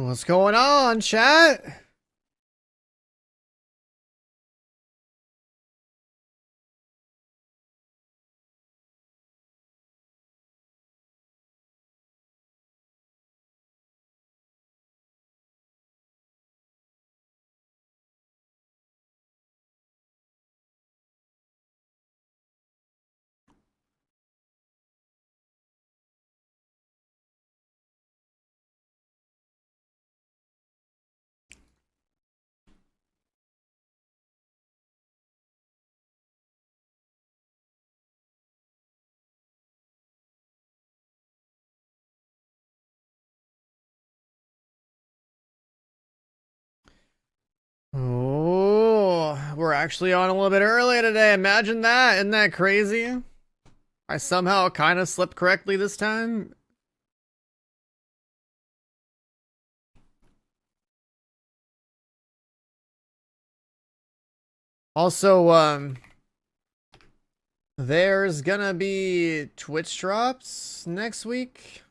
What's going on, chat? Oh, we're actually on a little bit early today. Imagine that. Isn't that crazy? I somehow kind of slept correctly this time. Also, there's gonna be Twitch drops next week.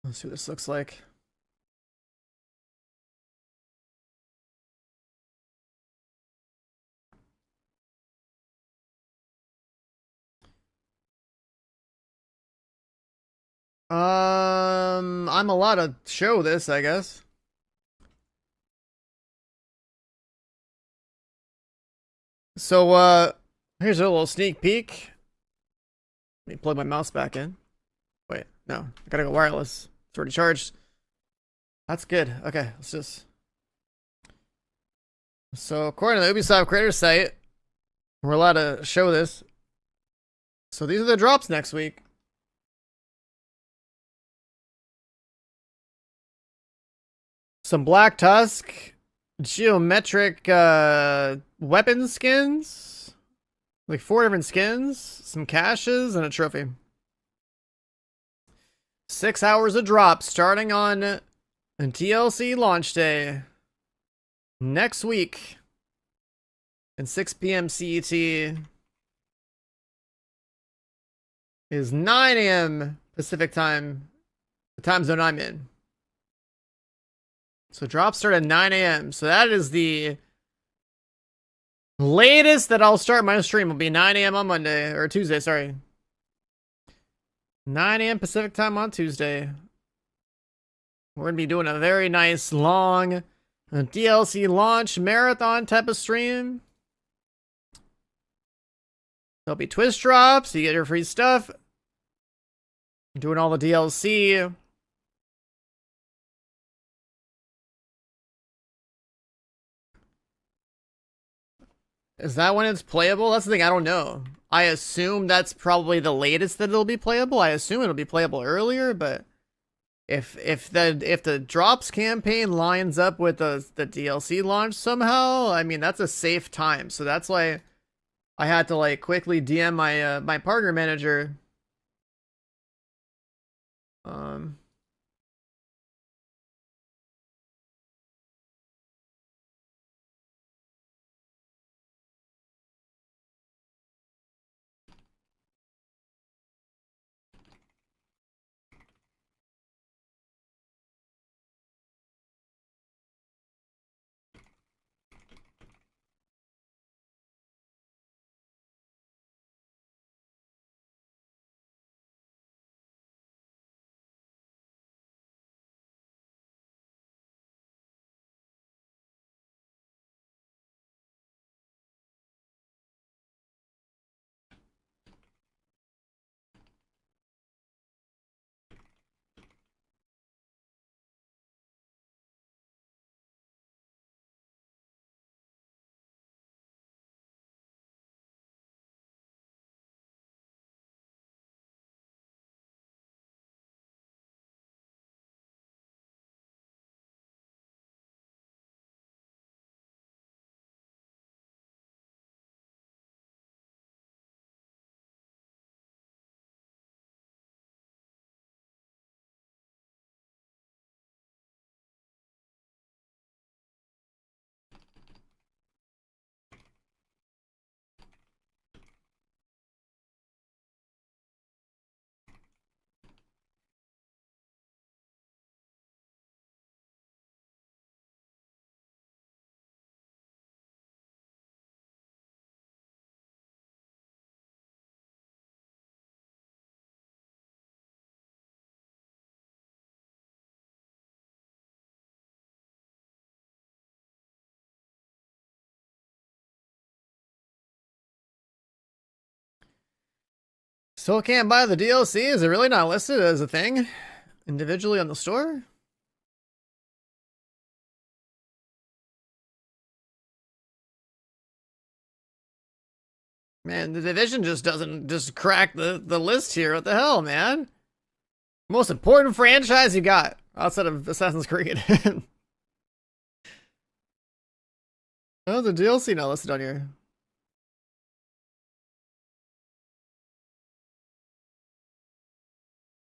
Let's see what this looks like. I'm allowed to show this, I guess. So, here's a little sneak peek. Let me plug my mouse back in. Wait, no, I gotta go wireless. It's already charged. That's good. Okay, let's just. So, according to the Ubisoft creator site, we're allowed to show this. So, these are the drops next week. Some Black Tusk, geometric weapon skins, like 4 different skins, some caches, and a trophy. 6 hours of drops starting on DLC launch day next week and 6 p.m. CET is 9 a.m. Pacific time, the time zone I'm in. So drops start at 9 a.m. So that is the latest that I'll start my stream. Will be 9 a.m. on Monday, or Tuesday, sorry. 9 a.m. Pacific time on Tuesday. We're going to be doing a very nice, long DLC launch marathon type of stream. There'll be twist drops. You get your free stuff. Doing all the DLC. Is that when it's playable? That's the thing, I don't know. I assume that's probably the latest that it'll be playable. I assume it'll be playable earlier, but if the drops campaign lines up with the DLC launch somehow, I mean that's a safe time. So that's why I had to like quickly DM my my partner manager. Um Still can't buy the DLC? Is it really not listed as a thing individually on the store? Man, the Division just doesn't just crack the list here. What the hell, man? Most important franchise you got outside of Assassin's Creed. Oh, the DLC not listed on here.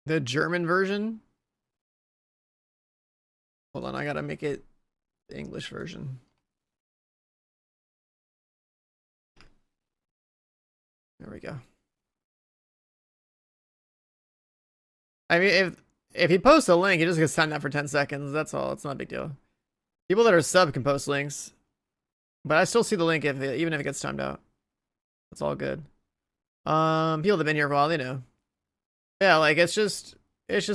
The German version? Hold on, I gotta make it the English version. There we go. I mean, if he posts a link, he just gets timed out for 10 seconds. That's all. It's not a big deal. People that are sub can post links, but I still see the link even if it gets timed out. That's all good. People that have been here for a while, they know. Yeah, like it's just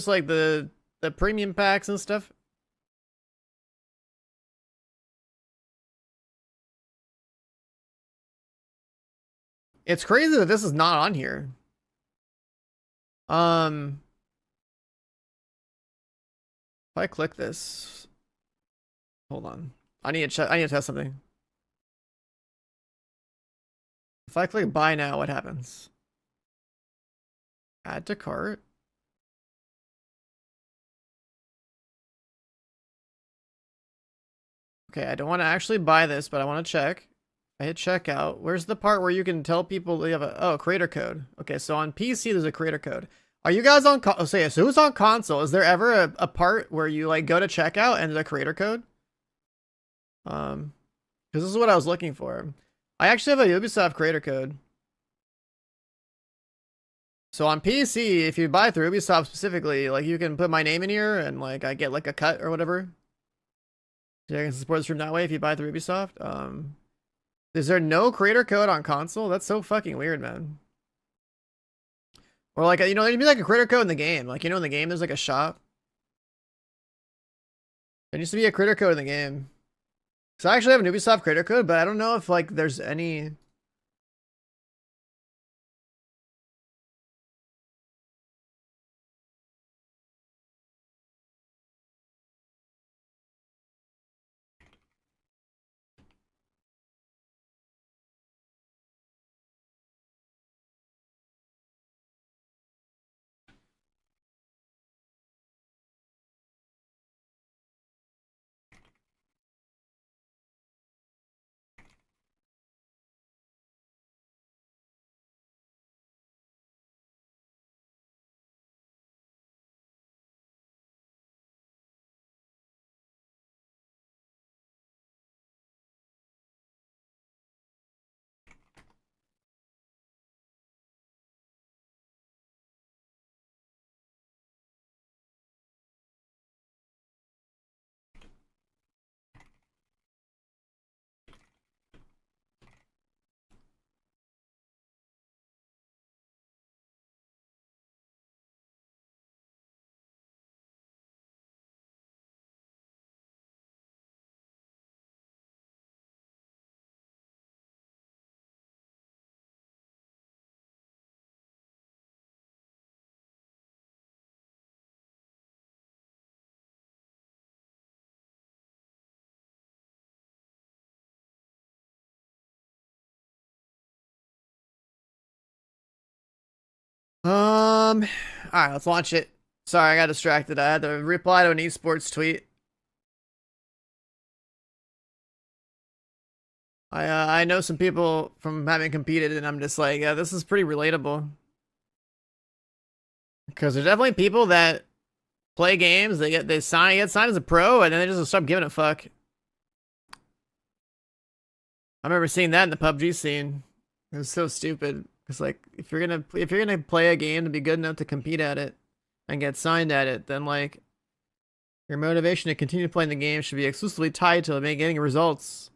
like the premium packs and stuff. It's crazy that this is not on here. If I click this, hold on. I need to check. I need to test something. If I click buy now, what happens? Add to cart. Okay, I don't want to actually buy this, but I want to check. I hit checkout. Where's the part where you can tell people you have a creator code? Okay, so on PC there's a creator code. Are you guys on so who's on console? Is there ever a part where you like go to checkout and there's a creator code? Because this is what I was looking for. I actually have a Ubisoft creator code. So on PC, if you buy through Ubisoft specifically, like you can put my name in here and like I get like a cut or whatever. So I can support the stream that way if you buy through Ubisoft. Is there no creator code on console? That's so fucking weird, man. Or like, you know, there'd be like a creator code in the game. Like, you know, in the game, there's like a shop. There used to be a creator code in the game. So I actually have an Ubisoft creator code, but I don't know if like there's any... All right, let's launch it. Sorry, I got distracted. I had to reply to an esports tweet. I know some people from having competed, and I'm just like, yeah, this is pretty relatable. Because there's definitely people that play games, they sign get signed as a pro, and then they just stop giving a fuck. I remember seeing that in the PUBG scene. It was so stupid. It's like if you're gonna play a game to be good enough to compete at it and get signed at it, then like your motivation to continue playing the game should be exclusively tied to getting results.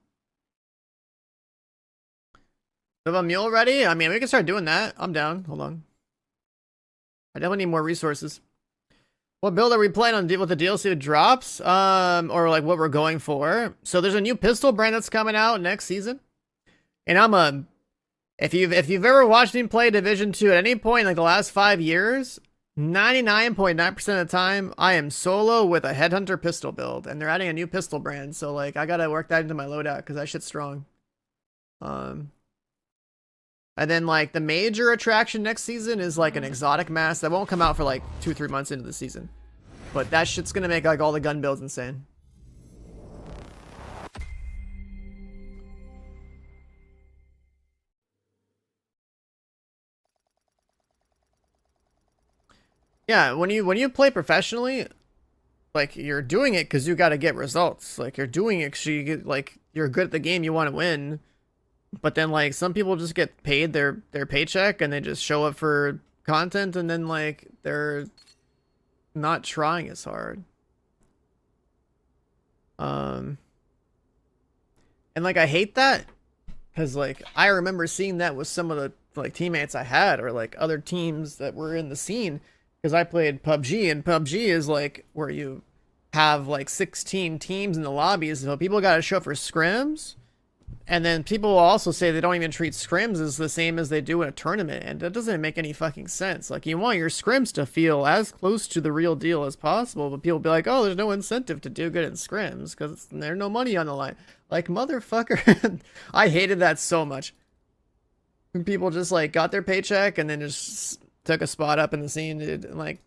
Have a mule ready? I mean, we can start doing that. I'm down. Hold on. I definitely need more resources. What build are we playing on with the DLC drops? Or like what we're going for. So there's a new pistol brand that's coming out next season. And I'm a If you've ever watched me play Division 2 at any point in like the last 5 years, 99.9% of the time I am solo with a headhunter pistol build, and they're adding a new pistol brand, so like I gotta work that into my loadout because that shit's strong. And then like the major attraction next season is like an exotic mask that won't come out for like 2-3 months into the season, but that shit's gonna make like all the gun builds insane. Yeah, when you play professionally, like you're doing it because you got to get results. Like you're doing it 'cause you get like you're good at the game, you want to win. But then like some people just get paid their paycheck and they just show up for content, and then like they're not trying as hard. And like I hate that because like I remember seeing that with some of the like teammates I had or like other teams that were in the scene, because I played PUBG, and PUBG is like where you have like 16 teams in the lobbies, so people got to show up for scrims. And then people will also say they don't even treat scrims as the same as they do in a tournament, and that doesn't make any fucking sense. Like, you want your scrims to feel as close to the real deal as possible, but people be like, oh, there's no incentive to do good in scrims because there's no money on the line. Like, motherfucker. I hated that so much. When people just, like, got their paycheck and then just took a spot up in the scene, dude. And, like,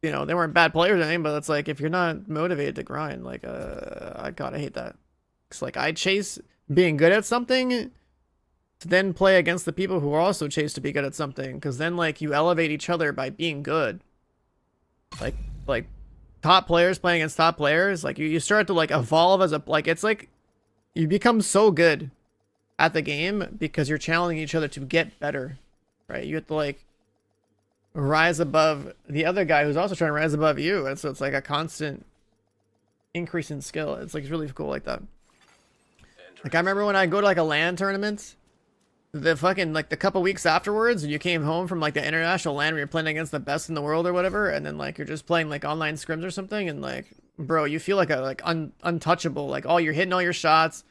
you know, they weren't bad players or anything, but it's like, if you're not motivated to grind, like, I gotta hate that. It's like, I chase being good at something to then play against the people who are also chased to be good at something, because then like you elevate each other by being good. Like top players playing against top players, like you start to like evolve as a, like, it's like you become so good at the game because you're challenging each other to get better, right? You have to like rise above the other guy who's also trying to rise above you, and so it's like a constant increase in skill. It's like really cool like that. Like, I remember when I go to, like, a LAN tournament, the fucking, like, the couple weeks afterwards, and you came home from, like, the international LAN where you're playing against the best in the world or whatever, and then, like, you're just playing, like, online scrims or something, and, like, bro, you feel like untouchable. Like, oh, you're hitting all your shots.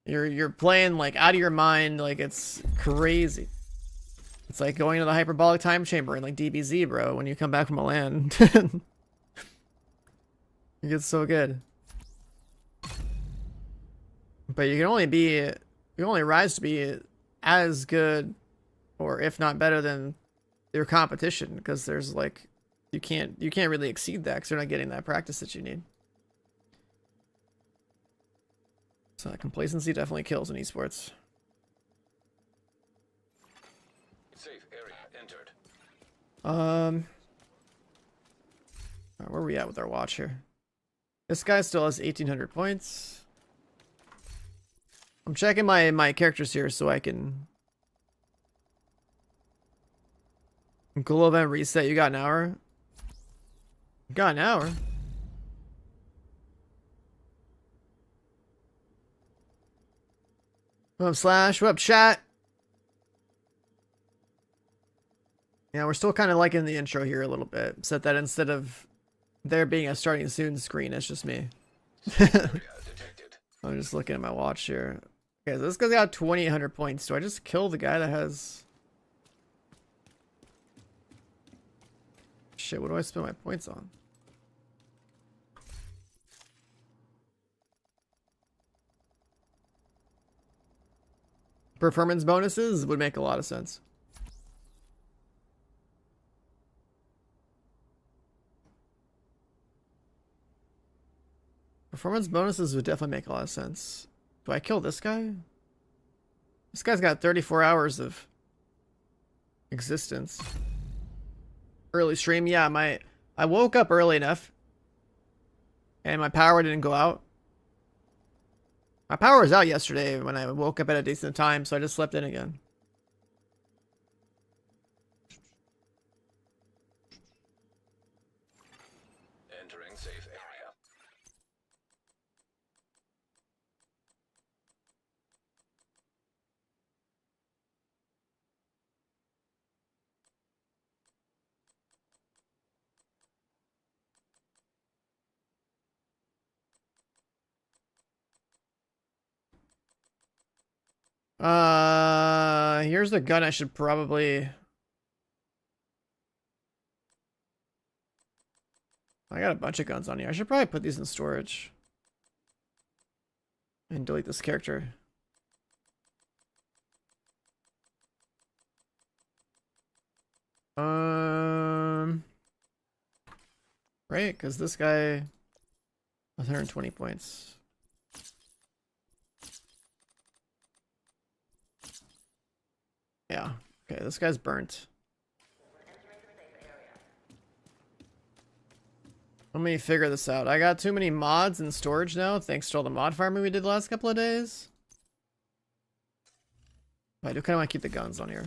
You're playing, like, out of your mind. Like, it's crazy. It's like going to the hyperbolic time chamber in, like, DBZ, bro, when you come back from a LAN. You get so good. But you can only rise to be as good, or if not better than your competition, because there's like you can't really exceed that because you're not getting that practice that you need. So complacency definitely kills in esports. Safe area entered. Where are we at with our watch here? This guy still has 1,800 points. I'm checking my characters here so I can... Global event reset, you got an hour? You got an hour? What up, Slash? What up, chat? Yeah, we're still kind of liking the intro here a little bit. Except that instead of there being a starting soon screen, it's just me. I'm just looking at my watch here. Okay, so this guy's got 2,800 points. Do I just kill the guy that has... Shit, what do I spend my points on? Performance bonuses would make a lot of sense. Performance bonuses would definitely make a lot of sense. Do I kill this guy? This guy's got 34 hours of existence. Early stream, yeah, I woke up early enough and my power didn't go out. My power was out yesterday when I woke up at a decent time, so I just slept in again. Entering safe area. here's the gun I should probably... I got a bunch of guns on here. I should probably put these in storage. And delete this character. Right, because this guy 120 points. Yeah. Okay, this guy's burnt. Let me figure this out. I got too many mods in storage now, thanks to all the mod farming we did the last couple of days. But I do kind of want to keep the guns on here.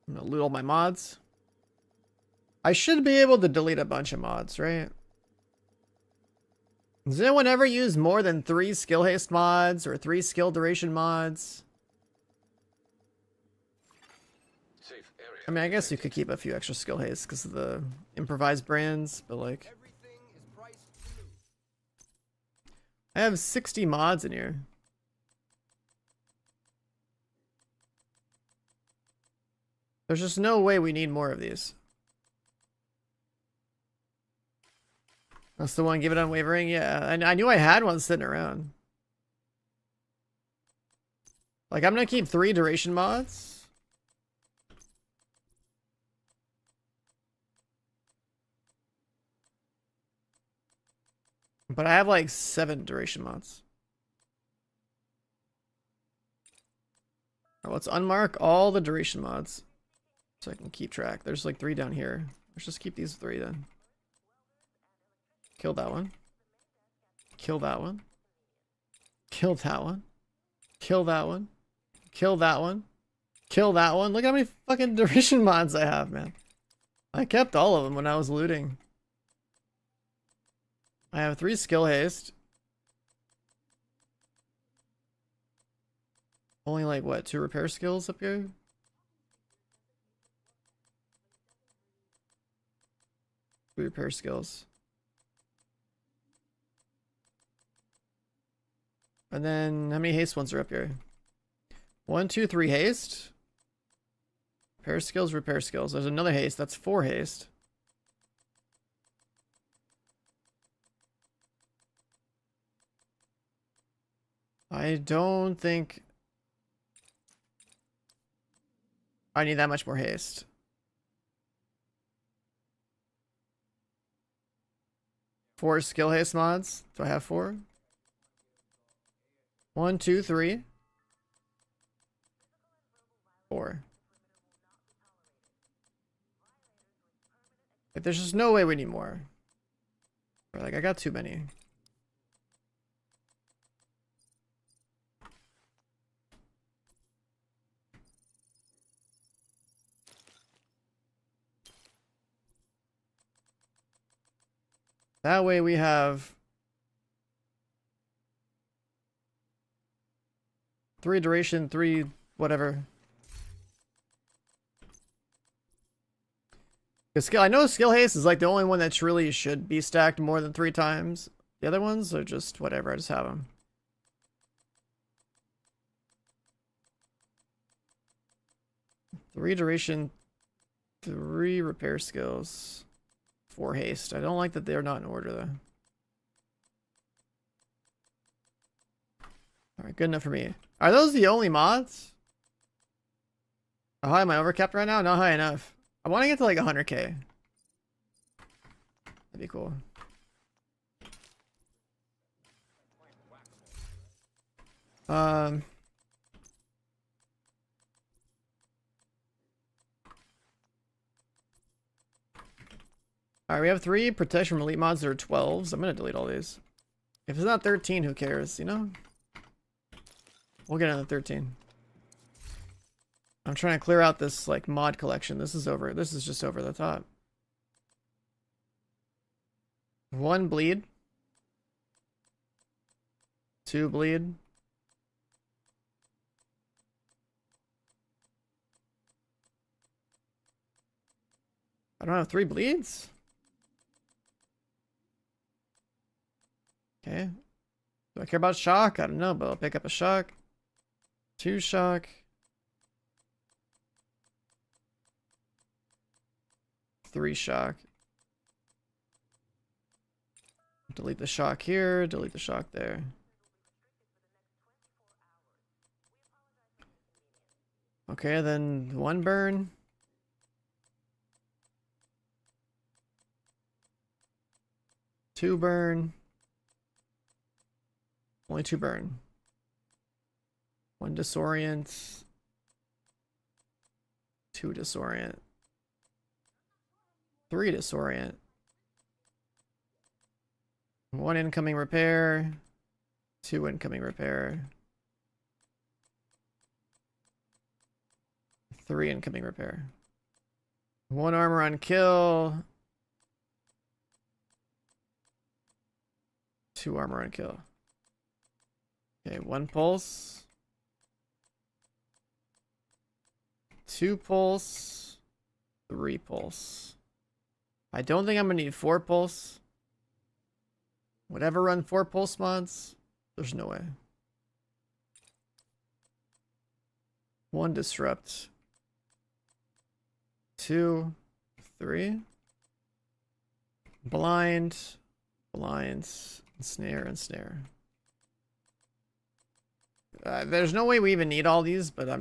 I'm gonna loot all my mods. I should be able to delete a bunch of mods, right? Does anyone ever use more than 3 skill haste mods or 3 skill duration mods? Safe area. I mean, I guess you could keep a few extra skill haste because of the improvised brands, but like... I have 60 mods in here. There's just no way we need more of these. That's the one, give it unwavering? Yeah, I knew I had one sitting around. Like, I'm gonna keep 3 duration mods. But I have like 7 duration mods. Right, let's unmark all the duration mods. So I can keep track. There's like 3 down here. Let's just keep these 3 then. Kill that one. Kill that one. Kill that one. Kill that one. Kill that one. Kill that one. Look how many fucking duration mods I have, man. I kept all of them when I was looting. I have 3 skill haste. Only like what, 2 repair skills up here? Repair skills. And then how many haste ones are up here? 1, 2, 3 haste. Repair skills, repair skills. There's another haste. That's 4 haste. I don't think I need that much more haste. Four skill haste mods. Do I have 4? 1, 2, 3. 4. Like, there's just no way we need more. Like, I got too many. That way we have 3 duration, 3 whatever. I know skill haste is like the only one that truly should be stacked more than 3 times. The other ones are just whatever, I just have them. Three duration, 3 repair skills, 4 haste. I don't like that they're not in order though. Alright, good enough for me. Are those the only mods? How high am I overcapped right now? Not high enough. I want to get to like 100k. That'd be cool. Alright, we have 3 protection from elite mods that are 12s. I'm gonna delete all these. If it's not 13, who cares, you know? We'll get another 13. I'm trying to clear out this like mod collection. This is over. This is just over the top. 1 bleed. 2 bleed. I don't have 3 bleeds? Okay. Do I care about shock? I don't know, but I'll pick up a shock. 2 shock. 3 shock. Delete the shock here, delete the shock there. Okay, then 1 burn. 2 burn. Only 2 burn. 1 disorient. 2 disorient. 3 disorient. 1 incoming repair. 2 incoming repair. 3 incoming repair. 1 armor on kill. 2 armor on kill. Okay, 1 pulse. 2 pulse. 3 pulse. I don't think I'm gonna need 4 pulse. Whatever run 4 pulse mods, there's no way. 1 disrupt. 2, 3. Blind, blinds, snare, and snare. There's no way we even need all these, but I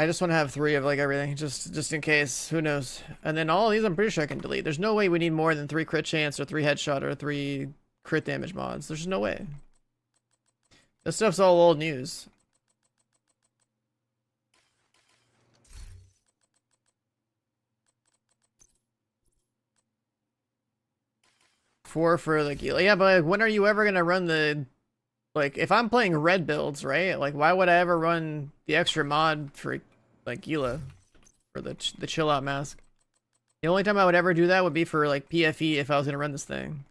just want to have 3 of like everything, just in case. Who knows? And then all of these, I'm pretty sure I can delete. There's no way we need more than 3 crit chance or 3 headshot or 3 crit damage mods. There's no way. This stuff's all old news. For the Gila. Yeah, but like, when are you ever gonna run the, like, if I'm playing red builds, right? Like, why would I ever run the extra mod for like Gila for the chill out mask? The only time I would ever do that would be for like PFE if I was gonna run this thing.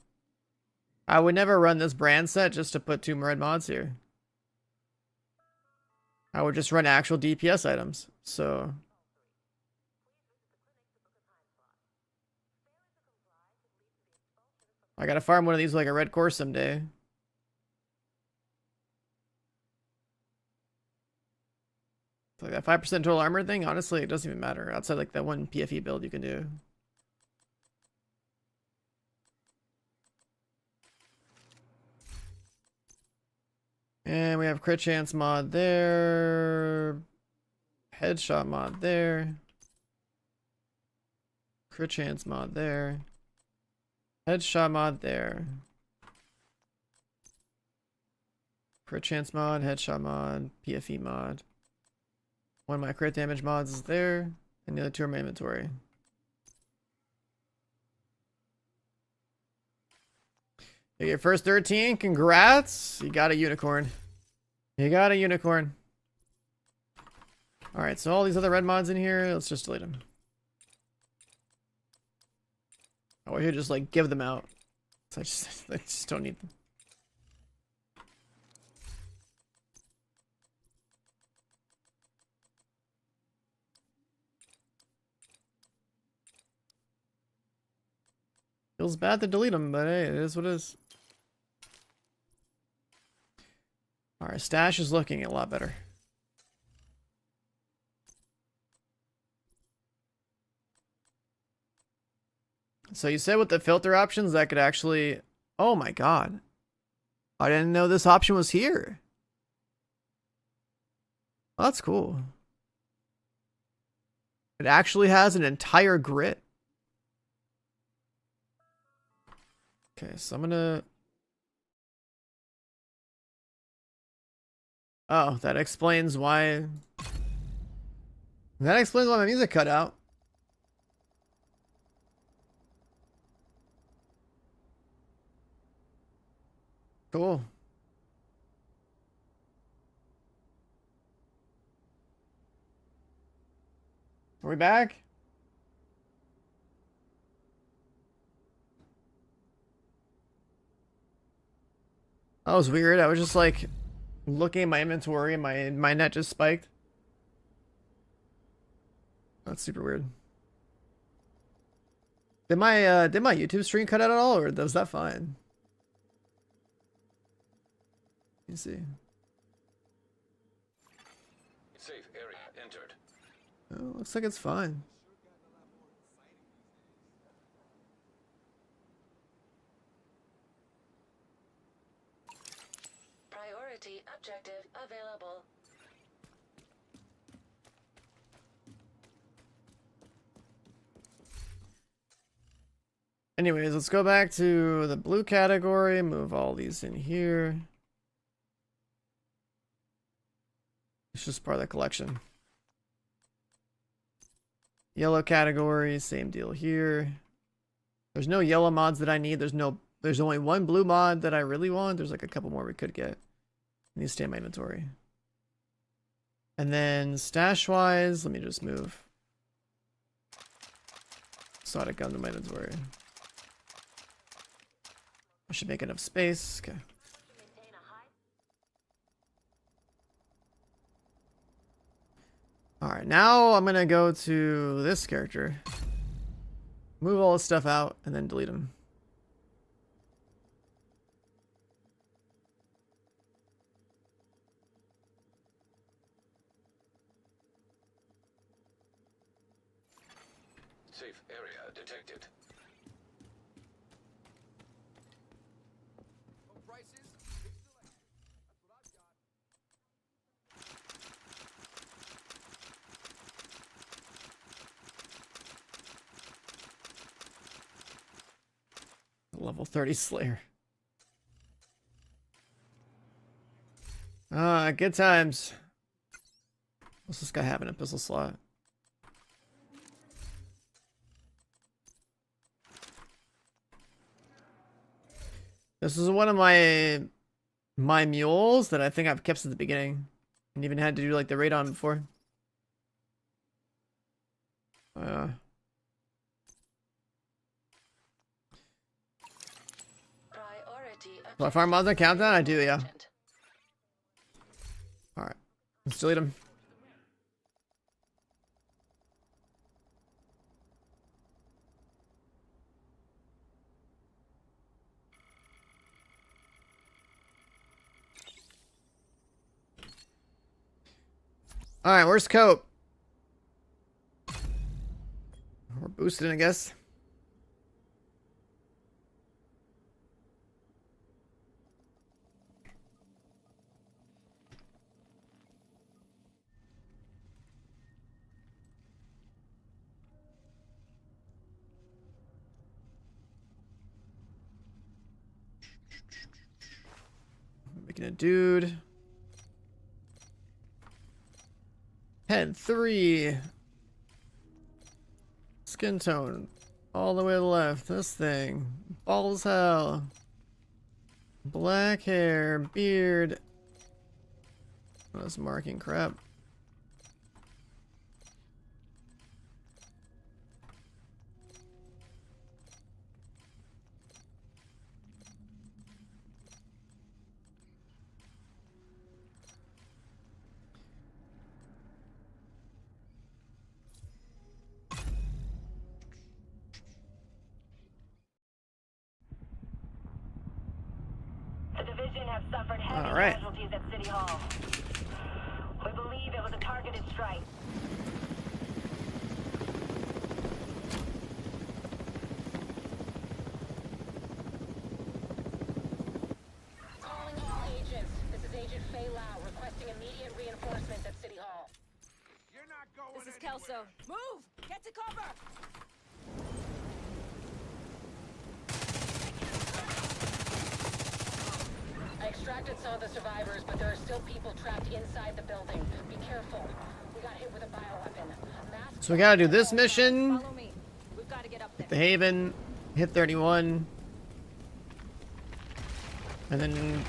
I would never run this brand set just to put 2 red mods here. I would just run actual DPS items. So I gotta farm one of these like a red core someday. Like that 5% total armor thing, honestly, it doesn't even matter. Outside like that 1 PFE build you can do. And we have crit chance mod there. Headshot mod there. Crit chance mod there. Headshot mod there. Crit chance mod, headshot mod, PFE mod. 1 of my crit damage mods is there, and the other 2 are my inventory. You get your first 13, congrats! You got a unicorn. You got a unicorn. Alright, so all these other red mods in here, let's just delete them. Oh, we should just like give them out. So I just don't need them. Feels bad to delete them, but hey, it is what it is. Alright, stash is looking a lot better. So you said with the filter options that could actually... Oh my god. I didn't know this option was here. Oh, that's cool. It actually has an entire grid. Okay, so I'm gonna... Oh, that explains why... That explains why my music cut out. Cool. Are we back? That was weird. I was just like looking at my inventory and my net just spiked. That's super weird. Did my YouTube stream cut out at all, or was that fine? Let me see. Safe area entered. Oh, looks like it's fine. Priority objective available. Anyways, let's go back to the blue category, move all these in here. It's just part of the collection. Yellow category, same deal here. There's no yellow mods that I need. There's only one blue mod that I really want. There's like a couple more we could get. Need to stay in my inventory. And then stash wise, let me just move exotic gun to my inventory. I should make enough space. Okay. Alright, now I'm gonna go to this character. Move all this stuff out and then delete them. Safe area detected. Level 30 Slayer. Good times. What's this guy having a pistol slot? This is one of my mules that I think I've kept since the beginning. And even had to do like the raid on before. Do I farm mods on countdown? I do, yeah. Alright. Let's delete them. Alright, where's Cope? We're boosted, I guess. Making a dude. Head 3. Skin tone. All the way to the left. This thing. Bald as hell. Black hair. Beard. Oh, that's marking crap. The division have suffered heavy All right. casualties at City Hall. We believe it was a targeted strike. Calling all agents. This is Agent Faye Lau requesting immediate reinforcements at City Hall. You're not going This is Kelso. Move! Get to cover! I extracted some of the survivors, but there are still people trapped inside the building. Be careful. We got hit with a bioweapon. Masks. So we gotta do this mission. Follow me. We've got to get up there. Hit the Haven. Hit 31. And then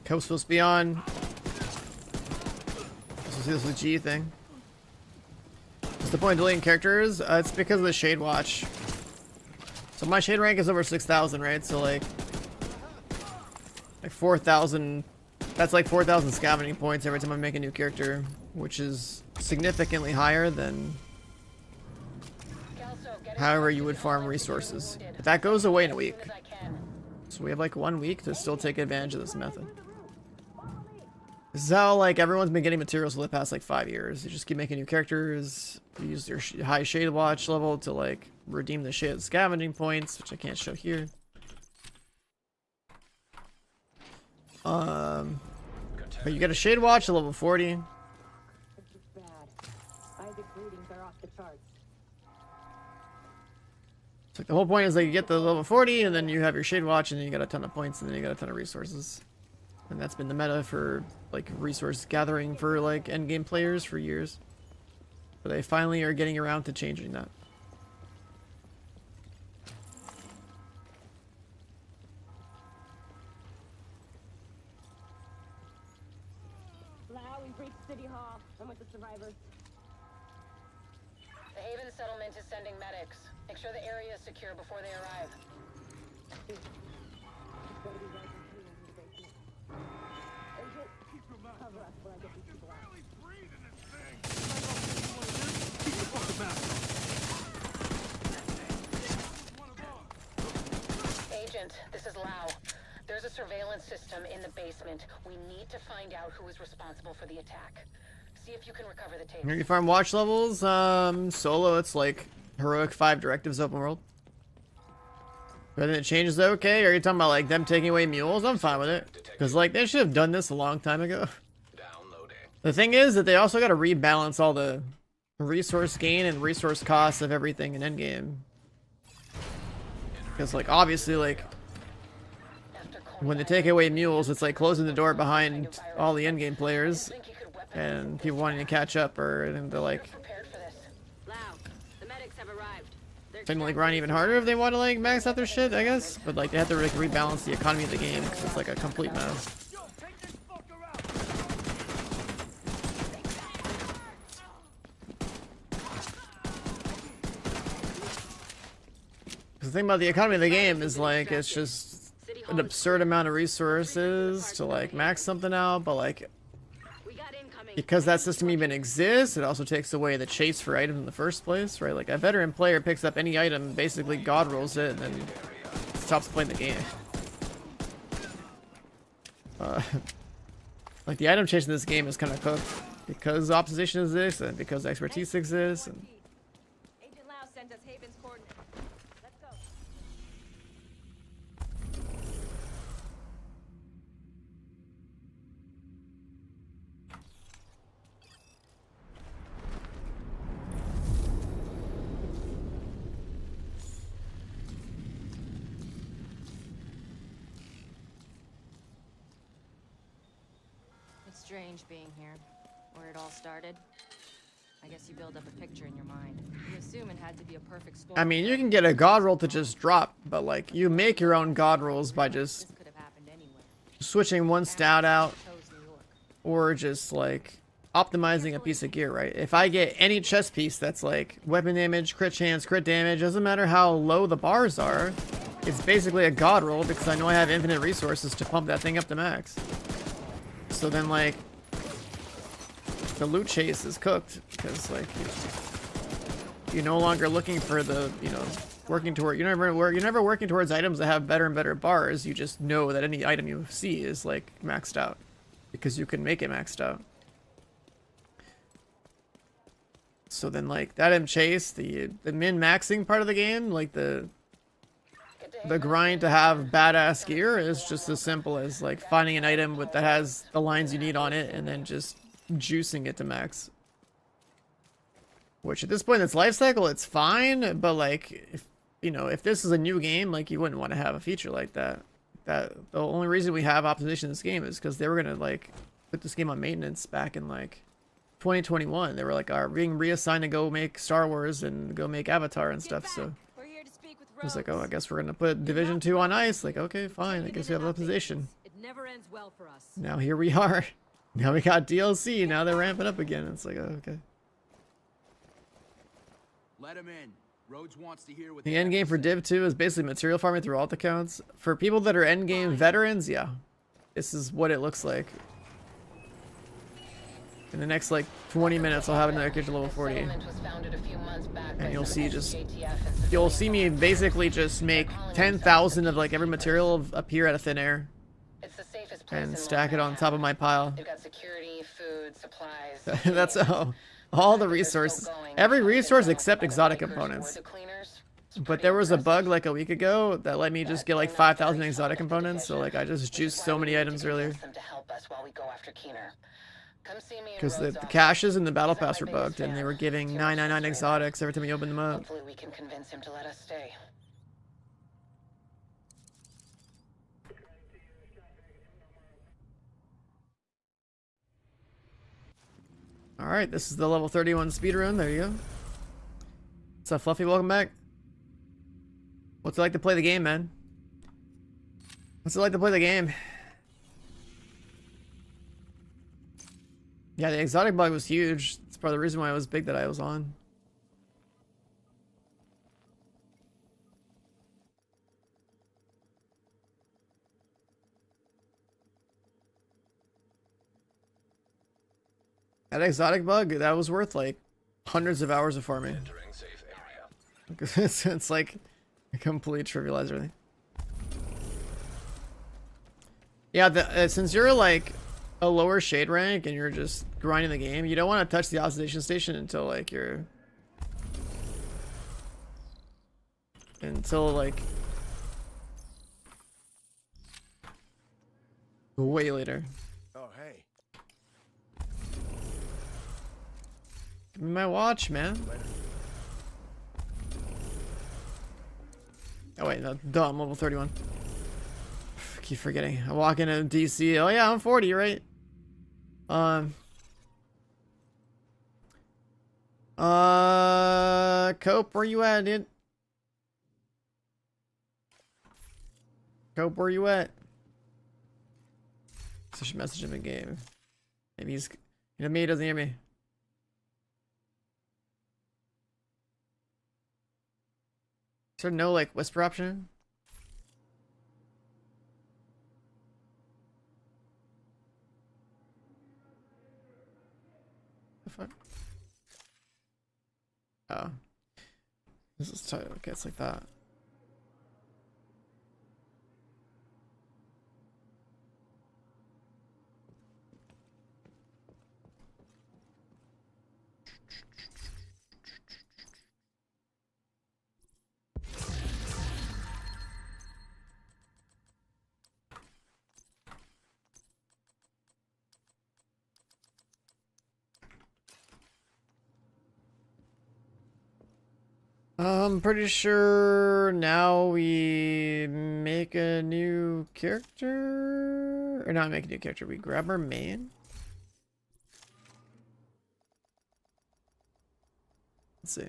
Cope's supposed to be on. This is the G thing. What's the point of deleting characters? It's because of the Shade Watch. So my Shade rank is over 6,000, right? So like 4,000 That's like 4,000 scavenging points every time I make a new character, which is significantly higher than however you would farm resources. But that goes away in a week. So we have like 1 week to still take advantage of this method. This is how like everyone's been getting materials for the past like 5 years. You just keep making new characters, you use your high shade watch level to like redeem the shade scavenging points, which I can't show here. But you get a shade watch at level 40. So like the whole point is like you get the level 40 and then you have your shade watch and then you get a ton of points and then you get a ton of resources. And that's been the meta for like resource gathering for like endgame players for years. But they finally are getting around to changing that. Now we've reached City Hall. I'm with the survivors. The Haven settlement is sending medics. Make sure the area is secure before they arrive. Agent, this is Lau. There's a surveillance system in the basement. We need to find out who is responsible for the attack. See if you can recover the tapes. Here you farm watch levels. Solo, it's like heroic 5 directives open world. But then it changes, okay? Are you talking about like them taking away mules? I'm fine with it. Because like they should have done this a long time ago. The thing is that they also got to rebalance all the resource gain and resource costs of everything in endgame. Because like obviously like when they take away mules, it's like closing the door behind all the endgame players and people wanting to catch up, or and they're like trying to like grind even harder if they want to like max out their shit, I guess. But like they have to like rebalance the economy of the game because it's like a complete mess. The thing about the economy of the game is like it's just an absurd amount of resources to like max something out, but like because that system even exists, it also takes away the chase for items in the first place, right? Like a veteran player picks up any item, basically god rolls it, and then stops playing the game. Like the item chase in this game is kind of cooked because opposition exists and because expertise exists. And Agent Lau sent us Haven's coordinates. Let's go. It's strange being here, where it all started. I guess you build up a picture in your mind. You assume it had to be a perfect storm. I mean, you can get a god roll to just drop, but like you make your own god rolls by just This could have happened anywhere. switching one stat out Chose New York. or just like optimizing a piece of gear, right? If I get any chest piece that's like weapon damage, crit chance, crit damage, doesn't matter how low the bars are, it's basically a god roll because I know I have infinite resources to pump that thing up to max. So then like the loot chase is cooked because like you're no longer looking for the, you know, working toward, you're never working towards items that have better and better bars. You just know that any item you see is like maxed out because you can make it maxed out. So then like that item chase, the min maxing part of the game, like the grind to have badass gear is just as simple as like finding an item that has the lines you need on it and then just juicing it to max. Which at this point in its life cycle, it's fine, but like if you know, if this is a new game, like you wouldn't want to have a feature like that. The only reason we have opposition in this game is because they were gonna like put this game on maintenance back in like 2021. They were like, are being reassigned to go make Star Wars and go make Avatar and stuff. So We're here to speak with I was like, Rose. oh, I guess we're gonna put Division 2 on ice. Like, okay, fine. I guess we have a position. It never ends well for us. Now here we are. Now we got DLC. Now they're ramping up again. It's like, oh, okay. Let him in. Rhodes wants to hear what The end game for Div 2 is basically material farming through alt accounts. For people that are end game veterans, yeah. this is what it looks like. In the next like 20 minutes, I'll have another character level 40. Settlement was founded a few months back by And you'll some see just, JTF and you'll civilian see me volunteers basically just make calling 10,000 of themselves like every material appear out of thin air It's the safest place and in stack it Lower on top of my pile. They've got security, food, supplies. That's convenience. all the They're still resources. going, Every helped resource out except by the exotic bikers or components. the cleaners. It's But pretty there was a impressive. bug like a week ago that let me just get like That's not 5,000 very exotic solid components, so like I just which is juiced why so we many need to items earlier. convince them to help us while we go after Keener. Come see me in Because the Rhodes' office. caches in the battle He's not pass my were biggest bugged and they fan. were giving Too much 999 history there. exotics every time you opened them up. Hopefully we can convince him to let us stay. Alright, this is the level 31 speedrun. There you go. What's up, Fluffy? Welcome back. What's it like to play the game, man? What's it like to play the game? Yeah, the exotic bug was huge. It's part of the reason why it was big that I was on. That exotic bug, that was worth like hundreds of hours of farming. Entering safe area. It's like a complete trivialize everything. Yeah, since you're like a lower shade rank and you're just grinding the game, you don't want to touch the oxidation station until like you're way later. Oh, hey. Give me my watch, man. Oh wait, no, duh, I'm level 31. I keep forgetting. I walk into DC. Oh yeah, I'm 40, right? Cope, where you at, dude? Cope, where you at? So I should message him in game. Maybe he's, you know me, he doesn't hear me. Is there no like whisper option? The fuck? Oh. This is tight. Okay, it's like that. I'm pretty sure now we make a new character, or not make a new character, we grab our main. Let's see.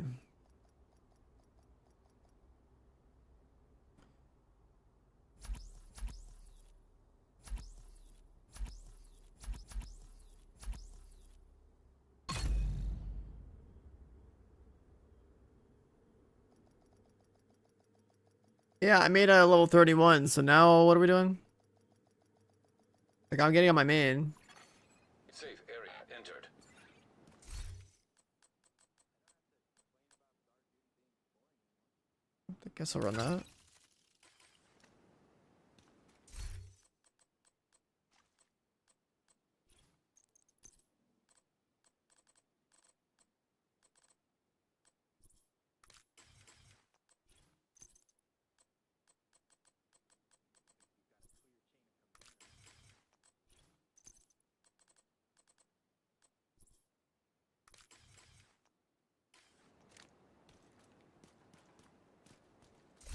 Yeah, I made a level 31, so now what are we doing? Like, I'm getting on my main. Safe area entered. I guess I'll run that.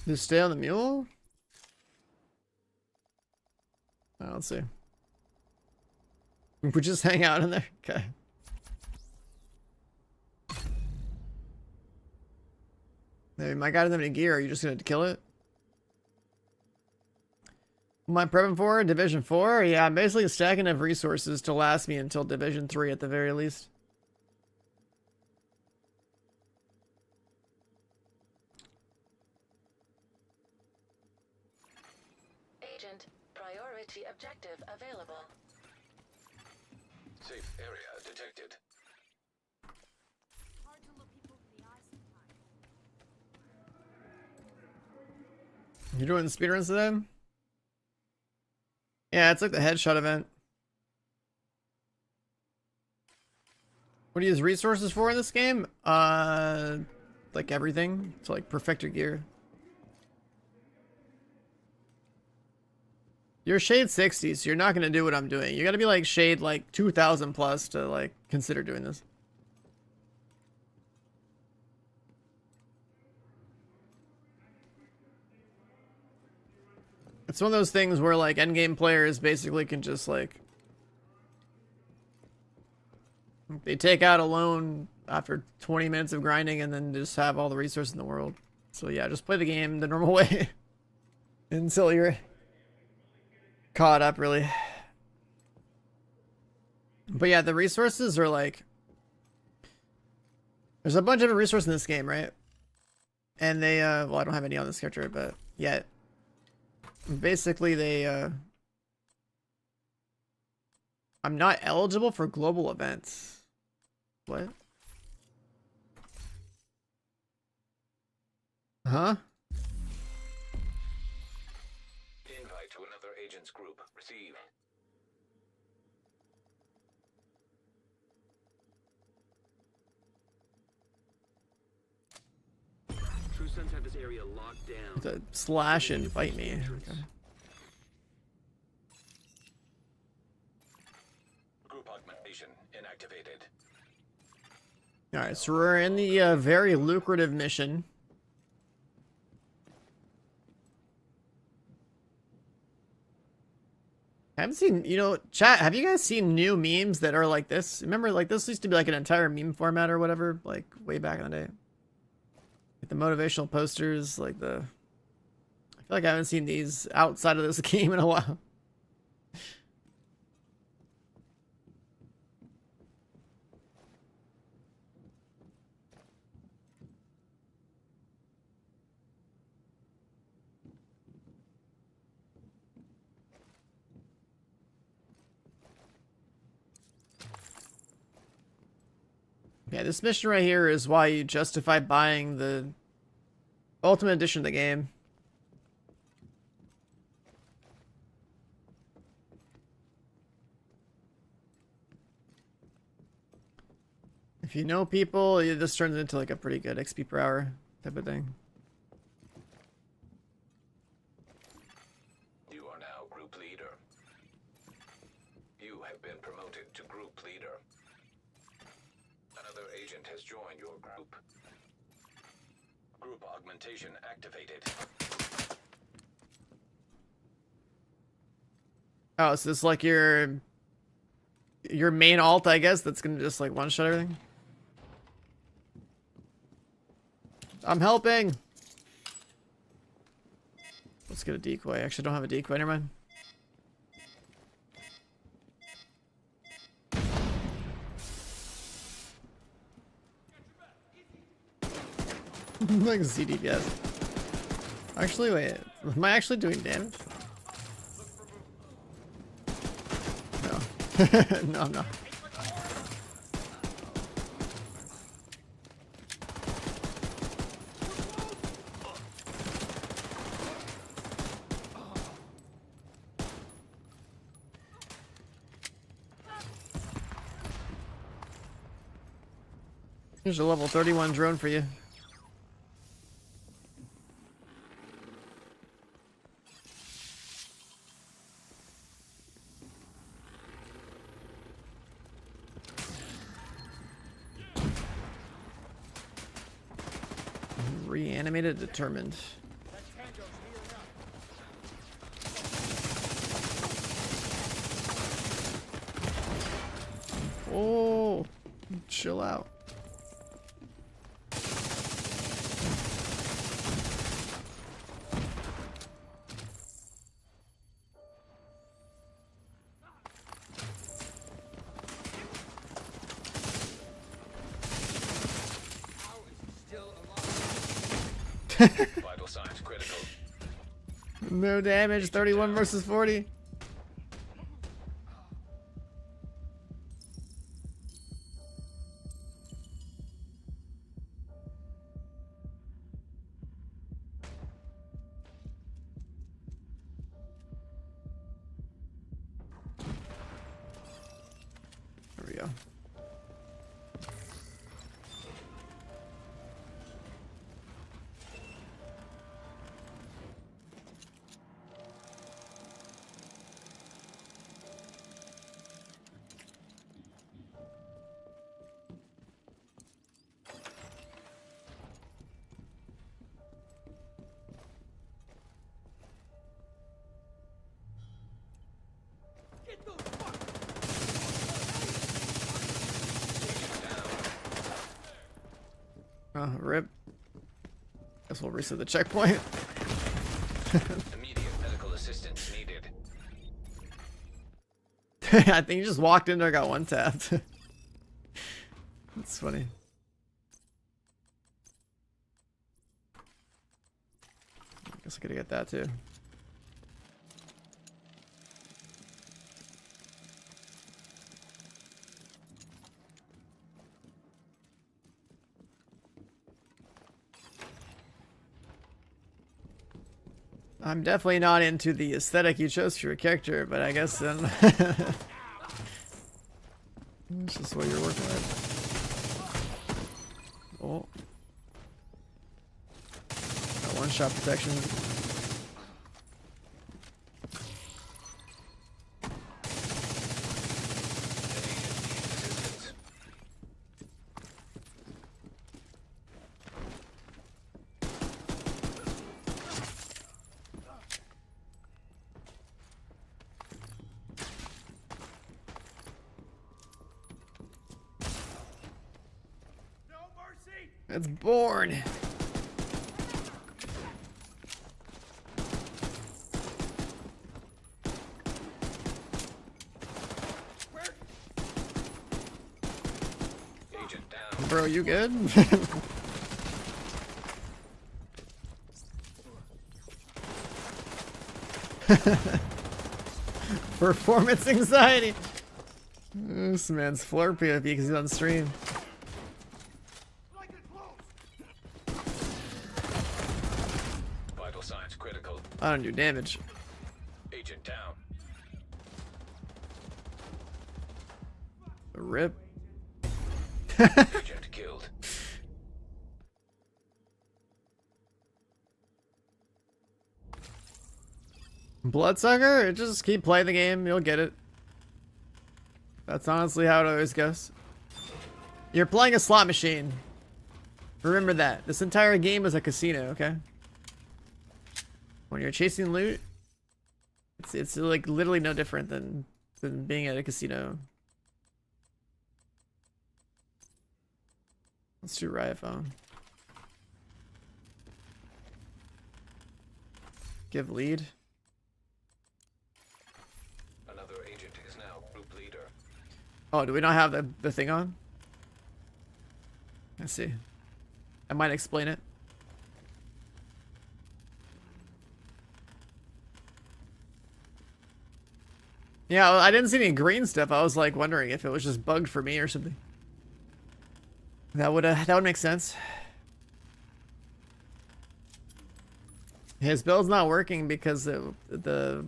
Just stay on the mule? Oh, let's see. We just hang out in there? Okay. Maybe my guy doesn't have any gear. Are you just gonna kill it? Am I prepping for Division 4? Yeah, I'm basically stacking up resources to last me until Division 3 at the very least. priority objective available. Safe area detected. Hard to look people in the eye sometimes. You doing speedruns today? Yeah, it's like the headshot event. What do you use resources for in this game? Like everything to like perfect your gear. You're shade 60, so you're not gonna do what I'm doing. You gotta be like shade like 2000 plus to like consider doing this. It's one of those things where like endgame players basically can just like they take out a loan after 20 minutes of grinding and then just have all the resources in the world. So yeah, just play the game the normal way until you're caught up, really. But yeah, the resources are like there's a bunch of resources in this game, right? And they well, I don't have any on this character, but yeah. Basically, they, I'm not eligible for global events. What? Huh? Invite to another agent's group. Receive. True Sons have this area locked down. The slash and fight me. Okay. Group augmentation inactivated. Alright, so we're in the very lucrative mission. I haven't seen, you know, chat, have you guys seen new memes that are like this? Remember, like, this used to be like an entire meme format or whatever, like, way back in the day. Like the motivational posters, like the... I feel like I haven't seen these outside of this game in a while. Yeah, this mission right here is why you justify buying the Ultimate Edition of the game. If you know people, this turns into like a pretty good XP per hour type of thing. You are now group leader. You have been promoted to group leader. Another agent has joined your group. Group augmentation activated. Oh, so this is like your main alt, I guess, that's gonna just like one-shot everything? I'm helping! Let's get a decoy. Actually, I don't have a decoy, never mind. Like CDPS. Actually, wait. Am I actually doing damage? No. No, I'm not. Here's a level 31 drone for you. Reanimated, determined. Oh, chill out. Vital signs critical. No damage, 31 versus 40. There we go. Oh, rip. Guess we'll reset the checkpoint. Immediate medical assistance needed. I think you just walked in there and got one tapped. That's funny. I guess I gotta get that too. I'm definitely not into the aesthetic you chose for your character, but I guess then it's just what you're working with. Oh. Got one shot protection. It's born. Agent down. Bro, you good? Performance anxiety. This man's flirty because he's on stream. Vital signs critical. I don't do damage. Agent down. Rip. Agent killed. Bloodsucker? Just keep playing the game, you'll get it. That's honestly how it always goes. You're playing a slot machine. Remember that. This entire game is a casino, okay? When you're chasing loot, it's like literally no different than being at a casino. Let's do riot phone. Give lead. Another agent is now group leader. Oh, do we not have the thing on? I see. I might explain it. Yeah, I didn't see any green stuff. I was like wondering if it was just bugged for me or something. That would make sense. His build's not working because the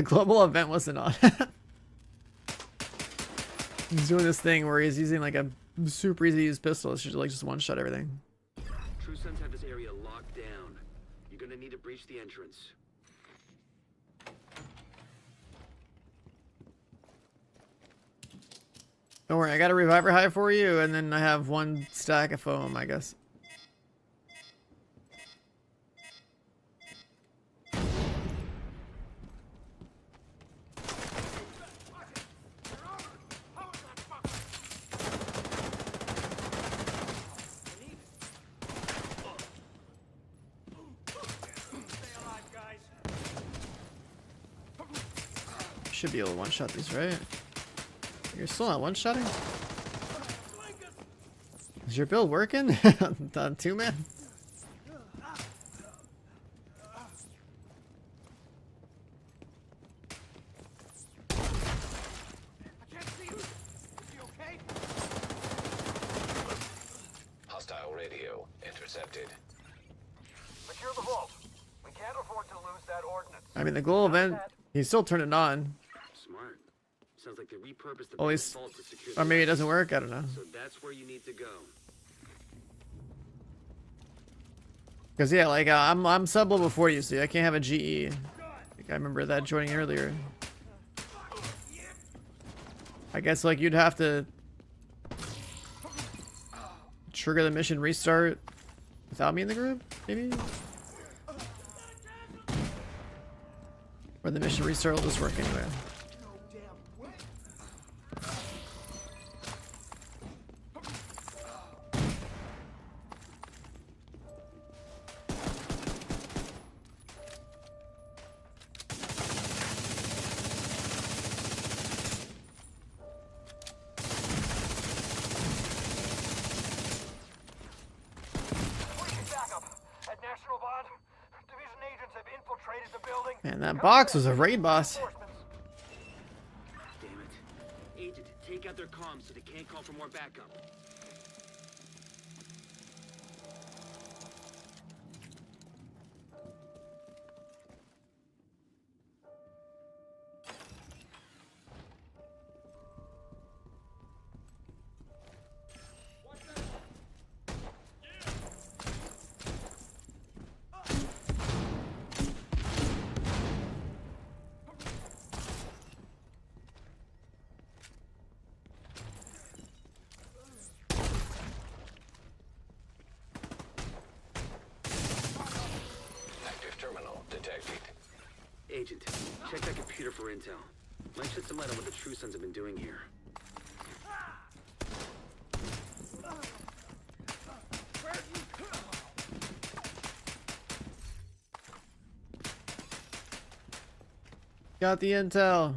global event wasn't on. He's doing this thing where he's using like a super easy to use pistol. It should like just one shot everything. True Sense have this area locked down. You're gonna need to breach the entrance. Don't worry, I got a reviver hive for you, and then I have one stack of foam, I guess. Should be able to one-shot these, right? You're still not one-shotting? Is your build working? On two-man? I mean, the global event, he still turned it on. Smart. Sounds like they repurposed the At big least, vault to secure or the maybe it lights. doesn't work. I don't know. So that's where you need to go. Cause yeah, like I'm sub level 40, so I can't have a GE. Like, I remember that joining earlier. I guess like you'd have to trigger the mission restart without me in the group, maybe? Or the mission restart will just work anyway. Man, that box was a raid boss. Damn it. Agent, take out their comms so they can't call for more backup. Active terminal detected. Agent, check that computer for intel. Might shed some light on what the True Sons have been doing here. Got the intel.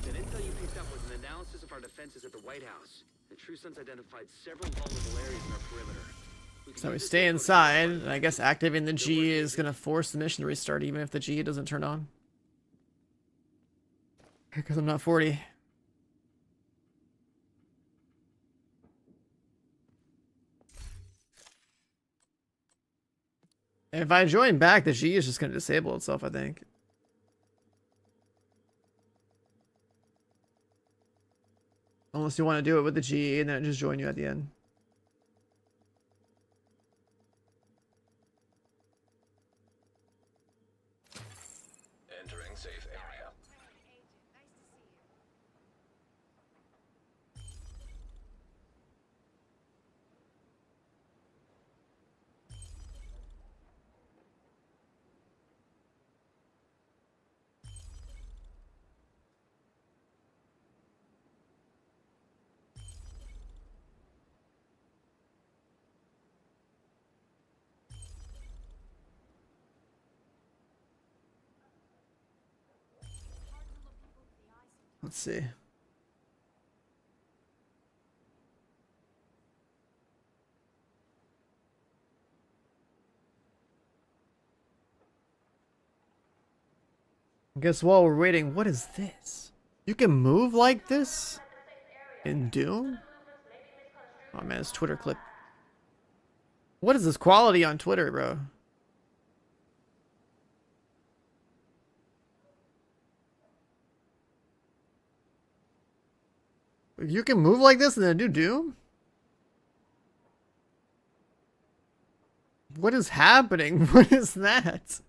That intel you picked up was an analysis of our defenses at the White House. The True Sons identified several vulnerable areas in our perimeter. So we stay inside, and I guess activating the G is gonna force the mission to restart even if the G doesn't turn on. Because I'm not 40. If I join back, the G is just gonna disable itself, I think. Unless you want to do it with the G and then just join you at the end. Entering safe area. Let's see. I guess while we're waiting, what is this? You can move like this? In Doom? Oh man, it's Twitter clip. What is this quality on Twitter, bro? You can move like this in the new Doom? What is happening? What is that?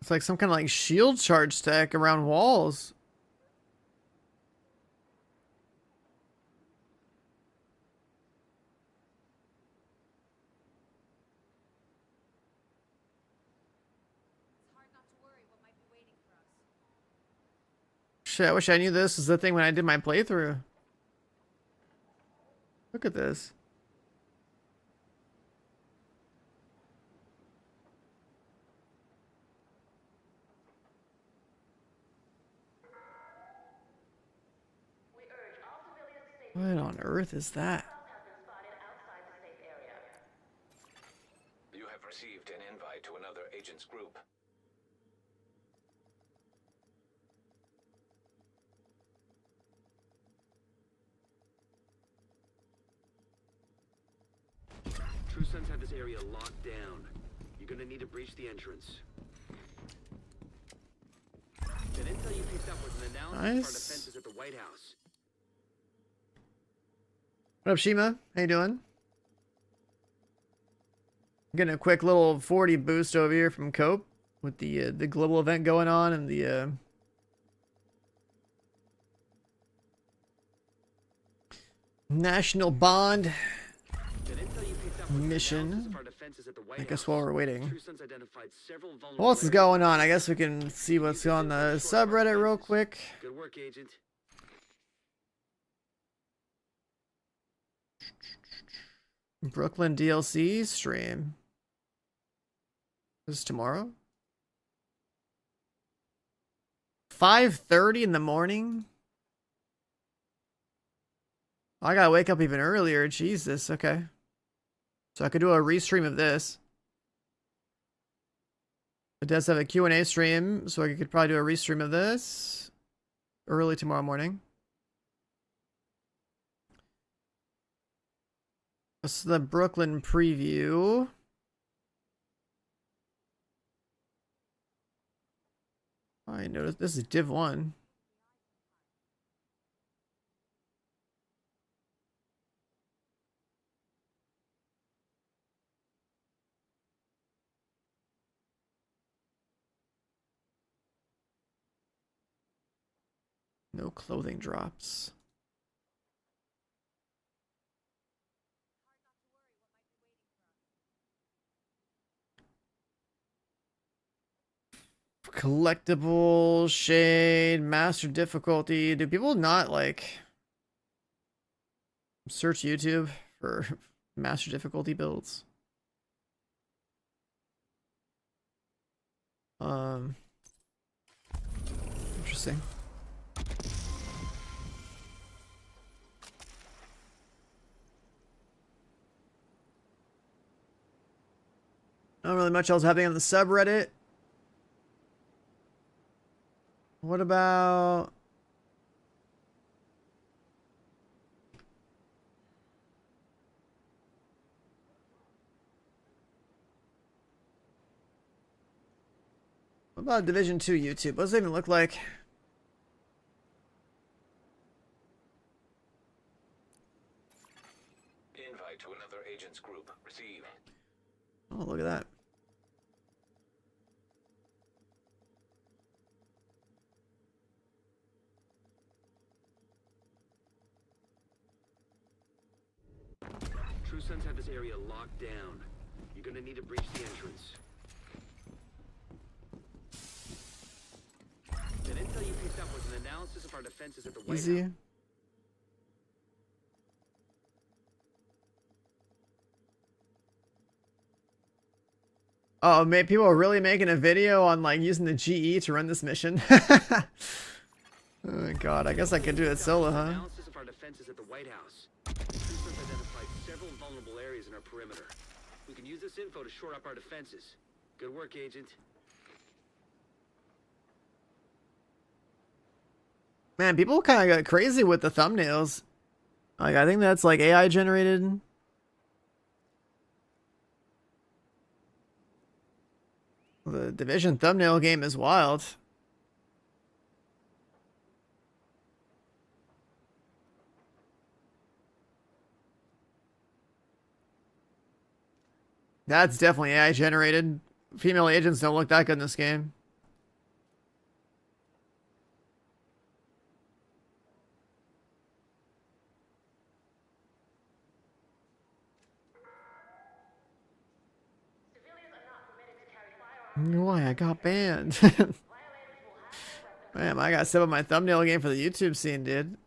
It's like some kind of like shield charge stack around walls. Shit, I wish I knew this was the thing when I did my playthrough. Look at this. What on earth is that? You have have received an invite to another agent's group. True Sons have this area locked down. You're gonna need to breach the entrance. That intel you picked up was an analysis of our defenses at the White House. What up, Shima? How you doing? Getting a quick little 40 boost over here from Cope with the global event going on and the National Bond mission. I guess while we're waiting. What else is going on? I guess we can see what's on the subreddit real quick. Good work, Agent. Brooklyn DLC stream. This is tomorrow? 5:30 in the morning? I gotta wake up even earlier. Jesus, okay. So I could do a restream of this. It does have a Q&A stream, so I could probably do a restream of this early tomorrow morning. This is the Brooklyn preview. I noticed this is Div 1. No clothing drops. Collectible, shade, master difficulty. Do people not like search YouTube for master difficulty builds? Interesting. Not really much else happening on the subreddit. What about... What about Division 2 YouTube? What does it even look like? Invite to another agent's group. Receive. Oh, look at that. True Sons have this area locked down. You're gonna need to breach the entrance. That intel you picked up was an analysis of our defenses at the White Easy. House. Oh, man, people are really making a video on like using the GE to run this mission. Oh god, I guess I could do it solo, huh? Analysis of our defenses at the White House. True Sons identified several vulnerable areas in our perimeter. We can use this info to shore up our defenses. Good work, Agent. Man, people kind of got crazy with the thumbnails. Like, I think that's like AI generated. The Division thumbnail game is wild. That's definitely AI generated. Female agents don't look that good in this game. Why? I got banned. Man, I got set up my thumbnail game for the YouTube scene, dude.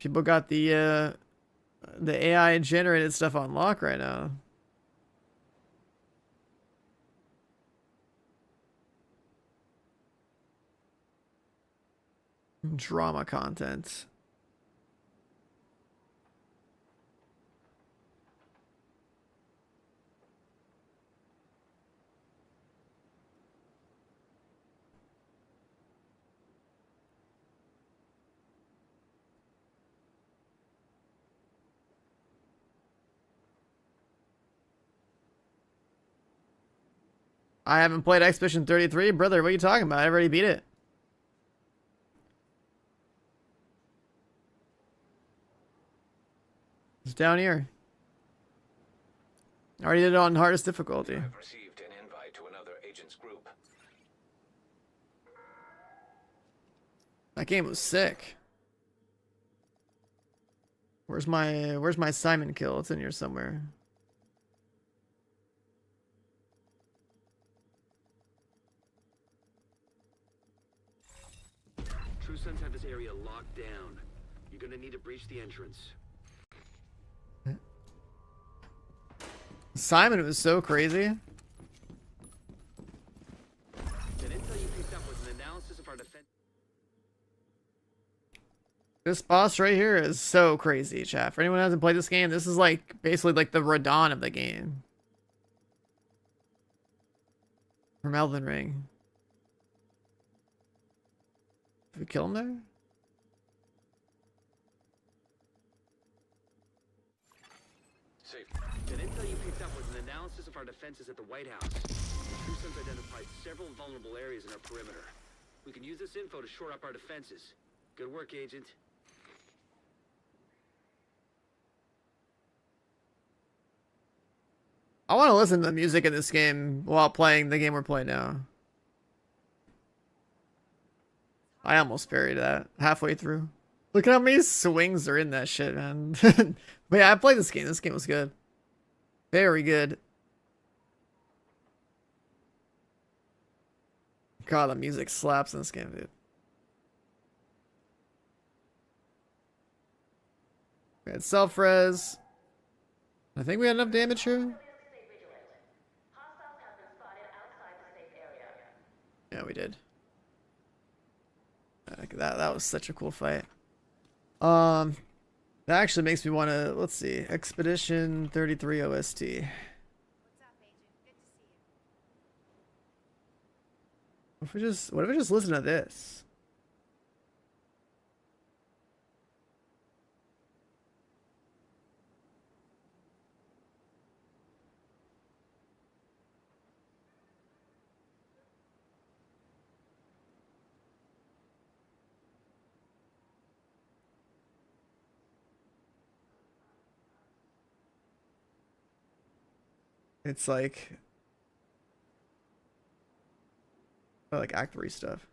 People got the AI generated stuff on lock right now. Drama content. I haven't played Expedition 33, brother. What are you talking about? I already beat it. It's down here. I already did it on hardest difficulty. I've received an invite to another agent's group. That game was sick. Where's my Simon kill? It's in here somewhere. True Sons have this area locked down. You're gonna need to breach the entrance. Simon was so crazy. That intel you picked up was an analysis of our defense. This boss right here is so crazy, chat. For anyone who hasn't played this game, this is like basically like the Radon of the game. From Elden Ring. Did we kill him there? Safe. That intel you picked up was an analysis of our defenses at the White House. The True Sons identified several vulnerable areas in our perimeter. We can use this info to shore up our defenses. Good work, Agent. I want to listen to the music in this game while playing the game we're playing now. I almost buried that halfway through. Look at how many swings are in that shit, man. But yeah, I played this game. This game was good. Very good. God, the music slaps in this game, dude. We had self-res. I think we had enough damage here. Yeah, we did. That was such a cool fight. That actually makes me want to, let's see, Expedition 33 OST. What if we just listen to this? It's like Act 3 stuff.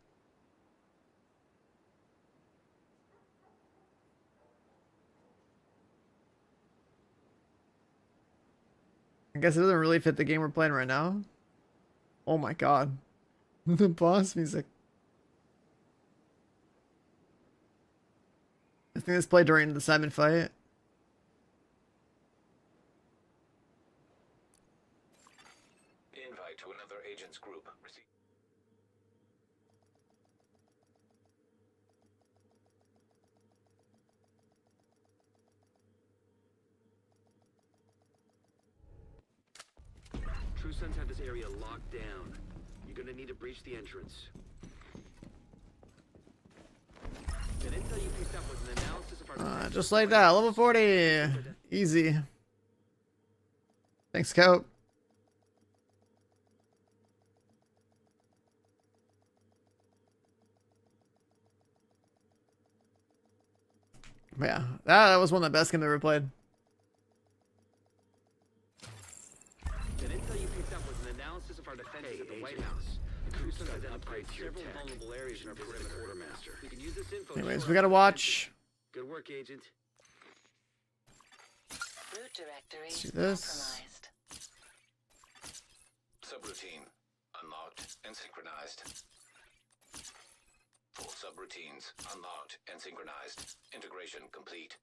I guess it doesn't really fit the game we're playing right now. Oh my god. The boss music. I think this played during the Simon fight. Invite to another agent's group. Receive. True Sons have this area locked down. You're gonna need to breach the entrance. That intel you picked up was an analysis of our defenses Just at the like White that, House. level 40. Easy. Thanks, Scout. Yeah, that was one of the best games I ever played. That intel you picked up was an analysis of our defenses at the White House. The True Sons identified several vulnerable areas in our perimeter. We can use this info. to Anyways, shore we up gotta our watch. defenses. Good work, Agent. Root directory Let's do this. compromised. Subroutine unlocked and synchronized. Full subroutines unlocked and synchronized. Integration complete.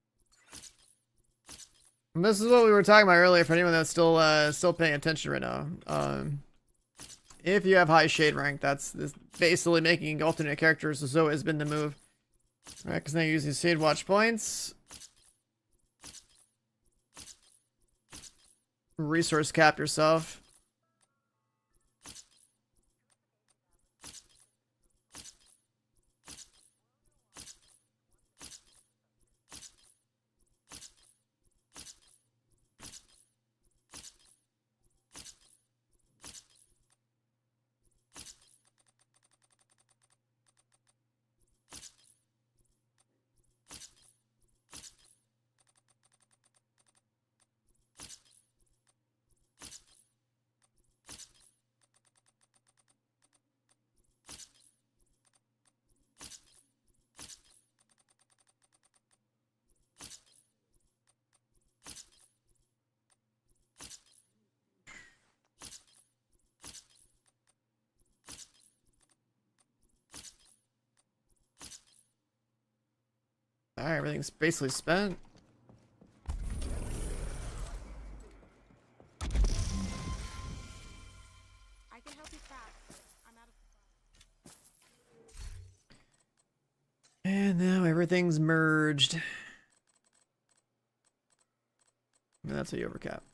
And this is what we were talking about earlier for anyone that's still paying attention right now. If you have high shade rank, that's basically making alternate characters has always been the move. Alright, because now you're using shade watch points. Resource cap yourself. everything's basically spent. I can help you fast. I'm out of And now everything's merged. And that's how you overcap.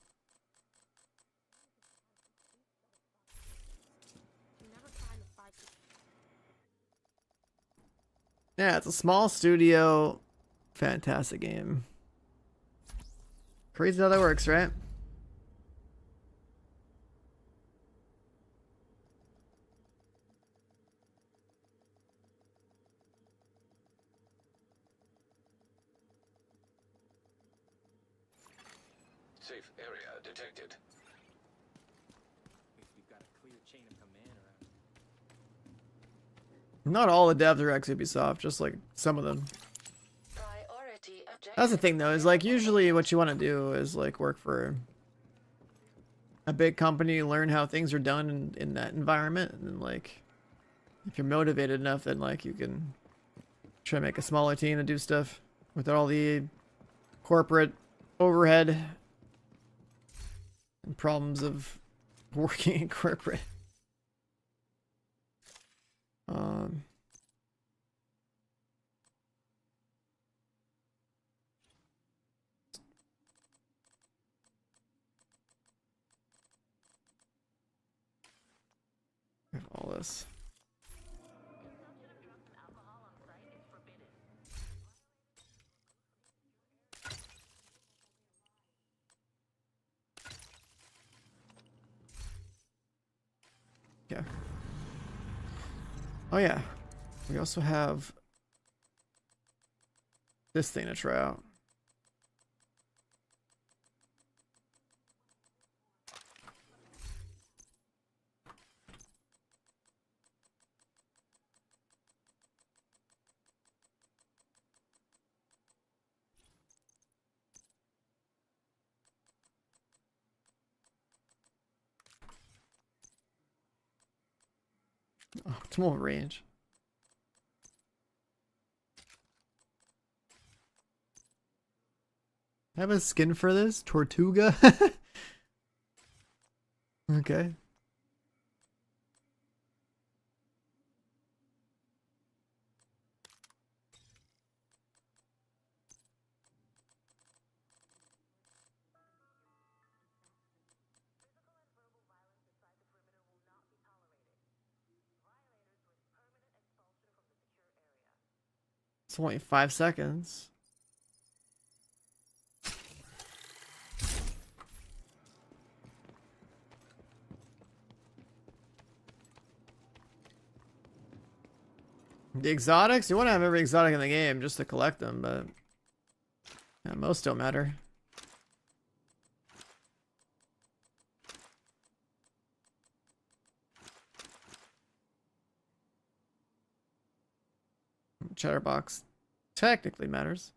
never find the fight. Yeah, it's a small studio. Fantastic game. Crazy how that works, right? Safe area detected. We've got a clear chain of command around. Not all the devs are ex Ubisoft, just like some of them. Priority objective. That's the thing though, is like usually what you want to do is like work for a big company, learn how things are done in that environment, and then like if you're motivated enough, then like you can try to make a smaller team to do stuff without all the corporate overhead and problems of working in corporate. All this. Yeah. Oh yeah. We also have this thing to try out. Optimal range. I have a skin for this? Tortuga? Okay. It's only 5 seconds. The exotics? You want to have every exotic in the game just to collect them, but yeah, most don't matter. Chatterbox technically matters.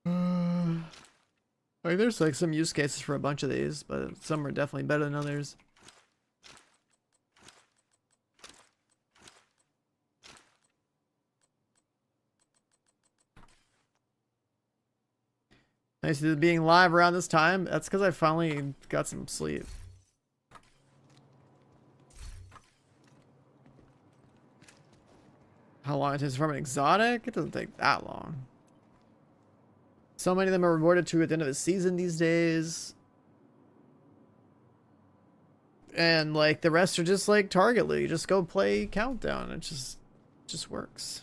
Like there's like some use cases for a bunch of these, but some are definitely better than others. Nice to being live around this time. That's because I finally got some sleep. How long it takes from an exotic? It doesn't take that long. So many of them are rewarded to at the end of the season these days. And like the rest are just like target loot. You just go play countdown. It just works.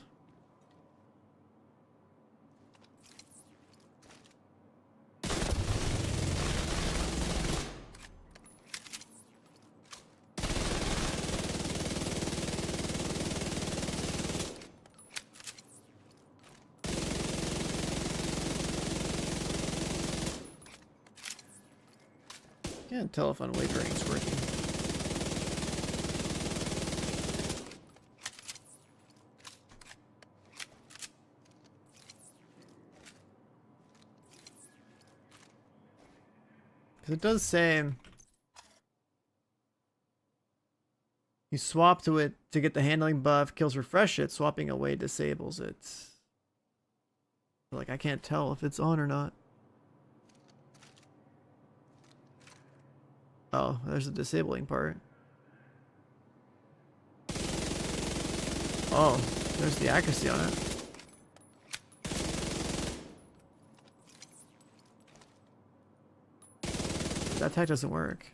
Yeah, telephone wagering is working. Because it does say You swap to it to get the handling buff, kills refresh it, swapping away disables it. Like, I can't tell if it's on or not. Oh, there's a disabling part. Oh, there's the accuracy on it. That tech doesn't work.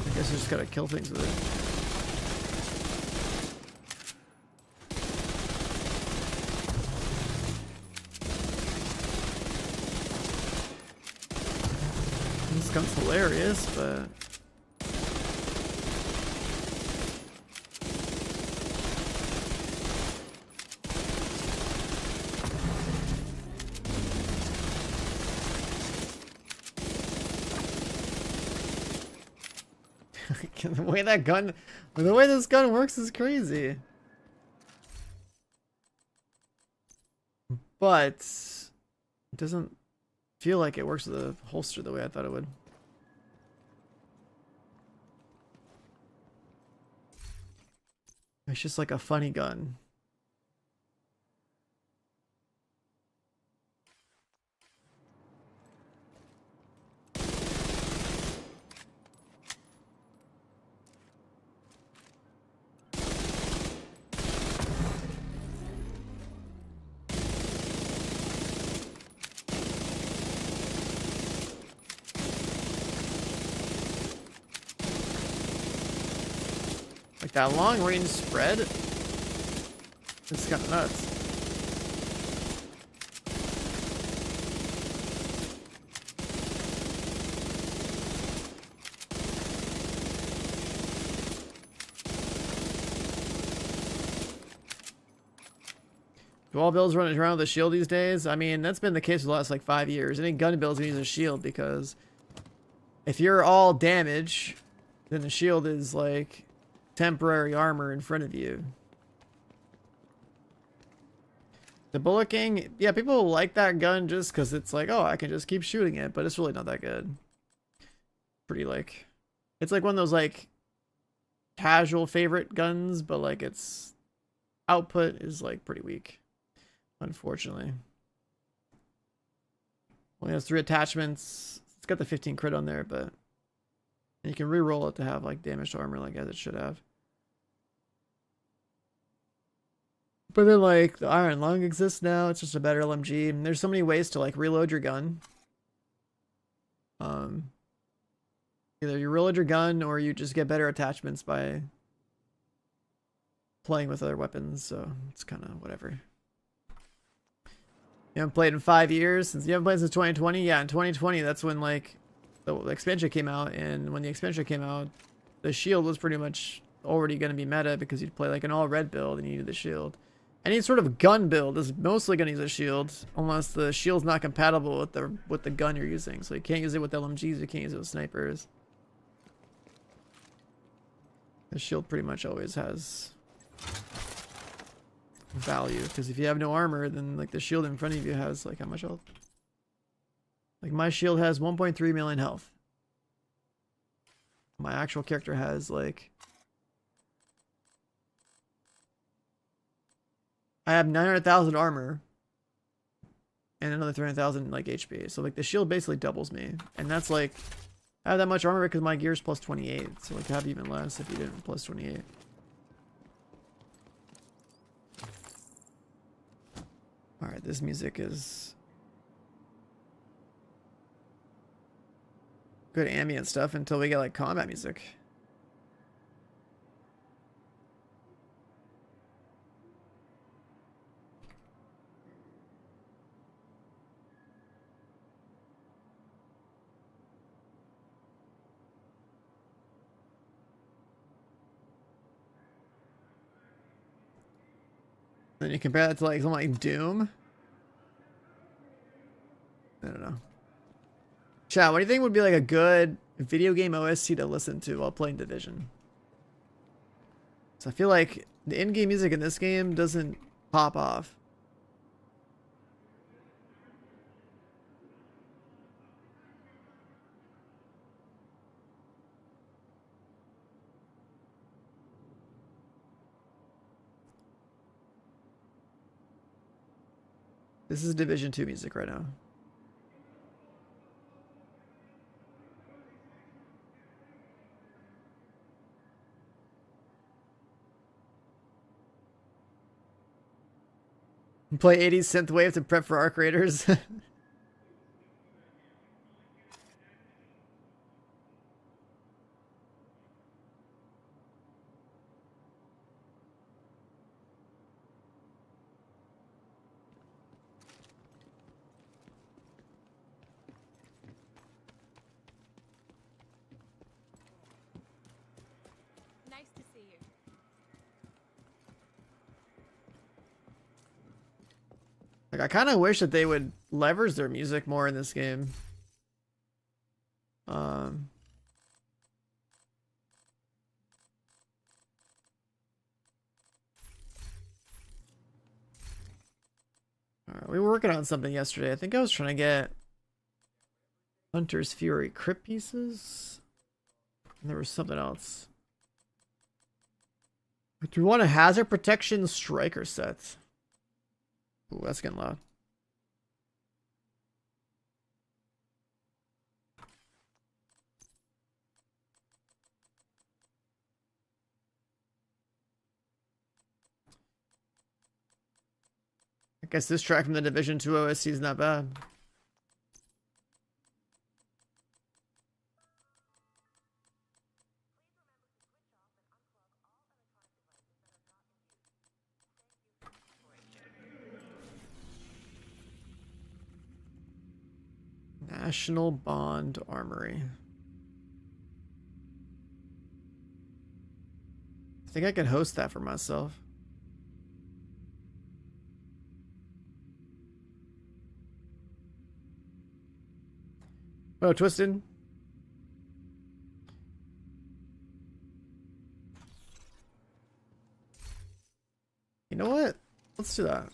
I guess I just gotta kill things with it. This gun's hilarious, but the way this gun works is crazy. But it doesn't feel like it works with a holster the way I thought it would. It's just like a funny gun. Like that long range spread, it's kind of nuts. Do all builds running around with a shield these days? I mean, that's been the case for the last like 5 years. Any gun build's gonna use a shield because if you're all damage, then the shield is like temporary armor in front of you. The Bullet King, yeah, people like that gun just because it's like, oh, I can just keep shooting it, but it's really not that good. Pretty like, it's like one of those like casual favorite guns, but like its output is like pretty weak, unfortunately. Only has 3 attachments. It's got the 15 crit on there, but you can re-roll it to have like damaged armor like as it should have. But then like the Iron Lung exists now. It's just a better LMG. And there's so many ways to like reload your gun. Either you reload your gun or you just get better attachments by playing with other weapons. So it's kind of whatever. You haven't played in 5 years? Since you haven't played since 2020? Yeah, in 2020, that's when like the expansion came out, and when the expansion came out, the shield was pretty much already going to be meta because you'd play like an all red build and you needed the shield. Any sort of gun build is mostly going to use a shield unless the shield's not compatible with the gun you're using. So you can't use it with LMGs, you can't use it with snipers. The shield pretty much always has value because if you have no armor, then like the shield in front of you has like how much health? Like my shield has 1.3 million health. My actual character has like, I have 900,000 armor and another 300,000 like HP. So like the shield basically doubles me, and that's like I have that much armor because my gear's plus 28. So like I have even less if you didn't plus 28. All right, this music is good ambient stuff until we get like combat music. Then you compare that to like something like Doom. I don't know. Chat, what do you think would be like a good video game OST to listen to while playing Division? So I feel like the in-game music in this game doesn't pop off. This is Division 2 music right now. Play 80s synthwave to prep for Arc Raiders. Nice to see you. Like, I kind of wish that they would leverage their music more in this game. Alright, we were working on something yesterday. I think I was trying to get Hunter's Fury crypt pieces. And there was something else. Do we want a hazard protection striker set? Ooh, that's getting loud. I guess this track from the Division 2 OSC is not bad. National Bond Armory. I think I can host that for myself. Oh, Twisted. You know what? Let's do that.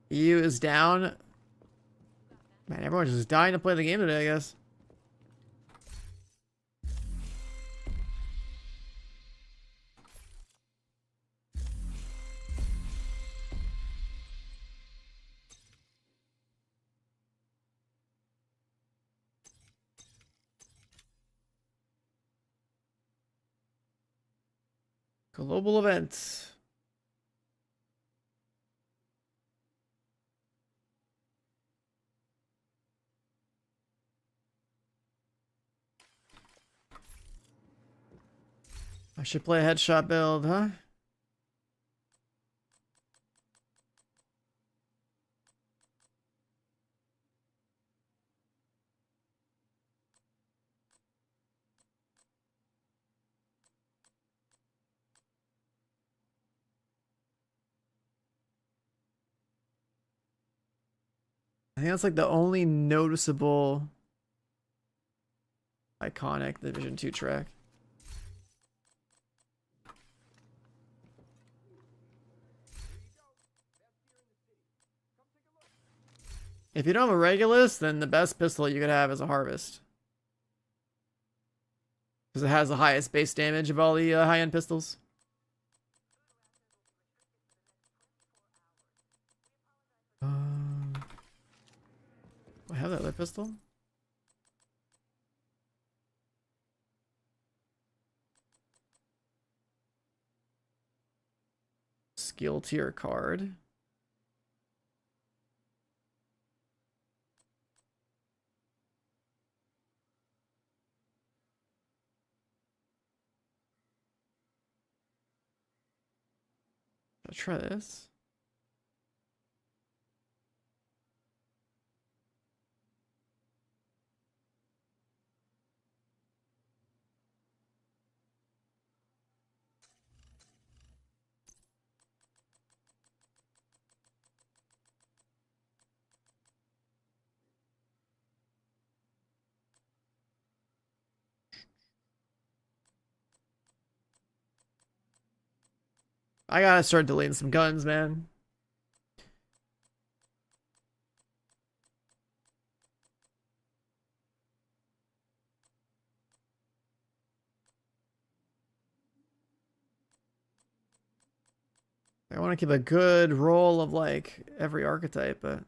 EU is down. Man, everyone's just dying to play the game today, I guess. Global events. I should play a headshot build, huh? I think that's like the only noticeable iconic Division 2 track. If you don't have a Regulus, then the best pistol you could have is a Harvest. Because it has the highest base damage of all the high-end pistols. I have that other pistol. Skill tier card. I'll try this. I gotta start deleting some guns, man. I want to keep a good roll of like every archetype, but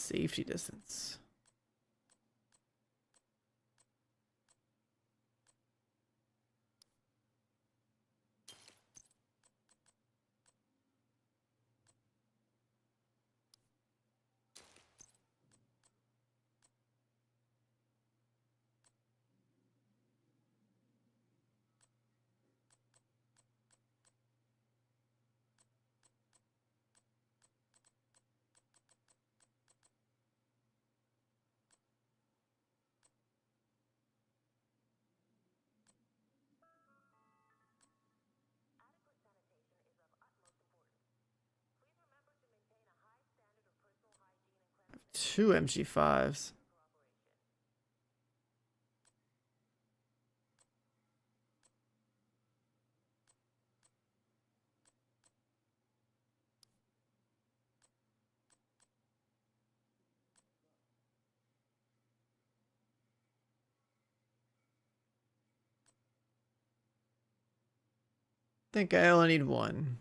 safety distance. Two MG5s. I think I only need one.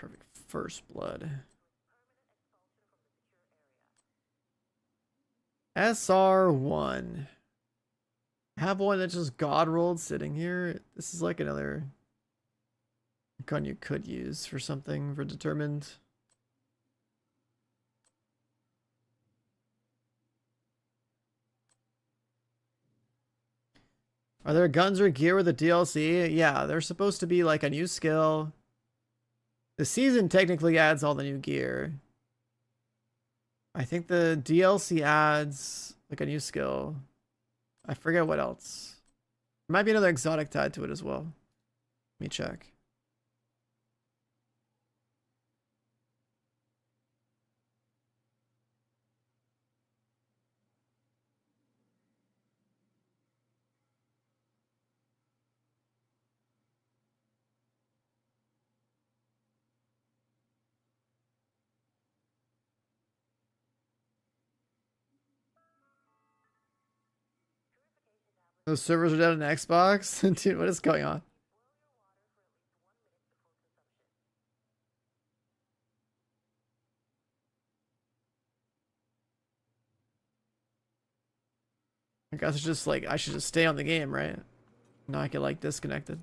Perfect first blood. SR1. Have one that just god rolled sitting here. This is like another gun you could use for something for determined. Are there guns or gear with the DLC? Yeah, they're supposed to be like a new skill. The season technically adds all the new gear. I think the DLC adds like a new skill. I forget what else. There might be another exotic tied to it as well. Let me check. Those servers are down on Xbox? Dude, what is going on? I guess it's just like, I should just stay on the game, right? Now I get like disconnected.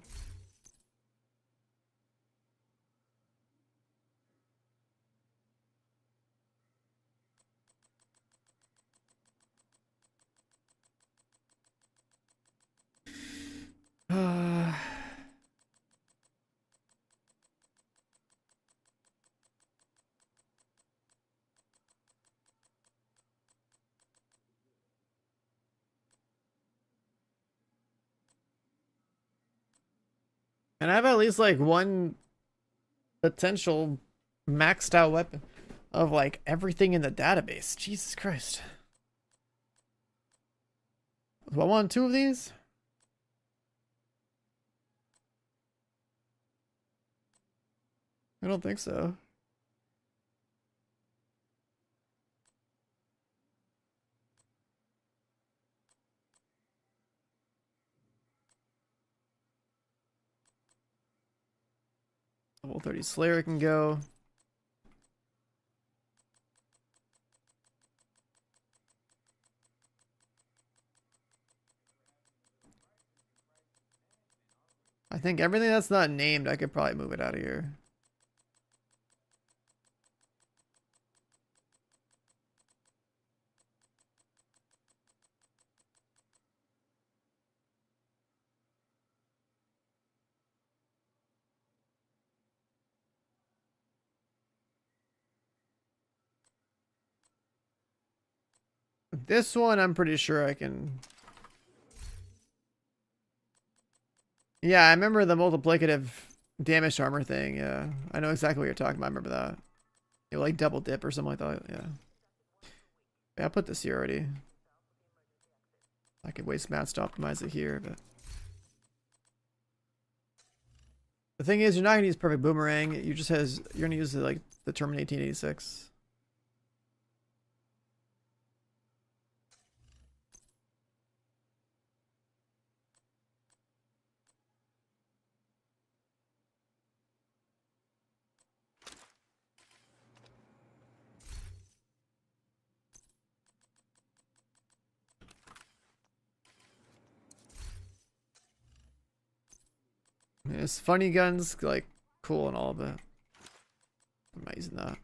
And I have at least like one potential maxed out weapon of like everything in the database. Jesus Christ. Do I want two of these? I don't think so. Level 30 Slayer can go. I think everything that's not named, I could probably move it out of here. This one, I'm pretty sure I can. Yeah, I remember the multiplicative damage armor thing. Yeah, I know exactly what you're talking about. I remember that. You like double dip or something like that. Yeah. Yeah, I put this here already. I could waste mats to optimize it here, but the thing is, you're not gonna use perfect boomerang. You're gonna use like the Termin 1886. It's funny guns, like cool and all, but I'm not using that.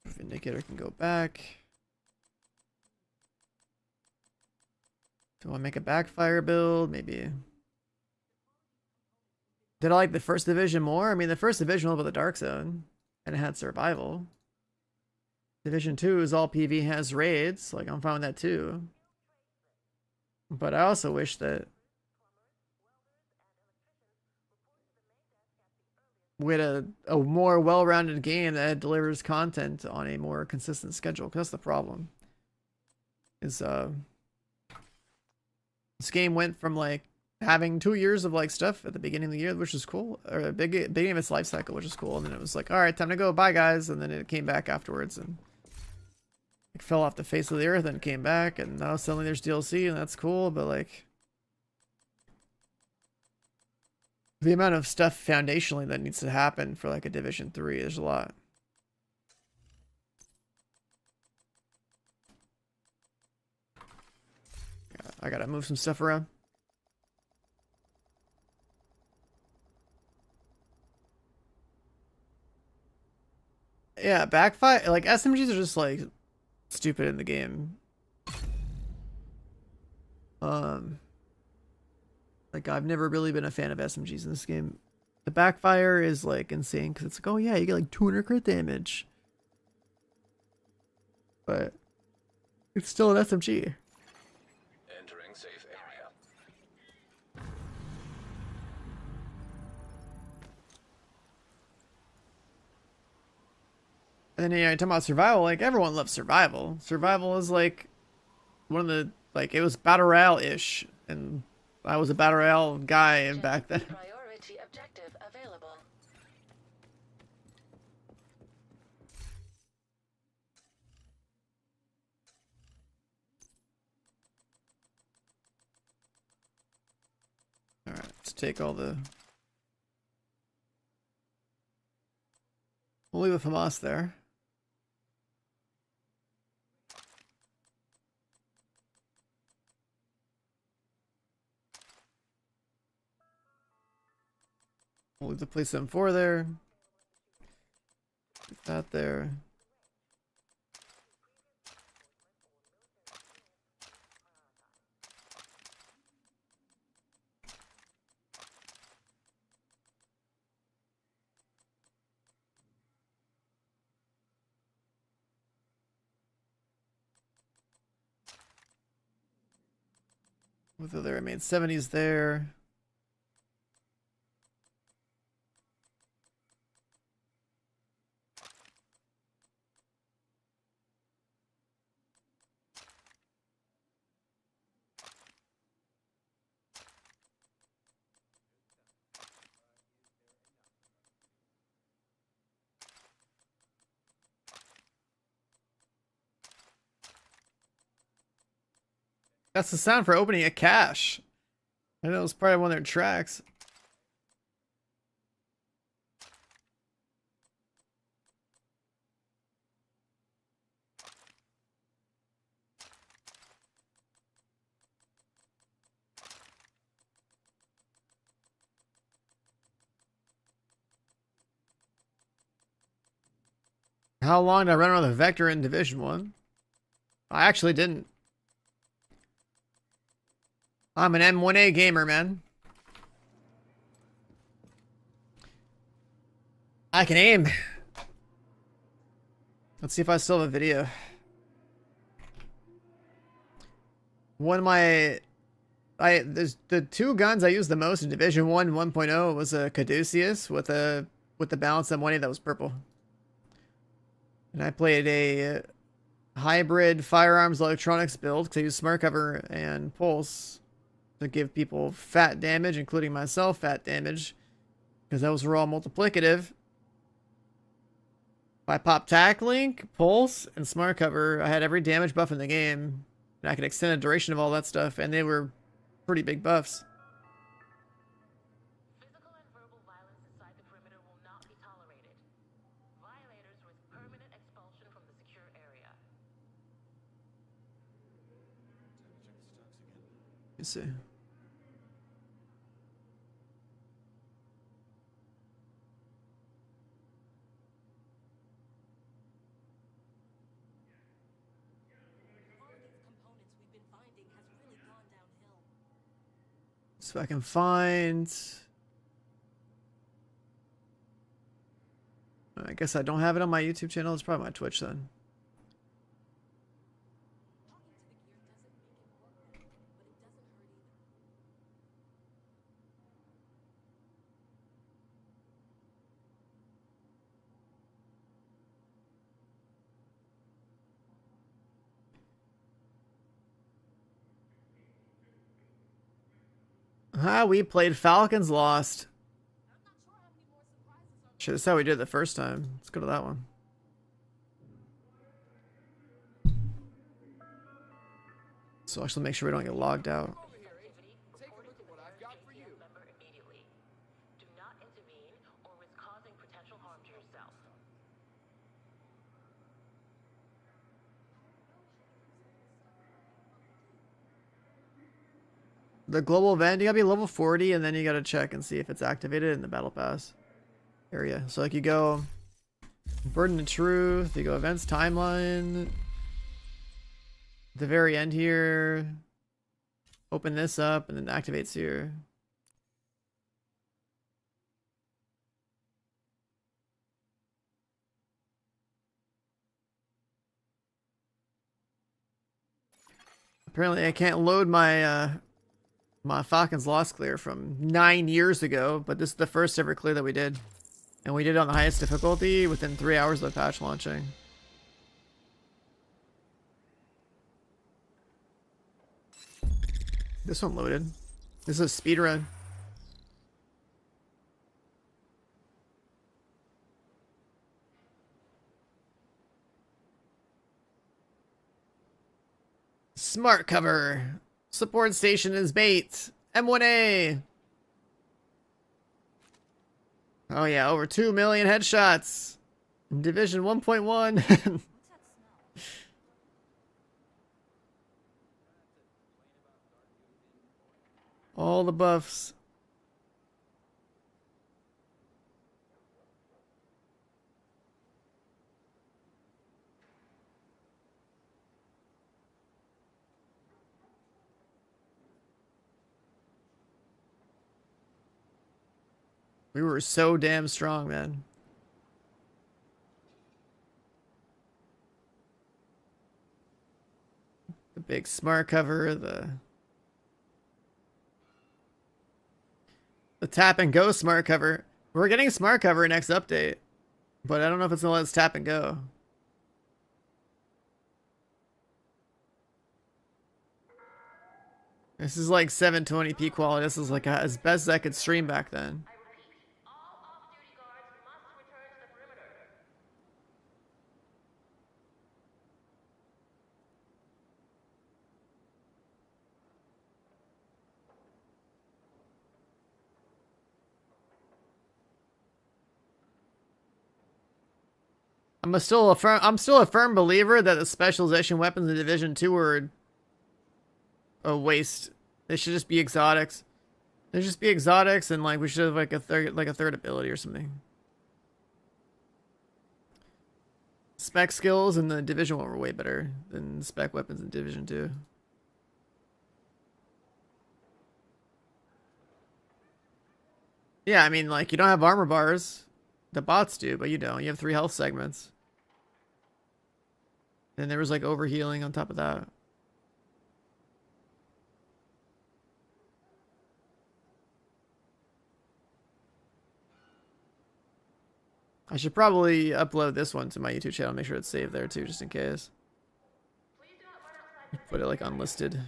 Vindicator can go back. Do I make a backfire build? Maybe. Did I like the first division more? I mean, the first division was about the dark zone, and it had survival. Division 2 is all PV, has raids. Like, I'm fine with that too. But I also wish that we had a more well-rounded game that delivers content on a more consistent schedule. Because that's the problem. Is this game went from like having 2 years of like stuff at the beginning of the year, which is cool, or a beginning of its life cycle, which is cool, and then it was like, all right, time to go, bye guys, and then it came back afterwards and it fell off the face of the earth and came back, and now suddenly there's DLC and that's cool, but like the amount of stuff foundationally that needs to happen for like a Division 3, there's a lot. I gotta move some stuff around. Yeah, backfire, like SMGs are just like stupid in the game. Like I've never really been a fan of SMGs in this game. The backfire is like insane because it's like, oh yeah, you get like 200 crit damage, but it's still an SMG. Entering safe area. And then yeah, you're talking about survival. Like everyone loves survival. Survival is like one of the it was battle royale ish, and I was a battle royale guy back then. Priority objective available. All right, let's take all the. We'll leave a FAMAS there. We'll leave the place M4 there. Put that there. With the remain 70s there. That's the sound for opening a cache. I know it's probably one of their tracks. How long did I run around the Vector in Division 1? I actually didn't. I'm an M1A gamer, man. I can aim. Let's see if I still have a video. One of my... there's the two guns I used the most in Division 1 1.0 was a Caduceus with the balance M1A that was purple. And I played a hybrid firearms electronics build because I used smart cover and pulse to give people fat damage, including myself fat damage, because those were all multiplicative. If I popped tack link, pulse, and smart cover, I had every damage buff in the game, and I could extend the duration of all that stuff, and they were pretty big buffs. Physical and verbal violence inside the perimeter will not be tolerated. Violators risk permanent expulsion from the secure area. Let's see. So I can find... I guess I don't have it on my YouTube channel. It's probably my Twitch then. We played Falcons Lost. Shit, that's how we did it the first time. Let's go to that one. So actually make sure we don't get logged out. Take a look at what I've got for you. Member immediately. Do not intervene or risk causing potential harm to yourself. The global event, you gotta be level 40, and then you gotta check and see if it's activated in the battle pass area. So like you go Burden of Truth, you go events timeline, at the very end here, open this up, and then activates here. Apparently I can't load my my Falcons Lost clear from 9 years ago, but this is the first ever clear that we did. And we did it on the highest difficulty within 3 hours of the patch launching. This one loaded. This is a speedrun. Smart cover. Support station is bait. M1A. Oh yeah, over 2 million headshots. In Division 1.1. All the buffs. We were so damn strong, man. The big smart cover, the tap and go smart cover. We're getting smart cover next update, but I don't know if it's gonna let us tap and go. This is like 720p quality. This is like as best as I could stream back then. I'm still a firm believer that the specialization weapons in Division 2 are a waste. They should just be exotics. They should just be exotics, and like we should have like a third ability or something. Spec skills in the Division 1 were way better than spec weapons in Division 2. Yeah, I mean, like, you don't have armor bars. The bots do, but you don't. You have 3 health segments. And there was, like, overhealing on top of that. I should probably upload this one to my YouTube channel. Make sure it's saved there, too, just in case. Put it, like, unlisted.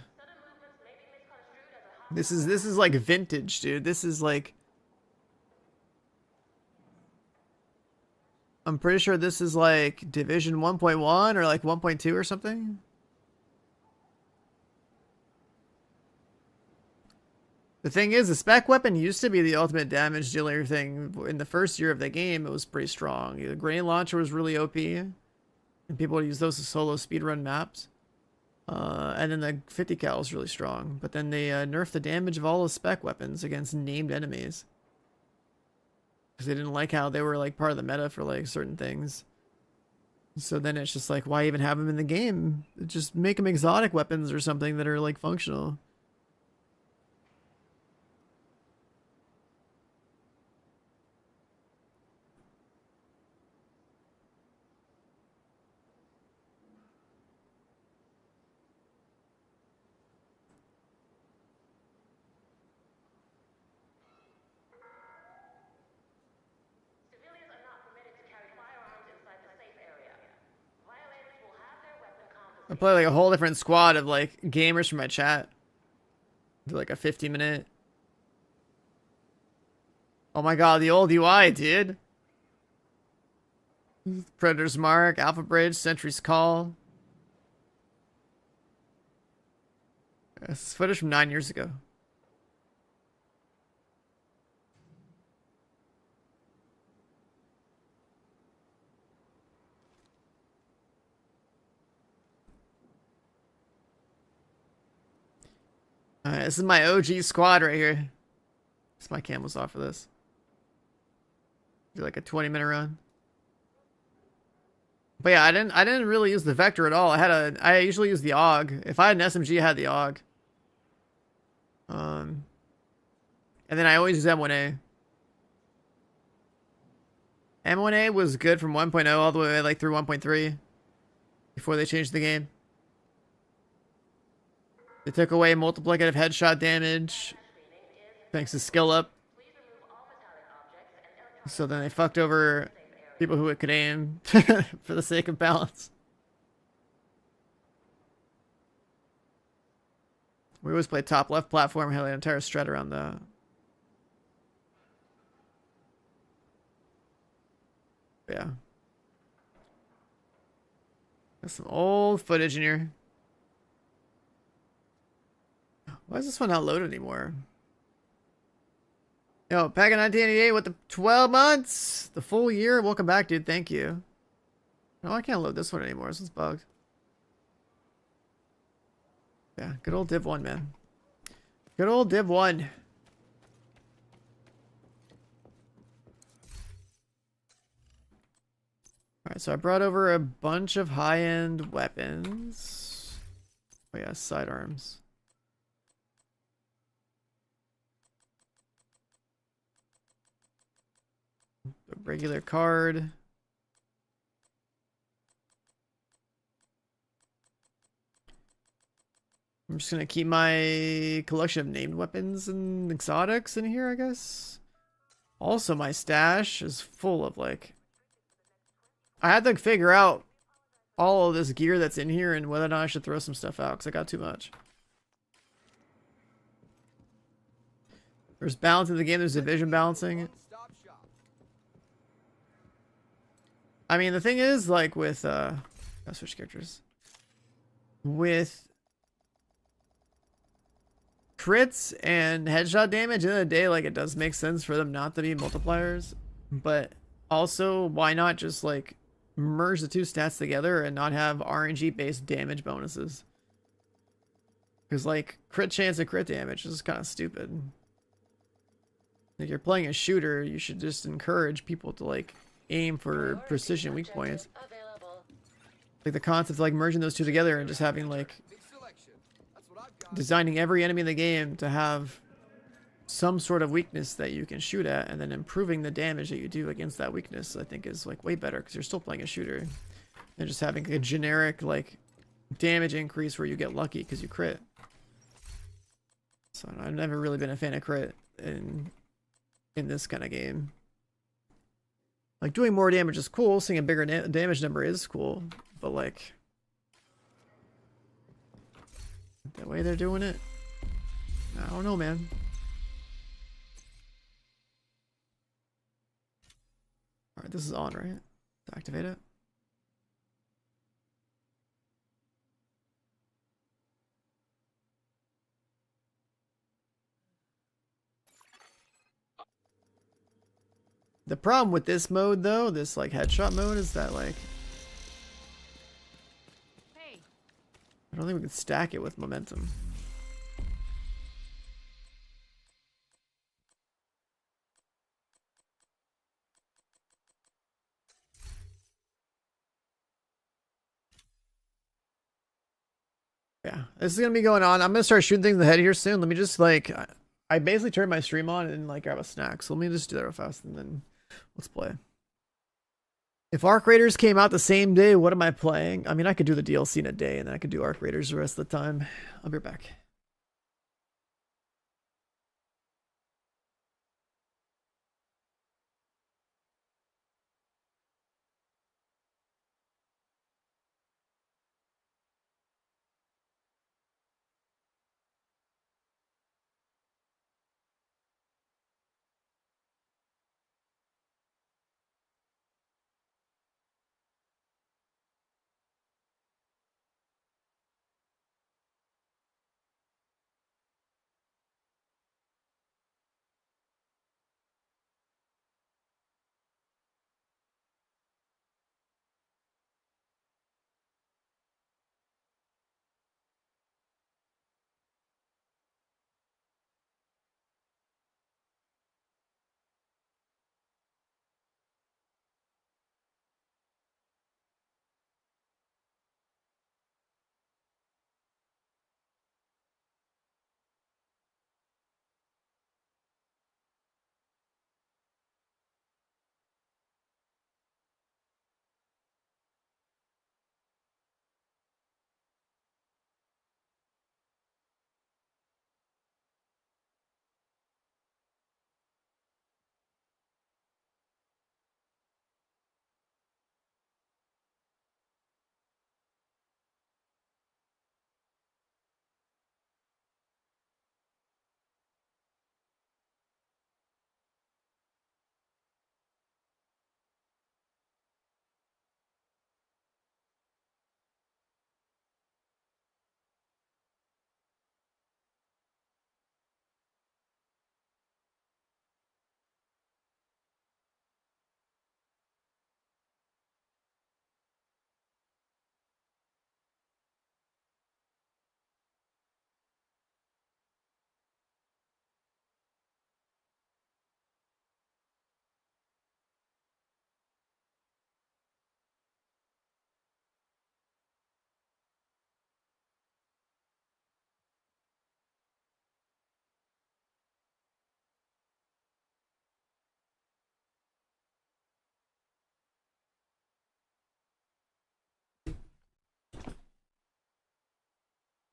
This is, like, vintage, dude. This is, like... I'm pretty sure this is like Division 1.1 or like 1.2 or something. The thing is, the spec weapon used to be the ultimate damage dealer thing. In the first year of the game, it was pretty strong. The grenade launcher was really OP. And people would use those as solo speedrun maps. And then the 50 cal was really strong. But then they nerfed the damage of all the spec weapons against named enemies. Because they didn't like how they were like part of the meta for like certain things. So then it's just like, why even have them in the game? Just make them exotic weapons or something that are like functional. I play like a whole different squad of like gamers from my chat. Do like a 50-minute. Oh my god, the old UI, dude. Predator's Mark, Alpha Bridge, Sentry's Call. This is footage from 9 years ago. Alright, this is my OG squad right here. My cam was off for this. Do like a 20-minute run. But yeah, I didn't really use the Vector at all. I usually use the AUG. If I had an SMG, I had the AUG. And then I always use M1A. M1A was good from 1.0 all the way like through 1.3 before they changed the game. They took away multiplicative headshot damage thanks to skill up. So then they fucked over people who could aim for the sake of balance. We always play top left platform, had an entire strat around that. Yeah. Got some old footage in here. Why is this one not loaded anymore? Yo, Pack in 1988 with the 12 months! The full year. Welcome back, dude. Thank you. No, I can't load this one anymore. This one's bugged. Yeah, good old Div 1, man. Good old Div 1. Alright, so I brought over a bunch of high-end weapons. Oh yeah, sidearms. A regular card. I'm just gonna keep my collection of named weapons and exotics in here, I guess. Also, my stash is full of like... I had to figure out all of this gear that's in here and whether or not I should throw some stuff out because I got too much. There's balance in the game, there's division balancing. I mean, the thing is, like, with, I'll switch characters. With crits and headshot damage, in the day, like, it does make sense for them not to be multipliers. But also, why not just, like, merge the two stats together and not have RNG-based damage bonuses? Because, like, crit chance and crit damage is kind of stupid. If you're playing a shooter, you should just encourage people to, like, aim for precision weak points. Like the concept of like merging those two together and just having like designing every enemy in the game to have some sort of weakness that you can shoot at, and then improving the damage that you do against that weakness, I think is like way better because you're still playing a shooter, and just having a generic like damage increase where you get lucky because you crit. So I've never really been a fan of crit in this kind of game. Like doing more damage is cool, seeing a bigger damage number is cool, but like the way they're doing it, I don't know, man. Alright, this is on, right? Activate it. The problem with this mode, though, this like headshot mode, is that like Hey. I don't think we can stack it with momentum. Yeah, this is gonna be going on. I'm gonna start shooting things in the head here soon. Let me just like, I basically turned my stream on and like grab a snack. So let me just do that real fast and then let's play. If Arc Raiders came out the same day, what am I playing? I mean, I could do the DLC in a day and then I could do Arc Raiders the rest of the time. I'll be right back.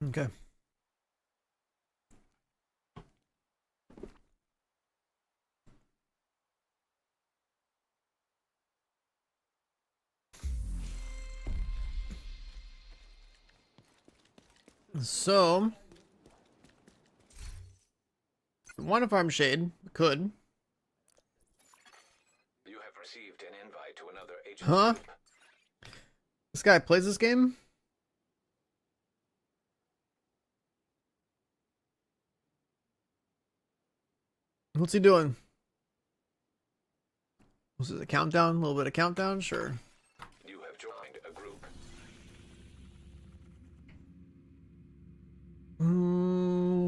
Okay. So, want to farm shade? Could. You have received an invite to another agent Huh? group. This guy plays this game? What's he doing? Was it a countdown? A little bit of countdown? Sure. You have joined a group.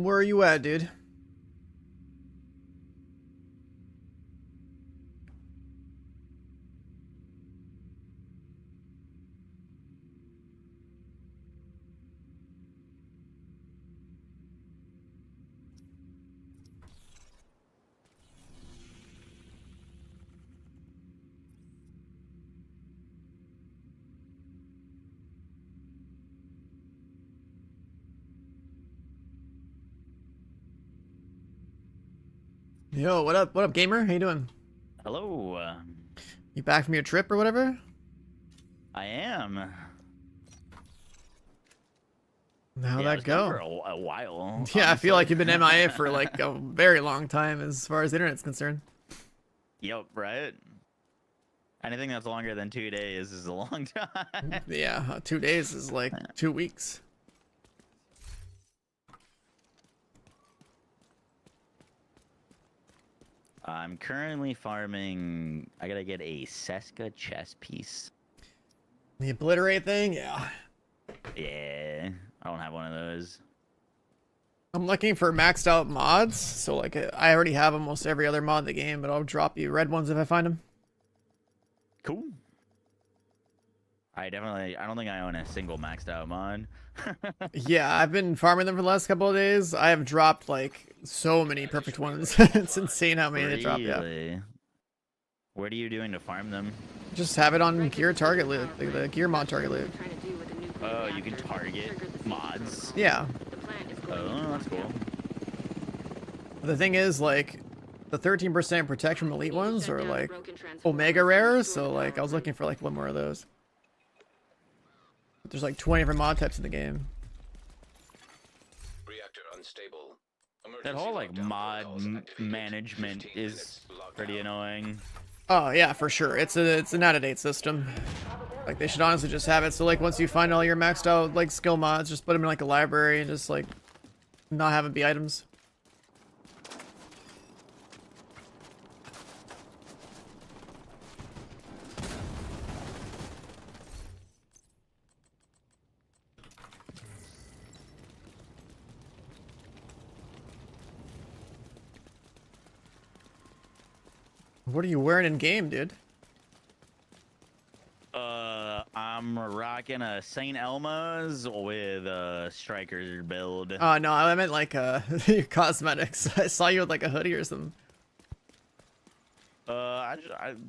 Where are you at, dude? Yo, what up? What up, gamer? How you doing? Hello. You back from your trip or whatever? I am. How'd Yeah, I that was gone go? for a while. Yeah, I feel like honestly. you've been MIA for like a very long time as far as the internet's concerned. Yep, right? Anything that's longer than 2 days is a long time. Yeah, 2 days is like 2 weeks. I'm currently farming. I gotta get a Seska chess piece. The obliterate thing, yeah. Yeah, I don't have one of those. I'm looking for maxed out mods, so like I already have almost every other mod in the game, but I'll drop you red ones if I find them. Cool. I don't think I own a single maxed out mod. Yeah, I've been farming them for the last couple of days. I have dropped like so many perfect ones. It's insane how many they drop. Yeah. Really? What are you doing to farm them? Just have it on gear target loot, the gear mod target loot. Oh, you can target mods. Yeah. Oh, that's cool. The thing is, like, the 13% protect from elite ones are like omega rares, so like I was looking for like one more of those. But there's like 20 different mod types in the game. Reactor unstable. That whole like Emergency lockdown mod protocols activated. management 15 is minutes pretty lockdown. annoying. Oh yeah, for sure. It's an out-of-date system. Like they should honestly just have it so like once you find all your maxed out like skill mods, just put them in like a library and just like not have them be items. What are you wearing in game, dude? I'm rocking a St. Elmo's with a striker build. Oh no, I meant like your cosmetics. I saw you with like a hoodie or something. I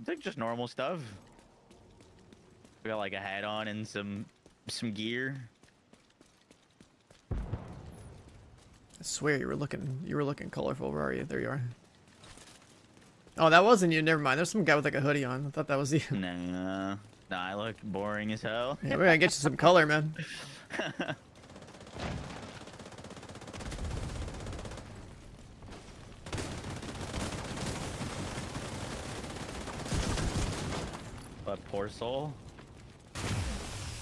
think just normal stuff. We got like a hat on and some gear. I swear you were looking colorful. Where are you? There you are. Oh, that wasn't you. Never mind. There's some guy with like a hoodie on. I thought that was you. Nah, I look boring as hell. Yeah, we're gonna get you some color, man. But poor soul.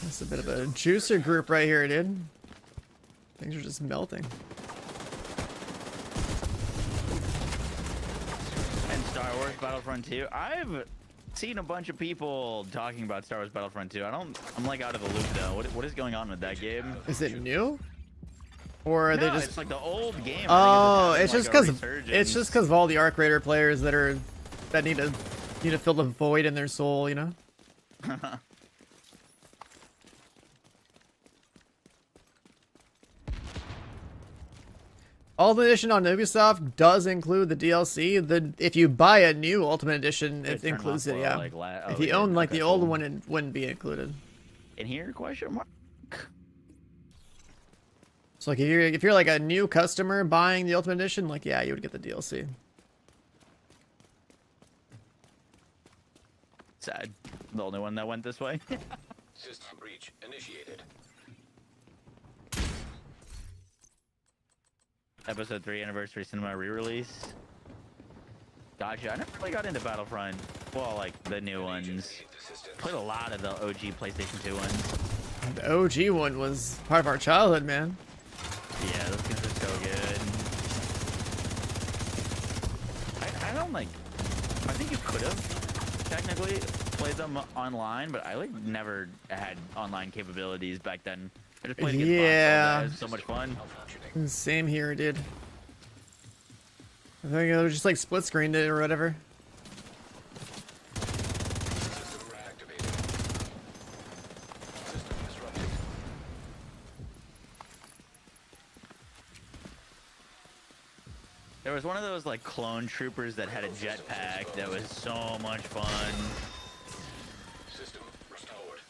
That's a bit of a juicer group right here, dude. Things are just melting. And Star Wars Battlefront 2. I've seen a bunch of people talking about Star Wars Battlefront 2. I'm like out of the loop though. What is going on with that game? Is it new? Or are they No, just? it's like the old game. Oh, I think it's having, just like, a because it's just resurgence. because of all the Arc Raider players that need to fill the void in their soul, you know. Ultimate Edition on Ubisoft does include the DLC. If you buy a new Ultimate Edition, it Turn includes off it. for, Yeah. like, If oh, you yeah, own like okay, the old cool. one, it wouldn't be included. In here? Question mark. So like if you're like a new customer buying the Ultimate Edition, like yeah, you would get the DLC. Sad. The only one that went this way. System breach initiated. Episode 3 Anniversary Cinema re-release. Gotcha. I never really got into Battlefront. Well, like the new ones. Agency assistance. Played a lot of the OG PlayStation 2 ones. The OG one was part of our childhood, man. Yeah, those games are so good. I don't like. I think you could have technically played them online, but I like never had online capabilities back then. I just played against bots all Yeah. day. It was so much fun. Malfunctioning. Same here, dude. I think it was just like split screened it or whatever. System reactivated. System disrupted. There was one of those like clone troopers that had a jetpack that was so much fun. System restored.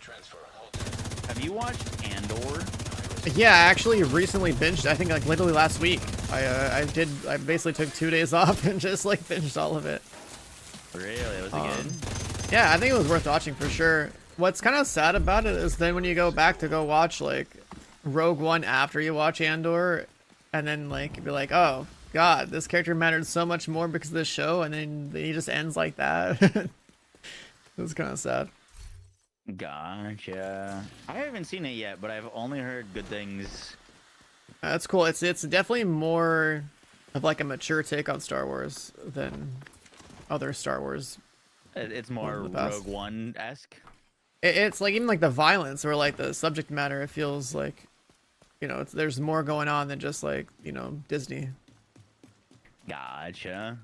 Transfer halted. Have you watched Andor? Yeah, I actually recently binged. I think like literally last week. I basically took 2 days off and just like binged all of it. Really? Was it good? Yeah, I think it was worth watching for sure. What's kind of sad about it is then when you go back to go watch like Rogue One after you watch Andor, and then like be like, oh god, this character mattered so much more because of this show, and then he just ends like that. It was kind of sad. Gotcha. I haven't seen it yet, but I've only heard good things. That's cool. It's definitely more of like a mature take on Star Wars than other Star Wars. It's more Rogue One-esque. It's like even like the violence or like the subject matter. It feels like, you know, there's more going on than just like, you know, Disney. Gotcha.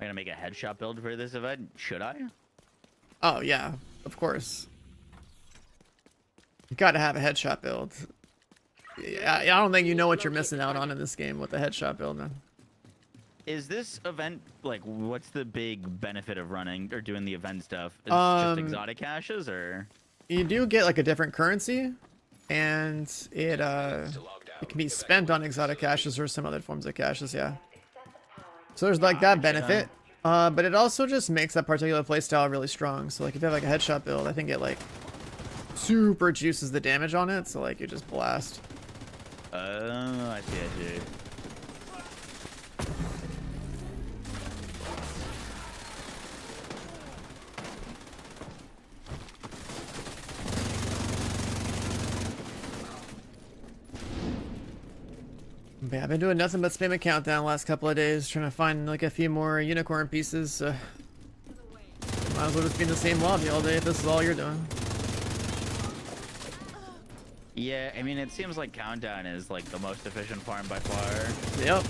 I'm gonna make a headshot build for this event. Should I? Oh yeah, of course. You gotta have a headshot build. Yeah, I don't think you know what you're missing out on in this game with the headshot build, man. Is this event like what's the big benefit of running or doing the event stuff? Is it just exotic caches or? You do get like a different currency, and it can be spent on exotic caches or some other forms of caches. Yeah. So there's like that benefit, but it also just makes that particular playstyle really strong. So like if you have like a headshot build, I think it like super juices the damage on it. So like you just blast. Oh, I see. But yeah, I've been doing nothing but spam a countdown the last couple of days, trying to find like a few more unicorn pieces. Might as well just be in the same lobby all day if this is all you're doing. Yeah, I mean, it seems like Countdown is like the most efficient farm by far. Yep.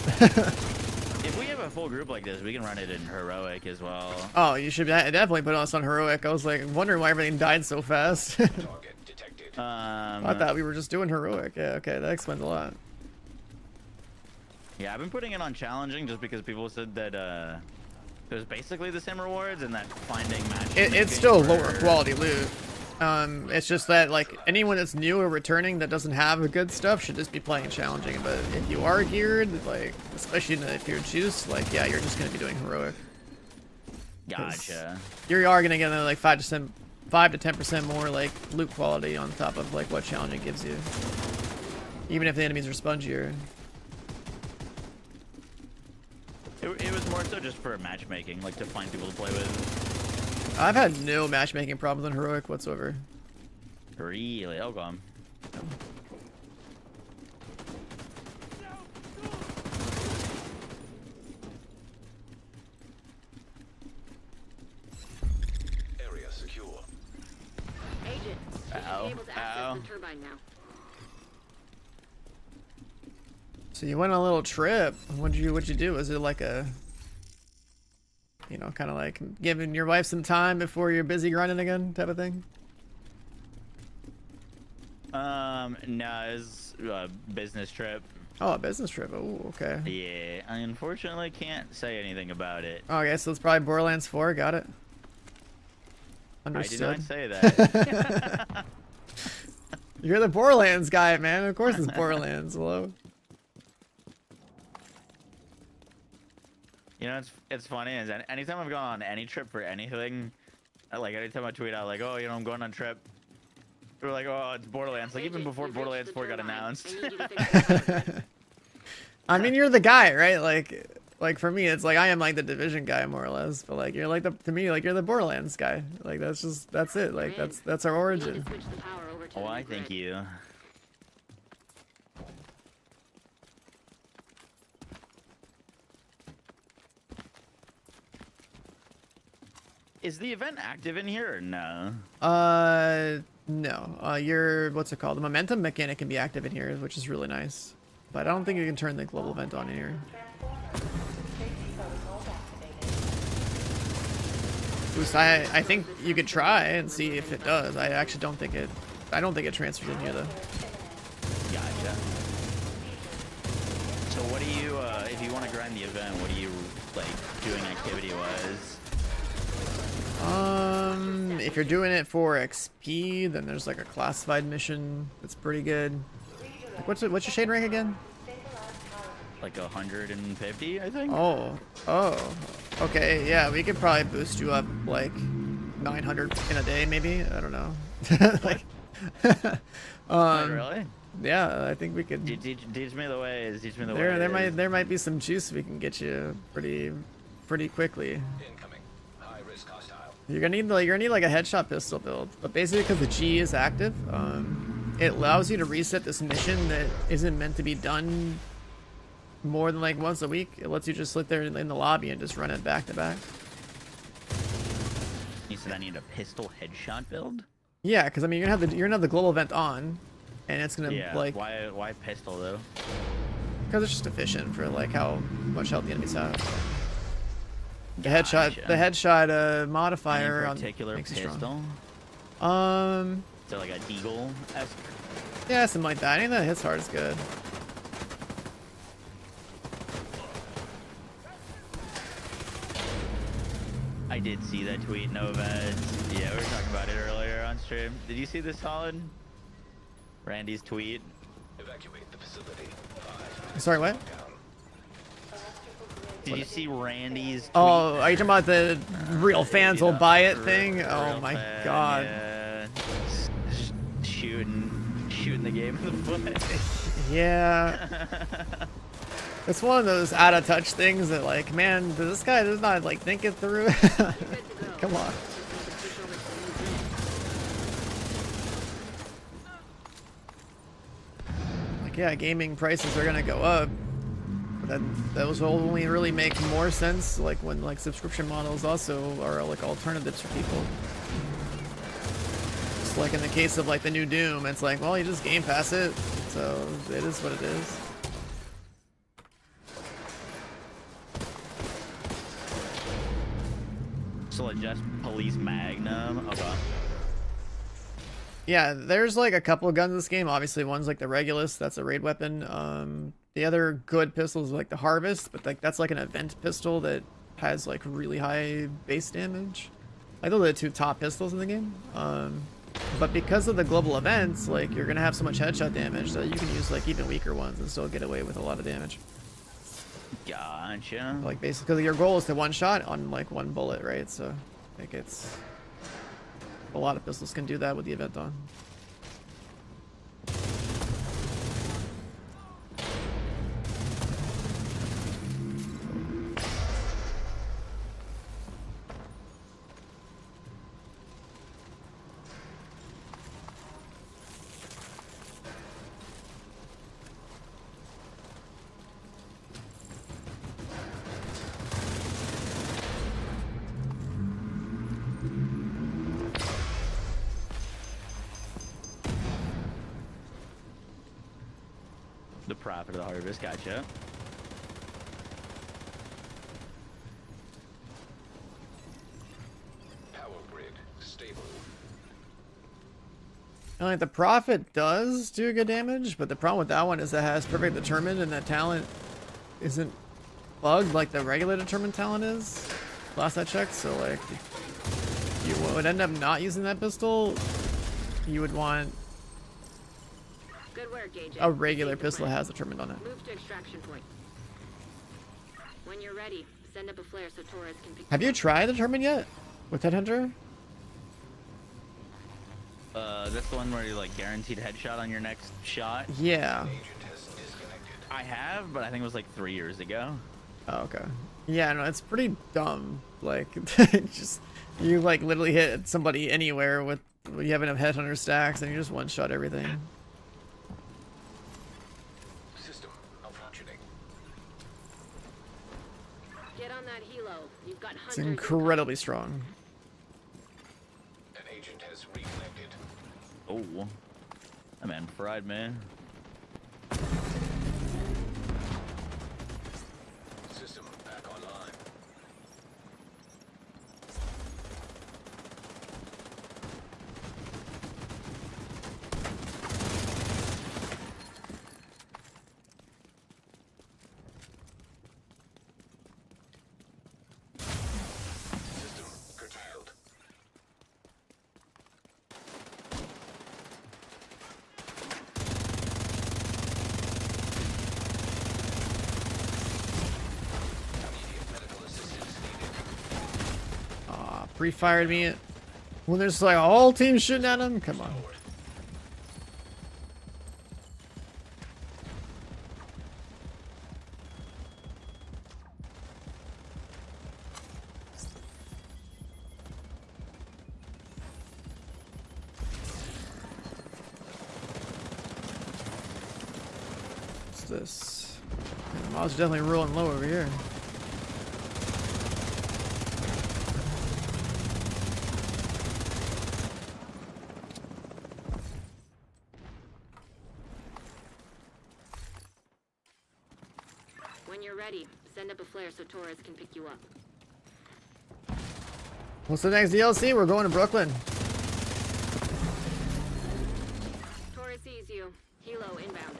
If we have a full group like this, we can run it in Heroic as well. Oh, you should definitely put us on Heroic. I was like wondering why everything died so fast. Target detected. I thought we were just doing Heroic. Yeah, okay, that explains a lot. Yeah, I've been putting it on challenging just because people said that it was basically the same rewards and that finding matches. It's still lower quality loot. It's just that like anyone that's new or returning that doesn't have good stuff should just be playing challenging. But if you are geared, like especially if you're juiced, like yeah, you're just gonna be doing Heroic. Gotcha. You are gonna get another like 5 to 10% more like loot quality on top of like what challenging gives you, even if the enemies are spongier. It was more so just for matchmaking, like to find people to play with. I've had no matchmaking problems on Heroic whatsoever. Really? Oh, gone. Area secure. Agent, you should be able to access the turbine now. So you went on a little trip. What'd you do? Was it like a, you know, kind of like giving your wife some time before you're busy grinding again type of thing? No, it's a business trip. Oh, a business trip. Oh, okay. Yeah, I unfortunately can't say anything about it. Okay, so it's probably Borderlands 4. Got it. Understood. I did not say that. You're the Borderlands guy, man. Of course it's Borderlands. Hello. You know, it's funny is anytime I've gone on any trip for anything, like anytime I tweet out like, oh, you know, I'm going on a trip, we're like, oh, it's Borderlands. Like even before Borderlands 4 got announced. I mean, you're the guy, right? Like for me, it's like I am like the Division guy more or less, but like you're like to me, like you're the Borderlands guy. Like that's it. Like that's our origin. Oh, I thank you. Is the event active in here or no? No. Your what's it called? The momentum mechanic can be active in here, which is really nice. But I don't think you can turn the global event on in here. Boost, I think you could try and see if it does. I actually don't think it. I don't think it transfers in here though. Gotcha. So what do you, if you want to grind the event, what do you like doing activity-wise? If you're doing it for XP, then there's like a classified mission that's pretty good. Like, what's your shade rank again? Like 150, I think. Oh, okay, yeah, we could probably boost you up like 900 in a day, maybe. I don't know. Like, Wait, really? yeah, I think we could. Teach me the ways. Teach me the ways. There might be some juice we can get you pretty quickly. Incoming. High risk hostile. You're gonna need like a headshot pistol build, but basically because the G is active, it allows you to reset this mission that isn't meant to be done more than like once a week. It lets you just sit there in the lobby and just run it back to back. You said I need a pistol headshot build? Yeah, because I mean you're gonna have the global event on, and it's gonna like why pistol though? because it's just efficient for like how much health the enemies have. The Gotcha. headshot modifier Any particular makes it pistol? strong. So like a deagle-esque? Yeah, something like that. Anything that hits hard is good. I did see that tweet, no events. Yeah, we were talking about it earlier on stream. Did you see this, Solid? Randy's tweet. Evacuate the facility. Sorry, what? Did you see Randy's tweet? Oh, are you talking about the real fans will buy it thing? Oh Real my fan, god. Yeah. Shooting the game in the foot. Yeah. It's one of those out of touch things that like, man, does this guy does not like think it through? Come on. Like, yeah, gaming prices are gonna go up. But those will only really make more sense like when like subscription models also are like alternatives for people. Just like in the case of like the new Doom, it's like, well, you just Game Pass it, so it is what it is. So like just Police Magnum. Okay. Yeah, there's like a couple of guns in this game. Obviously, one's like the Regulus, that's a raid weapon. The other good pistols like the Harvest, but like that's like an event pistol that has like really high base damage. Like those are the two top pistols in the game. But because of the global events, like you're gonna have so much headshot damage that you can use like even weaker ones and still get away with a lot of damage. Gotcha. Like basically your goal is to one shot on like one bullet, right? So like it's a lot of pistols can do that with the event on. The Prophet of the Harvest, gotcha. Power grid stable. Like the Prophet does do good damage, but the problem with that one is that it has perfect determined and that talent isn't bugged like the regular determined talent is. Last I checked, so like you would end up not using that pistol. You would want Good work, AJ. a regular pistol that has determined on it. Move to extraction point. When you're ready, send up a flare so Torres can pick. Have you tried determined yet with Headhunter? That's the one where you like guaranteed headshot on your next shot. Yeah. Agent has disconnected. I have, but I think it was like 3 years ago. Oh, okay. Yeah, no, it's pretty dumb. Like, just you like literally hit somebody anywhere with you have enough Headhunter stacks and you just one shot everything. System malfunctioning. Get on that helo. You've got It's hunters. incredibly strong. An agent has reconnected. Oh, that man fried, man. System back online. pre-fired me when there's like a whole team shooting at him. Come on. What's this? The mob's definitely rolling low over here. When you're ready, send up a flare so Torres can pick you up. What's the next DLC? We're going to Brooklyn. Torres sees you. Helo inbound.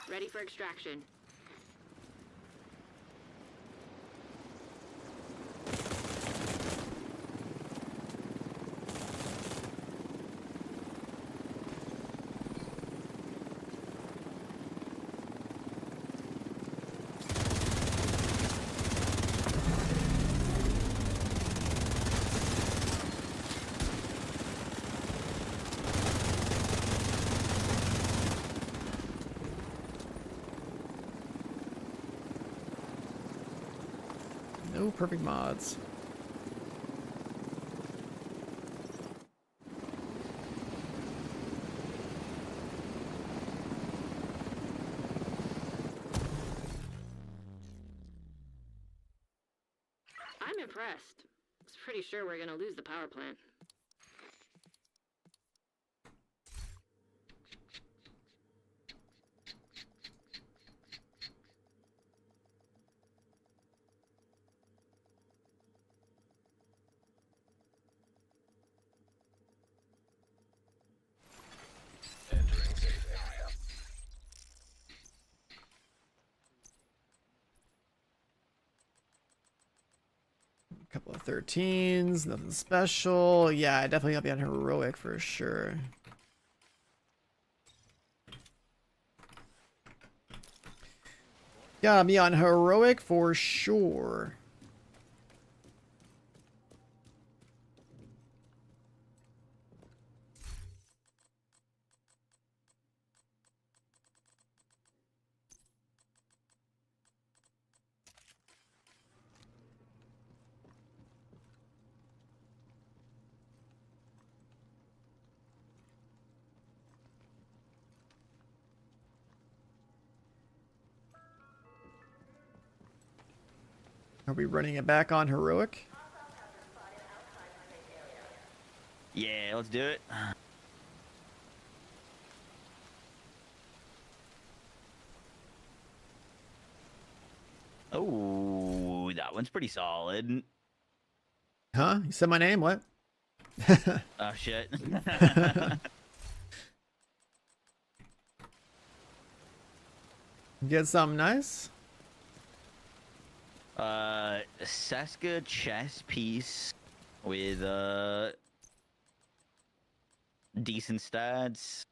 Ready for extraction. No perfect mods. I'm impressed. I was pretty sure we're gonna lose the power plant. Entering safe area. A couple of 13s, nothing special. Yeah, I definitely gotta be on heroic for sure. Gotta be on heroic for sure. Are we running it back on heroic? Yeah, let's do it. Oh, that one's pretty solid. Huh? You said my name? What? Oh shit. Get something nice? Seska chess piece with decent stats.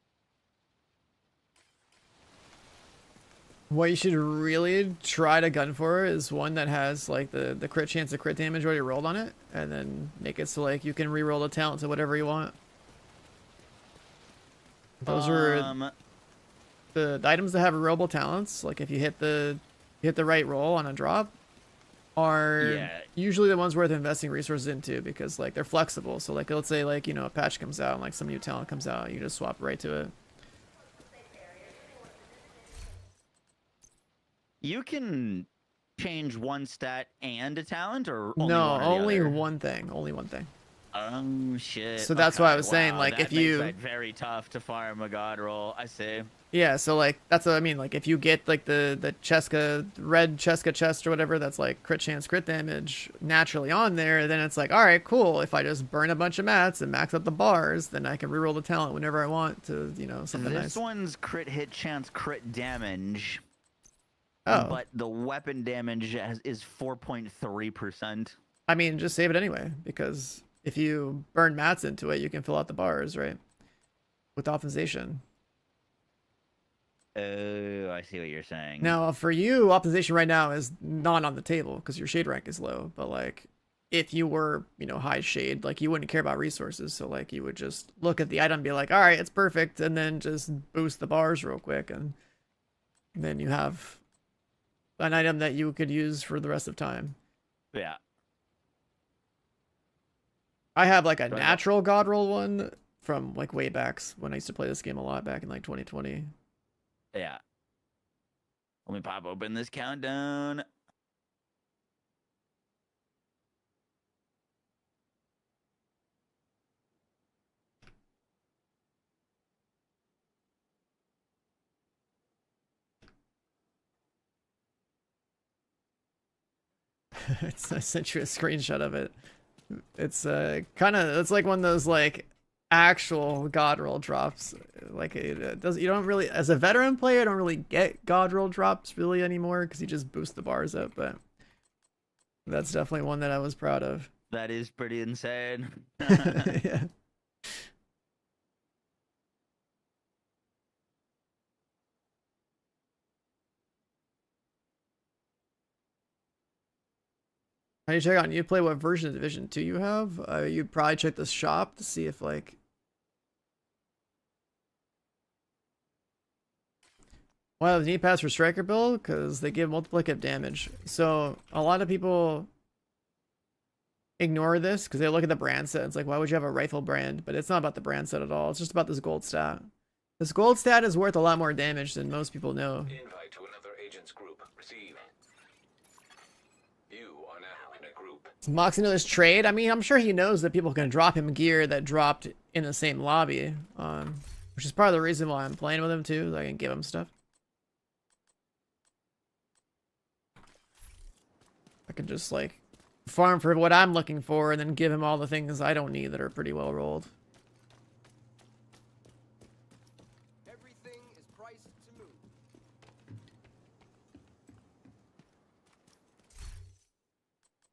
What you should really try to gun for is one that has like the crit chance of crit damage already rolled on it, and then make it so like you can reroll the talent to whatever you want. Those are the items that have rollable talents. Like if you hit the right roll on a drop, are usually the ones worth investing resources into because like they're flexible. So like let's say like a patch comes out and like some new talent comes out, you just swap right to it. You can change one stat and a talent, or only No, one or the only other? one thing. Only one thing. Oh shit. So that's why I Okay, was saying, wow, like, that if makes you, that very tough to farm a god roll. I see. yeah, so like that's what I mean. Like if you get like the Cheska red Cheska chest or whatever, that's like crit chance, crit damage naturally on there. Then it's like, all right, cool. If I just burn a bunch of mats and max out the bars, then I can reroll the talent whenever I want to, you know, something This nice. one's crit hit chance, crit damage. Oh, But the weapon damage is 4.3%. I mean, just save it anyway, because if you burn mats into it, you can fill out the bars, right? With optimization. Oh, I see what you're saying. Now, for you, optimization right now is not on the table because your shade rank is low. But like, if you were, you know, high shade, like you wouldn't care about resources. So like, you would just look at the item and be like, all right, it's perfect, and then just boost the bars real quick, and then you have an item that you could use for the rest of time. Yeah. I have like a Right. natural god roll one from like way backs when I used to play this game a lot back in like 2020. Yeah. Let me pop open this countdown. I sent you a screenshot of it. It's kind of, it's like one of those like actual god roll drops. Like it does, you don't really, as a veteran player, I don't really get god roll drops really anymore because you just boost the bars up. But that's definitely one that I was proud of. That is pretty insane. Yeah. How do you check out you play what version of Division 2 you have? You'd probably check the shop to see if like well, the knee pads for striker build because they give multiplicative damage. So a lot of people ignore this because they look at the brand set. It's like, why would you have a rifle brand? But it's not about the brand set at all. It's just about this gold stat. This gold stat is worth a lot more damage than most people know. Invite to another agent's group. Receive. You are now in a group. Does Moxie know this trade? I mean, I'm sure he knows that people can drop him gear that dropped in the same lobby. Which is part of the reason why I'm playing with him too. So I can give him stuff. I could just like farm for what I'm looking for and then give him all the things I don't need that are pretty well rolled. Everything is priced to move.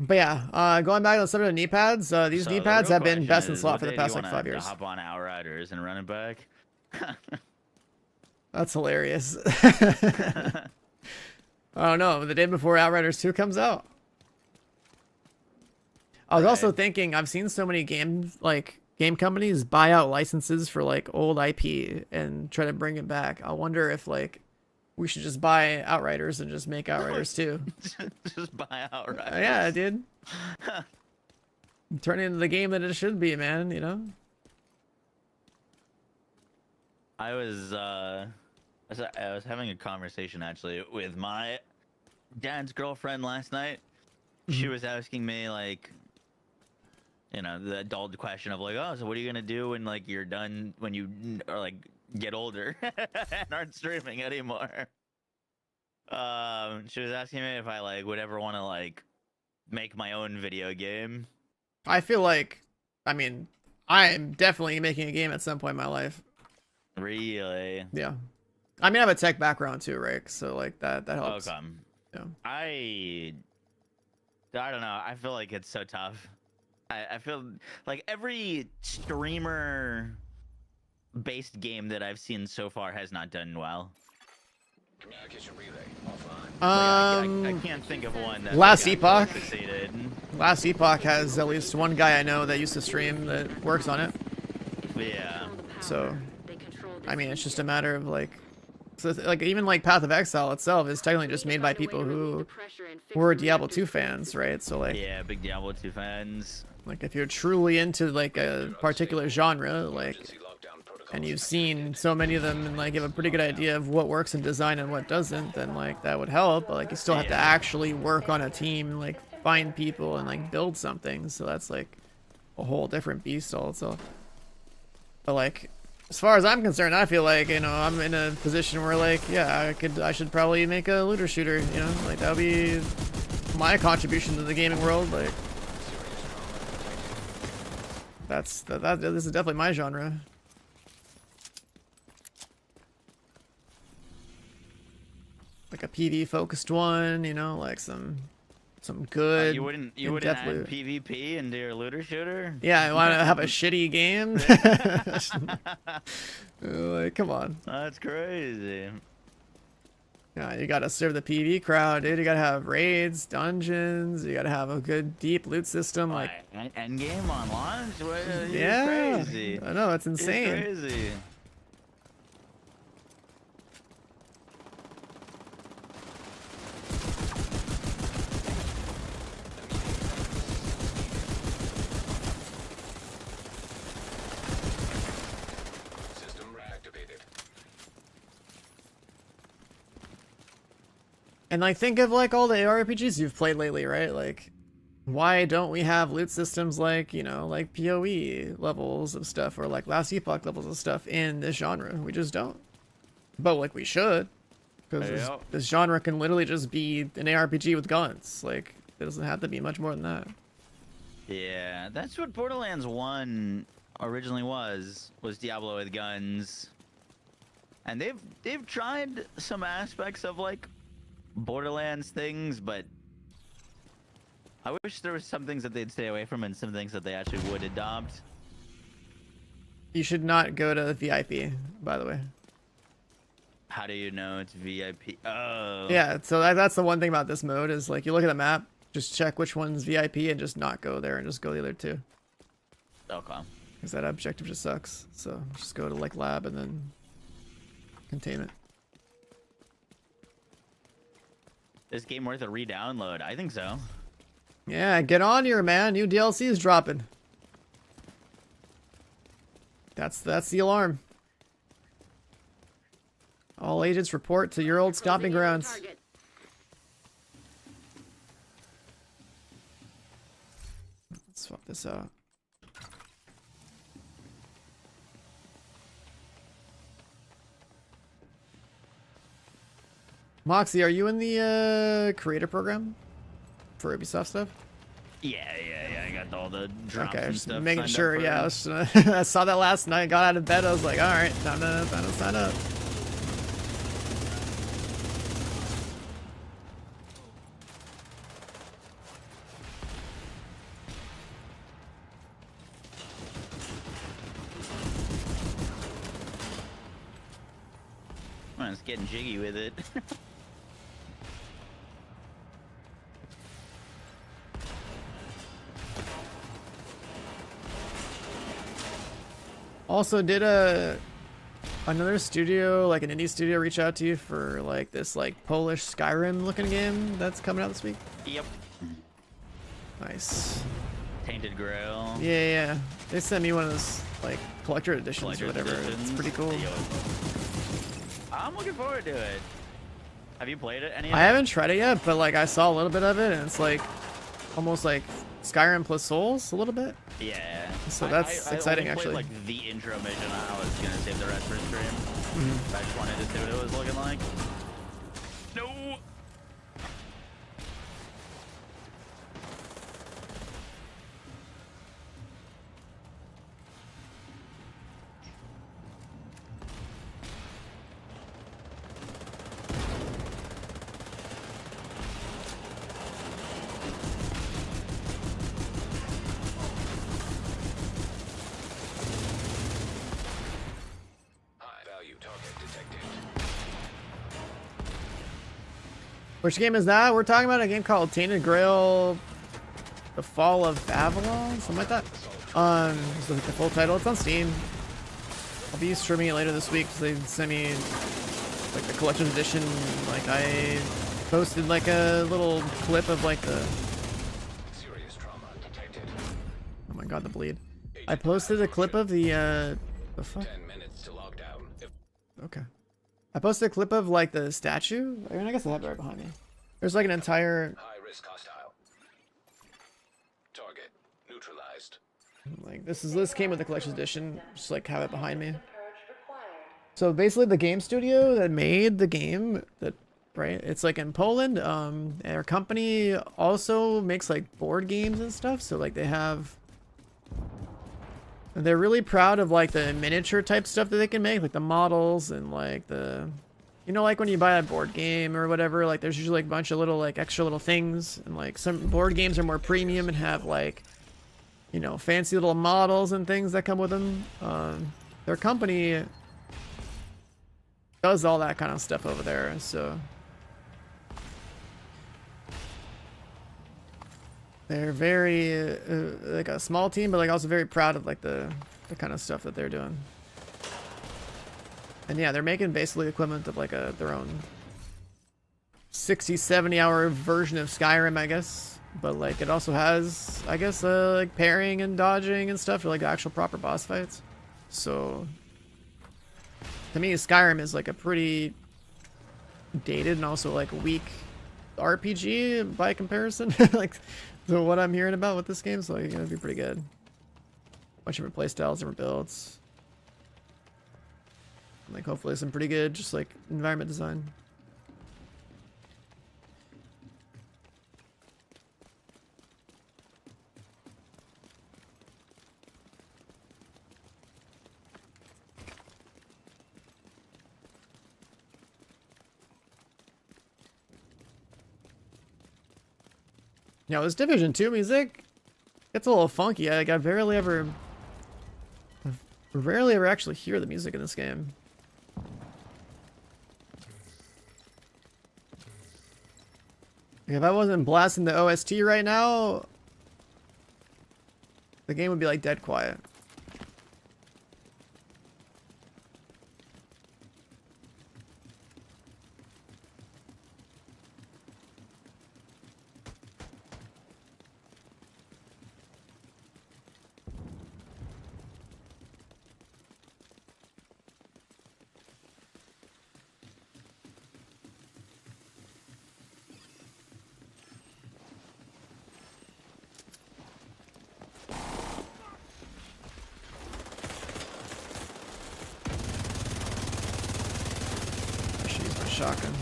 But yeah, going back to the subject of knee pads, these So knee the pads real have been question best in is, slot what for the day do you past like wanna 5 years. hop on Outriders and run it back. That's hilarious. Oh no, the day before Outriders 2 comes out. I was also thinking, I've seen so many game companies buy out licenses for like old IP and try to bring it back. I wonder if like we should just buy Outriders and just make Outriders 2. Just buy Outriders. Yeah, dude. Turn it into the game that it should be, man, you know? I was having a conversation actually with my dad's girlfriend last night. She was asking me like, you know, the adult question of like, oh, so what are you gonna do when like you're done, when you are like get older and aren't streaming anymore? She was asking me if I like would ever want to like make my own video game. I feel like, I mean, I'm definitely making a game at some point in my life. Really? Yeah. I mean, I have a tech background too, right? So like that helps. Okay. Yeah. I don't know. I feel like it's so tough. I feel like every streamer based game that I've seen so far has not done well. Communication relay offline. I can't think of one that Last like, Epoch. succeeded. Last Epoch has at least one guy I know that used to stream that works on it. Yeah. So, I mean, it's just a matter of like, so like even like Path of Exile itself is technically just made by people who were Diablo 2 fans, right? So like, Yeah, big Diablo 2 fans. like if you're truly into like a particular genre, like, Emergency lockdown protocol. and you've seen so many of them and like you have a pretty good idea of what works in design and what doesn't, then like that would help. But like you still have to actually work on a team, like find people and like build something. So that's like a whole different beast also. But like, as far as I'm concerned, I feel like, you know, I'm in a position where like, yeah, I should probably make a looter shooter, you know, like that would be my contribution to the gaming world. Like, this is definitely my genre. Like a PV focused one, you know, like some good. You wouldn't add loot. PvP into your looter shooter? Yeah, I want to have a shitty game. Like, come on. That's crazy. Yeah, you gotta serve the PV crowd, dude. You gotta have raids, dungeons. You gotta have a good deep loot system. Like, end game on launch. yeah, crazy. I know, it's insane. It's crazy. System reactivated. And like, think of like all the ARPGs you've played lately, right? Like, why don't we have loot systems like, you know, like PoE levels of stuff or like Last Epoch levels of stuff in this genre? We just don't. But like, we should, because this genre can literally just be an ARPG with guns. Like, it doesn't have to be much more than that. Yeah, that's what Borderlands 1 originally was Diablo with guns. And they've tried some aspects of like Borderlands things, but I wish there was some things that they'd stay away from and some things that they actually would adopt. You should not go to VIP, by the way. How do you know it's VIP? Oh. Yeah, so that's the one thing about this mode is like, you look at the map, just check which one's VIP and just not go there and just go the other two. Okay. Because that objective just sucks. So just go to like lab and then containment. Is this game worth a re-download? I think so. Yeah, get on here, man. New DLC is dropping. That's the alarm. All agents report to your old stomping grounds. Let's swap this out. Moxie, are you in the creator program for Ubisoft stuff? Yeah. I got all the drops Okay, and just stuff. making signed up sure. for. Yeah, I saw that last night. Got out of bed. I was like, all right, time to sign up. I'm just getting jiggy with it. Also, did another studio, like an indie studio, reach out to you for like this like Polish Skyrim looking game that's coming out this week? Yep. Nice. Tainted Grail. Yeah. They sent me one of those like collector editions or whatever. It's pretty cool. I'm looking forward to it. Have you played it? I haven't tried it yet, but like I saw a little bit of it, and it's like almost like Skyrim plus Souls a little bit. Yeah. So that's exciting, I only actually. played, like the intro mission. I was gonna save the rest for stream. Mm-hmm. I just wanted to see what it was looking like. No. Which game is that? We're talking about a game called Tainted Grail, The Fall of Avalon, something like that. It's like the full title. It's on Steam. I'll be streaming it later this week because they sent me like the collection edition. Like I posted like a little clip of like the. Serious trauma detected. Oh my god, the bleed. I posted a clip of the fuck. 10 minutes to lockdown. Okay. I posted a clip of like the statue. I mean, I guess I have it right behind me. There's like an entire. High risk hostile. Target neutralized. Like this came with the collector's edition. Just like have it behind me. So basically, the game studio that made the game, that right, it's like in Poland. Their company also makes like board games and stuff. So like they have, they're really proud of like the miniature type stuff that they can make, like the models and like the, you know, like when you buy a board game or whatever, like there's usually like a bunch of little like extra little things, and like some board games are more premium and have like, you know, fancy little models and things that come with them. Their company does all that kind of stuff over there, so they're very like a small team, but like also very proud of like the kind of stuff that they're doing. And yeah, they're making basically the equivalent of like their own 60-70 hour version of Skyrim, I guess. But like it also has, I guess, like parrying and dodging and stuff for like actual proper boss fights. So to me, Skyrim is like a pretty dated and also like weak RPG by comparison. Like, so what I'm hearing about with this game is like gonna be pretty good. Bunch of different playstyles, different builds. And, like hopefully some pretty good just like environment design. Yeah, this Division 2 music gets a little funky. I rarely ever actually hear the music in this game. Like, if I wasn't blasting the OST right now, the game would be like dead quiet. Shotgun.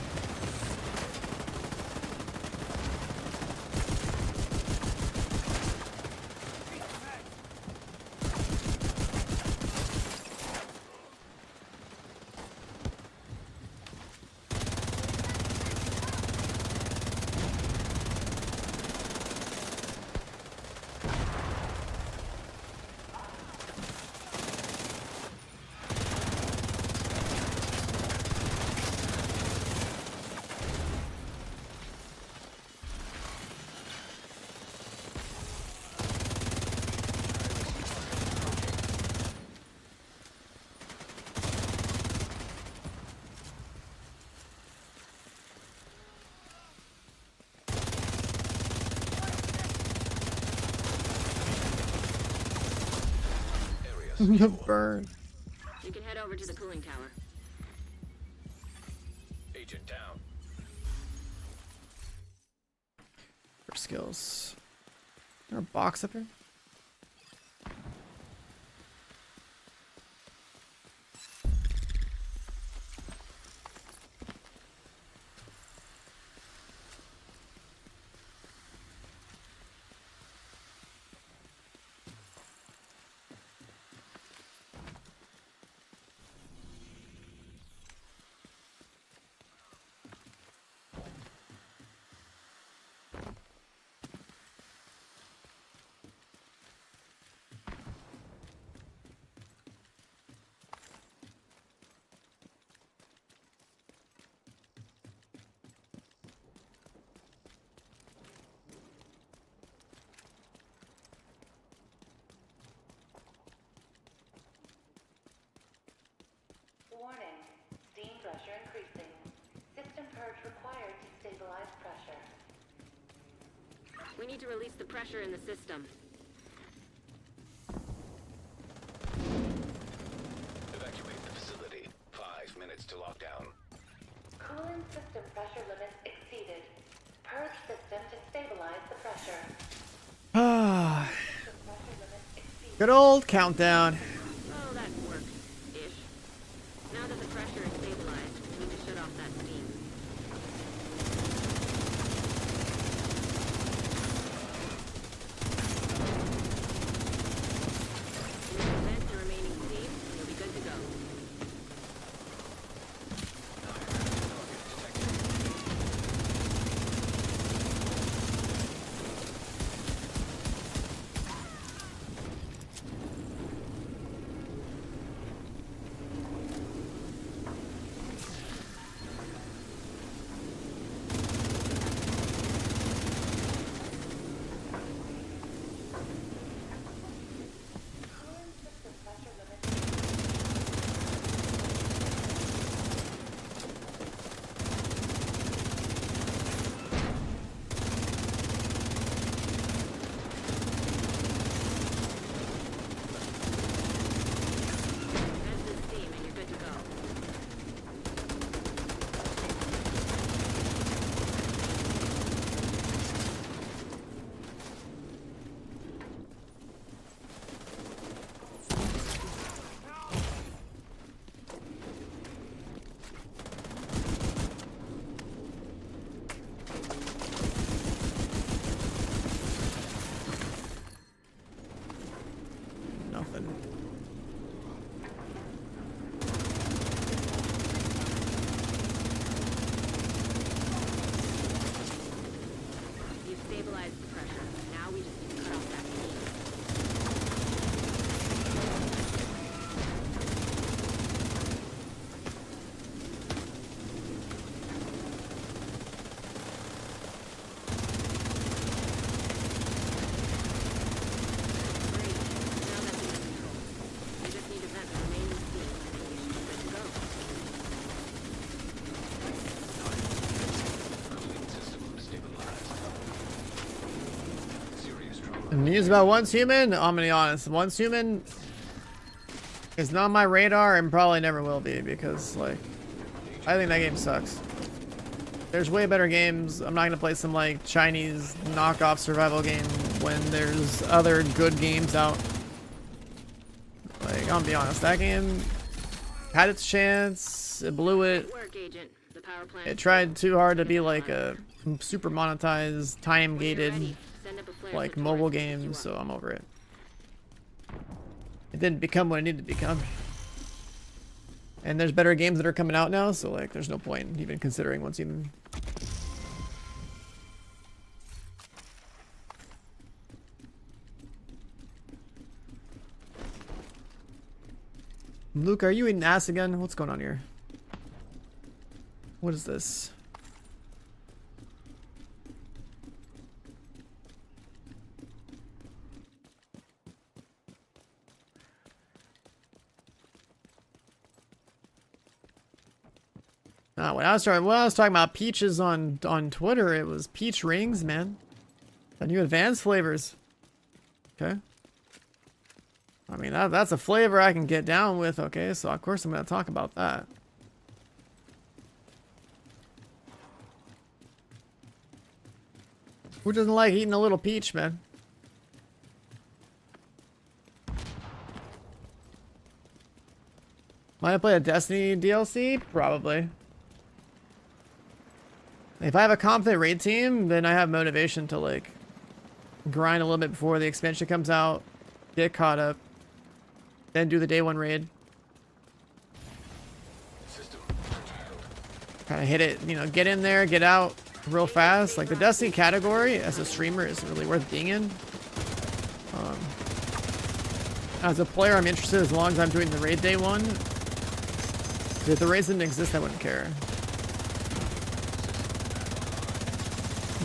Burn. You can head over to the cooling tower. Agent down. For skills. Is there a box up here? Warning. Steam pressure increasing. System purge required to stabilize pressure. We need to release the pressure in the system. Evacuate the facility. 5 minutes to lockdown. Cooling system pressure limits exceeded. Purge system to stabilize the pressure. Ah. System pressure limits exceeded. Good old countdown. Oh, that worked. Ish. Now that the pressure is stabilized, we need to shut off that steam. Vent the remaining steam, and you'll be good to go. Vent the steam, and you're good to go. Nothing. You've stabilized the pressure. Now we just need to cut off that steam. Great. Now that's under control. We just need to vent the remaining steam, and then you should be good to go. Cooling system stabilized. Serious trouble. News about Once Human? I'm gonna be honest. Once Human is not on my radar and probably never will be because, like, I think that game sucks. There's way better games. I'm not gonna play some, like, Chinese knockoff survival game when there's other good games out. Like, I'm gonna be honest. That game had its chance. It blew it. Good work, Agent. The power plant. It tried too hard to be like a super monetized, time-gated, Ready. Send up a flare like so mobile Torres can pick game, you so up. I'm over it. It didn't become what it needed to become. And there's better games that are coming out now, so like there's no point even considering Once Human. Luke, are you eating ass again? What's going on here? What is this? When I was talking about peaches on Twitter, it was peach rings, man. The new advanced flavors. Okay. I mean, that's a flavor I can get down with, okay? So, of course, I'm going to talk about that. Who doesn't like eating a little peach, man? Might I play a Destiny DLC? Probably. If I have a confident raid team, then I have motivation to, like, grind a little bit before the expansion comes out, get caught up, then do the day one raid. System Kind of hit it, you know, get in there, get out real fast. Like, the Destiny category as a streamer is really worth being in. As a player, I'm interested as long as I'm doing the raid day one. If the raids didn't exist, I wouldn't care.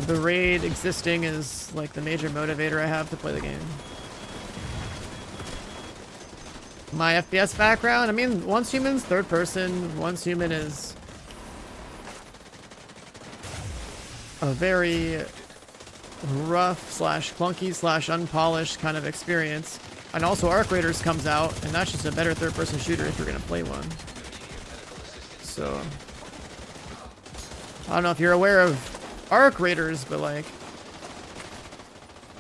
The raid existing is like the major motivator I have to play the game. My FPS background, I mean, Once Human's third person. Once Human is a very rough slash clunky slash unpolished kind of experience. And also Arc Raiders comes out, and that's just a better third person shooter if you're gonna play one. So I don't know if you're aware of Arc Raiders, but like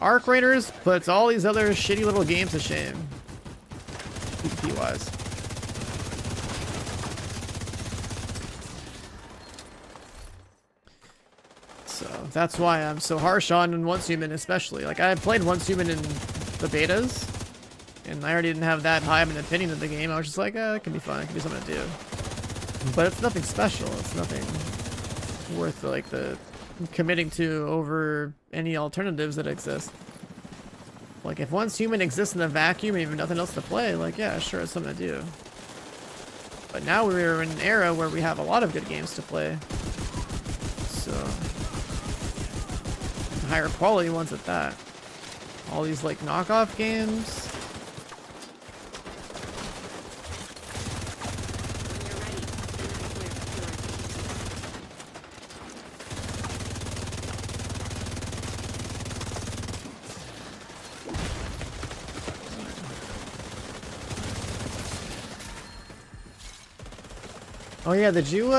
Arc Raiders puts all these other shitty little games to shame. PvP wise. So that's why I'm so harsh on Once Human, especially. Like, I played Once Human in the betas, and I already didn't have that high of an opinion of the game. I was just like, it can be fun, it can be something to do. But it's nothing special. It's nothing worth like the committing to over any alternatives that exist. Like, if Once Human exists in a vacuum and you have nothing else to play, like, yeah, sure, it's something to do. But now we're in an era where we have a lot of good games to play. So, higher quality ones at that. All these, like, knockoff games. Oh yeah, did you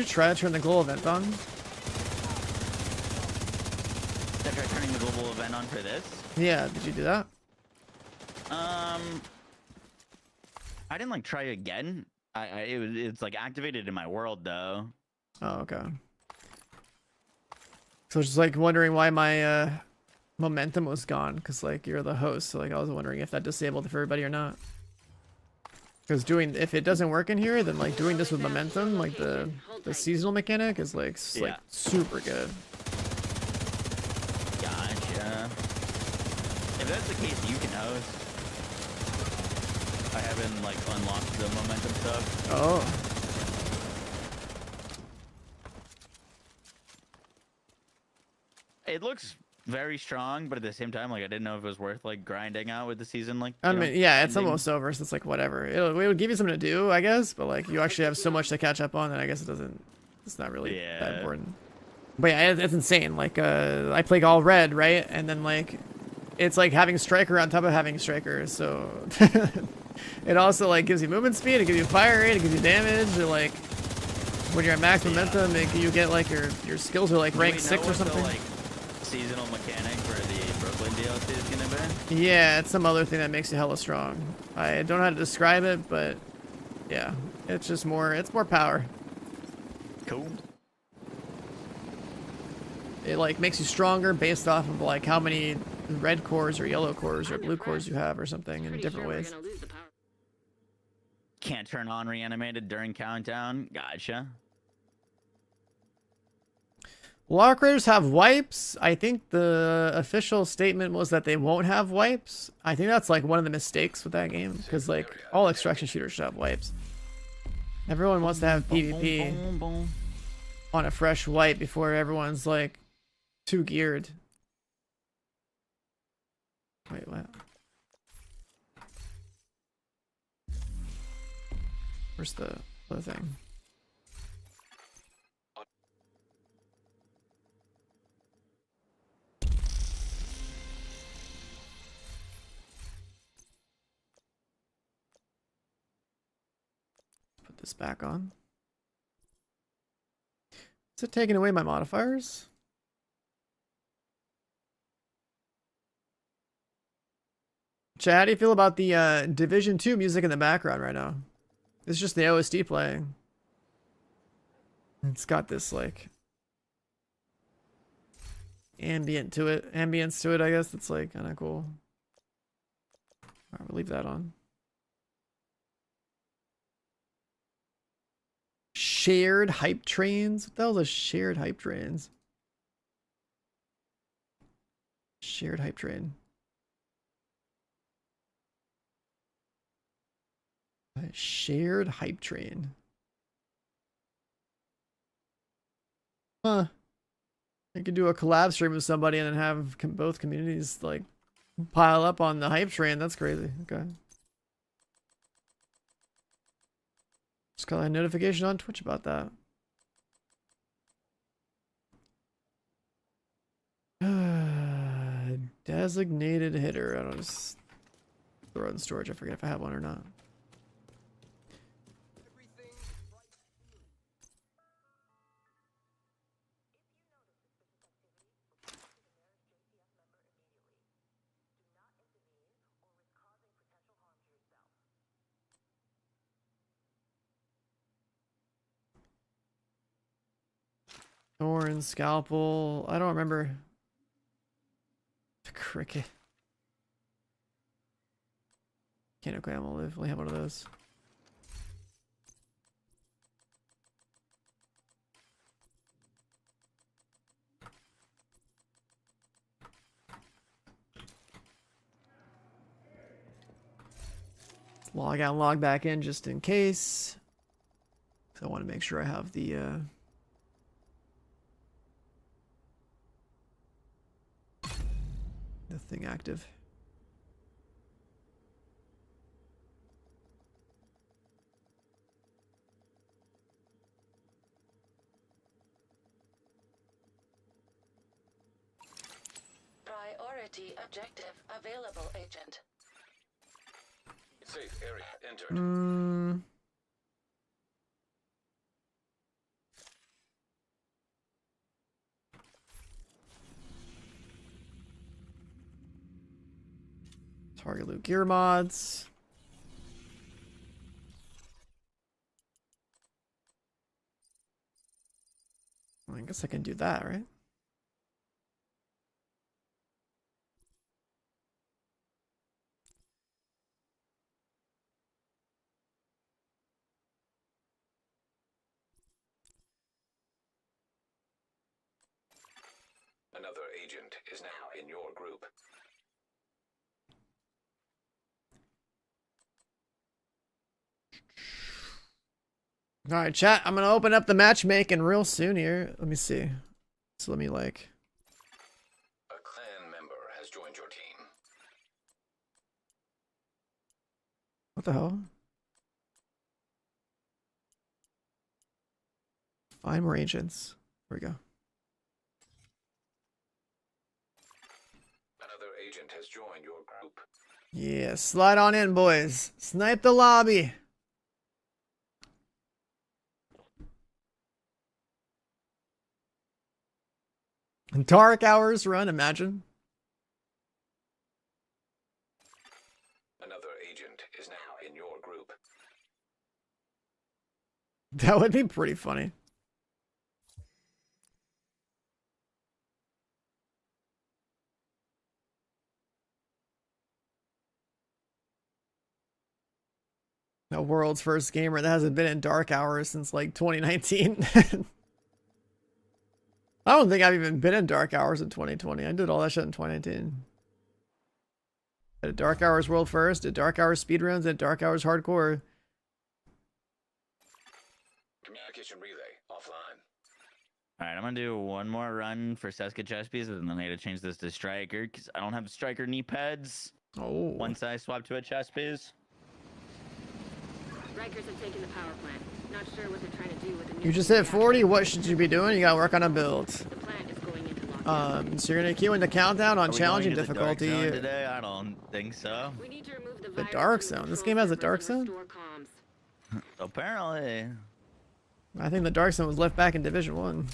try to turn the global event on? Did I try turning the global event on for this? Yeah, did you do that? I didn't like try again. It's like activated in my world though. Oh, okay. So I was just like wondering why my momentum was gone, because like you're the host, so like I was wondering if that disabled it for everybody or not. Because if it doesn't work in here, then like doing this with momentum, like the seasonal mechanic is like like super good. Gotcha. If that's the case, you can host. I haven't like unlocked the momentum stuff. Oh. It looks very strong, but at the same time, like I didn't know if it was worth like grinding out with the season. Like, I mean, yeah, it's almost over, so it's like whatever. It would give you something to do, I guess, but like you actually have so much to catch up on that I guess it's not really that important. But yeah, it's insane. Like I play all red, right? And then like it's like having striker on top of having striker, so it also like gives you movement speed, it gives you fire rate, it gives you damage, and like when you're at max momentum, you get like your skills are like rank 6 or something. Seasonal mechanic for the Brooklyn DLC is gonna be? Yeah, it's some other thing that makes you hella strong. I don't know how to describe it, but yeah, it's just it's more power. Cool. It like makes you stronger based off of like how many red cores or yellow cores or blue cores you have or something in different ways. Can't turn on reanimated during countdown. Gotcha. Arc Raiders have wipes. I think the official statement was that they won't have wipes. I think that's like one of the mistakes with that game, because like all extraction shooters should have wipes. Everyone wants to have PvP on a fresh wipe before everyone's like too geared. Wait, what? Where's the other thing? This back on. Is it taking away my modifiers? Chad, how do you feel about the Division 2 music in the background right now? It's just the OSD playing. It's got this like ambience to it, I guess. It's like kind of cool. Alright, we'll leave that on. Shared hype trains? What the hell is shared hype trains? Shared hype train. Shared hype train. Huh. You could do a collab stream with somebody and then have both communities like pile up on the hype train. That's crazy. Okay. Just got a notification on Twitch about that. Designated hitter. I don't just throw it in storage. I forget if I have one or not. Thorn, scalpel. I don't remember. Cricket. Mechanical ammo. Live. Only have one of those. Log out and log back in just in case. So I want to make sure I have the thing active. Priority objective available, Agent. Safe area entered. Target loot gear mods. Well, I guess I can do that, right? Another agent is now in your group. All right, chat. I'm gonna open up the matchmaking real soon here. Let me see. So let me like. A clan member has joined your team. What the hell? Find more agents. There we go. Another agent has joined your group. Yeah, slide on in, boys. Snipe the lobby. Dark hours run, imagine. Another agent is now in your group. That would be pretty funny. The world's first gamer that hasn't been in dark hours since like 2019. I don't think I've even been in dark hours in 2020. I did all that shit in 2019. I did dark hours world first, did dark hours speedruns, did dark hours hardcore. Communication relay offline. Alright, I'm gonna do one more run for Seska chest pieces, and then I gotta change this to striker, because I don't have striker knee pads. Oh. Once I swap to a chest piece. Rikers have taken the power plant. Not sure what they're trying to do with the new You just hit reactor. 40, what should you be doing? You gotta work on a build. The plant is going into lockdown. So you're gonna queue in the countdown on Are we challenging going to the dark difficulty. zone today? I don't think so. We need to remove the The virus dark from the zone? This control game has a servers dark and zone? restore comms. Apparently. I think the dark zone was left back in Division 1.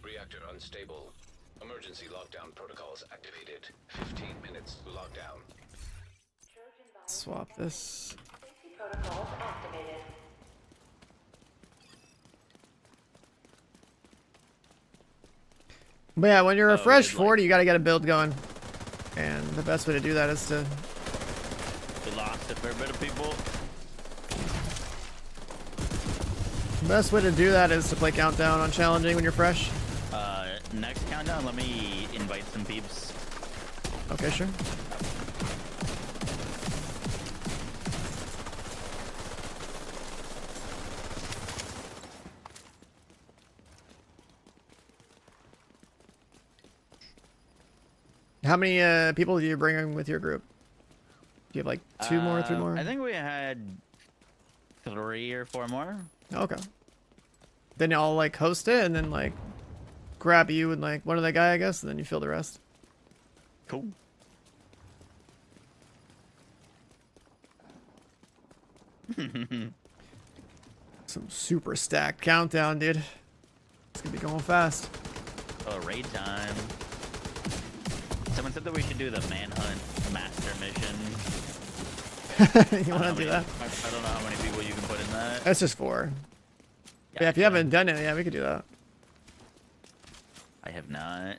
Reactor unstable. Emergency lockdown protocols activated. 15 minutes lockdown. Swap this. Safety protocols activated. But yeah, when you Oh, refresh we'd like- 40, you gotta get a build going. And the best way to do that is to... We lost a fair bit of people. The best way to do that is to play countdown on challenging when you're fresh. Next countdown, let me invite some peeps. Okay, sure. How many people do you bring in with your group? Do you have like two more, three more? I think we had 3 or 4 more. Okay. Then y'all like host it and then like grab you and like one other guy, I guess, and then you fill the rest. Cool. Some super stacked countdown, dude. It's gonna be going fast. Oh, raid time. Someone said that we should do the manhunt master mission. You wanna do that? I don't know how many people you can put in that. That's just 4. Yeah, if you haven't done it, yeah, we could do that. I have not.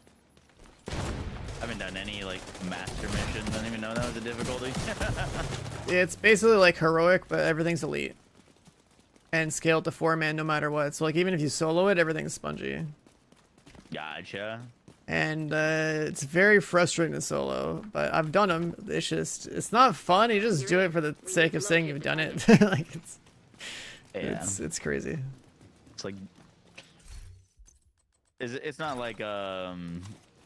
I haven't done any like master missions. I didn't even know that was a difficulty. It's basically like heroic, but everything's elite. And scaled to 4-man no matter what. So like even if you solo it, everything's spongy. Gotcha. And it's very frustrating to solo, but I've done them. It's not fun. You just do it for the sake of saying you've done it. Like it's crazy. It's like it's not like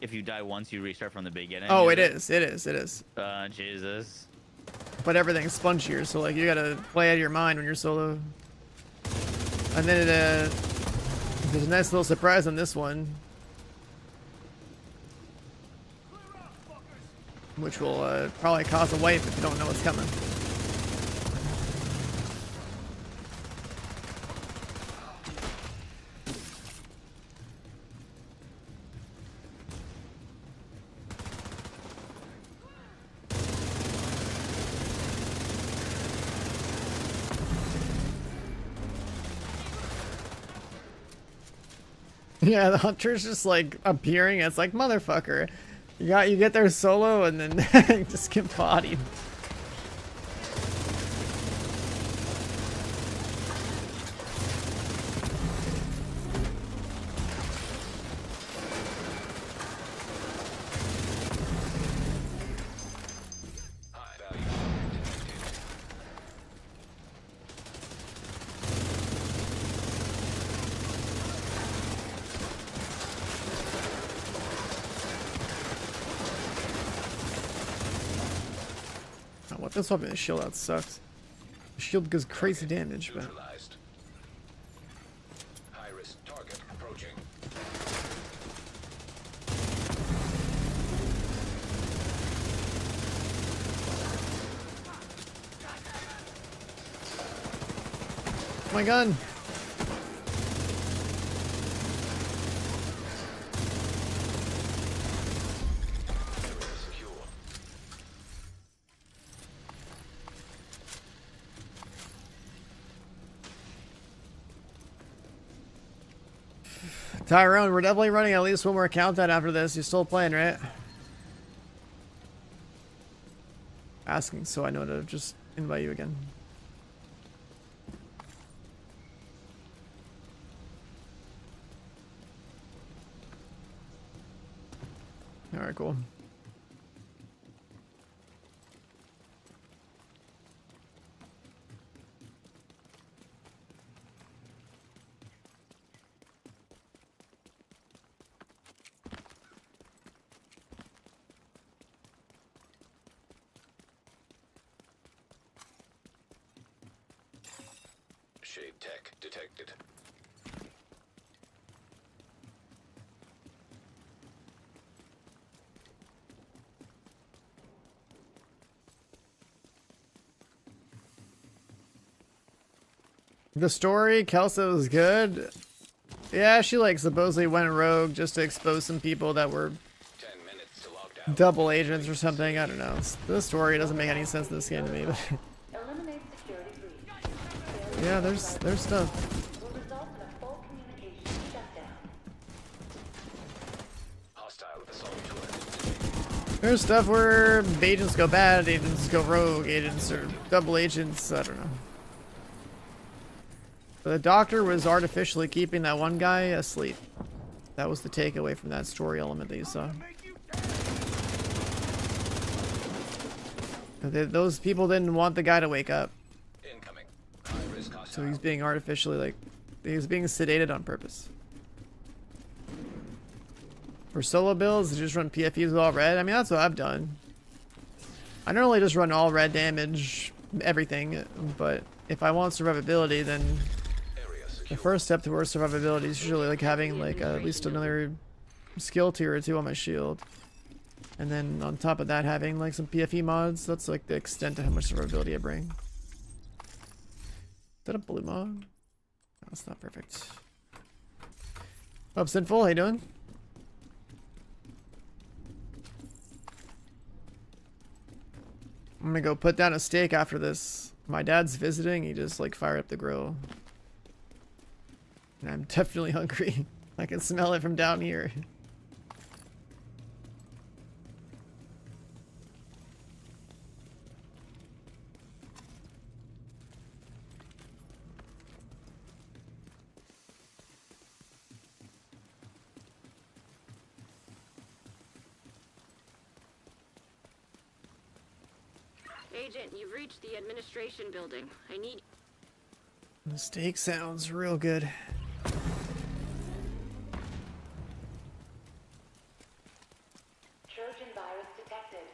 if you die once you restart from the beginning. Oh, it is. Jesus. But everything's spongier, so like you gotta play out of your mind when you're solo. And then there's a nice little surprise on this one, which will probably cause a wipe if you don't know what's coming. Yeah, the hunter's just like appearing. It's like, motherfucker, you get there solo and then just get bodied. High value detected. Oh, what this weapon? The shield out sucks. The shield does crazy damage, but Neutralized. High risk target approaching. my gun. Secure. Tyrone, we're definitely running at least one more countdown after this. You're still playing, right? Asking so I know to just invite you again. Alright, cool. Shade tech detected. The story, Kelso was good. Yeah, she like supposedly went rogue just to expose some people that were 10 minutes to lockdown. double agents or something. I don't know. The story doesn't make any sense in this game to me, but Eliminate security breach. yeah, there's stuff. Will result in a full communication shutdown. Hostile assault turret. There's stuff where agents go bad, agents go rogue, agents or double agents. I don't know. But the doctor was artificially keeping that one guy asleep. That was the takeaway from that story element that you saw. Those people didn't want the guy to wake up. Incoming. High risk hostile. So he's being artificially, like, he's being sedated on purpose. For solo builds, you just run PFEs with all red. I mean, that's what I've done. I normally just run all red damage, everything, but if I want survivability, then Area secure. the first step towards survivability is usually like having like at least another skill tier or two on my shield. And then on top of that, having like some PFE mods. That's like the extent to how much survivability I bring. Is that a blue mod? No, that's not perfect. Up Sinful, how you doing? I'm gonna go put down a steak after this. My dad's visiting, he just like fired up the grill. I'm definitely hungry. I can smell it from down here. Agent, you've reached the administration building. I need... The steak sounds real good. Trojan virus detected.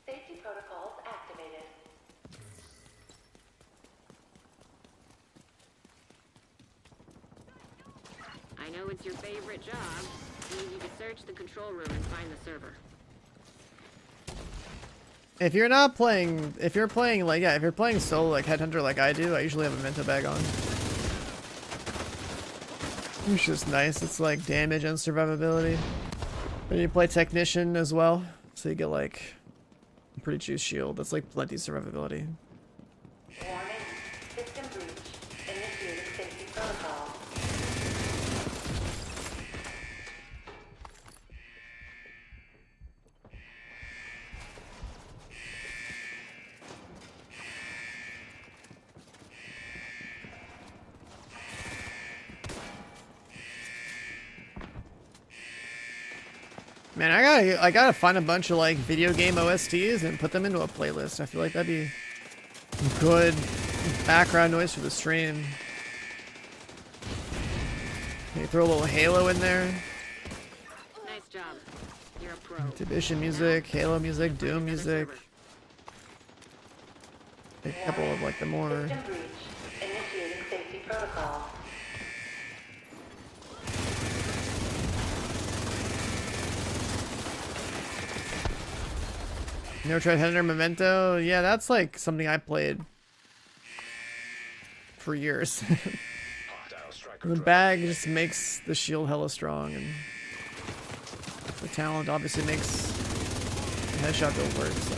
Safety protocols activated. I know it's your favorite job. I need you to search the control room and find the server. If you're not playing, if you're playing like, yeah, if you're playing solo like Headhunter like I do, I usually have a Mento bag on. Which is nice, it's like damage and survivability. And you play Technician as well, so you get like a pretty juice shield. That's like plenty survivability. Warning. System breach. Initiating safety protocol. Man, I gotta find a bunch of like video game OSTs and put them into a playlist. I feel like that'd be good background noise for the stream. Maybe throw a little Halo in there. Nice job. You're a pro. Division music, Halo music, Doom music. A couple of like the more. System breach. Initiating safety protocol. Never tried Headhunter Memento? Yeah, that's like something I played for years. Hostile striker The drone bag just makes the shield hella strong, and the talent obviously makes the headshot go work. So.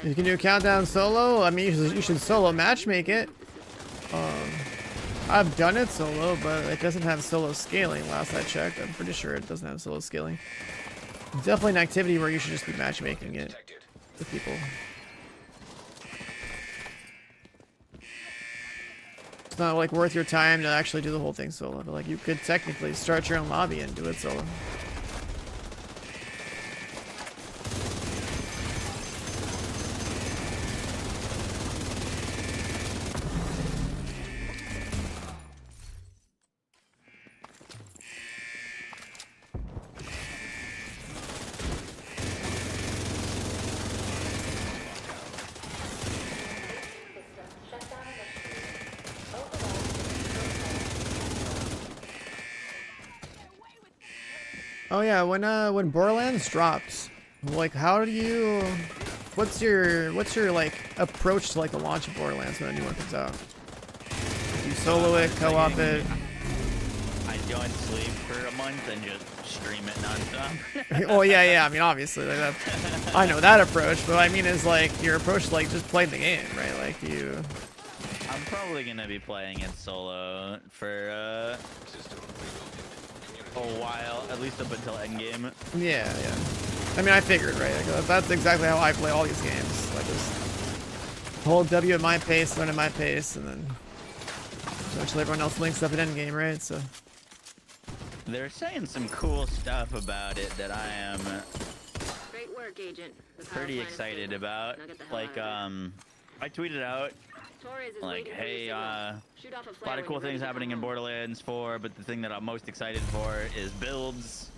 You can do a countdown solo. I mean, you should solo matchmake it. I've done it solo, but it doesn't have solo scaling. Last I checked, I'm pretty sure it doesn't have solo scaling. Definitely an activity where you should just be matchmaking it detected. with people. It's not like worth your time to actually do the whole thing solo. But like you could technically start your own lobby and do it solo. Oh yeah, when Borderlands drops, like how do you, what's your like approach to like the launch of Borderlands when a new one comes out? Do you solo it, co-op it? I don't sleep for a month and just stream it nonstop. Oh yeah, I mean obviously like that, I know that approach, but I mean is like your approach to like just playing the game, right? Like you. I'm probably gonna be playing it solo for System reloaded. a while, at least up until endgame. Yeah. I mean I figured, right? Like, that's exactly how I play all these games. I just hold W at my pace, learn at my pace, and then eventually everyone else links up at endgame, right? So. They're saying some cool stuff about it that I am Great work, Agent. The power pretty plant is excited stable. about. Now get the hell Like, out of I tweeted out there. Torres is like, waiting for your hey, signal. Shoot off a a flare lot of when cool you're ready things to happening come in home. Borderlands 4, but the thing that I'm most excited for is builds.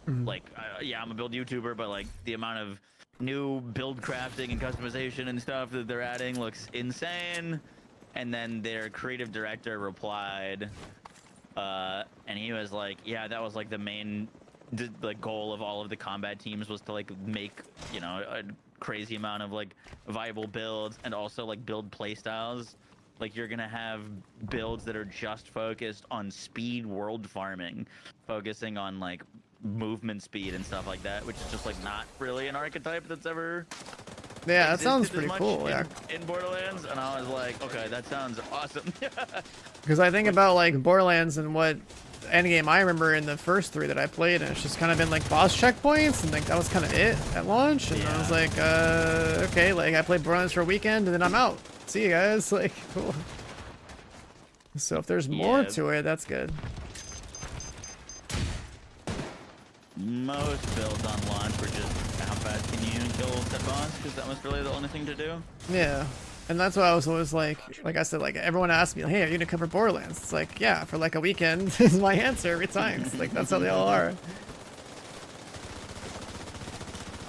Like, yeah, I'm a build YouTuber, but like the amount of new build crafting and customization and stuff that they're adding looks insane. And then their creative director replied And he was like, yeah, that was like the main like goal of all of the combat teams was to like make, you know, a crazy amount of like viable builds and also like build play styles. Like you're gonna have builds that are just focused on speed world farming, focusing on like movement speed and stuff like that, which is just like not really an archetype that's ever Yeah, that sounds existed as pretty much cool. Yeah. in Borderlands. And I was like, okay, that sounds awesome. Because I think about like Borderlands and what endgame I remember in the first 3 that I played, and it's just kind of been like boss checkpoints, and like that was kind of it at launch. And I was like, okay, like I played Borderlands for a weekend, and then I'm out. See you guys. Like, cool. So if there's more to it, that's good. Most builds on launch were just how fast can you kill the boss, because that was really the only thing to do. Yeah. And that's why I was always like I said, like everyone asked me, hey, are you gonna cover Borderlands? It's like, yeah, for like a weekend is my answer every time. It's like, that's how they all are.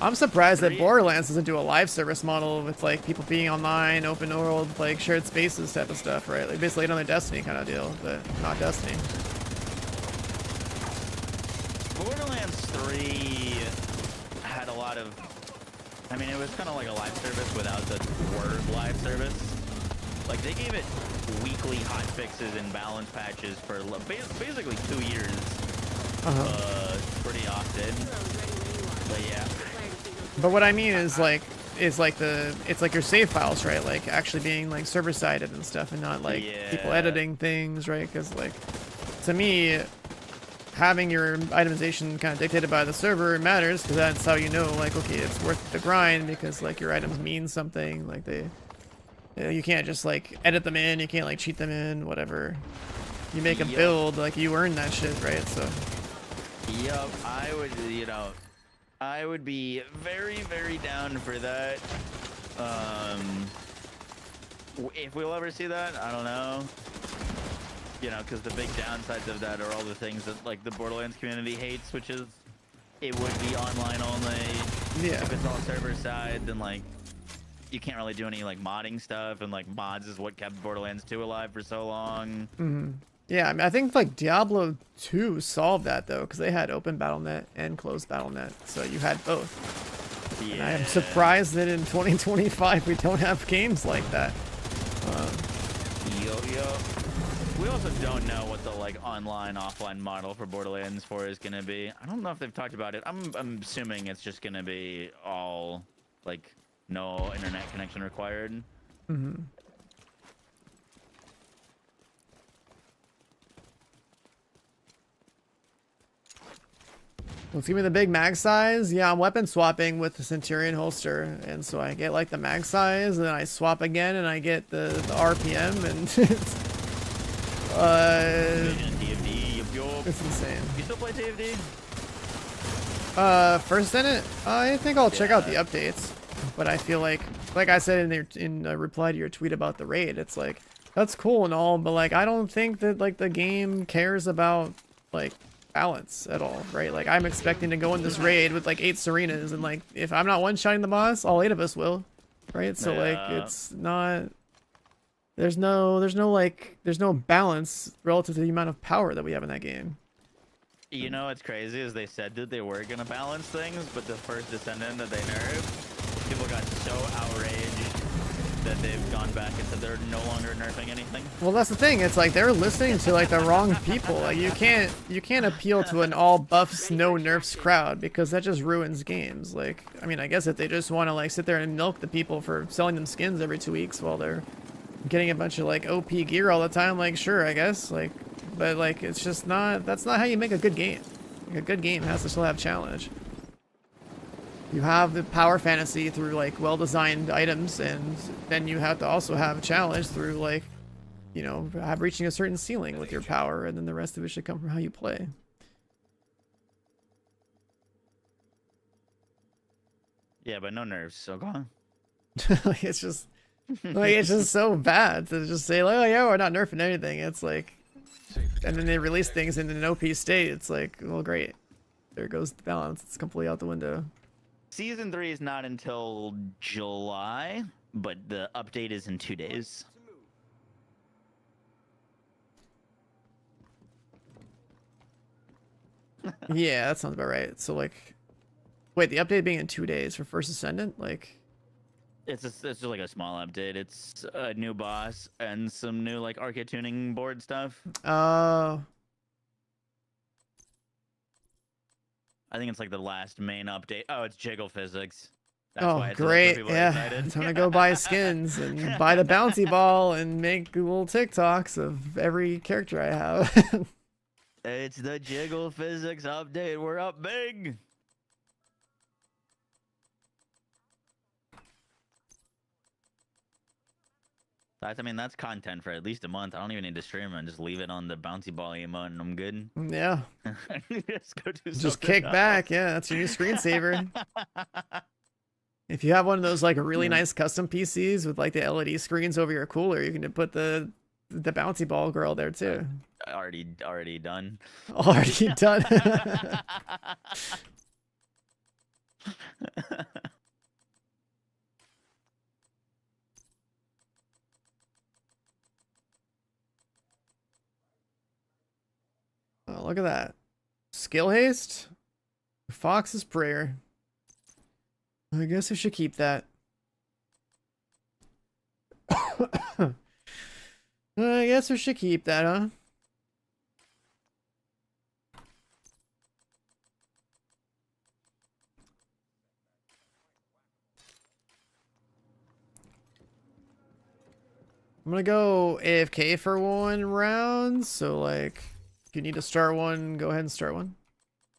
I'm surprised that Borderlands doesn't do a live service model with like people being online, open world, like shared spaces type of stuff, right? Like basically another Destiny kind of deal, but not Destiny. Borderlands 3 had a lot of, I mean, it was kind of like a live service without the word live service. Like they gave it weekly hot fixes and balance patches for basically 2 years, pretty often. But yeah. But what I mean is like it's like your save files, right? Like actually being like server sided and stuff, and not like people editing things, right? Because like to me, having your itemization kind of dictated by the server matters, because that's how you know like, okay, it's worth the grind, because like your items mean something. Like you can't just like edit them in, you can't like cheat them in, whatever. You make a build, like you earn that shit, right? So Yup, I would be very, very down for that. If we'll ever see that, I don't know. You know, because the big downsides of that are all the things that like the Borderlands community hates, which is it would be online only. Yeah. If it's all server side, then like you can't really do any like modding stuff, and like mods is what kept Borderlands 2 alive for so long. Mm-hmm. Yeah, I mean, I think like Diablo 2 solved that though, because they had open BattleNet and closed BattleNet, so you had both. Yeah. And I am surprised that in 2025 we don't have games like that. We also don't know what the like online offline model for Borderlands 4 is gonna be. I don't know if they've talked about it. I'm assuming it's just gonna be all like no internet connection required. Mm-hmm. Let's give me the big mag size. Yeah, I'm weapon swapping with the Centurion holster, and so I get like the mag size, and then I swap again, and I get the RPM, and it's insane. You still play TFD? First in it, I think I'll check out the updates, but I feel like I said in a reply to your tweet about the raid, it's like that's cool and all, but like I don't think that like the game cares about like balance at all, right? Like I'm expecting to go in this raid with like 8 Serenas, and like if I'm not one-shotting the boss, all 8 of us will, right? So like it's not, there's no balance relative to the amount of power that we have in that game. You know what's crazy is they said that they were gonna balance things, but the first Descendant that they nerfed, people got so outraged that they've gone back and said they're no longer nerfing anything. Well, that's the thing. It's like they're listening to like the wrong people. Like you can't appeal to an all buffs, no nerfs crowd, because that just ruins games. Like, I mean, I guess if they just want to like sit there and milk the people for selling them skins every 2 weeks while they're getting a bunch of like OP gear all the time, like sure, I guess. Like, but like it's just not. That's not how you make a good game. Like, a good game has to still have challenge. You have the power fantasy through like well-designed items, and then you have to also have challenge through like, you know, reaching a certain ceiling with your power, and then the rest of it should come from how you play. Yeah, but no nerfs, so go on. Like, it's just so bad to just say like, oh yeah, we're not nerfing anything. It's like, and then they release things in an OP state. It's like, well, great, there goes the balance. It's completely out the window. Season 3 is not until July, but the update is in 2 days. Yeah, that sounds about right. So like, wait, the update being in 2 days for First Ascendant, like. It's just like a small update. It's a new boss and some new like arcade tuning board stuff. Uh, I think it's like the last main update. Oh, it's jiggle physics. That's oh, why that's what great. people are Yeah. excited. Time to go buy skins and buy the bouncy ball and make little TikToks of every character I have. It's the jiggle physics update. We're up big. I mean, that's content for at least a month. I don't even need to stream it and just leave it on the bouncy ball emote and I'm good. Yeah. Just go do Just something kick else. back. Yeah, that's your new screensaver. If you have one of those like really nice custom PCs with like the LED screens over your cooler, you can put the bouncy ball girl there too. Already done. Already done. Oh, look at that. Skill haste? Fox's prayer. I guess I should keep that. I guess I should keep that, huh? I'm gonna go AFK for 1 round, so like, if you need to start one, go ahead and start one.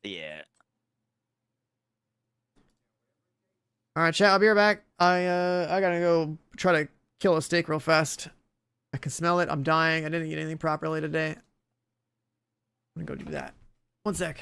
Yeah. Alright, chat, I'll be right back. I gotta go try to kill a steak real fast. I can smell it, I'm dying, I didn't eat anything properly today. I'm gonna go do that. 1 sec.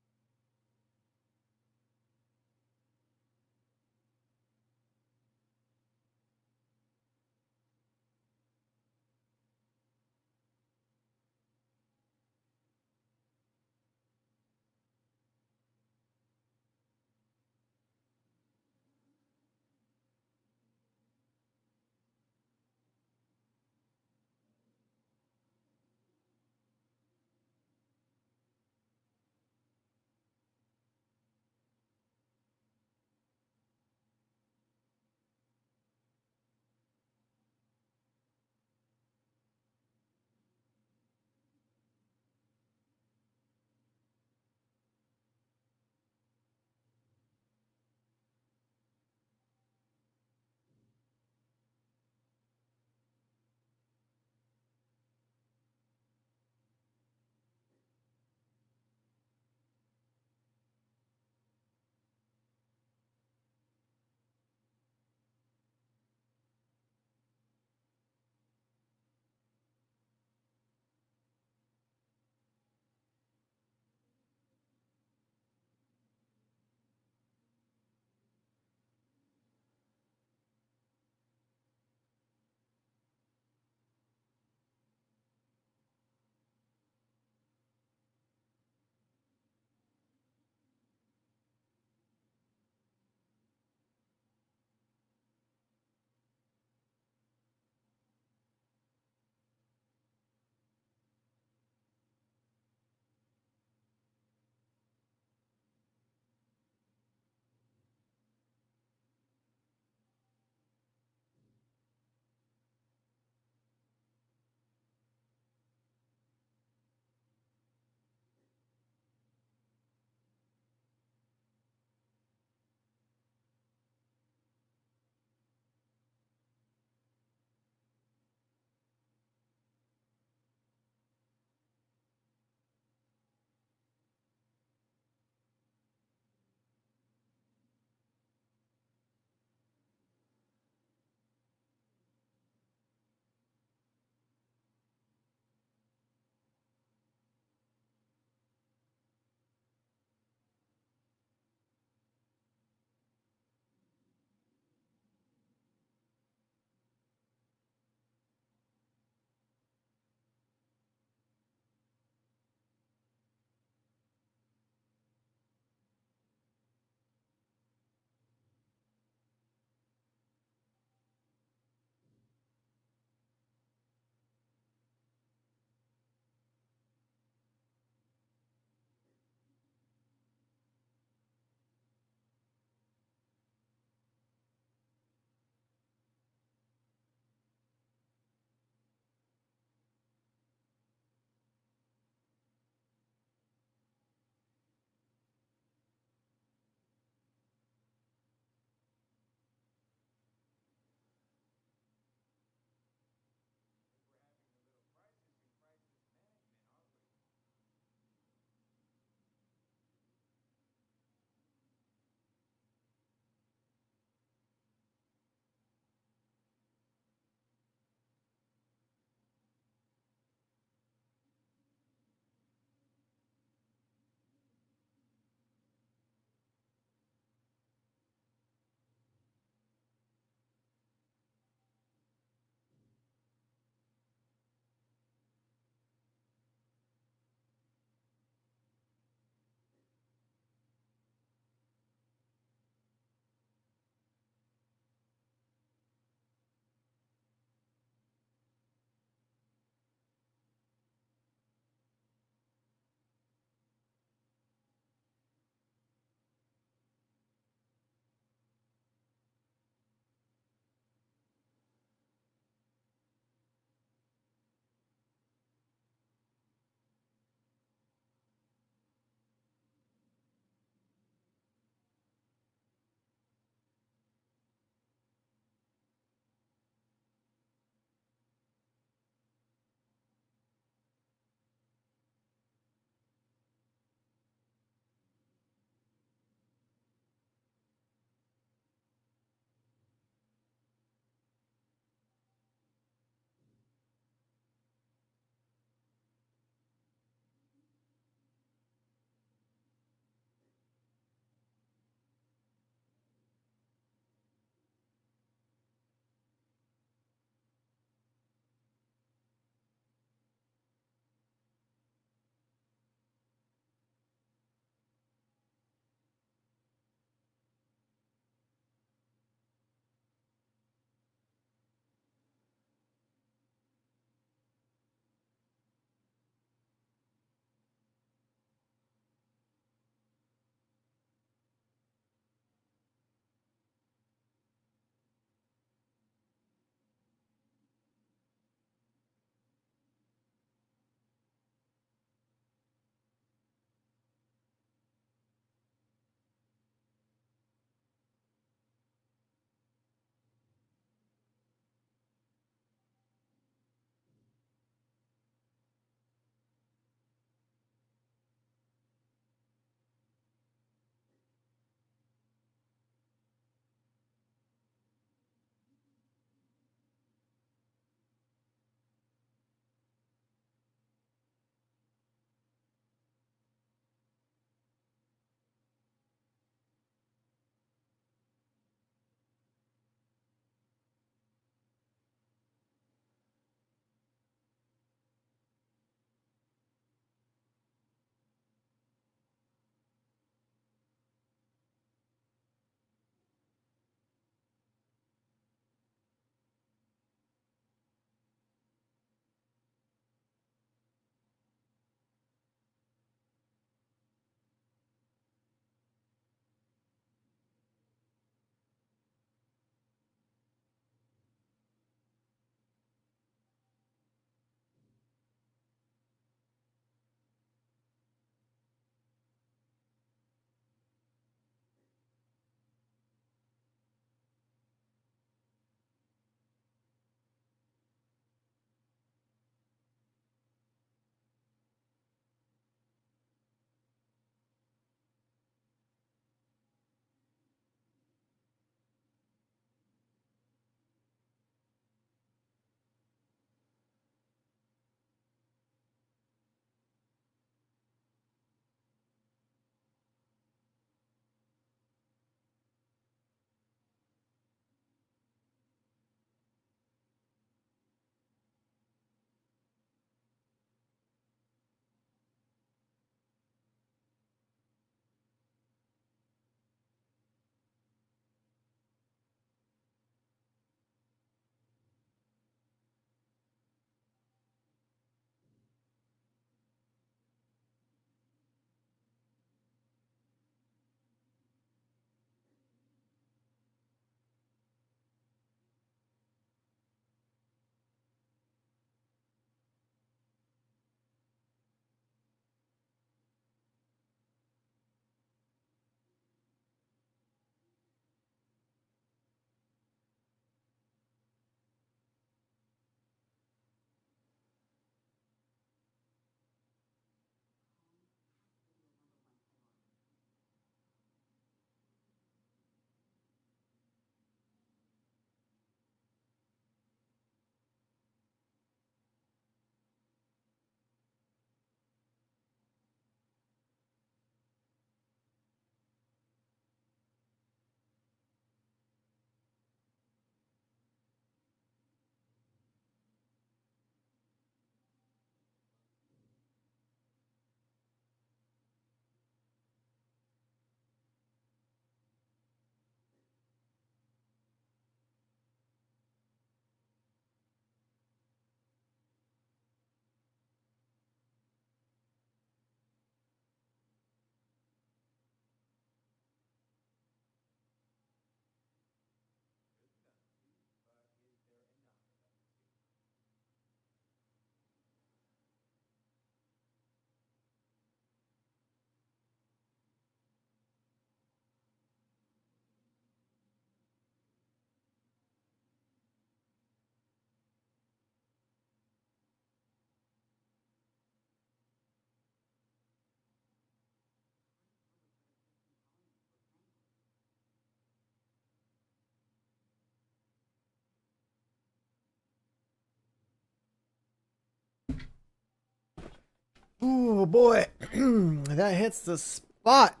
Oh boy, that hits the spot.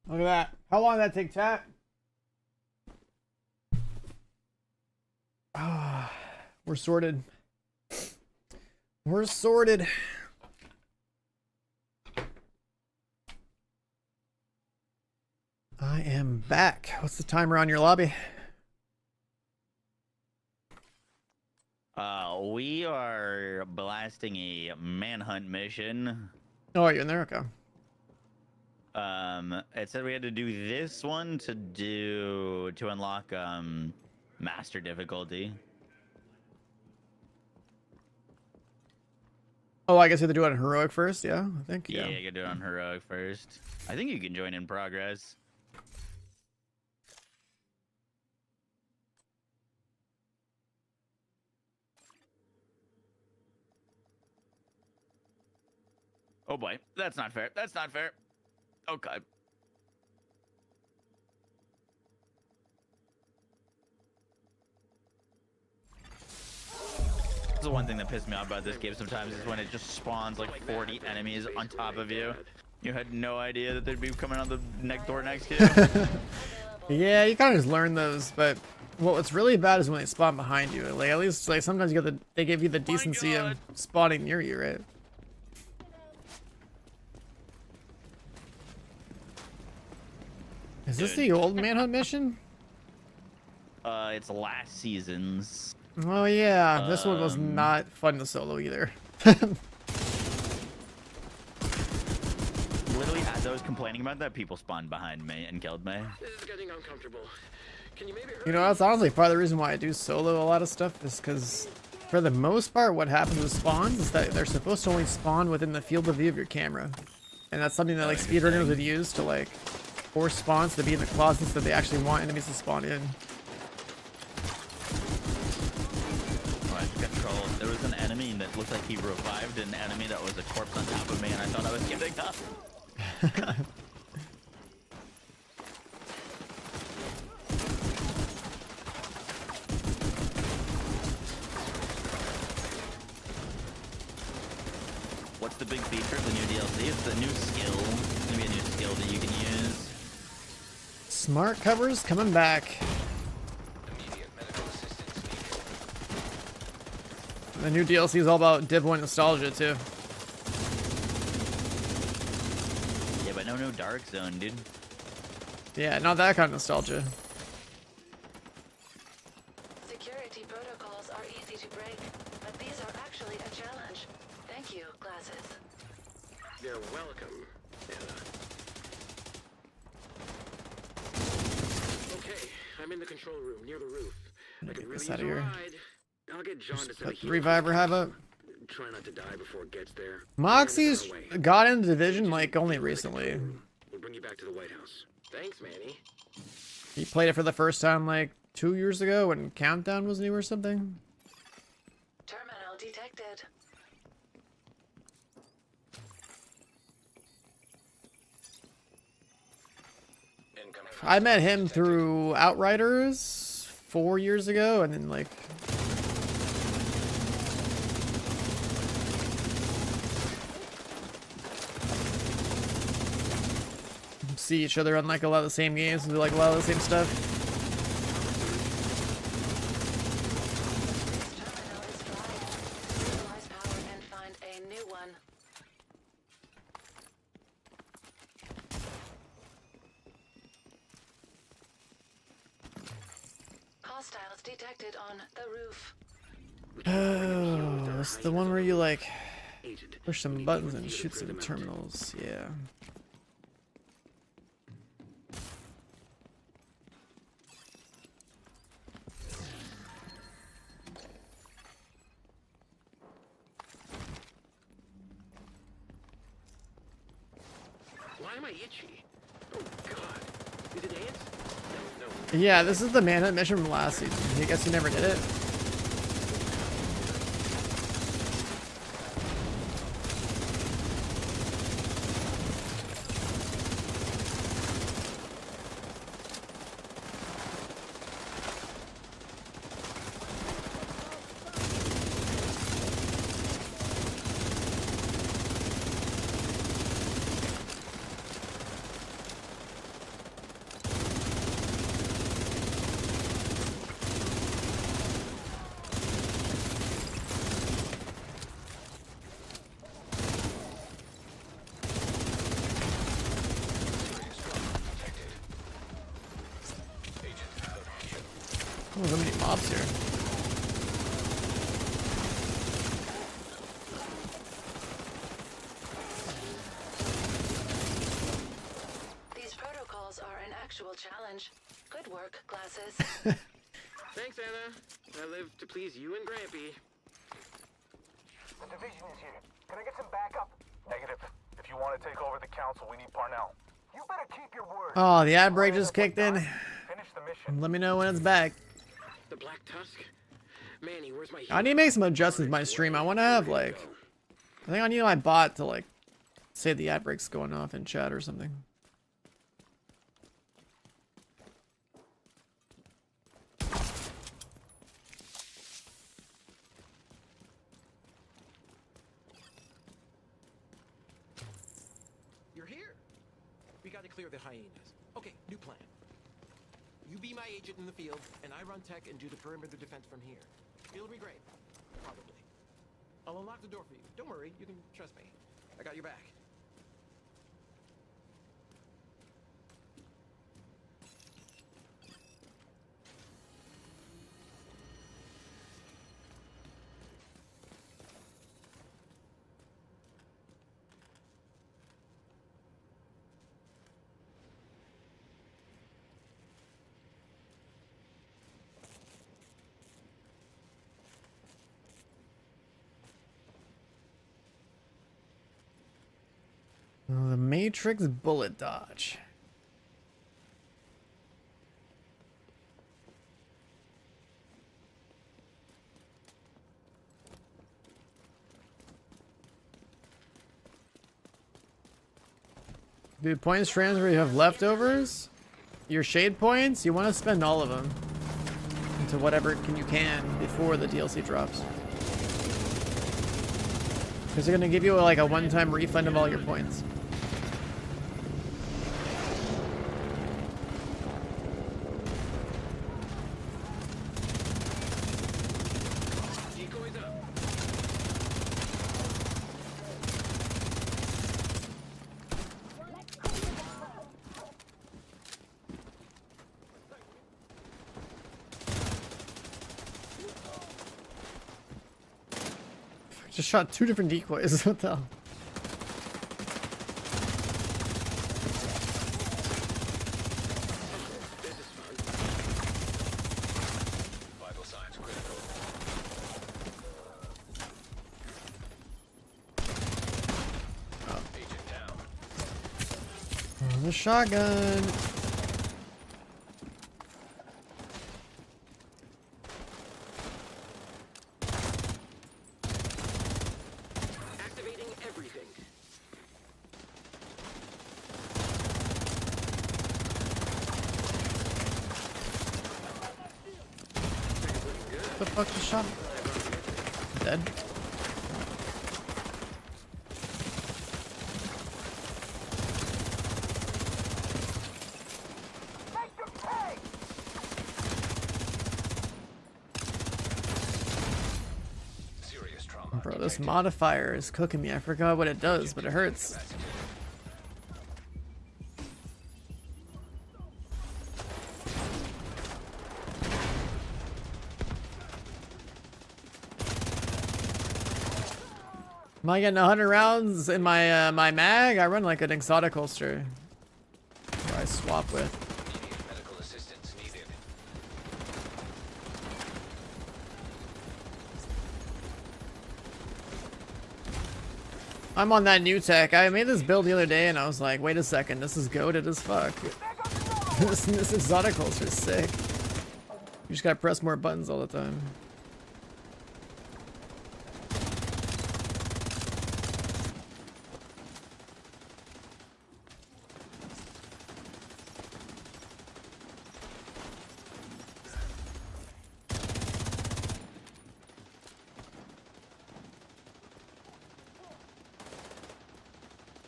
Look at that. How long did that take, chat? Ah, we're sorted. We're sorted. I am back. What's the timer on your lobby? We are blasting a manhunt mission. Oh, you're in there? Okay. It said we had to do this one to unlock master difficulty. Oh, I guess you have to do it on heroic first. Yeah, I think. Yeah, you can do it on heroic first. I think you can join in progress. Oh boy, that's not fair. That's not fair. Okay. That's the one thing that pissed me off about this game sometimes is when it just spawns like 40 enemies on top of you. You had no idea that they'd be coming on the next door next to you. Yeah, you kind of just learn those, but what's really bad is when they spawn behind you. Like at least like sometimes you get they give you the decency of spawning near you, right? Is this the old manhunt mission? It's last season's. Oh yeah, this one was not fun to solo either. Literally, as I was complaining about that, people spawned behind me and killed me. This is getting uncomfortable. Can you maybe You know, that's honestly part of the reason why I do solo a lot of stuff is because for the most part what happens with spawns is that they're supposed to only spawn within the field of view of your camera. And that's something that like speedrunners would use to like force spawns to be in the closets that they actually want enemies to spawn in. Alright, control. There was an enemy that looked like he revived an enemy that was a corpse on top of me, and I thought I was giving up. What's the big feature of the new DLC? It's the new skill. It's gonna be a new skill that you can use. Smart covers coming back. Immediate medical assistance needed. The new DLC is all about Div 1 nostalgia too. Yeah, but no Dark Zone, dude. Yeah, not that kind of nostalgia. Security protocols are easy to break, but these are actually a challenge. Thank you, glasses. You're welcome, Anna. Okay, I'm in the control room near the roof. I could really this use out of a here. ride. I'll get John to set a Let the heat reviver have up. Try not to die before it gets there. Moxie's Turn it our way. got into Division like only recently. We'll bring you back to the White House. Thanks, Manny. He played it for the first time like 2 years ago when Countdown was new or something. Terminal detected. Incoming. I met him through Outriders 4 years ago, and then like see each other on like a lot of the same games and do like a lot of the same stuff. Terminal is fried. Utilize power and find a new one. Hostiles detected on the roof. Oh, that's the one where you like Agent. push some buttons and shoot some terminals. Yeah. Why am I itchy? Oh God. Is it ants? No. Yeah, this is the manhunt mission from last season. I guess you never did it. Oh, so many mobs here. These protocols are an actual challenge. Good work, glasses. Thanks, Anna. I live to please you and Grampy. The division is here. Can I get some backup? Negative. If you want to take over the council, we need Parnell. You better keep your word. Oh, the ad break just kicked in. Finish the mission. Let me know when it's back. The Black Tusk? Manny, where's my I need to make some adjustments to my stream. I want to have like, I think I need my bot to like say the ad break's going off in chat or something. You're here. We got to clear the hyenas. Okay, new plan. You be my agent in the field, and I run tech and do the perimeter defense from here. It'll be great. Probably. I'll unlock the door for you. Don't worry, you can trust me. I got your back. Oh, the Matrix bullet dodge. Dude, points transfer, you have leftovers? Your shade points, you want to spend all of them into whatever you can before the DLC drops. Because they're going to give you like a one-time refund of all your points. Decoys up. Just shot 2 different decoys. What the hell? This is fun. Vital signs critical. Agent down. Oh, the shotgun. Activating everything. What the fuck just shot me? Dead. Serious trauma. Bro, this modifier is cooking me. I forgot what it does, but it hurts. Am I getting 100 rounds in my my mag? I run like an exotic holster. Where I swap with. Immediate medical assistance needed. I'm on that new tech. I made this build the other day and I was like, wait a second, this is goated as fuck. this exotic holster is sick. You just gotta press more buttons all the time.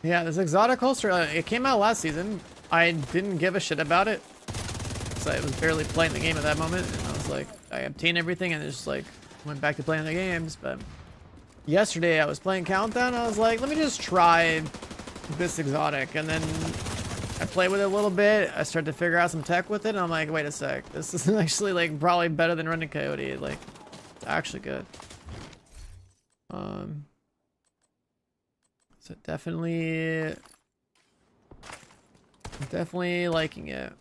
Yeah, this exotic holster, it came out last season. I didn't give a shit about it. So I was barely playing the game at that moment. And I was like, I obtained everything and just like went back to playing the games. But yesterday I was playing Countdown. I was like, let me just try this exotic. And then I play with it a little bit. I start to figure out some tech with it, and I'm like, wait a sec. This is actually like probably better than running Coyote. Like, it's actually good. So definitely liking it.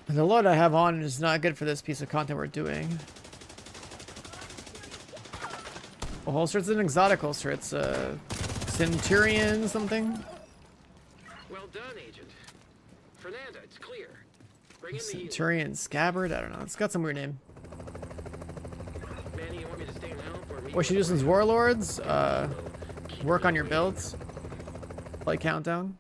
The load I have on is not good for this piece of content we're doing. A holster, it's an exotic holster. It's a Centurion something. Well done, Agent. Fernanda, it's clear. Bring in the healer. Centurion Scabbard? I don't know. It's got some weird name. Manny, you want me to stay and help or meet What should you do since Warlords? Work on your builds. Play Countdown.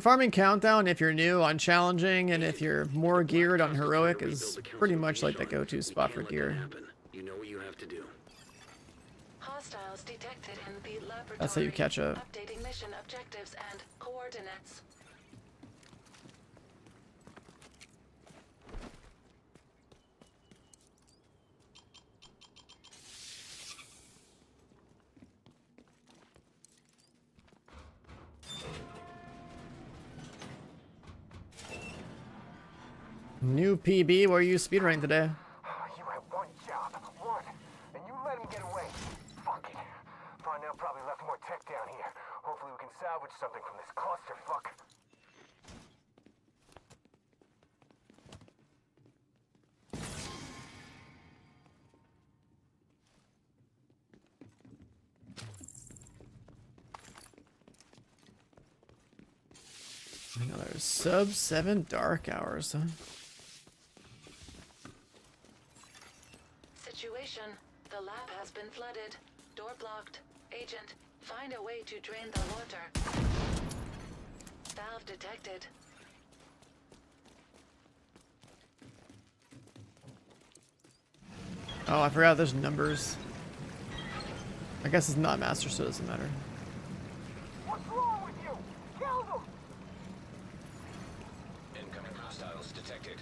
Farming Countdown if you're new on challenging, and if you're more geared on heroic is pretty much like the go-to spot for gear. You know what you have to do. Hostiles detected in the laboratory. That's how you catch up. Updating mission objectives and coordinates. New PB, where are you speedrunning today? You had one job, one, and you let him get away. Fuck it. Parnell probably left more tech down here. Hopefully we can salvage something from this clusterfuck. Another sub 7 dark hours, huh? Situation. The lab has been flooded. Door blocked. Agent, find a way to drain the water. Valve detected. Oh, I forgot there's numbers. I guess it's not master, so it doesn't matter. What's wrong with you? Kill them! Incoming hostiles detected.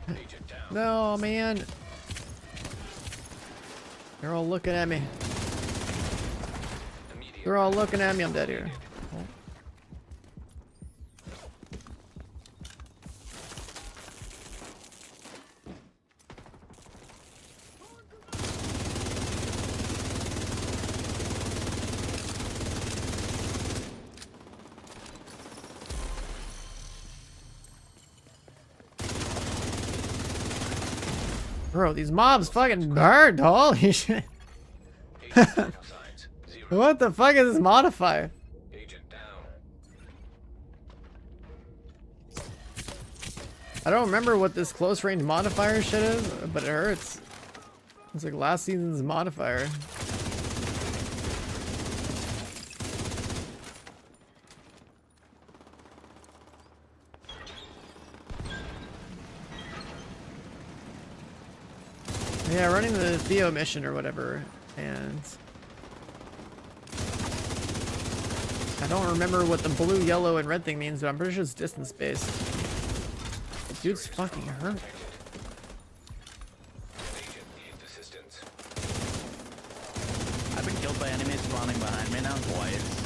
Agent down. No, man. They're all looking at me. Immediate They're all looking at me. I'm dead here. Bro, these mobs fucking burned. Holy shit. Agent vital signs. Zero. What the fuck is this modifier? Agent down. I don't remember what this close range modifier shit is, but it hurts. It's like last season's modifier. Yeah, running the Theo mission or whatever, and I don't remember what the blue, yellow, and red thing means, but I'm pretty sure it's distance based. The dude's fucking hurt. Agent needs assistance. I've been killed by enemies spawning behind me now twice.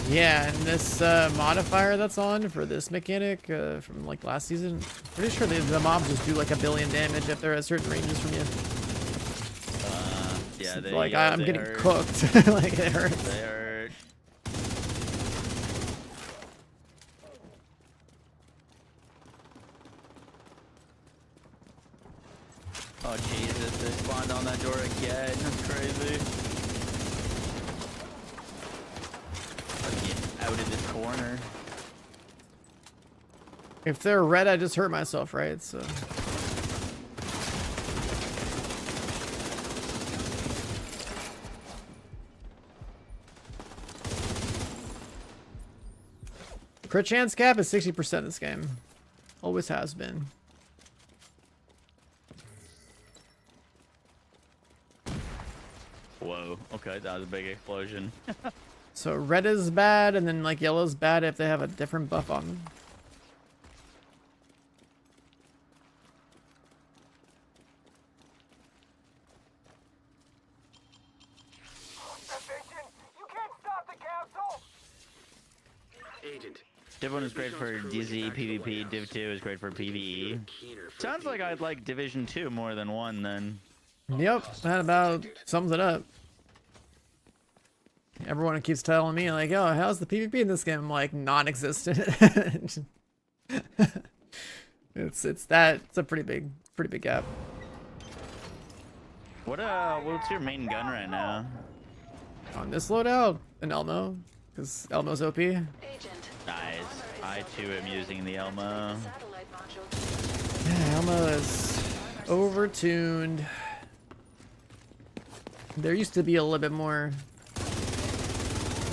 Yeah, and this modifier that's on for this mechanic from like last season, pretty sure the mobs just do like 1 billion damage if they're at certain ranges from you. Yeah, So, like I'm they getting hurt. cooked. Like it hurts. They hurt. Oh Jesus, they spawned on that door again. That's crazy. Get out of this corner. If they're red, I just hurt myself, right? So. Crit chance cap is 60% this game. Always has been. Whoa. Okay, that was a big explosion. So red is bad, and then like yellow's bad if they have a different buff on them. Division, you can't stop the council! Agent. Div 1 is great for DZ, PvP. Div 2 is great for PvE. Sounds like I'd like Division 2 more than 1 then. Yep, that about sums it up. Everyone keeps telling me like, "Oh, how's the PvP in this game?" I'm like, non-existent. it's a pretty big gap. What's your main gun right now? On this loadout, an Elmo, because Elmo's OP. Agent. Nice. I too am using the Elmo. Satellite module. Yeah, Elmo is overtuned. There used to be a little bit more.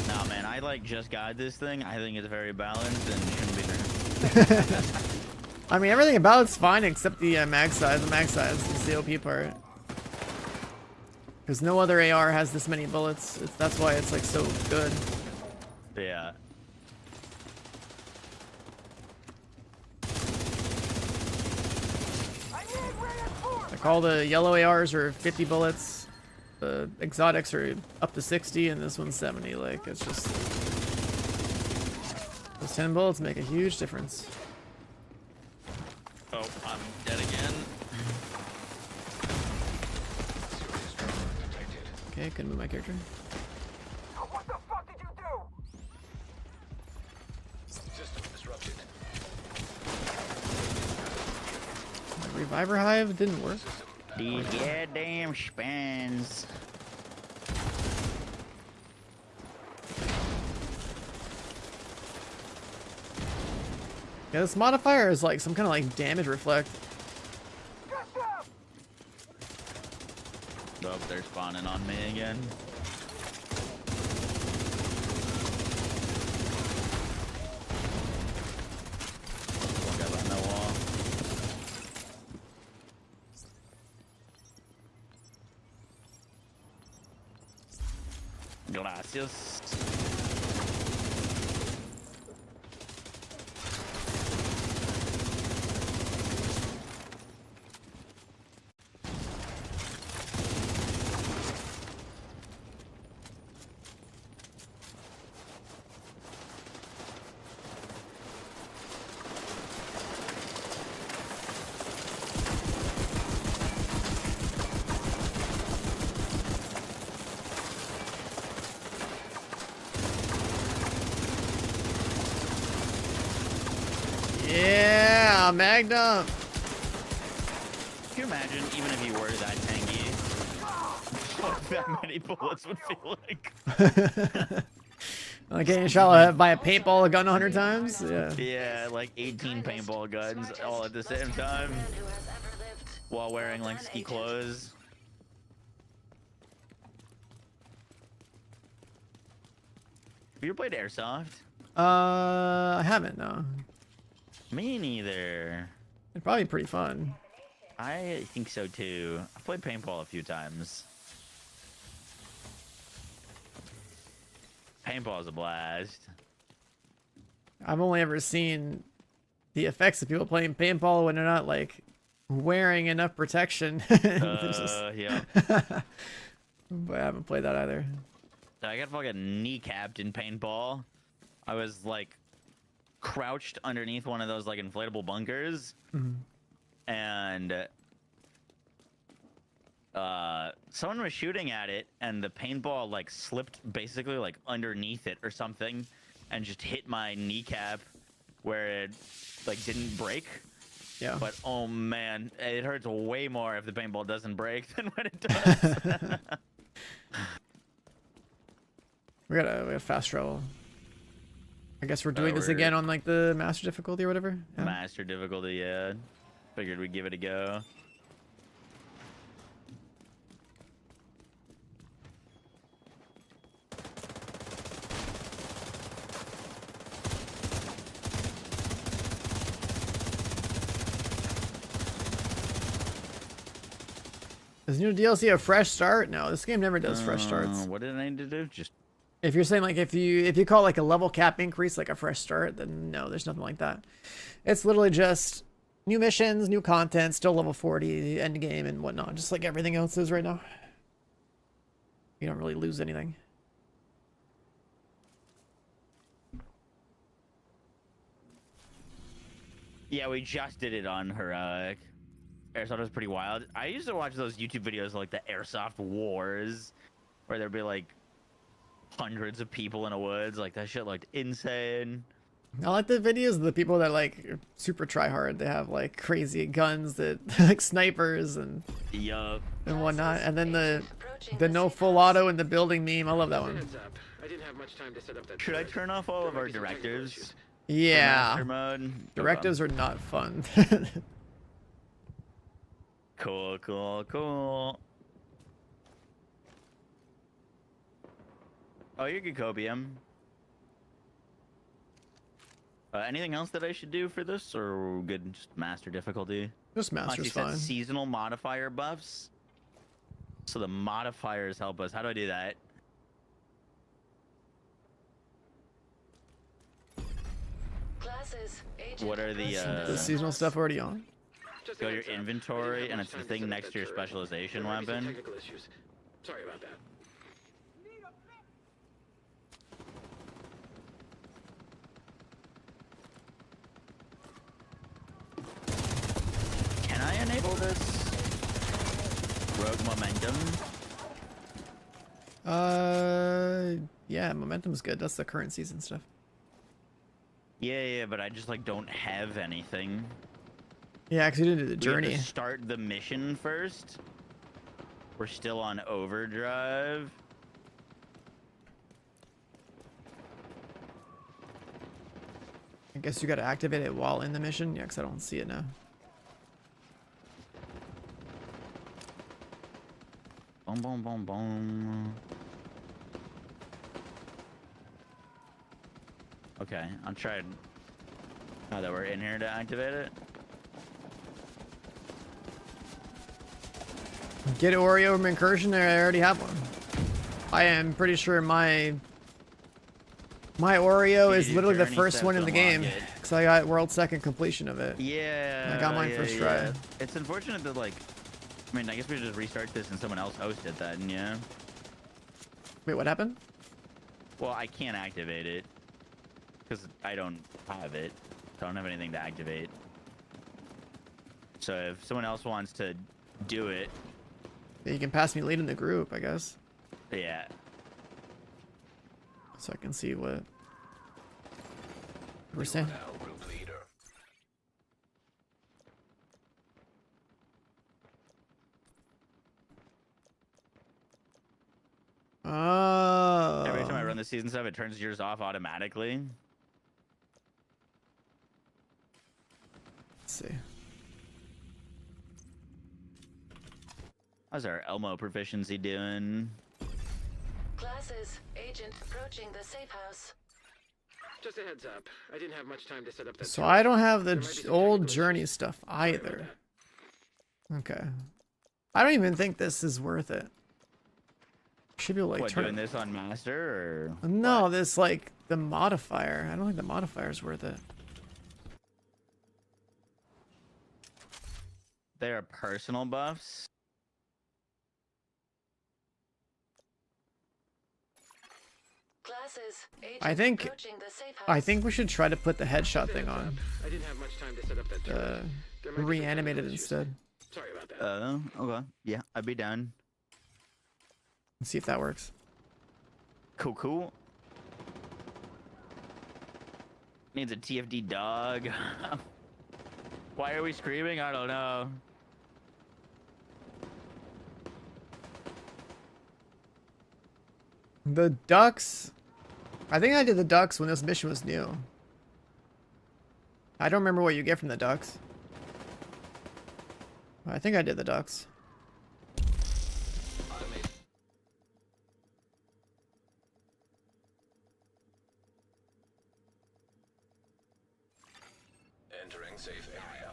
Nah, man, I like just got this thing. I think it's very balanced and shouldn't be nerfed. I mean, everything about it's fine except the mag size. The mag size is the OP part. Because no other AR has this many bullets. That's why it's like so good. Yeah. Like all the yellow ARs are 50 bullets. The exotics are up to 60, and this one's 70. Like, it's just... Those 10 bullets make a huge difference. Oh, I'm dead again. Okay, couldn't move my character. What the fuck did you do? System disrupted. My Reviver Hive didn't work. These goddamn spans. Yeah, this modifier is like some kind of like damage reflect. Oh, they're spawning on me again. Got behind that wall. Gracias. Yeah, Magnum. Can you imagine, even if you were that tanky, what that many bullets would feel like? Like getting shot by a paintball gun 100 times? Yeah. Yeah, like 18 paintball guns all at the same time while wearing like ski clothes. Have you ever played Airsoft? I haven't, no. Me neither. It'd probably be pretty fun. I think so too. I've played paintball a few times. Paintball is a blast. I've only ever seen the effects of people playing paintball when they're not like wearing enough protection. Yeah. But I haven't played that either. I got fucking kneecapped in paintball. I was like crouched underneath one of those like inflatable bunkers, and someone was shooting at it, and the paintball like slipped basically like underneath it or something, and just hit my kneecap where it like didn't break. Yeah. But oh man, it hurts way more if the paintball doesn't break than when it does. We got fast travel. I guess we're doing this again on like the master difficulty or whatever. Yeah. Master difficulty, yeah. Figured we'd give it a go. Is new DLC a fresh start? No, this game never does fresh starts. What did I need to do? Just If you're saying like if you call like a level cap increase like a fresh start, then no, there's nothing like that. It's literally just new missions, new content, still level 40 end game and whatnot, just like everything else is right now. You don't really lose anything. yeah, we just did it on her. Airsoft was pretty wild. I used to watch those YouTube videos like the Airsoft Wars, where there'd be like hundreds of people in a woods. Like that shit looked insane. I like the videos of the people that like super try hard. They have like crazy guns that like snipers and Yup. and whatnot. And then the no full auto in the building meme. I love that one. Heads up. I didn't have much time to set up that Should I turret. turn off all of There our might be some technical directives? issues. Yeah, Master mode. directives are not fun. Cool, cool, cool. Oh, you're good, Copium. Anything else that I should do for this, or we're good? Just master difficulty. Just You master's said fine. seasonal modifier buffs. So the modifiers help us. How do I do that? Classes, agent What are the, The seasonal stuff already on. Just Go a to your heads up. I inventory, didn't have and much it's the time to thing set up next that to your turret. specialization There might be some weapon. technical issues. Sorry about that. Can I enable this? Rogue momentum. Yeah, momentum's good. That's the current season stuff. Yeah, but I just like don't have anything. Yeah, because you didn't do the We have to journey. start the mission first. We're still on overdrive. I guess you got to activate it while in the mission. Yeah, because I don't see it now. Boom, boom, boom, boom. Okay, I'll try. Now that we're in here to activate it. Get Oreo from Incursion. I already have one. I am pretty sure my Oreo You is do literally the journey first steps one in to the game. unlock it. Because I got world second completion of it. Yeah. I got mine yeah, first yeah. try. It's unfortunate that like, I mean, I guess we should just restart this and someone else hosted that, and yeah. Wait, what happened? Well, I can't activate it because I don't have it. So I don't have anything to activate. So if someone else wants to do it, Yeah, you can pass me lead in the group, I guess. yeah. So I can see what we're saying. Now group leader. Oh. Every time I run the season stuff, it turns yours off automatically. Let's see. How's our Elmo proficiency doing? Classes, agent approaching the safe house. Just a heads up. I didn't have much time to set up that So turret. I don't have There the might be some old technical journey issues. stuff Sorry about either. that. Okay. I don't even think this is worth it. Should be able to like What, turn doing this on master or? No, this like the modifier. I don't think the modifier is worth it. They are personal buffs. Classes, agent I think approaching the safe house. I think we should try to put the headshot Just a thing heads on. up. I didn't have much time to set up that turret. There might be some Reanimate it technical issues. instead. Sorry about that. Okay. Yeah, I'd be down. Let's see if that works. Cool, cool. Needs a TFD dog. Why are we screaming? I don't know. The ducks. I think I did the ducks when this mission was new. I don't remember what you get from the ducks. I think I did the ducks. Automate. Entering safe area.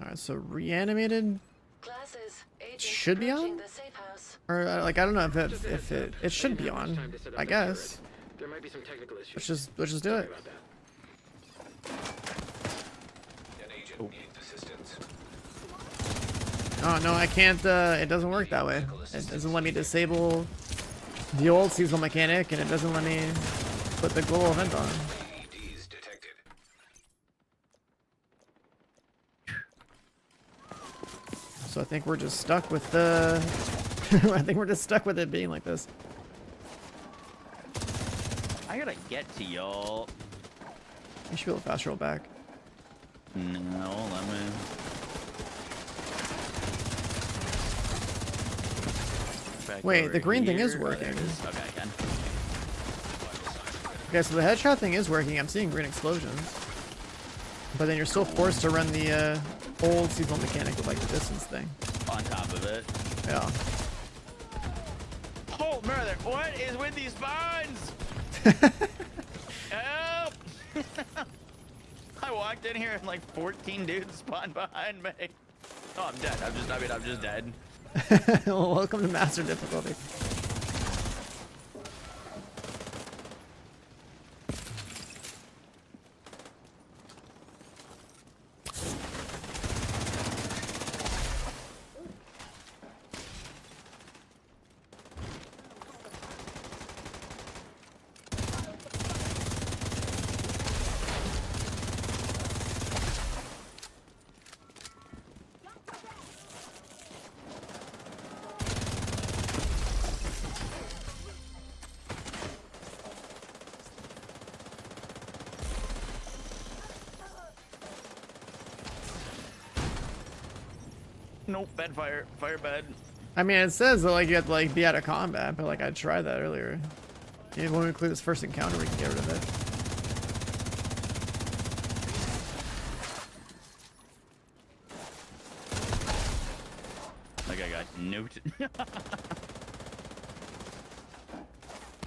Alright, so reanimated Classes, agents should be approaching on? the safe house. Or like I don't know Just a if heads up. it should I didn't be have much on. time to set up I the guess. turret. There might be some technical issues. Let's just do Sorry it. about that. An agent needs assistance. Oh no, I can't. It doesn't work that way. It doesn't let me disable the old seasonal mechanic, and it doesn't let me put the global event on. AEDs detected. So I think we're just stuck with the. I think we're just stuck with it being like this. I gotta get to y'all. You should be able to fast roll back. No, let me. Back Wait, over the green thing is here. Oh, there working. it is. Okay, I can. Okay, so the headshot thing is working. I'm seeing green explosions. But then you're still forced to run the old seasonal mechanic with like the distance thing. On top of it. Yeah. Oh, murder! What is with these spawns? Help! I walked in here and like 14 dudes spawned behind me. Oh, I'm dead. I'm just dead. Well, welcome to master difficulty. Nope, bed fire. Fire bed. I mean, it says that like you have to like be out of combat, but like I tried that earlier. Maybe when we clear this first encounter, we can get rid of it. Like I got nuked.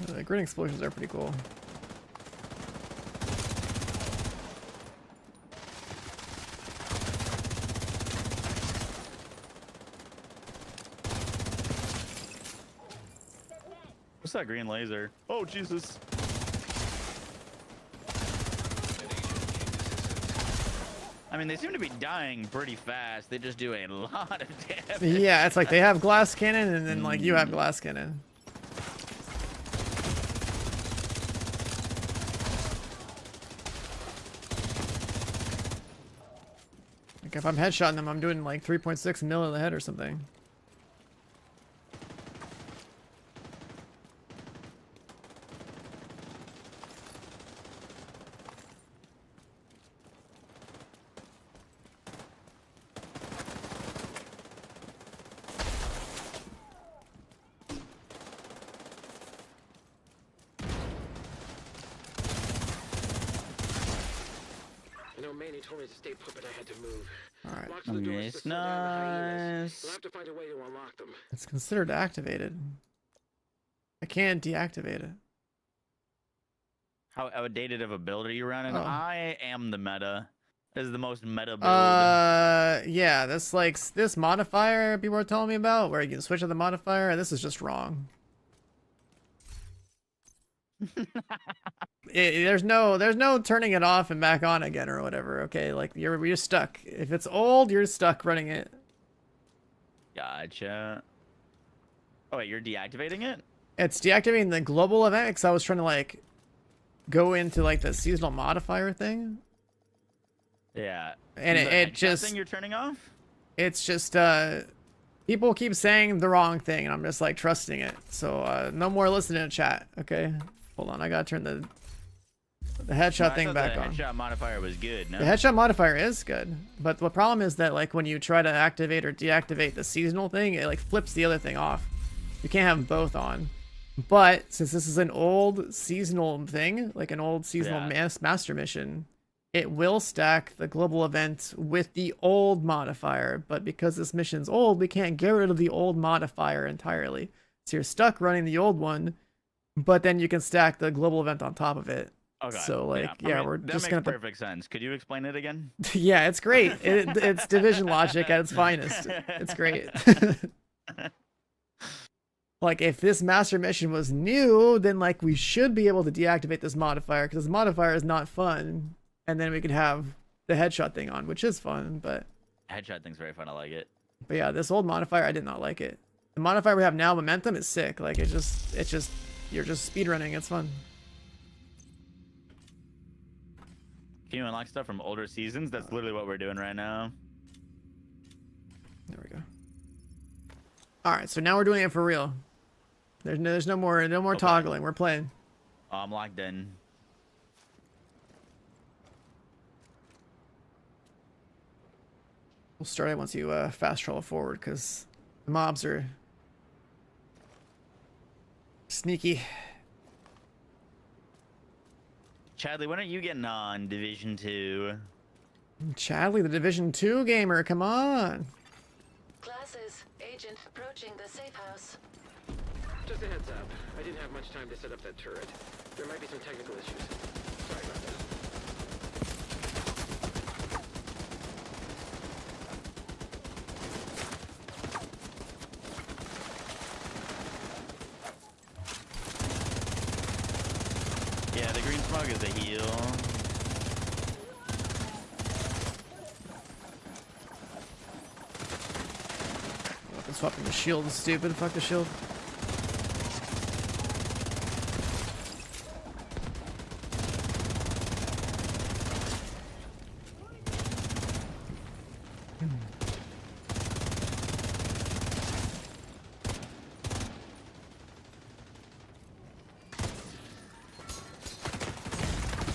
The green explosions are pretty cool. What's that green laser? Oh, Jesus. I mean, they seem to be dying pretty fast. They just do a lot of damage. Yeah, it's like they have glass cannon, and then like you have glass cannon. Like if I'm headshotting them, I'm doing like 3.6 mil in the head or something. I know Manny told me to stay put, but I had to move. All right. Locks the doors to It's slow down the hyenas. nice. We'll have to find a way to unlock them. It's considered activated. I can't deactivate it. How outdated of a build are you running? Oh. I am the meta. This is the most meta build. Yeah, that's like this modifier people are telling me about, where you can switch to the modifier, and this is just wrong. There's no turning it off and back on again or whatever. Okay, like you're stuck. If it's old, you're stuck running it. Gotcha. Oh wait, you're deactivating it? It's deactivating the global event because I was trying to like go into like the seasonal modifier thing. Yeah. And The it headshot just thing you're turning off? it's just people keep saying the wrong thing, and I'm just like trusting it. So no more listening to chat. Okay, hold on, I gotta turn the headshot thing back on. The headshot modifier was good. No. The headshot modifier is good, but the problem is that like when you try to activate or deactivate the seasonal thing, it like flips the other thing off. You can't have them both on. But since this is an old seasonal thing, like an old seasonal master mission, it will stack the global event with the old modifier. But because this mission's old, we can't get rid of the old modifier entirely. So you're stuck running the old one, but then you can stack the global event on top of it. Okay. So like, I yeah, mean, we're that just makes gonna. perfect sense. Could you explain it again? Yeah, it's great. It's division logic at its finest. It's great. Like if this master mission was new, then like we should be able to deactivate this modifier because this modifier is not fun, and then we could have the headshot thing on, which is fun. But Headshot thing's very fun. I like it. yeah, this old modifier I did not like it. The modifier we have now, momentum, is sick. Like it's just you're just speedrunning. It's fun. Can you unlock stuff from older seasons? That's literally what we're doing right now. There we go. All right, so now we're doing it for real. There's no more Okay. toggling. We're playing. Oh, I'm locked in. We'll start it once you fast travel forward because the mobs are sneaky. Chadley, when are you getting on Division 2? Chadley, the Division 2 gamer, come on. Classes, agent approaching the safe house. Just a heads up. I didn't have much time to set up that turret. There might be some technical issues. Sorry about that. Yeah, the green smoke is a heal. Weapon swapping the shield is stupid. Fuck the shield.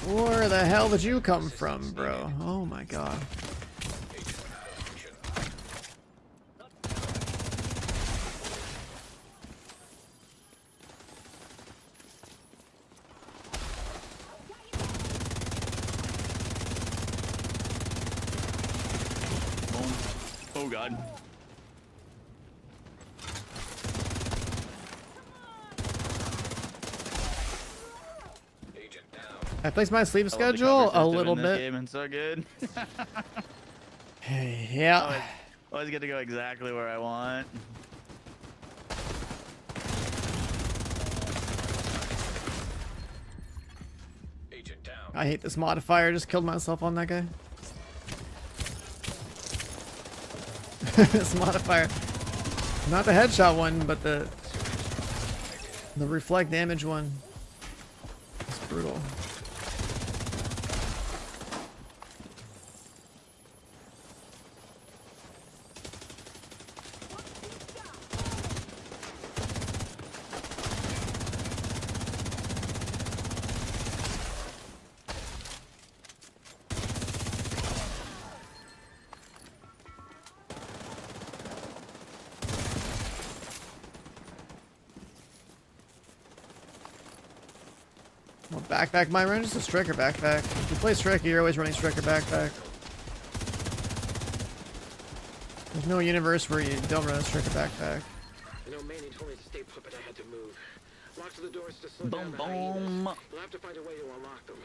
Where the hell did you come from, bro? Oh my god. Oh god. Agent down. I placed my sleep I love the schedule cover a system little in this bit. game, it's so good. Yeah. Always get to go exactly where I want. Agent down. I hate this modifier. Just killed myself on that guy. This modifier. Not the headshot one, but the reflect damage one. It's brutal. Well, backpack my run, just a striker backpack. If you play striker, you're always running striker backpack. There's no universe where you don't run a striker backpack. I know Manny told me to stay put, but I had to move. Lock the doors to slow Boom, down the hyenas. boom. We'll have to find a way to unlock them.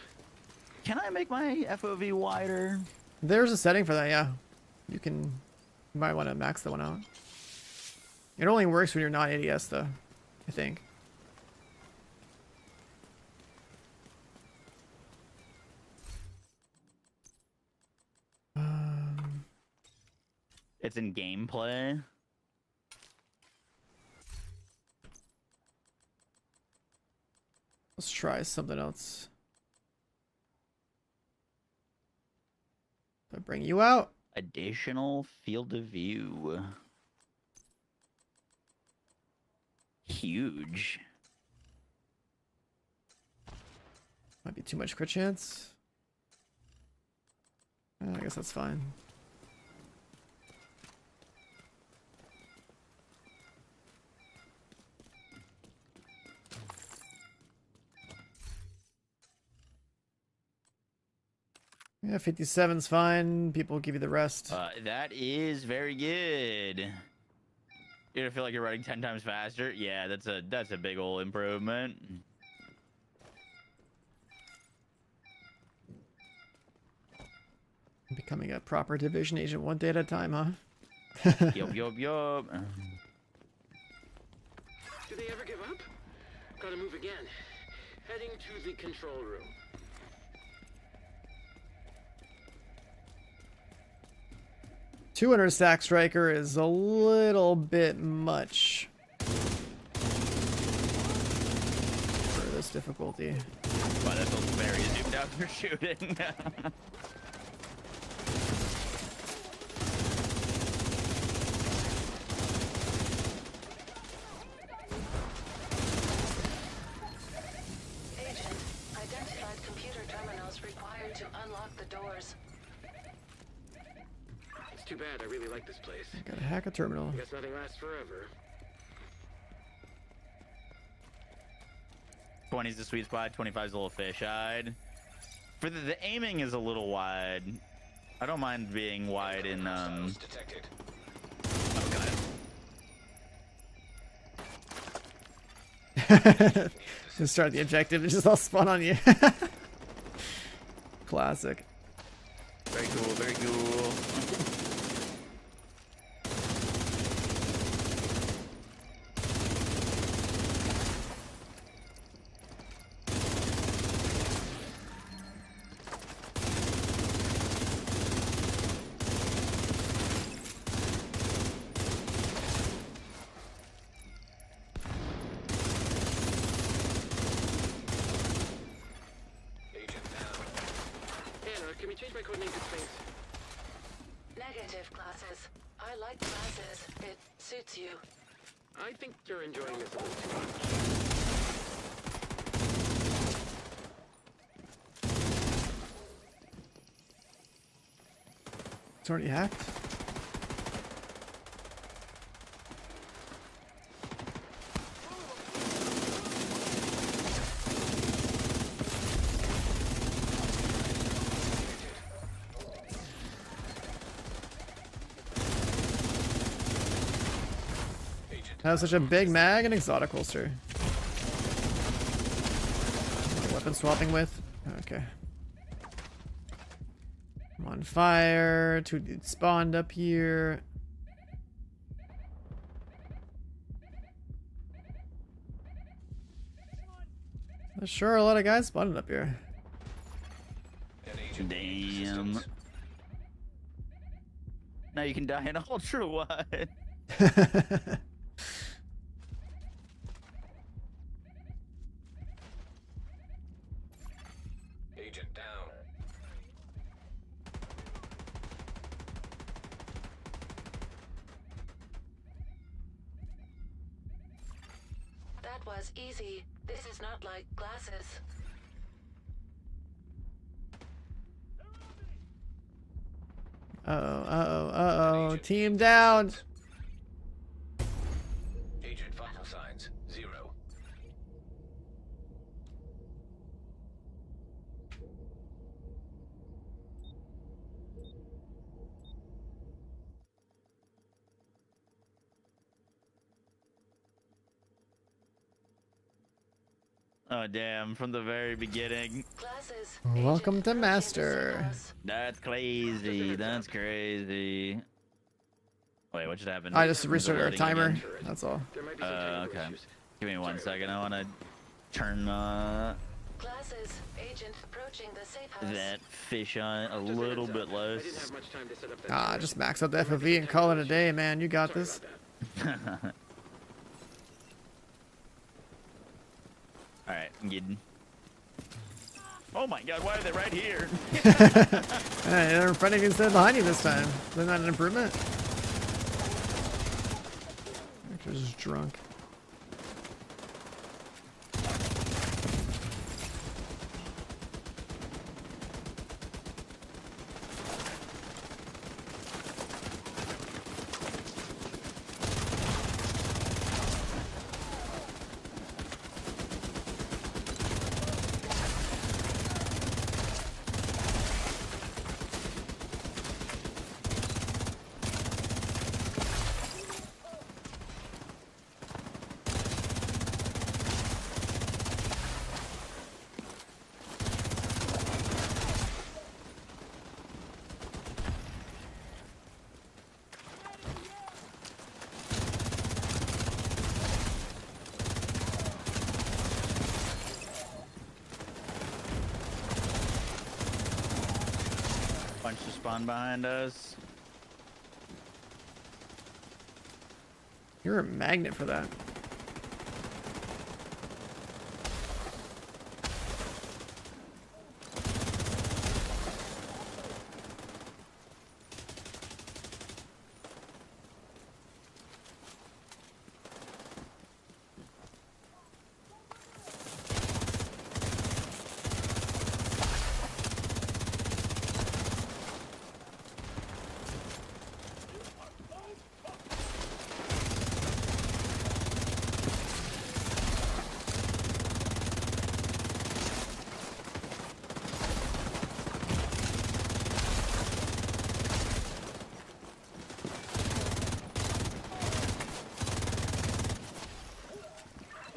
Can I make my FOV wider? There's a setting for that, yeah. You can, you might want to max that one out. It only works when you're not ADS though, I think. It's in gameplay. Let's try something else. Do I bring you out? Additional field of view. Huge. Might be too much crit chance. I guess that's fine. Yeah, 57's fine. People will give you the rest. That is very good. You don't feel like you're running 10 times faster? Yeah, that's a big ol' improvement. Becoming a proper division agent one day at a time, huh? Yup, yup, yup. Do they ever give up? Gotta move again. Heading to the control room. $200 stack striker is a little bit much for this difficulty. Wow, that feels very zoomed out for shooting. Agent, identified computer terminals required to unlock the doors. It's too bad. I really like this place. Gotta hack a terminal. Guess nothing lasts forever. 20's the sweet spot. 25's a little fish-eyed. For the aiming is a little wide. I don't mind being wide in Hostiles detected. Just start the objective, it's just all spawn on you. Classic. Very cool, very cool. Agent down. Anna, can we change my codename to Sphinx? Negative, classes. I like classes. It suits you. I think you're enjoying this a little too much. It's already hacked. That was such a big mag and exotic holster. Weapon swapping with? Okay. I'm on fire. Two dudes spawned up here. There's sure a lot of guys spawned up here. An agent needs Damn. assistance. Now you can die in ultra wide. Agent down. That was easy. This is not like classes. Uh-oh. Team down. Agent vital signs 0. Oh damn! From the very beginning. Classes. Welcome Agent to approaching the Master. safe house. That's crazy. That's crazy. Wait, what just happened? I just Is it restarted our loading timer. again? That's all. There might be some technical Okay. issues. Give me 1 second. I want to turn Classes. Agent approaching the safe house. that fish on a Just a little heads up. bit low. I didn't have much time to set up that Ah, turret. just max out the FOV and call it a day, man. You got Sorry this. about that. All right, I'm getting. Oh my God! Why are they right here? Hey, they're in front of you instead of behind you this time. Isn't that an improvement? They're just drunk. Bunch to spawn behind us. You're a magnet for that.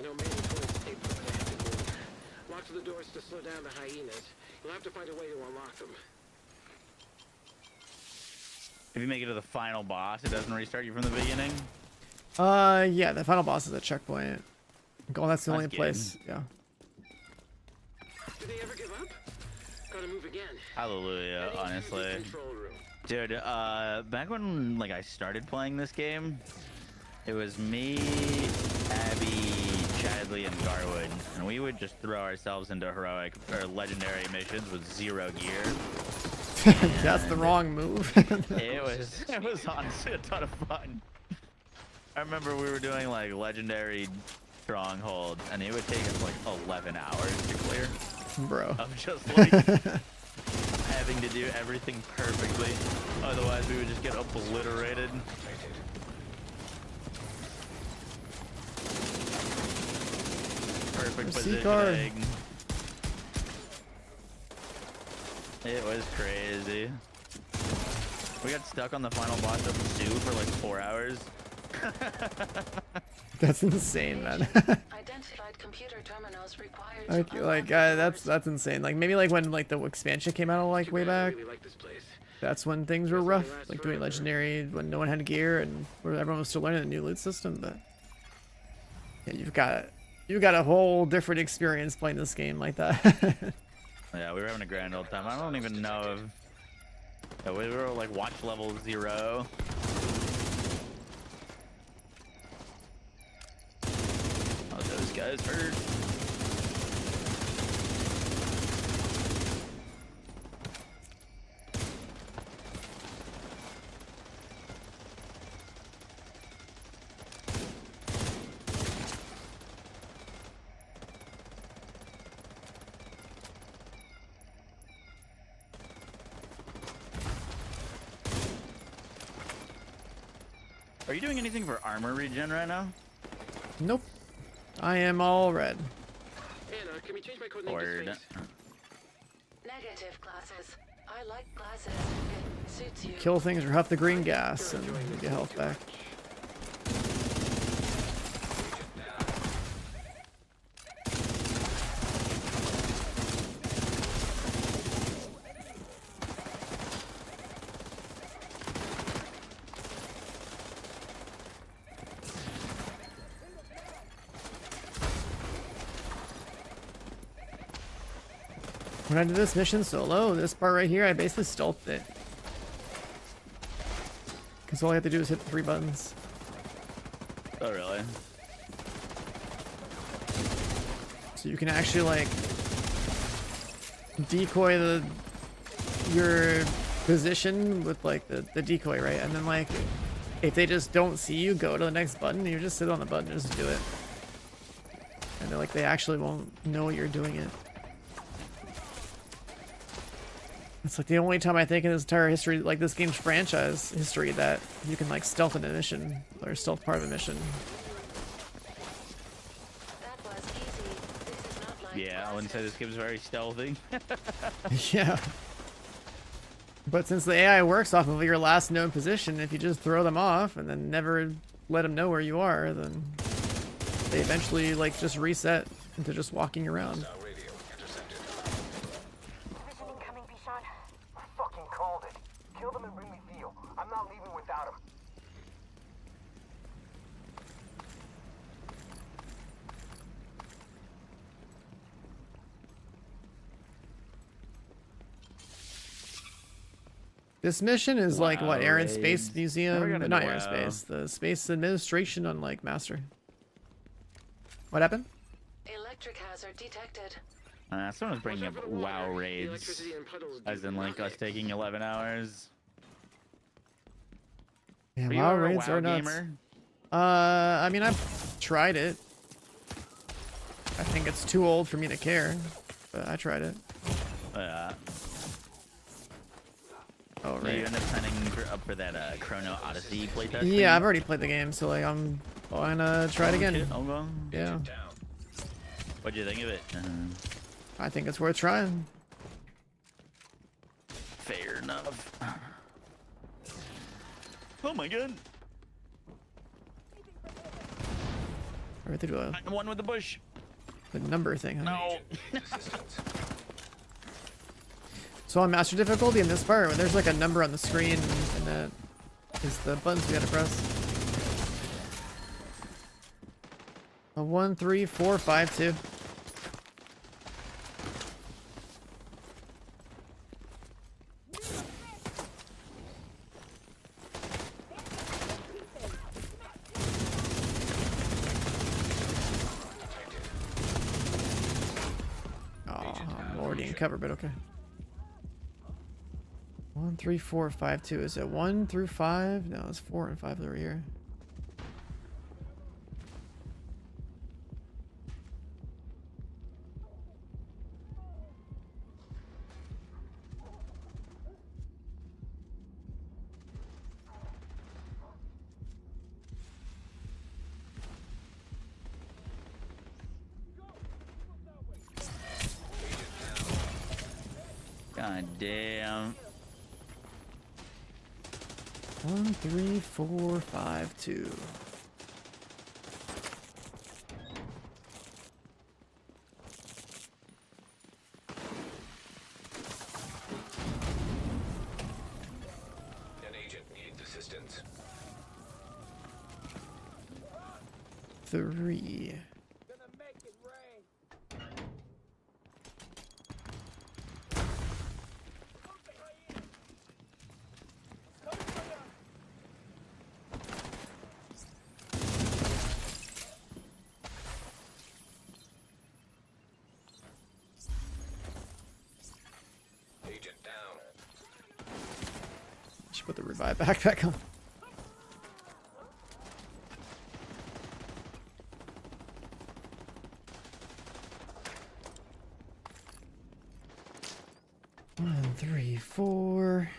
No manual towards tape for the plant to move. Lock the doors to slow down the hyenas. You'll have to find a way to unlock them. If you make it to the final boss, it doesn't restart you from the beginning. Yeah, the final boss is a checkpoint. Oh, that's the only good. place. Yeah. Did they ever give up? Gotta move again. Hallelujah, Heading to the honestly. control room. Dude, back when like I started playing this game, it was me, Abby, Chadley, and Garwood, and we would just throw ourselves into heroic or legendary missions with 0 gear. That's the wrong move. It was honestly a ton of fun. I remember we were doing like legendary stronghold, and it would take us like 11 hours to clear. Bro. Of just like having to do everything perfectly, otherwise we would just get obliterated. Perfect positioning. It was crazy. We got stuck on the final boss of Zoo for like 4 hours. That's insane, man. Identified computer terminals required. That's insane. Like maybe like when like the expansion came out like way back. I really like this place. That's when things were rough, like doing legendary when no one had gear and where everyone was still learning the new loot system. But yeah, you've got a whole different experience playing this game like that. Yeah, we were having a grand old time. I don't even know if we were like watch level 0. Oh, those guys hurt. Are you doing anything for armor regen right now? Nope. I am all red. Anna, can we change my code name Word. to Sphinx? Negative glasses. I like glasses. It suits you. Kill things or huff the green gas and you get health back. When I did this mission solo, this part right here, I basically stealthed it. Because all I have to do is hit the 3 buttons. Oh, really? So you can actually, like, decoy your position with, like, the decoy, right? And then, like, if they just don't see you, go to the next button, you just sit on the button and just do it. And they're like, they actually won't know you're doing it. It's like the only time I think in this entire history, like this game's franchise history, that you can like stealth in a mission or stealth part of a mission. That was easy. This is not like Yeah, I wouldn't say this game's very stealthy. Yeah. But since the AI works off of your last known position, if you just throw them off and then never let them know where you are, then they eventually like just reset into just walking around. Radio intercepted. Mission incoming, Bishan. I fucking called it. Kill them and bring me Theo. I'm not leaving without him. This mission is like what, Air and Space raids. Museum? Never gonna Not do Air and Space, the Space Administration on like Master. What happened? Electric hazard detected. Someone's bringing up WoW raids, as in like us taking 11 hours. Yeah, Are you WoW ever a raids WoW are nuts. gamer? I mean, I've tried it. I think it's too old for me to care, but I tried it. Oh, So you right. end up signing up for that Chrono Odyssey playtest? Yeah, I've already played the game, so like I'm gonna try it again. Yeah, What'd you think of it? I think it's worth trying. Fair enough. Oh my god. Right to do I'm the one with the bush. the number thing. Huh? No. So on master difficulty in this part, when there's like a number on the screen, and that is the buttons we gotta press. A 1, 3, 4, 5, 2. I'm already in cover, but okay. 1, 3, 4, 5, 2. Is it 1 through 5? No, it's 4 and 5 over here. God damn. 1, 3, 4, 5, 2. An agent needs assistance. 3. Agent down. Should put the revive backpack on. One, 3, 4.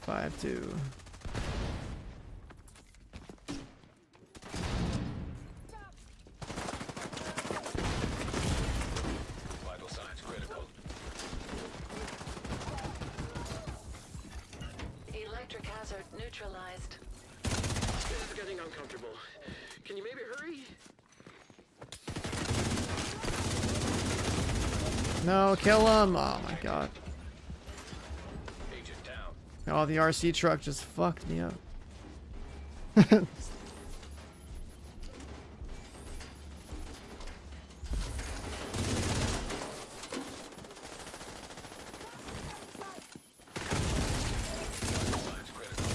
5, 2. Vital signs critical. Electric hazard neutralized. This is getting uncomfortable. Can you maybe hurry? No, kill him! Oh my god. Agent down. Oh, the RC truck just fucked me up. Signs critical.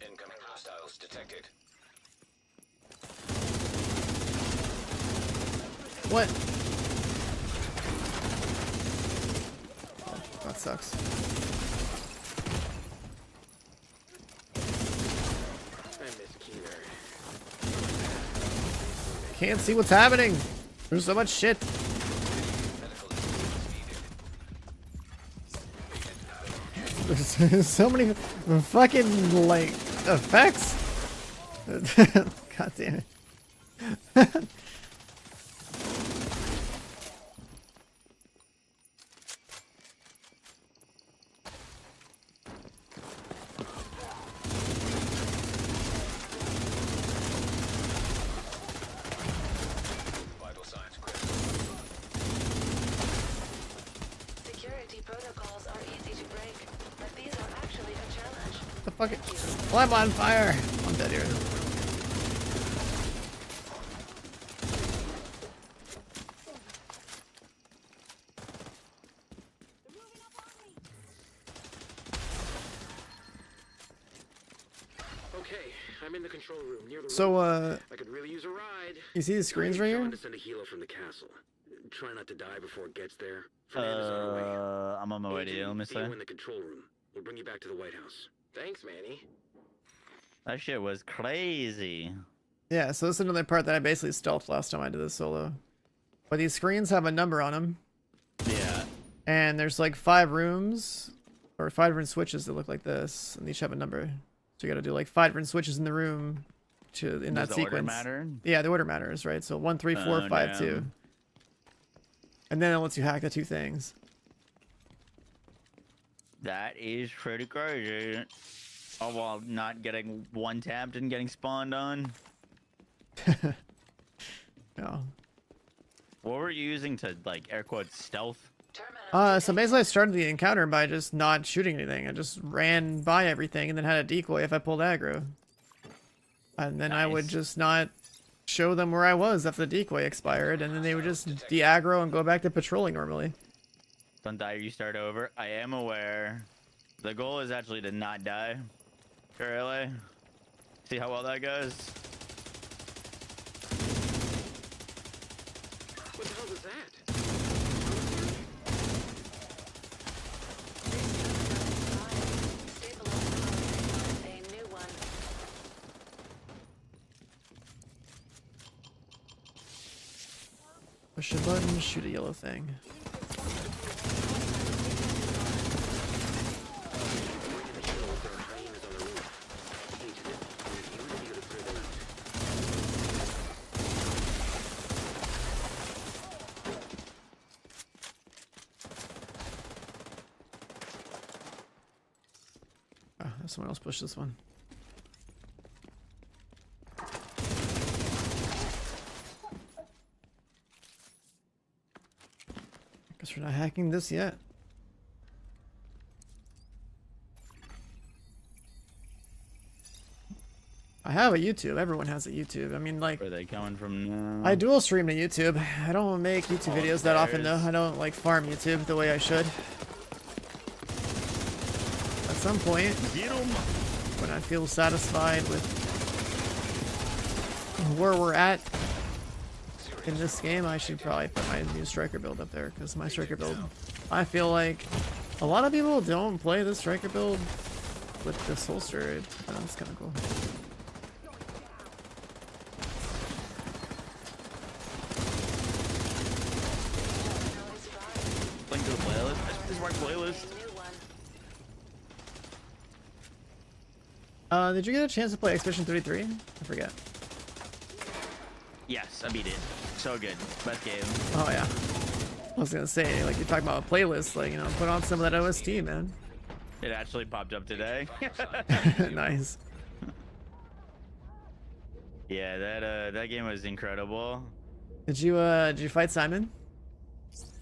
Incoming hostiles detected. What? Oh, that sucks. I miss Keener. Can't see what's happening. There's so much shit. Medical assistance needed. There's so many fucking like effects. God damn it. fucking... Well, I'm on fire. I'm dead here. Okay, I'm in the control room near the So, I could really use a ride. you see the screens right here? John to send a helo from the castle. Try not to die before it gets there. Fernanda's on her way. I'm on my way to you. Let me See you say. in the control room. We'll bring you back to the White House. Thanks, Manny. That shit was crazy. Yeah, so this is another part that I basically stealthed last time I did this solo. But these screens have a number on them. Yeah. And there's like 5 rooms, or 5 different switches that look like this, and each have a number. So you gotta do like 5 different switches in the room to in Does that the order sequence. matter? Yeah, the order matters, right? So 1, 3, 4, Oh, 5, 2. damn. And then it lets you hack the 2 things. That is pretty crazy. Oh, while not getting one tapped and getting spawned on. Yeah. What were you using to, like, air quotes, stealth? So basically I started the encounter by just not shooting anything. I just ran by everything and then had a decoy if I pulled aggro. And then I would Nice. just not show them where I was after the decoy expired, and then they would just de-aggro and go back to patrolling normally. Don't die, you start over. I am aware. The goal is actually to not die. Really? See how well that goes? What the hell was that? A new one. Push a button, shoot a yellow thing. Oh, someone else pushed this one. Guess we're not hacking this yet. I have a YouTube. Everyone has a YouTube. I mean, like, Where are they coming from now? I dual stream to YouTube. I don't make YouTube Oh, videos that often, though. there's- I don't, like, farm YouTube the way I should. At some point, Get 'em! when I feel satisfied with where we're at in this game, I should probably put my new striker build up there, because my striker build, I feel like a lot of people don't play the striker build with this holster. That's kind of cool. Link to the playlist. This is my playlist. Did you get a chance to play Expedition 33? I forget. Yes, I beat it. So good. Best game. Oh yeah. I was gonna say, like, you're talking about a playlist, like, you know, put on some of that OST, man. It actually popped up today. Nice. Yeah, that game was incredible. Did you fight Simon?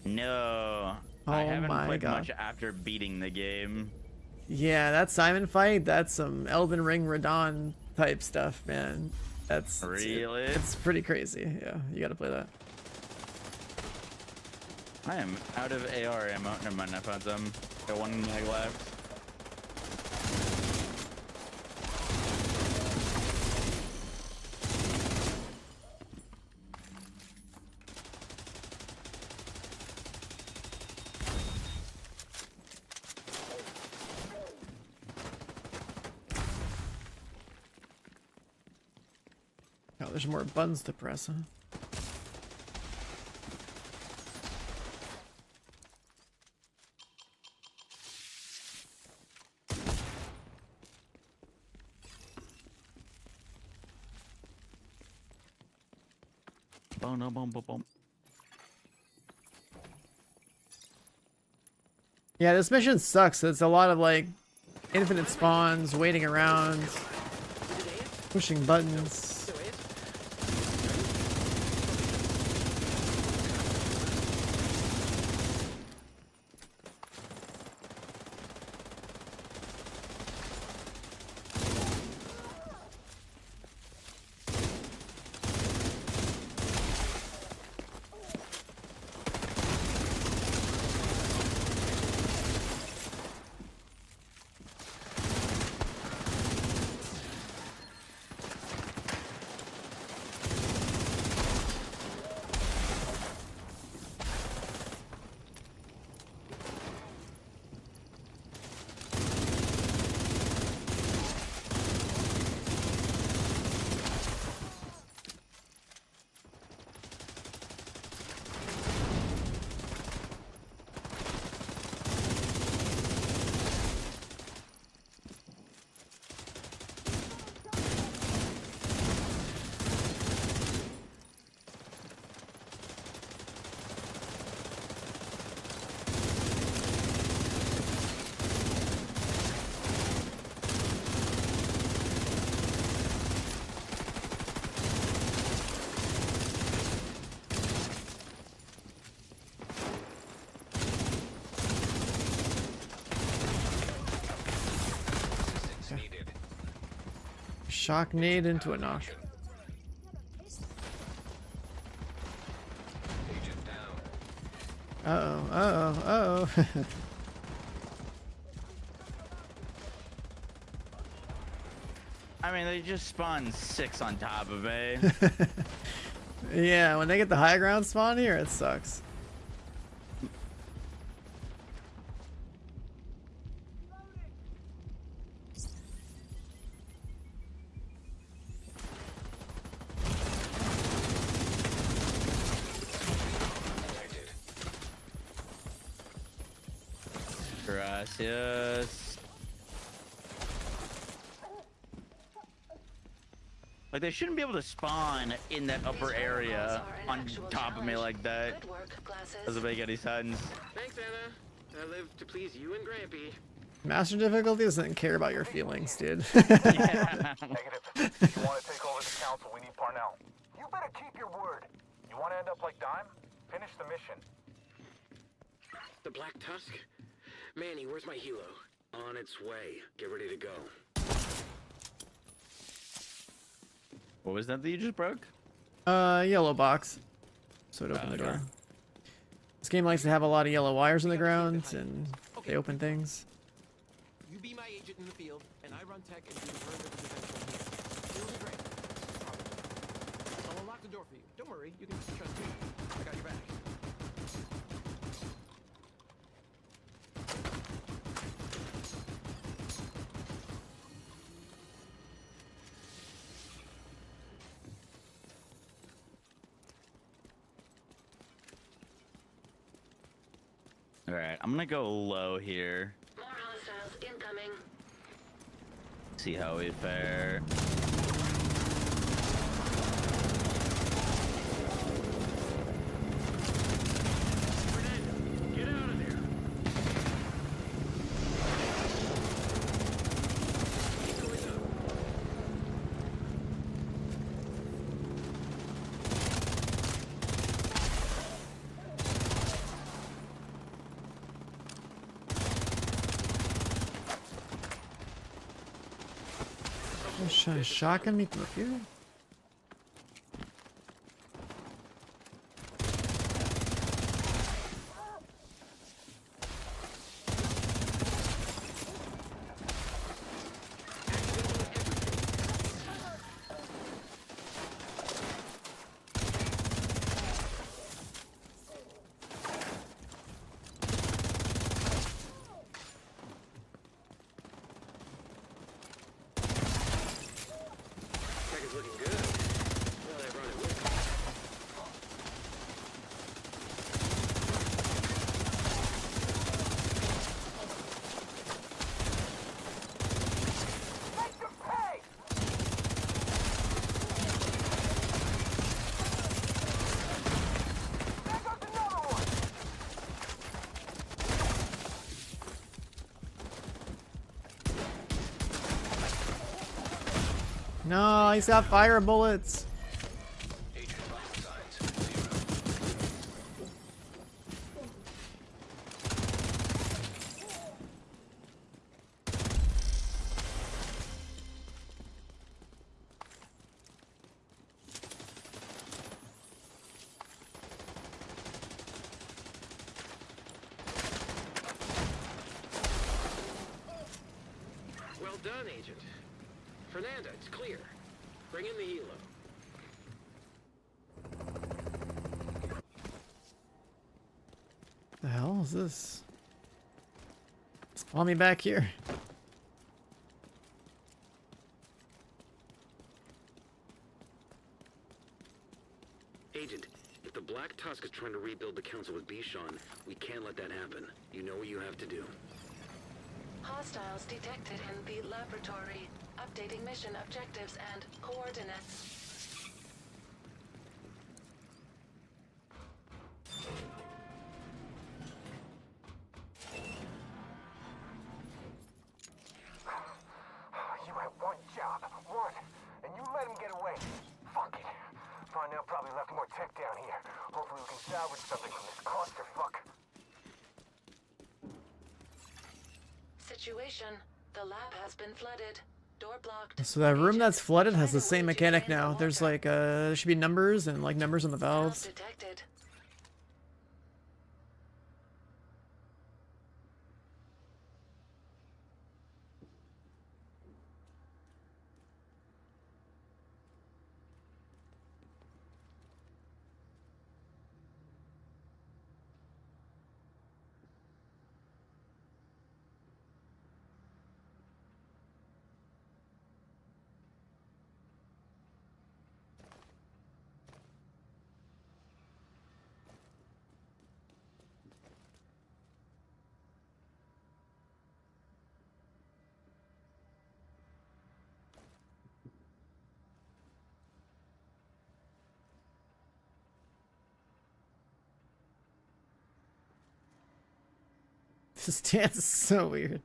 No, Oh I haven't my played God. much after beating the game. Yeah, that Simon fight, that's some Elden Ring Radon type stuff, man. That's Really? It's pretty crazy. Yeah, you gotta play that. I am out of AR ammo. Never mind, I found some. Got one mag left. Oh, there's more buttons to press, huh? Boom, boom, boom, boom, boom. Yeah, this mission sucks. It's a lot of, like, infinite spawns, waiting around, pushing buttons. shock nade into a knock. Agent down. Uh-oh, uh-oh, uh-oh. I mean, they just spawned 6 on top of me. Yeah, when they get the high ground spawn here, it sucks. Gracias. Like, they shouldn't be able to spawn in that upper area on top of me like that. Good work, Glasses. Doesn't make any sense. Thanks, Anna. I live to please you and Grampy. Master difficulty doesn't care about your feelings, dude. Yeah. Negative. If you want to take over the council, we need Parnell. You better keep your word. You want to end up like Dime? Finish the mission. The Black Tusk? Manny, where's my helo? On its way. Get ready to go. What was that you just broke? Yellow box. So it opened the door. This game likes to have a lot of yellow wires in the ground, and they open things. You be my agent in the field, and I run tech and do the perimeter defense from here. It'll be great. Probably. I'll unlock the door for you. Don't worry, you can trust me. I got your back. Alright, I'm gonna go low here. More hostiles incoming. See how we fare. Fernando, get out of there. Going up. Shotgun me through here? Tech is looking good. Well, they brought it with them. Make them pay! There goes another one! No, he's got fire bullets. Agent vital signs 0. Well done, Agent. Fernanda, it's clear. Bring in the helo. The hell is this? Spawn me back here. Agent, if the Black Tusk is trying to rebuild the council with Bichon, we can't let that happen. You know what you have to do. Hostiles detected in the laboratory. Updating mission objectives and coordinates. You had one job, one, and you let him get away. Fuck it. Farnell probably left more tech down here. Hopefully we can salvage something from this clusterfuck. Situation. The lab has been flooded. Door Door blocked. So that room that's flooded has the same mechanic now. There's like there should be numbers and like numbers on the valves. Detected. This dance is so weird.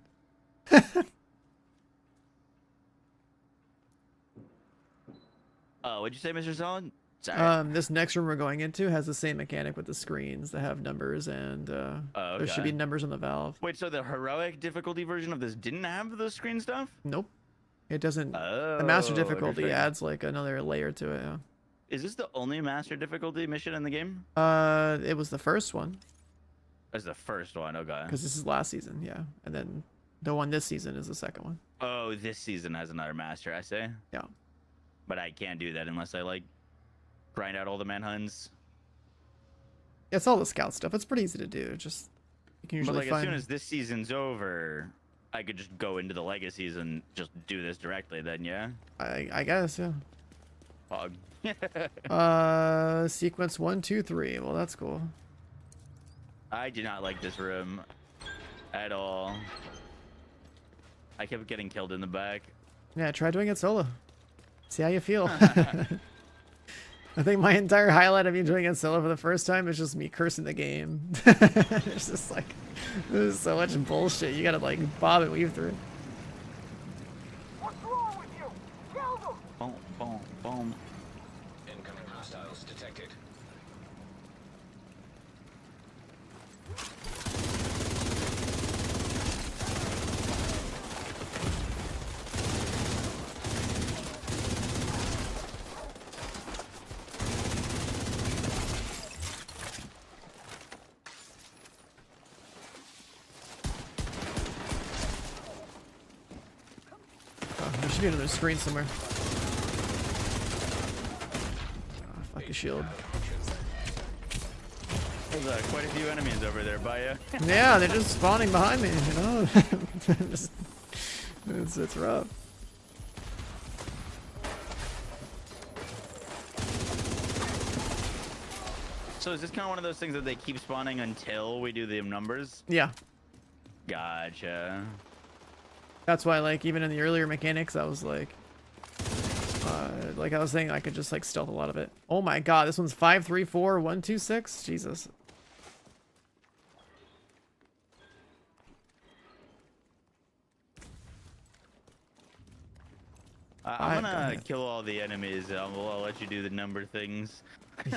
Oh, what'd you say, Mr. Solid? Sorry. This next room we're going into has the same mechanic with the screens that have numbers and there should be okay. numbers on the valve. Wait, so the heroic difficulty version of this didn't have the screen stuff? Nope. It doesn't. Oh, the master difficulty interesting. adds like another layer to it. Yeah. Is this the only master difficulty mission in the game? It was the first one That's the first one, okay. because this is last season, yeah, and then the one this season is the second one. Oh, this season has another master, I say. Yeah. But I can't do that unless I, like, grind out all the manhunts. It's all the scout stuff. It's pretty easy to do. Just you can But, usually like, find. as soon as this season's over, I could just go into the legacies and just do this directly then, yeah? I guess, yeah. Pog. Sequence 1, 2, 3. Well, that's cool. I do not like this room at all. I kept getting killed in the back. Yeah, try doing it solo. See how you feel. I think my entire highlight of me doing it solo for the first time is just me cursing the game. It's just like, this is so much bullshit. You gotta like bob and weave through. What's wrong with you? Kill them! Boom, boom, boom. Incoming hostiles detected. Oh, there should be another screen somewhere. Oh, fuck a shield. There's quite a few enemies over there by you. Yeah, they're just spawning behind me, you know? Just, it's rough. So is this kind of one of those things that they keep spawning until we do the numbers? Yeah. Gotcha. That's why, like, even in the earlier mechanics, I was like I was saying, I could just like stealth a lot of it. Oh my god, this one's 5, 3, 4, 1, 2, 6. Jesus. I'm gonna kill all the enemies. I'll let you do the number things.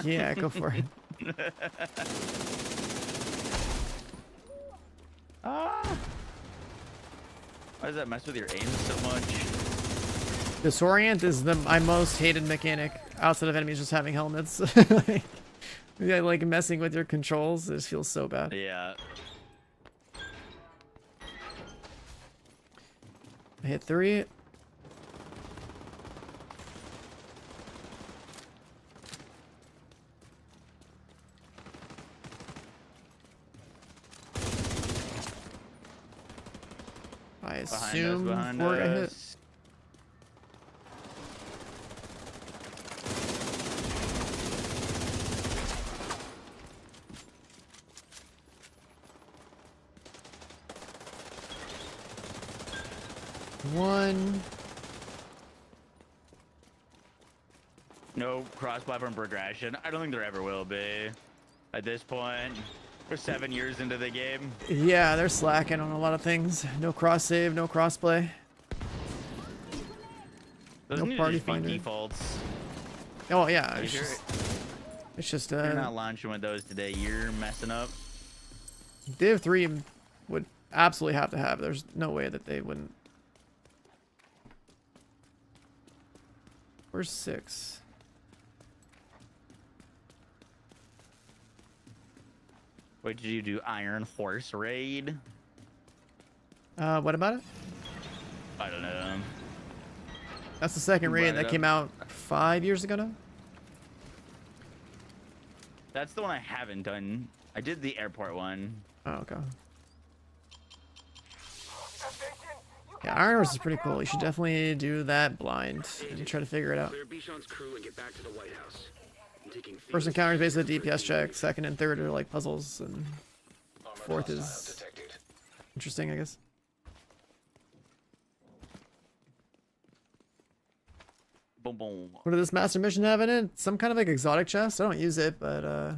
Yeah, go for it. Ah! Why does that mess with your aim so much? Disorient is my most hated mechanic outside of enemies just having helmets. like messing with your controls, it just feels so bad. Yeah. I hit 3. I assume behind 4 got hit. us. One. No cross-platform progression. I don't think there ever will be. At this point, we're 7 years into the game. Yeah, they're slacking on a lot of things. No cross save, no cross play. Doesn't No it party just be finder. defaults? Oh yeah, Are you it's sure? just You're not launching with those today. You're messing up. Div 3 would absolutely have to have. There's no way that they wouldn't. Where's 6? Wait, did you do Iron Horse raid? What about it? I don't know. That's the second raid Brought it that up. came out 5 years ago now. That's the one I haven't done. I did the airport one. Oh, okay. Attention! You Yeah, Iron Horse is pretty cool. You should definitely do that blind and try to figure it out. Clear Bichon's crew and get back to the White House. I'm taking First encounter is basically a DPS check. Second and third are like puzzles, and Armored fourth hostile is detected. interesting, I guess. Boom, boom. What did this master mission have in it? Some kind of like exotic chest. I don't use it, but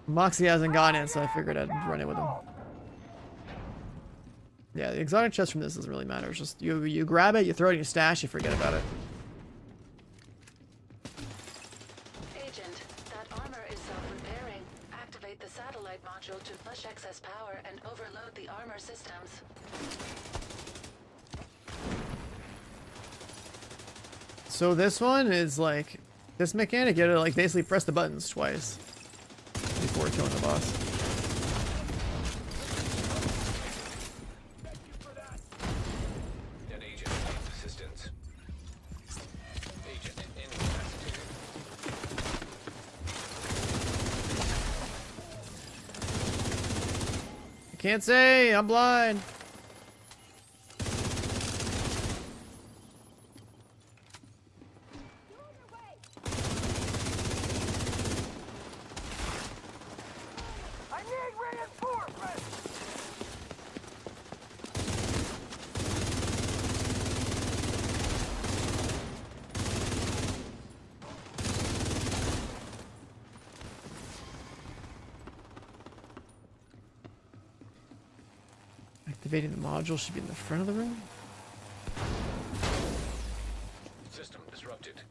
Moxie hasn't gotten it, so I figured I'd run it with him. Yeah, the exotic chest from this doesn't really matter. It's just you grab it, you throw it in your stash, you forget about it. Agent, that armor is self-repairing. Activate the satellite module to flush excess power and overload the armor systems. So this one is like this mechanic. You have to like basically press the buttons twice before killing the boss. An agent needs assistance. Agent incapacitated. I can't say. I'm blind. I need reinforcements! Activating the module should be in the front of the room. System disrupted.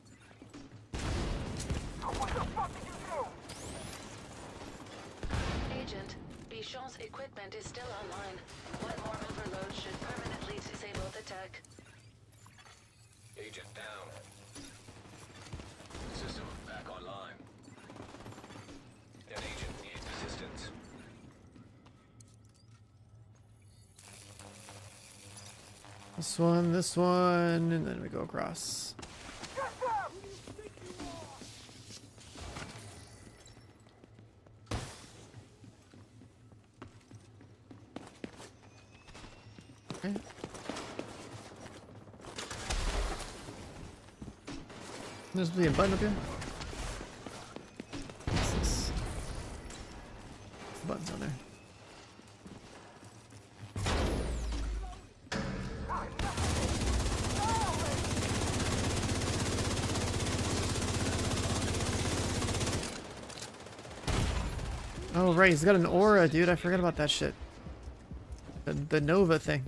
What the fuck did you do? Agent, Bichon's equipment is still online. One more overload should permanently disable the tech. Agent down. System back online. An agent needs assistance. This one, and then we go across. Get them! Okay. There's be a button up here. What's this? The button's on there. Oh right, he's got an aura, dude. I forgot about that shit. The Nova thing.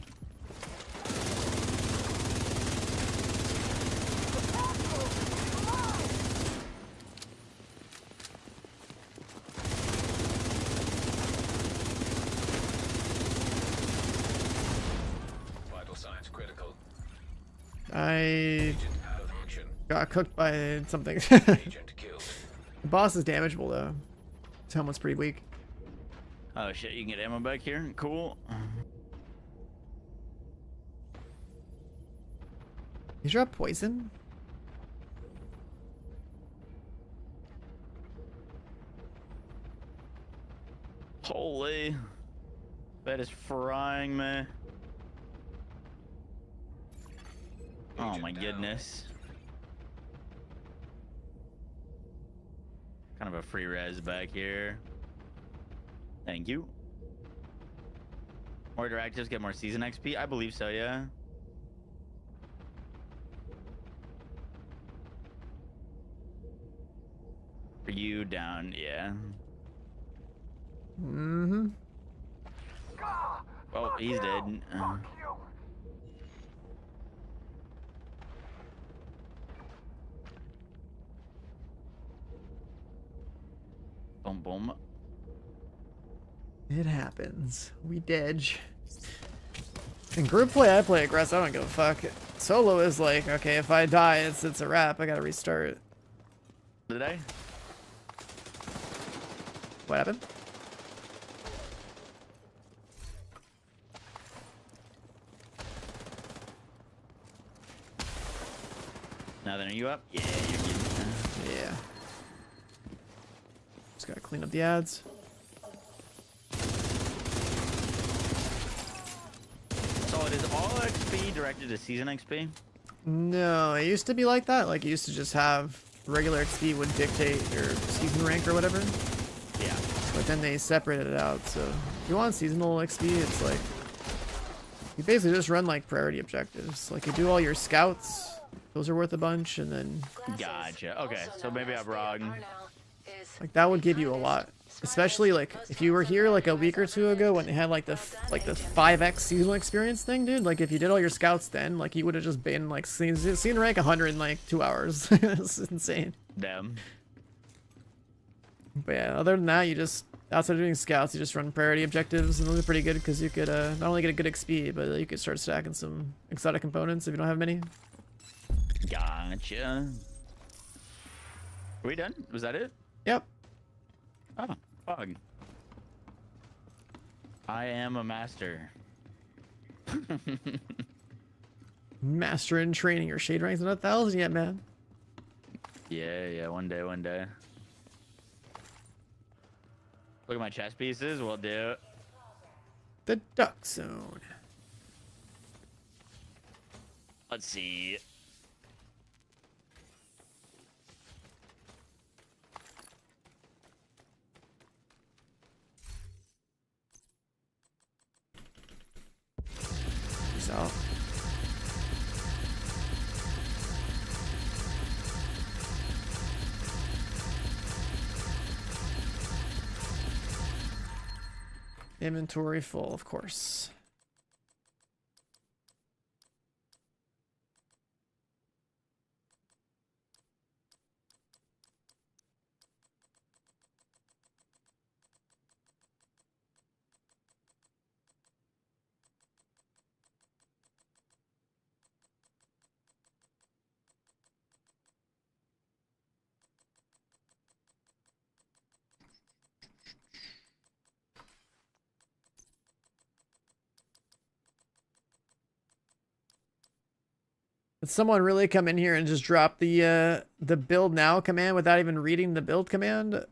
Vital signs critical. I Agent out of action. got cooked by something. Agent killed. The boss is damageable though. His helmet's pretty weak. Oh shit, you can get ammo back here. Cool. You drop poison? Holy. That is frying me. Oh Agent my down. goodness. Kind of a free res back here. Thank you. More directives get more season XP? I believe so, yeah. For you down, yeah. Mm-hmm. Gah! Oh, Fuck he's you! dead. Fuck you! Boom, boom. It happens. We didge. In group play, I play aggressive. I don't give a fuck. Solo is like, okay, if I die, it's a wrap. I gotta restart. Did I? What happened? Now then, are you up? Yeah, you're getting. Yeah. Just gotta clean up the ads. So it is all XP directed to season XP? No, it used to be like that. Like, it used to just have regular XP would dictate your season rank or whatever. Yeah. But then they separated it out. So if you want seasonal XP, it's like you basically just run like priority objectives. Like you do all your scouts, those are worth a bunch, and then Gotcha. Okay, so maybe I'm wrong. like that would give you a lot. Especially like if you were here like a week or two ago when they had like the 5x seasonal experience thing, dude. Like if you did all your scouts then, like you would have just been like seen rank 100 in like 2 hours. It's insane. Damn. But yeah, other than that, you just outside of doing scouts, you just run priority objectives, and those are pretty good because you could not only get a good XP, but you could start stacking some exotic components if you don't have many. Gotcha. Are we done? Was that it? Yep. Oh, fuck. I am a master. Master in training. Your shade rank's not 1,000 yet, man. Yeah, one day. Look at my chess pieces, we'll do it. The duck zone. Let's see. Peace out. Inventory full, of course. Did someone really come in here and just drop the build now command without even reading the build command?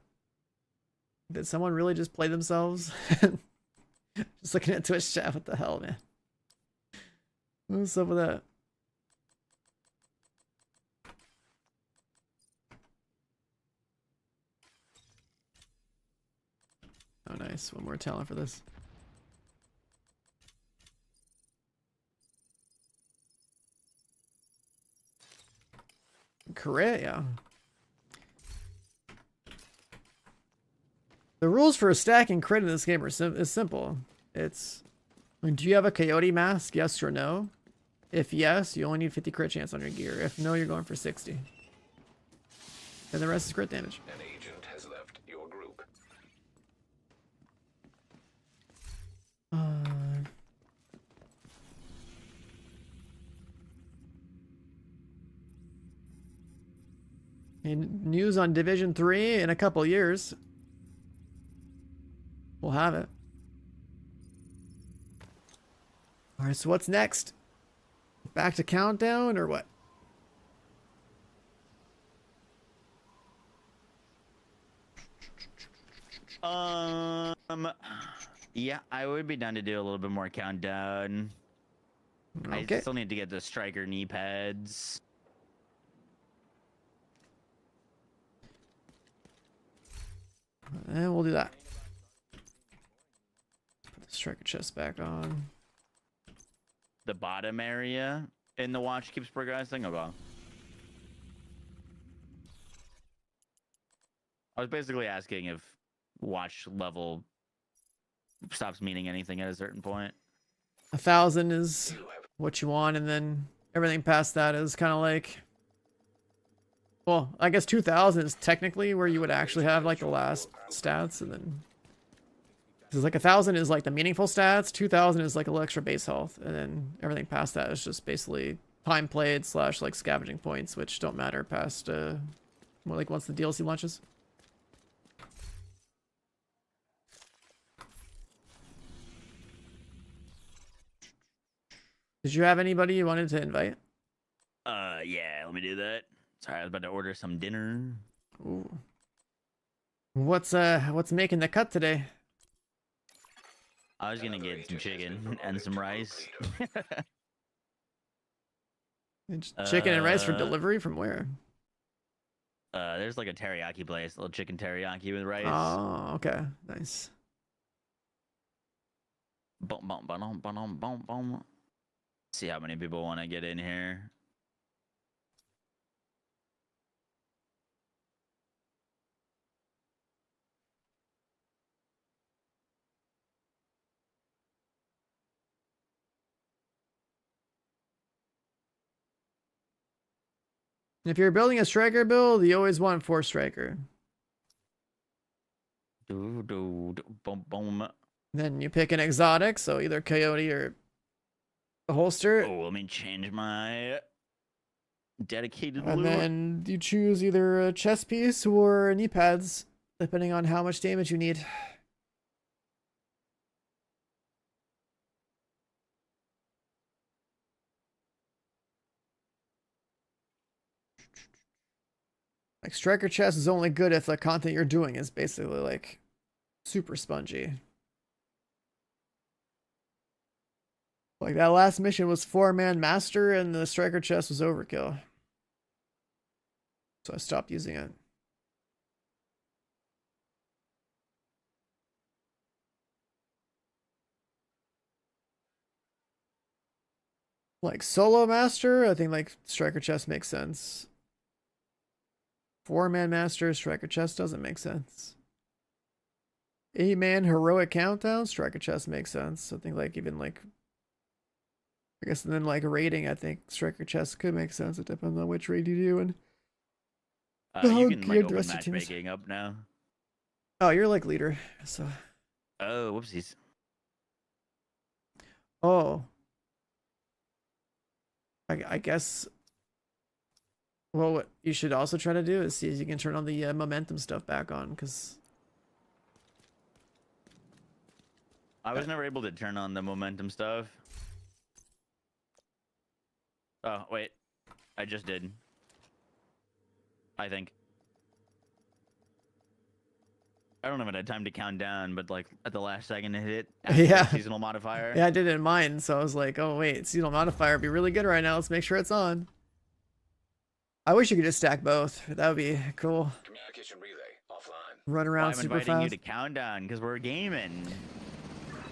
Did someone really just play themselves? Just looking at Twitch chat, what the hell, man? What's up with that? Oh, nice. One more talent for this. Crit, yeah. The rules for stacking crit in this game are is simple. It's, do you have a coyote mask? Yes or no? If yes, you only need 50 crit chance on your gear. If no, you're going for 60. And the rest is crit damage. An agent has left your group. News on Division 3 in a couple years. We'll have it. Alright, so what's next? Back to countdown or what? Yeah, I would be down to do a little bit more countdown. Okay. I still need to get the striker knee pads. And we'll do that. Put the striker chest back on. The bottom area in the watch keeps progressing. Oh, well. I was basically asking if watch level stops meaning anything at a certain point. 1,000 is what you want, and then everything past that is kind of like, well, I guess 2,000 is technically where you would actually have like the last stats, and then Because like 1,000 is like the meaningful stats, 2,000 is like a little extra base health, and then everything past that is just basically time played / like scavenging points, which don't matter past more like once the DLC launches. Did you have anybody you wanted to invite? Yeah, let me do that. Sorry, I was about to order some dinner. Ooh. What's making the cut today? I was gonna get some chicken and some rice. Chicken and rice for delivery from where? There's like a teriyaki place, a little chicken teriyaki with rice. Oh, okay, nice. Boom, boom, boom, boom, boom, boom. See how many people want to get in here. If you're building a striker build, you always want 4 striker. Boom, boom. Then you pick an exotic, so either coyote or a holster. Oh, let me change my dedicated And loot. then you choose either a chest piece or knee pads, depending on how much damage you need. Like striker chest is only good if the content you're doing is basically like super spongy. Like that last mission was 4-man master and the striker chest was overkill. So I stopped using it. Like solo master, I think like striker chest makes sense. 4-man master, striker chest doesn't make sense. 8-man heroic countdown, striker chest makes sense. I think like even like, I guess, and then like raiding, I think striker chest could make sense. It depends on which raid you do and you can like open matchmaking up now. Oh, you're like leader, so. Oh, whoopsies. Oh. I guess. Well, what you should also try to do is see if you can turn on the momentum stuff back on, because I was never able to turn on the momentum stuff. Oh, wait. I just did. I think. I don't know if it had time to count down, but like at the last second it hit. Yeah. Seasonal modifier. Yeah, I did it in mine, so I was like, oh wait, seasonal modifier would be really good right now. Let's make sure it's on. I wish you could just stack both. That would be cool. Communication relay offline. Run around I'm super inviting you fast. to countdown because we're gaming.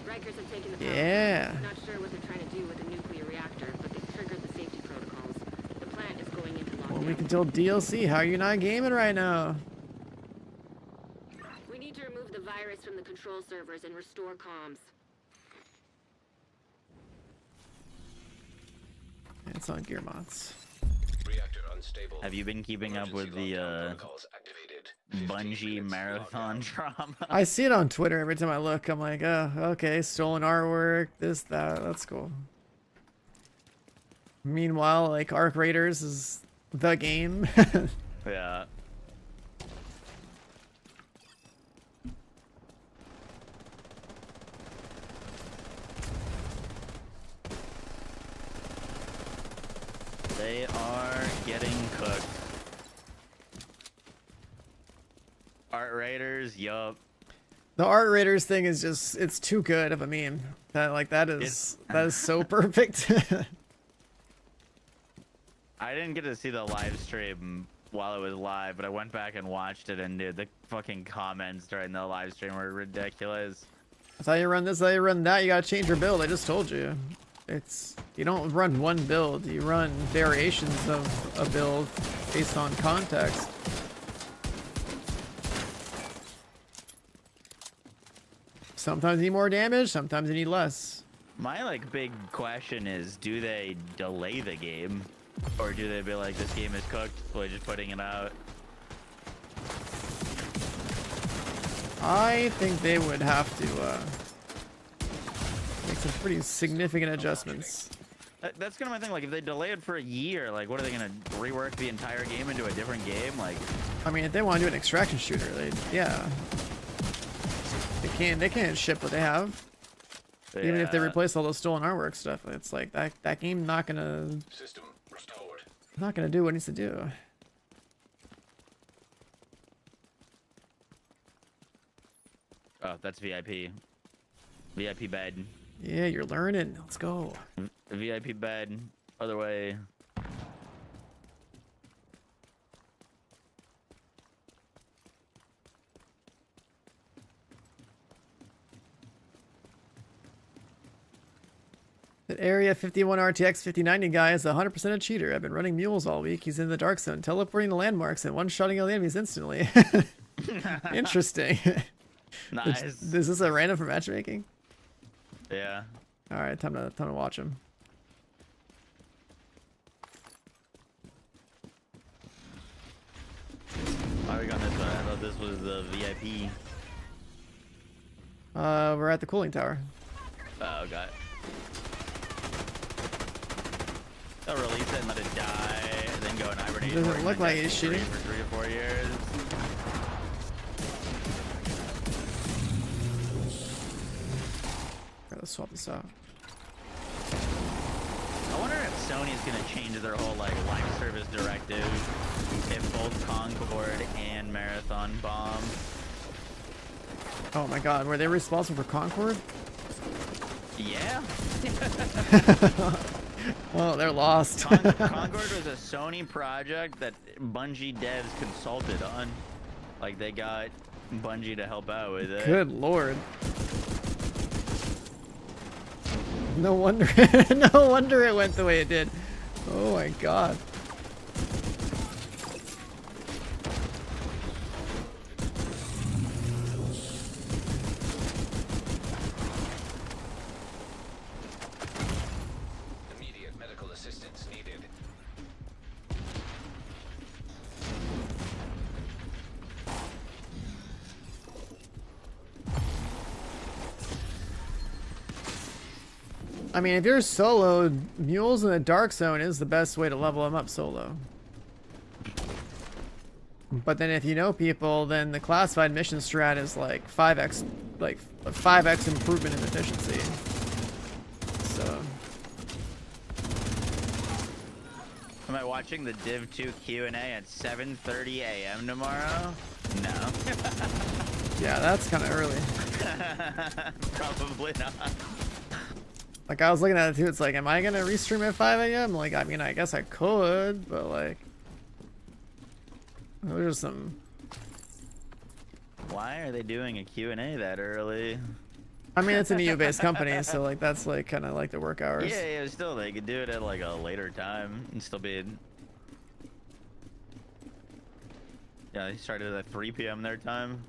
Rikers have taken the power. Yeah. Not sure what they're trying to do with the nuclear reactor, but they've triggered the safety protocols. The plant is going into lockdown. Well, we can tell DLC, how are you not gaming right now? We need to remove the virus from the control servers and restore comms. It's on gear mods. Reactor unstable. Have you been keeping up with Emergency the lockdown protocols activated. 15 Bungie minutes marathon lockdown. drama? I see it on Twitter every time I look. I'm like, oh, okay, stolen artwork, this, that, that's cool. Meanwhile, like, Arc Raiders is the game. Yeah. They are getting cooked. Art Raiders, yup. The Art Raiders thing is just, it's too good of a meme. That is so perfect. I didn't get to see the live stream while it was live, but I went back and watched it, and dude, the fucking comments during the live stream were ridiculous. That's how you run this, how you run that, you gotta change your build, I just told you. You don't run one build, you run variations of a build based on context. Sometimes you need more damage, sometimes you need less. My like big question is, do they delay the game, or do they be like, this game is cooked, we're just putting it out? I think they would have to Make some pretty significant adjustments. That's kind of my thing. Like, if they delay it for a year, like, what are they gonna rework the entire game into a different game? Like, I mean, if they want to do an extraction shooter, yeah, they can't ship what they have. Even if they replace all those stolen artwork stuff, it's like that game not gonna do what it needs to do. Oh, that's VIP. VIP bed. Yeah, you're learning. Let's go. VIP bed. Other way. That Area 51 RTX 5090 guy is 100% a cheater. I've been running mules all week. He's in the dark zone, teleporting to landmarks and one-shotting all the enemies instantly. Interesting. Nice. Is this a random for matchmaking? Yeah. All right, time to watch him. Why are we going this way? I thought this was the VIP. We're at the cooling tower. Oh, God. They'll release it and let it die, and then go in hibernation. Doesn't look like he's shooting. For 3 or 4 years. Let's swap this out. I wonder if Sony's gonna change their whole like live service directive if both Concord and Marathon bomb. Oh my God, were they responsible for Concord? Yeah. Oh, they're lost. Concord was a Sony project that Bungie devs consulted on. Like, they got Bungie to help out with it. Good Lord. No wonder, no wonder it went the way it did. Oh my God. Immediate medical assistance needed. I mean, if you're solo, mules in the dark zone is the best way to level them up solo. But then if you know people, then the classified mission strat is like 5x, like a 5x improvement in efficiency. So. Am I watching the Div 2 Q&A at 7:30 a.m. tomorrow? No. Yeah, that's kind of early. Probably not. Like, I was looking at it too, it's like, am I gonna restream at 5 a.m.? Like, I mean, I guess I could, but like, those are some... Why are they doing a Q&A that early? I mean, it's an EU-based company, so like, that's like kind of like the work hours. Yeah, still, they could do it at like a later time and still be... Yeah, they started at 3 p.m. their time.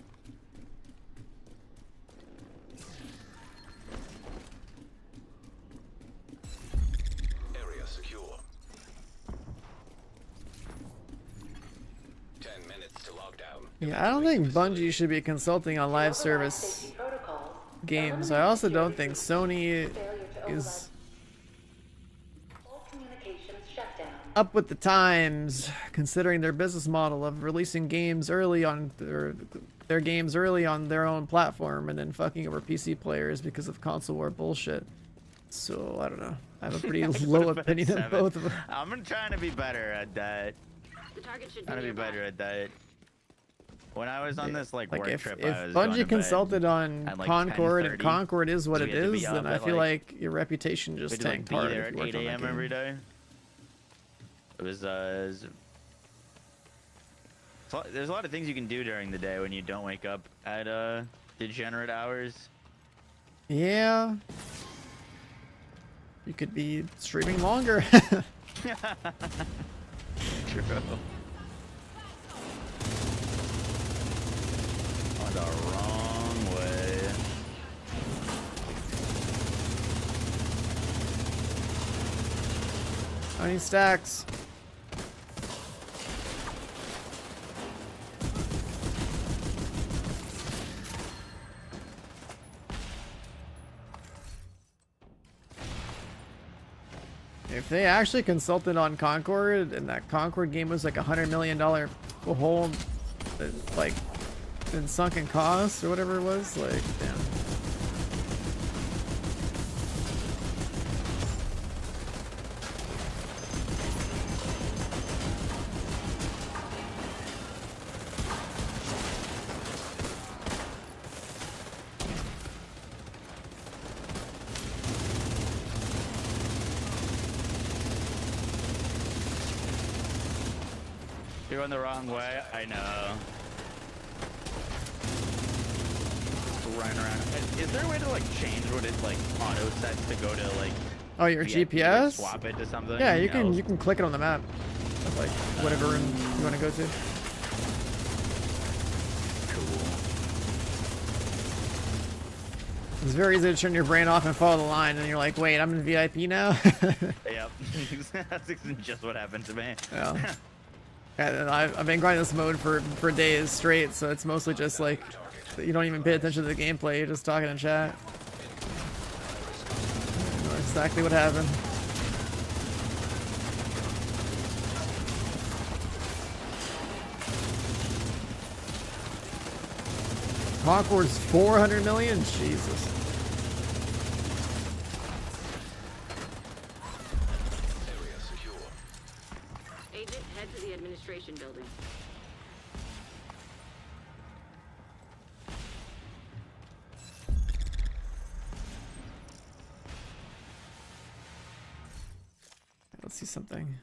Area secure. 10 minutes to lockdown. Yeah, I don't think Bungie should be consulting on live service games. I also don't think Sony is up with the times, considering their business model of releasing games early on their games early on their own platform and then fucking over PC players because of console war bullshit. So I don't know. I have a pretty low opinion of both of them. I'm trying to be better at that. The target should Trying to be better at that. When I was on this like work if trip, I was going Bungie to consulted bed on at, like, Concord and 10:30, Concord is what so it we had to be is, up then I at, feel like- like your reputation we just had to like tanked be hard there if at you worked 8 on that a.m. game. every day. It was there's a lot of things you can do during the day when you don't wake up at degenerate hours. Yeah. You could be streaming longer. True. On the wrong way. How many stacks? If they actually consulted on Concord and that Concord game was like $100 million whole, like, in sunken costs or whatever it was, like, damn. You're going the wrong way. I know. Running around. Is there a way to like change what it like auto sets to go to like? Oh, your VIP, GPS? like, swap it to something. Yeah, you No. can click it on the map, of, like whatever room you want to go to. Cool. It's very easy to turn your brain off and follow the line, and you're like, wait, I'm in VIP now. Yep. That's just what happened to me. Yeah. And I've been grinding this mode for days straight, so it's mostly just like you don't even pay attention to the gameplay, you're just talking in chat. I know exactly what happened. Concord's 400 million? Jesus. Area secure. Agent, head to the administration building. Let's see something.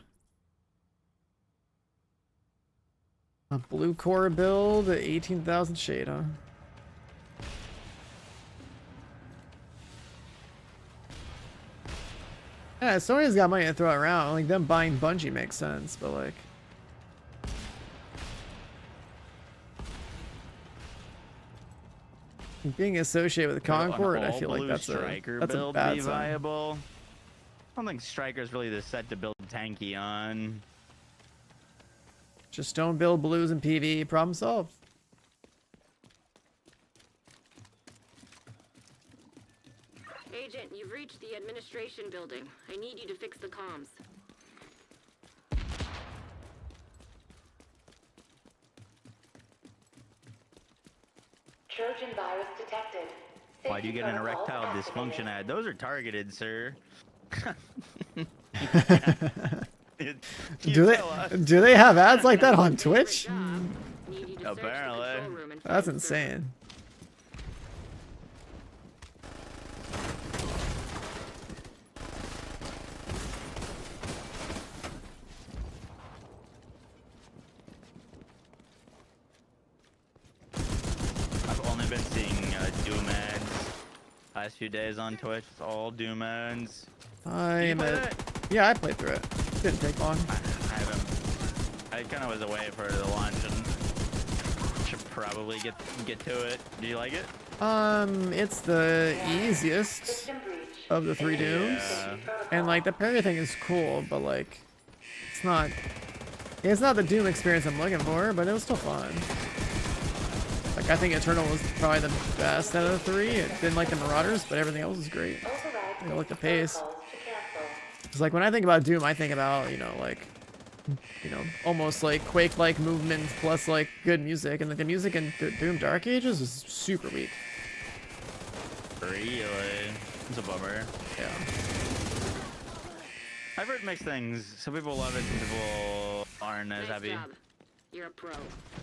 A blue core build, 18,000 shade, huh? Yeah, Sony's got money to throw around. Like, them buying Bungie makes sense, but like... being associated with Concord, I feel like that's a bad sign. Viable. I don't think Striker's really the set to build tanky on. Just don't build blues and PV, problem solved. Agent, you've reached the administration building. I need you to fix the comms. Trojan virus detected. Why do you get an erectile dysfunction ad? Those are targeted, sir. Do they have ads like that on Twitch? Apparently. That's insane. I've only been seeing Doom ads last few days on Twitch. It's all Doom ads. Yeah, I played through it. Didn't take long. I haven't. I kind of was away for the launch and should probably get to it. Do you like it? It's the easiest of the 3 Dooms. Yeah. And like the parry thing is cool, but like it's not the Doom experience I'm looking for, but it was still fun. Like I think Eternal was probably the best out of the 3. It didn't like the Marauders, but everything else was great. I like the pace. It's like when I think about Doom, I think about, almost like Quake-like movement plus like good music, and like the music in Doom Dark Ages is super weak. Really? It's a bummer. Yeah. I've heard mixed things. Some people love it, some people aren't as happy. You're a pro.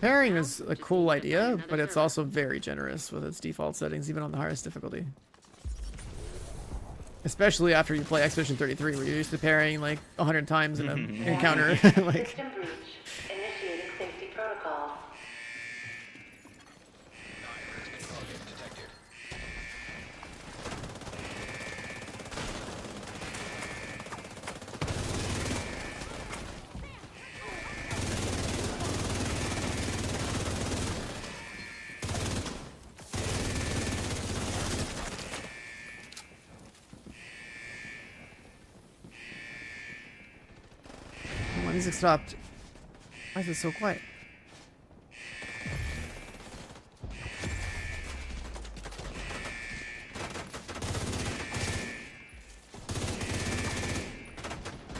Pairing is a cool idea, but it's also very generous with its default settings, even on the hardest difficulty. Especially after you play Expedition 33, where you're used to pairing like 100 times in an encounter. Like. System breach. Initiating safety protocols. My music stopped. Why is it so quiet?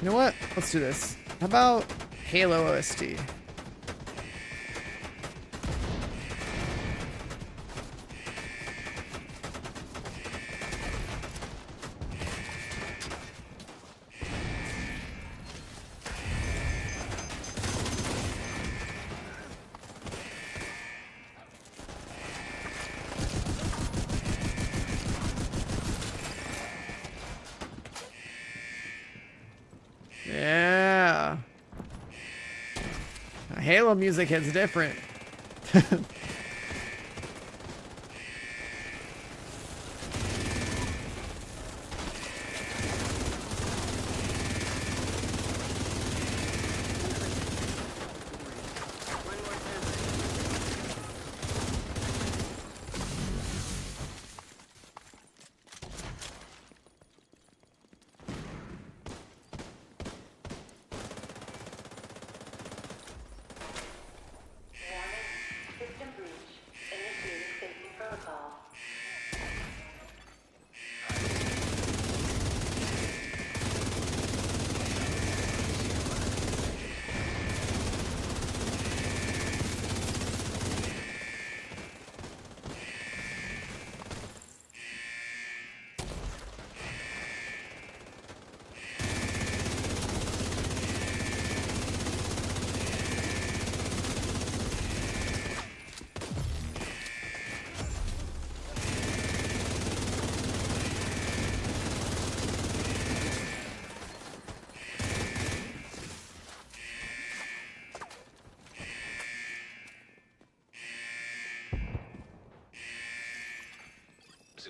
You know what? Let's do this. How about Halo OST? Yeah. Halo music hits different. System breach. Initiating safety protocol.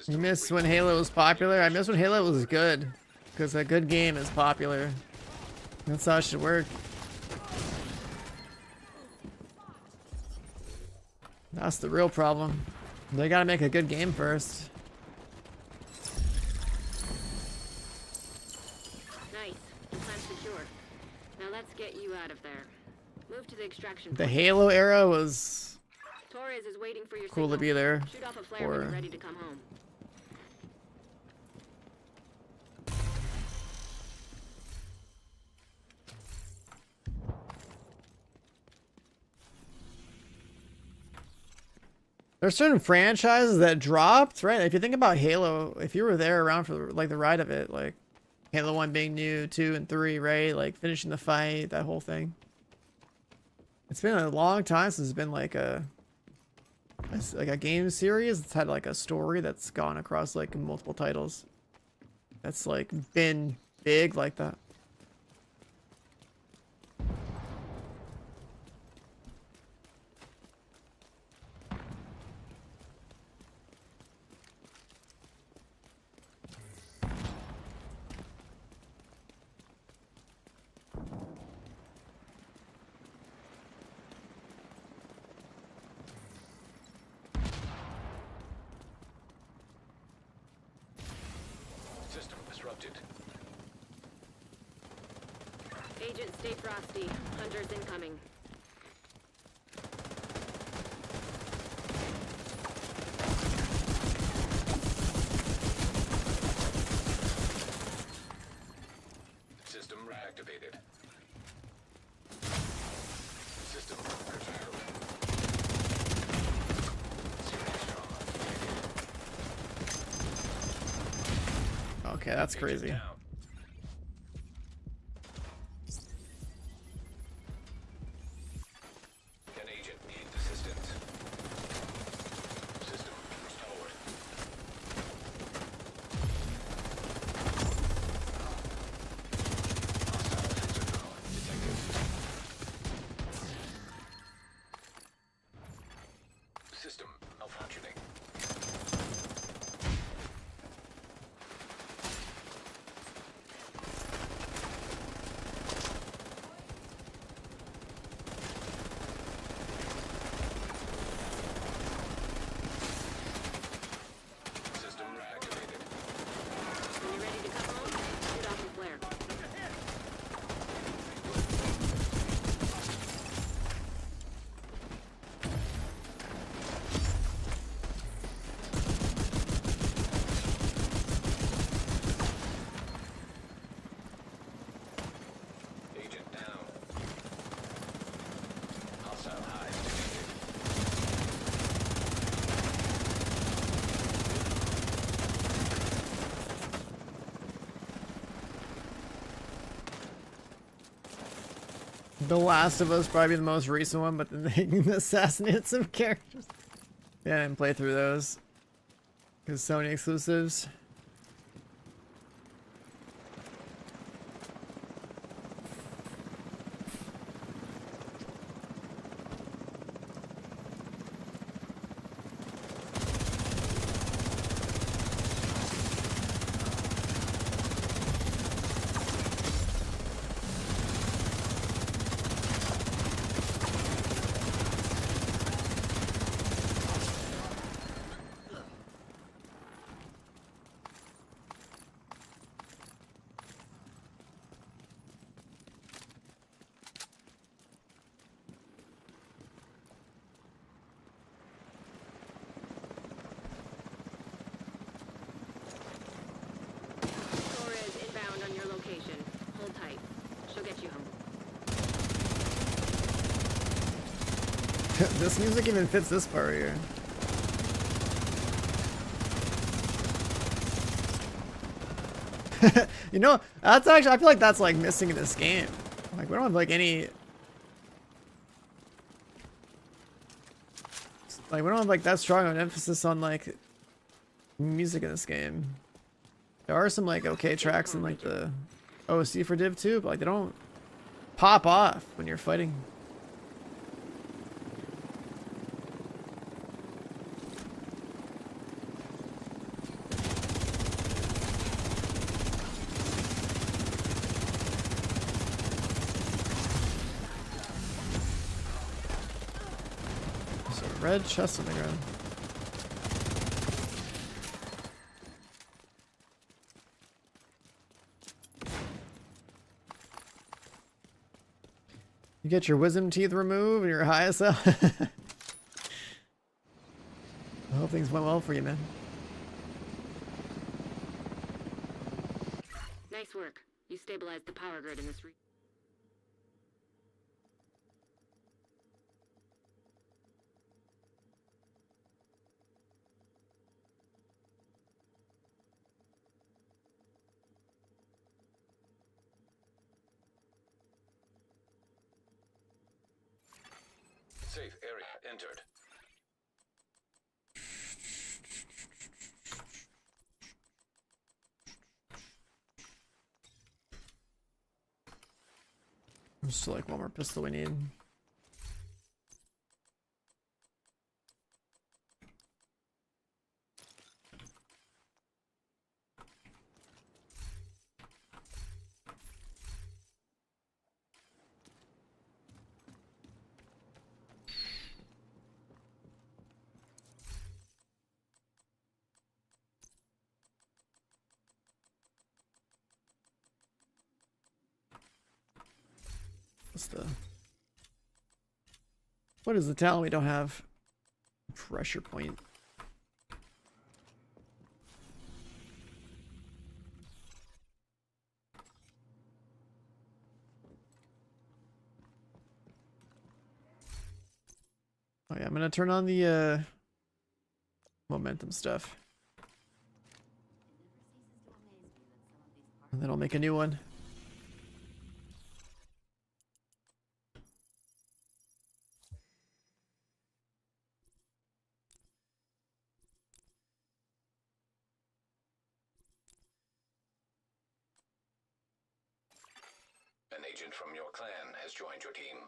You miss when Halo was popular? I miss when Halo was good. Because a good game is popular. That's how it should work. That's the real problem. They gotta make a good game first. Nice. Implant secure. Now let's get you out of there. Move to the extraction The point. Halo era was Torres is waiting for your cool to signal. be there. Shoot off a flare when Or you're ready to come home. there's certain franchises that dropped, right? If you think about Halo, if you were there around for like the ride of it, like Halo 1 being new, 2 and 3, right? Like finishing the fight, that whole thing. It's been a long time since it's been like a game series that's had like a story that's gone across like multiple titles. That's like been big like that. System disrupted. Agent, stay frosty. Hunters incoming. System reactivated. System prepared. Serious trauma. Okay, that's Agent crazy. down. An agent needs assistance. System restored. Hostile sensor power detected. System malfunctioning. The Last of Us probably the most recent one, but then they assassinated some characters. Yeah, I didn't play through those. Because Sony exclusives. Torres inbound on your location. Hold tight. She'll get you home. This music even fits this part here. You know, that's actually, I feel like that's like missing in this game. Like we don't have like any, like we don't have like that strong of an emphasis on like music in this game. There are some like okay tracks in like the OC for Div 2, but like they don't pop off when you're fighting. There's a red chest on the ground. You get your wisdom teeth removed and your highest out. I hope things went well for you, man. Nice work. You stabilized the power grid in this region. Safe area entered. There's still like one more pistol we need. What is the talent we don't have? Pressure point. Oh yeah, I'm gonna turn on the momentum stuff. And then I'll make a new one. An agent from your clan has joined your team.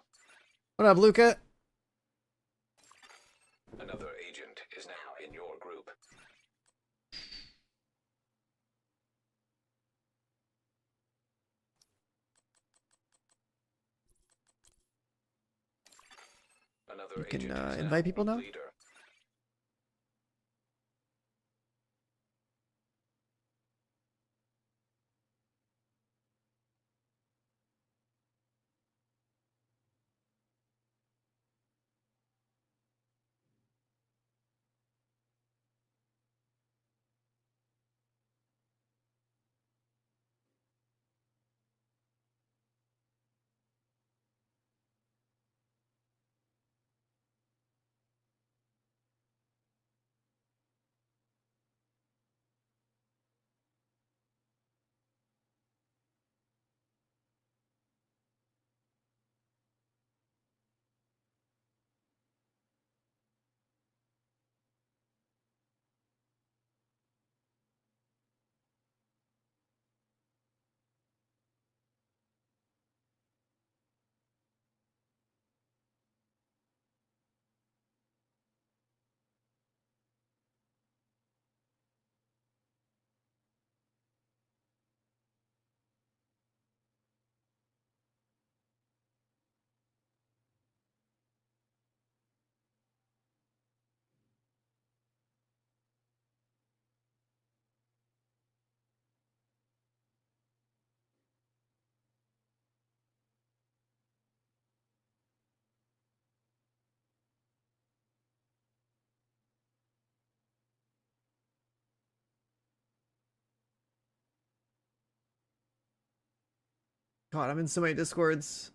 What up, Luca? Another agent is now in your group. Another You can agent is invite people now? leader. God, I'm in so many discords.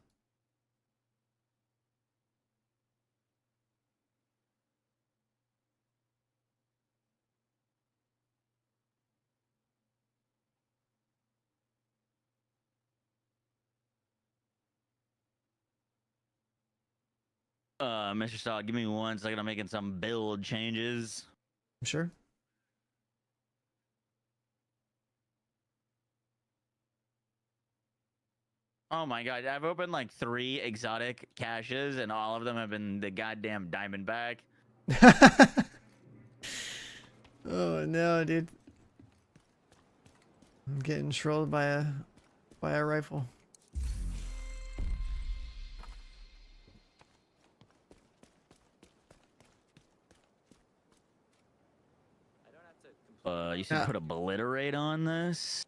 Mr. Star, give me 1 second. I'm making some build changes. Sure. Oh my god, I've opened like 3 exotic caches, and all of them have been the goddamn diamondback. Oh no, dude. I'm getting trolled by a rifle. You should put obliterate on this.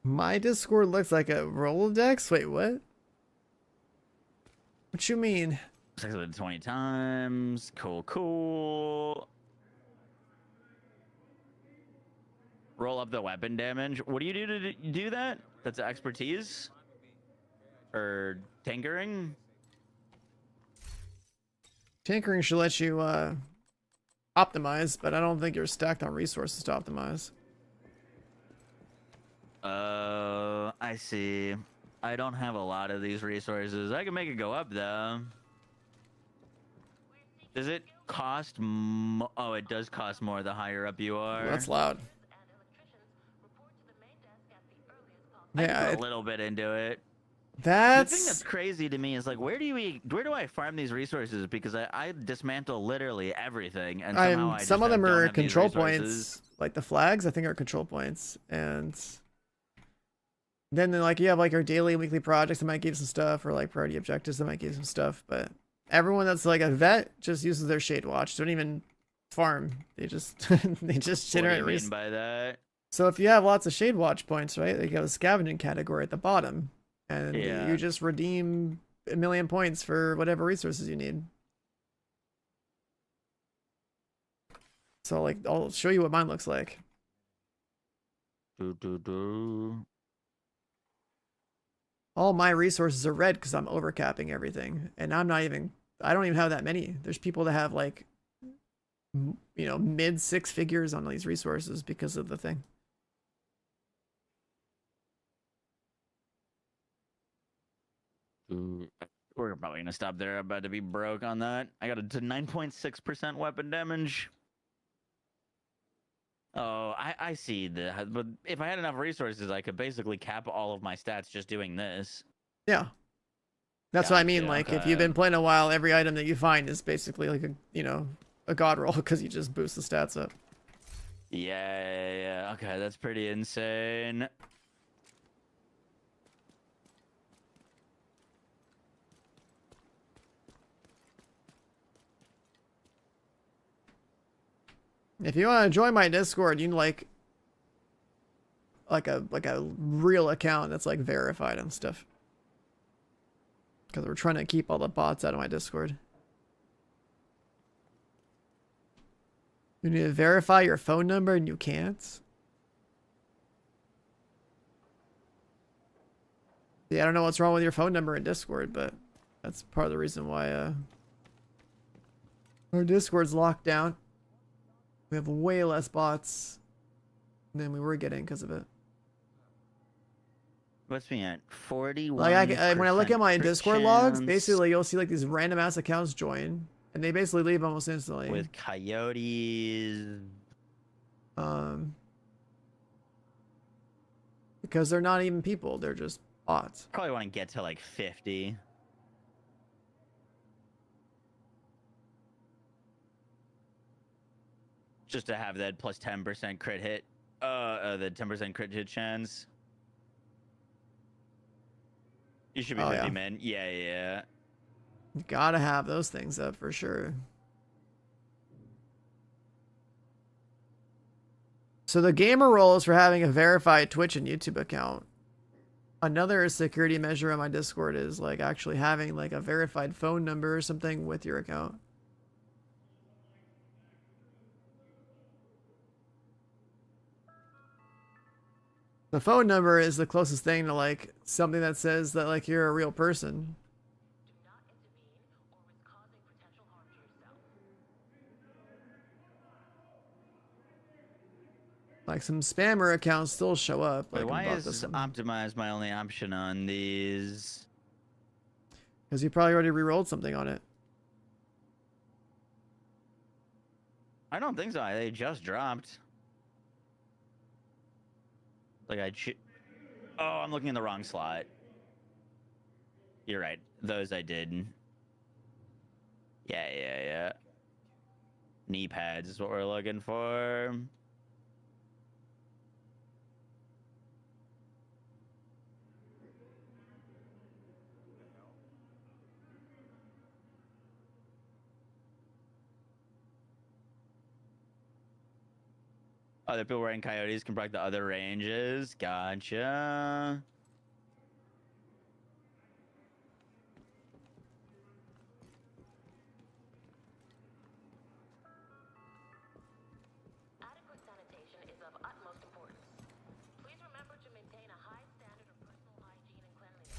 My Discord looks like a Rolodex? Wait, what? What you mean? 620 times. Cool, cool. Roll up the weapon damage. What do you do to do that? That's expertise? Or tinkering? Tinkering should let you optimize, but I don't think you're stacked on resources to optimize. I see. I don't have a lot of these resources. I can make it go up though. Does it cost oh, it does cost more the higher up you are. Well, that's loud. I Yeah, can put a little bit into it. That's... The thing that's crazy to me is like, where do I farm these resources? Because I dismantle literally everything, and somehow some of them don't are have these control resources. points, like the flags. I think are control points, and then like you have like your daily and weekly projects that might give some stuff, or like priority objectives that might give some stuff. But everyone that's like a vet just uses their shade watch. They don't even farm. They just they just generate. What do you mean by that? So if you have lots of shade watch points, right? Like you have a scavenging category at the bottom. And Yeah. you just redeem 1,000,000 points for whatever resources you need. So like, I'll show you what mine looks like. All my resources are red because I'm overcapping everything. And I don't even have that many. There's people that have like, you know, mid 6 figures on these resources because of the thing. We're probably gonna stop there. I'm about to be broke on that. I got it to 9.6% weapon damage. Oh, I see that. But if I had enough resources, I could basically cap all of my stats just doing this. Yeah. That's what I mean. Gotcha, Like, if okay. you've been playing a while, every item that you find is basically like a, you know, a god roll because you just boost the stats up. Yeah. Okay, that's pretty insane. If you want to join my Discord, you need like a real account that's like verified and stuff. Because we're trying to keep all the bots out of my Discord. You need to verify your phone number and you can't. Yeah, I don't know what's wrong with your phone number in Discord, but that's part of the reason why our Discord's locked down. We have way less bots than we were getting because of it. What's me at? 41. Like when I look at my Discord logs, basically you'll see like these random ass accounts join, and they basically leave almost instantly. With coyotes. Because they're not even people; they're just bots. Probably want to get to like 50. Just to have that plus 10% crit hit. The 10% crit hit chance. You should be 50, man. Yeah. You gotta have those things up for sure. So the gamer role is for having a verified Twitch and YouTube account. Another security measure on my Discord is like actually having like a verified phone number or something with your account. The phone number is the closest thing to like something that says that like you're a real person. Like some spammer accounts still show up. Wait, Like why is optimize my only option on these? Because you probably already re-rolled something on it. I don't think so. They just dropped. Like oh, I'm looking in the wrong slot. You're right. Those I did. Yeah. Knee pads is what we're looking for. Other people wearing coyotes can block the other ranges. Gotcha. Adequate sanitation is of utmost importance. Please remember to maintain a high standard of personal hygiene and cleanliness.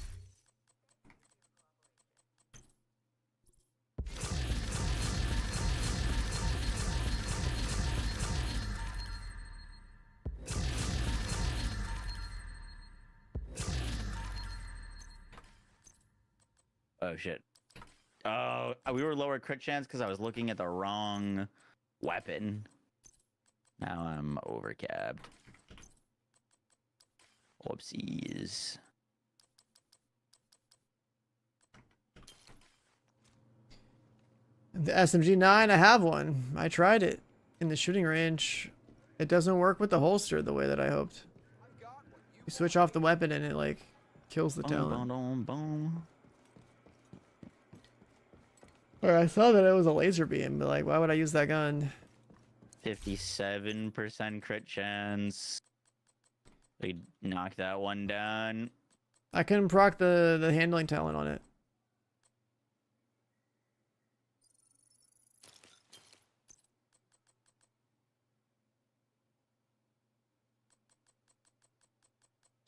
Oh shit. Oh, we were lower crit chance because I was looking at the wrong weapon. Now I'm overcapped. Whoopsies. The SMG-9, I have one. I tried it in the shooting range. It doesn't work with the holster the way that I hoped. You switch off the weapon and it like kills the talent. Boom. Or I saw that it was a laser beam, but like, why would I use that gun? 57% crit chance. We knocked that one down. I couldn't proc the handling talent on it.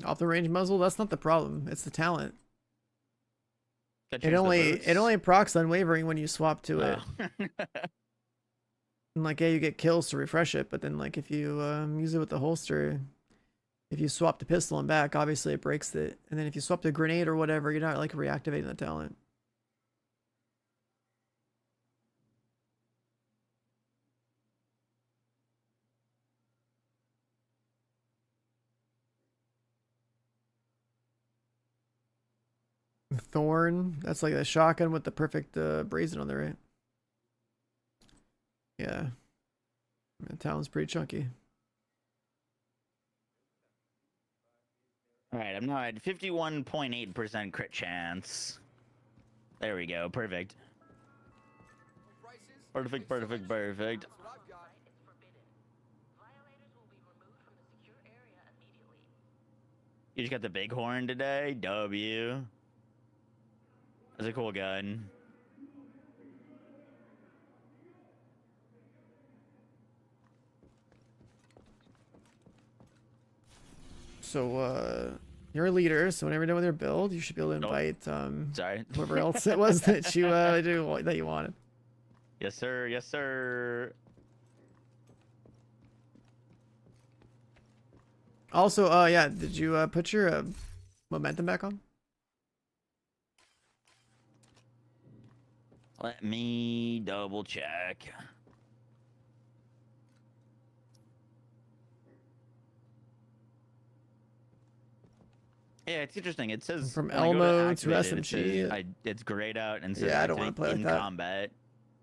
Off the range muzzle, that's not the problem. It's the talent. It only procs unwavering when you swap to it. And like, yeah, you get kills to refresh it, but then like if you use it with the holster, if you swap the pistol and back, obviously it breaks it. And then if you swap the grenade or whatever, you're not like reactivating the talent. Thorn, that's like a shotgun with the perfect brazen on the right. Yeah. The talent's pretty chunky. Alright, I'm now at 51.8% crit chance. There we go, perfect. Perfect. You just got the bighorn today? W. That's a cool gun. So, you're a leader, so whenever you're done with your build, you should be able to invite Sorry. whoever else it was that you that you wanted. Yes, sir. Yes, sir. Also, yeah, did you put your momentum back on? Let me double check. Yeah, it's interesting. It says From when I go Elmo to activate it, SMG. it's grayed out and says Yeah, I don't want to play in like that. combat.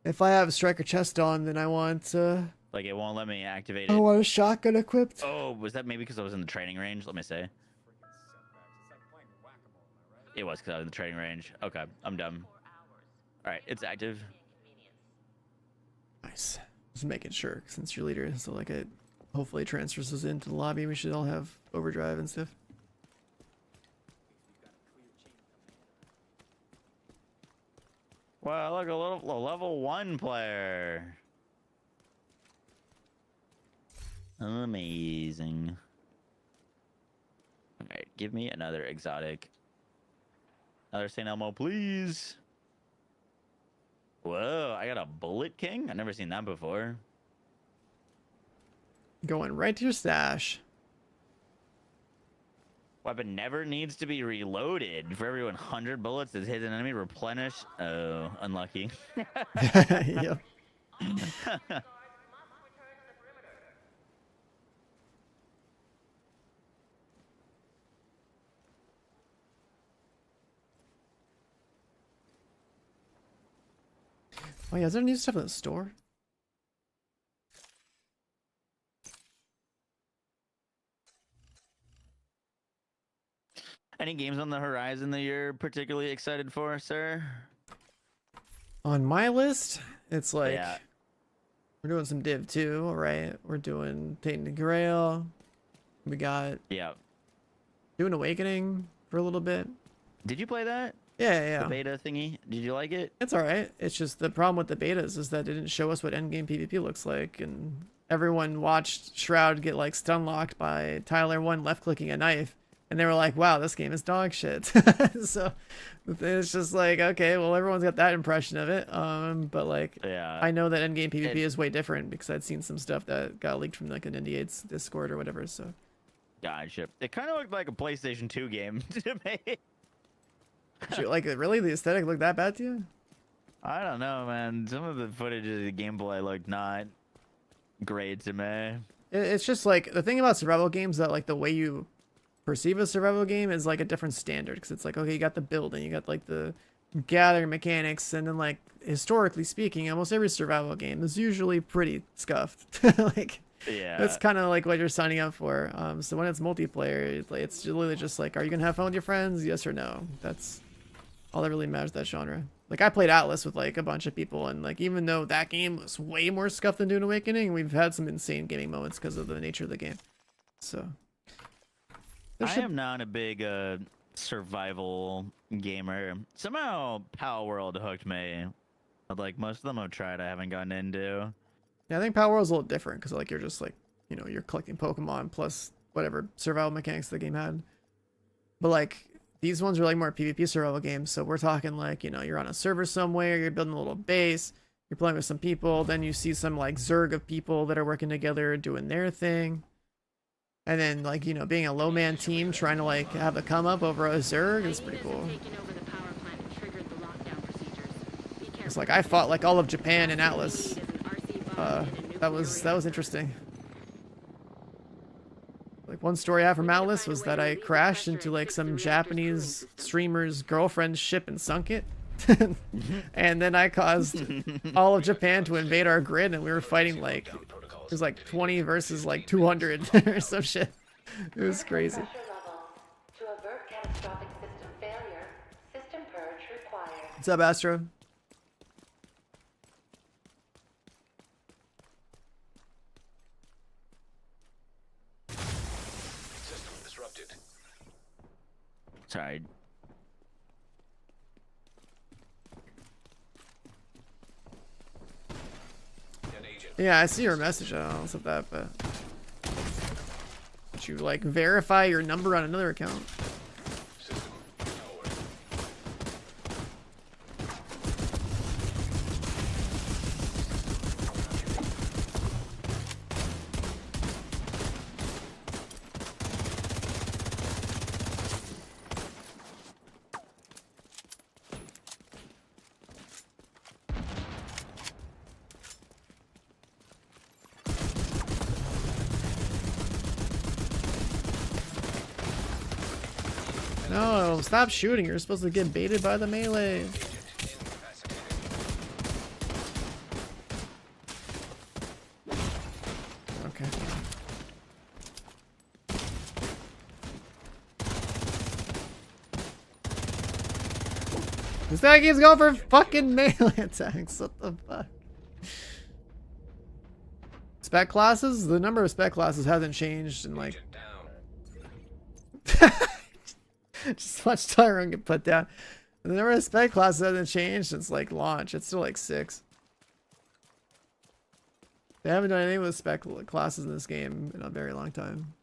If I have striker chest on, then I want Like it won't let me activate I it. want a shotgun equipped. Oh, was that maybe because I was in the training range? Let me see. It was because I was in the training range. Okay, I'm dumb. All right, it's active. Nice. Just making sure since you're leader, so like it hopefully transfers us into the lobby. We should all have overdrive and stuff. Wow, look, a level 1 player. Amazing. Give me another exotic. Another St. Elmo, please. Whoa, I got a Bullet King? I've never seen that before. Going right to your stash. Weapon never needs to be reloaded. For every 100 bullets that hits an enemy, replenish. Oh, unlucky. Yep. Oh yeah, is there new stuff in the store? Any games on the horizon that you're particularly excited for, sir? On my list, it's like Yeah. we're doing some Div 2, right? We're doing Tainted Grail. We got Yeah. Dune Awakening for a little bit. Did you play that? Yeah. The beta thingy? Did you like it? It's alright. It's just the problem with the betas is that it didn't show us what endgame PvP looks like, and everyone watched Shroud get like stun locked by Tyler 1 left clicking a knife, and they were like, wow, this game is dog shit. So it's just like, okay, well, everyone's got that impression of it. But like, Yeah. I know that endgame PvP is way different because I'd seen some stuff that got leaked from like an India's Discord or whatever. So Gotcha. It kind of looked like a PlayStation 2 game to me. shoot, like, really, the aesthetic looked that bad to you? I don't know, man. Some of the footage of the gameplay looked not great to me. It's just like the thing about survival games that like the way you perceive a survival game is like a different standard, because it's like, okay, you got the building, you got like the gathering mechanics, and then like historically speaking, almost every survival game is usually pretty scuffed. Like, Yeah. that's kind of like what you're signing up for. So when it's multiplayer, it's literally just like, are you gonna have fun with your friends? Yes or no. That's all that really matters, that genre. Like, I played Atlas with like a bunch of people, and like, even though that game was way more scuffed than Dune Awakening, we've had some insane gaming moments because of the nature of the game. So I am not a big survival gamer. Somehow Power World hooked me. But like most of them I've tried, I haven't gotten into. yeah, I think Power World's a little different because like you're just like, you know, you're collecting Pokemon plus whatever survival mechanics the game had. But like, these ones are like more PvP survival games, so we're talking like, you know, you're on a server somewhere, you're building a little base, you're playing with some people, then you see some like Zerg of people that are working together doing their thing. And then like, you know, being a low man team trying to like have a come up over a Zerg is pretty cool. It's like I fought like all of Japan in Atlas. That was interesting. Like, one story I have from Atlas was that I crashed into like some Japanese streamer's girlfriend's ship and sunk it. And then I caused all of Japan to invade our grid, and we were fighting like, it was like 20 versus like 200 or some shit. It was crazy. To avert catastrophic system failure, system purge required. What's up, Astro? System disrupted. Sorry. An agent. Yeah, I see your message. I don't know what's up that, but did you like verify your number on another account? System powered. No, stop shooting. You're supposed to get baited by the melee. Agent incapacitated. Okay. This guy keeps going for fucking melee attacks. What the fuck? Spec classes? The number of spec classes hasn't changed in like... Agent down. Just watch Tyrone get put down. The number of spec classes hasn't changed since like launch. It's still like 6. They haven't done anything with spec classes in this game in a very long time.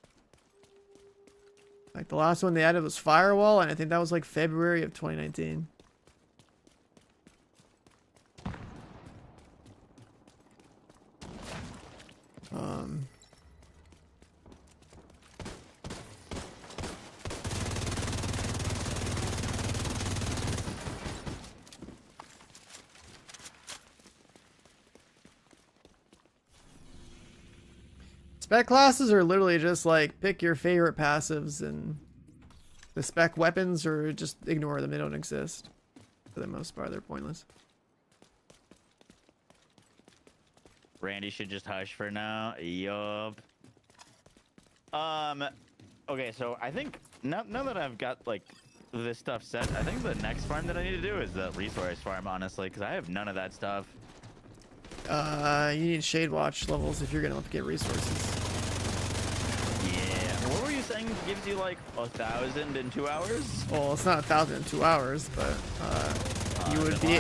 Like the last one they added was Firewall, and I think that was like February of 2019. Spec classes are literally just like pick your favorite passives, and the spec weapons or just ignore them. They don't exist. For the most part, they're pointless. Randy should just hush for now. Yup. Okay, so I think now that I've got like this stuff set, I think the next farm that I need to do is the resource farm, honestly, because I have none of that stuff. You need Shade Watch levels if you're gonna get resources. Yeah. What were you saying gives you like 1,000 in 2 hours? Well, it's not 1,000 in 2 hours, but you would be.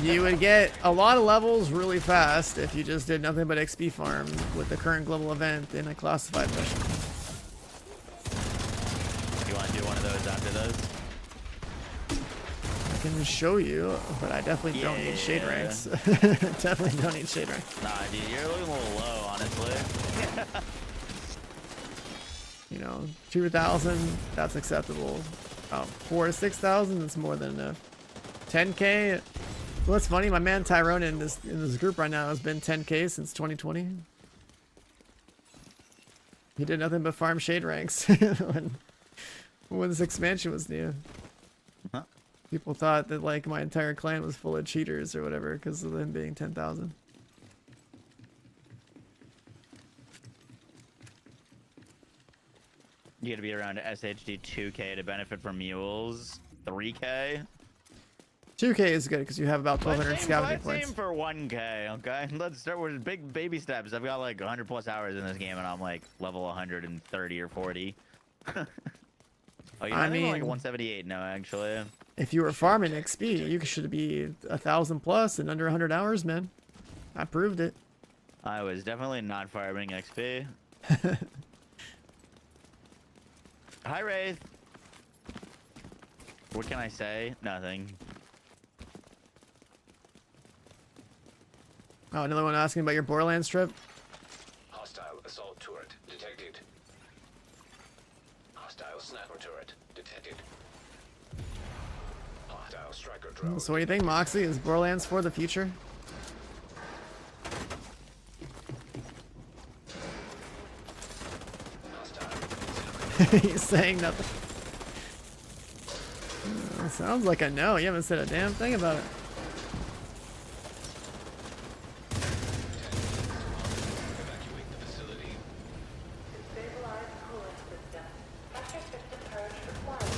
You would get a lot of levels really fast if you just did nothing but XP farm with the current global event in a classified mission. You want to do one of those after those? I can show you, but I definitely don't need shade ranks. Definitely don't need shade ranks. Nah, dude, you're looking a little low, honestly. You know, 2,000, that's acceptable. 4,000 to 6,000, that's more than enough. 10k. What's funny, my man Tyrone in this group right now has been 10k since 2020. He did nothing but farm shade ranks when this expansion was new. Huh? People thought that like my entire clan was full of cheaters or whatever because of them being 10,000. You gotta be around SHD 2k to benefit from mules. 3k. 2k is good because you have about 1,200 scouting Let's aim points. for 1k, okay? Let's start with big baby steps. I've got like 100 plus hours in this game and I'm like level 130 or 40. Oh, I mean, like 178 now, actually. If you were farming XP, you should be 1,000 plus in under 100 hours, man. I proved it. I was definitely not farming XP. Hi, Wraith. What can I say? Nothing. Oh, another one asking about your Borderlands trip. Hostile assault turret detected. Hostile sniper turret detected. Hostile striker drone. So what do you think, Moxie? Is Borderlands 4 the future? He's saying nothing. Sounds like a no. You haven't said a damn thing about it. Evacuate the facility. Stabilize cooling system. Factor system purge required.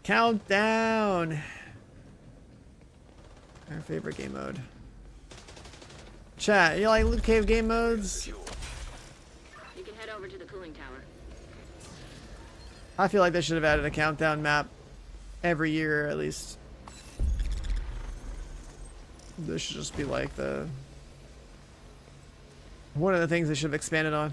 Countdown. Our favorite game mode. Chat, you like Loot Cave game modes? You can head over to the cooling tower. I feel like they should have added a countdown map every year at least. This should just be like the one of the things they should have expanded on.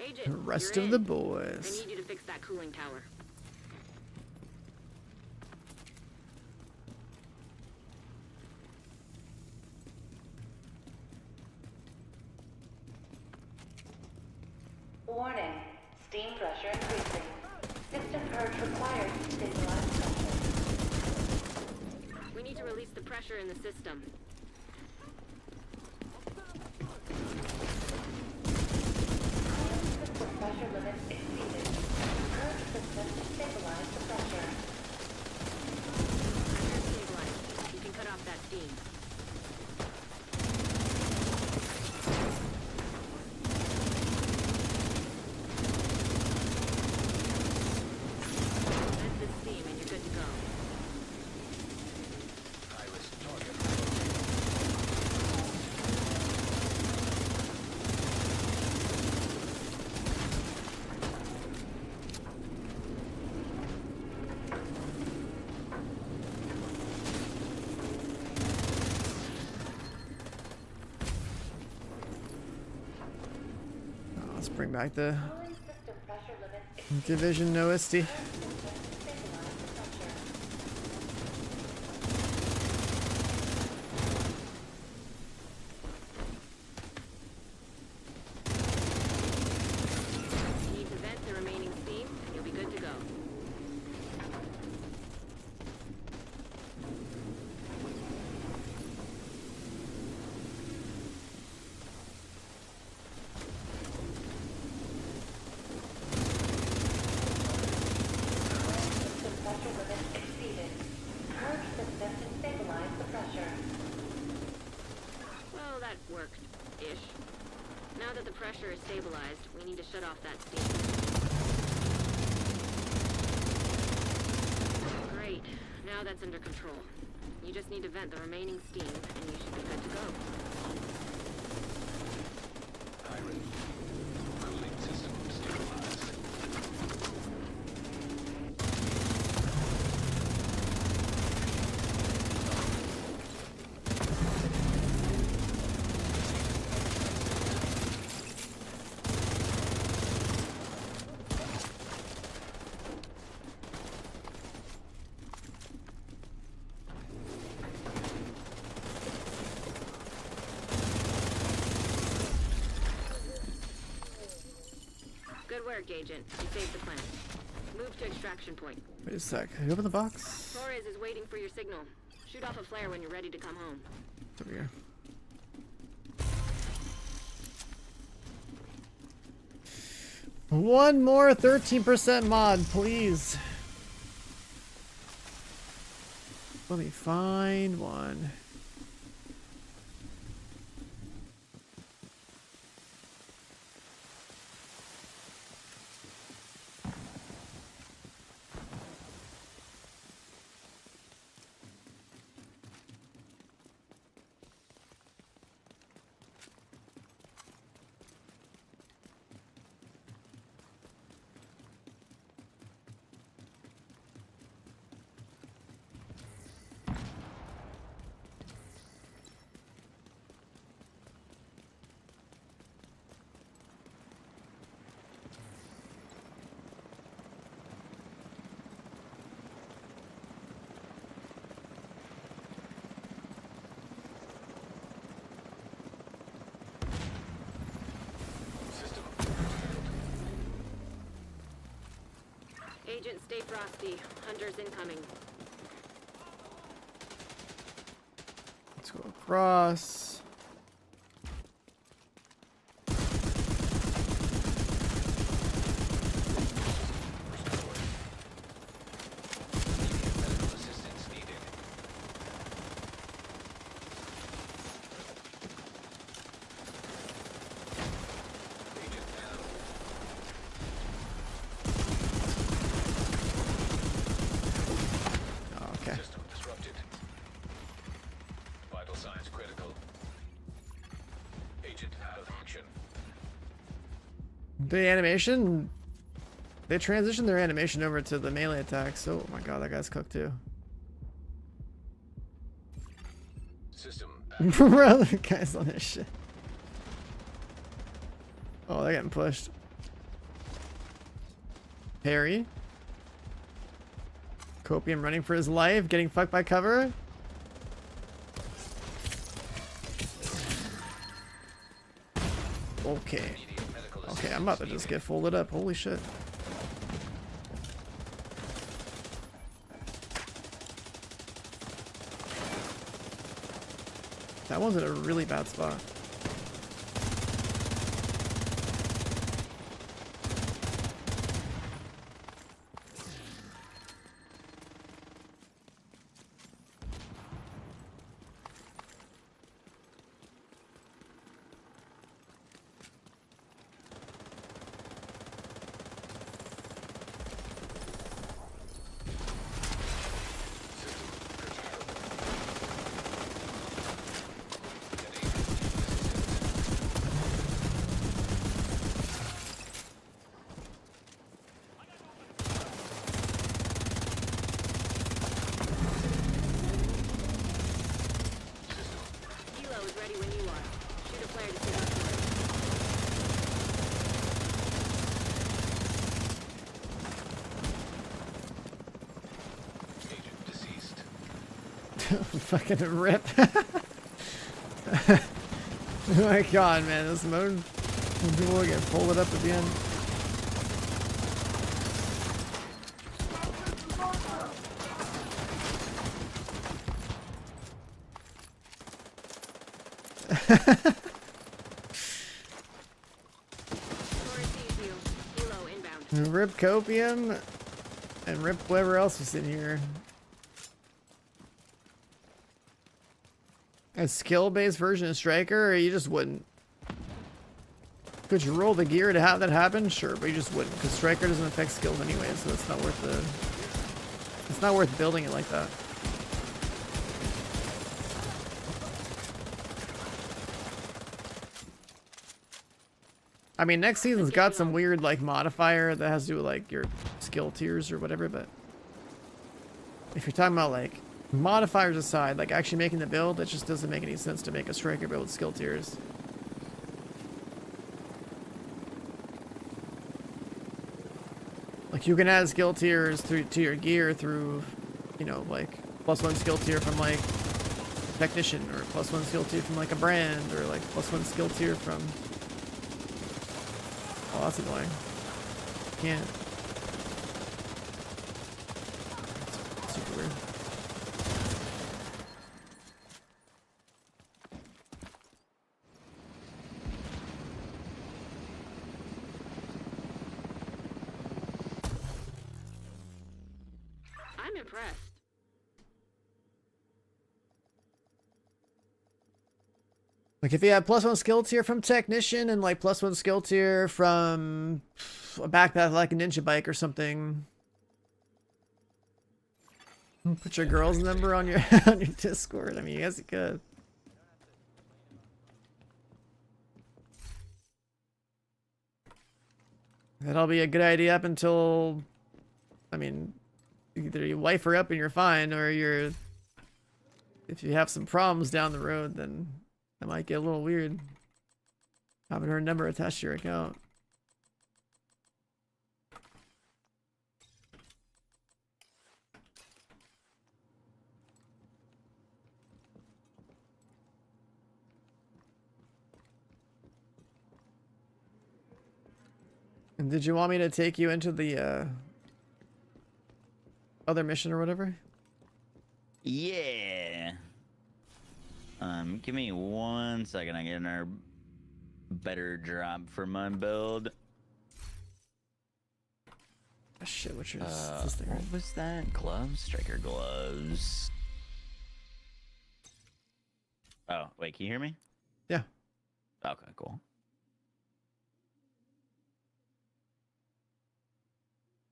Agent, The rest you're of the in. I boys. need you to fix that cooling tower. Warning. Steam pressure increasing. System purge required to stabilize pressure. We need to release the pressure in the system. System pressure limits exceeded. Purge system to stabilize the pressure. Pressure stabilized. You can cut off that steam. Vent the steam and you're good to go. High-risk target. Let's bring back the Cooling system pressure limits exceeded. division OST. System to stabilize the pressure. You need to vent the remaining steam and you'll be good to go. System pressure limits exceeded. Purge system to stabilize the pressure. Well, that worked. Ish. Now that the pressure is stabilized, we need to shut off that steam. Great. Now that's under control. You just need to vent the remaining steam, and you should be good to go. High-risk. Cooling system stabilized. Good work, Agent. You saved the planet. Move to extraction point. Wait a sec. Can you open the box? Torres is waiting for your signal. Shoot off a flare when you're ready to come home. It's over here. One more 13% mod, please. Let me find one. Agent, stay frosty. Hunters incoming. Let's go across. Medical assistance needed. Agent down. Oh, okay. System disrupted. Vital signs critical. Agent out of action. The animation, they transitioned their animation over to the melee attacks. Oh my god, that guy's cooked too. System Bro, the guy's on this shit. Oh, they're getting pushed. Harry. Copium running for his life, getting fucked by cover. Okay. immediate medical Okay, I'm about to just get folded up. Holy shit. That one's in a really bad spot. Helo is ready when you are. Shoot a player to sit up for Agent deceased. Fucking rip. Oh my god, man, this mode. People get folded up at the end. Rip Copium and rip whoever else was in here. A skill-based version of Striker, or you just wouldn't? Could you roll the gear to have that happen? Sure, but you just wouldn't, because Striker doesn't affect skills anyway, so it's not worth the. It's not worth building it like that. I mean, next season's got some weird like modifier that has to do with like your skill tiers or whatever, but if you're talking about like modifiers aside, like actually making the build, it just doesn't make any sense to make a Striker build with skill tiers. Like you can add skill tiers to your gear through, you know, like +1 skill tier from like Technician, or +1 skill tier from like a brand, or like +1 skill tier from. Oh, that's annoying. Can't. It's super weird. I'm impressed. Like if you have +1 skill tier from Technician and like +1 skill tier from a backpack like a ninja bike or something. Put your girl's number on your on your Discord. I mean, yes, you could. That'll be a good idea up until, I mean, either you wife her up and you're fine, or you're, if you have some problems down the road, then that might get a little weird. Having her number attached to your account. And did you want me to take you into the other mission or whatever? Yeah. Give me 1 second. I get another better drop for my build. Oh, shit, what's your this thing, right? What was that? Gloves? Striker gloves. Oh, wait, can you hear me? Yeah. Okay, cool.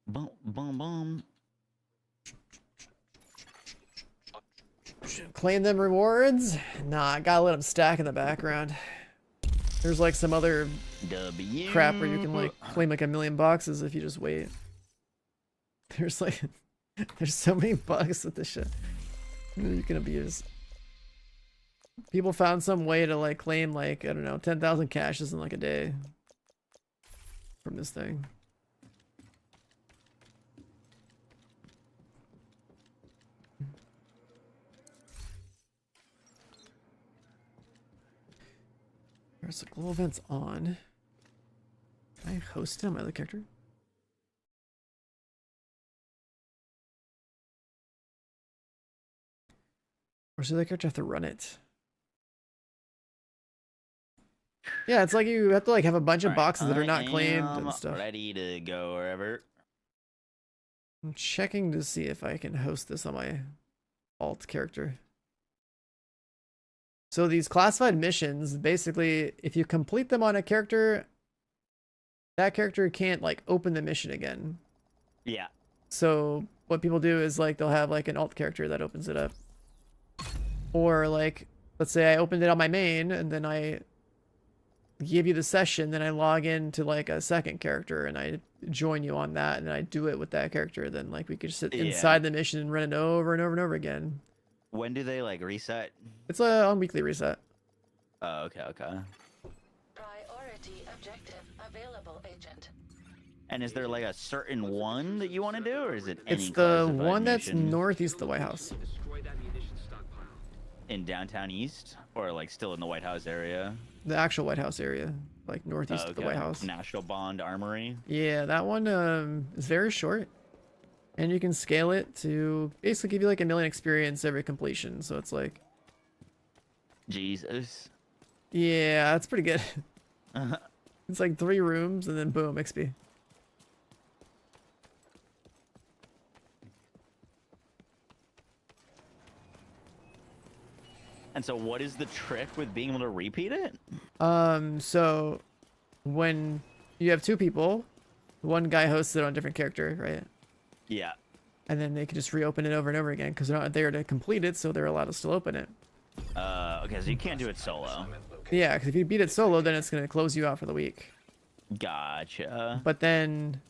Boom, boom, boom. Claim them rewards? Nah, I gotta let them stack in the background. There's like some other crap where you can like claim like 1 million boxes if you just wait. There's like, there's so many bugs with this shit you can abuse. People found some way to like claim like, I don't know, 10,000 caches in like a day from this thing. There's the glow vents on. Can I host it on my other character? Or does the other character have to run it? Yeah, it's like you have to like have a bunch of Alright, boxes that are not I claimed am and stuff. ready to go wherever. I'm checking to see if I can host this on my alt character. So these classified missions, basically, if you complete them on a character, that character can't like open the mission again. Yeah. So what people do is like they'll have like an alt character that opens it up. Or like, let's say I opened it on my main and then I give you the session, then I log into like a second character and I join you on that and I do it with that character. Then like we could just sit inside the mission and run it over and over and over again. When do they like reset? It's a on weekly reset. Oh, okay, okay. Priority objective available, Agent. And is there like a certain one that you want to do, or is it any It's the classified one that's mission northeast of the White House. Destroy that munitions stockpile. in downtown East, or like still in the White House area? The actual White House area, like northeast of the White House. National Bond Armory. Yeah, that one is very short. And you can scale it to basically give you like 1 million experience every completion. So it's like, Jesus. yeah, that's pretty good. It's like 3 rooms and then boom, XP. And so what is the trick with being able to repeat it? So when you have 2 people, one guy hosts it on a different character, right? Yeah. And then they can just reopen it over and over again because they're not there to complete it, so they're allowed to still open it. Okay, so you can't do it solo. Yeah, because if you beat it solo, then it's going to close you out for the week. Gotcha. But then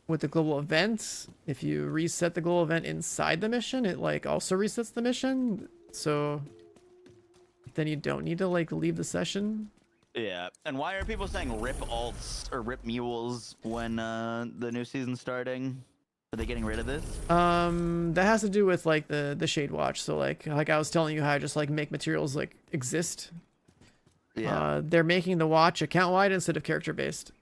with the global events, if you reset the global event inside the mission, it like also resets the mission. So then you don't need to like leave the session. Yeah. And why are people saying rip alts or rip mules when the new season's starting? Are they getting rid of this? That has to do with like the Shade Watch. So like I was telling you how I just like make materials like exist. Yeah. They're making the watch account wide instead of character based.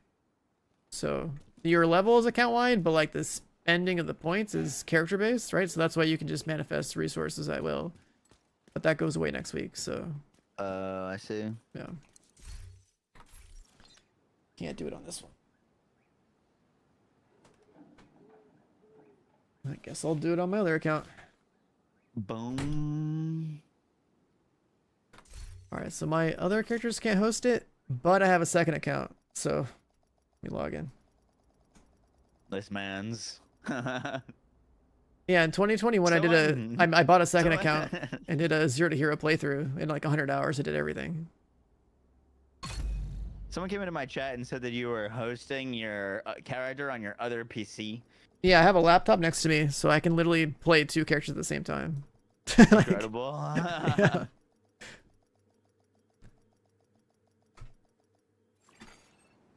So your level is account wide, but like the spending of the points is character based, right? So that's why you can just manifest resources at will. But that goes away next week, so. I see. Yeah. Can't do it on this one. I guess I'll do it on my other account. Boom. Alright, so my other characters can't host it, but I have a second account, so let me log in. This man's. Yeah, in 2020 when I bought a second account and did a 0 to hero playthrough in like 100 hours. I did everything. Someone came into my chat and said that you were hosting your character on your other PC. Yeah, I have a laptop next to me, so I can literally play 2 characters at the same time. Incredible. Yeah.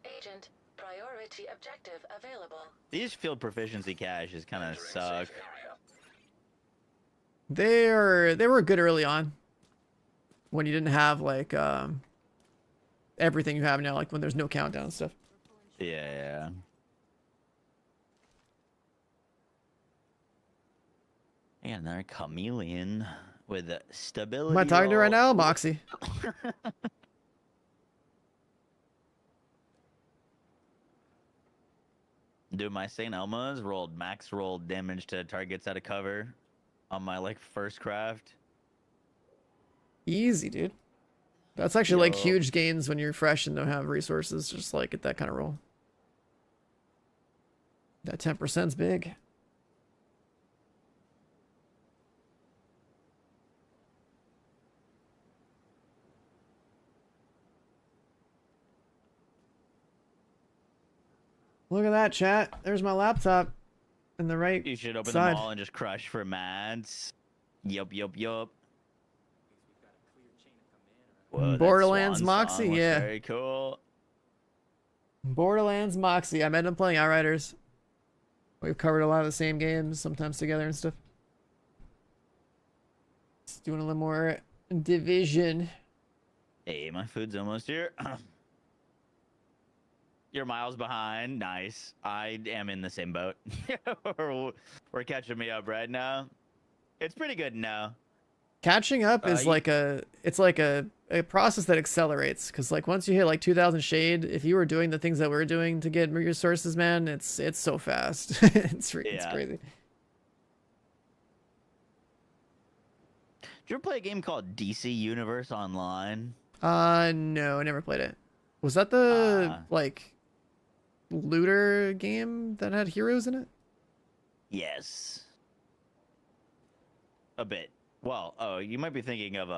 Agent, priority objective available. These field proficiency caches kind of suck. They were good early on. When you didn't have like everything you have now, like when there's no countdown and stuff. Yeah. Yeah, another chameleon with stability. Am I talking to her right now? Moxie. Dude, my St. Elmo's max rolled damage to targets out of cover on my like first craft. Easy, dude. That's actually like huge gains when you're fresh and don't have resources, just like at that kind of roll. That 10%'s big. Look at that, chat. There's my laptop in the right You should open side. them all and just crush for mads. Yup. Whoa, that Borderlands swan Moxie, song was yeah. Very cool. Borderlands Moxie. I met him playing Outriders. We've covered a lot of the same games, sometimes together and stuff. Just doing a little more Division. Hey, my food's almost here. You're miles behind. Nice. I am in the same boat. We're catching me up right now. It's pretty good now. Catching up is like a process that accelerates, because like once you hit like 2000 shade, if you were doing the things that we're doing to get resources, man, it's so fast. It's crazy. Did you ever play a game called DC Universe Online? No, I never played it. Was that the like looter game that had heroes in it? Yes. A bit. Well, oh, you might be thinking of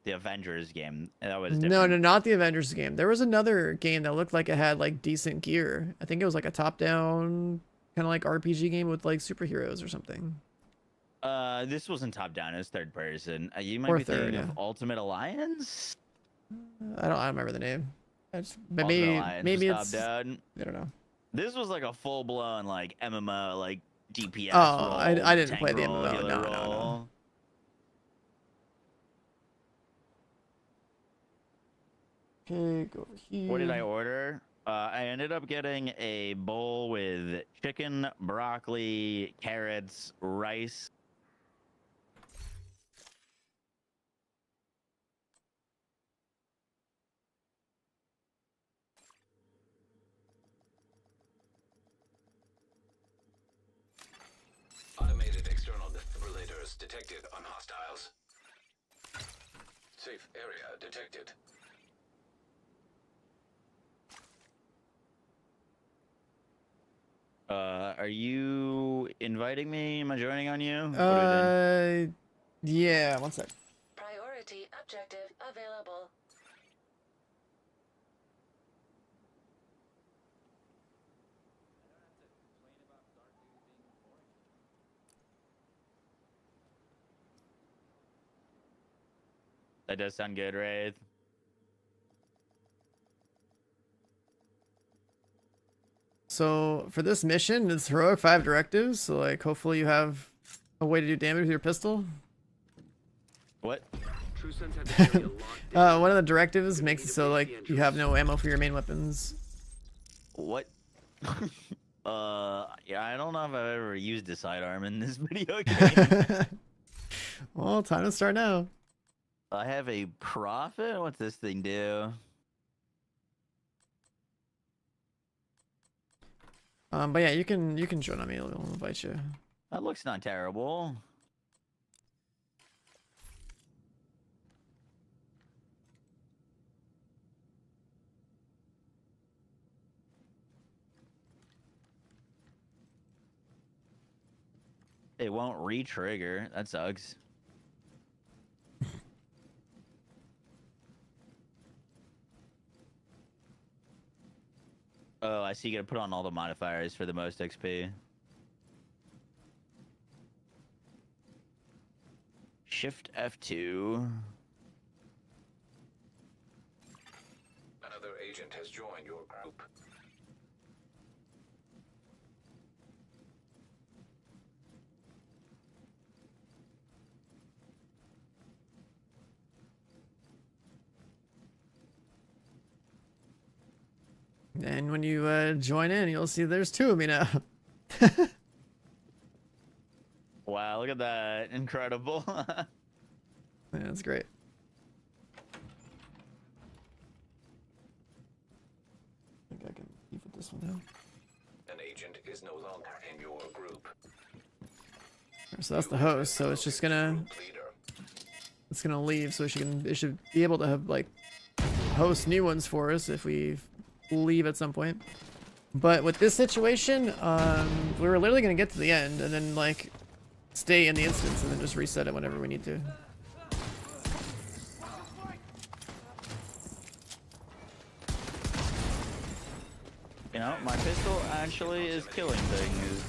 the Avengers game. That was different. No, not the Avengers game. There was another game that looked like it had like decent gear. I think it was like a top-down kind of like RPG game with like superheroes or something. This wasn't top-down. It was third person. You might be thinking of Ultimate Alliance. I don't remember the name. Maybe it's top-down. I don't know. This was like a full-blown like MMO, like DPS. Oh, role, I didn't play the tank role, MMO. healer No. role. Okay, go over here. What did I order? I ended up getting a bowl with chicken, broccoli, carrots, rice. Automated external defibrillators detected on hostiles. Safe area detected. Are you inviting me? Am I joining on you? Yeah, one sec. Priority objective available. That does sound good, Wraith. So for this mission, it's heroic 5 directives. So like, hopefully you have a way to do damage with your pistol. What? True Sons have the area locked down. One of the directives makes it so like you have no ammo for your main weapons. What? Yeah, I don't know if I've ever used a sidearm in this video game. Well, time to start now. I have a profit? What's this thing do? But yeah, you can join on me. I'll invite you. That looks not terrible. It won't re-trigger. That sucks. Oh, I see you gotta put on all the modifiers for the most XP. Shift F2. Another agent has joined your group. And when you join in, you'll see there's 2 of me now. Wow, look at that. Incredible. Yeah, that's great. I think I can leave with this one now. An agent is no longer in your group. So that's the host. So it's just gonna leave. So it should be able to have like host new ones for us if we leave at some point. But with this situation, we were literally gonna get to the end and then like stay in the instance and then just reset it whenever we need to. You know, my pistol actually is killing things.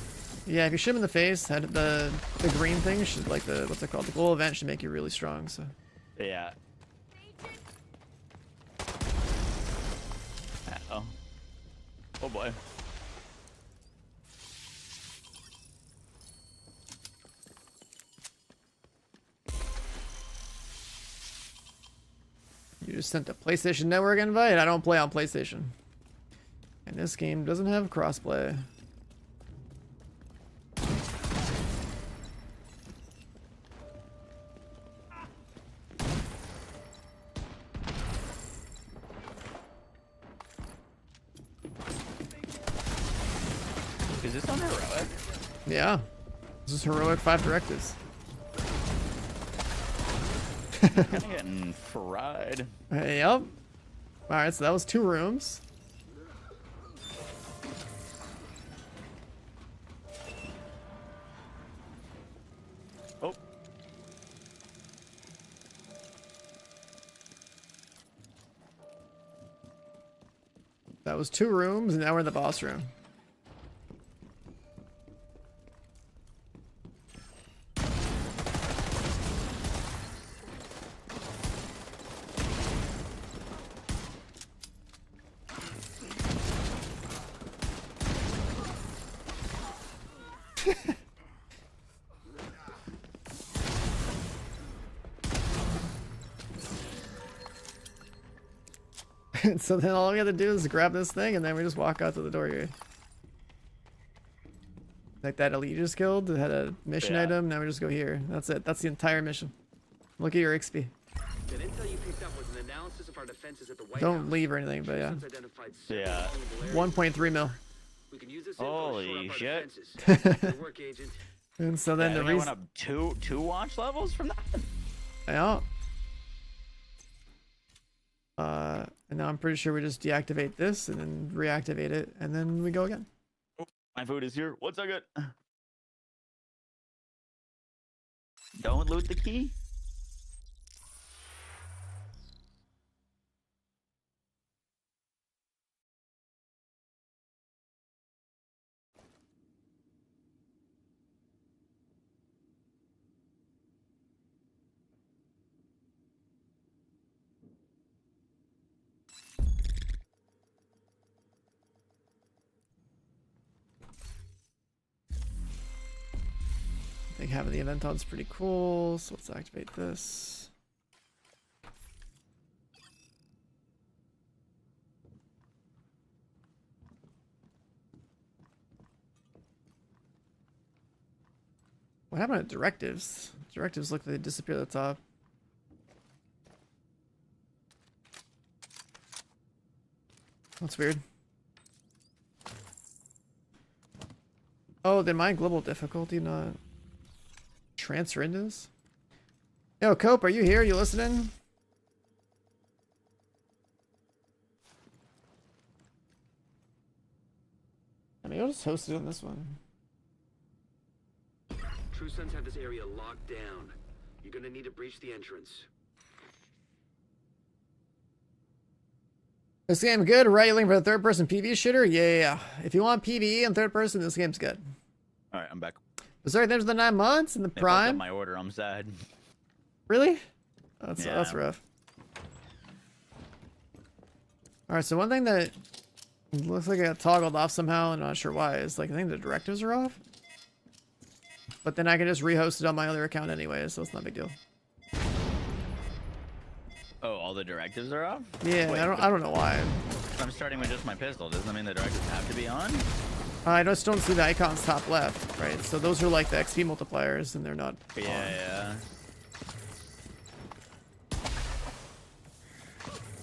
Yeah, if you shoot him in the face, the green thing should, like the, what's it called? The glow event should make you really strong, so. Yeah. Uh-oh. Oh boy. You just sent a PlayStation Network invite? I don't play on PlayStation. And this game doesn't have crossplay. Is this on heroic? Yeah. This is heroic 5 directives. Kind of getting fried. Yep. Alright, so that was 2 rooms. Oh. That was 2 rooms, and now we're in the boss room. So then all we have to do is grab this thing and then we just walk out to the door here. Like that elite you just killed, it had a mission item, now we just go here. That's it. That's the entire mission. Look at your XP. The intel you picked up was an analysis of our defenses at the White Don't House. leave or anything, but yeah. Trusan's identified several Yeah. vulnerable areas. 1.3 mil. We can use this info to shore Holy up our shit. defenses. Good work, Agent. And so then Yeah, the they went reason... up two watch levels from that? Yeah. And now I'm pretty sure we just deactivate this and then reactivate it and then we go again. My food is here. 1 second. Don't loot the key. I think having the event on is pretty cool, so let's activate this. What happened to directives? Directives look like they disappear at the top. That's weird. Oh, then my global difficulty not transfer into this? Yo, Cope, are you here? You listening? I mean, I'll just host it on this one. True Sons have this area locked down. You're gonna need to breach the entrance. This game good, right? You looking for a third-person PvE shooter? Yeah. If you want PvE and third-person, this game's good. All right, I'm back. Berserk, there's the 9 months in the They fucked up prime. my order. I'm sad. Really? That's Yeah. rough. Alright, so one thing that looks like it got toggled off somehow, and I'm not sure why, is like I think the directives are off. But then I can just rehost it on my other account anyway, so it's not a big deal. Oh, all the directives are off? Yeah, Wait, I don't know why. I'm starting with just my pistol. Doesn't that mean the directives have to be on? I just don't see the icons top left, right? So those are like the XP multipliers, and they're not on. Yeah.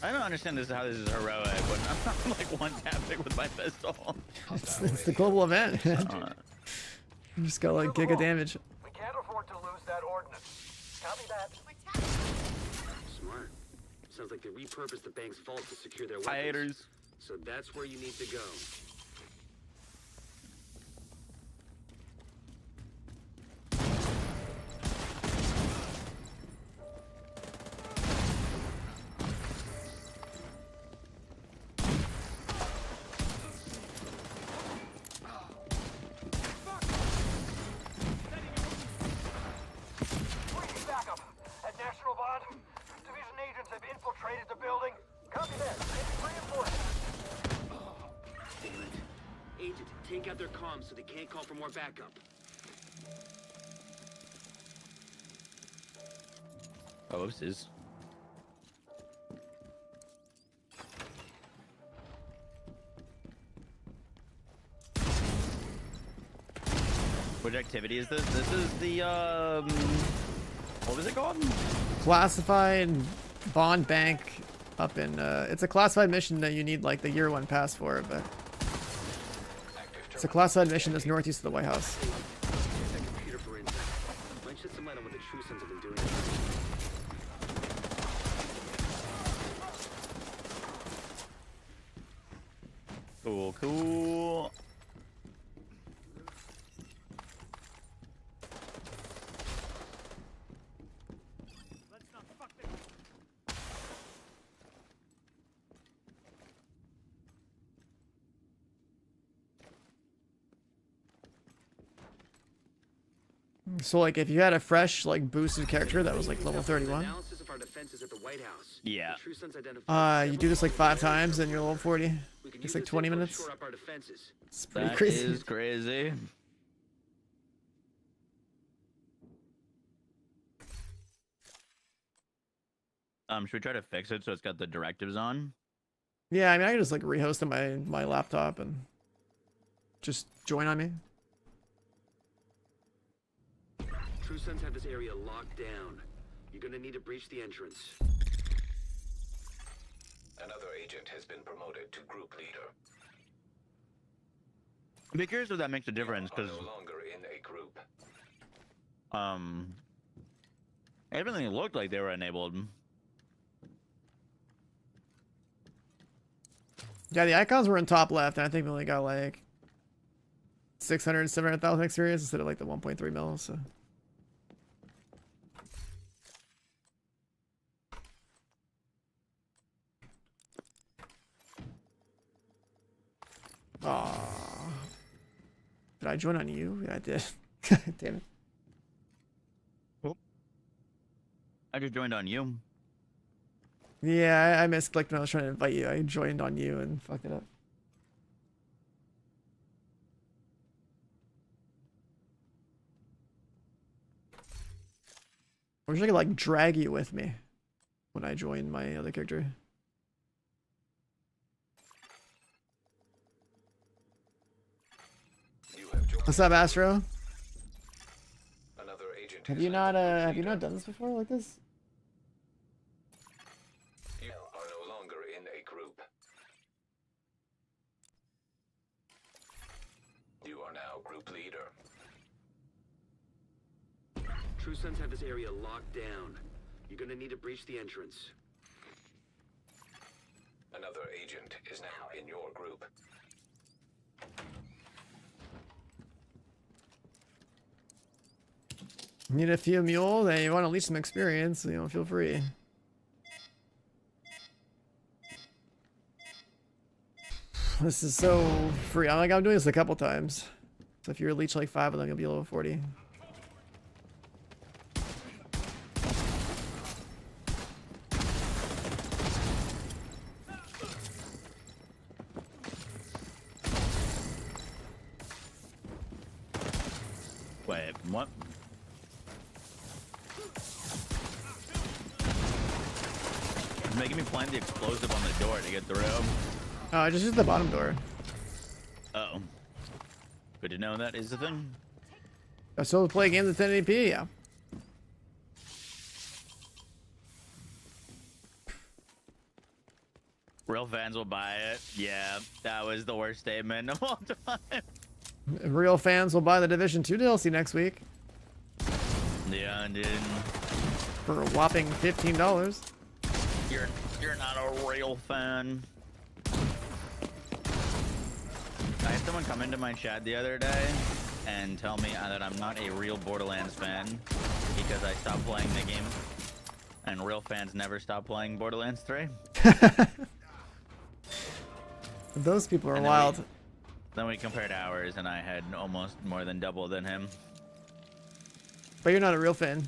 I don't understand this how this is heroic when I'm like one tapping with my pistol. It's the global event. You just got like giga damage. We can't afford to lose that ordnance. Copy that. Smart. Sounds like they repurposed the bank's vault to secure their Hi, weapons. haters. So that's where you need to go. Please back up. At National Bond, Division agents have infiltrated the building. Copy that. It's reinforced. Damn it. Agent, take out their comms so they can't call for more backup. Oh, this is. Which activity is this? This is the what was it called? Classified bond bank up in it's a classified mission that you need like the year 1 pass for, but it's a classified mission that's northeast of the White House. That computer for insight. Might shed some light on what the true sons have been doing. Cool, cool. So like if you had a fresh like boosted character that was like level 31, Analysis of our defenses at the White House. Yeah. The true sons identified you do this like 5 times and you're level 40. We can It's use like this 20 info to minutes. shore up our defenses. It's pretty That crazy. is crazy. Should we try to fix it so it's got the directives on? Yeah, I mean I can just like rehost on my laptop and just join on me. True sons have this area locked down. You're gonna need to breach the entrance. Another agent has been promoted to group leader. I'm curious if that makes a difference, You are because no longer in a group. everything looked like they were enabled. Yeah, the icons were in top left, and I think we only got like 600, 700,000 experience instead of like the 1.3 mil. So. Aww. Did I join on you? Yeah, I did. Damn it. I just joined on you. Yeah, I misclicked when I was trying to invite you. I joined on you and fucked it up. I wish I could like drag you with me when I join my other character. You have joined What's up, Astro? another agent. Have has you not been promoted have you leader. not done this before like this? You are no longer in a group. You are now group leader. True sons have this area locked down. You're gonna need to breach the entrance. Another agent is now in your group. Need a few mules and you want at least some experience, you know, feel free. This is so free. I'm doing this a couple times. So if you leech like 5 of them, you'll be level 40. Wait, what? It's making me plant the explosive on the door to get through. Oh, just use the bottom door. Uh oh. Good to know that is the thing. I still play games at 1080p, yeah. Real fans will buy it. Yeah, that was the worst statement of all time. Real fans will buy the Division 2 DLC next week Yeah, dude. for a whopping $15. You're not a real fan. I had someone come into my chat the other day and tell me that I'm not a real Borderlands fan because I stopped playing the game. And real fans never stop playing Borderlands 3. Those people are And then wild. Then we compared hours and I had almost more than double than him. But you're not a real fan.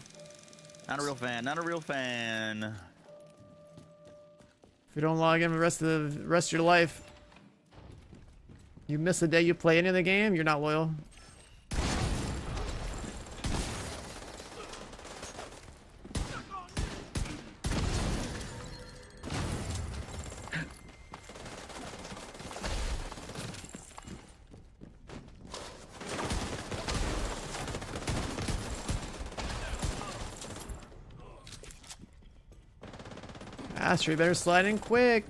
Not a real fan, not a real fan. If you don't log in the rest of your life, you miss a day you play any of the game, you're not loyal. Astro, you better slide in quick.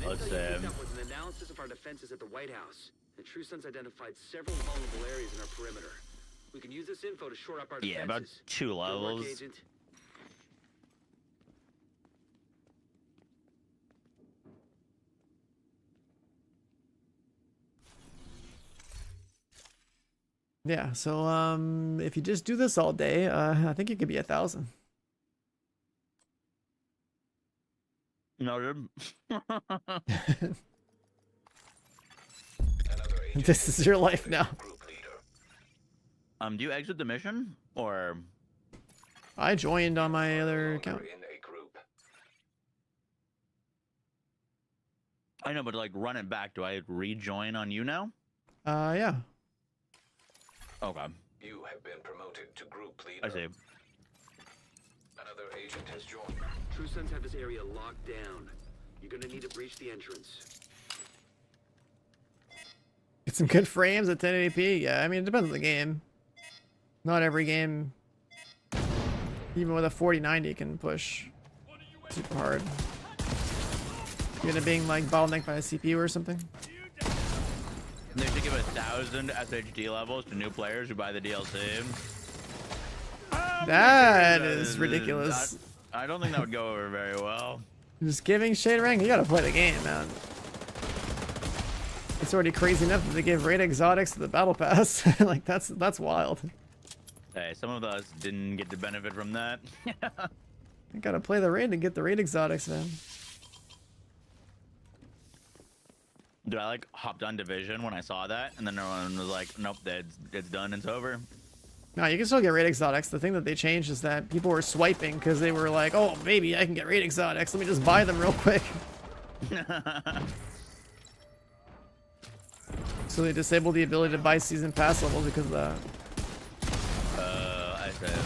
Let's was an analysis of our defenses at the White House. The True Sons identified several vulnerable areas in our perimeter. We can use this info to shore up our defenses. yeah, about 2 Good work, levels. Agent. Yeah, so if you just do this all day, I think you could be 1,000. Noted. Another agent This is your life now. group leader. Do you exit the mission or? I joined on my other account. In a group. I know, but like run it back. Do I rejoin on you now? Yeah. Okay, You have been promoted to group leader. I see. Another agent has joined. True Sons have this area locked down. You're gonna need to breach the entrance. Get some good frames at 1080p. Yeah, I mean, it depends on the game. Not every game, even with a 4090, can push super hard. You end up being like bottlenecked by a CPU or something. They should give 1,000 SHD levels to new players who buy the DLC. That is ridiculous. I don't think that would go over very well. Just giving Shade Rank, you gotta play the game, man. It's already crazy enough that they give raid exotics to the battle pass. Like that's wild. Hey, some of us didn't get to benefit from that. You gotta play the raid to get the raid exotics, man. Dude, I like hopped on Division when I saw that, and then everyone was like, "Nope, it's done, it's over." No, you can still get raid exotics. The thing that they changed is that people were swiping because they were like, "Oh, maybe I can get raid exotics. Let me just buy them real quick." So they disabled the ability to buy season pass levels because of that. I said.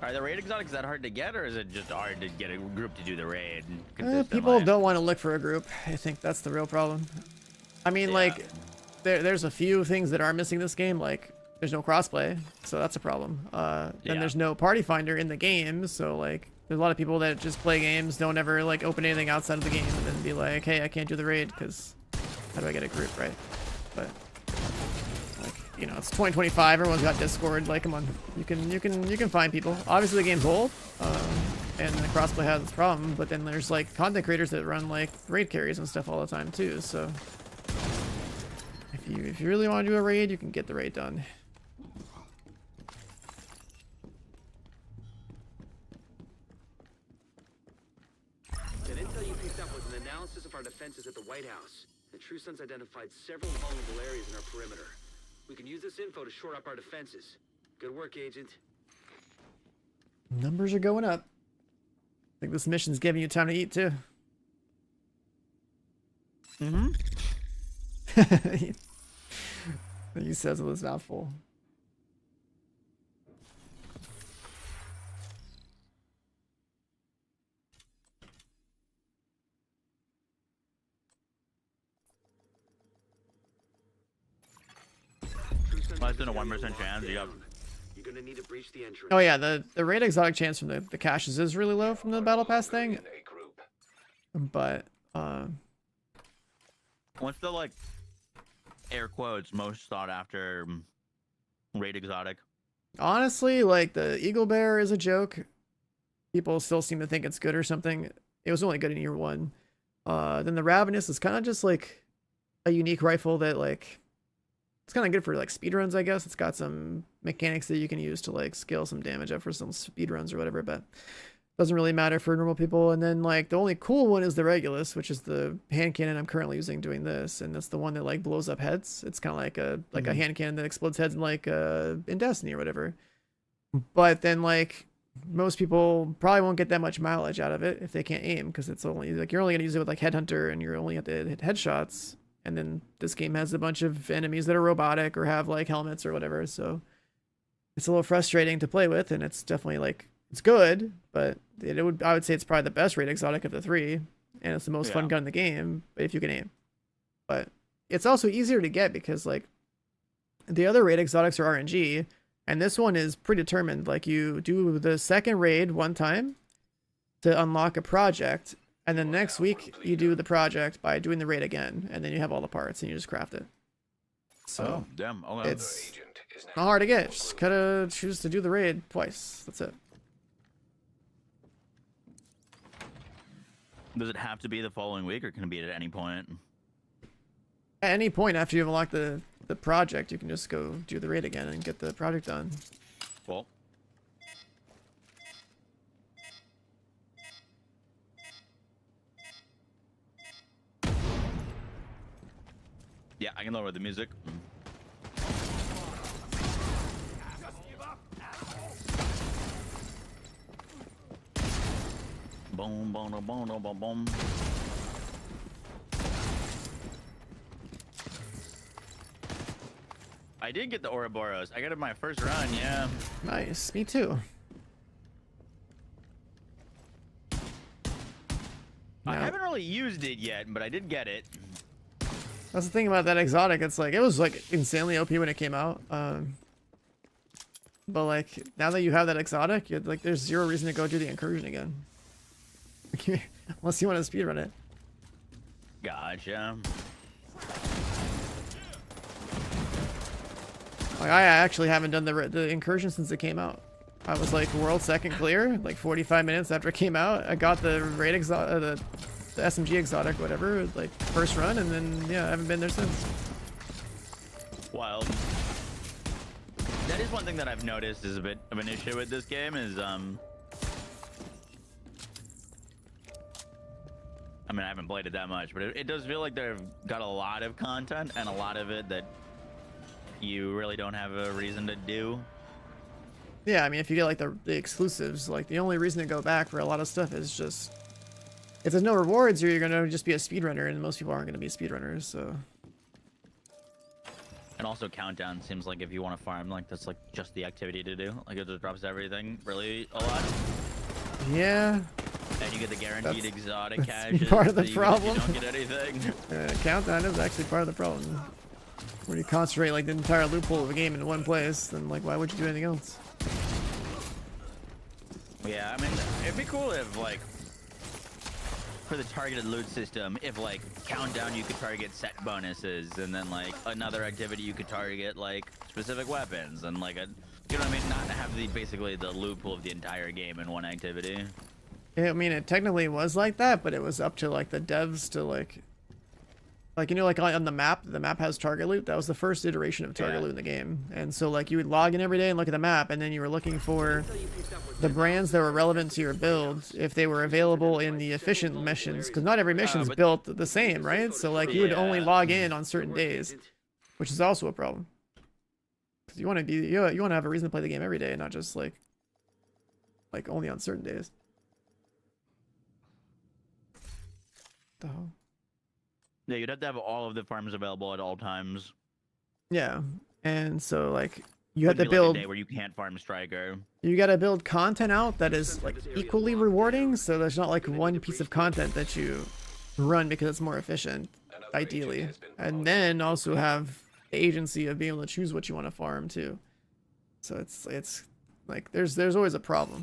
Are the raid exotics that hard to get, or is it just hard to get a group to do the raid? People don't want to look for a group. I think that's the real problem. I mean, Yeah. like, there's a few things that are missing this game. Like, there's no crossplay, so that's a problem. Then Yeah. there's no party finder in the game, so like, there's a lot of people that just play games, don't ever like open anything outside of the game, and then be like, "Hey, I can't do the raid because how do I get a group?" Right? But like, you know, it's 2025. Everyone's got Discord. Like, come on, you can find people. Obviously, the game's old, and the crossplay has its problem. But then there's like content creators that run like raid carries and stuff all the time too. So if you really want to do a raid, you can get the raid done. That intel you picked up was an analysis of our defenses at the White House. The True Sons identified several vulnerable areas in our perimeter. We can use this info to shore up our defenses. Good work, Agent. Numbers are going up. I think this mission's giving you time to eat too. Mm-hmm. He says with his mouth full. Less than a 1% chance. You got. You're gonna need to breach the entrance. Oh yeah, the raid exotic chance from the caches is really low from the battle pass thing, In a group. but What's the like, air quotes, most sought after raid exotic? honestly, like the Eagle Bear is a joke. People still seem to think it's good or something. It was only good in year one. Then the Ravenous is kind of just like a unique rifle that like it's kind of good for like speedruns, I guess. It's got some mechanics that you can use to like scale some damage up for some speedruns or whatever, but doesn't really matter for normal people. And then like the only cool one is the Regulus, which is the hand cannon I'm currently using doing this, and that's the one that like blows up heads. It's kind of like a hand cannon that explodes heads in like in Destiny or whatever. But then like most people probably won't get that much mileage out of it if they can't aim, because it's only like you're only gonna use it with like Headhunter, and you're only have to hit headshots. And then this game has a bunch of enemies that are robotic or have like helmets or whatever, so it's a little frustrating to play with. And it's definitely like it's good, but I would say it's probably the best raid exotic of the three, and it's the most fun gun in the game, but if you can aim. But it's also easier to get because like the other raid exotics are RNG, and this one is predetermined. Like you do the second raid one time to unlock a project, and then next week you do the project by doing the raid again, and then you have all the parts and you just craft it. So damn. Okay. it's not hard to get. Just gotta choose to do the raid twice. That's it. Does it have to be the following week, or can it be at any point? At any point after you've unlocked the project, you can just go do the raid again and get the project done. Cool. Yeah, I can lower the music. Boom, boom, boom, boom, boom, boom. I did get the Ouroboros. I got it in my first run, yeah. Nice, me too. I haven't really used it yet, but I did get it. That's the thing about that exotic. It's like it was like insanely OP when it came out. But like now that you have that exotic, you're like there's zero reason to go do the incursion again. Unless you want to speedrun it. Gotcha. Like I actually haven't done the incursion since it came out. I was like world second clear, like 45 minutes after it came out. I got the raid exotic, the SMG exotic, whatever, like first run, and then yeah, I haven't been there since. Wild. That is one thing that I've noticed is a bit of an issue with this game is I mean, I haven't played it that much, but it does feel like they've got a lot of content and a lot of it that you really don't have a reason to do. Yeah, I mean, if you get like the exclusives, like the only reason to go back for a lot of stuff is just if there's no rewards, you're gonna just be a speedrunner, and most people aren't gonna be speedrunners, so. And also countdown seems like if you want to farm, like that's like just the activity to do. Like it just drops everything really a lot. Yeah. And you get the guaranteed exotic that's cash. part of the problem. You don't get anything. Countdown is actually part of the problem. When you concentrate like the entire loophole of the game in one place, then like why would you do anything else? Yeah, I mean, it'd be cool if like for the targeted loot system, if like countdown you could target set bonuses, and then like another activity you could target like specific weapons, and like a, you know what I mean, not have the basically the loot pool of the entire game in one activity. I mean, it technically was like that, but it was up to like the devs to like you know, like on the map has target loot. That was the first iteration of target loot in the game, and so like you would log in every day and look at the map, and then you were looking for the brands that were relevant to your build if they were available in the efficient missions, because not every mission is built the same, right? So like you would only log in on certain days, which is also a problem. Because you want to be you want to have a reason to play the game every day, and not just like only on certain days. The hell? Yeah, you'd have to have all of the farms available at all times. Yeah, and so like you have to Like build a day where you can't farm striker. You got to build content out that is like equally rewarding, so there's not like one piece of content that you run because it's more efficient, ideally, and then also have the agency of being able to choose what you want to farm too. So it's like there's always a problem.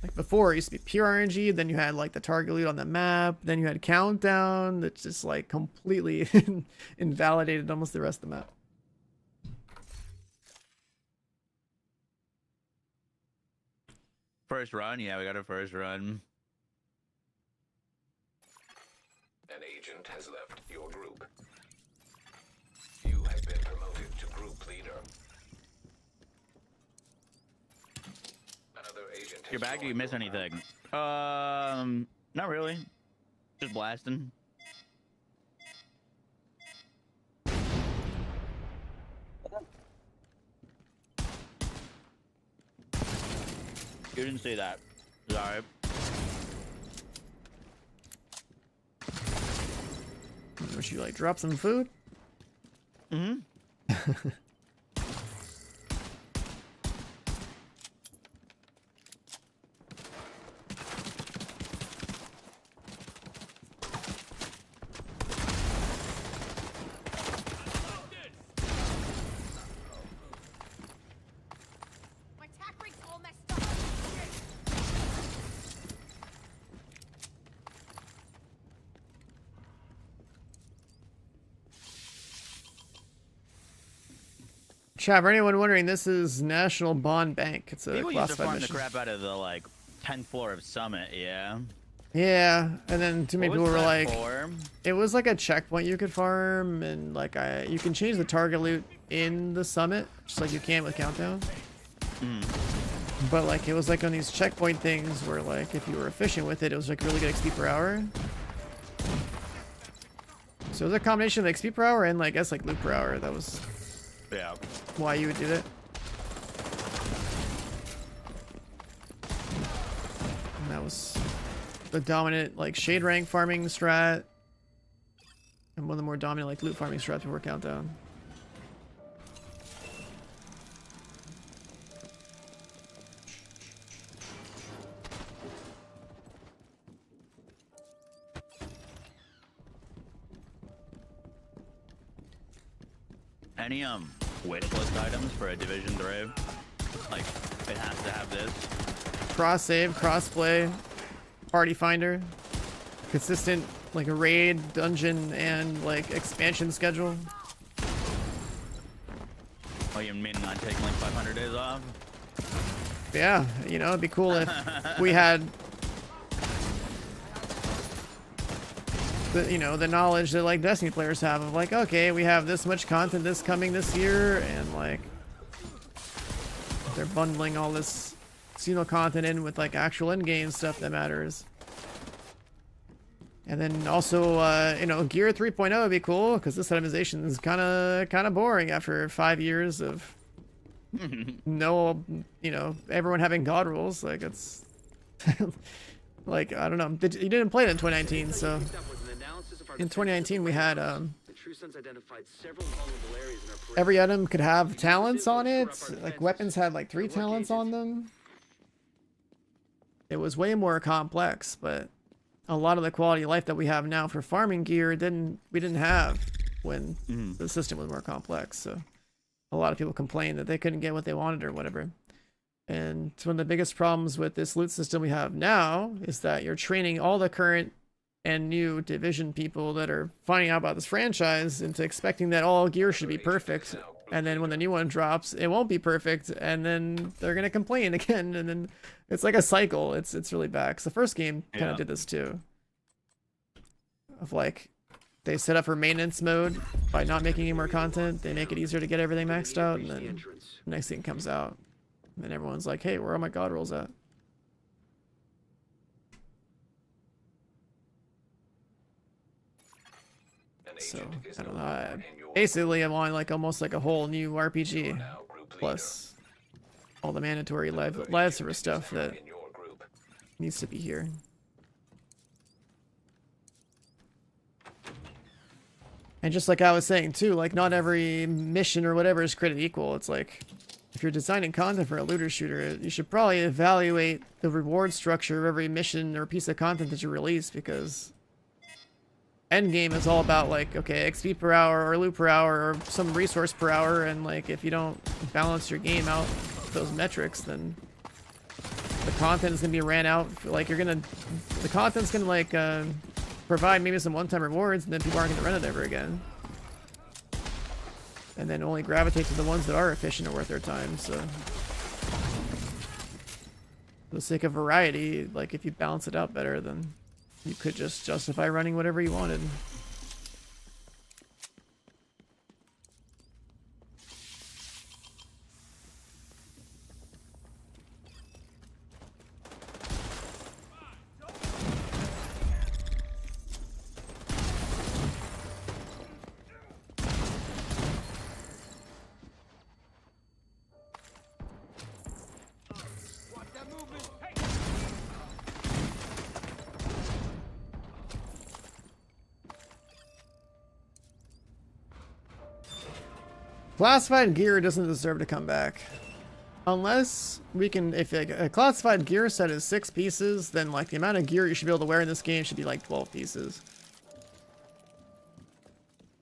Like before, it used to be pure RNG, then you had like the target loot on the map, then you had countdown that's just like completely invalidated almost the rest of the map. First run, yeah, we got a first run. An agent has left your group. You have been promoted to group leader. Another agent has You're back, do you joined miss your anything? group. Not really. Just blasting. You didn't see that. Sorry. Would you like drop some food? Mm-hmm. My tack rig's all messed up. Chat, for anyone wondering, this is National Bond Bank. It's a People used to classified farm the mission. crap out of the like 10th floor of Summit. Yeah. Yeah, and then too many What people was were that like, for? it was like a checkpoint you could farm, and like you can change the target loot in the summit, just like you can with Countdown. But like it was like on these checkpoint things where like if you were efficient with it, it was like really good XP per hour. So it was a combination of XP per hour and like I guess like loot per hour. That was Yeah. why you would do that. And that was the dominant like shade rank farming strat, and one of the more dominant like loot farming strats before Countdown. Any wish list items for a Division 3? Like it has to have this. Cross save, cross play, party finder, consistent like a raid, dungeon, and like expansion schedule. Oh, you mean not taking like 500 days off? Yeah, you know, it'd be cool if we had the, you know, the knowledge that like Destiny players have of like, okay, we have this much content this coming this year, and like they're bundling all this seasonal content in with like actual in-game stuff that matters. And then also, you know, Gear 3.0 would be cool because this itemization is kind of boring after 5 years of no, you know, everyone having god rules. Like it's like I don't know. You didn't play it in 2019, so in 2019 we had every item could have talents on it. Like weapons had like 3 talents on them. It was way more complex, but a lot of the quality of life that we have now for farming gear we didn't have when the system was more complex. So a lot of people complained that they couldn't get what they wanted or whatever. And one of the biggest problems with this loot system we have now is that you're training all the current and new Division people that are finding out about this franchise into expecting that all gear should be perfect. And then when the new one drops, it won't be perfect, and then they're gonna complain again, and then it's like a cycle. It's really bad. 'Cause the first game kind of did this too. Of like, they set up for maintenance mode by not making any more content. They make it easier to get everything maxed out, and then the next thing comes out, and then everyone's like, "Hey, where are my god rolls at?" So I don't know. Basically, I'm on like almost like a whole new RPG, plus all the mandatory live server stuff that needs to be here. And just like I was saying too, like not every mission or whatever is created equal. It's like if you're designing content for a looter shooter, you should probably evaluate the reward structure of every mission or piece of content that you release, because endgame is all about like, okay, XP per hour or loot per hour or some resource per hour, and like if you don't balance your game out those metrics, then the content is gonna be ran out. Like the content's gonna like provide maybe some one-time rewards, and then people aren't gonna run it ever again, and then only gravitate to the ones that are efficient or worth their time. So for the sake of variety, like if you balance it out better, then you could just justify running whatever you wanted. Watch that movement. Classified gear doesn't deserve to come back. Unless we can, if a classified gear set is 6 pieces, then like the amount of gear you should be able to wear in this game should be like 12 pieces.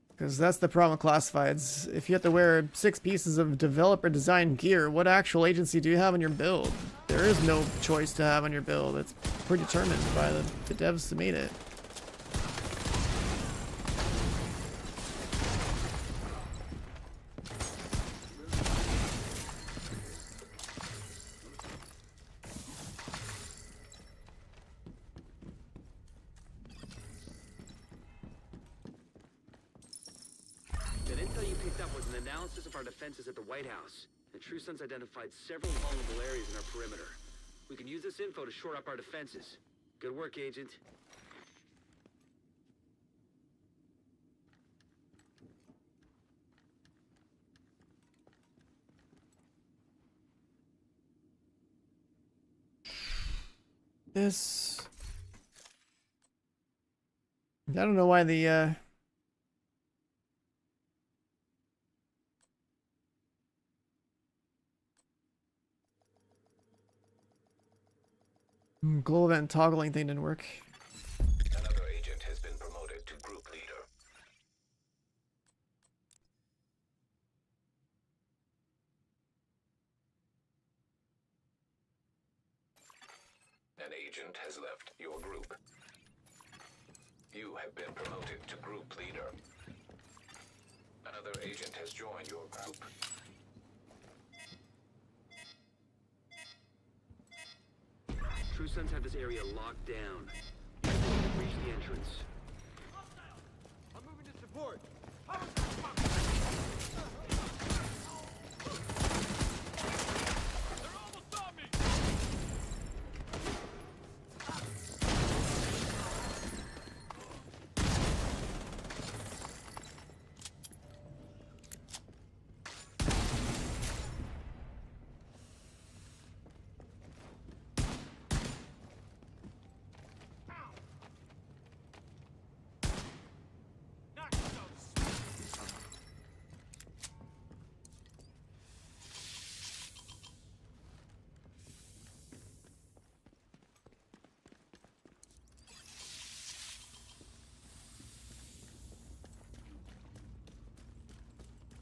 Because that's the problem with classifieds. If you have to wear 6 pieces of developer designed gear, what actual agency do you have on your build? There is no choice to have on your build. It's predetermined by the devs who made it. Of our defenses at the White House. The True Sons identified several vulnerable areas in our perimeter. We can use this info to shore up our defenses. Good work, Agent. This... I don't know why the, Global event toggling thing didn't work. Another agent has been promoted to group leader. An agent has left your group. You have been promoted to group leader. Another agent has joined your group. True Sons have this area locked down. Reach the entrance. I'm moving to support. They're almost on me.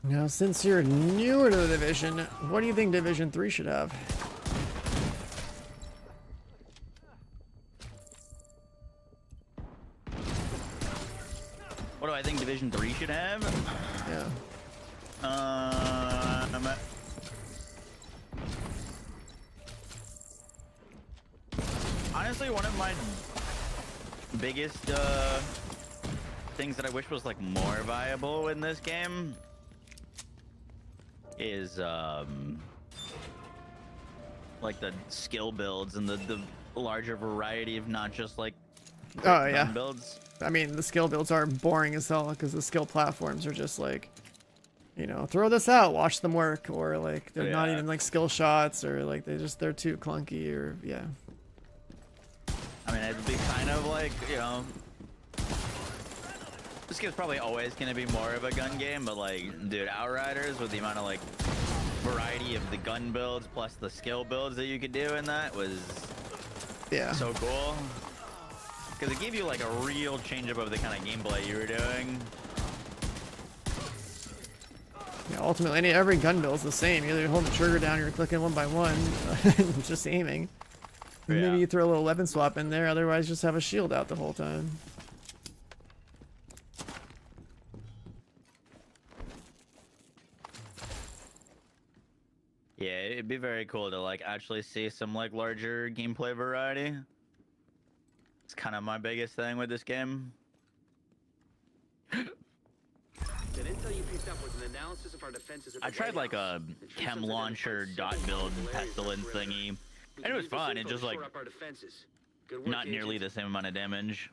Now, since you're newer to the division, what do you think Division 3 should have? What do I think Division 3 should have? Yeah. Honestly, one of my biggest things that I wish was like more viable in this game is like the skill builds and the larger variety of not just like gun builds. I mean, the skill builds are boring as hell because the skill platforms are just like, you know, throw this out, watch them work, or like they're not even like skill shots, or like they're too clunky, or yeah. I mean, it'd be kind of like, you know, this game's probably always going to be more of a gun game, but like, dude, Outriders with the amount of like variety of the gun builds plus the skill builds that you could do in that was so cool. Because it gave you like a real change up of the kind of gameplay you were doing. Yeah, ultimately, every gun build is the same. Either you're holding the trigger down or you're clicking one by one, just aiming. And maybe you throw a little weapon swap in there, otherwise just have a shield out the whole time. Yeah, it'd be very cool to like actually see some like larger gameplay variety. It's kind of my biggest thing with this game. That intel you picked up was an analysis of our defenses at the I tried White like a House. The True chem Sons launcher identified dot several build vulnerable areas in our pestilence perimeter. thingy, We and can it was use this fun. It info just to like shore up our defenses. Good work, not nearly Agent. the same amount of damage.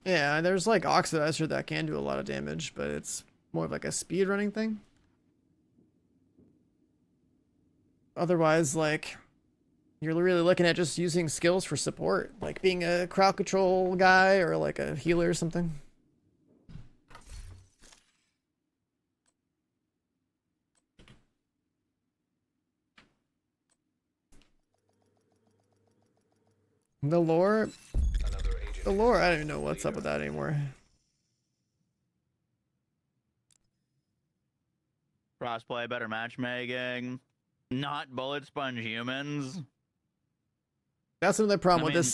Yeah, there's like Oxidizer that can do a lot of damage, but it's more of like a speedrunning thing. Otherwise, like, you're really looking at just using skills for support, like being a crowd control guy or like a healer or something. The lore, Another agent. the lore. I don't even know what's up with that anymore. Crossplay, better matchmaking, not bullet sponge humans. That's another problem I with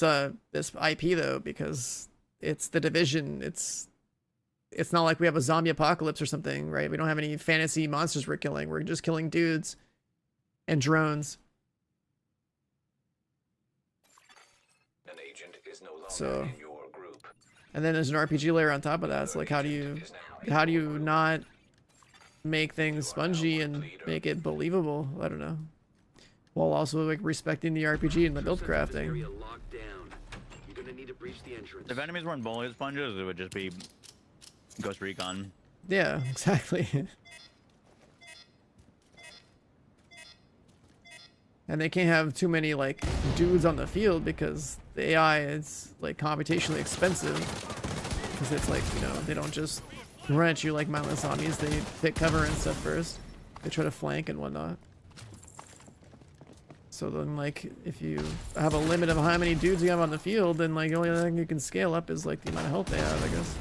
this IP though, because it's the Division. It's not like we have a zombie apocalypse or something, right? We don't have any fantasy monsters we're killing. We're just killing dudes and drones. An agent is no longer So, in your group. and then there's an RPG layer on top of that. So like, how do you not make things spongy and make it believable? I don't know. While also like respecting the RPG and the build crafting. Area locked down. You're gonna need to breach the entrance. If enemies weren't bullet sponges, it would just be Ghost Recon. Yeah, exactly. And they can't have too many like dudes on the field because the AI is like computationally expensive. Because it's like, you know, they don't just run at you like mindless zombies. They pick cover and stuff first. They try to flank and whatnot. So then, like, if you have a limit of how many dudes you have on the field, then like the only thing you can scale up is like the amount of health they have, I guess.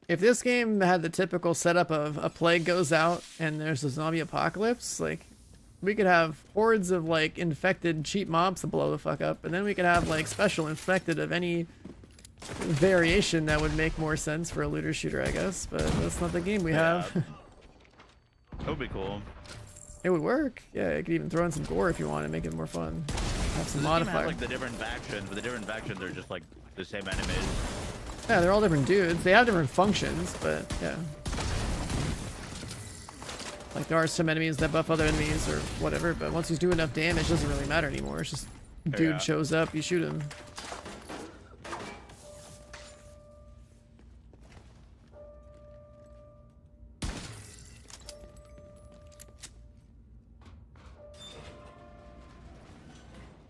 If this game had the typical setup of a plague goes out and there's a zombie apocalypse, like, we could have hordes of, like, infected cheap mobs to blow the fuck up, and then we could have, like, special infected of any variation that would make more sense for a looter shooter, I guess, but that's not the game we have. That would be cool. It would work. Yeah, you could even throw in some gore if you want to make it more fun. Have some This game modifiers. has, like the different factions, but the different factions are just like the same enemies. Yeah, they're all different dudes. They have different functions, but yeah. Like, there are some enemies that buff other enemies or whatever, but once you do enough damage, it doesn't really matter anymore. It's just, dude Yeah. shows up, you shoot him.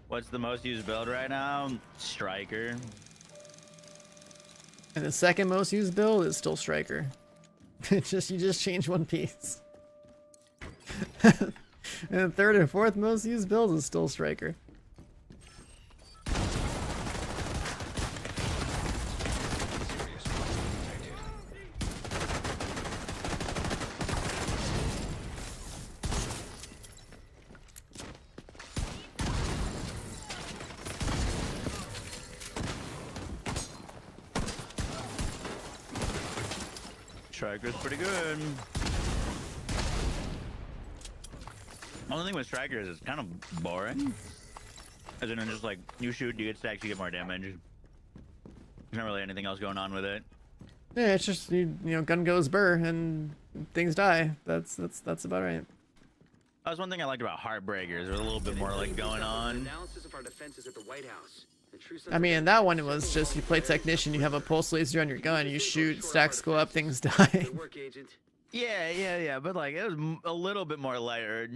What's the most used build right now? Striker. And the second most used build is still Striker. It's just, you just change one piece. And the third and fourth most used build is still Striker. Striker's pretty good. Only thing with Striker is it's kind of boring. As in, just like, you shoot, you get stacks, you get more damage. There's not really anything else going on with it. Yeah, it's just, you know, gun goes burr and things die. That's about right. That was one thing I liked about Heartbreakers. There was a little bit more like going on. Analysis of our defenses at the White House. The true sense I of mean, in that one, it was just you play technician, you have a pulse laser on your gun, you shoot, stacks go up, things die. Good work, Agent. Yeah, but like, it was a little bit more layered.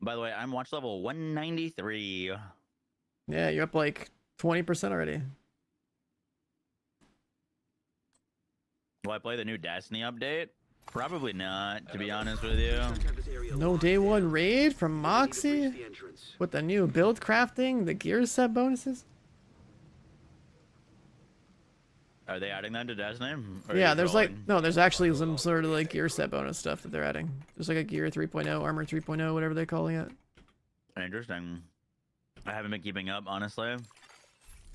By the way, I'm watch level 193. Yeah, you're up like 20% already. Will I play the new Destiny update? Probably not, to be honest with you. No day one raid from Moxie with the new build crafting, the gear set bonuses. Are they adding that to Destiny? Or are Yeah, you there's like, trolling? no, there's actually some sort of like gear set bonus stuff that they're adding. There's like a gear 3.0, armor 3.0, whatever they're calling it. Interesting. I haven't been keeping up, honestly.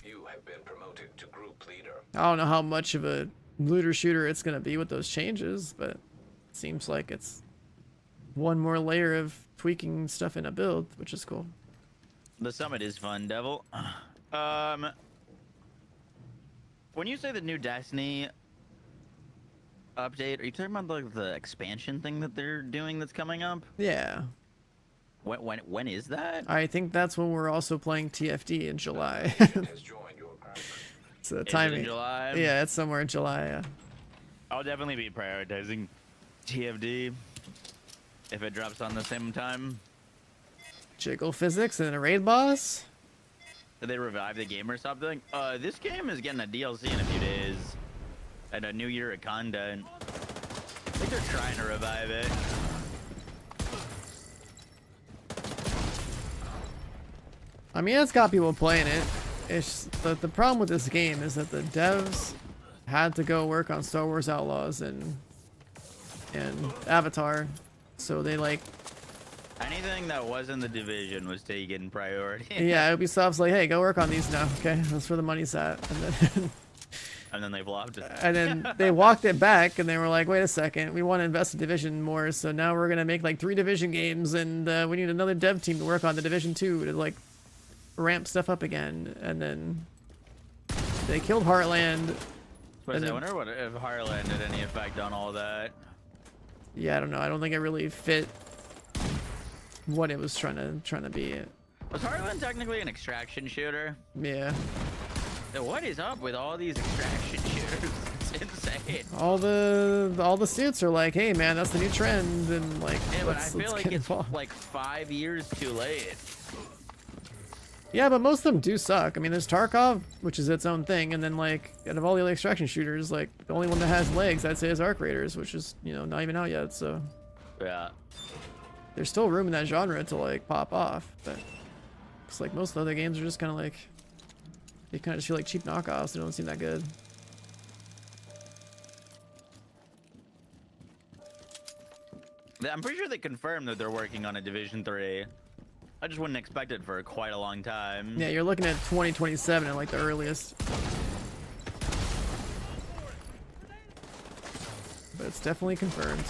You have been promoted to group leader. I don't know how much of a looter shooter it's gonna be with those changes, but it seems like it's one more layer of tweaking stuff in a build, which is cool. The summit is fun, Devil. When you say the new Destiny update, are you talking about like the expansion thing that they're doing that's coming up? Yeah. When is that? I think that's when we're also playing TFD in July. Agent has joined your group. So Is it in timing. July? Yeah, it's somewhere in July. Yeah. I'll definitely be prioritizing TFD if it drops on the same time. Jiggle physics and a raid boss. Did they revive the game or something? This game is getting a DLC in a few days and a new year of content. I think they're trying to revive it. I mean, it's got people playing it. It's the problem with this game is that the devs had to go work on Star Wars Outlaws and Avatar, so they like. Anything that wasn't the Division was taken priority. Yeah, Ubisoft's like, hey, go work on these now. Okay, that's where the money's at. And then they flopped it. And then they walked it back, and they were like, wait a second, we want to invest in Division more, so now we're gonna make like 3 Division games, and we need another dev team to work on the Division 2 to like ramp stuff up again. And then they killed Heartland. But I wonder what if Heartland had any effect on all that. Yeah, I don't know. I don't think it really fit what it was trying to be. Was Heartland technically an extraction shooter? Yeah. What is up with all these extraction shooters? It's insane. All the suits are like, hey man, that's the new trend, and like, Yeah, but I let's feel like get it's involved. like 5 years too late. Yeah, but most of them do suck. I mean, there's Tarkov, which is its own thing, and then like out of all the other extraction shooters, like the only one that has legs, I'd say, is Arc Raiders, which is, you know, not even out yet. So Yeah. there's still room in that genre to like pop off, but it's like most of the other games are just kind of like, they kind of just feel like cheap knockoffs. They don't seem that good. I'm pretty sure they confirmed that they're working on a Division 3. I just wouldn't expect it for quite a long time. Yeah, you're looking at 2027 at like the earliest. But it's definitely confirmed.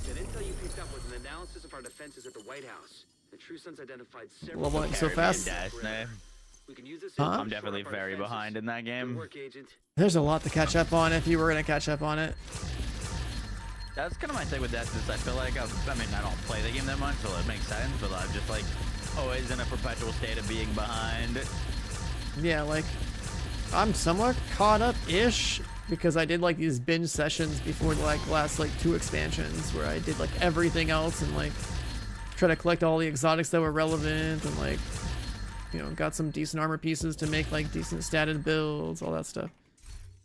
The intel you picked up was an analysis of our defenses at the White House. The True Sons identified several... Leveling so fast. We can use this Huh? I'm definitely very behind in that game. Work, Agent. There's a lot to catch up on if you were gonna catch up on it. That's kind of my thing with that, since I feel like I mean, I don't play the game that much, so it makes sense, but I'm just like always in a perpetual state of being behind. Yeah, like I'm somewhat caught up-ish because I did like these binge sessions before the like last like 2 expansions where I did like everything else and like try to collect all the exotics that were relevant and like, you know, got some decent armor pieces to make like decent statted builds, all that stuff.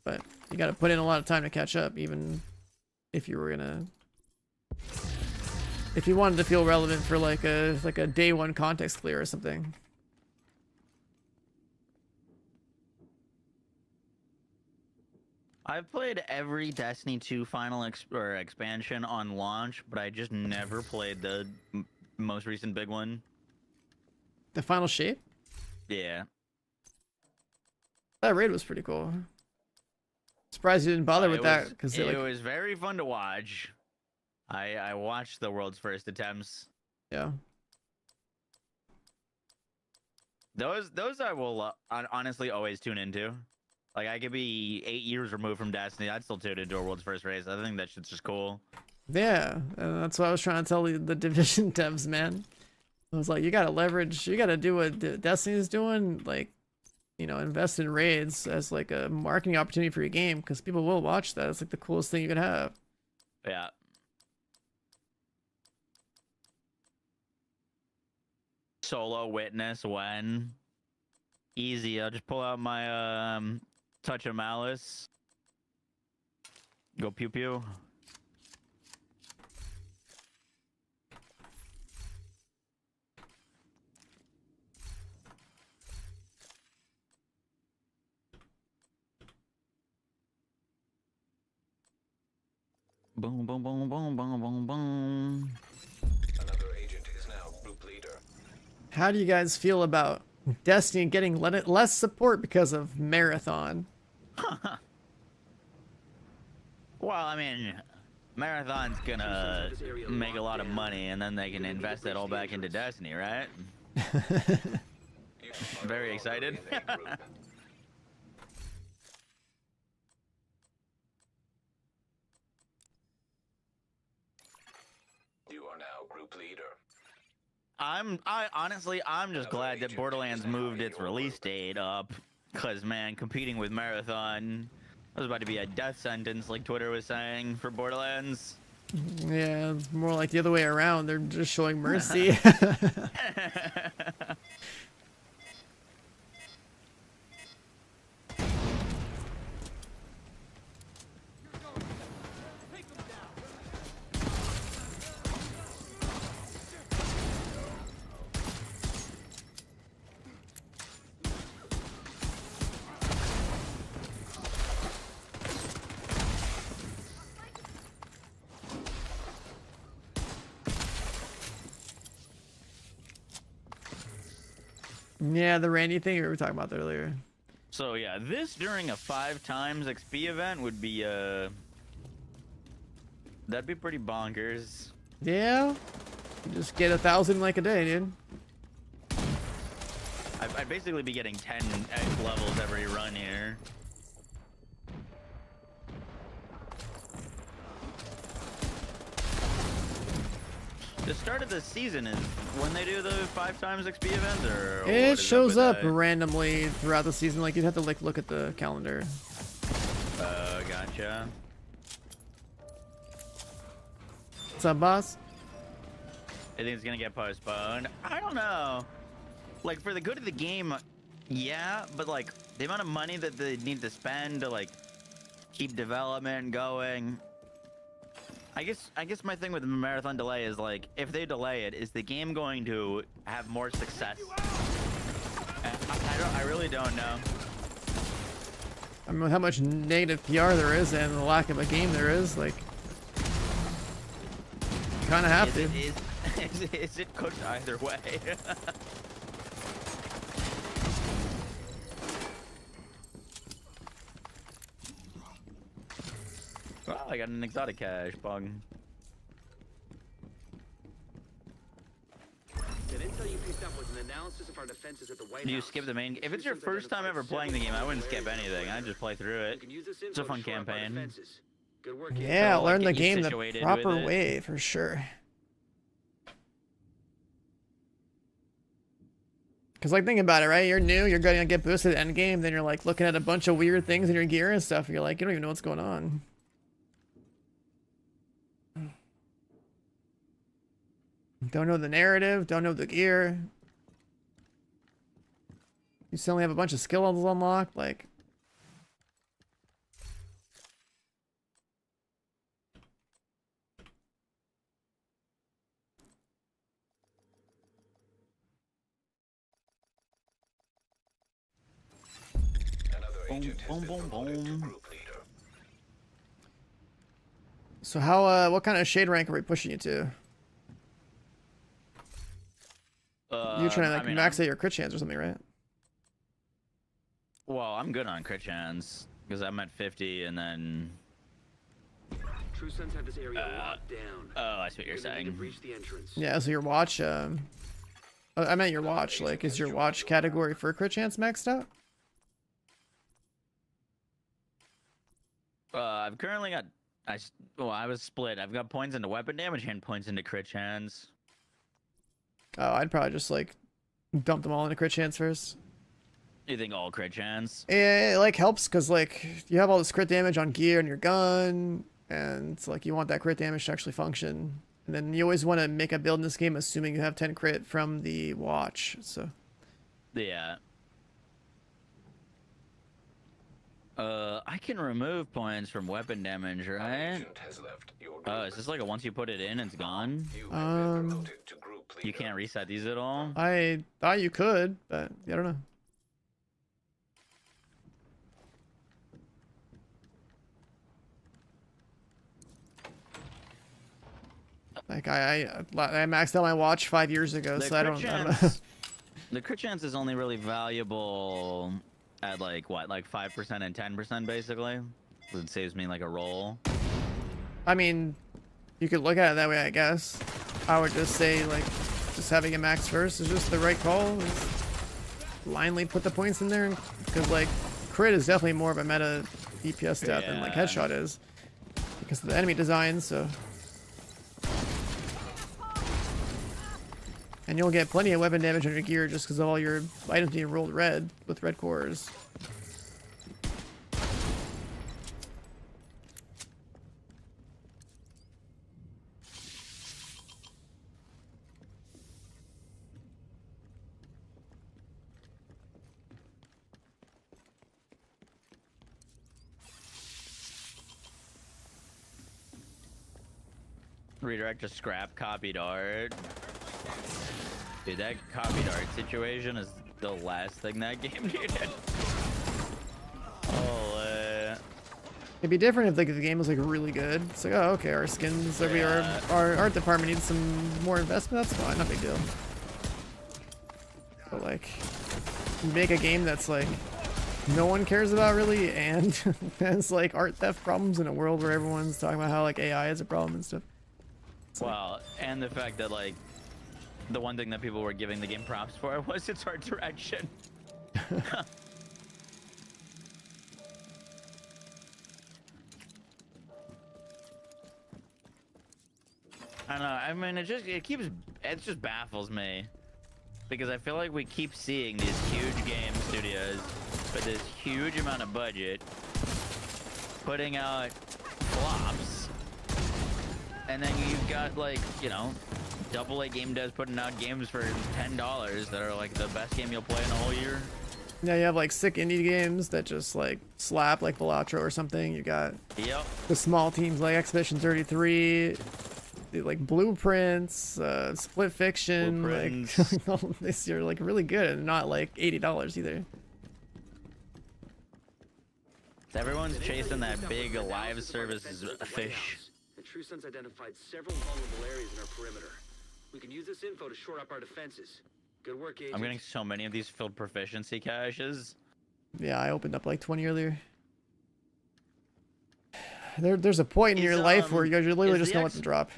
But you got to put in a lot of time to catch up, even if you were gonna, if you wanted to feel relevant for like a day 1 context clear or something. I've played every Destiny 2 final expansion on launch, but I just never played the most recent big one. The final shape? Yeah. That raid was pretty cool. Surprised you didn't bother with that because it was very fun to watch. I watched the world's first attempts. Yeah. Those I will honestly always tune into. Like, I could be 8 years removed from Destiny, I'd still tune into a world's first race. I think that shit's just cool. Yeah, and that's what I was trying to tell the Division devs, man. I was like, you gotta leverage, you gotta do what Destiny's doing, like, you know, invest in raids as like a marketing opportunity for your game, because people will watch that. It's like the coolest thing you could have. Yeah. Solo witness when? Easy, I'll just pull out my touch of malice. Go pew pew. Boom, boom, boom, boom, boom, boom, boom. Another agent is now group leader. How do you guys feel about Destiny getting less support because of Marathon? Well, I mean, Marathon's gonna make a lot of money, and then they can invest it all back into Destiny, right? You are Very no excited. longer in a group. You are now group leader. I honestly, I'm just Another glad that agent Borderlands is now moved in its your release group. date up. Cause man, competing with Marathon was about to be a death sentence, like Twitter was saying for Borderlands. Yeah, more like the other way around. They're just showing mercy. Yeah, the Randy thing we were talking about that earlier. So yeah, this during a 5 times XP event would be that'd be pretty bonkers. Yeah, you just get 1,000 like a day, dude. I'd basically be getting 10 levels every run here. The start of the season is when they do the 5 times XP event, or what It is shows with up that? randomly throughout the season. Like you'd have to like look at the calendar. Gotcha. What's up, boss? I think it's gonna get postponed. I don't know. Like for the good of the game, yeah, but like the amount of money that they need to spend to like keep development going. I guess my thing with the marathon delay is like if they delay it, is the game going to have more success? I really don't know. I mean, how much negative PR there is and the lack of a game there is, like, kind of have to. Is it cooked either way? Wow, I got an exotic cache bug. The intel you picked up was an analysis of our defenses at the White Do you House. skip the main? The If it's your Truth first time ever identified playing the game, I wouldn't skip several anything. I'd just play through You it. can use this It's a info fun to shore up our campaign. defenses. Good work, kid. Yeah, So, like, learn the get you game the situated proper with it. way for sure. Cause like think about it, right? You're new, you're gonna get boosted end game, then you're like looking at a bunch of weird things in your gear and stuff. You're like, you don't even know what's going on. Don't know the narrative, don't know the gear. You suddenly have a bunch of skill levels unlocked, like. Another agent has Boom, been boom, promoted to boom. group leader. So how, what kind of shade rank are we pushing you to? You're trying to like I mean, max out your crit chance or something, right? Well, I'm good on crit chance because I'm at 50, and then. True Sons have this area locked down. Oh, I see what you're We're gonna need to saying. breach the entrance. Yeah, so your watch, I meant your watch, like, is your watch category for crit chance maxed out? I've currently got. I was split. I've got points into weapon damage and points into crit chance. Oh, I'd probably just, like, dump them all into crit chance first. You think all crit chance? It, like, helps, because, like, you have all this crit damage on gear and your gun, and, it's like, you want that crit damage to actually function. And then you always want to make a build in this game assuming you have 10 crit from the watch, so. Yeah. I can remove points from weapon damage, An right? agent has left your group. Oh, is this like a once you put it in, it's gone? You have been promoted to group leader. You can't reset these at all? I thought you could, but I don't know. Like I maxed out my watch 5 years ago, The so I crit don't know. chance- The crit chance is only really valuable at like what, like 5% and 10% basically? It saves me like a roll. I mean, you could look at it that way, I guess. I would just say like, just having a max first is just the right call. Just blindly put the points in there, because like crit is definitely more of a meta DPS stat than like headshot is, because of the enemy design. So, and you'll get plenty of weapon damage on your gear just because of all your items being rolled red with red cores. Redirect to scrap copied art. Dude, that copied art situation is the last thing that game needed. Oh, it'd be different if like the game was like really good. It's like, oh, okay, our skins, our art department needs some more investment. That's fine, not a big deal. But like, make a game that's like no one cares about really, and has like art theft problems in a world where everyone's talking about how like AI is a problem and stuff. well, and the fact that like the one thing that people were giving the game props for was its art direction. I don't know. I mean, it just baffles me, because I feel like we keep seeing these huge game studios with this huge amount of budget putting out flops, and then you've got like, you know, AA game devs putting out games for $10 that are like the best game you'll play in a whole year. Yeah, you have like sick indie games that just like slap, like Velatro or something. You got the small teams like Expedition 33, like Blueprints, Split Fiction, like all this year, like really good and not like $80 either. Everyone's chasing that big live services fish. The True Sons identified several vulnerable areas in our perimeter. We can use this info to shore up our defenses. Good work, Agent. I'm getting so many of these filled proficiency caches. Yeah, I opened up like 20 earlier. There's a point in your life where you guys literally just know what to drop.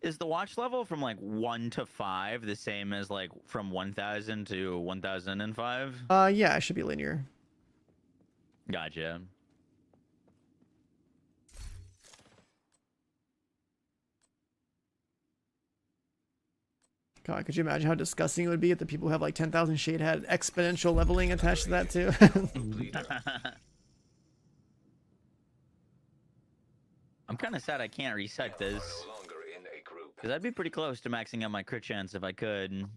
Is the watch level from like 1 to 5 the same as like from 1000 to 1005? Yeah, it should be linear. Gotcha. God, could you imagine how disgusting it would be if the people who have like 10,000 shade had exponential leveling attached to that too? I'm kind of sad I can't reset this, because I'd be pretty close to maxing out my crit chance if I could.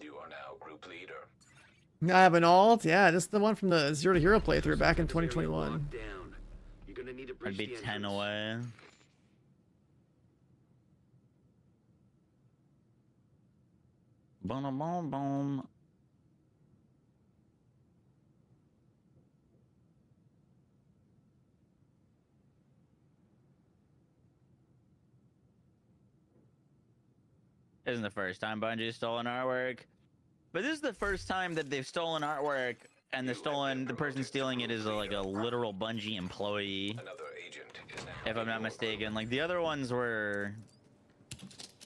You are now group leader. I have an alt. Yeah, this is the one from the Zero to Hero playthrough back in 2021. I'd be 10 away. Boom, boom, boom. Isn't the first time Bungie's stolen artwork, but this is the first time that they've stolen artwork, and the person stealing it is like a literal Bungie employee. If I'm not mistaken, like the other ones were,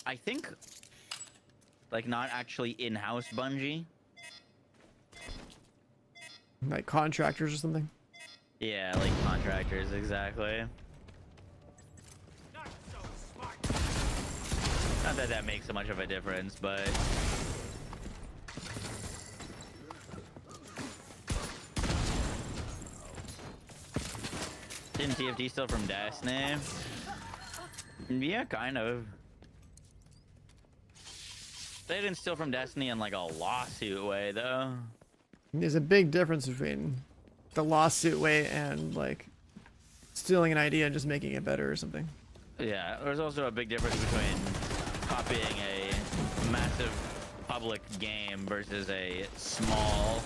I think, like not actually in-house Bungie. Like contractors or something? Yeah, like contractors, exactly. Not that that makes so much of a difference, but... Didn't TFT steal from Destiny? Yeah, kind of. They didn't steal from Destiny in like a lawsuit way, though. There's a big difference between the lawsuit way and like stealing an idea and just making it better or something. Yeah, there's also a big difference between copying a massive public game versus a small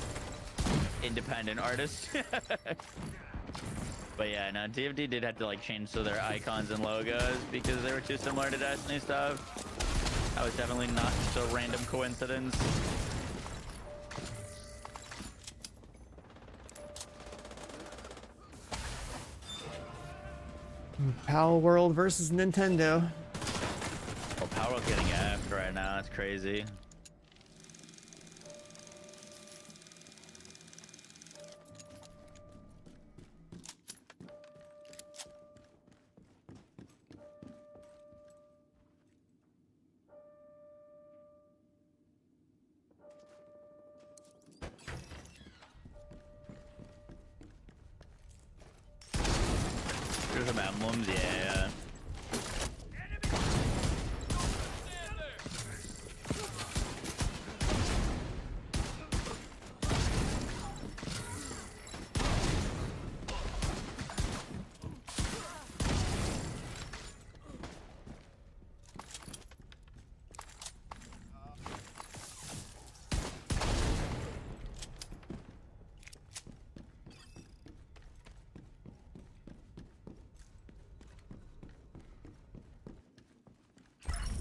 independent artist. But yeah, no, TFT did have to like change so their icons and logos because they were too similar to Destiny stuff. That was definitely not just a random coincidence. Pal World versus Nintendo. Well, Power getting after right now. It's crazy. There's some emblems, yeah.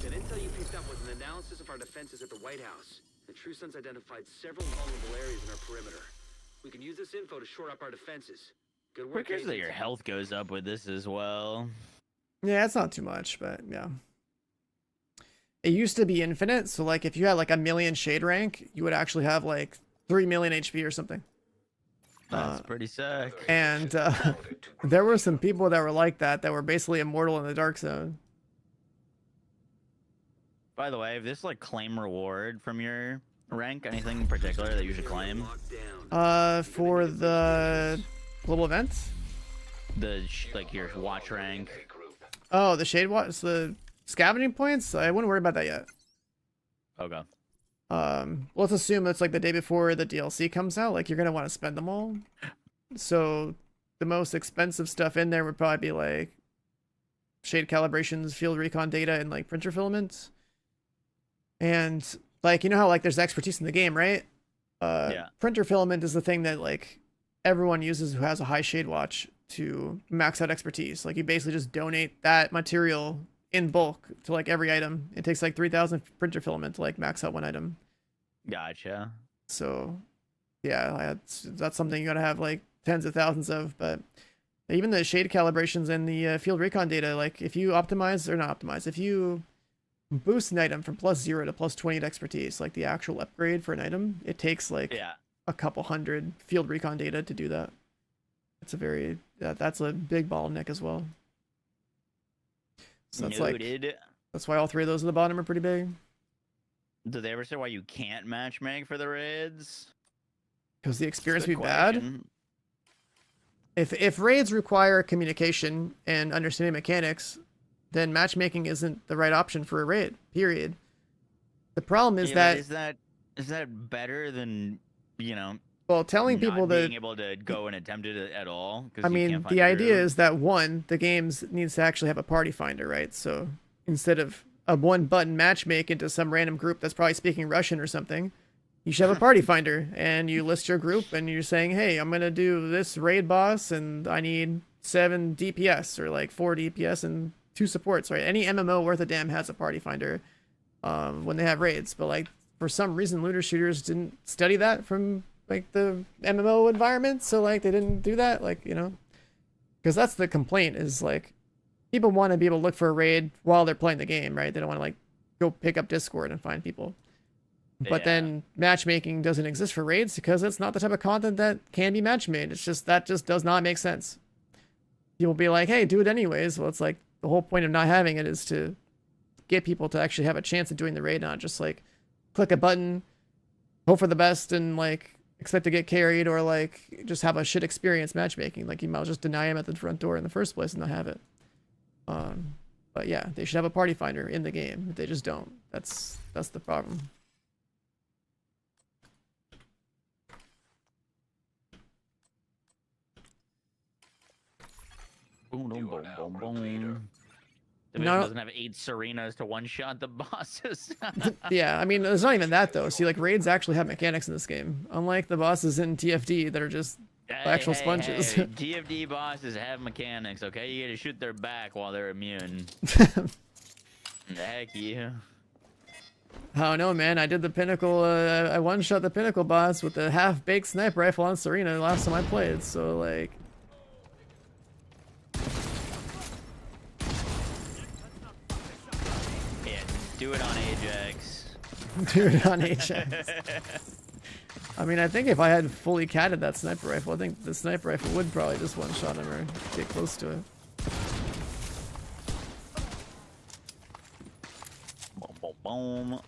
The intel you picked up was an analysis of our defenses at the White House. The True Sons identified several vulnerable areas in our perimeter. We can use this info to shore up our defenses. Good work, Quicker that agents. your health goes up with this as well. Yeah, it's not too much, but yeah. It used to be infinite, so like if you had like 1,000,000 shade rank, you would actually have like 3 million HP or something. That's pretty sick. And there were some people that were like that were basically immortal in the dark zone. By the way, if this like claim reward from your rank, anything in particular that you should claim? For the global events? Like your watch rank. Oh, the shade watch, the scavenging points? I wouldn't worry about that yet. Okay. Let's assume it's like the day before the DLC comes out, like you're gonna want to spend them all. So the most expensive stuff in there would probably be like shade calibrations, field recon data, and like printer filaments. And like, you know how like there's expertise in the game, right? Yeah. Printer filament is the thing that like everyone uses who has a high shade watch to max out expertise. Like you basically just donate that material in bulk to like every item. It takes like 3,000 printer filament to like max out one item. Gotcha. So yeah, that's something you gotta have like tens of thousands of. But even the shade calibrations and the field recon data, like if you optimize or not optimize, if you boost an item from +0 to +20 at expertise, like the actual upgrade for an item, it takes like a couple hundred field recon data to do that. It's a very that's a big bottleneck as well. So that's Noted. like that's why all three of those at the bottom are pretty big. Did they ever say why you can't matchmake for the raids? Because the experience Good would be bad. question. If raids require communication and understanding mechanics, then matchmaking isn't the right option for a raid. Period. The problem is Yeah, but that is that better than, you know, well, telling not people being that able to go and attempt it at all? 'Cause I you mean, can't find the a idea group? is that one, the games needs to actually have a party finder, right? So instead of a one button matchmake into some random group that's probably speaking Russian or something, you should have a party finder and you list your group and you're saying, hey, I'm gonna do this raid boss and I need 7 DPS or like 4 DPS and 2 supports, right? Any MMO worth a damn has a party finder when they have raids, but like for some reason looter shooters didn't study that from like the MMO environment, so like they didn't do that, like, you know, because that's the complaint is like people want to be able to look for a raid while they're playing the game, right? They don't want to like go pick up Discord and find people. But then matchmaking doesn't exist for raids because it's not the type of content that can be matchmade. It's just that just does not make sense. People be like, hey, do it anyways. Well, it's like the whole point of not having it is to get people to actually have a chance of doing the raid, not just like click a button, hope for the best, and like expect to get carried or like just have a shit experience matchmaking. Like you might as well just deny him at the front door in the first place and not have it. But yeah, they should have a party finder in the game. They just don't. That's the problem. Boom, boom, boom, boom, boom. The No. mission doesn't have 8 Serenas to one-shot the bosses. Yeah, I mean, it's not even that though. See, like raids actually have mechanics in this game, unlike the bosses in TFD that are just actual sponges. Hey, TFD bosses have mechanics, okay? You gotta shoot their back while they're immune. Heck yeah. I don't know, man. I did the Pinnacle, I one-shot the Pinnacle boss with the half-baked sniper rifle on Serena last time I played, so like... Yeah, Do it on Ajax. Do it on Ajax. I mean, I think if I had fully catted that sniper rifle, I think the sniper rifle would probably just one-shot him or get close to it. Boom, boom, boom.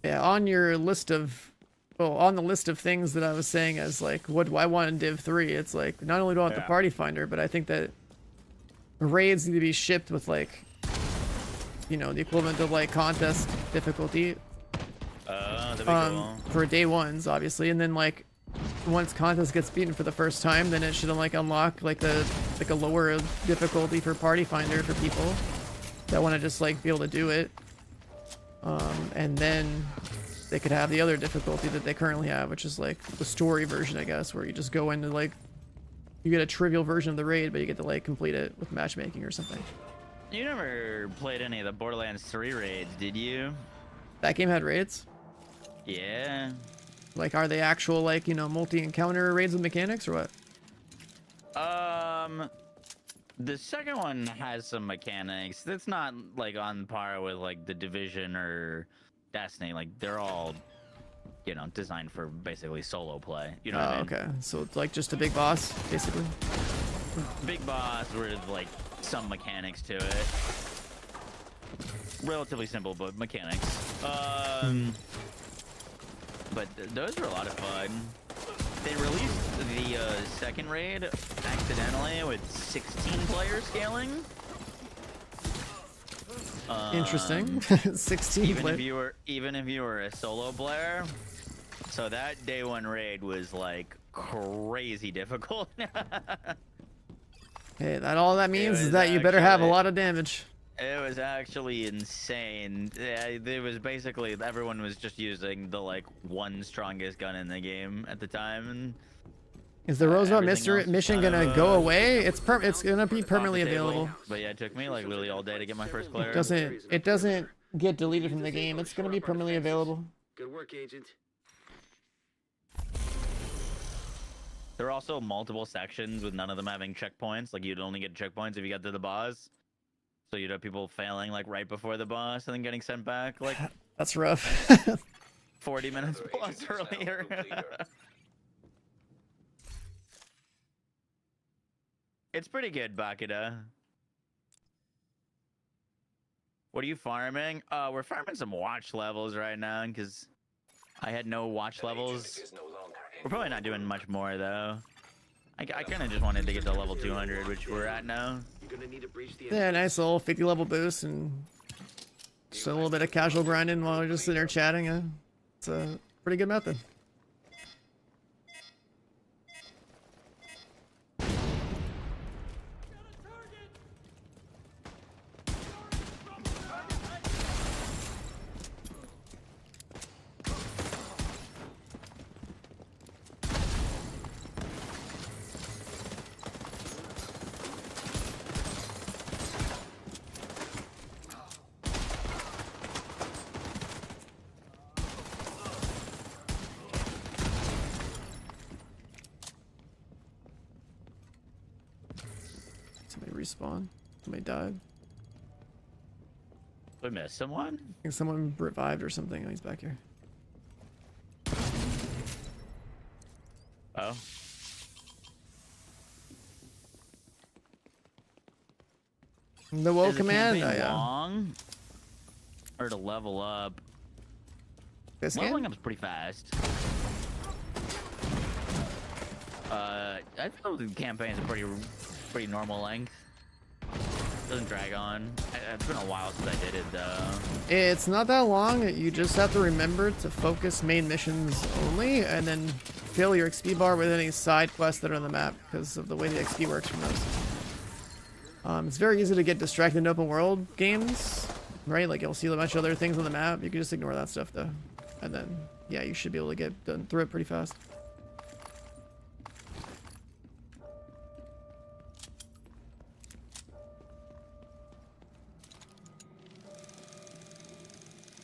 Yeah, on your list of, well, on the list of things that I was saying as like, what do I want in Div 3? It's like, not only do I want the party finder, but I think that raids need to be shipped with like, you know, the equivalent of like contest difficulty. That'd be cool. For day ones, obviously, and then like, once contest gets beaten for the first time, then it should like unlock like a lower difficulty for party finder for people that want to just like be able to do it. And then they could have the other difficulty that they currently have, which is like the story version, I guess, where you just go into like, you get a trivial version of the raid, but you get to like complete it with matchmaking or something. You never played any of the Borderlands 3 raids, did you? That game had raids? Yeah. Like, are they actual like, you know, multi-encounter raids with mechanics or what? The second one has some mechanics. That's not like on par with like the Division or Destiny. Like they're all, you know, designed for basically solo play. You know what I mean? Okay. So it's like just a big boss, basically. Big boss with like some mechanics to it. Relatively simple, but mechanics. But those are a lot of fun. They released the second raid accidentally with 16 player scaling. Interesting. 16 even if you were a solo player. So that day one raid was like crazy difficult. Hey, all that means is that you better have a lot of damage. It was actually insane. Yeah, it was basically everyone was just using the like one strongest gun in the game at the time. And is the Roosevelt mission gonna go away? It's gonna be permanently available. But yeah, it took me like literally all day to get my first player. It doesn't get deleted from the game. It's gonna be permanently available. Good work, Agent. There are also multiple sections with none of them having checkpoints. Like you'd only get checkpoints if you got to the boss. So you'd have people failing like right before the boss and then getting sent back like that's rough. 40 minutes plus earlier. It's pretty good, Bakida. What are you farming? We're farming some watch levels right now because I had no watch levels. We're probably not doing much more though. I kind of just wanted to get to level 200, which we're at now. Yeah, nice little 50 level boost and just a little bit of casual grinding while we're just sitting there chatting. It's a pretty good method. Respawn. Somebody died. We missed someone? I think someone revived or something. Oh, he's back here. Oh. The woe command? Oh, yeah. Long? Or to level up? This Leveling up's pretty fast. I feel the campaign's a pretty normal length. Doesn't drag on. It's been a while since I did it though. It's not that long. You just have to remember to focus main missions only, and then fill your XP bar with any side quests that are on the map because of the way the XP works from those. It's very easy to get distracted in open world games, right? Like you'll see a bunch of other things on the map. You can just ignore that stuff though, and then yeah, you should be able to get done through it pretty fast.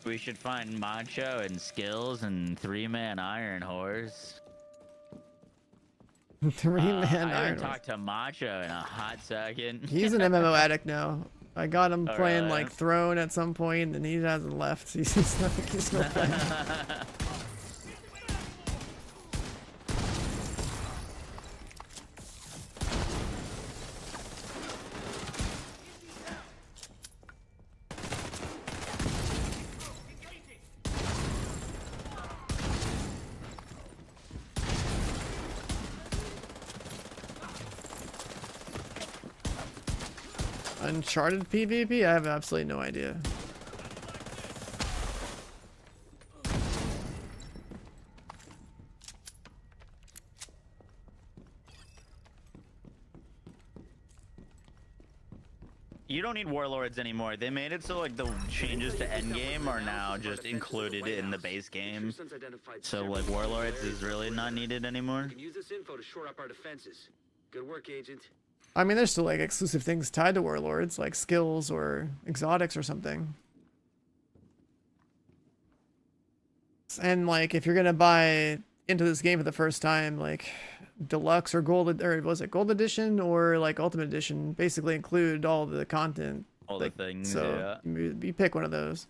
We should find Macho and Skills and 3-man Iron Horse. Three-man I haven't Iron Horse. talked to Macho in a hot second. He's an MMO addict now. I got him Oh, playing really? like Throne at some point, and he hasn't left. He's still playing. Uncharted PvP? I have absolutely no idea. You don't need warlords anymore. They made it so like the changes to endgame are now just included in the base game. So like warlords is really not needed anymore. We can use this info to shore up our defenses. Good work, Agent. I mean, there's still like exclusive things tied to warlords, like skills or exotics or something. And like, if you're gonna buy into this game for the first time, like deluxe or gold, or was it gold edition or like ultimate edition, basically include all the content, All like, the things. so Yeah. you pick one of those.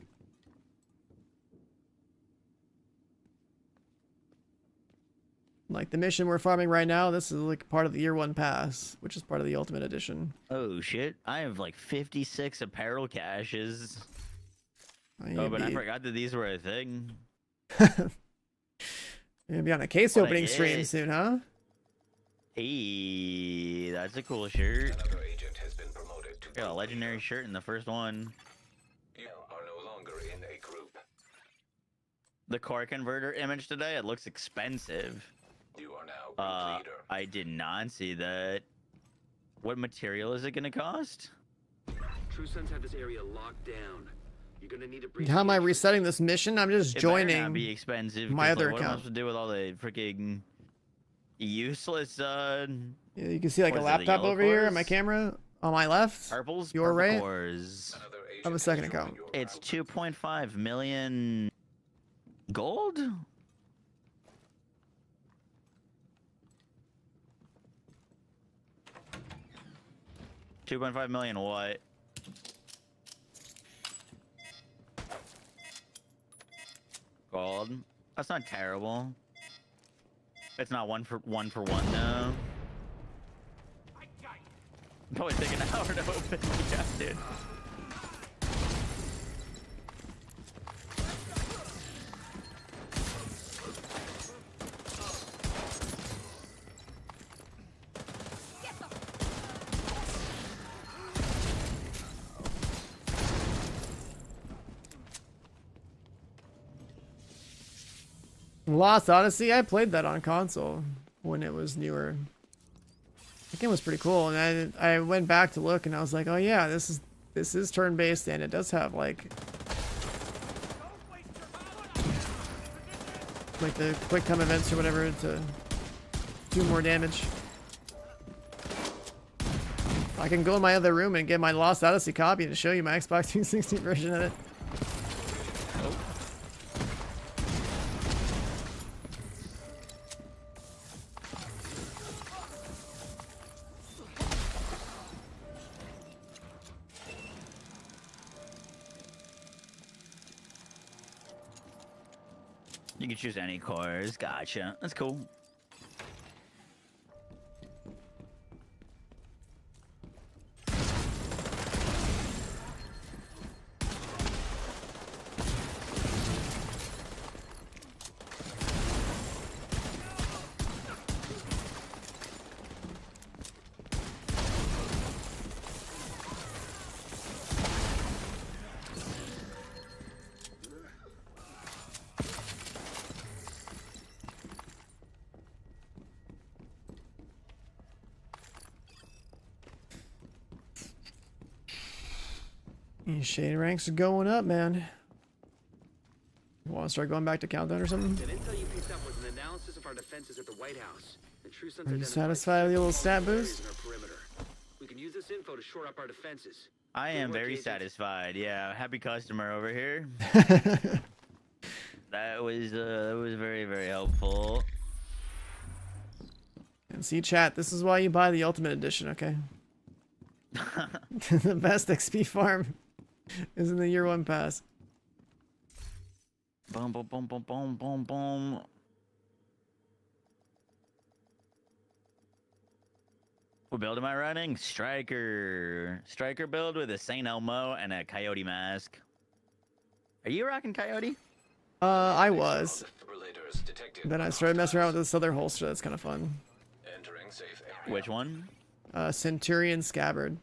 Like the mission we're farming right now, this is like part of the year 1 pass, which is part of the ultimate edition. Oh shit! I have like 56 apparel caches. You'll Oh, but I be- forgot that these were a thing. You're gonna be on a case What I opening stream get. soon, huh? Hey, that's a cool shirt. Another agent has been promoted to Got a group legendary leader. shirt in the first one. You are no longer in a group. The core converter image today, it looks expensive. You are now group leader. I did not see that. What material is it gonna cost? True Sons have this area locked down. You're gonna need a brief. How am I resetting this mission? I'm just It better not joining. be expensive. my 'cause, other like, what am I account. supposed to do with all the freaking useless Yeah, you can see like a what is it, the laptop yellow over here on cores? my camera on my left. purples? Your Purple right. cores. Another agent I have a has second joined account. your It's route. 2.5 million gold. 2.5 million what? Gold. That's not terrible. It's not one for one though. Probably take an hour to open. Yeah, dude. Lost Odyssey, I played that on console when it was newer. The game was pretty cool, and I went back to look, and I was like, oh yeah, this is turn-based, and it does have like the quick time events or whatever to do more damage. I can go in my other room and get my Lost Odyssey copy to show you my Xbox 360 version of it. You can choose any cores. Gotcha. That's cool. These shade ranks are going up, man. You want to start going back to countdown or something? That intel you picked up was an analysis of our defenses at the White House. The True Sons Are you identified satisfied with the little stat several boost? areas in our perimeter. We can use this info to shore up our defenses. I Good am work, very Agent. satisfied. Yeah, happy customer over here. That was very, very helpful. And see, chat, this is why you buy the Ultimate Edition, okay? The best XP farm is in the year 1 pass. Boom, boom, boom, boom, boom, boom, boom. What build am I running? Striker. Striker build with a Saint Elmo and a Coyote mask. Are you rocking Coyote? I was. Defibrillators detected. Then I started messing around with this other holster that's kind of fun. Entering safe area. Which one? Centurion Scabbard.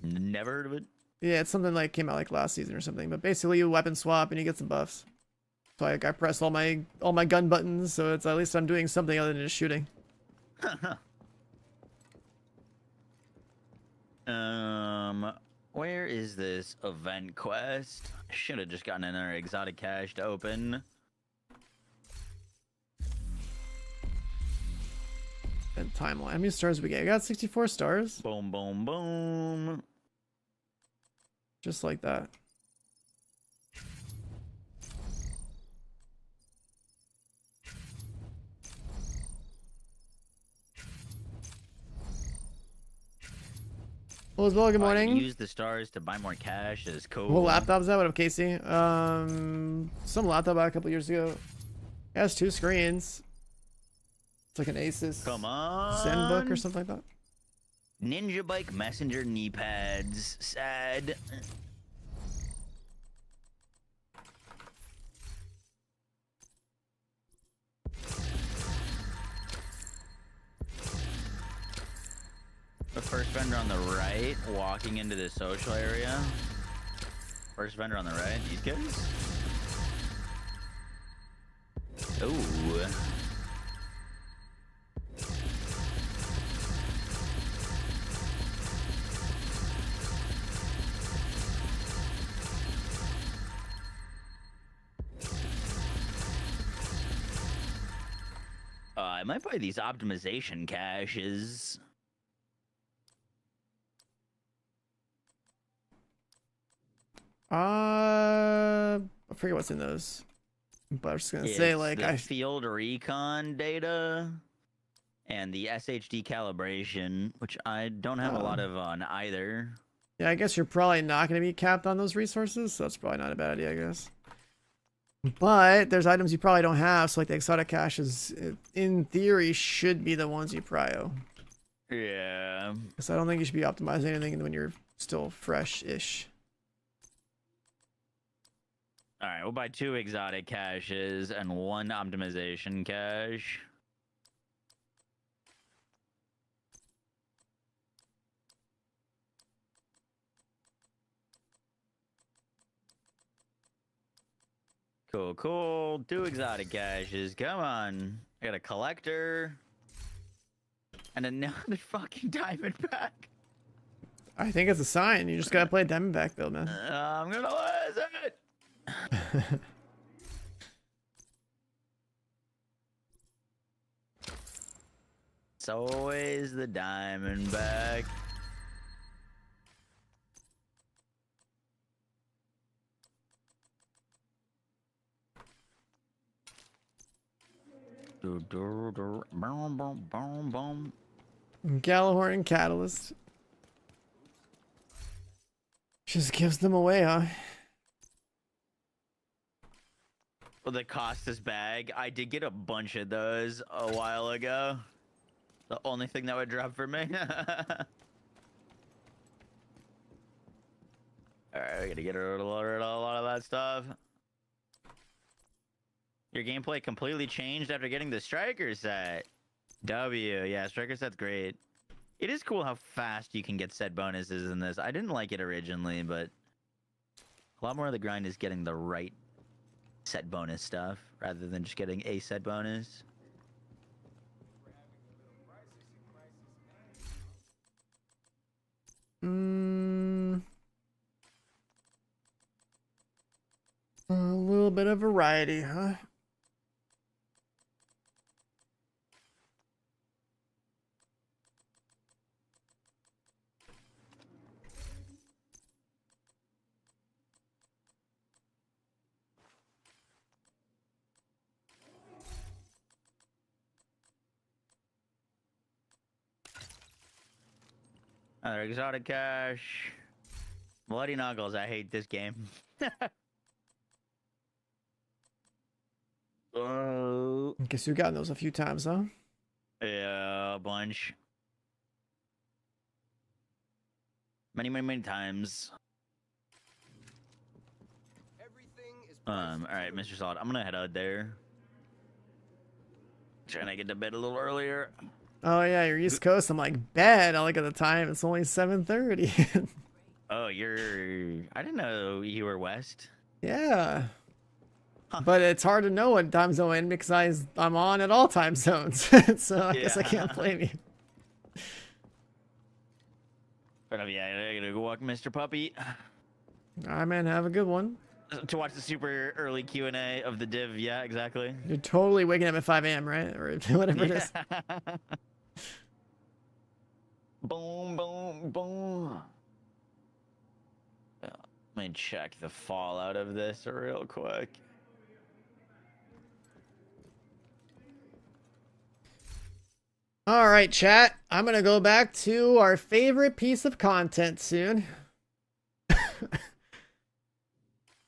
Never heard of it. Yeah, it's something like came out like last season or something. But basically, you weapon swap and you get some buffs. So I press all my gun buttons, so it's at least I'm doing something other than just shooting. Where is this event quest? Should have just gotten another exotic cache to open. And timeline. How many stars we get? We got 64 stars. Boom, boom, boom. Just like that. Well, as well, good I can morning. use the stars to buy more cash. Is cool. What laptop is that? What up, Casey? Some laptop I bought a couple years ago. It has 2 screens. It's like an Asus Come on. ZenBook or something like that. Ninja Bike Messenger knee pads. Sad. The first vendor on the right, walking into the social area. First vendor on the right, these guys. Ooh. I might buy these optimization caches. I forget what's in those. But I was just gonna say, like, the field recon data and the SHD calibration, which I don't have a lot of on either. Yeah, I guess you're probably not gonna be capped on those resources, so that's probably not a bad idea, I guess. But there's items you probably don't have, so like the exotic caches, in theory, should be the ones you prio. Yeah. Because I don't think you should be optimizing anything when you're still fresh-ish. All right, we'll buy 2 exotic caches and 1 optimization cache. Cool, cool. 2 exotic caches. Come on. I got a collector. And another fucking diamond pack. I think it's a sign. You just gotta play a Diamondback build, man. I'm gonna lose it. It's always the Diamondback. Gallahorn and Catalyst. Just gives them away, huh? Well, the Costas bag, I did get a bunch of those a while ago. The only thing that would drop for me. Alright, we gotta get rid of a lot of that stuff. Your gameplay completely changed after getting the Striker set. Yeah, Striker set's great. It is cool how fast you can get set bonuses in this. I didn't like it originally, but a lot more of the grind is getting the right set bonus stuff rather than just getting a set bonus. A little bit of variety, huh? Another exotic cache. Bloody knuckles, I hate this game. Oh. Guess you've gotten those a few times, huh? Yeah, a bunch. Many times. Alright, Mr. Solid, I'm gonna head out there. Trying to get to bed a little earlier. Oh yeah, you're East Coast. I'm like, bad. I look at the time. It's only 7:30. Oh, I didn't know you were West. Yeah. Huh. But it's hard to know what time zone I'm in because I'm on at all time zones. So I guess I can't blame you. But yeah, I gotta go walk Mr. Puppy. All right, man. Have a good one. To watch the super early Q&A of the div. Yeah, exactly. You're totally waking up at 5 a.m., right? Or whatever it is. Boom, boom, boom. Let me check the fallout of this real quick. All right, chat. I'm going to go back to our favorite piece of content soon.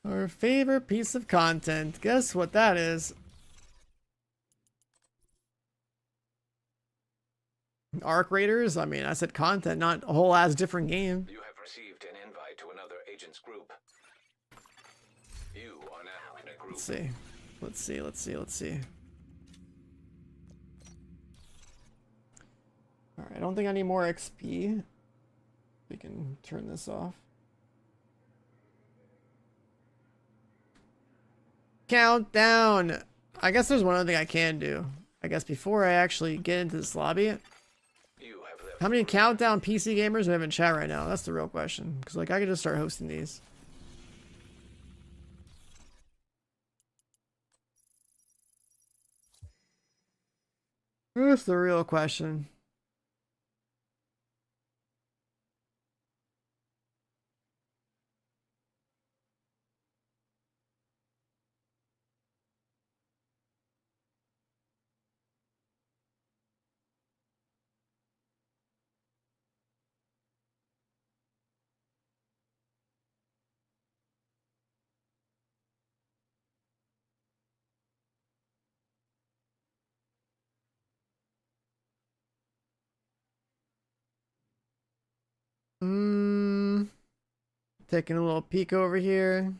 Our favorite piece of content. Guess what that is? Arc Raiders? I mean, I said content, not a whole ass different game. You have received an invite to another agent's group. You are now in a group. Let's see. Alright, I don't think I need more XP. We can turn this off. Countdown! I guess there's one other thing I can do. I guess before I actually get into this lobby. How many countdown PC gamers we have in chat right now? That's the real question. Because like I could just start hosting these. That's the real question. Taking a little peek over here.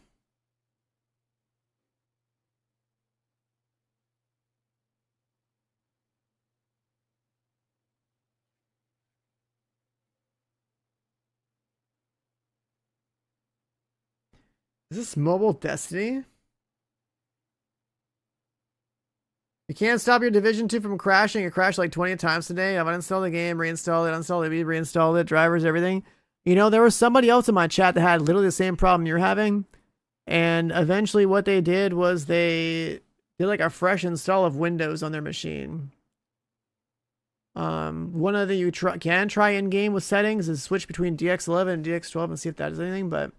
Is this mobile Destiny? You can't stop your Division 2 from crashing. It crashed like 20 times today. I've uninstalled the game, reinstalled it, uninstalled it, reinstalled it, drivers, everything. You know, there was somebody else in my chat that had literally the same problem you're having. And eventually what they did was they did like a fresh install of Windows on their machine. One other you can try in-game with settings is switch between DX11 and DX12 and see if that does anything, but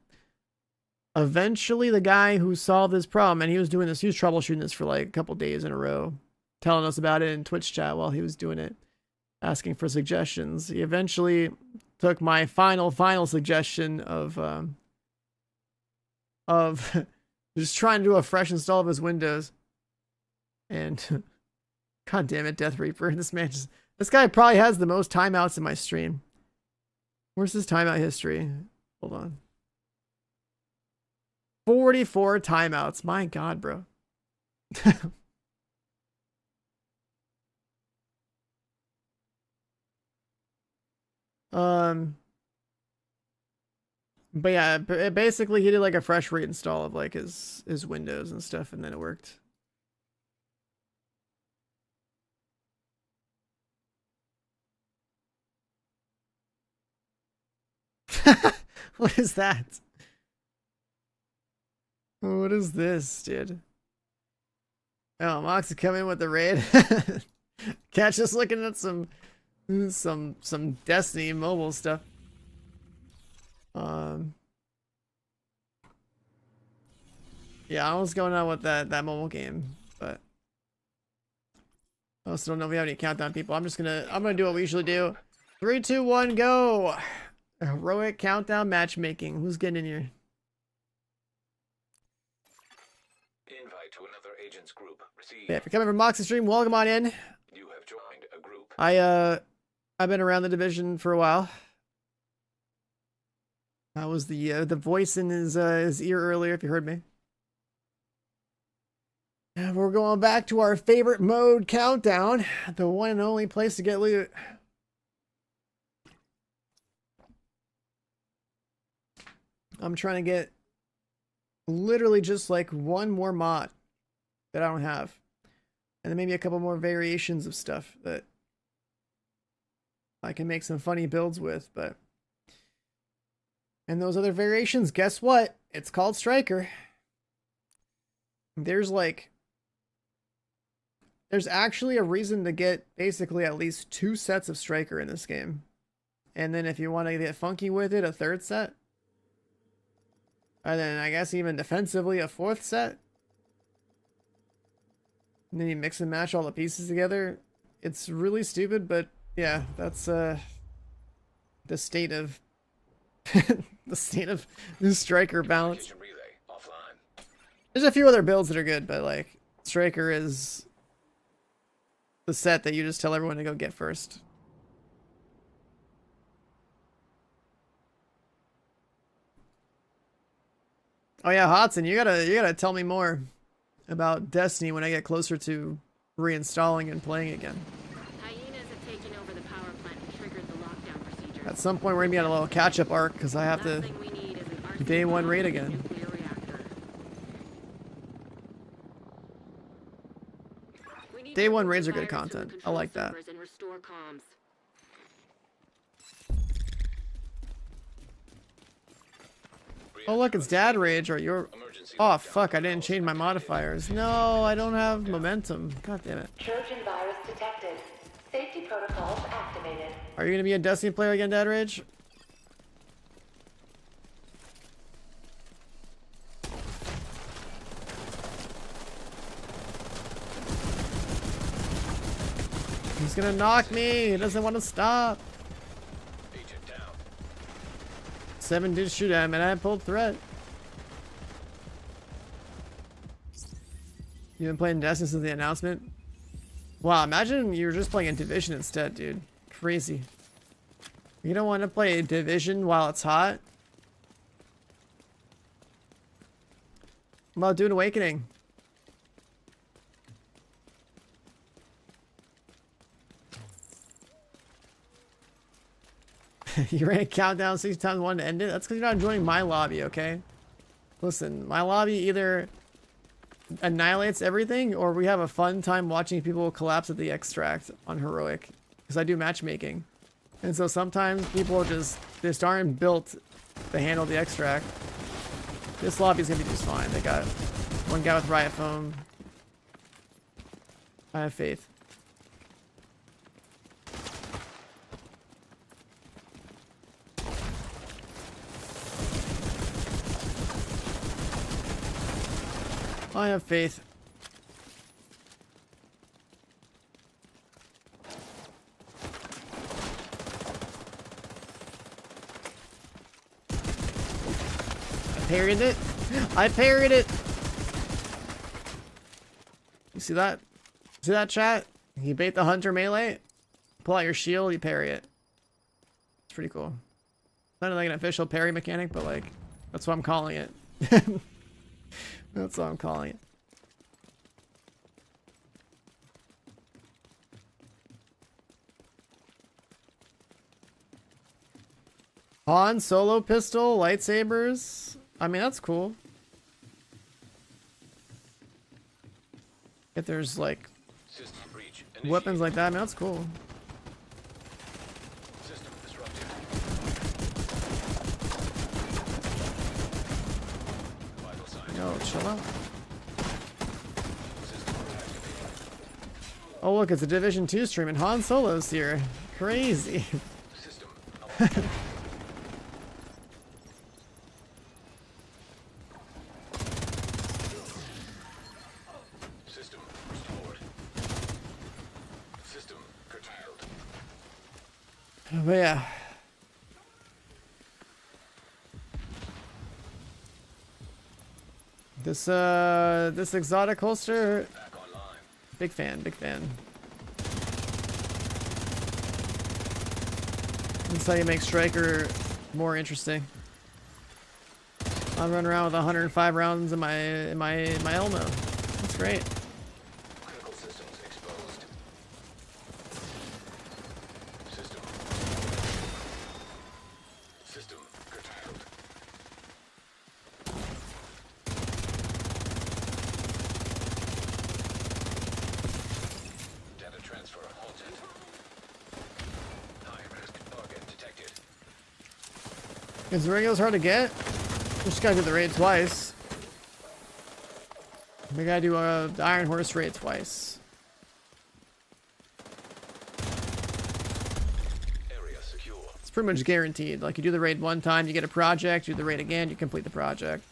eventually the guy who solved this problem, and he was troubleshooting this for like a couple days in a row, telling us about it in Twitch chat while he was doing it, asking for suggestions. He eventually took my final suggestion of just trying to do a fresh install of his Windows. And god damn it, Death Reaper. This guy probably has the most timeouts in my stream. Where's his timeout history? Hold on. 44 timeouts. My god, bro. But yeah, basically he did like a fresh reinstall of like his Windows and stuff, and then it worked. What is that? What is this, dude? Oh, Mox is coming with the raid. Catch us looking at some Destiny mobile stuff. Yeah, I was going on with that mobile game, but I also don't know if we have any countdown people. I'm gonna do what we usually do. 3, 2, 1, go. Heroic countdown matchmaking. Who's getting in here? Invite to another agent's group. Received. Yeah, if you're coming from Moxie Stream, welcome on in. You have joined a group. I've been around the division for a while. That was the voice in his ear earlier, if you heard me. And we're going back to our favorite mode, countdown, the one and only place to get loot. I'm trying to get literally just like one more mod that I don't have, and then maybe a couple more variations of stuff that I can make some funny builds with. But and those other variations, guess what? It's called Striker. There's actually a reason to get basically at least 2 sets of Striker in this game. And then if you want to get funky with it, a 3rd set. And then I guess even defensively, a 4th set. And then you mix and match all the pieces together. It's really stupid, but yeah, that's the state of the state of the Striker balance. Relay offline. There's a few other builds that are good, but like Striker is the set that you just tell everyone to go get first. Oh yeah, Hodson, you gotta tell me more about Destiny when I get closer to reinstalling and playing again. Hyenas have taken over the power plant and triggered the lockdown procedure. At some point we're gonna be on a little catch-up arc because I have to Last thing we need is an day 1 arsenal raid of again. nuclear reactor. We need Day to 1 remove raids the are good virus from the content. I control like that. servers and restore comms. Oh look, it's Dad Rage or your... Oh fuck, I didn't change my modifiers. No, I don't have momentum. God damn it. Trojan virus detected. Safety protocols activated. Are you gonna be a Destiny player again, Dad Rage? He's gonna knock me. He doesn't want to stop. Agent down. 7 did shoot at him, and I pulled threat. You've been playing Destiny since the announcement? Wow, imagine you were just playing a Division instead, dude. Crazy. You don't want to play a Division while it's hot? What about doing Awakening? You ran a countdown 6 times 1 to end it? That's because you're not joining my lobby, okay? Listen, my lobby either annihilates everything or we have a fun time watching people collapse at the extract on Heroic. Because I do matchmaking. And so sometimes people just aren't built to handle the extract. This lobby's gonna be just fine. They got one guy with riot foam. I have faith. I have faith. I parried it. I parried it. You see that? See that, chat? You bait the hunter melee, pull out your shield, you parry it. It's pretty cool. Not like an official parry mechanic, but like, that's what I'm calling it. That's what I'm calling it. Han Solo pistol, lightsabers. I mean, that's cool. If there's like System breach. weapons like that, I mean, that's cool. System disrupted. Vital signs. Yo, chill out. System activated. Oh, look, it's a Division 2 stream and Han Solo's here. Crazy. System. System restored. System curtailed. But yeah. This exotic holster, Back online. big fan, big fan. That's how you make Striker more interesting. I'm running around with 105 rounds in my Elmo. That's great. Critical systems exposed. System curtailed. Data transfer halted. High risk target detected. Is the regulars hard to get? Just gotta do the raid twice. We gotta do the Iron Horse raid twice. Area secure. It's pretty much guaranteed. Like, you do the raid one time, you get a project, you do the raid again, you complete the project.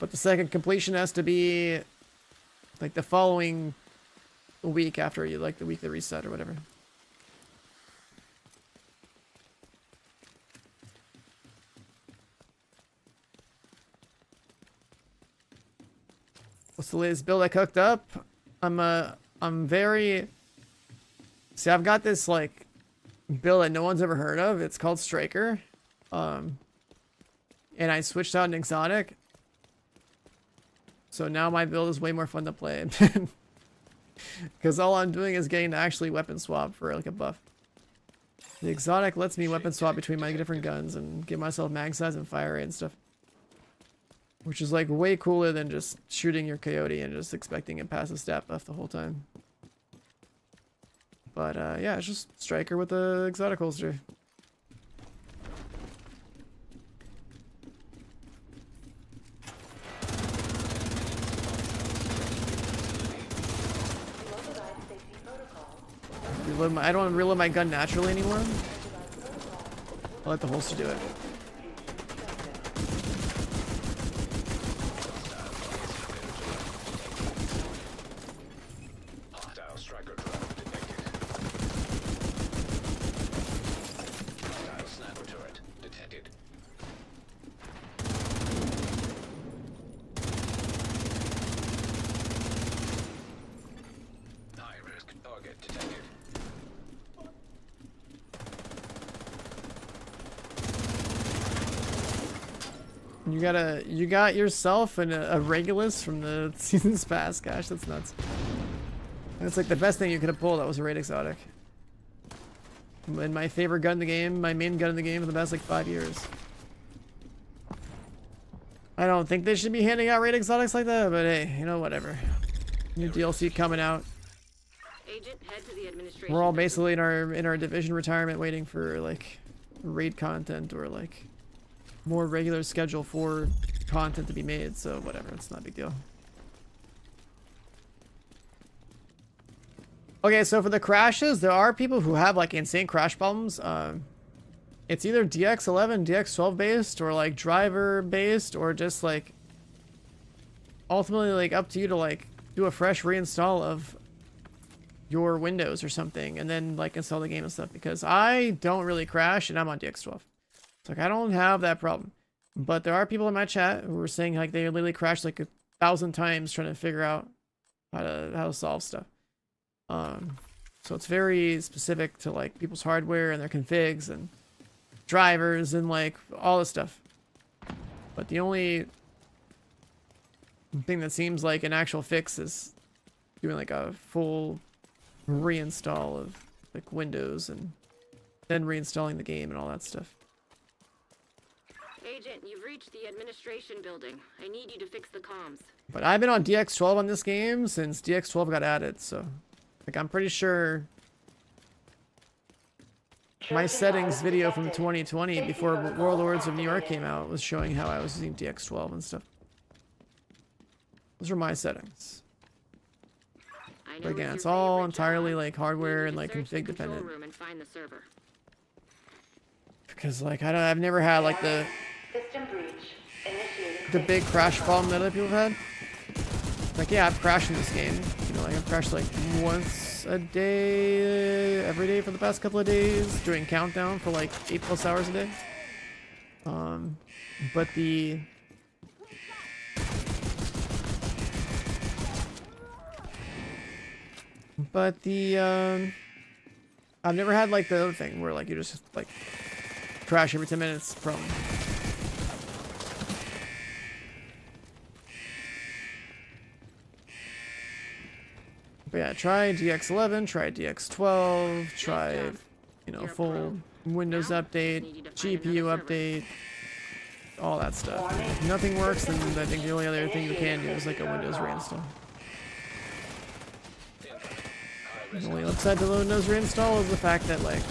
But the second completion has to be like the following week after you, like the week they reset or whatever. What's the latest build I cooked up? I'm very... See, I've got this, like, build that no one's ever heard of. It's called Striker. And I switched out an exotic. So now my build is way more fun to play. Because all I'm doing is getting to actually weapon swap for, like, a buff. The exotic lets me weapon swap between my different guns and give myself mag size and fire rate and stuff. Which is like way cooler than just shooting your coyote and just expecting a passive stat buff the whole time. But yeah, it's just Striker with the exotic holster. I don't reload my gun naturally anymore. I let the holster do it. Hostile striker drone detected. Hostile sniper turret detected. High risk target detected. You got yourself a Regulus from the seasons past. Gosh, that's nuts. That's like the best thing you could have pulled. That was a raid exotic. And my favorite gun in the game, my main gun in the game for the past like 5 years. I don't think they should be handing out raid exotics like that, but hey, you know, whatever. New DLC coming out. Agent, head to the administration. We're all basically in our division retirement waiting for like raid content or like more regular schedule for content to be made, so whatever, it's not a big deal. Okay, so for the crashes, there are people who have like insane crash problems. It's either DX11, DX12 based, or like driver based, or just like ultimately like up to you to like do a fresh reinstall of your Windows or something, and then like install the game and stuff, because I don't really crash and I'm on DX12. It's like I don't have that problem. But there are people in my chat who are saying like they literally crashed like 1,000 times trying to figure out how to solve stuff. So it's very specific to like people's hardware and their configs and drivers and like all this stuff. But the only thing that seems like an actual fix is doing like a full reinstall of like Windows and then reinstalling the game and all that stuff. Agent, you've reached the administration building. I need you to fix the comms. But I've been on DX12 on this game since DX12 got added, so like I'm pretty sure my settings video from 2020 before Warlords of New York came out was showing how I was using DX12 and stuff. Those are my settings. But again, it's all entirely like hardware and like config dependent. Because like I've never had like the big crash problem that other people have had. Like yeah, I've crashed in this game. You know, like I've crashed like once a day, every day for the past couple of days, doing countdown for like 8+ hours a day. But the I've never had like the other thing where like you just like crash every 10 minutes from. But yeah, try DX11, try DX12, try, you know, full Windows update, GPU update, all that stuff. If nothing works, then I think the only other thing you can do is like a Windows reinstall. The only upside to the Windows reinstall is the fact that like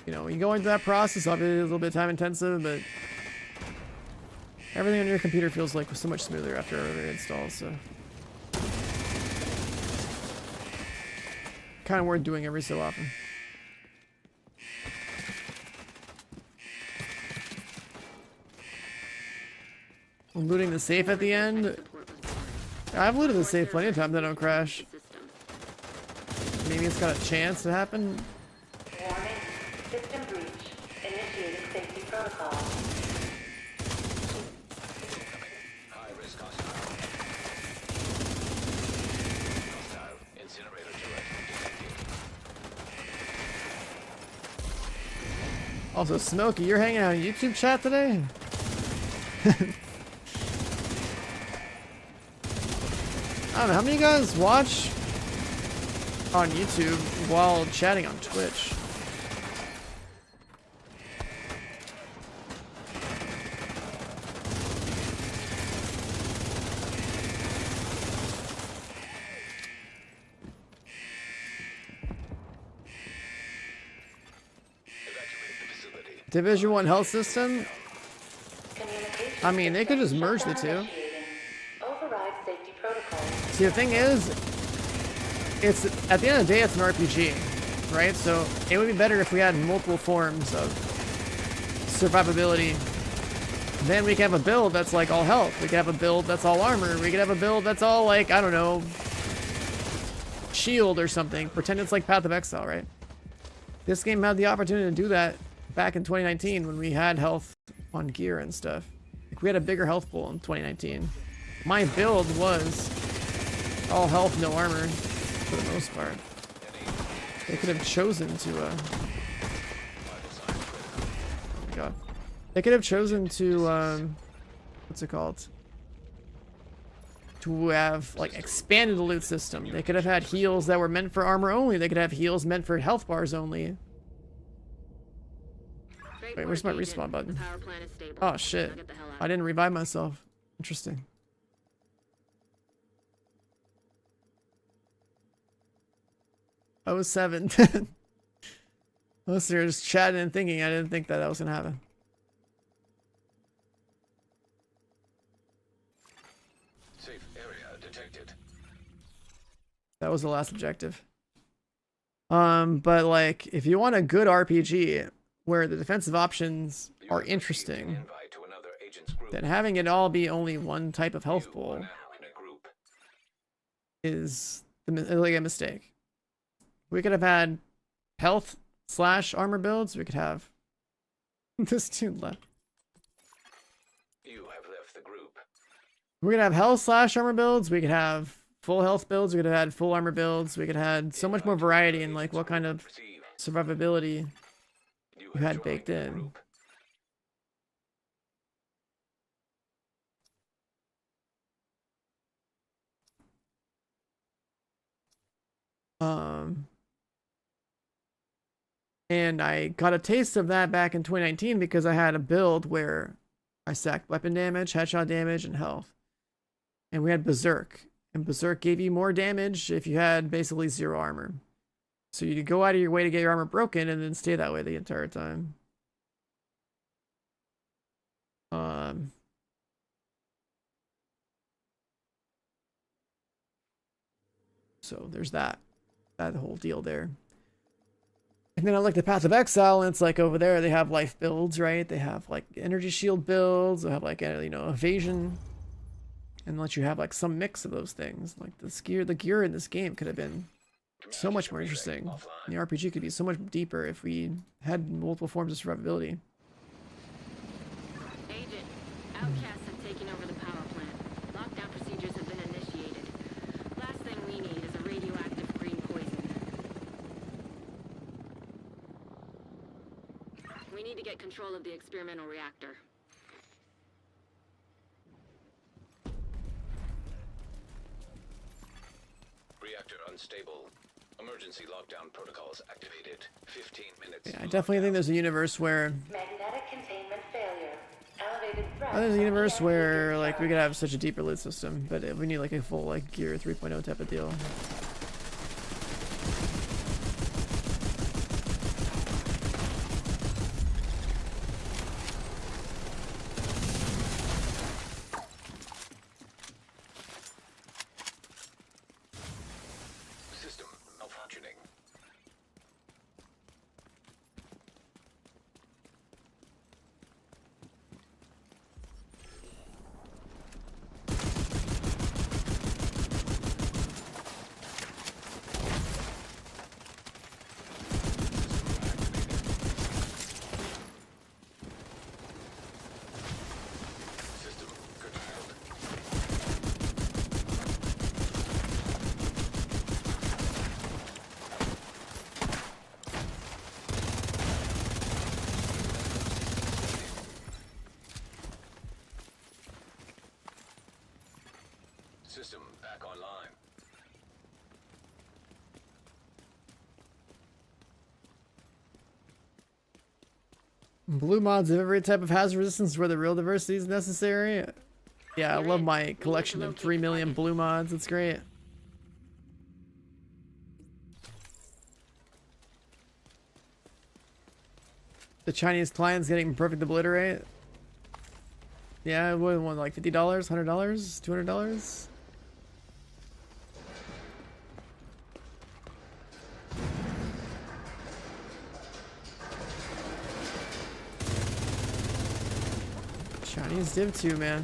you know, when you go into that process, obviously it's a little bit time intensive, but everything on your computer feels like so much smoother after a reinstall, so kind of worth doing every so often. Looting the safe at the end. I've looted the safe plenty of times that don't crash. Maybe it's got a chance to happen. Warning. System breach. Initiating safety protocol. High risk hostile. Hostile incinerator turret detected. Also, Smokey, you're hanging out in YouTube chat today? I don't know, how many of you guys watch on YouTube while chatting on Twitch? Division 1 health system? I mean, they could just merge the two. Override safety protocol. See, the thing is, it's at the end of the day, it's an RPG, right? So it would be better if we had multiple forms of survivability. Then we could have a build that's like all health. We could have a build that's all armor. We could have a build that's all like, I don't know, shield or something. Pretend it's like Path of Exile, right? This game had the opportunity to do that back in 2019 when we had health on gear and stuff. Like, we had a bigger health pool in 2019. My build was all health, no armor, for the most part. They could have chosen to, oh my god. They could have chosen to, what's it called? To have, like, expanded the loot system. They could have had heals that were meant for armor only. They could have heals meant for health bars only. Wait, where's my respawn button? Oh, shit. I didn't revive myself. Interesting. I was 7. Unless you're just chatting and thinking, I didn't think that was gonna happen. Safe area detected. That was the last objective. But like, if you want a good RPG where the defensive options are interesting, then having it all be only one type of health pool is like a mistake. We could have had health / armor builds. We could have this dude left. You have left the group. We could have health / armor builds. We could have full health builds. We could have had full armor builds. We could have had so much more variety in like what kind of survivability you had baked in. And I got a taste of that back in 2019 because I had a build where I stacked weapon damage, headshot damage, and health. And we had Berserk. And Berserk gave you more damage if you had basically 0 armor. So you go out of your way to get your armor broken and then stay that way the entire time. So there's that whole deal there. And then I looked at Path of Exile, and it's like over there they have life builds, right? They have like energy shield builds. They have like you know, evasion, and let you have like some mix of those things. Like the gear in this game could have been so much more interesting. The RPG could be so much deeper if we had multiple forms of survivability. Agent, need to get control of the experimental reactor. Reactor unstable. Emergency lockdown protocols activated. 15 minutes. Yeah, I definitely think there's a universe where Magnetic containment failure. Elevated threat. there's a universe where like we could have such a deeper loot system, but we need like a full like Gear 3.0 type of deal. System malfunctioning. System curtailed. System back online. Blue mods of every type of hazard resistance where the real diversity is necessary. Yeah, I love my collection of 3 million blue mods. It's great. The Chinese client's getting perfect obliterate. Yeah, what one like $50, $100, $200? Chinese Div 2, man.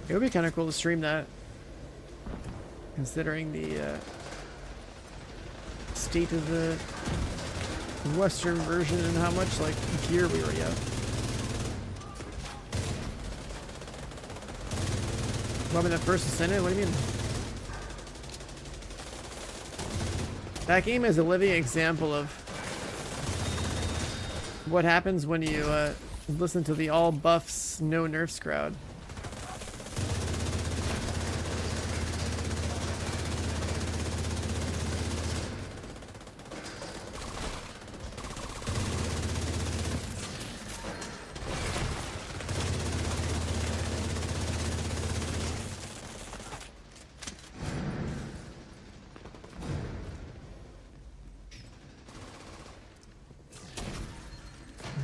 It would be kind of cool to stream that, considering the state of the Western version and how much like gear we already have. Well, I'm in the first Ascendant? What do you mean? That game is a living example of what happens when you listen to the all buffs, no nerfs crowd.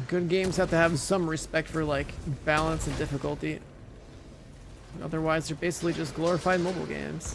Good games have to have some respect for like balance and difficulty. Otherwise, they're basically just glorified mobile games.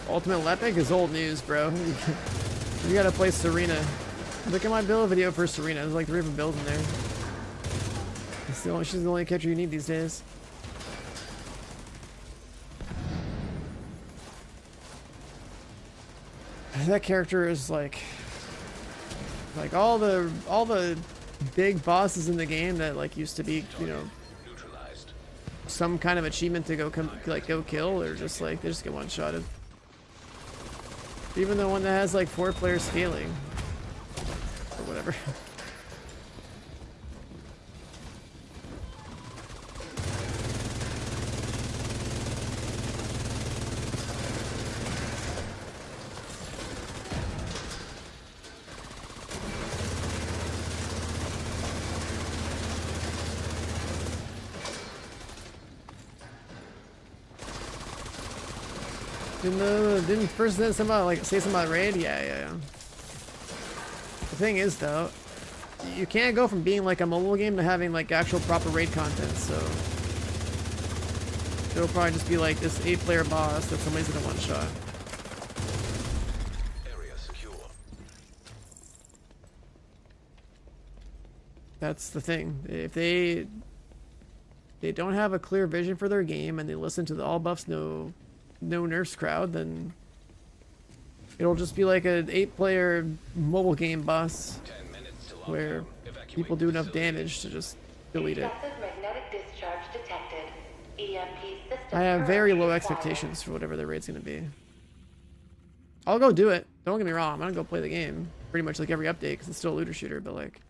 Ultimate Lepic is old news, bro. You gotta play Serena. Look at my build video for Serena. There's like 3 different builds in there. She's the only catcher you need these days. That character is like all the big bosses in the game that like used to be, you know, some kind of achievement to go kill, or just like they just get one-shotted. Even the one that has like 4 players scaling. Or whatever. Didn't first say something about raid? Yeah. The thing is though, you can't go from being like a mobile game to having like actual proper raid content, so it'll probably just be like this 8-player boss that somebody's gonna one-shot. Area secure. That's the thing. If they they don't have a clear vision for their game and they listen to the all buffs, no nerfs crowd, then it'll just be like an 8-player mobile game boss 10 minutes to where lockdown. Evacuate people do enough facility. damage to just delete it. Excessive magnetic discharge detected. EMP system I have very current low required. expectations for whatever the raid's gonna be. I'll go do it. Don't get me wrong. I'm gonna go play the game pretty much like every update because it's still a looter shooter. But like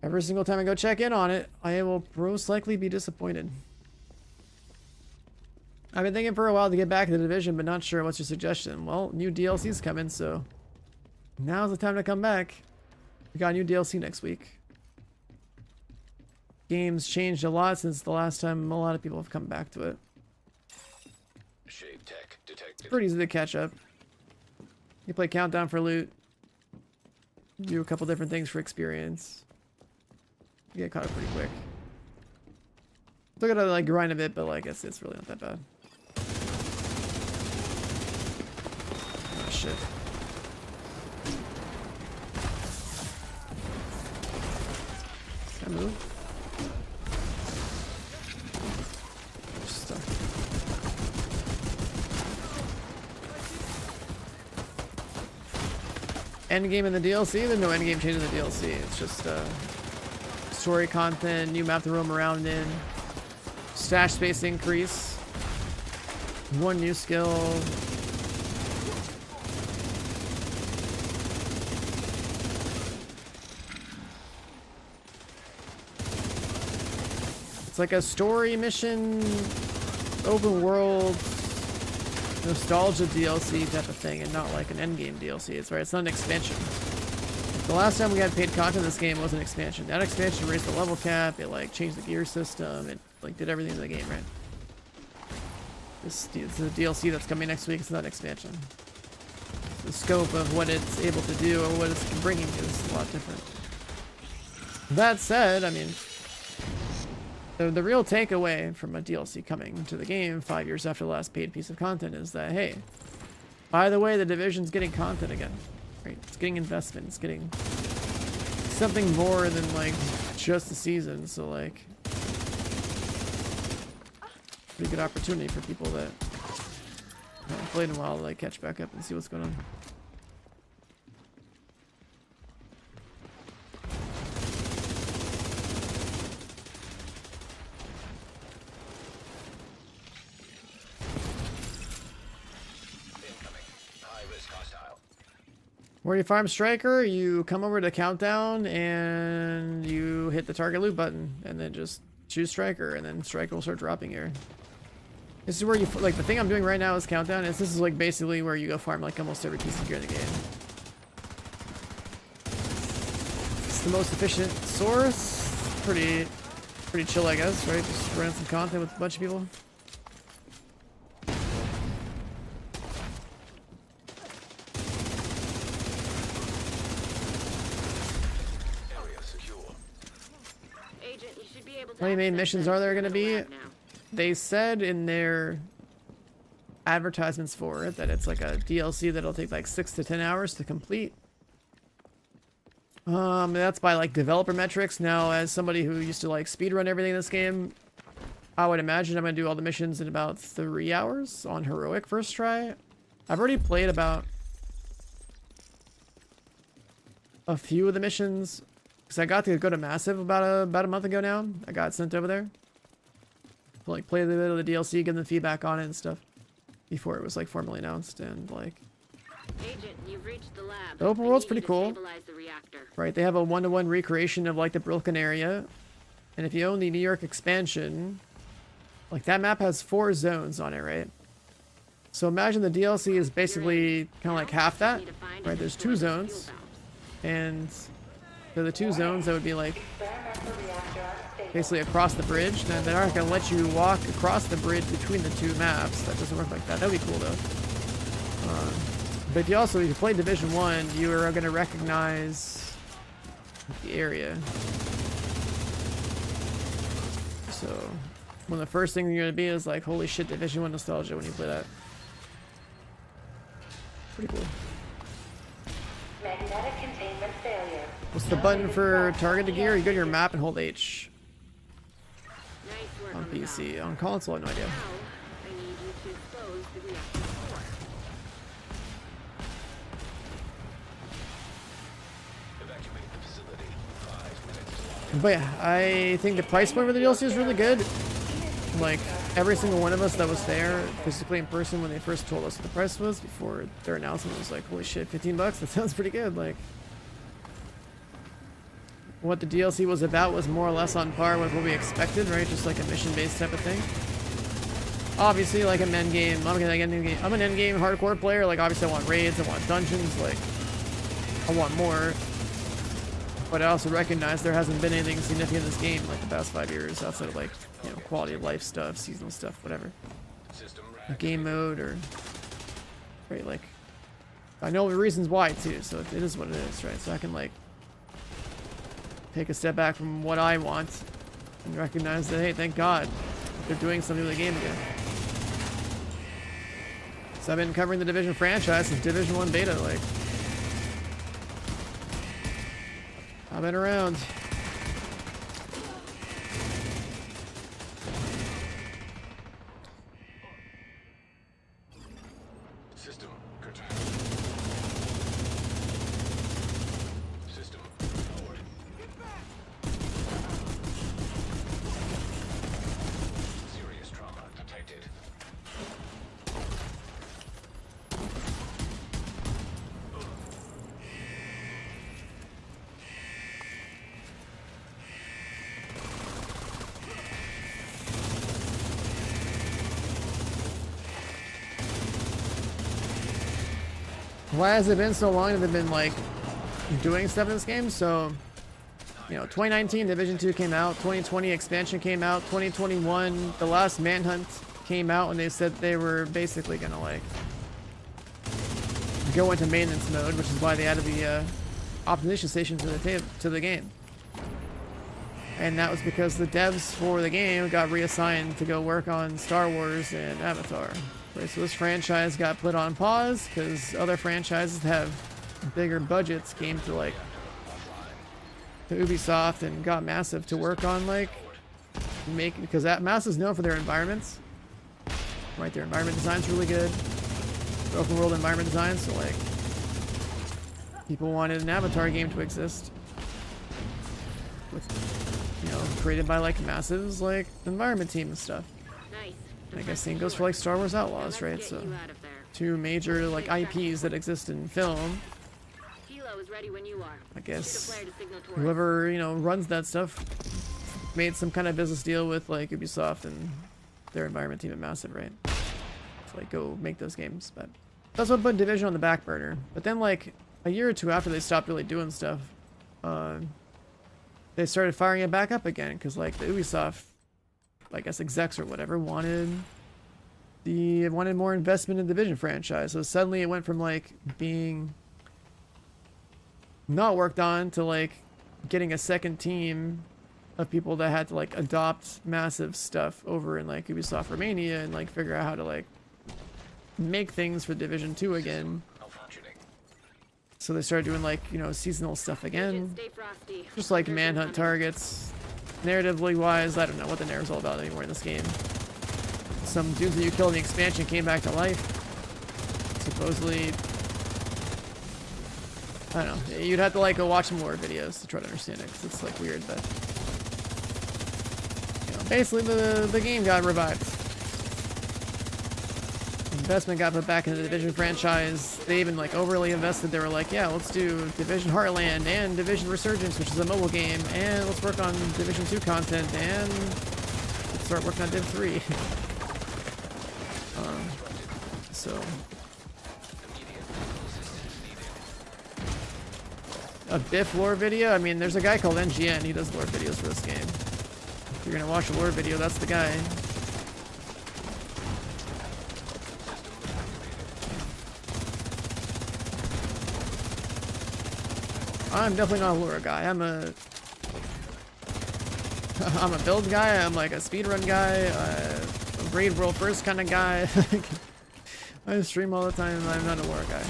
every single time I go check in on it, I will most likely be disappointed. I've been thinking for a while to get back to the Division, but not sure. What's your suggestion? Well, new DLC's coming, so now's the time to come back. We got a new DLC next week. Game's changed a lot since the last time a lot of people have come back to it. Shade tech detected. It's pretty easy to catch up. You play Countdown for loot. Do a couple different things for experience. You get caught up pretty quick. Still gotta like grind a bit, but like it's really not that bad. Oh shit. Can I move? Stuck. Endgame in the DLC? There's no endgame change in the DLC. It's just story content, new map to roam around in, stash space increase, one new skill. It's like a story mission, open world, nostalgia DLC type of thing, and not like an endgame DLC. It's right. It's not an expansion. The last time we had paid content in this game was an expansion. That expansion raised the level cap. It like changed the gear system. It like did everything in the game, right? This is the DLC that's coming next week. It's not an expansion. The scope of what it's able to do or what it's bringing is a lot different. That said, I mean, the real takeaway from a DLC coming to the game 5 years after the last paid piece of content is that, hey, by the way, the Division's getting content again, right? It's getting investment. It's getting something more than like just a season. So like, pretty good opportunity for people that haven't played in a while to like catch back up and see what's going on. Where you farm Striker, you come over to Countdown and you hit the target loot button and then just choose Striker and then Striker will start dropping here. This is where you, like the thing I'm doing right now is Countdown. This is like basically where you go farm like almost every piece of gear in the game. It's the most efficient source. Pretty chill, I guess, right? Just run some content with a bunch of people. How many main missions are there going to be? They said in their advertisements for it that it's like a DLC that'll take like 6 to 10 hours to complete. That's by like developer metrics. Now, as somebody who used to like speedrun everything in this game, I would imagine I'm going to do all the missions in about 3 hours on heroic first try. I've already played about a few of the missions. Because I got to go to Massive about a month ago now. I got sent over there. To, like, play a little bit of the DLC, give them feedback on it and stuff. Before it was, like, formally announced. And, like... Agent, you've reached the lab. The open world's pretty cool. The reactor. Right, they have a one-to-one recreation of, like, the Brooklyn area. And if you own the New York expansion... Like, that map has 4 zones on it, right? So imagine the DLC is basically kind of like half that. Right, there's 2 zones. And... for the 2 zones, that would be like basically across the bridge. Then they're not gonna let you walk across the bridge between the 2 maps. That doesn't work like that. That'd be cool though. But if you play Division 1, you are gonna recognize the area. So one of the first things you're gonna be is like, holy shit, Division 1 nostalgia when you play that. Pretty cool. Magnetic containment failure. What's the button for targeted gear? You go to your map and hold H. Nice PC. On console, I have no idea. Now, I need you to expose the reactor core. Evacuate the facility. 5 minutes to log But yeah, I think the price point for the DLC is really good. Like, every single one of us that was there physically in person when they first told us what the price was before their announcement was like, holy shit, $15? That sounds pretty good. Like, what the DLC was about was more or less on par with what we expected, right? Just like a mission-based type of thing. Obviously, like I'm an endgame hardcore player. Like, obviously I want raids, I want dungeons, like, I want more. But I also recognize there hasn't been anything significant in this game like the past 5 years outside of, like, you know, quality of life stuff, seasonal stuff, whatever. system Game mode or, right, like, I know the reasons why too, so it is what it is, right? So I can, like, take a step back from what I want and recognize that, hey, thank God they're doing something with the game again. So I've been covering the Division franchise since Division 1 beta, like, I've been around. System curtailed. System forward. Serious trauma detected. Why has it been so long that they've been, like, doing stuff in this game? So, you know, 2019 Division 2 came out, 2020 expansion came out, 2021 the last Manhunt came out, and they said they were basically gonna, like, go into maintenance mode, which is why they added the optimization station to the game. And that was because the devs for the game got reassigned to go work on Star Wars and Avatar. Right, so this franchise got put on pause because other franchises have bigger budgets came to, like, to Ubisoft and got Massive to work on, like, because that Massive's known for their environments. Right, their environment design's really good. Open world environment design, so, like, people wanted an Avatar game to exist. With, you know, created by, like, Massive's, like, environment team and stuff. Nice. I guess same goes for, like, Star Wars Outlaws, right? So, two major, like, IPs that exist in film. Hilo is ready when you are. I guess Shoot a flare to signal to us. whoever, you know, runs that stuff made some kind of business deal with, like, Ubisoft and their environment team at Massive, right? To, like, go make those games. But that's what put Division on the back burner. But then, like, a year or two after they stopped really doing stuff, they started firing it back up again because, like, the Ubisoft, I guess, execs or whatever wanted more investment in the Division franchise. So suddenly it went from, like, being not worked on to, like, getting a second team of people that had to, like, adopt Massive stuff over in, like, Ubisoft Romania and, like, figure out how to, like, make things for Division 2 again. Malfunctioning. So they started doing, like, you know, seasonal stuff again. Stay frosty. Just like manhunt targets. Narratively wise, I don't know what the narrative's all about anymore in this game. Some dudes that you killed in the expansion came back to life. Supposedly, I don't know. You'd have to, like, go watch some more videos to try to understand it, because it's, like, weird, but, you know, basically the game got revived. Investment got put back into the Division franchise. They even, like, overly invested. They were like, yeah, let's do Division Heartland and Division Resurgence, which is a mobile game, and let's work on Division 2 content, and let's start working on Div 3. So a Biff lore video? I mean, there's a guy called NGN. He does lore videos for this game. If you're gonna watch a lore video, that's the guy. I'm definitely not a lure guy. I'm a build guy. I'm like a speedrun guy. A raid world first kind of guy. I stream all the time. I'm not a lure guy.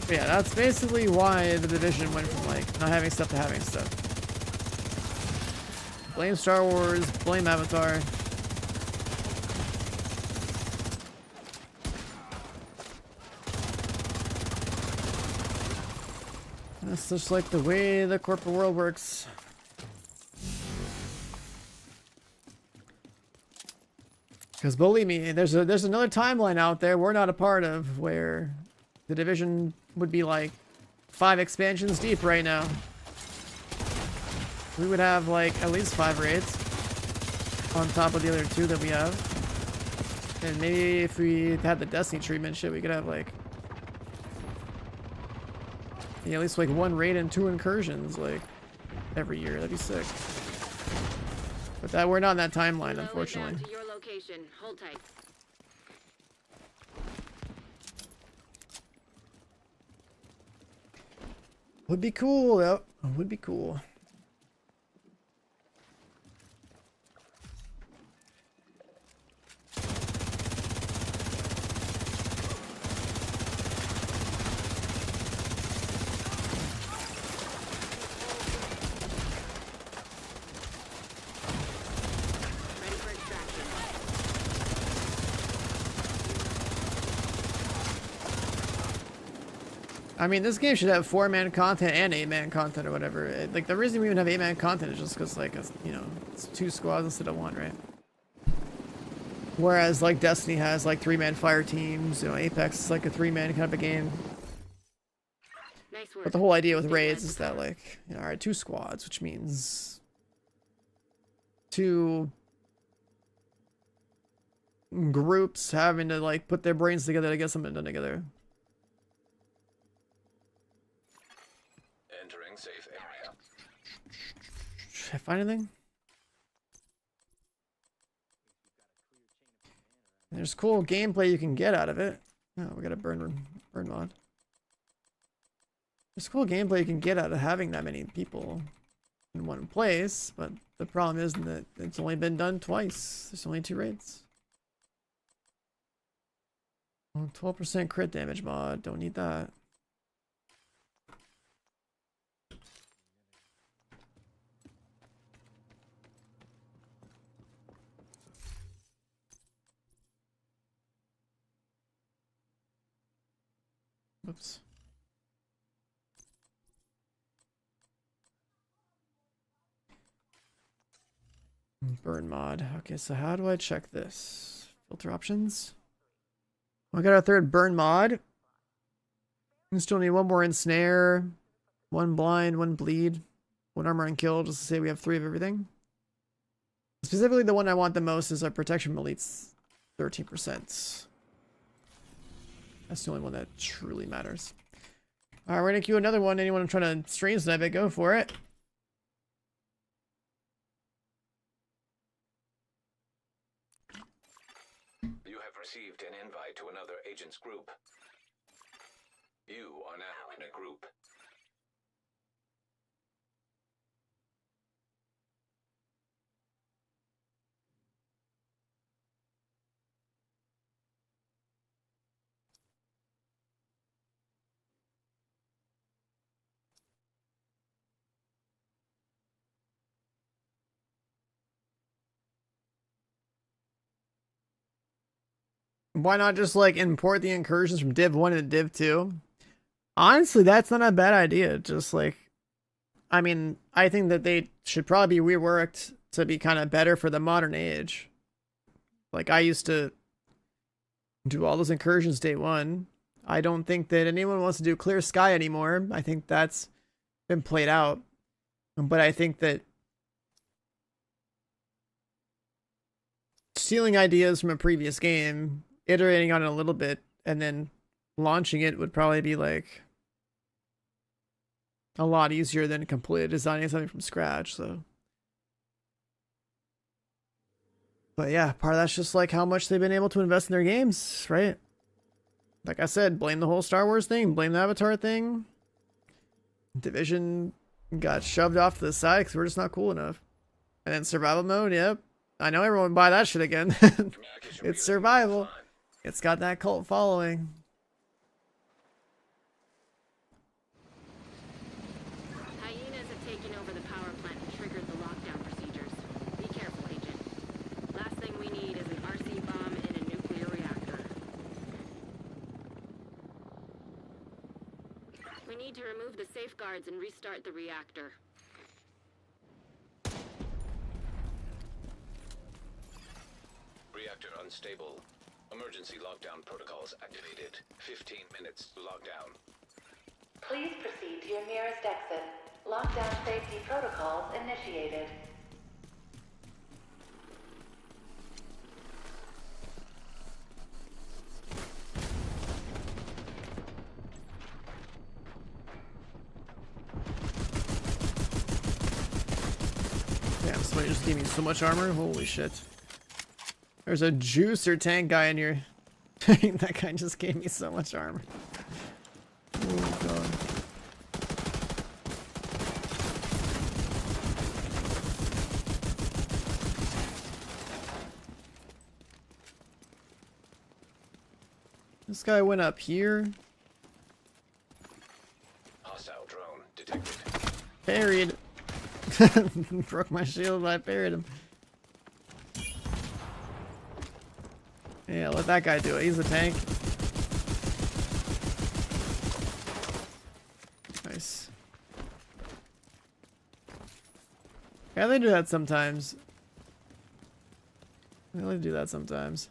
But yeah, that's basically why the Division went from like not having stuff to having stuff. Blame Star Wars, blame Avatar. That's just like the way the corporate world works. Because believe me, there's another timeline out there we're not a part of where the Division would be like 5 expansions deep right now. We would have like at least 5 raids on top of the other 2 that we have. And maybe if we had the Destiny treatment shit, we could have like, yeah, at least like 1 raid and 2 incursions like every year. That'd be sick. But that we're not in that timeline, unfortunately. To your location. Hold tight. Would be cool though. Would be cool. Ready for extraction. I mean, this game should have 4-man content and 8-man content or whatever. Like, the reason we even have 8-man content is just because, like, you know, it's 2 squads instead of 1, right? Whereas, like, Destiny has, like, 3-man fire teams. You know, Apex is, like, a 3-man kind of a game. Nice work. But the whole idea with raids is that, like, you know, alright, 2 squads, which means 2 groups having to, like, put their brains together to get something done together. Entering safe area. Should I find anything? There's cool gameplay you can get out of it. Oh, we got a burn mod. There's cool gameplay you can get out of having that many people in one place, but the problem is that it's only been done twice. There's only 2 raids. 12% crit damage mod. Don't need that. Oops. Burn mod. Okay, so how do I check this? Filter options. We got our 3rd burn mod. We still need 1 more ensnare, 1 blind, 1 bleed, 1 armor and kill, just to say we have 3 of everything. Specifically, the one I want the most is our protection elites, 13%. That's the only one that truly matters. Alright, we're gonna queue another one. Anyone trying to stream snipe it, go for it. You have received an invite to another agent's group. You are now in a group. Why not just like import the incursions from Div 1 into Div 2? Honestly, that's not a bad idea. Just like, I mean, I think that they should probably be reworked to be kind of better for the modern age. Like, I used to do all those incursions day 1. I don't think that anyone wants to do Clear Sky anymore. I think that's been played out. But I think that stealing ideas from a previous game, iterating on it a little bit, and then launching it would probably be like a lot easier than completely designing something from scratch. So But yeah, part of that's just like how much they've been able to invest in their games, right? Like I said, blame the whole Star Wars thing, blame the Avatar thing. Division got shoved off to the side because we're just not cool enough. And then survival mode, yep. I know everyone would buy that shit again. It's survival. It's got that cult following. Hyenas have taken over the power plant and triggered the lockdown procedures. Be careful, Agent. Last thing we need is an RC bomb in a nuclear reactor. We need to remove the safeguards and restart the reactor. Reactor unstable. Emergency lockdown protocols activated. 15 minutes lockdown. Please proceed to your nearest exit. Lockdown safety protocols initiated. Damn, somebody just gave me so much armor. Holy shit. There's a juicer tank guy in here. That guy just gave me so much armor. Oh god. This guy went up here. Hostile drone detected. Parried. Broke my shield, but I parried him. Yeah, let that guy do it. He's a tank. Nice. Yeah, they do that sometimes. They really do that sometimes.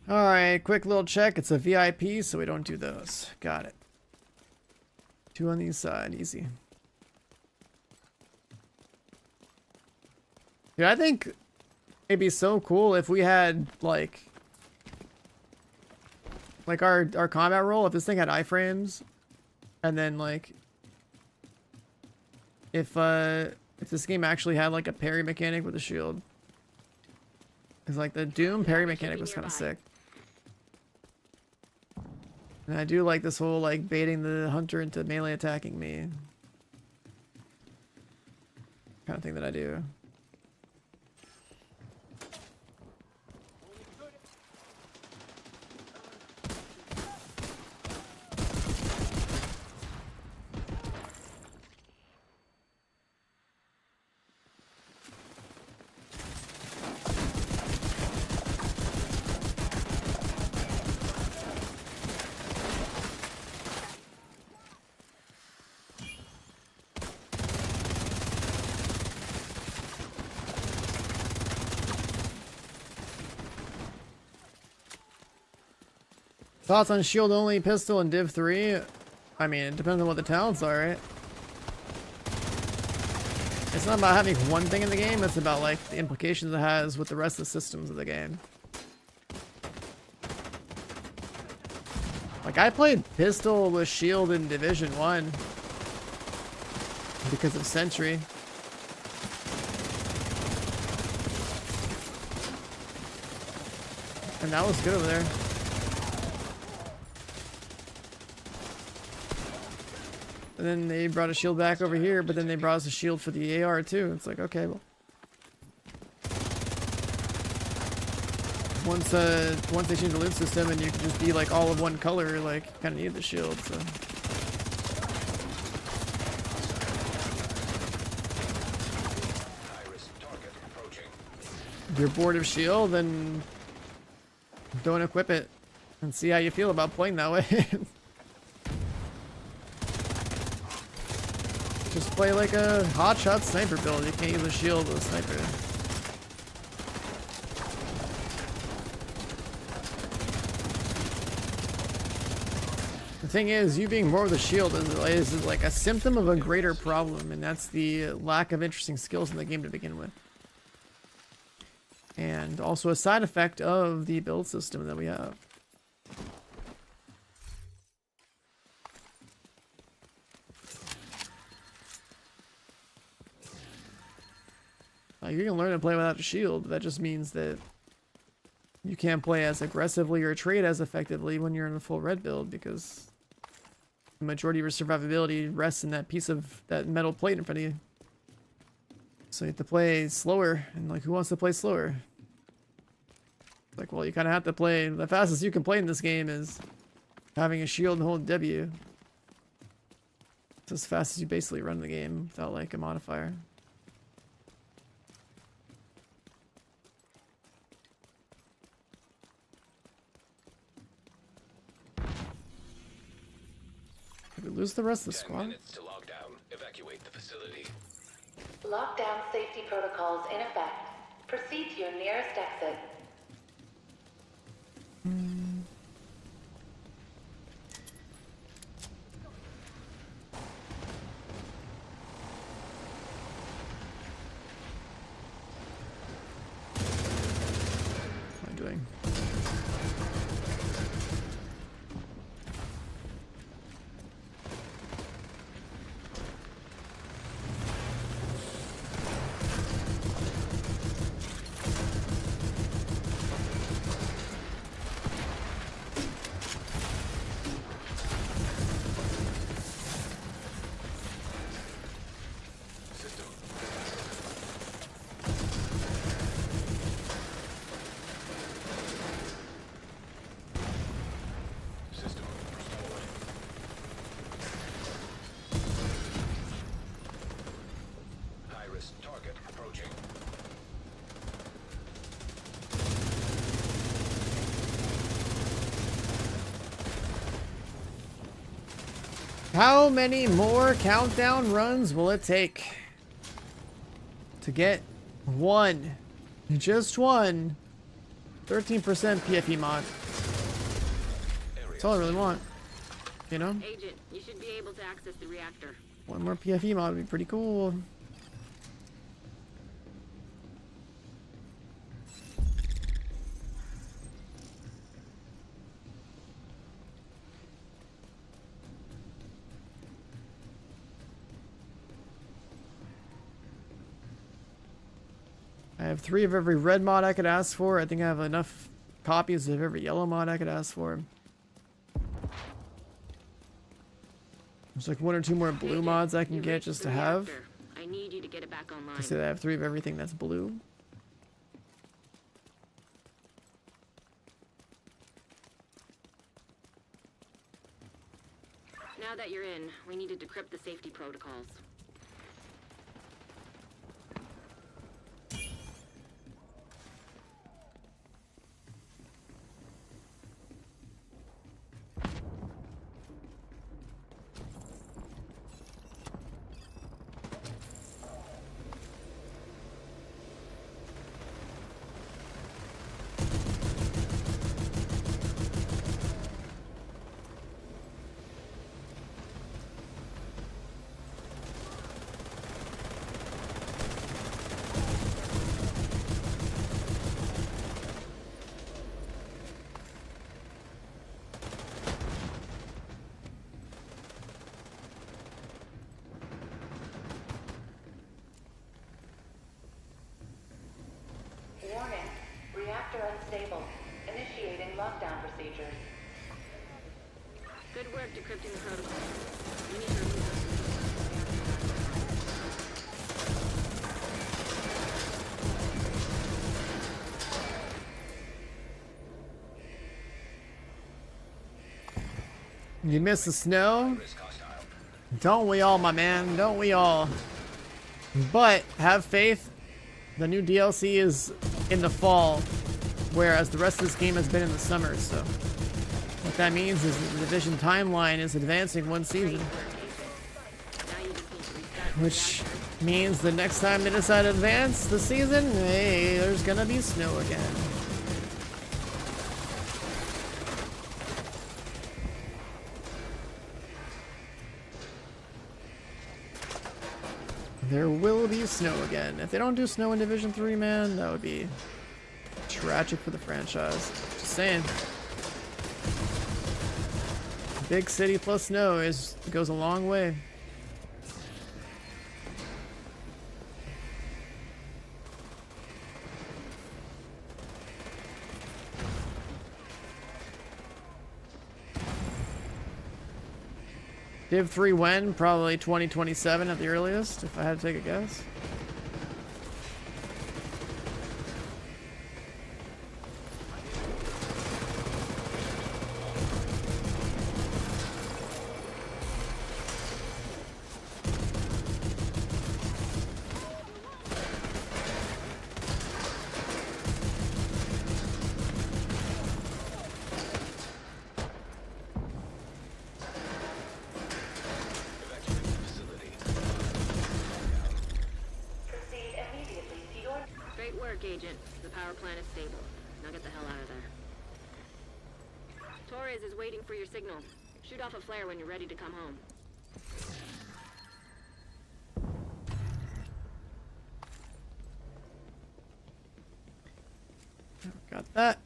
Alright, quick little check. It's a VIP, so we don't do those. Got it. 2 on the side, easy. Dude, I think it'd be so cool if we had like our combat roll, if this thing had iframes, and then like if this game actually had like a parry mechanic with a shield. Cause like the Doom parry mechanic was kind of sick. And I do like this whole like baiting the hunter into melee attacking me kind of thing that I do. Thoughts on shield only pistol and div 3? I mean, it depends on what the talents are, right? It's not about having one thing in the game, it's about like the implications it has with the rest of the systems of the game. Like I played pistol with shield in Division 1 because of Sentry. And that was good over there. And then they brought a shield back over here, but then they brought us a shield for the AR too. It's like, okay, well. Once they change the loot system and you can just be like all of one color, like you kinda need the shield, so. If you're bored of shield, then don't equip it and see how you feel about playing that way. Just play like a hotshot sniper build. You can't use a shield with a sniper. The thing is, you being more with a shield is like a symptom of a greater problem, and that's the lack of interesting skills in the game to begin with. And also a side effect of the build system that we have. you can learn to play without a shield. That just means that you can't play as aggressively or trade as effectively when you're in a full red build, because the majority of your survivability rests in that piece of that metal plate in front of you. So you have to play slower, and like, who wants to play slower? Like, well, you kind of have to play. The fastest you can play in this game is having a shield and hold W. It's as fast as you basically run the game without like a modifier. Did we lose the rest of the 10 squad? minutes to lockdown. Evacuate the facility. Lockdown safety protocols in effect. Proceed to your nearest exit. What am I doing? System. System restored. High-risk target approaching. How many more countdown runs will it take to get one, just one, 13% PFE mod? That's all I really want, you know? Agent, you should be able to access the reactor. One more PFE mod would be pretty cool. I have 3 of every red mod I could ask for. I think I have enough copies of every yellow mod I could ask for. There's like 1 or 2 more blue Agent, mods I can you've get reached just the to have. reactor. I need you to get it back online. I say that I have 3 of everything that's blue. Now that you're in, we need to decrypt the safety protocols. Warning. Reactor unstable. Initiating lockdown procedures. Good work decrypting the protocols. We need to remove those You miss the snow? Risk hostile. Don't we all, my man? Don't we all? But have faith. The new DLC is in the fall, whereas the rest of this game has been in the summer. So what that means is that the Division timeline is advancing 1 season, Now you just need to restart the which reactor. means the next time they decide to advance the season, hey, there's gonna be snow again. There will be snow again. If they don't do snow in Division 3, man, that would be tragic for the franchise. Just saying. Big city plus snow goes a long way. Div 3 when? Probably 2027 at the earliest, if I had to take a guess. Great work, Agent. The power plant is stable. Now get the hell out of there. Torres is waiting for your signal. Shoot off a flare when you're ready to come home. Got that.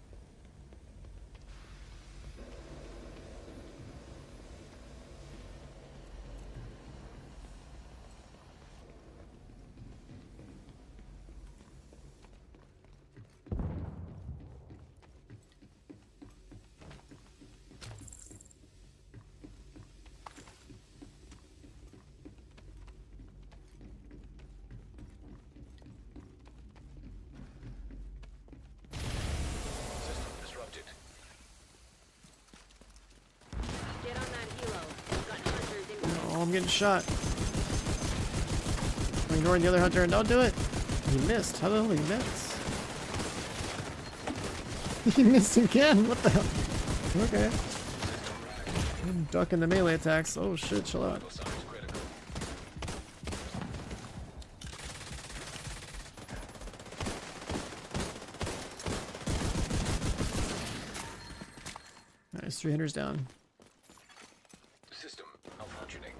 System disrupted. Get on that helo. We've got hunters in. Oh, I'm getting shot. I'm ignoring the other hunter and don't do it. He missed. How the hell did he miss? He missed again. What the hell? Okay. I'm ducking the melee attacks. Oh shit, chill out. Vital signs critical. Nice, 3 hunters down. System malfunctioning.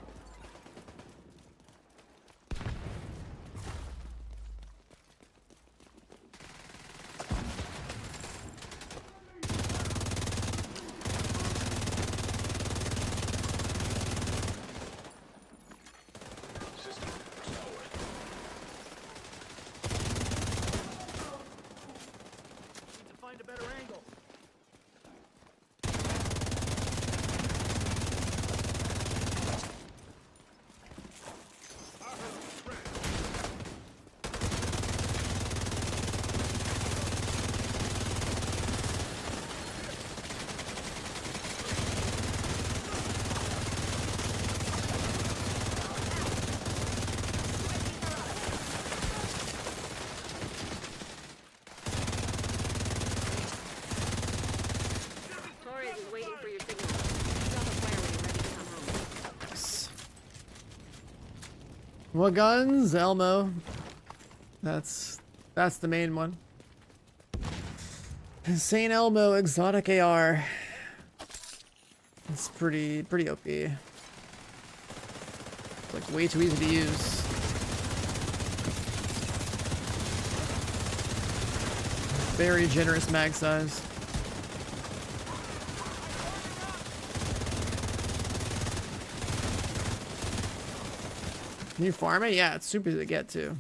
System restored. Need to find a better angle. Torres is waiting for your signal. Shoot off a flare when you're ready to come home. Nice. What guns? Elmo. That's the main one. Saint Elmo exotic AR. It's pretty OP. It's like way too easy to use. Very generous mag size. Can you farm it? Yeah, it's super easy to get to.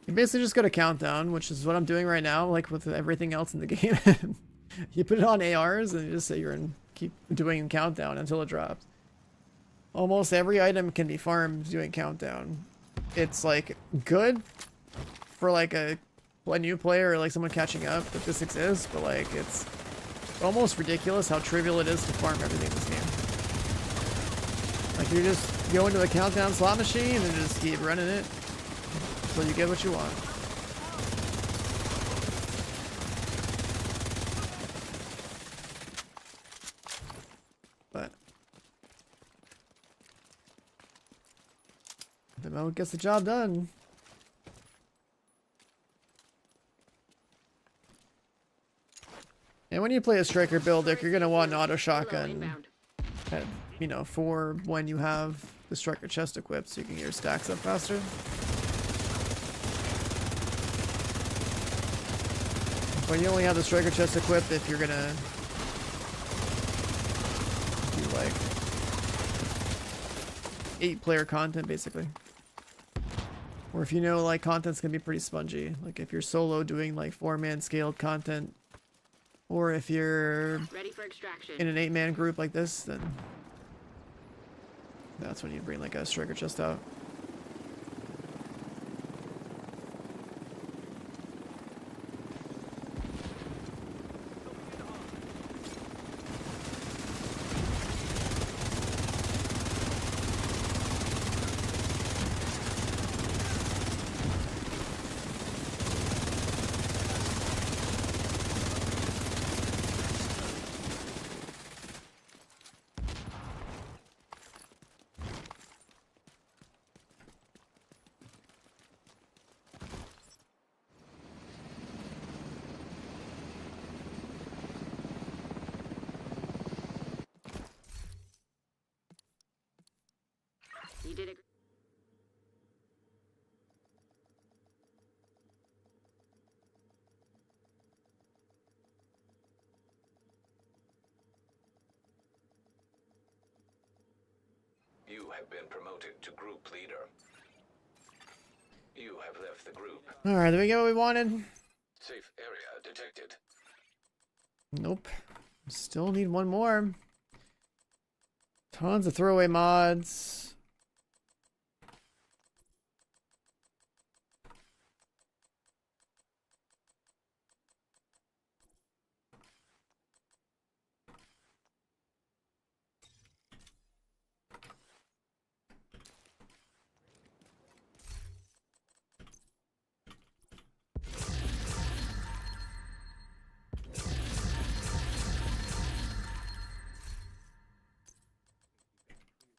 You basically just go to countdown, which is what I'm doing right now, like with everything else in the game. You put it on ARs and you just say you're in, keep doing countdown until it drops. Almost every item can be farmed doing countdown. It's like good for like a new player or like someone catching up that this exists, but like it's almost ridiculous how trivial it is to farm everything in this game. Like you just go into a countdown slot machine and just keep running it until you get what you want. But the mode gets the job done. And when you play a striker build deck, you're gonna want an auto shotgun at, you know, for when you have the striker chest equipped, so you can get your stacks up faster. But you only have the striker chest equipped if you're gonna do like 8-player content, basically. Or if you know like content's gonna be pretty spongy, like if you're solo doing like 4-man scaled content. Or if you're Ready for extraction. in an 8-man group like this, then That's when you bring like a striker chest out. You did it. You have been promoted to group leader. You have left the group. Alright, did we get what we wanted? Safe area detected. Nope. Still need one more. Tons of throwaway mods.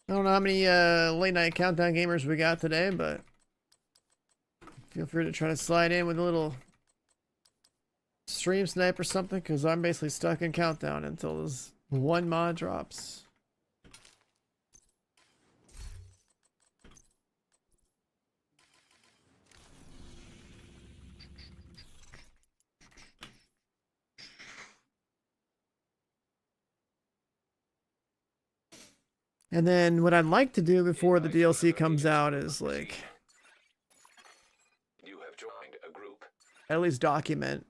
I don't know how many late night countdown gamers we got today, but feel free to try to slide in with a little stream snipe or something, because I'm basically stuck in countdown until this one mod drops. And then what I'd like to do before the DLC comes out is like You have joined a group. at least document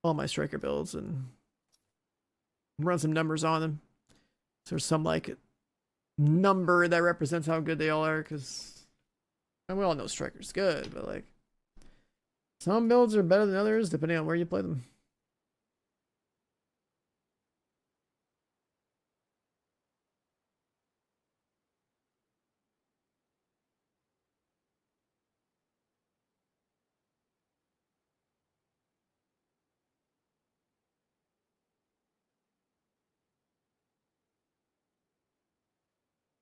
all my striker builds and run some numbers on them. So there's some like number that represents how good they all are, because we all know striker's good, but like some builds are better than others depending on where you play them.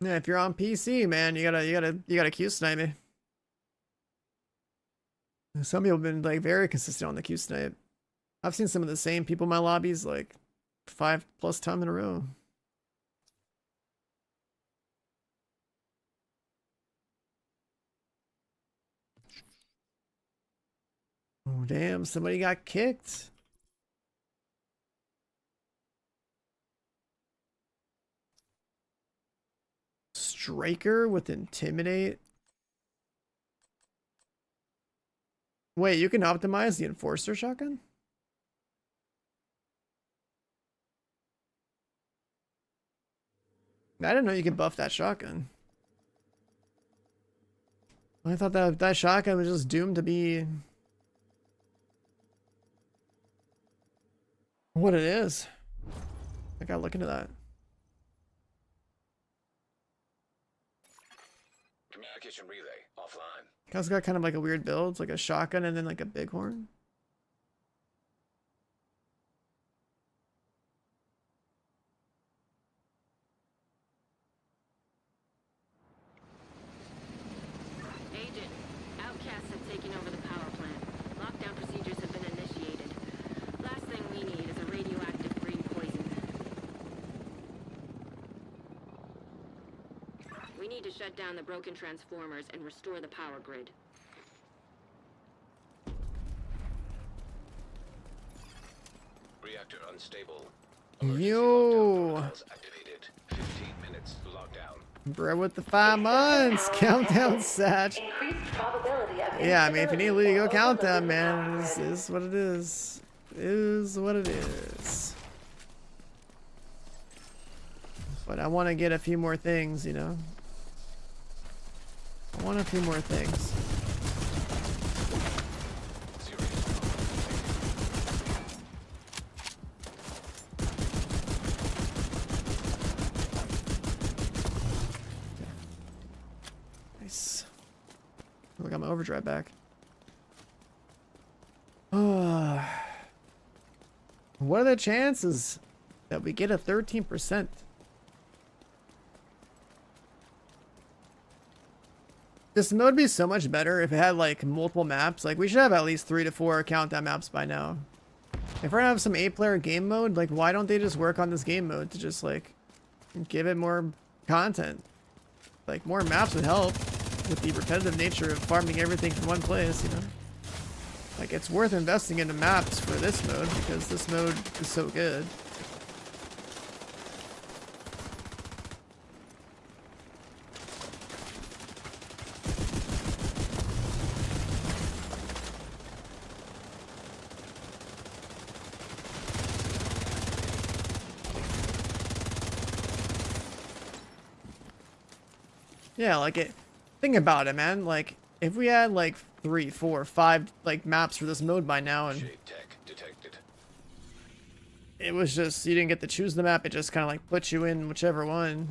Yeah, if you're on PC, man, you gotta Q snipe me. Some people have been like very consistent on the Q snipe. I've seen some of the same people in my lobbies like 5+ times in a row. Oh damn, somebody got kicked. Striker with Intimidate. Wait, you can optimize the Enforcer shotgun? I didn't know you could buff that shotgun. I thought that shotgun was just doomed to be what it is. I gotta look into that. Communication relay offline. It's got kind of like a weird build. It's like a shotgun and then like a bighorn. Agent, outcasts have taken over the power plant. Lockdown procedures have been initiated. Last thing we need is a radioactive green poison. We need to shut down the broken transformers and restore the power grid. Reactor unstable. Yo, Activated. 15 minutes lockdown. bro, with the 5 months countdown satch. Yeah, I mean, if you need to leave, go countdown, man. It is what it is. It is what it is. But I want to get a few more things, you know. I want a few more things. Nice. I got my overdrive back. What are the chances that we get a 13%? This mode would be so much better if it had like multiple maps. Like we should have at least 3 to 4 countdown maps by now. If we're gonna have some 8-player game mode, like why don't they just work on this game mode to just like give it more content? Like more maps would help with the repetitive nature of farming everything from one place, you know? Like it's worth investing into maps for this mode because this mode is so good. Yeah, like it. Think about it, man. Like if we had like 3, 4, 5 like maps for this mode by now, and Shade tech detected. it was just you didn't get to choose the map. It just kind of like put you in whichever one.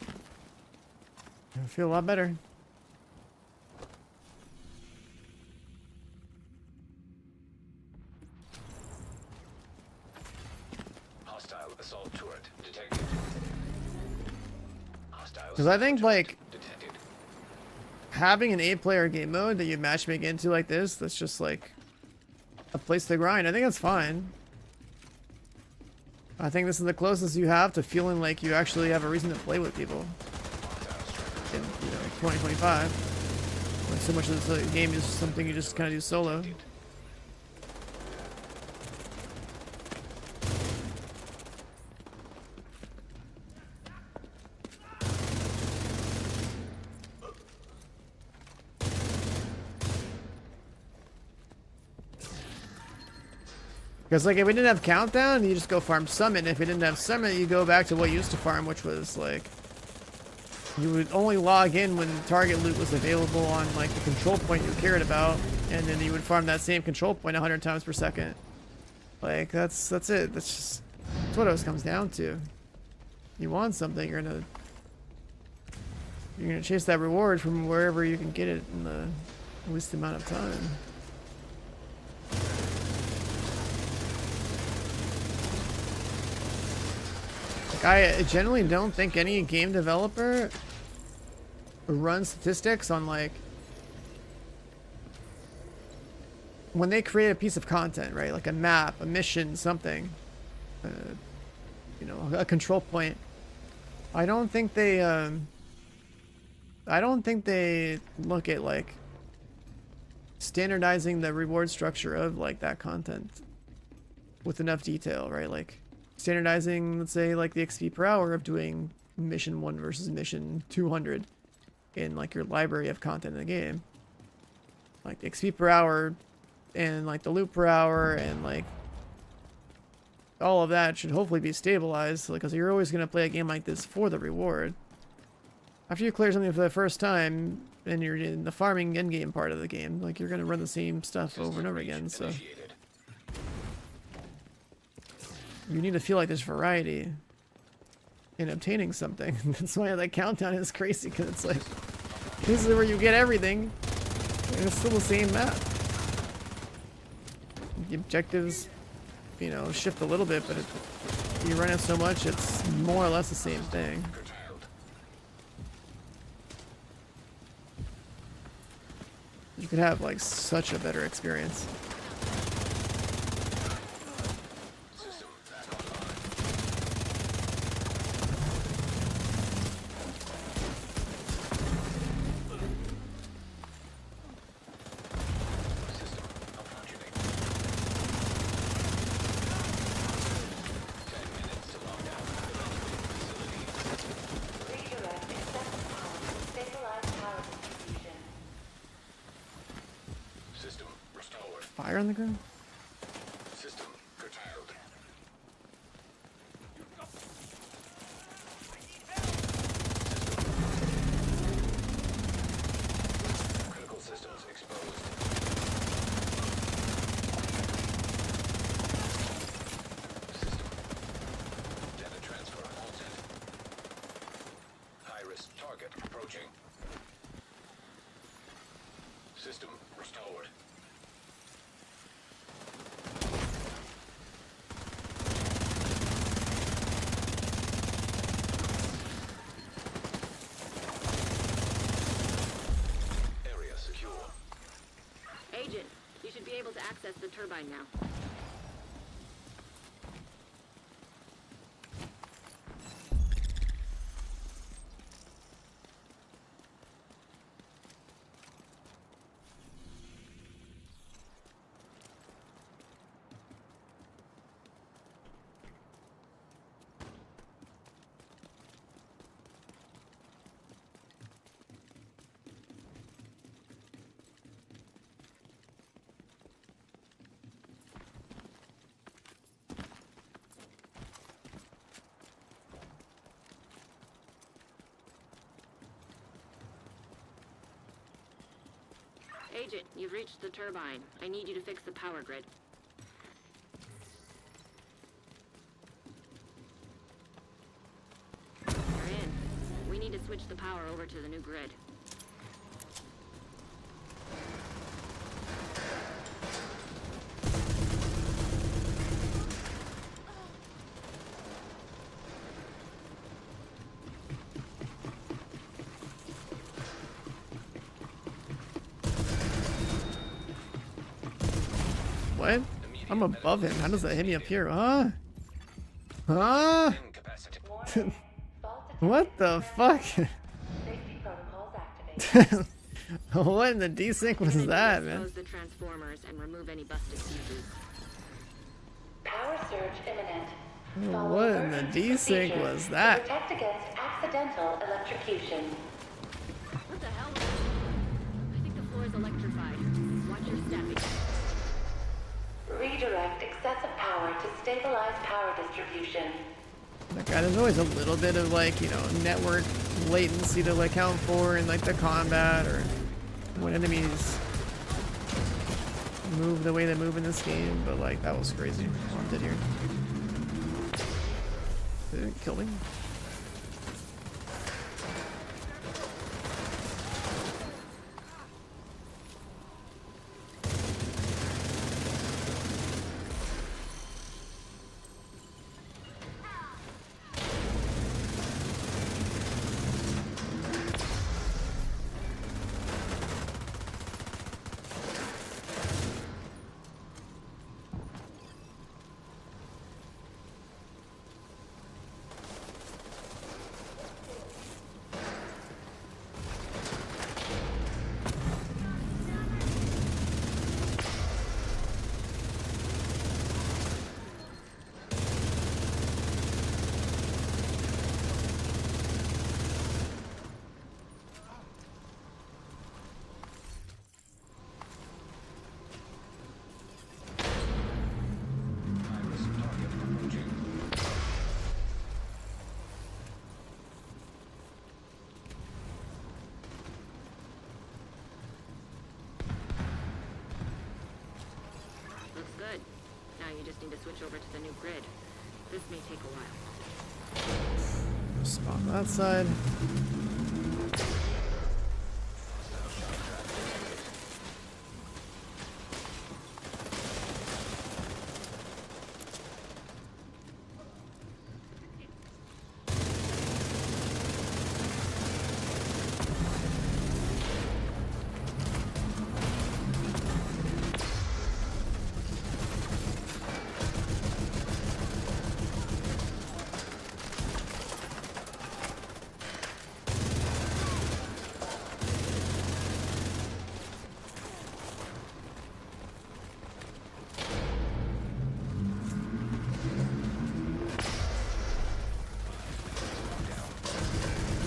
It would feel a lot better. Hostile assault turret detected. Hostile Because I think like detected. having an 8-player game mode that you matchmake into like this, that's just like a place to grind. I think that's fine. I think this is the closest you have to feeling like you actually have a reason to play with people in 2025. When so much of this game is something you just kind of do solo. Because like if we didn't have countdown, you just go farm summit. And if we didn't have summit, you go back to what you used to farm, which was like you would only log in when target loot was available on like the control point you cared about, and then you would farm that same control point 100 times per second. Like that's it. That's what it comes down to. You want something, you're gonna chase that reward from wherever you can get it in the least amount of time. I generally don't think any game developer runs statistics on like when they create a piece of content, right? Like a map, a mission, something, a control point. I don't think they look at like standardizing the reward structure of like that content with enough detail, right? Like standardizing, let's say, like the XP per hour of doing mission 1 versus mission 200 in like your library of content in the game. Like the XP per hour and like the loot per hour and like all of that should hopefully be stabilized, because you're always going to play a game like this for the reward. After you clear something for the first time and you're in the farming endgame part of the game, like you're going to run the same stuff over and over again, so you need to feel like there's variety in obtaining something. That's why that countdown is crazy, because it's like, this is where you get everything, and it's still the same map. The objectives, shift a little bit, but you run it so much, it's more or less the same thing. You could have, like, such a better experience. Fire on the ground? System curtailed. turbine now. Agent, you've reached the turbine. I need you to fix the power grid. You're in. We need to switch the power over to the new grid. What? I'm above him. How does that hit me up here? Huh? Huh? What the fuck? What in the desync was that, man? Close the transformers and remove any busted fuses. Power surge imminent. What in the desync was that? Protect against accidental electrocution. What the hell? I think the floor is electrified. Watch your step. Redirect excessive power to stabilize power distribution. That guy, there's always a little bit of like, you know, network latency to account for in like the combat or when enemies move the way they move in this game, but like that was crazy. What did here? Did it kill me? Good. Now you just need to switch over to the new grid. This may take a while. Spawn that side.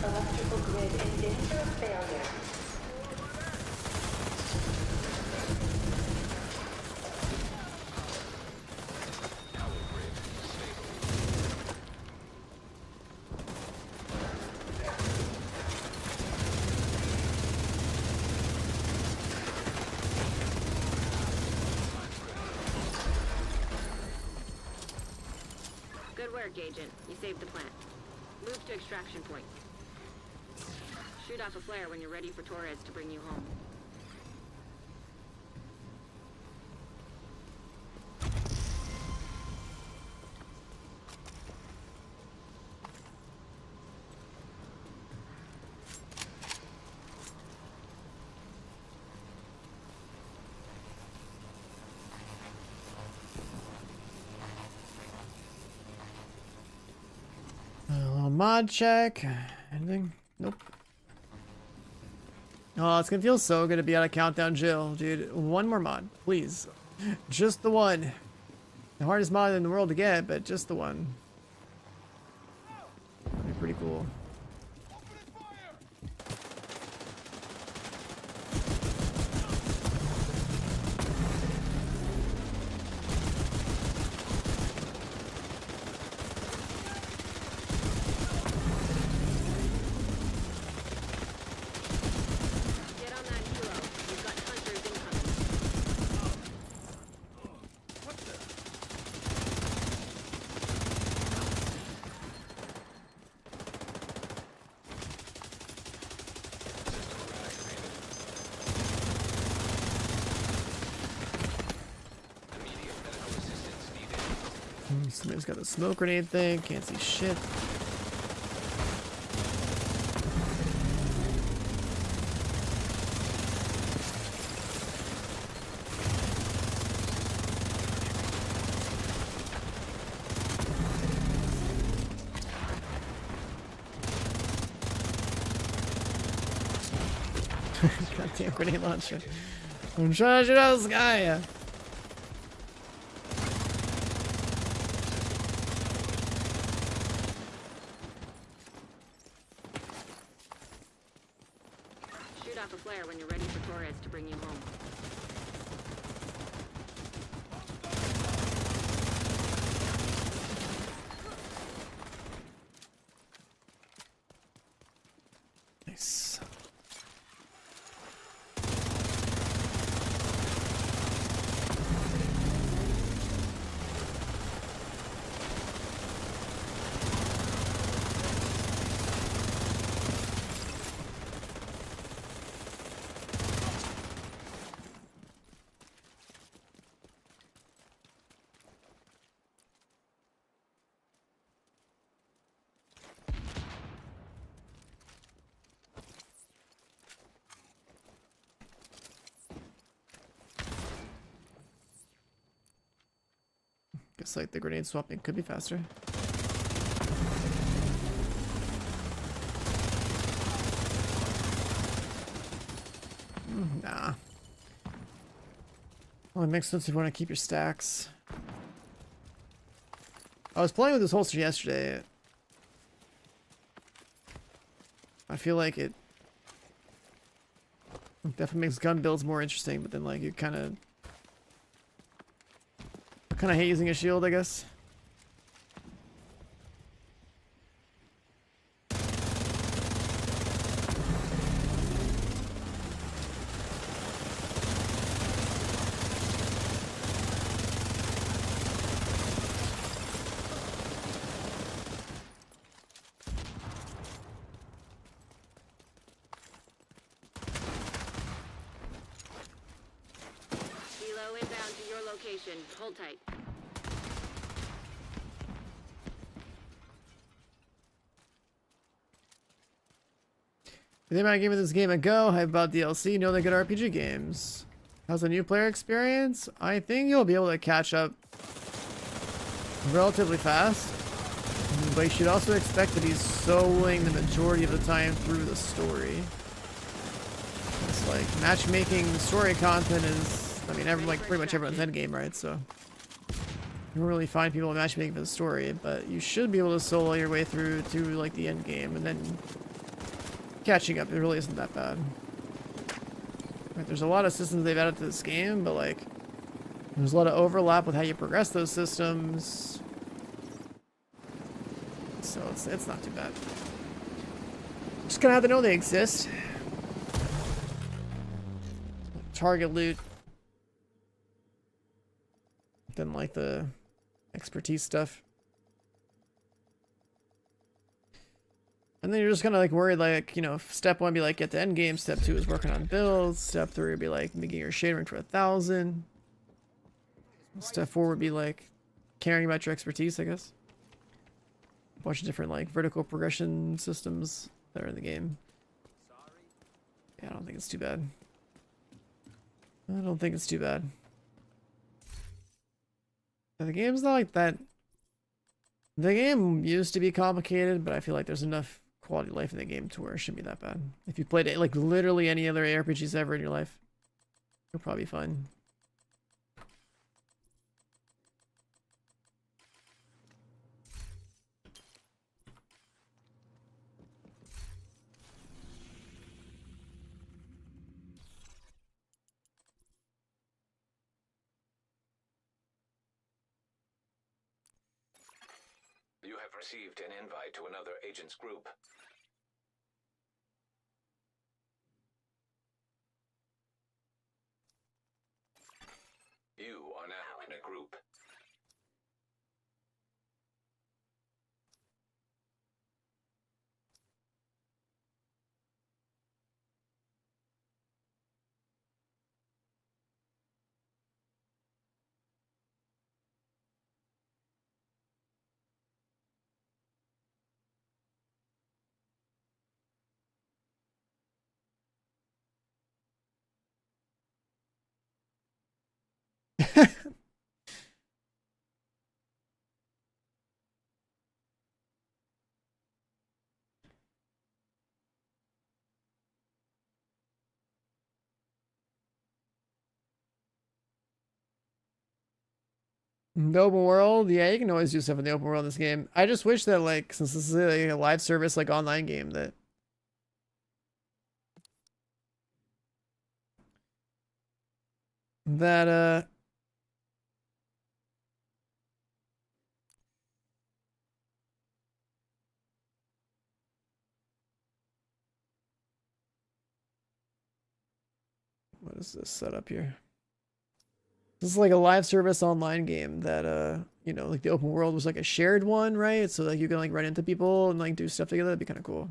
Electrical grid in danger of failure. Good work, Agent. You saved the plant. Move to extraction point. Shoot off a flare when you're ready for Torres to bring you home. mod check. Anything? Nope. Oh, it's gonna feel so good to be out of countdown jail, dude. One more mod, please. Just the one. The hardest mod in the world to get, but just the one. That'd be pretty cool. Get on that helo. We've got hunters incoming. Immediate medical assistance needed. Somebody's got the smoke grenade thing. Can't see shit. Goddamn grenade launcher. I'm trying to shoot out this guy. Shoot off a flare when you're ready for Torres to bring you home. Nice. Guess like the grenade swapping could be faster. Nah. Well, it makes sense if you want to keep your stacks. I was playing with this holster yesterday. I feel like it definitely makes gun builds more interesting, but then like you kind of hate using a shield, I guess. Helo inbound to your location. Hold tight. They might give this game a go. Hype about DLC. Know they're good RPG games. How's the new player experience? I think you'll be able to catch up relatively fast. But you should also expect to be soloing the majority of the time through the story. It's like matchmaking story content is, I mean, like pretty much everyone's endgame, right? So you don't really find people matchmaking for the story, but you should be able to solo your way through to like the end game, and then catching up, it really isn't that bad. Right, there's a lot of systems they've added to this game, but like there's a lot of overlap with how you progress those systems. So it's not too bad. Just kind of have to know they exist. Target loot. Then like the expertise stuff. And then you're just kind of like worried, like, you know, step 1 be like get the end game, step 2 is working on builds, step 3 would be like making your shade rank to 1,000. Step 4 would be like caring about your expertise, I guess. A bunch of different like vertical progression systems that are in the game. Yeah, I don't think it's too bad. I don't think it's too bad. The game's not like that The game used to be complicated, but I feel like there's enough quality of life in the game to where it shouldn't be that bad. If you played it like literally any other ARPGs ever in your life, you'll probably be fine. You have received an invite to another agent's group. You are now in a group. The open world, yeah, you can always do stuff in the open world in this game. I just wish that, like, since this is a live service, like, online game, that what is this setup here? This is like a live service online game that you know, like the open world was like a shared one, right? So like you can like run into people and like do stuff together. That'd be kind of cool.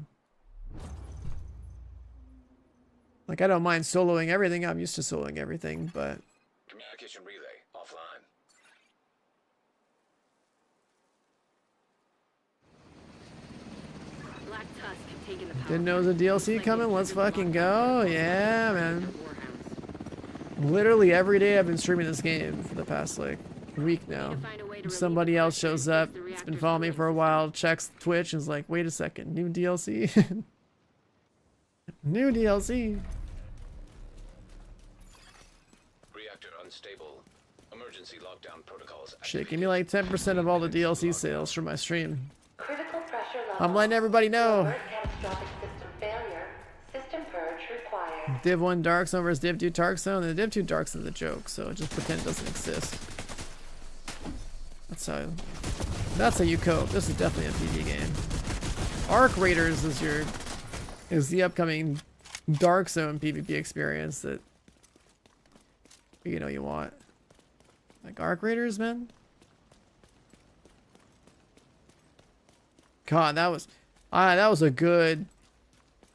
Like I don't mind soloing everything. I'm used to soloing everything, but Communication relay offline. Black Tusk have taken the power didn't know there was a DLC coming. Let's fucking go. Yeah, man. Literally every day I've been streaming this game for the past like week now. Somebody else shows up, it's been following me for a while, checks Twitch and is like, wait a second, new DLC? New DLC. Reactor unstable. Emergency lockdown protocols. Shit, give me like 10% of all the DLC sales from my stream. Critical pressure level. I'm letting everybody know. Alert catastrophic system failure. System purge required. Div 1 Dark Zone versus Div 2 Dark Zone. The Div 2 Dark Zone is a joke, so just pretend it doesn't exist. That's how you cope. This is definitely a PvE game. Arc Raiders is the upcoming Dark Zone PvP experience that you know you want. Like Arc Raiders, man. God, that was a good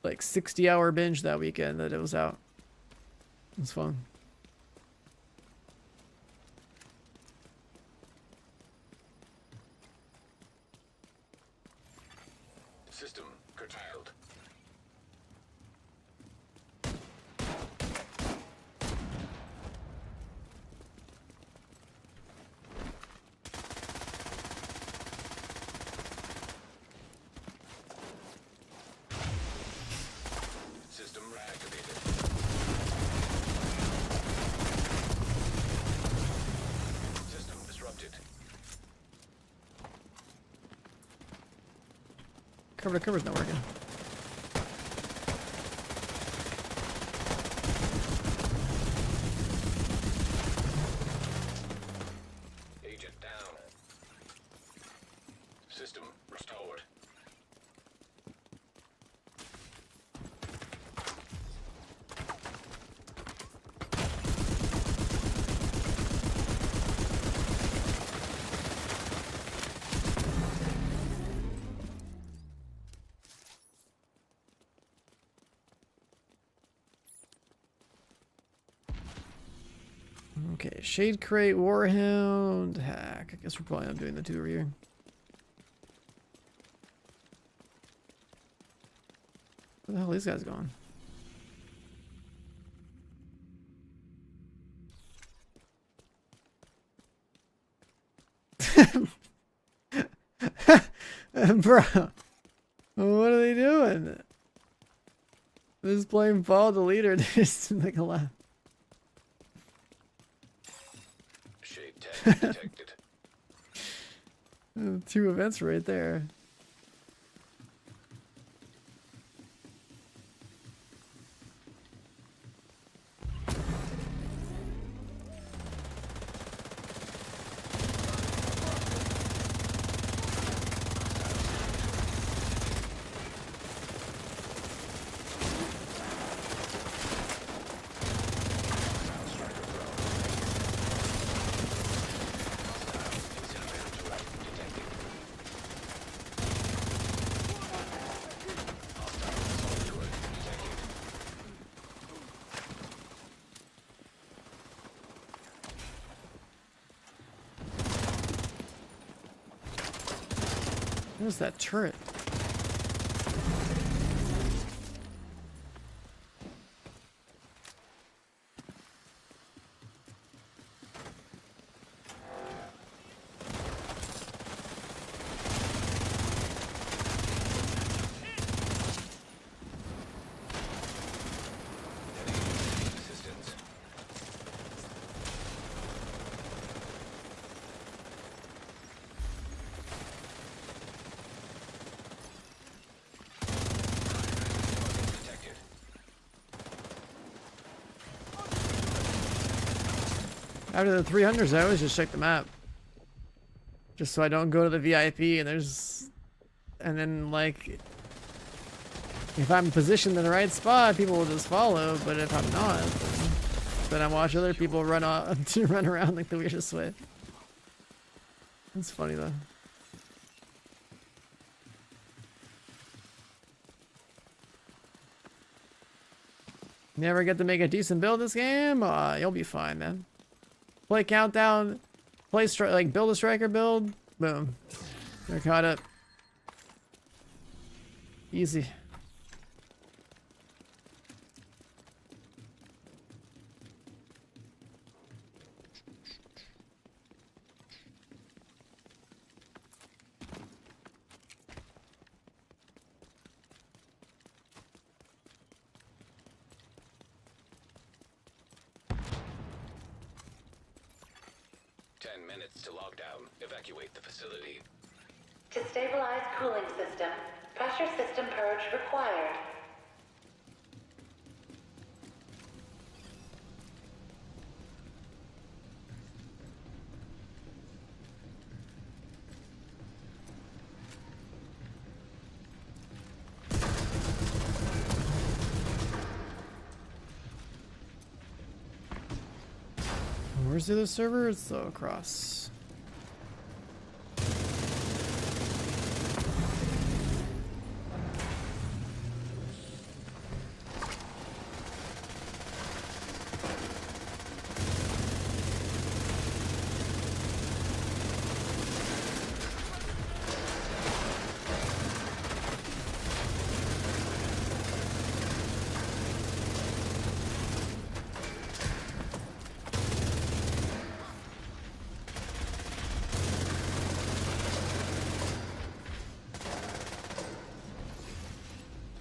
like 60-hour binge that weekend that it was out. It was fun. System curtailed. System reactivated. System disrupted. Cover's not working. Agent down. System restored. Okay, Shade Crate, Warhound, Hack. I guess we're probably not doing the two over here. Where the hell are these guys going? Bro, what are they doing? They're just playing follow the leader. Just like a laugh. Shade tag detected. 2 events right there. Where's that turret? Assistance. Detected. After the 300s, I always just check the map. Just so I don't go to the VIP and then like, if I'm positioned in the right spot, people will just follow, but if I'm not, then I watch other people run off to run around like the weirdest way. That's funny though. Never get to make a decent build this game? You'll be fine, man. Play countdown, play like build a striker build, boom. They're caught up. Easy. To lockdown, evacuate the facility. To stabilize cooling system, pressure system purge required. Where's the other server? It's across.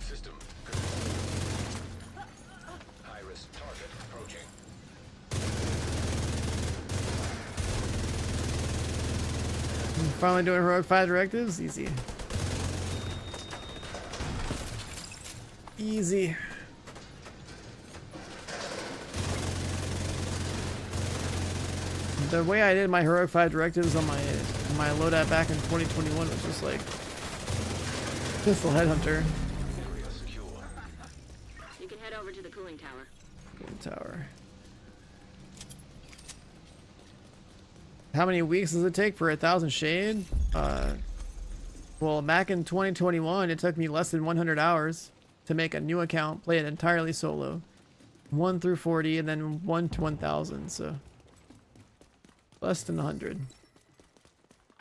System. High-risk target approaching. Finally doing heroic 5 directives? Easy. Easy. The way I did my heroic 5 directives on my loadout back in 2021 was just like pistol headhunter. Area secure. You can head over to the cooling tower. Tower. How many weeks does it take for 1,000 shade? Well, back in 2021, it took me less than 100 hours to make a new account, play it entirely solo. 1 through 40, and then 1 to 1,000, so less than 100.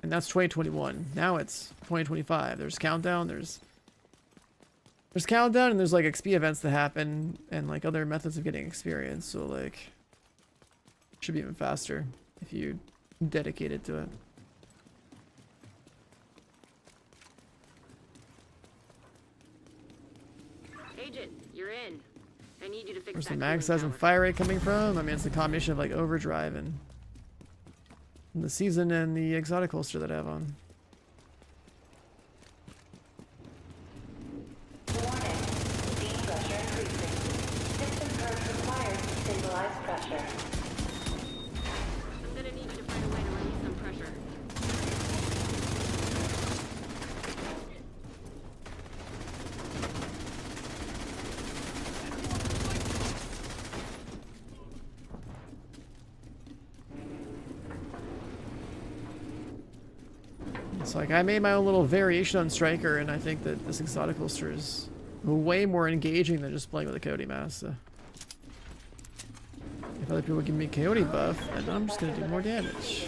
And that's 2021. Now it's 2025. There's countdown, there's countdown, and there's like XP events that happen, and like other methods of getting experience, so like should be even faster if you dedicated to it. You're in. I need you to fix Where's that the mag cooling size and tower. fire rate coming from? I mean, it's a combination of like overdrive and the season and the exotic holster that I have on. Warning. Steam pressure increasing. System purge required to stabilize pressure. I'm gonna need you to find a way to release some pressure. It's like I made my own little variation on Striker, and I think that this exotic holster is way more engaging than just playing with a Coyote mask. So if other people give me Coyote buff, then I'm just gonna do more damage.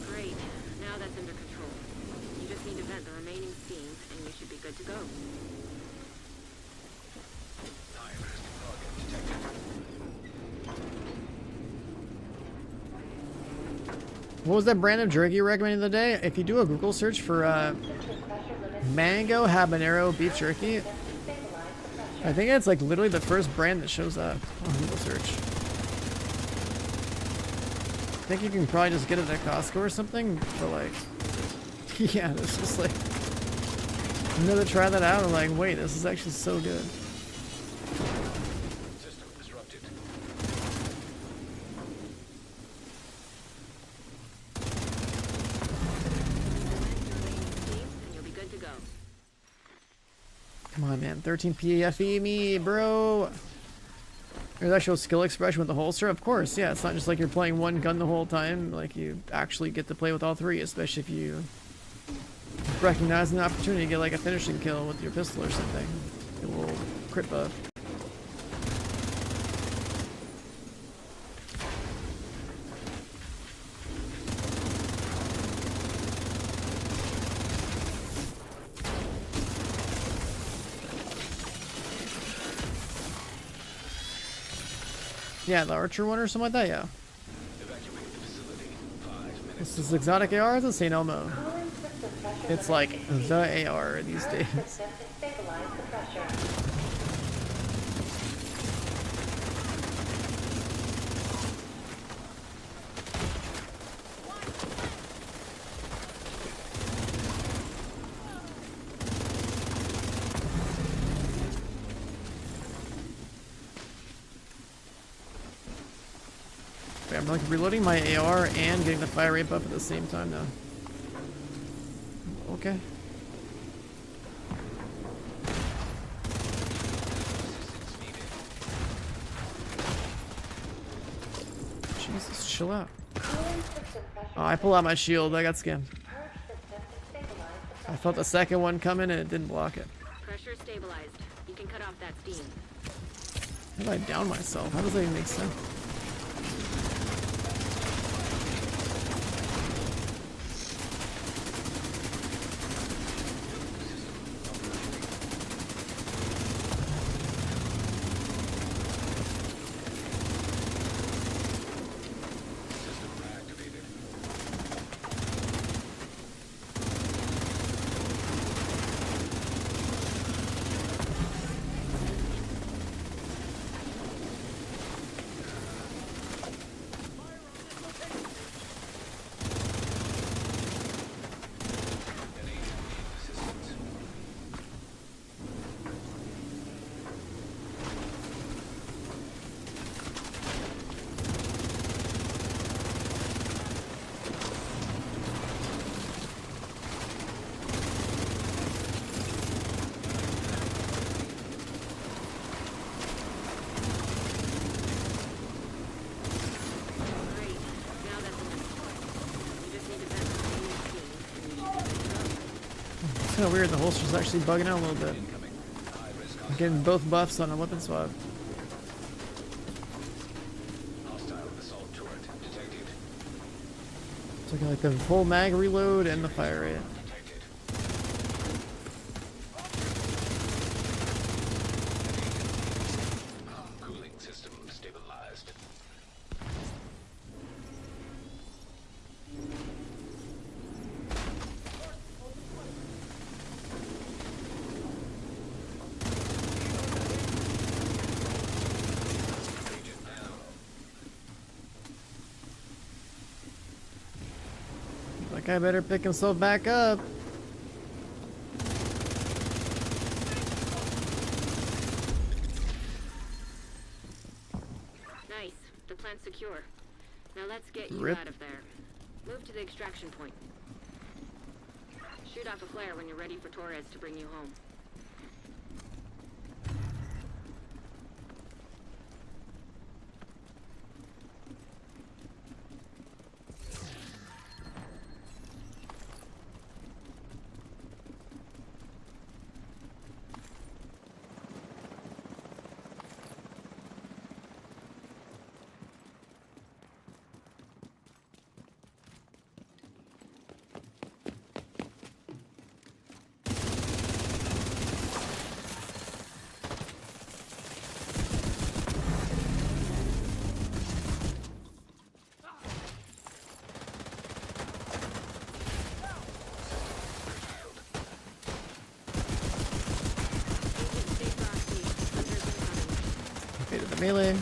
Great. Now that's under control. You just need to vent the remaining steam, and you should be good to go. What was that brand of jerky you recommended the other day? If you do a Google search for mango habanero beef jerky, I think it's like literally the first brand that shows up on Google search. I think you can probably just get it at Costco or something, but like, yeah, it's just like, I'm gonna try that out and like, wait, this is actually so good. System disrupted. And you'll be good to go. Come on, man, 13 PFE me, bro. There's actual skill expression with the holster, of course. Yeah, it's not just like you're playing one gun the whole time. Like you actually get to play with all three, especially if you recognize an opportunity to get like a finishing kill with your pistol or something. It will crit buff. Yeah, the archer one or something like that, yeah. Evacuate the facility. 5 minutes. This is exotic AR, it's a St. Elmo. It's like the AR these days. System to stabilize the pressure. Wait, I'm like reloading my AR and getting the fire rate buff at the same time now. Okay. Jesus, chill out. Oh, I pull out my shield. I got scammed. I felt the second one coming and it didn't block it. Pressure stabilized. You can cut off that steam. How did I down myself? How does that even make sense? Great. Now that's under control. You just need to vent the remaining steam, and you should be good to go. It's kind of weird. The holster's actually bugging out a little bit. Incoming. High-risk I'm getting both buffs on a weapon swap. hostile assault turret detected. So I got like the full mag reload and the fire rate. Detected. Guy better pick himself back up. Nice. The plant's secure. Now let's get you Rip. out of there. Move to the extraction point. Shoot off a flare when you're ready for Torres to bring you home. Baited the melee.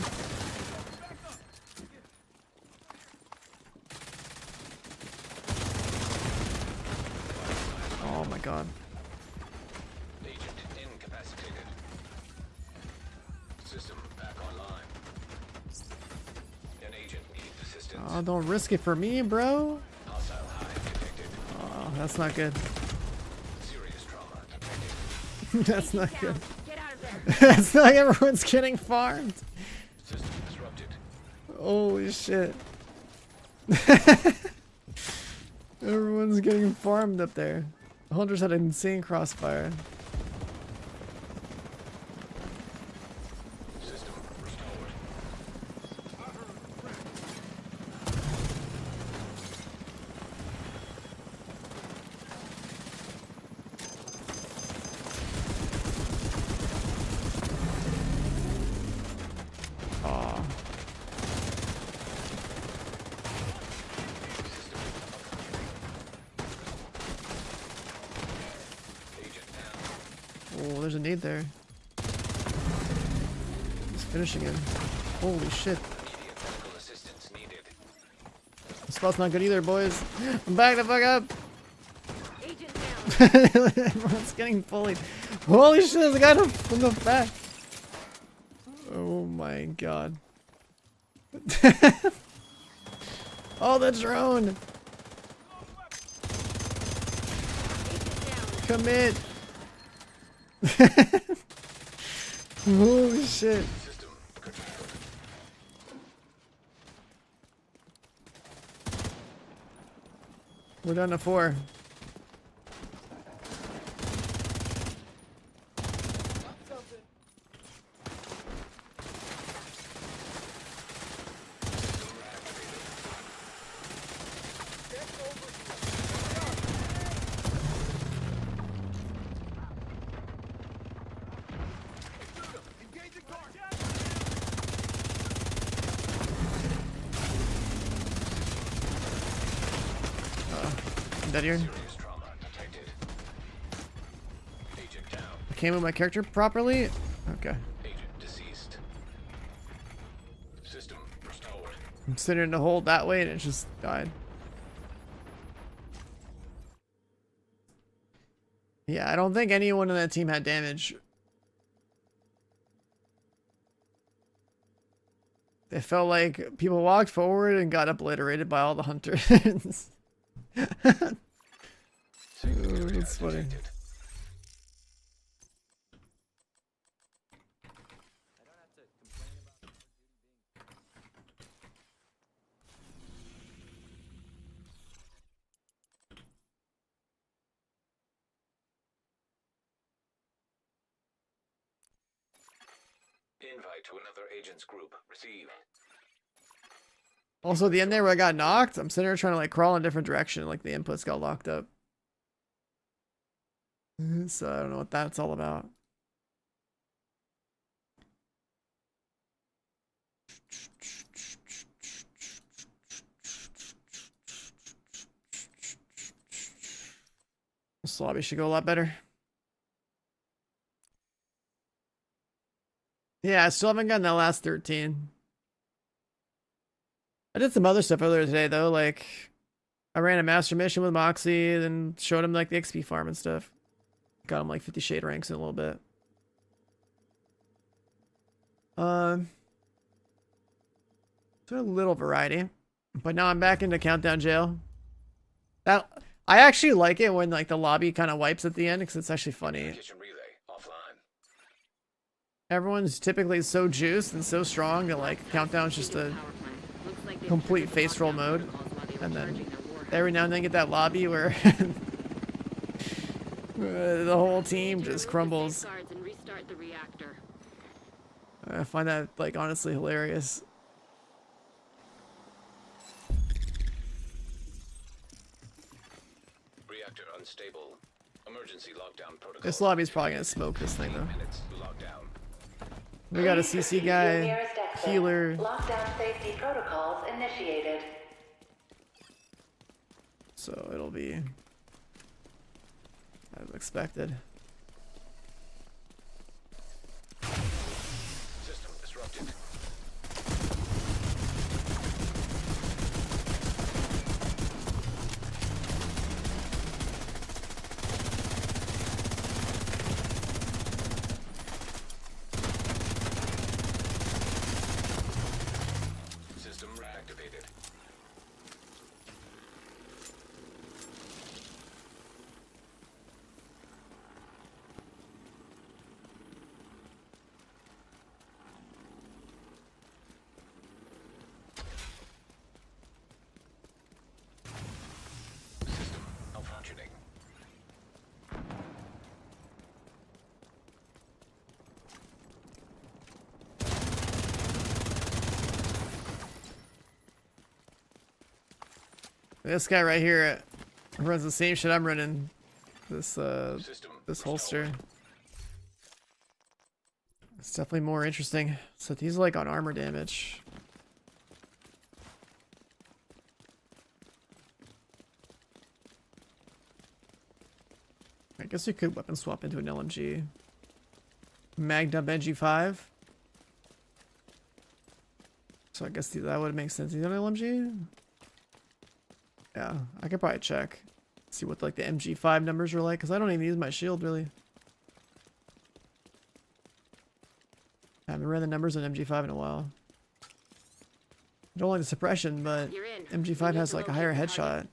Oh my god. Agent incapacitated. System back online. An agent needs assistance. Oh, don't risk it for me, bro. Hostile hive detected. Oh, that's not good. Serious trauma detected. That's not good. Get out of there. It's not like everyone's getting farmed. System disrupted. Holy shit. Everyone's getting farmed up there. The hunters had an insane crossfire. System restored. Aw. Agent down. Oh, there's a nade there. He's finishing him. Holy shit. Immediate medical assistance needed. The spot's not good either, boys. Back the fuck up. Agent down. Everyone's getting bullied. Holy shit, there's a guy from the back. Oh my god. Oh, the drone. Commit. Holy shit. System curtailed. We're down to 4. Dead here. Serious trauma detected. Agent down. I can't move my character properly. Okay. Agent deceased. System restored. I'm sitting in the hole that way and it just died. Yeah, I don't think anyone on that team had damage. It felt like people walked forward and got obliterated by all the hunters. Ooh, that's funny. Detected. Invite to another agent's group received. Also, at the end there where I got knocked, I'm sitting there trying to like crawl in a different direction, like the inputs got locked up. So I don't know what that's all about. This lobby should go a lot better. Yeah, I still haven't gotten that last 13. I did some other stuff earlier today though, like I ran a master mission with Moxie and showed him like the XP farm and stuff. Got him like 50 shade ranks in a little bit. So a little variety, but now I'm back into Countdown Jail. That I actually like it when like the lobby kind of wipes at the end because it's actually funny. Kitchen relay offline. Everyone's typically so juiced and so strong that like Countdown's just a complete face roll mode, and then every now and then get that lobby where the whole team just crumbles. I find that like honestly hilarious. Reactor unstable. Emergency lockdown protocol. This lobby's probably gonna smoke this thing though. Minutes lockdown. We got a CC guy, healer. Lockdown safety protocols initiated. So it'll be as expected. System disrupted. System reactivated. System malfunctioning. This guy right here runs the same shit I'm running. This System this holster. It's definitely more interesting. So he's like on armor damage. I guess you could weapon swap into an LMG. Mag dump NG5. So I guess that would make sense. He's on LMG? Yeah, I could probably check. See what like the MG5 numbers are like, because I don't even use my shield really. I haven't ran the numbers on MG5 in a while. I don't like the suppression, but MG5 has like a higher headshot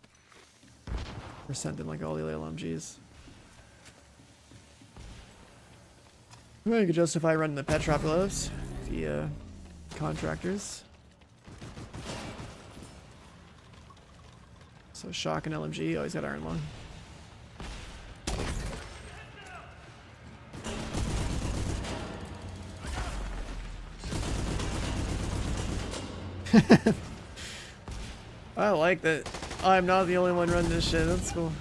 percent than like all the other LMGs. Well, you could justify running the Petropolis, the contractors. So shock and LMG, oh he's got iron lung. I like that I'm not the only one running this shit, that's cool.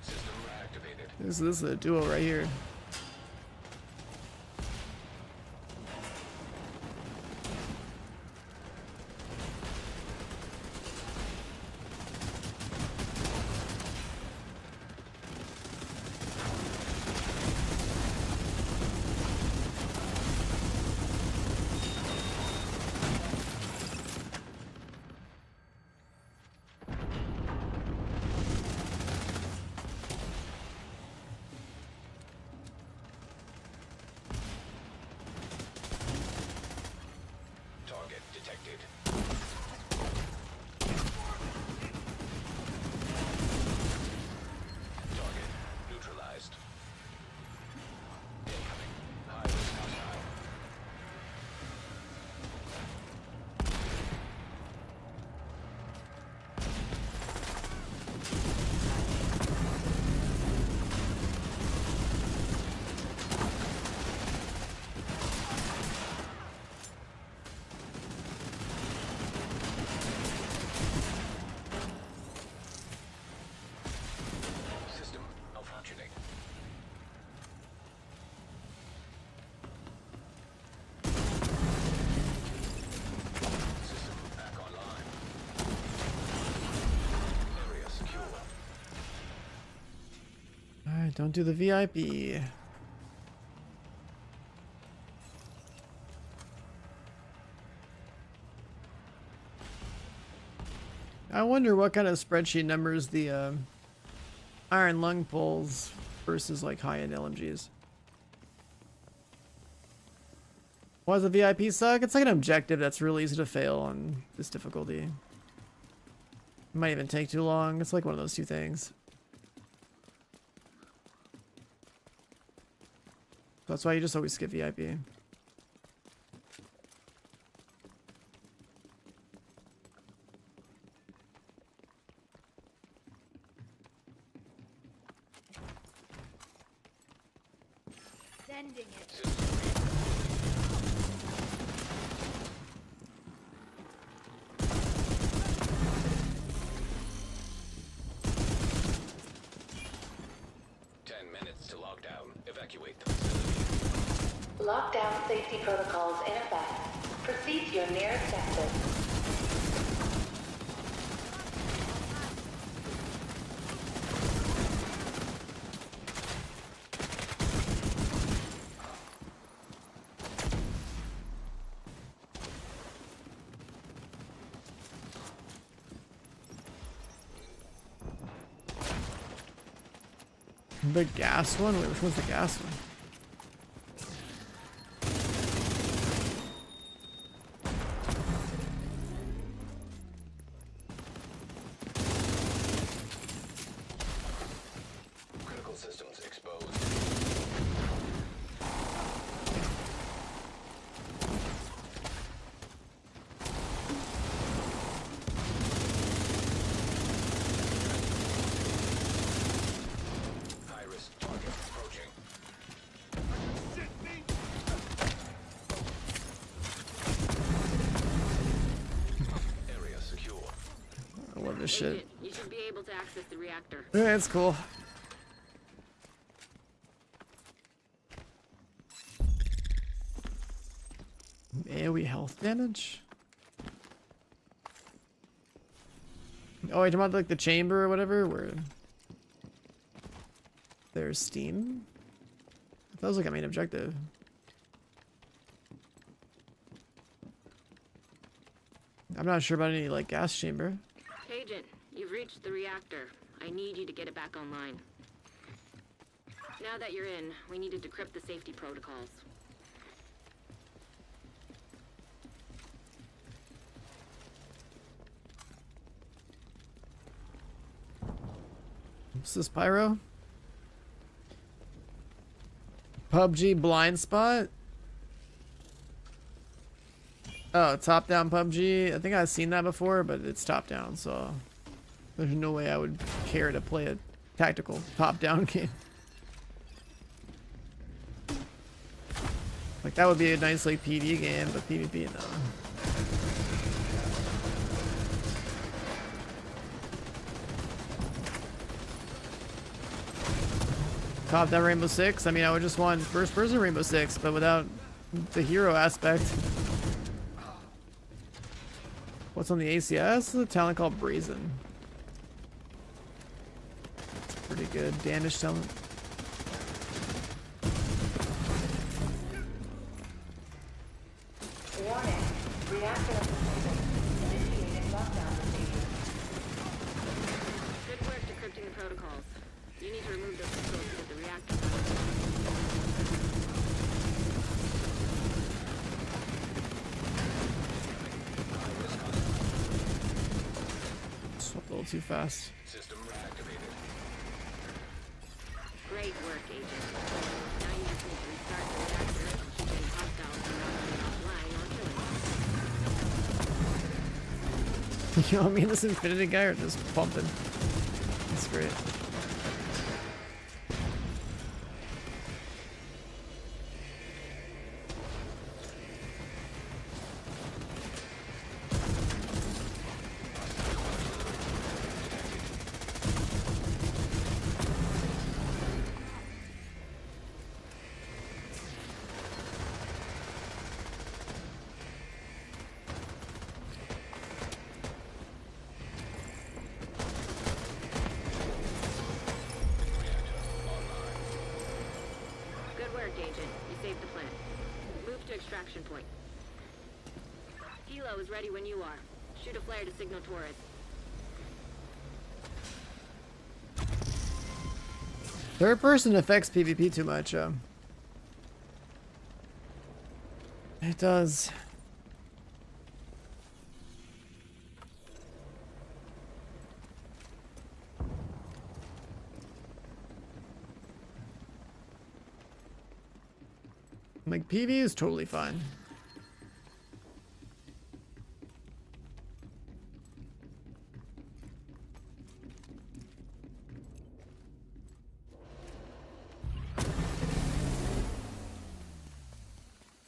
System reactivated. This is a duo right here. Target detected. Target neutralized. Incoming. High risk hostile. System malfunctioning. System back online. Area secure. Alright, don't do the VIP. I wonder what kind of spreadsheet numbers the iron lung pulls versus like high-end LMGs. Why does the VIP suck? It's like an objective that's really easy to fail on this difficulty. It might even take too long. It's like one of those two things. That's why you just always skip VIP. Sending it. To lockdown. Evacuate the facility. Lockdown safety protocols in effect. Proceed to your nearest exit. The gas one? Wait, which one's the gas one? Critical systems exposed. High-risk target approaching. Area secure. I love this shit. Agent, you should be able to access the reactor. Yeah, that's cool. AoE health damage? Oh, you're talking about like the chamber or whatever, where there's steam? That was like a main objective. I'm not sure about any like gas chamber. Agent, you've reached the reactor. I need you to get it back online. Now that you're in, we need to decrypt the safety protocols. What's this, Pyro? PUBG blind spot? Oh, top-down PUBG. I think I've seen that before, but it's top-down, so there's no way I would care to play a tactical top-down game. Like, that would be a nice, like, PvE game, but PvP, no. Top-down Rainbow Six? I mean, I would just want first-person Rainbow Six, but without the hero aspect. What's on the ACS? A talent called Brazen. It's pretty good damage talent. Warning. Reactor initiating lockdown procedures. Good work decrypting the protocols. You need to remove those controls to get the reactor. Swapped a little too fast. System reactivated. Great work, Agent. Now you just need to restart the reactor and keep any hostiles from not running offline or killing us. You know what I mean? This Infinity guy are just pumping. That's great. Good work, Agent. You saved the plant. Move to extraction point. Kilo is ready when you are. Shoot a flare to signal Torres. Third person affects PvP too much. It does. Like, PV is totally fine.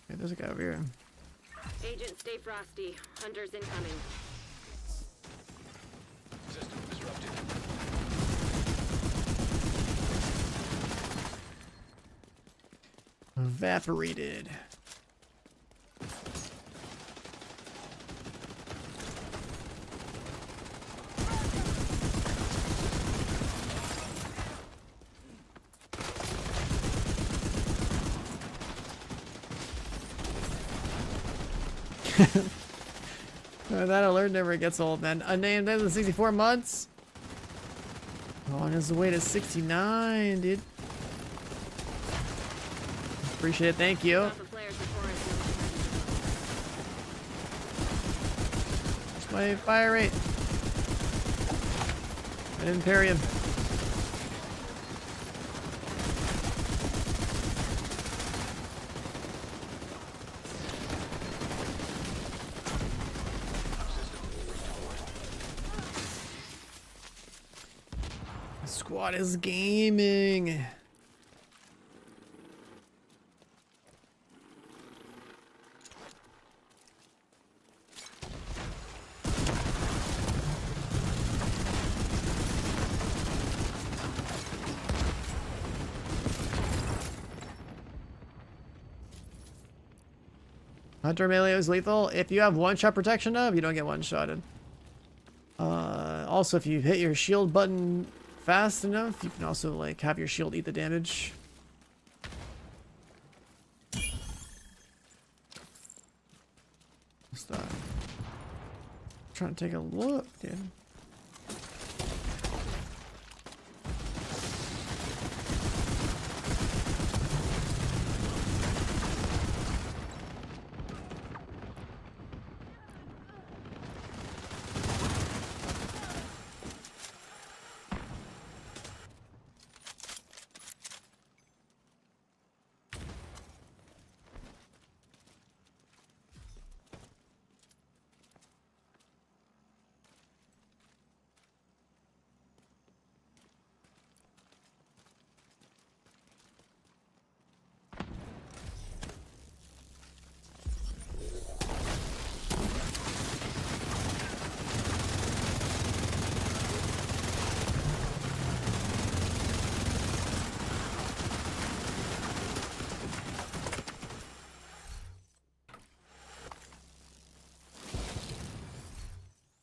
Okay, there's a guy over here. Agent, stay frosty. Hunters incoming. System disrupted. Evaporated. That alert never gets old, man. Unnamed than 64 months. On his way to 69, dude. Appreciate it, thank you. Stop the flares before What's my fire rate? I didn't parry him. Squad is gaming. Hunter melee is lethal. If you have one-shot protection of, you don't get one-shotted. Also, if you hit your shield button fast enough, you can also like have your shield eat the damage. What's that? Trying to take a look, dude.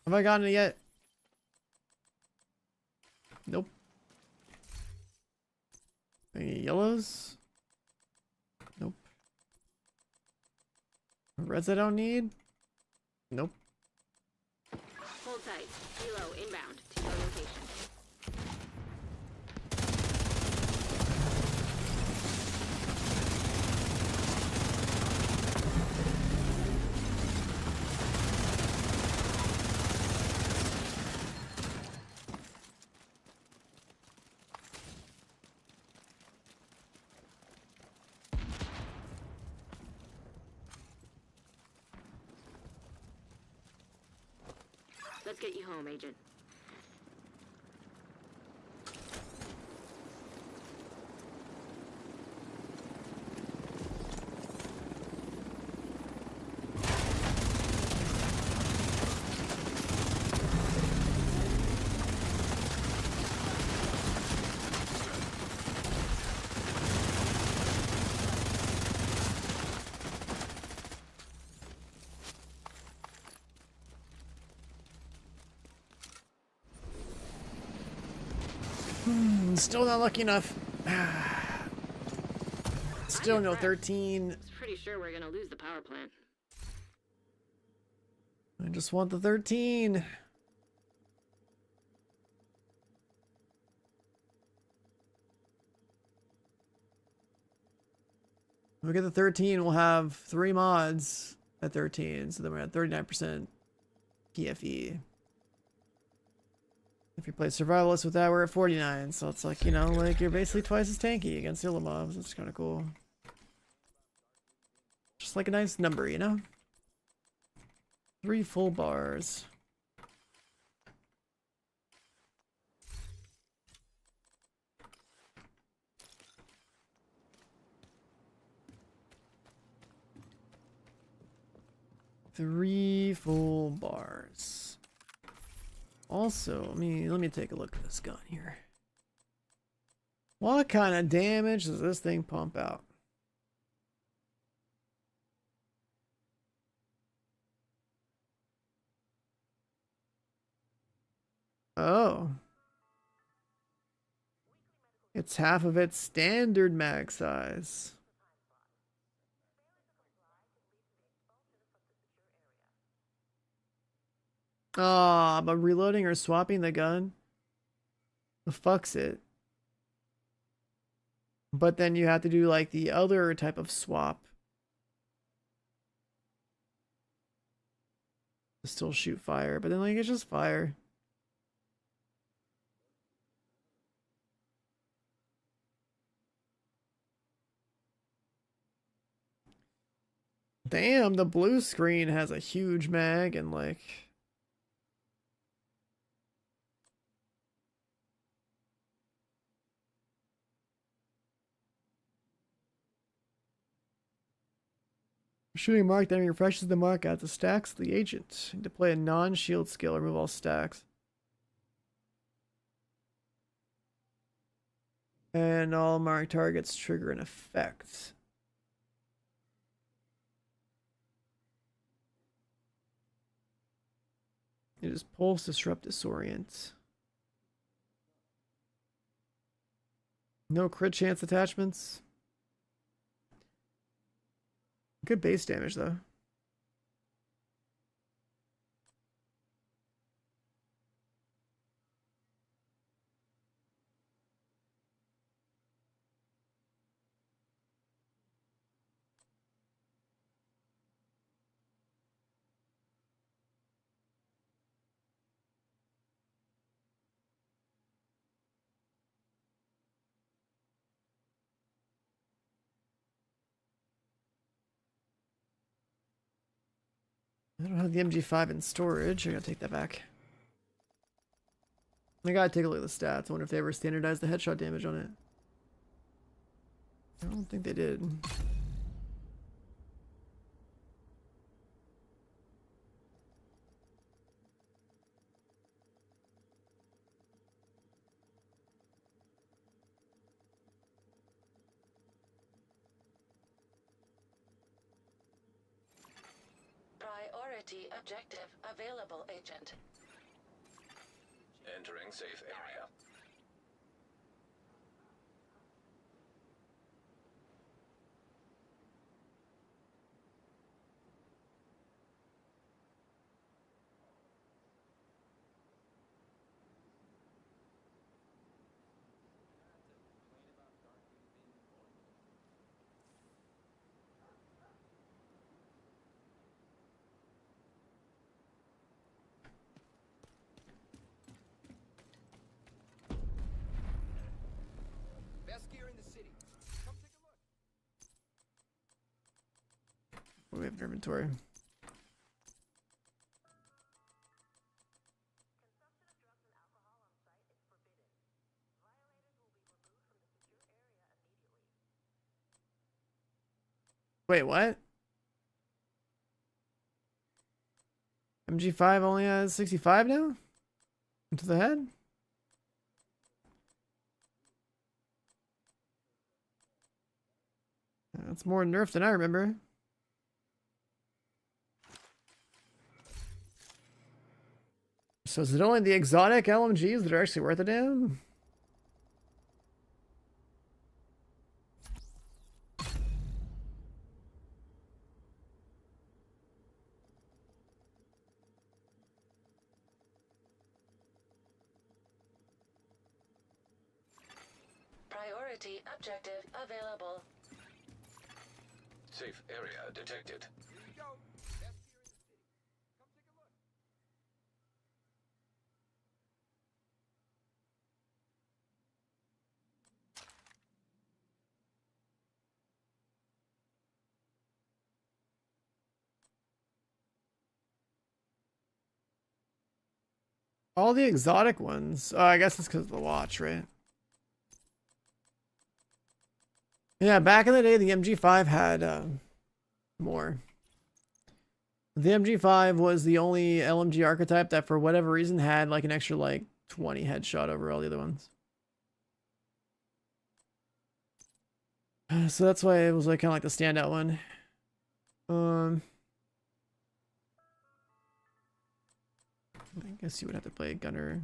Have I gotten it yet? Nope. Any yellows? Nope. Reds I don't need? Nope. Hold tight. Kilo inbound to your location. Let's get you home, Agent. Still not lucky enough. Still no 13. I was pretty sure we're gonna lose the power plant. I just want the 13. When we get to 13, we'll have 3 mods at 13, so then we're at 39% PFE. If you play survivalist with that, we're at 49, so it's like, you know, like you're basically twice as tanky against Hilla mobs. That's kind of cool. Just like a nice number, you know? 3 full bars. Three full bars. Also, let me take a look at this gun here. What kind of damage does this thing pump out? Oh. It's half of its standard mag size. Ah, but reloading or swapping the gun fucks it. But then you have to do like the other type of swap to still shoot fire, but then like it's just fire. Damn, the blue screen has a huge mag and like shooting marked enemy refreshes the mark at the stacks of the agent. To play a non-shield skill, remove all stacks. And all marked targets trigger an effect. It is pulse, disrupt, disorient. No crit chance attachments. Good base damage though. I don't have the MG5 in storage. I gotta take that back. I gotta take a look at the stats. I wonder if they ever standardized the headshot damage on it. I don't think they did. Priority objective available, Agent. Entering safe area. Best gear in the city. Come take a look. What do we have in inventory? Wait, what? MG5 only has 65 now? Into the head? That's more nerfed than I remember. So is it only the exotic LMGs that are actually worth a damn? Priority objective available. Safe area detected. Here we go. Best beer in the city. Come take a look. All the exotic ones. Oh, I guess it's because of the watch, right? Yeah, back in the day, the MG5 had more. The MG5 was the only LMG archetype that, for whatever reason, had like an extra like 20 headshot over all the other ones. So that's why it was like kind of like the standout one. I guess you would have to play gunner.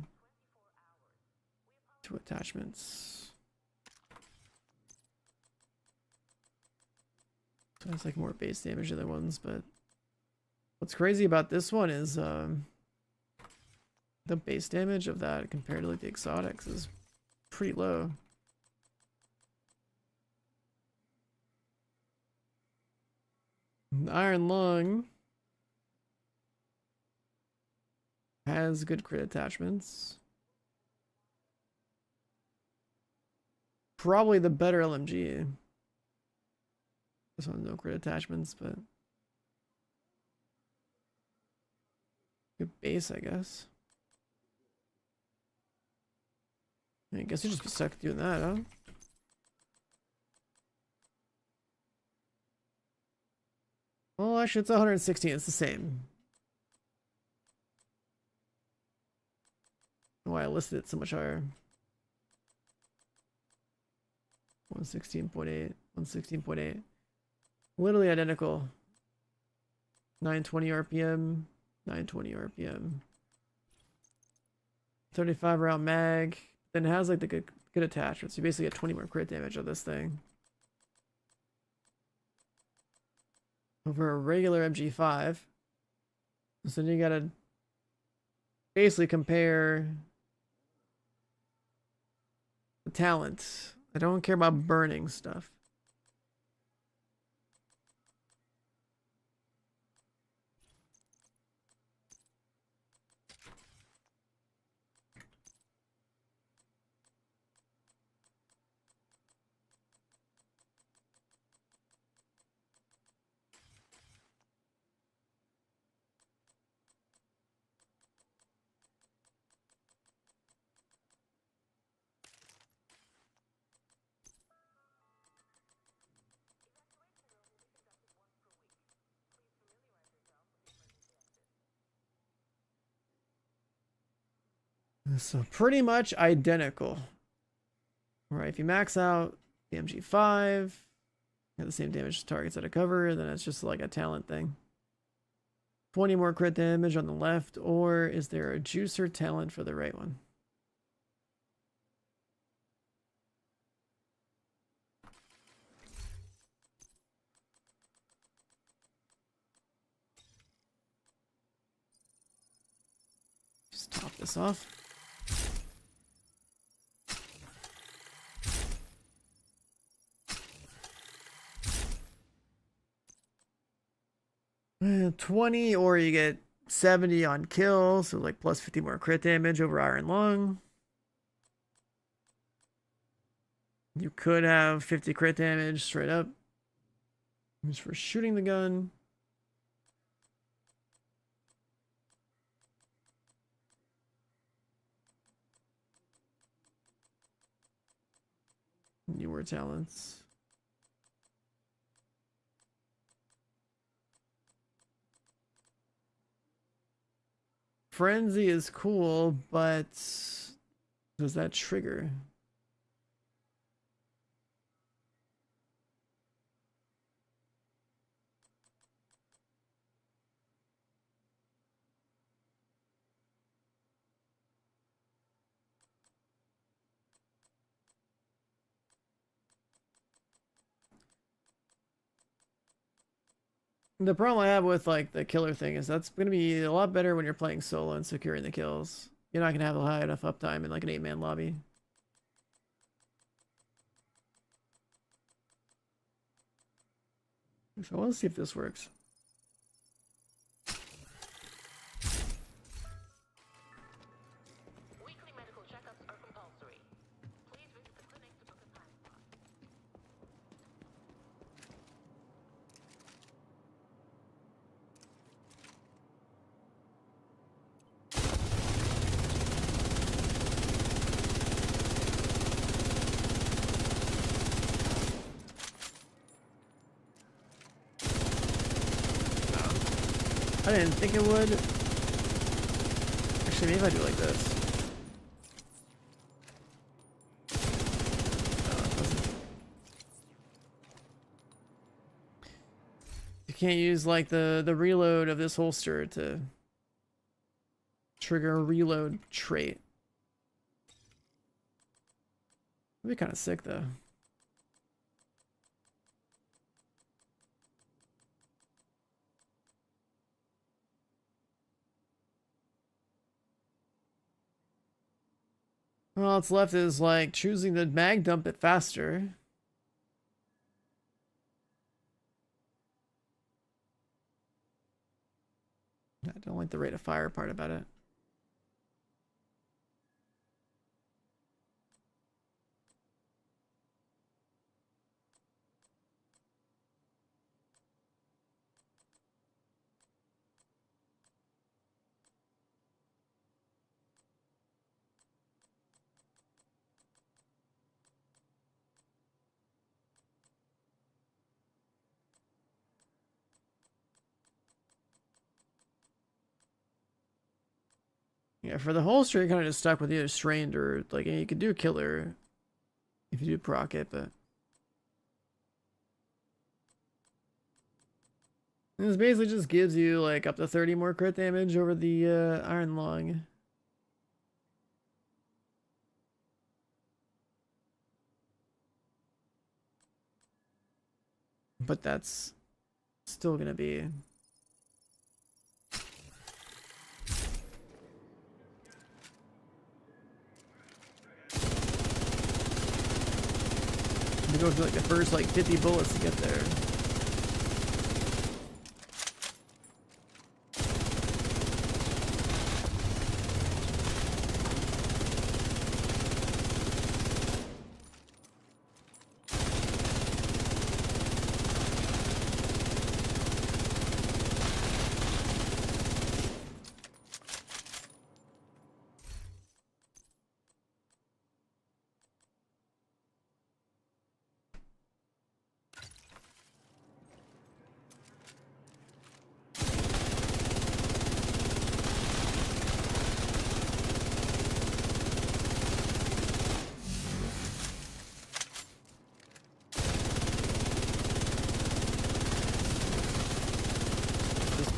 2 attachments. So it's like more base damage than the other ones, but what's crazy about this one is the base damage of that compared to like the exotics is pretty low. Iron Lung has good crit attachments. Probably the better LMG. This one's no crit attachments, but good base, I guess. I guess you just be stuck doing that, huh? Well, actually, it's 116. It's the same. Why I listed it so much higher. 116.8, 116.8. Literally identical. 920 RPM, 920 RPM. 35 round mag. Then it has like the good attachments. You basically get 20 more crit damage of this thing. Over a regular MG5. So then you gotta basically compare the talent. I don't care about burning stuff. So pretty much identical. Right, if you max out the MG5, get the same damage to targets that it cover, then it's just like a talent thing. 20 more crit damage on the left, or is there a juicer talent for the right one? Just top this off. Uh, 20, or you get 70 on kill, so like plus 50 more crit damage over Iron Lung. You could have 50 crit damage straight up just for shooting the gun. Newer talents. Frenzy is cool, but does that trigger? The problem I have with like the killer thing is that's going to be a lot better when you're playing solo and securing the kills. You're not going to have a high enough uptime in like an 8-man lobby. So I want to see if this works. Weekly medical checkups are compulsory. Please visit the clinic to book a time slot. I didn't think it would. Actually, maybe I do like this. No, it doesn't. You can't use like the reload of this holster to trigger a reload trait. That'd be kind of sick though. All that's left is like choosing to mag dump it faster. I don't like the rate of fire part about it. Yeah, for the holster, you're kind of just stuck with either strained or like you could do killer if you do proc it, but this basically just gives you like up to 30 more crit damage over the iron lung. But that's still gonna be you go through like the first like 50 bullets to get there.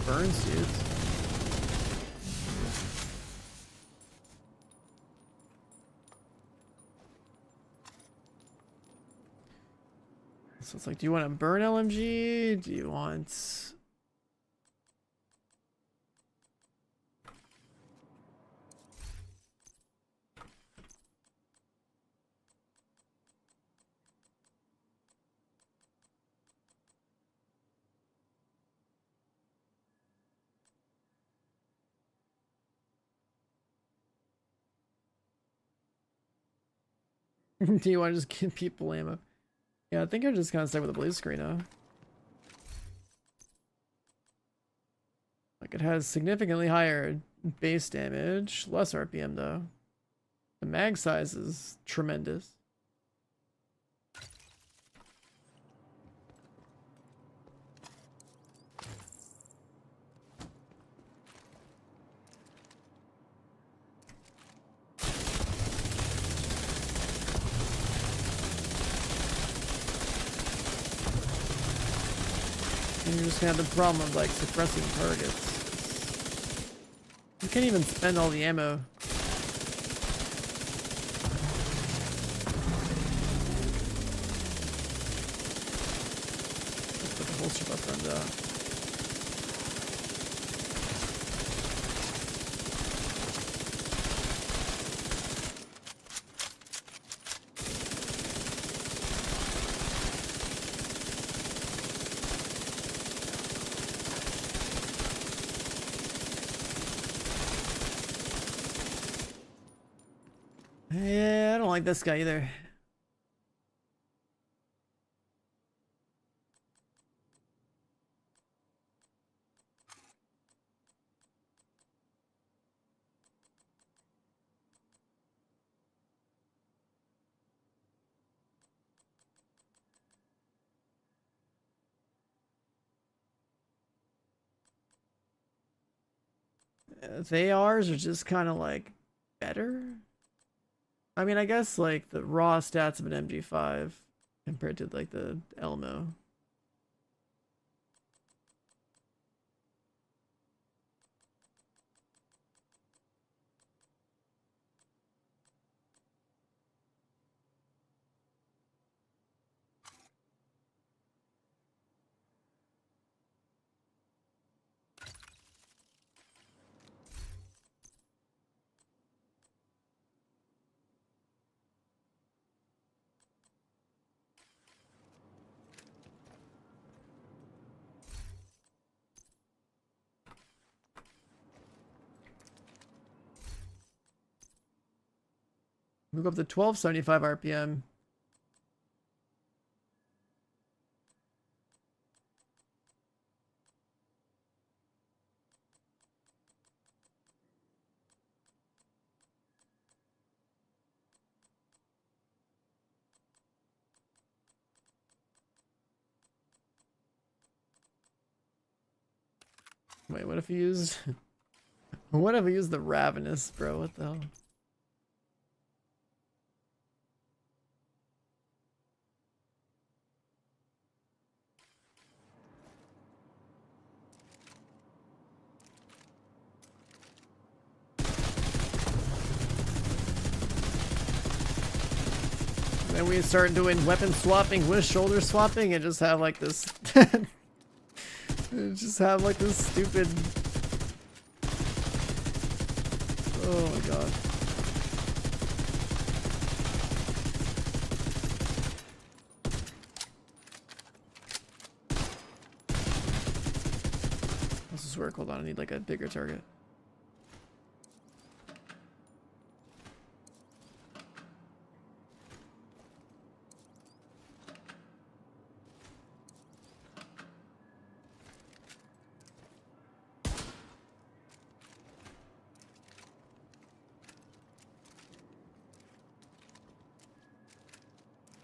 Burns, dudes. So it's like, do you want to burn LMG? Do you want... Do you want to just give people ammo? Yeah, I think I'm just kind of stuck with the blue screen now. Like it has significantly higher base damage, less RPM though. The mag size is tremendous. And you're just gonna have the problem of like suppressing targets. You can't even spend all the ammo. Let's put the holster buffer on that. Yeah, I don't like this guy either. The ARs are just kind of like better. I mean, I guess like the raw stats of an MG5 compared to like the Elmo. We go up to 1275 RPM. Wait, what if he used... what if he used the Ravenous, bro? What the hell? Then we start doing weapon swapping with shoulder swapping and just have like this... just have like this stupid... Oh my god. This is work. Hold on, I need like a bigger target.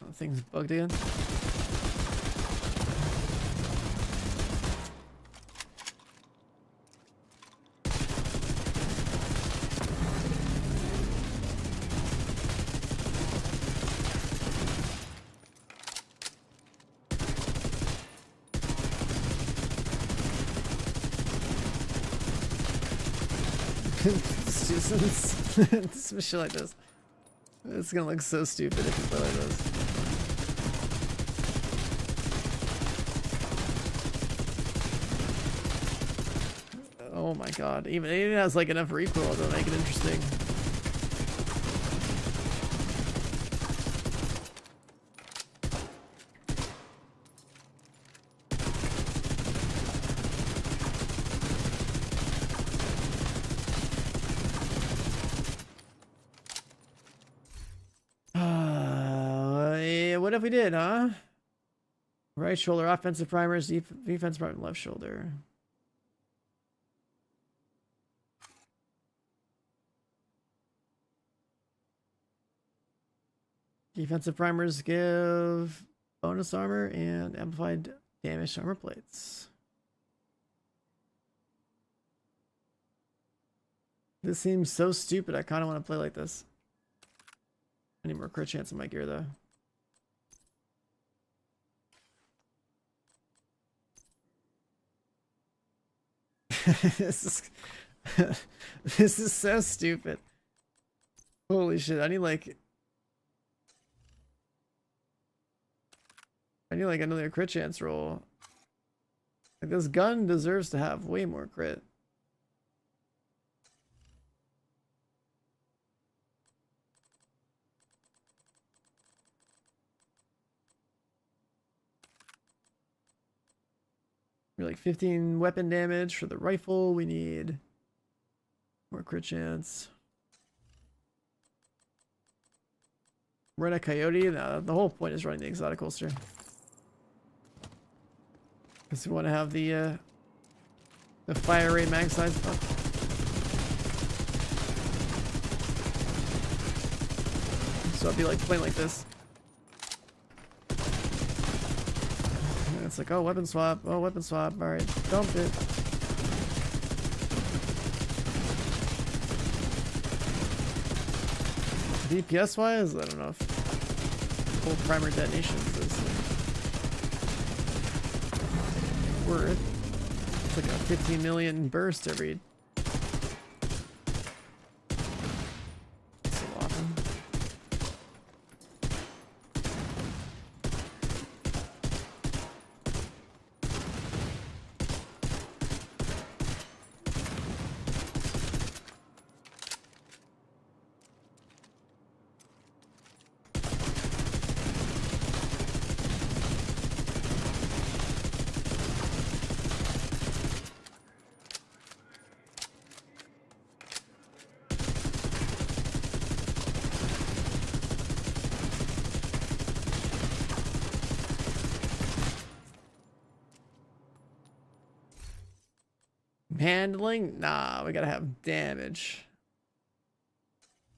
Oh, thing's bugged again. Some shit like this. It's gonna look so stupid if you play like this. Oh my god. Even it has like enough recoil to make it interesting. What if we did, huh? Right shoulder, offensive primers, defensive primer, left shoulder. Defensive primers give bonus armor and amplified damage armor plates. This seems so stupid. I kind of want to play like this. I need more crit chance in my gear though. this is this is so stupid. Holy shit! I need like another crit chance roll. Like this gun deserves to have way more crit. We're like 15 weapon damage for the rifle. We need more crit chance. Run a coyote? No, the whole point is running the exotic holster. Because we want to have the fire rate mag size up. So I'd be like playing like this. And it's like, oh, weapon swap. Oh, weapon swap. Alright, dumped it. DPS wise, I don't know if full primer detonations is worth. It's like a 15 million burst every so often. Handling? Nah, we gotta have damage.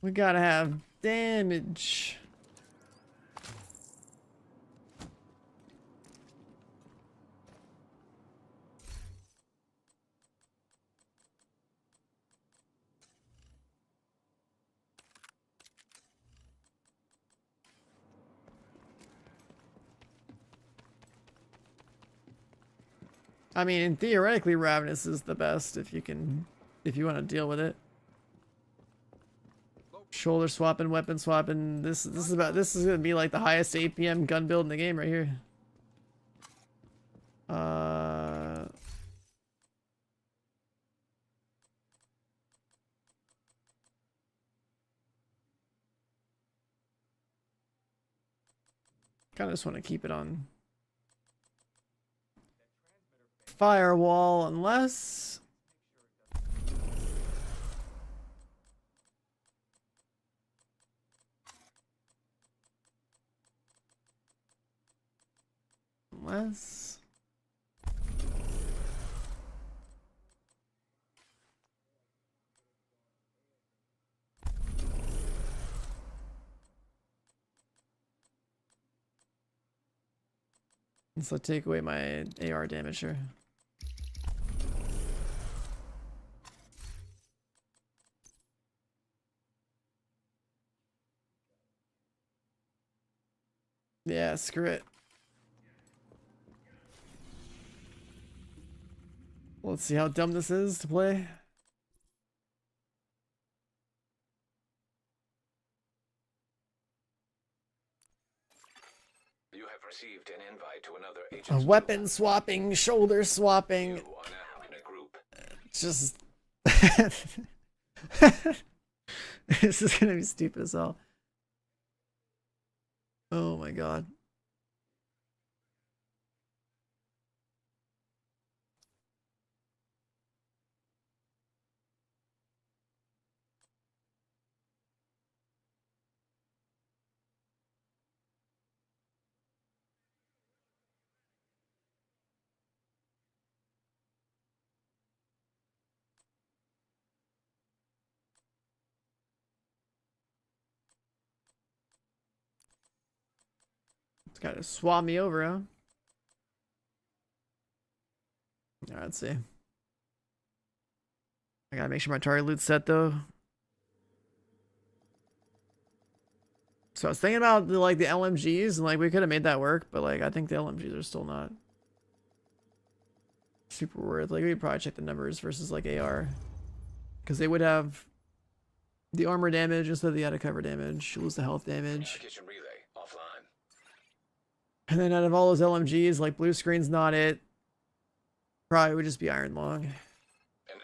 We gotta have damage. I mean, theoretically, Ravenous is the best if you want to deal with it. Shoulder swapping, weapon swapping. This is gonna be like the highest APM gun build in the game right here. Kind of just want to keep it on firewall unless so take away my AR damage here. Yeah, screw it. Let's see how dumb this is to play. You have received an invite to another A agent's weapon swapping, shoulder swapping. You are now in a group. Just this is gonna be stupid as hell. Oh my god. It's gotta swap me over, huh? Alright, let's see. I gotta make sure my target loot's set though. So I was thinking about the LMGs and like we could have made that work, but like I think the LMGs are still not super worth. Like we'd probably check the numbers versus like AR. Because they would have the armor damage instead of the out of cover damage. You lose the health damage. Kitchen relay offline. And then out of all those LMGs, like blue screen's not it. Probably would just be iron long. An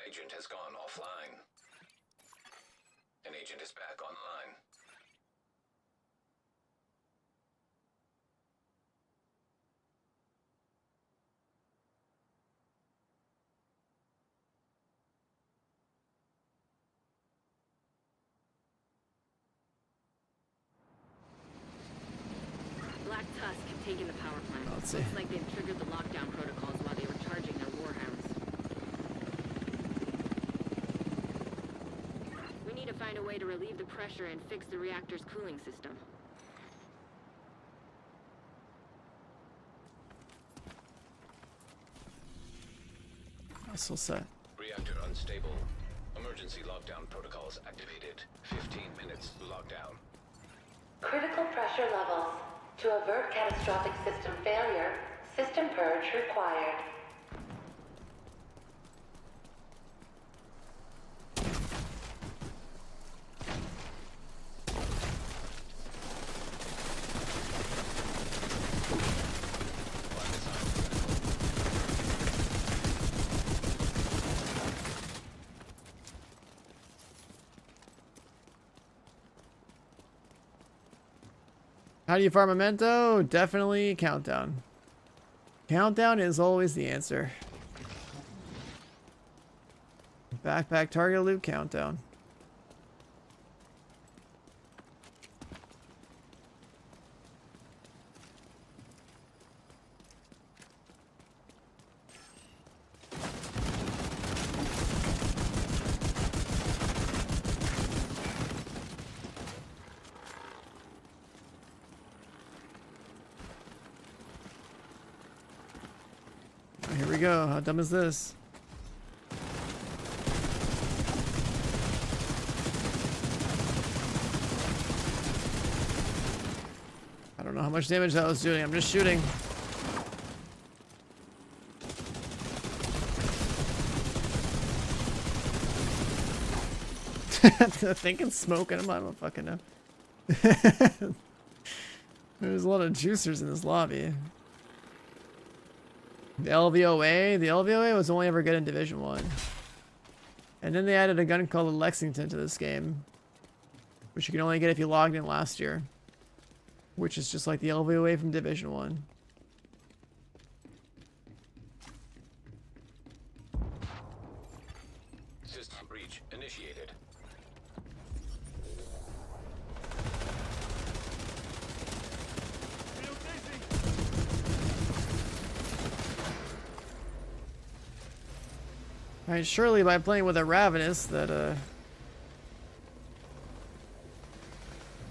agent has gone offline. An agent is back online. taken the power plant. Let's see. Looks like they've triggered the lockdown protocols while they were charging their warhounds. We need to find a way to relieve the pressure and fix the reactor's cooling system. That's all set. Reactor unstable. Emergency lockdown protocols activated. 15 minutes lockdown. Critical pressure levels. To avert catastrophic system failure, system purge required. How do you farm memento? Definitely countdown. Countdown is always the answer. Backpack target loot countdown. Here we go. How dumb is this? I don't know how much damage that was doing. I'm just shooting. Thinking smoking him. I don't fucking know. There's a lot of juicers in this lobby. The LVOA was only ever good in Division 1. And then they added a gun called the Lexington to this game, which you can only get if you logged in last year, which is just like the LVOA from Division 1. System breach initiated. Alright, surely by playing with a Ravenous that,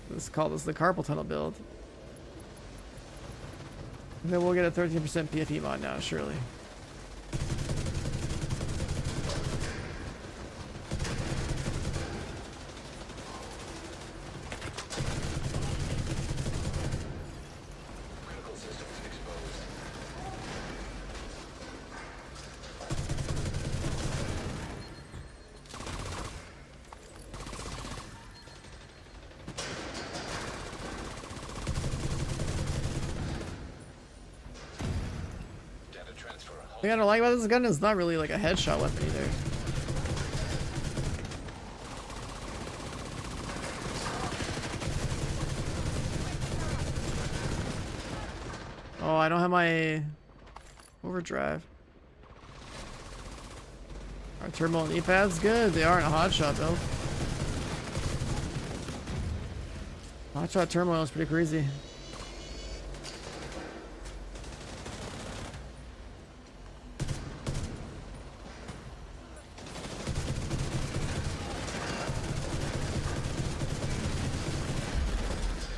let's call this the carpal tunnel build. And then we'll get a 13% PFE mod now, surely. Critical systems exposed. Data transfer. The thing I don't like about this gun is not really like a headshot weapon either. Oh, I don't have my overdrive. Are terminal knee pads good? They are in a hotshot build. Hotshot turmoil is pretty crazy.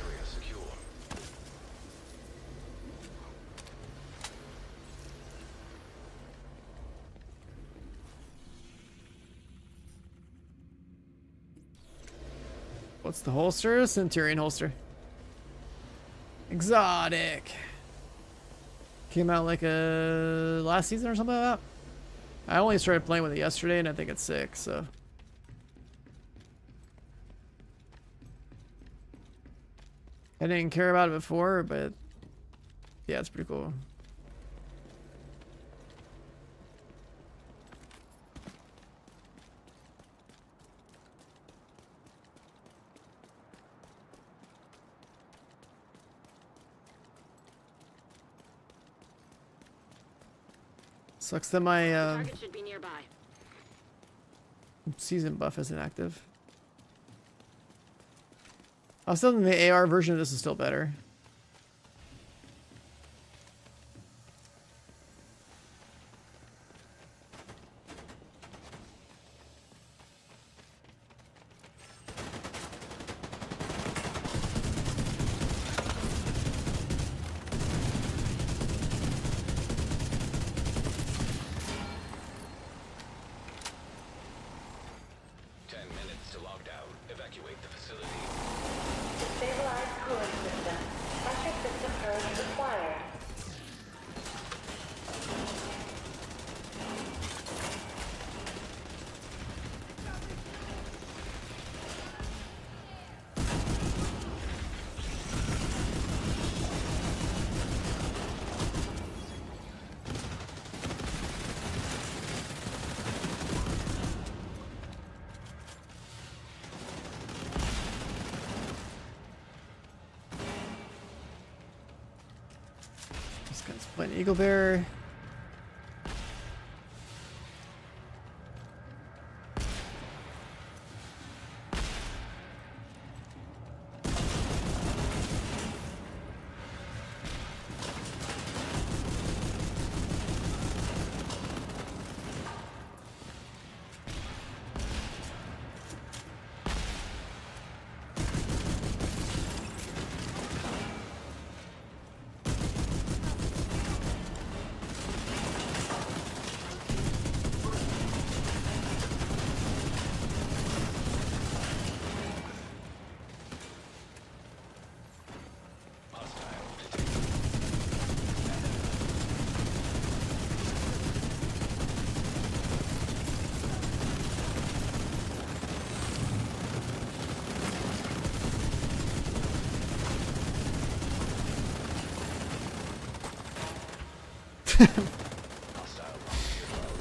Area secure. What's the holster? Centurion holster. Exotic. Came out like last season or something like that. I only started playing with it yesterday and I think it's sick, so. I didn't care about it before, but yeah, it's pretty cool. Sucks that my Target should be nearby. season buff isn't active. I still think the AR version of this is still better. Cooling system. Pressure system purge required. This guy's playing Eagle Bear.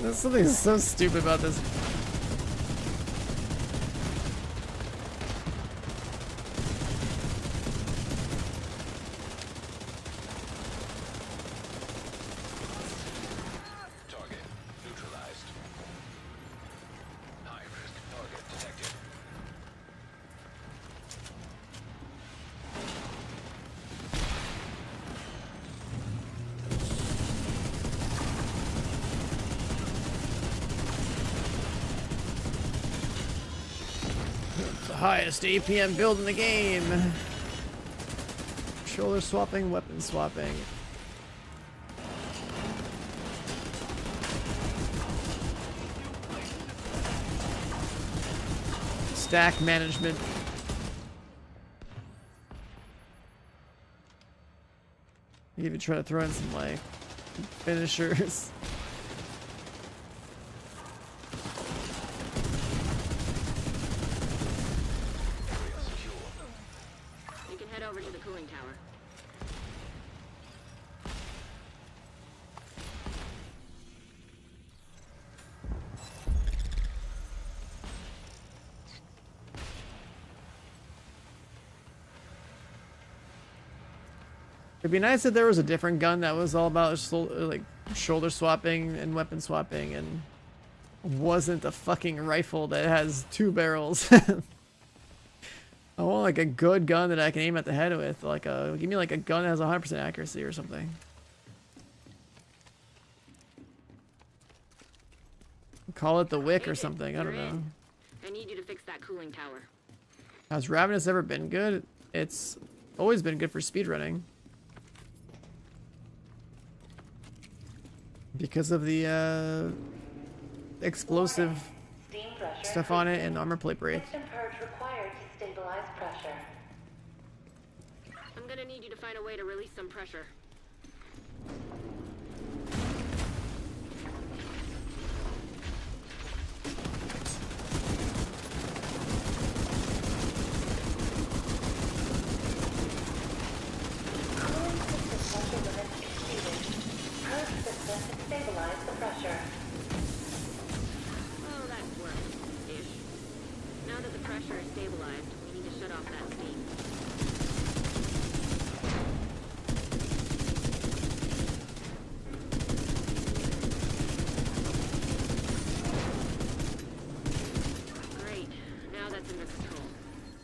There's something so stupid about this. Target neutralized. High-risk target detected. The highest APM build in the game. Shoulder swapping, weapon swapping. Stack management. You even try to throw in some like finishers. You can head over to the cooling tower. It'd be nice if there was a different gun that was all about like shoulder swapping and weapon swapping and wasn't a fucking rifle that has 2 barrels. I want like a good gun that I can aim at the head with. Like give me like a gun that has 100% accuracy or something. Call it the Wick or Agent, something. I don't you're know. in. I need you to fix that cooling tower. Has Ravenous ever been good? It's always been good for speedrunning. Because of the explosive Steam pressure stuff on it and armor plate break. System purge required to stabilize pressure. I'm gonna need you to find a way to release some pressure. Cooling system pressure limits exceeded. Purge system to stabilize the pressure. Oh, that's worked-ish. Now that the pressure is stabilized, we need to shut off that steam. Great. Now that's under control.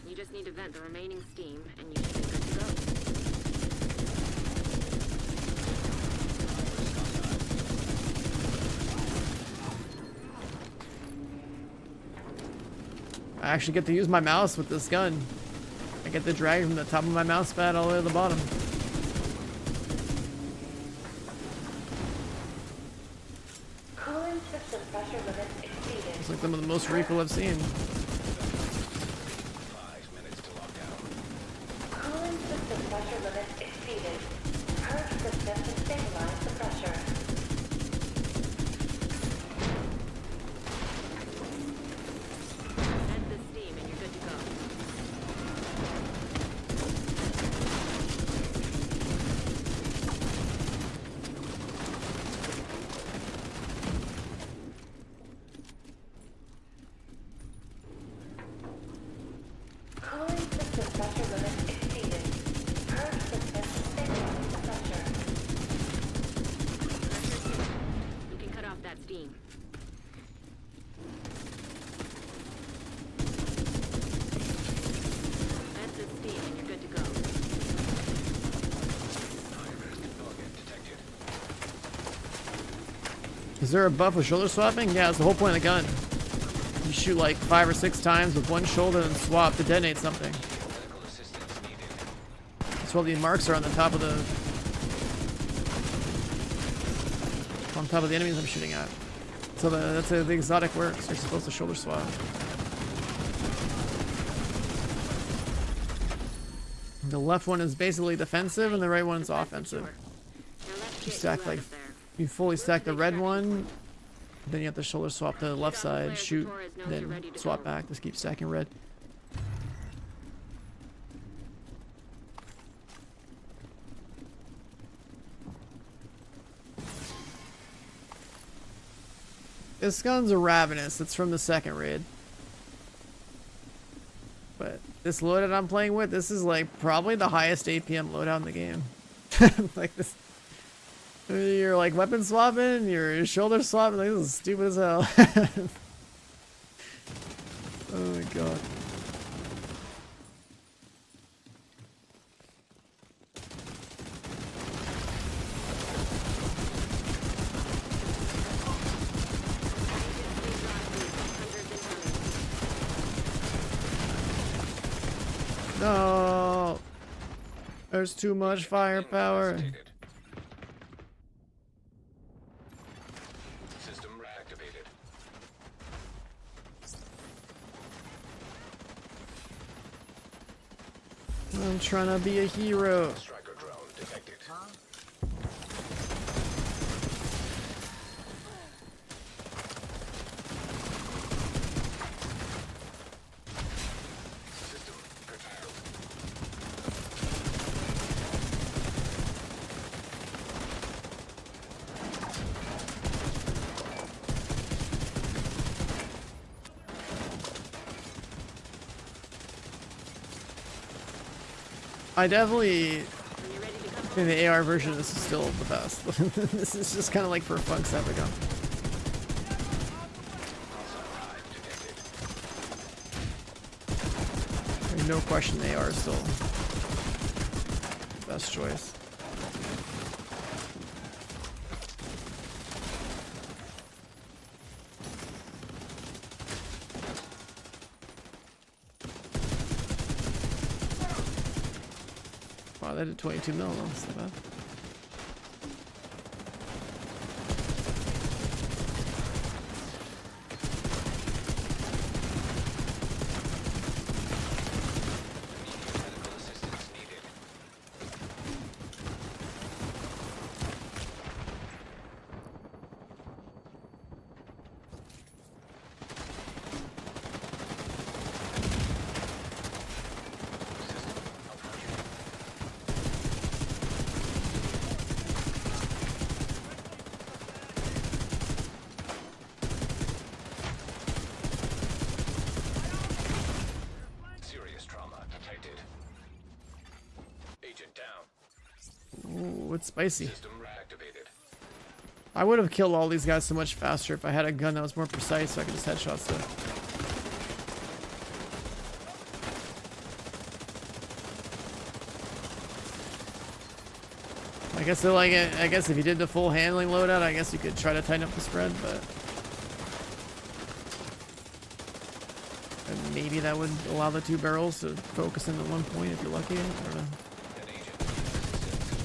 You just need to vent the remaining steam, and you should be good to go. I actually get to use my mouse with this gun. I get to drag from the top of my mouse pad all the way to the bottom. Cooling system pressure limits exceeded. It's like some of the most recoil I've seen. 5 minutes to lockdown. Cooling system steam. That's the steam, and you're good to go. Is there a buff with shoulder swapping? Yeah, it's the whole point of the gun. You shoot like 5 or 6 times with one shoulder and swap to detonate something. That's why the marks are on the top of the enemies I'm shooting at. So that's how the exotic works. You're supposed to shoulder swap. The left one is basically defensive, and the right one's offensive. You stack like you fully stack the red one, then you have to shoulder swap to the left side, shoot, then swap back. Just keep stacking red. This gun's a Ravenous. It's from the second raid. But this loadout I'm playing with, this is like probably the highest APM loadout in the game. Like this, you're like weapon swapping, you're shoulder swapping. Like, this is stupid as hell. Oh my god. No, there's too much firepower. System reactivated. I'm trying to be a hero. Striker drone detected. System curtailed. I definitely think the AR version of this is still the best. This is just kind of like for fun type of gun. There's no question the AR is still the best choice. Wow, they did 22 mil. That's not bad. Medical assistance needed. Serious trauma detected. Agent down. Ooh, it's spicy. System reactivated. I would have killed all these guys so much faster if I had a gun that was more precise, so I could just headshot stuff. I guess they're like, I guess if you did the full handling loadout, I guess you could try to tighten up the spread, but and maybe that would allow the 2 barrels to focus into one point if you're lucky. I don't know. An agent needs assistance.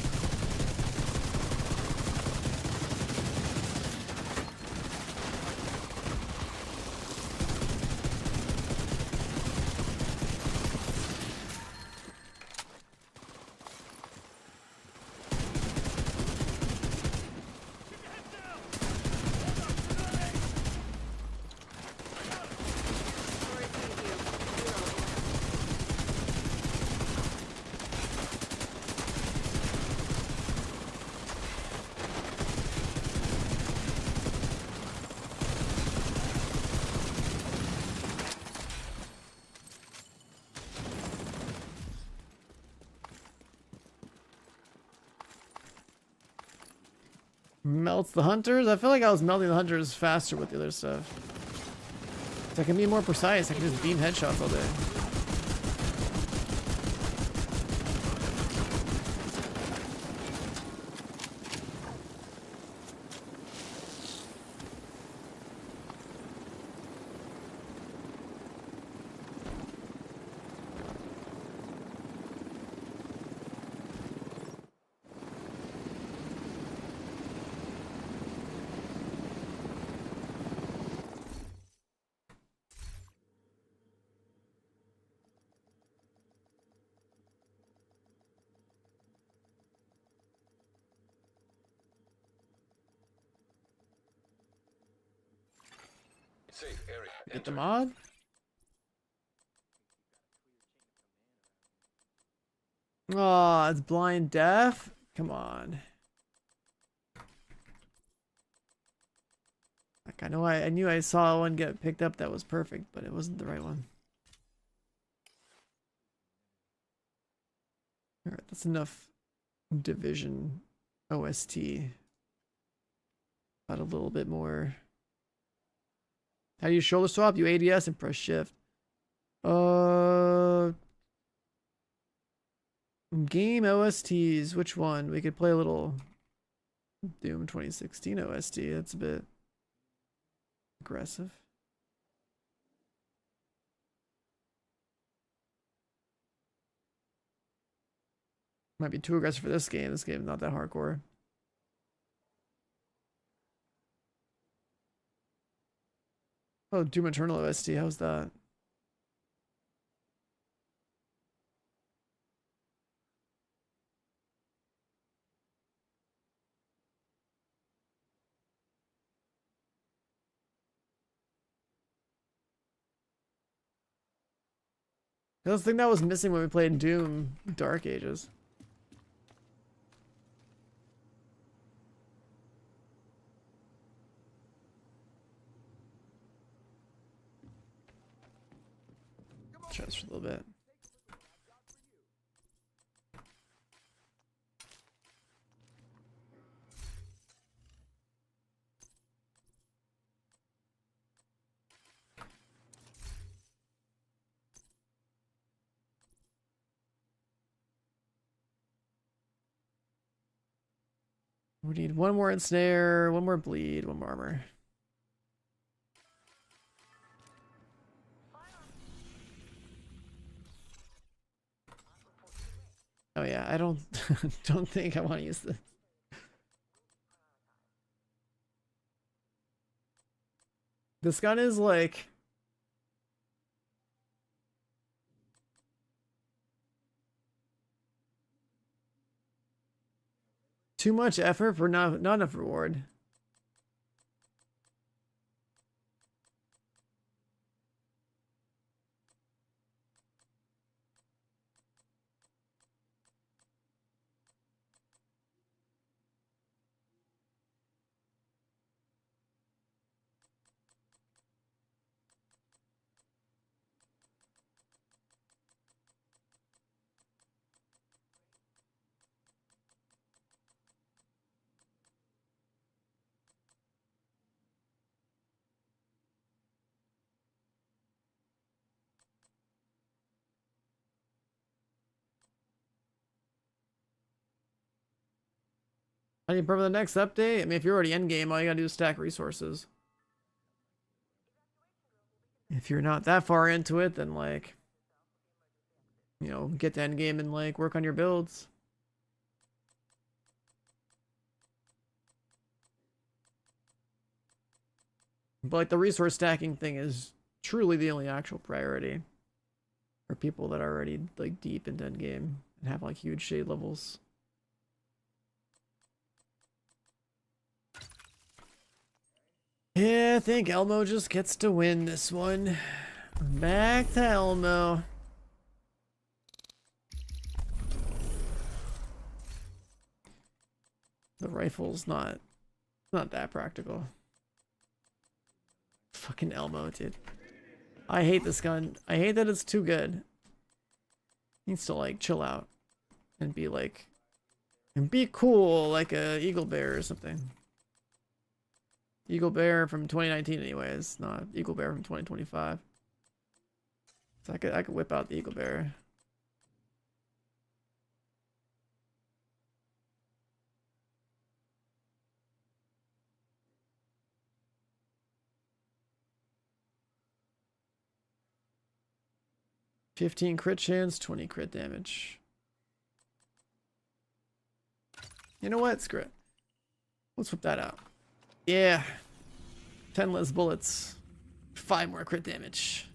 Melts the hunters? I feel like I was melting the hunters faster with the other stuff. So I can be more precise. I can just beam headshots all day. Safe area. Get the mod? Oh, it's blind deaf? Come on. Like I knew I saw one get picked up that was perfect, but it wasn't the right one. Alright, that's enough Division OST. Got a little bit more. How do you shoulder swap? You ADS and press shift. Game OSTs. Which one? We could play a little Doom 2016 OST. That's a bit aggressive. Might be too aggressive for this game. This game is not that hardcore. Oh, Doom Eternal OST. How's that? That's the thing that was missing when we played Doom Dark Ages. Try this for a little bit. We need one more ensnare, one more bleed, one more armor. Oh yeah, I don't don't think I want to use this. This gun is like too much effort for not enough reward. How do you prepare for the next update? I mean, if you're already end game, all you gotta do is stack resources. If you're not that far into it, then like, you know, get to end game and like work on your builds. But like the resource stacking thing is truly the only actual priority for people that are already like deep into end game and have like huge shade levels. Yeah, I think Elmo just gets to win this one. Back to Elmo. The rifle's not that practical. Fucking Elmo, dude. I hate this gun. I hate that it's too good. Needs to like chill out and be like and be cool like a eagle bear or something. Eagle Bear from 2019 anyways, not Eagle Bear from 2025. So I could whip out the Eagle Bear. $15 crit chance, 20 crit damage. You know what? Screw it. Let's whip that out. Yeah. 10 less bullets. 5 more crit damage.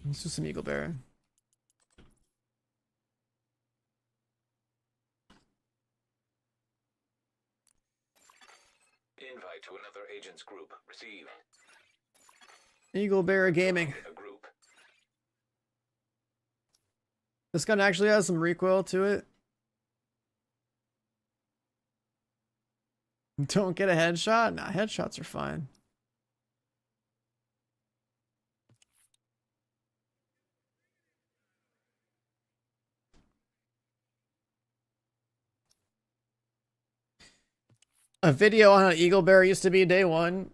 Let's do some Eagle Bear. Invite to another agent's group. Received. Eagle Bear Gaming. A group. This gun actually has some recoil to it. Don't get a headshot? Nah, headshots are fine. A video on an Eagle Bear used to be day one.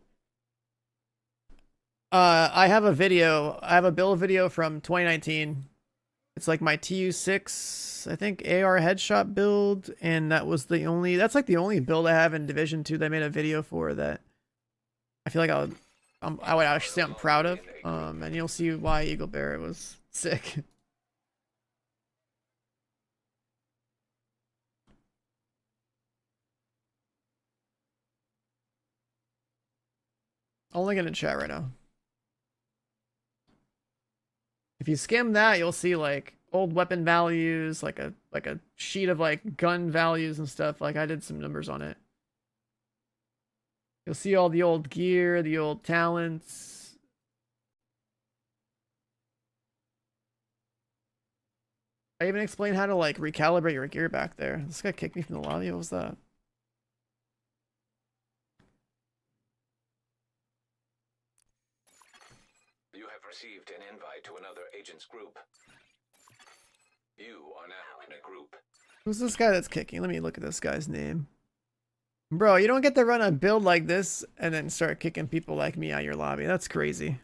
I have a video. I have a build video from 2019. It's like my TU6, I think, AR headshot build, and that was the only. That's like the only build I have in Division 2 that I made a video for that I feel like I would actually say I'm proud of. And you'll see why Eagle Bear was sick. Only gonna chat right now. If you skim that, you'll see like old weapon values, like a sheet of like gun values and stuff. Like I did some numbers on it. You'll see all the old gear, the old talents. I even explained how to like recalibrate your gear back there. This guy kicked me from the lobby. What was that? You have received an invite to another agent's group. You are now in a group. Who's this guy that's kicking? Let me look at this guy's name. Bro, you don't get to run a build like this and then start kicking people like me out your lobby. That's crazy.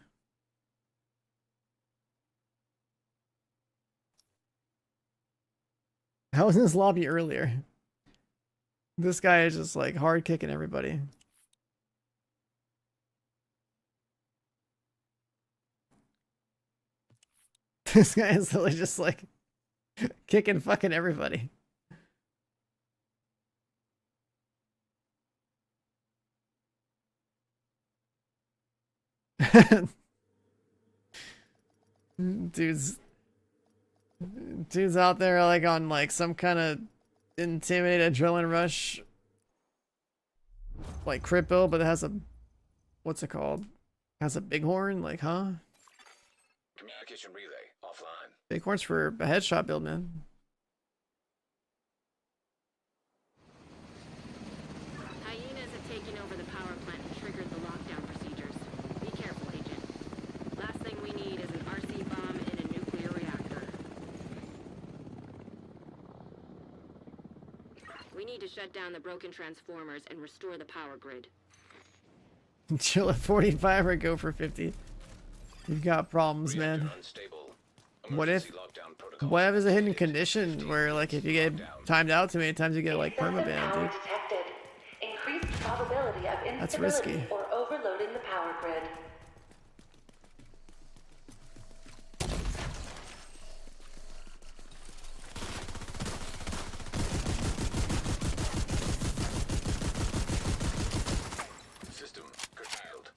I was in this lobby earlier. This guy is just like hard kicking everybody. This guy is literally just like kicking fucking everybody. Dude's out there like on like some kind of intimidate adrenaline rush like crit build, but it has a, what's it called? Has a bighorn, like, huh? Communication relay offline. Bighorn's for a headshot build, man. Hyenas have taken over the power plant and triggered the lockdown procedures. Be careful, Agent. Last thing we need is an RC bomb in a nuclear reactor. We need to shut down the broken transformers and restore the power grid. Chill at 45 or go for 50. You've got problems, man. What if it's a hidden condition where like if you get timed out too many times you get like permaban, dude? Increased probability of instability That's risky. or overloading the power grid. System curtailed.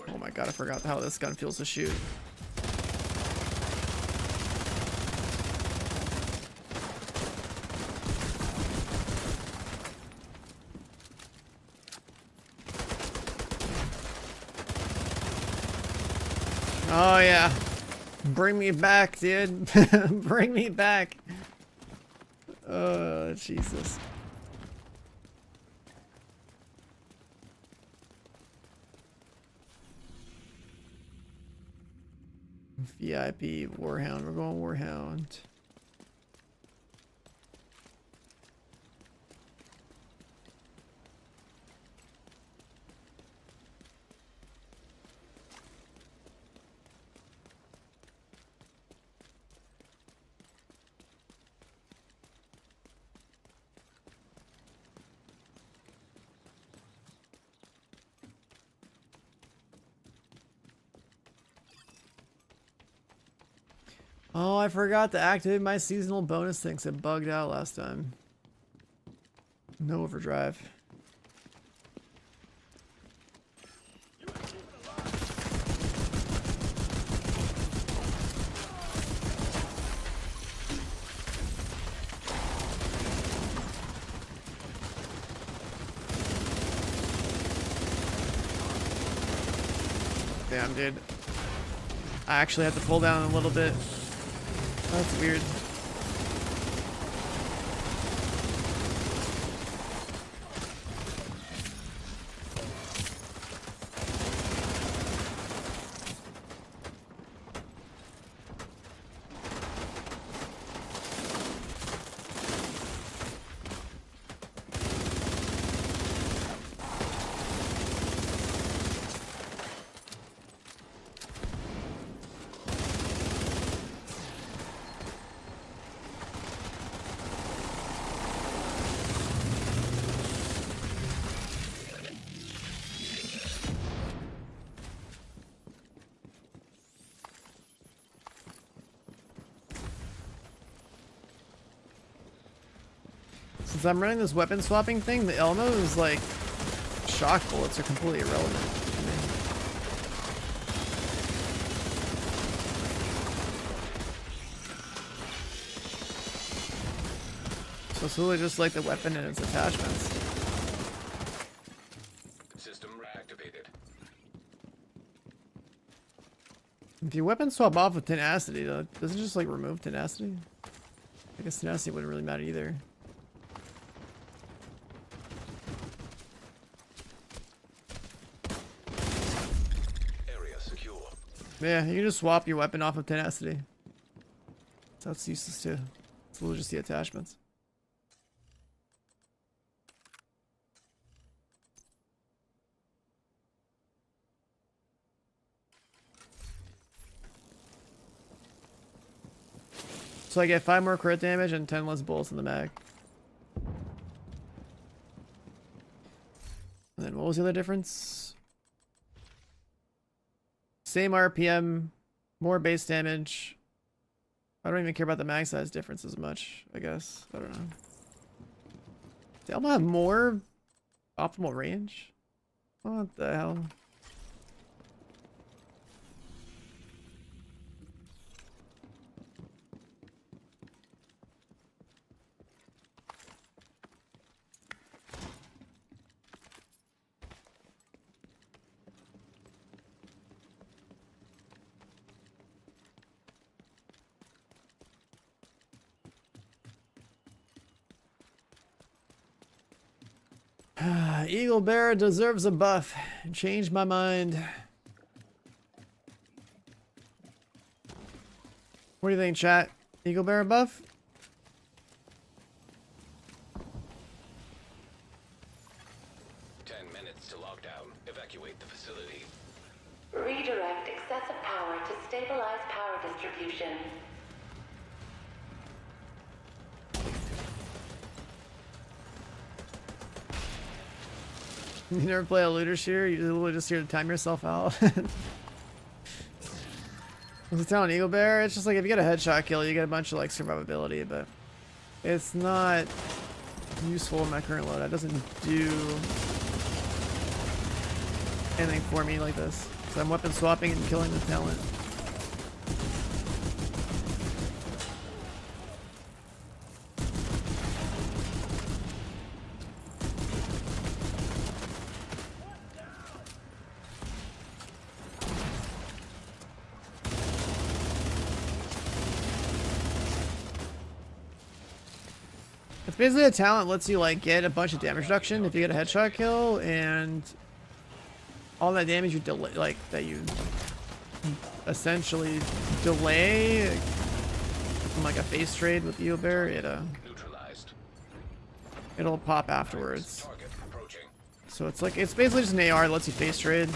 Oh my god, I forgot how this gun feels to shoot. Oh yeah. Bring me back, dude. Bring me back. Oh, Jesus. VIP Warhound. We're going Warhound. Oh, I forgot to activate my seasonal bonus things. It bugged out last time. No overdrive. Damn, dude. I actually have to pull down a little bit. That's weird. Since I'm running this weapon swapping thing, the Elmo's like shock bullets are completely irrelevant to me. So it's really just like the weapon and its attachments. System reactivated. If you weapon swap off with tenacity, does it just like remove tenacity? I guess tenacity wouldn't really matter either. Yeah, you can just swap your weapon off of tenacity. So that's useless too. It's literally just the attachments. So I get 5 more crit damage and 10 less bullets in the mag. And then what was the other difference? Same RPM, more base damage. I don't even care about the mag size difference as much, I guess. I don't know. They all have more optimal range? What the hell? Eagle Bear deserves a buff. Changed my mind. What do you think, chat? Eagle Bear buff? Minutes to lockdown. Evacuate the facility. Redirect excessive power to stabilize power distribution. You never play a looter shooter? You're literally just here to time yourself out. What's it telling Eagle Bear? It's just like if you get a headshot kill, you get a bunch of like survivability, but it's not useful in my current loadout. It doesn't do anything for me like this. So I'm weapon swapping and killing the talent. It's basically a talent lets you like get a bunch of damage reduction if you get a headshot kill, and all that damage you delay, like that you essentially delay from like a face trade with Eel Bear, Neutralized. it'll pop afterwards. Target approaching. So it's like it's basically just an AR that lets you face trade.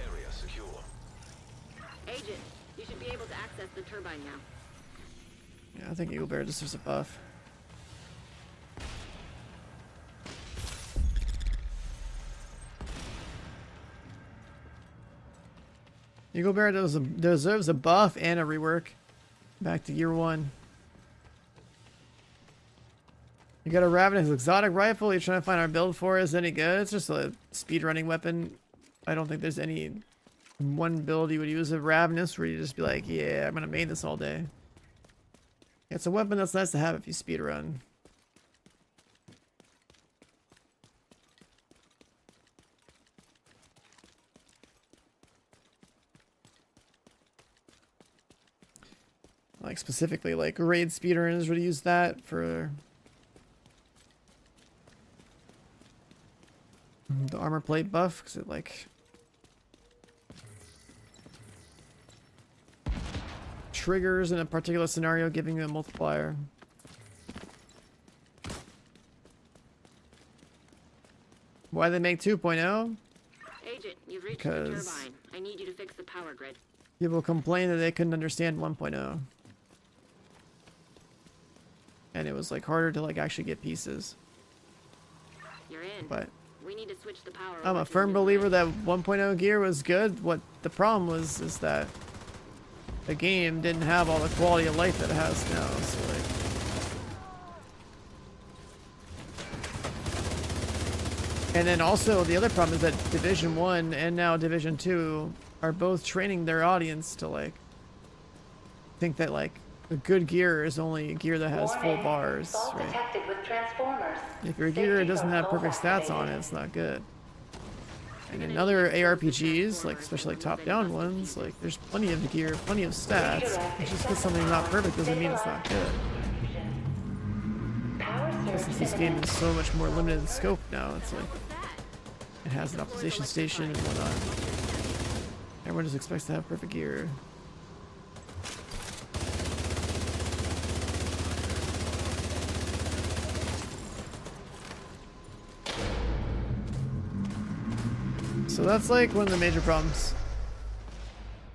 Area secure. Agent, you should be able to access the turbine now. Yeah, I think Eagle Bear deserves a buff. Eagle Bear deserves a buff and a rework. Back to Gear 1. You got a Ravenous exotic rifle you're trying to find our build for. Is it any good? It's just a speedrunning weapon. I don't think there's any one build you would use a Ravenous where you just be like, yeah, I'm gonna main this all day. It's a weapon that's nice to have if you speedrun. Like specifically like raid speedrunners would use that for the armor plate buff because it like triggers in a particular scenario, giving you a multiplier. Why they make 2.0? Agent, you've reached the Because turbine. I need you to fix the power grid. people complain that they couldn't understand 1.0. And it was like harder to like actually get pieces. You're in. But We need to switch the power. I'm over a to firm the new believer grid. that 1.0 gear was good. What the problem was is that the game didn't have all the quality of life that it has now. So like, and then also the other problem is that Division 1 and now Division 2 are both training their audience to like think that like a good gear is only gear that has full bars, right? If your gear doesn't have perfect stats on it, it's not good. And in other ARPGs, like especially like top-down ones, like there's plenty of gear, plenty of stats. It's just because something's not perfect doesn't mean it's not good. Since this game is so much more limited in scope now, it's like it has an optimization station and whatnot. Everyone just expects to have perfect gear. So that's like one of the major problems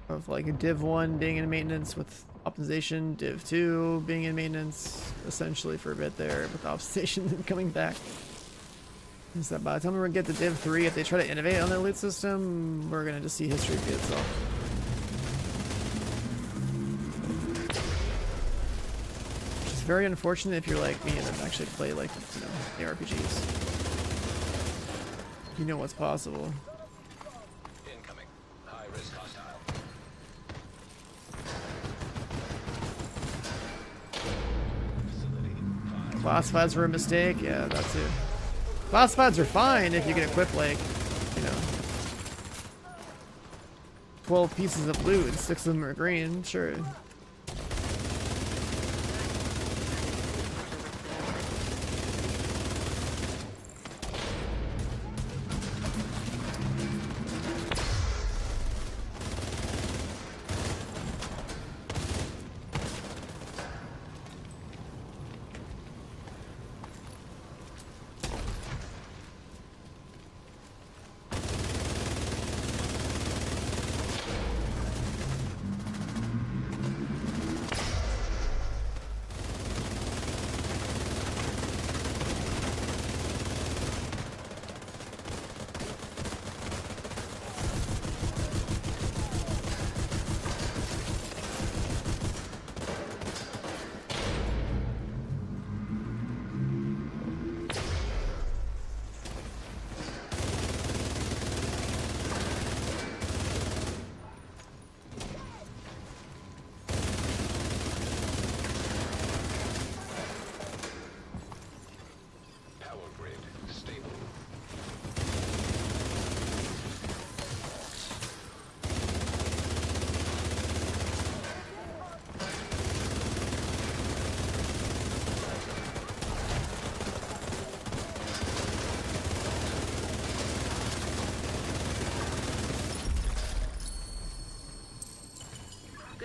of like a Div 1 being in maintenance with optimization, Div 2 being in maintenance essentially for a bit there with optimization and coming back. Is that by the time we get to Div 3, if they try to innovate on their loot system, we're gonna just see history repeat itself. Which is very unfortunate if you're like me and actually play like, you know, ARPGs. You know what's possible. Incoming. High risk hostile. Facility. Classifieds were a mistake? Yeah, that too. Classifieds are fine if you can equip like, you know, 12 pieces of blue and 6 of them are green, sure.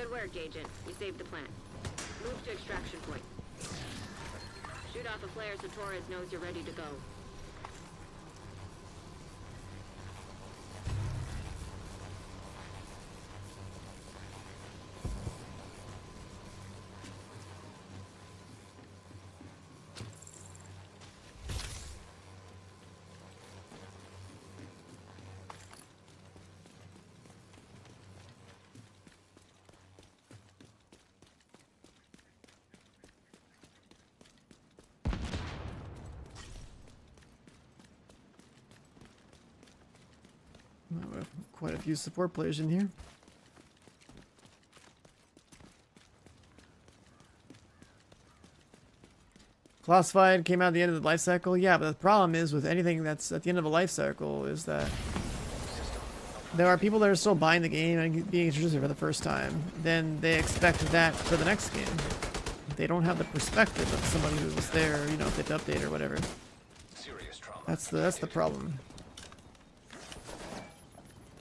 Good work, Agent. You saved the plant. Move to extraction point. Shoot off a flare so Torres knows you're ready to go. We have quite a few support players in here. Classified came out at the end of the life cycle. Yeah, but the problem is with anything that's at the end of a life cycle is that there are people that are still buying the game and being introduced to it for the first time. Then they expect that for the next game. They don't have the perspective of somebody who was there, you know, if they update or whatever. Serious trauma. That's the problem.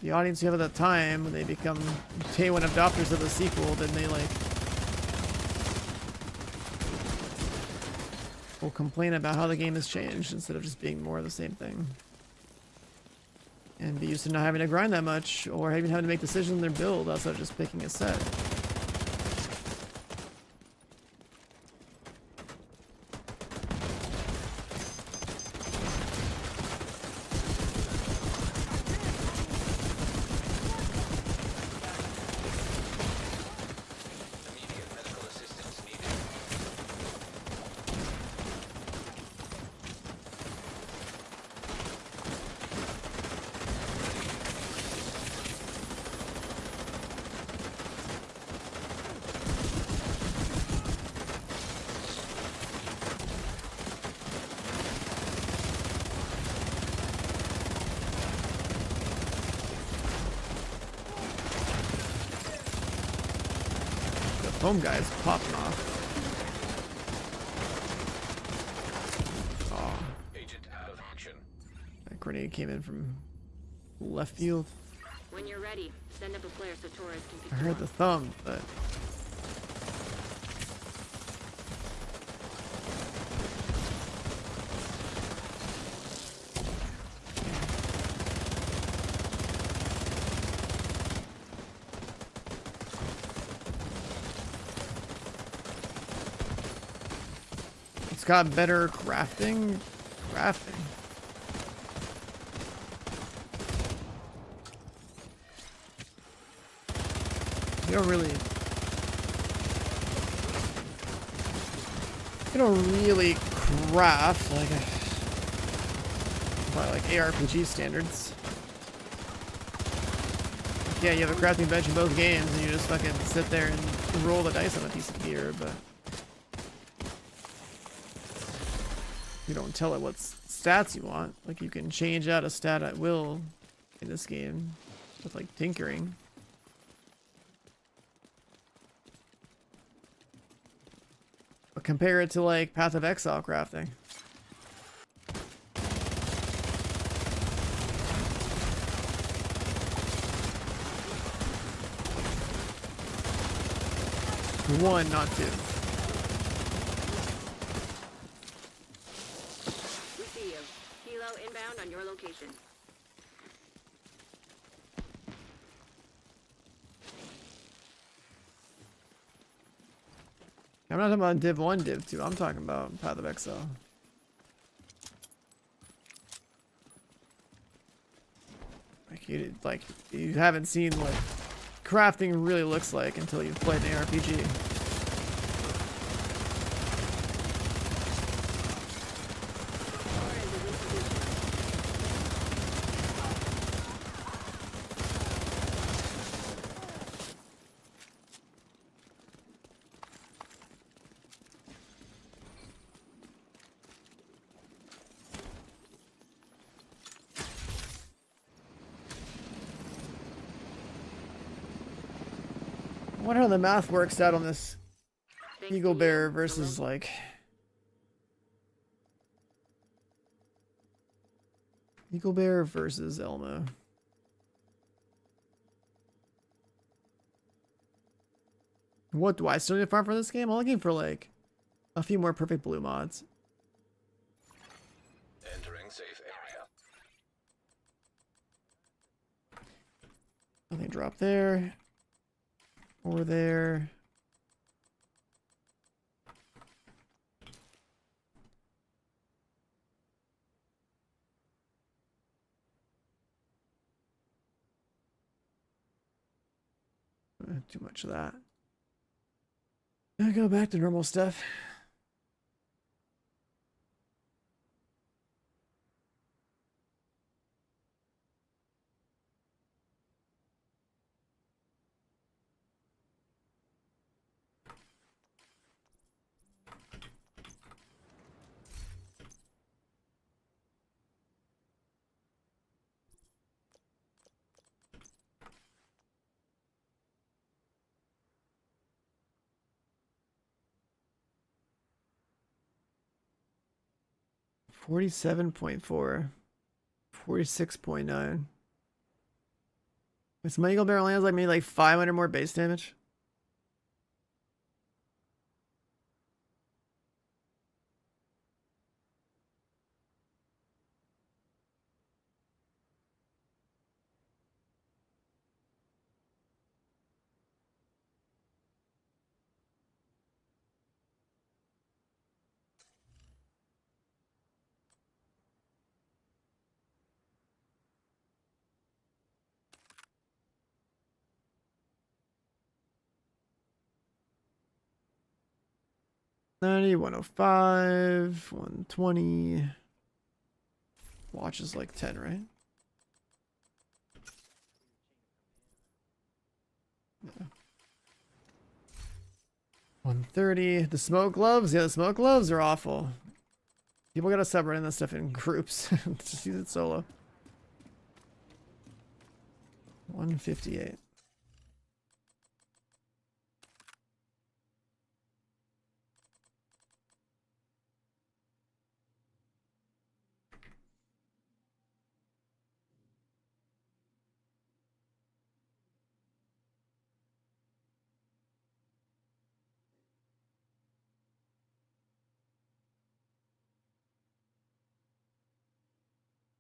The audience you have at that time, when they become day one adopters of the sequel, then they like will complain about how the game has changed instead of just being more of the same thing. And be used to not having to grind that much, or even having to make decisions in their build outside of just picking a set. Immediate medical assistance needed. The foam guy is popping off. Oh, Agent out of action. that grenade came in from left field. When you're ready, send up a flare so Torres can pick I you heard up. the thumb, but it's got better crafting. Crafting. You don't really. You don't really craft like by like ARPG standards. Yeah, you have a crafting bench in both games, and you just fucking sit there and roll the dice on a piece of gear, but you don't tell it what stats you want. Like, you can change out a stat at will in this game with like tinkering. But compare it to like Path of Exile crafting. One, not two. We see you. Kilo inbound on your location. I'm not talking about Div 1, Div 2. I'm talking about Path of Exile. Like you haven't seen what crafting really looks like until you've played an ARPG. I wonder how the math works out on this Thanks Eagle to Bear you, versus Solo. like Eagle Bear versus Elmo. What do I still need to farm for this game? I'm looking for like a few more perfect blue mods. Entering safe area. Nothing drop there. Or there. Too much of that. I'll go back to normal stuff. $47.4. 46.9. This Money Eagle Barrel lands like maybe like 500 more base damage. $90, $105, $120. Watch is like 10, right? Yeah. $130. The smoke gloves? Yeah, the smoke gloves are awful. People gotta stop running that stuff in groups. Just use it solo. $158.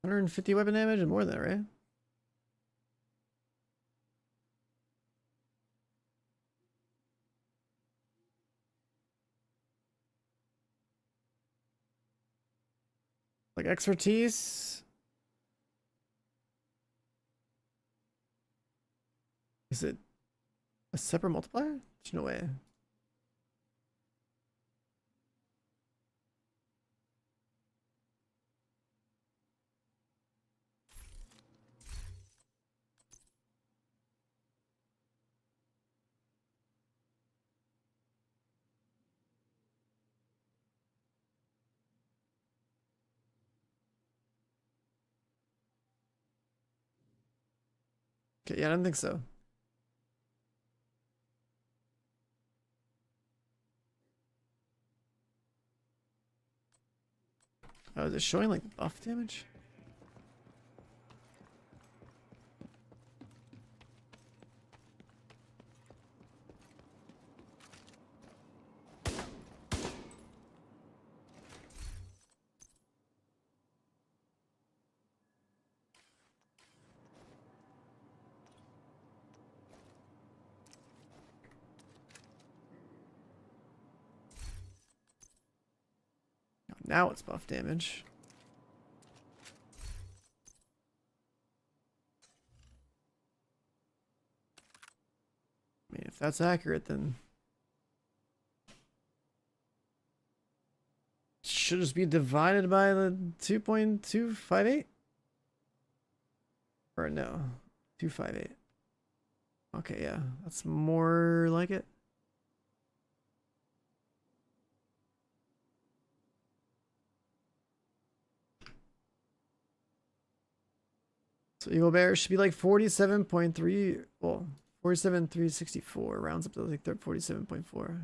$150 weapon damage and more than that, right? Like expertise. Is it a separate multiplier? There's no way. Okay, yeah, I don't think so. Oh, is it showing like buff damage? Now it's buff damage. I mean, if that's accurate, then it should just be divided by the 2.258? Or no, 258. Okay, yeah, that's more like it. So Eagle Bear should be like 47.3, well, 47,364, rounds up to like 47.4.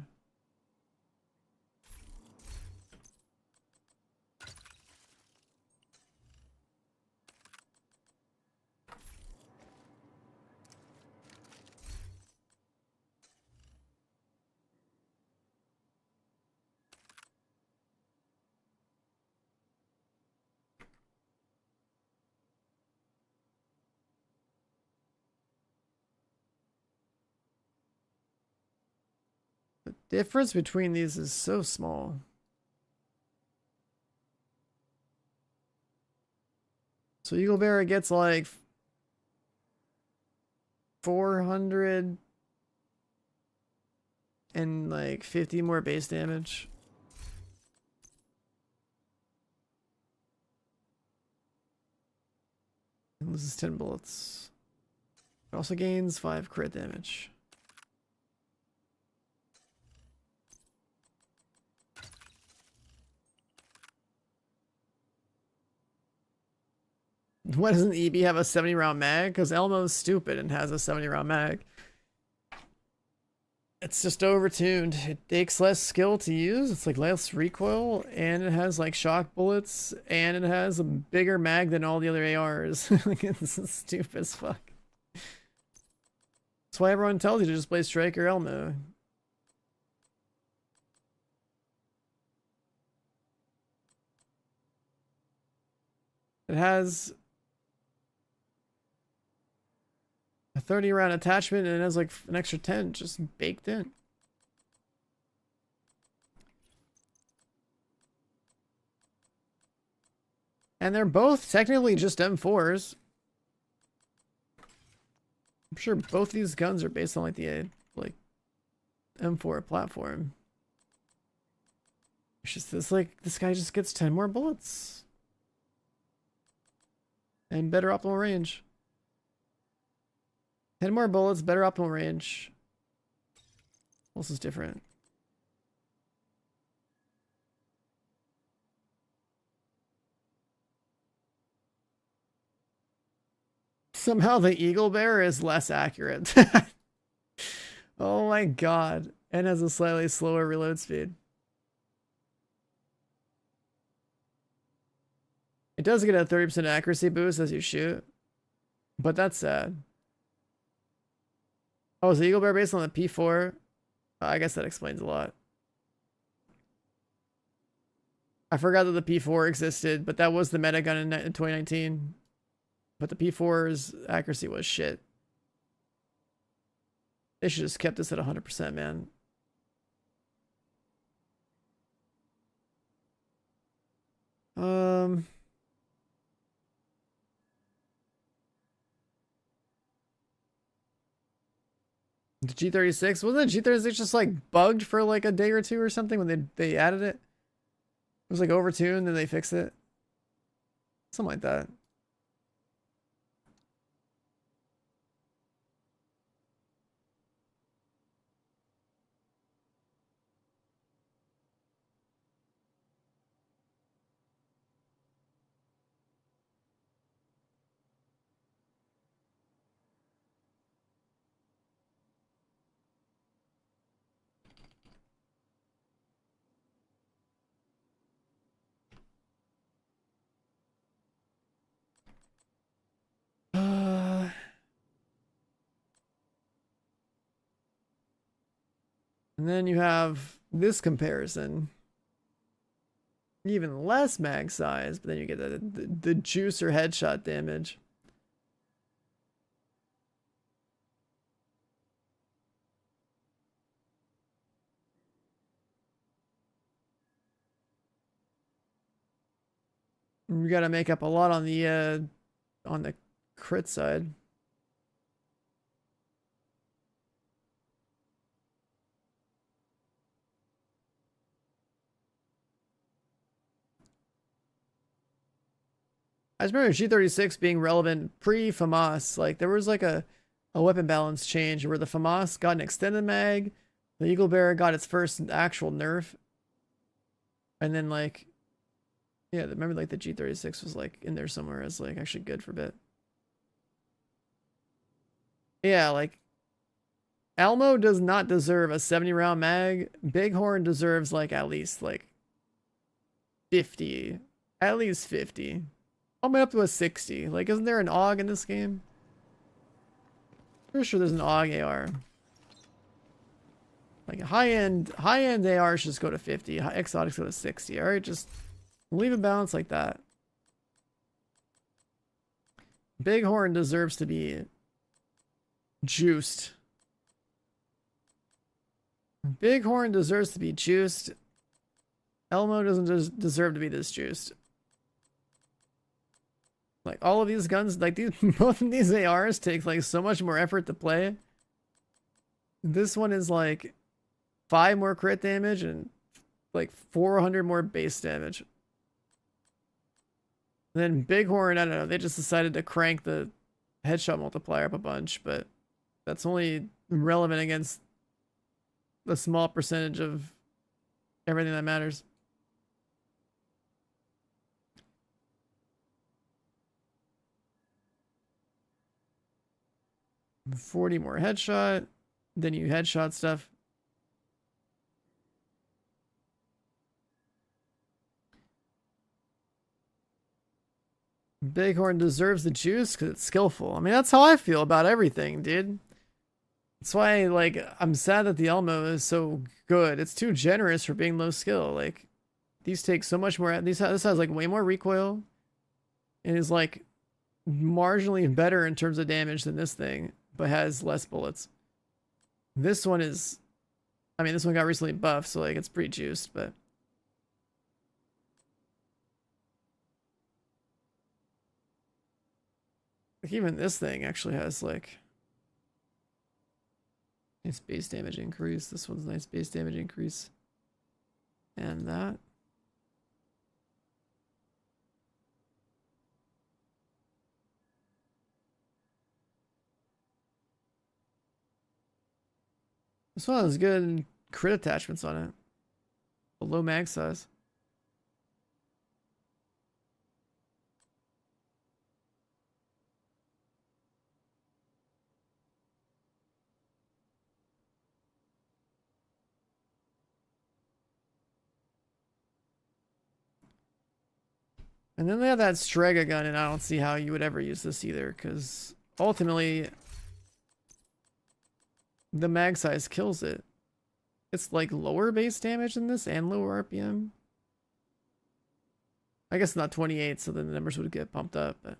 difference between these is so small. So Eagle Bear gets like 400 and like 50 more base damage. And loses 10 bullets. It also gains 5 crit damage. Why doesn't EB have a 70 round mag? Because Elmo's stupid and has a 70 round mag. It's just overtuned. It takes less skill to use. It's like less recoil, and it has like shock bullets, and it has a bigger mag than all the other ARs. Like, it's stupid as fuck. That's why everyone tells you to just play Striker Elmo. It has a 30 round attachment, and it has like an extra 10 just baked in. And they're both technically just M4s. I'm sure both these guns are based on like the M4 platform. It's just this, like, this guy just gets 10 more bullets. And better optimal range. 10 more bullets, better optimal range. What else is different? Somehow the Eagle Bear is less accurate. Oh my god. And has a slightly slower reload speed. It does get a 30% accuracy boost as you shoot. But that's sad. Oh, is the Eagle Bear based on the P4? I guess that explains a lot. I forgot that the P4 existed, but that was the meta gun in 2019. But the P4's accuracy was shit. They should just kept this at 100%, man. The G36, wasn't the G36 just like bugged for like a day or two or something when they added it? It was like overtuned, then they fixed it. Something like that. And then you have this comparison. Even less mag size, but then you get the juicer headshot damage. You gotta make up a lot on the crit side. I just remember G36 being relevant pre-FAMAS. Like, there was like a weapon balance change where the FAMAS got an extended mag, the Eagle Bear got its first actual nerf, and then like, yeah, remember like the G36 was like in there somewhere as like actually good for a bit. Yeah, like, Elmo does not deserve a 70 round mag. Bighorn deserves like at least like 50. At least 50. All the way up to a 60. Like, isn't there an AUG in this game? Pretty sure there's an AUG AR. Like, high-end AR should just go to 50. Exotics go to 60. Alright, just leave it balanced like that. Bighorn deserves to be juiced. Bighorn deserves to be juiced. Elmo doesn't deserve to be this juiced. Like all of these guns, like these both of these ARs take like so much more effort to play. This one is like 5 more crit damage and like 400 more base damage. And then Bighorn, I don't know, they just decided to crank the headshot multiplier up a bunch, but that's only relevant against a small percentage of everything that matters. And 40 more headshot, then you headshot stuff. Bighorn deserves the juice because it's skillful. I mean, that's how I feel about everything, dude. That's why, like, I'm sad that the Elmo is so good. It's too generous for being low skill. Like, these take so much more. This has like way more recoil, and is like marginally better in terms of damage than this thing, but has less bullets. This one is, I mean, this one got recently buffed, so like it's pretty juiced, but. Like even this thing actually has like nice base damage increase. This one's nice base damage increase. And that. This one has good crit attachments on it. A low mag size. And then they have that Strega gun, and I don't see how you would ever use this either, because ultimately the mag size kills it. It's like lower base damage than this and lower RPM. I guess not 28, so then the numbers would get pumped up, but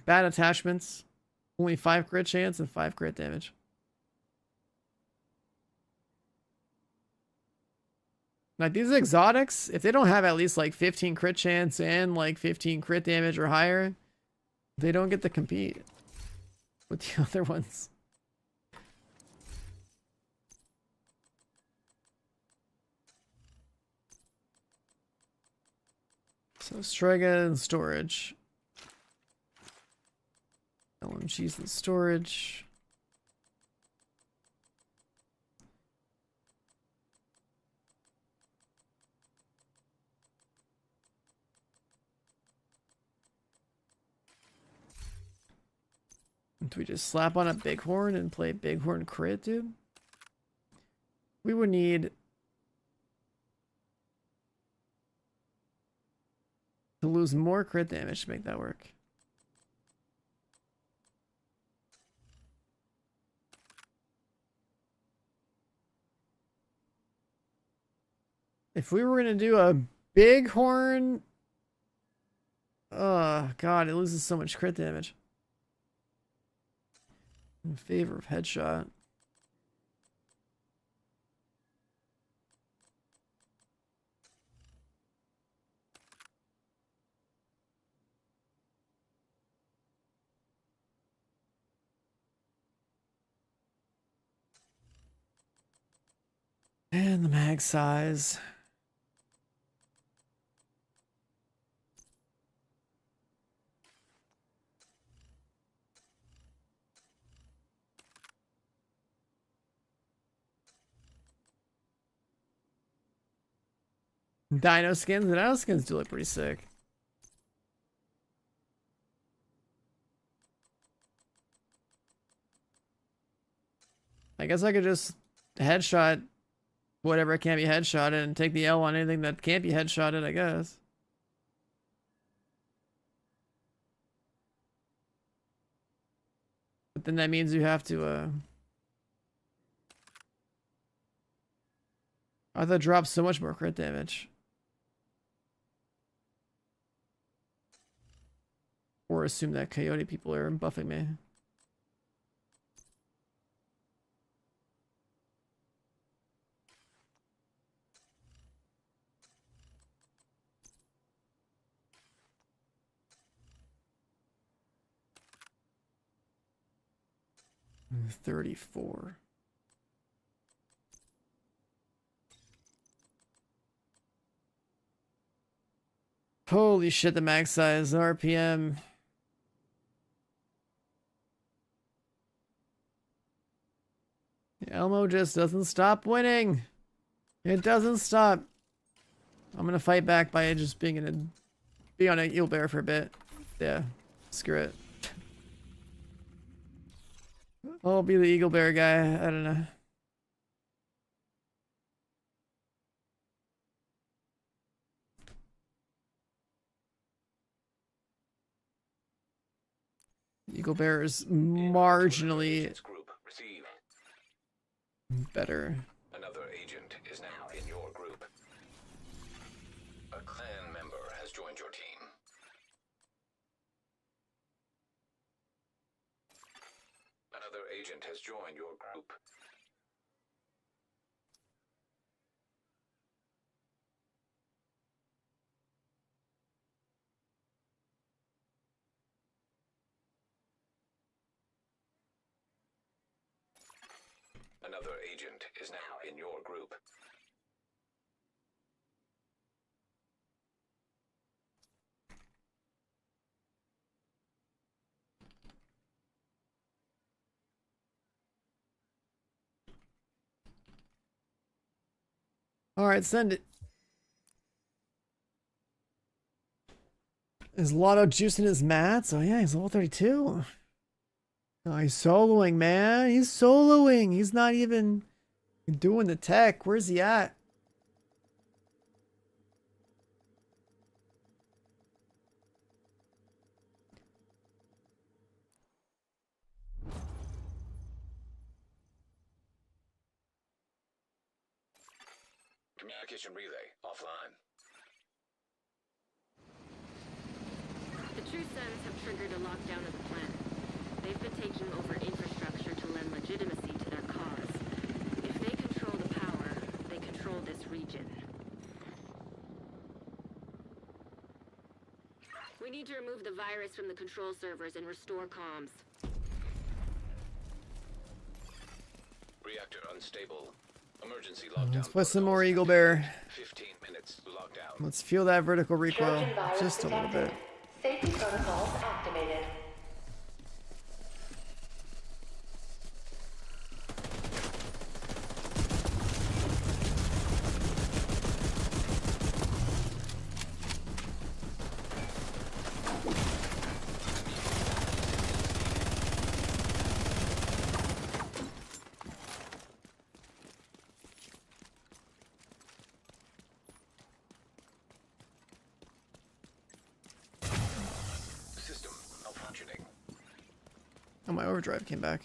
bad attachments. Only 5 crit chance and 5 crit damage. Like these exotics, if they don't have at least like 15 crit chance and like 15 crit damage or higher, they don't get to compete with the other ones. So Strega and storage. LMGs and storage. Do we just slap on a Bighorn and play Bighorn crit, dude? We would need to lose more crit damage to make that work. If we were going to do a Bighorn... Oh, God, it loses so much crit damage. In favor of headshot. And the mag size. Dino skins. The dino skins do look pretty sick. I guess I could just headshot whatever can't be headshotted and take the L on anything that can't be headshotted, I guess. But then that means you have to, I thought drop so much more crit damage. Or assume that coyote people are buffing me. 34. Holy shit, the max size, RPM. Elmo just doesn't stop winning. It doesn't stop. I'm gonna fight back by just being on an eel bear for a bit. Yeah, screw it. I'll be the eagle bear guy. I don't know. Eagle bear is marginally Group receive. better. Another agent is now in your group. A clan member has joined your team. Another agent has joined your group. Another agent is now in your group. All right, send it. Is Lotto juicing his mats? Oh yeah, he's level 32. Oh, he's soloing, man. He's soloing. He's not even doing the tech. Where's he at? Communication relay offline. The True Sons have triggered a lockdown of the planet. They've been taking over infrastructure to lend legitimacy to their cause. If they control the power, they control this region. We need to remove the virus from the control servers and restore comms. Reactor unstable. Emergency lockdown. Let's put some more Eagle Bear. 15 minutes lockdown. Let's feel that vertical recoil just a little bit. Safety protocols activated. System malfunctioning. Oh, my overdrive came back.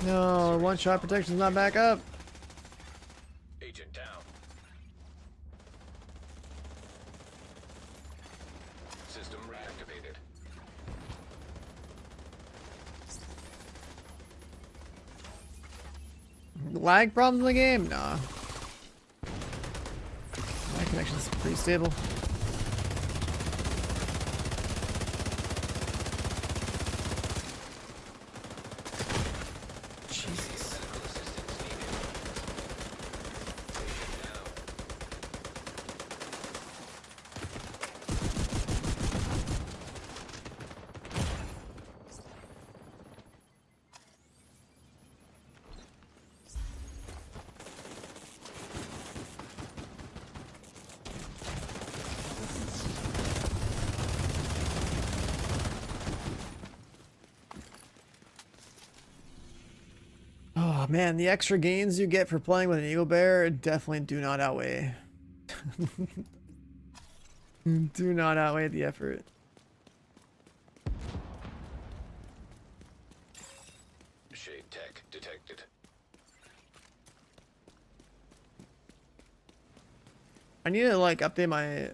No, one shot protection's not back up. Agent down. System reactivated. Lag problems in the game? Nah. My connection's pretty stable. Jesus. Medical assistance needed. Agent down. Oh man, the extra gains you get for playing with an Eagle Bear definitely do not outweigh. Do not outweigh the effort. Shade tech detected. I need to like update my.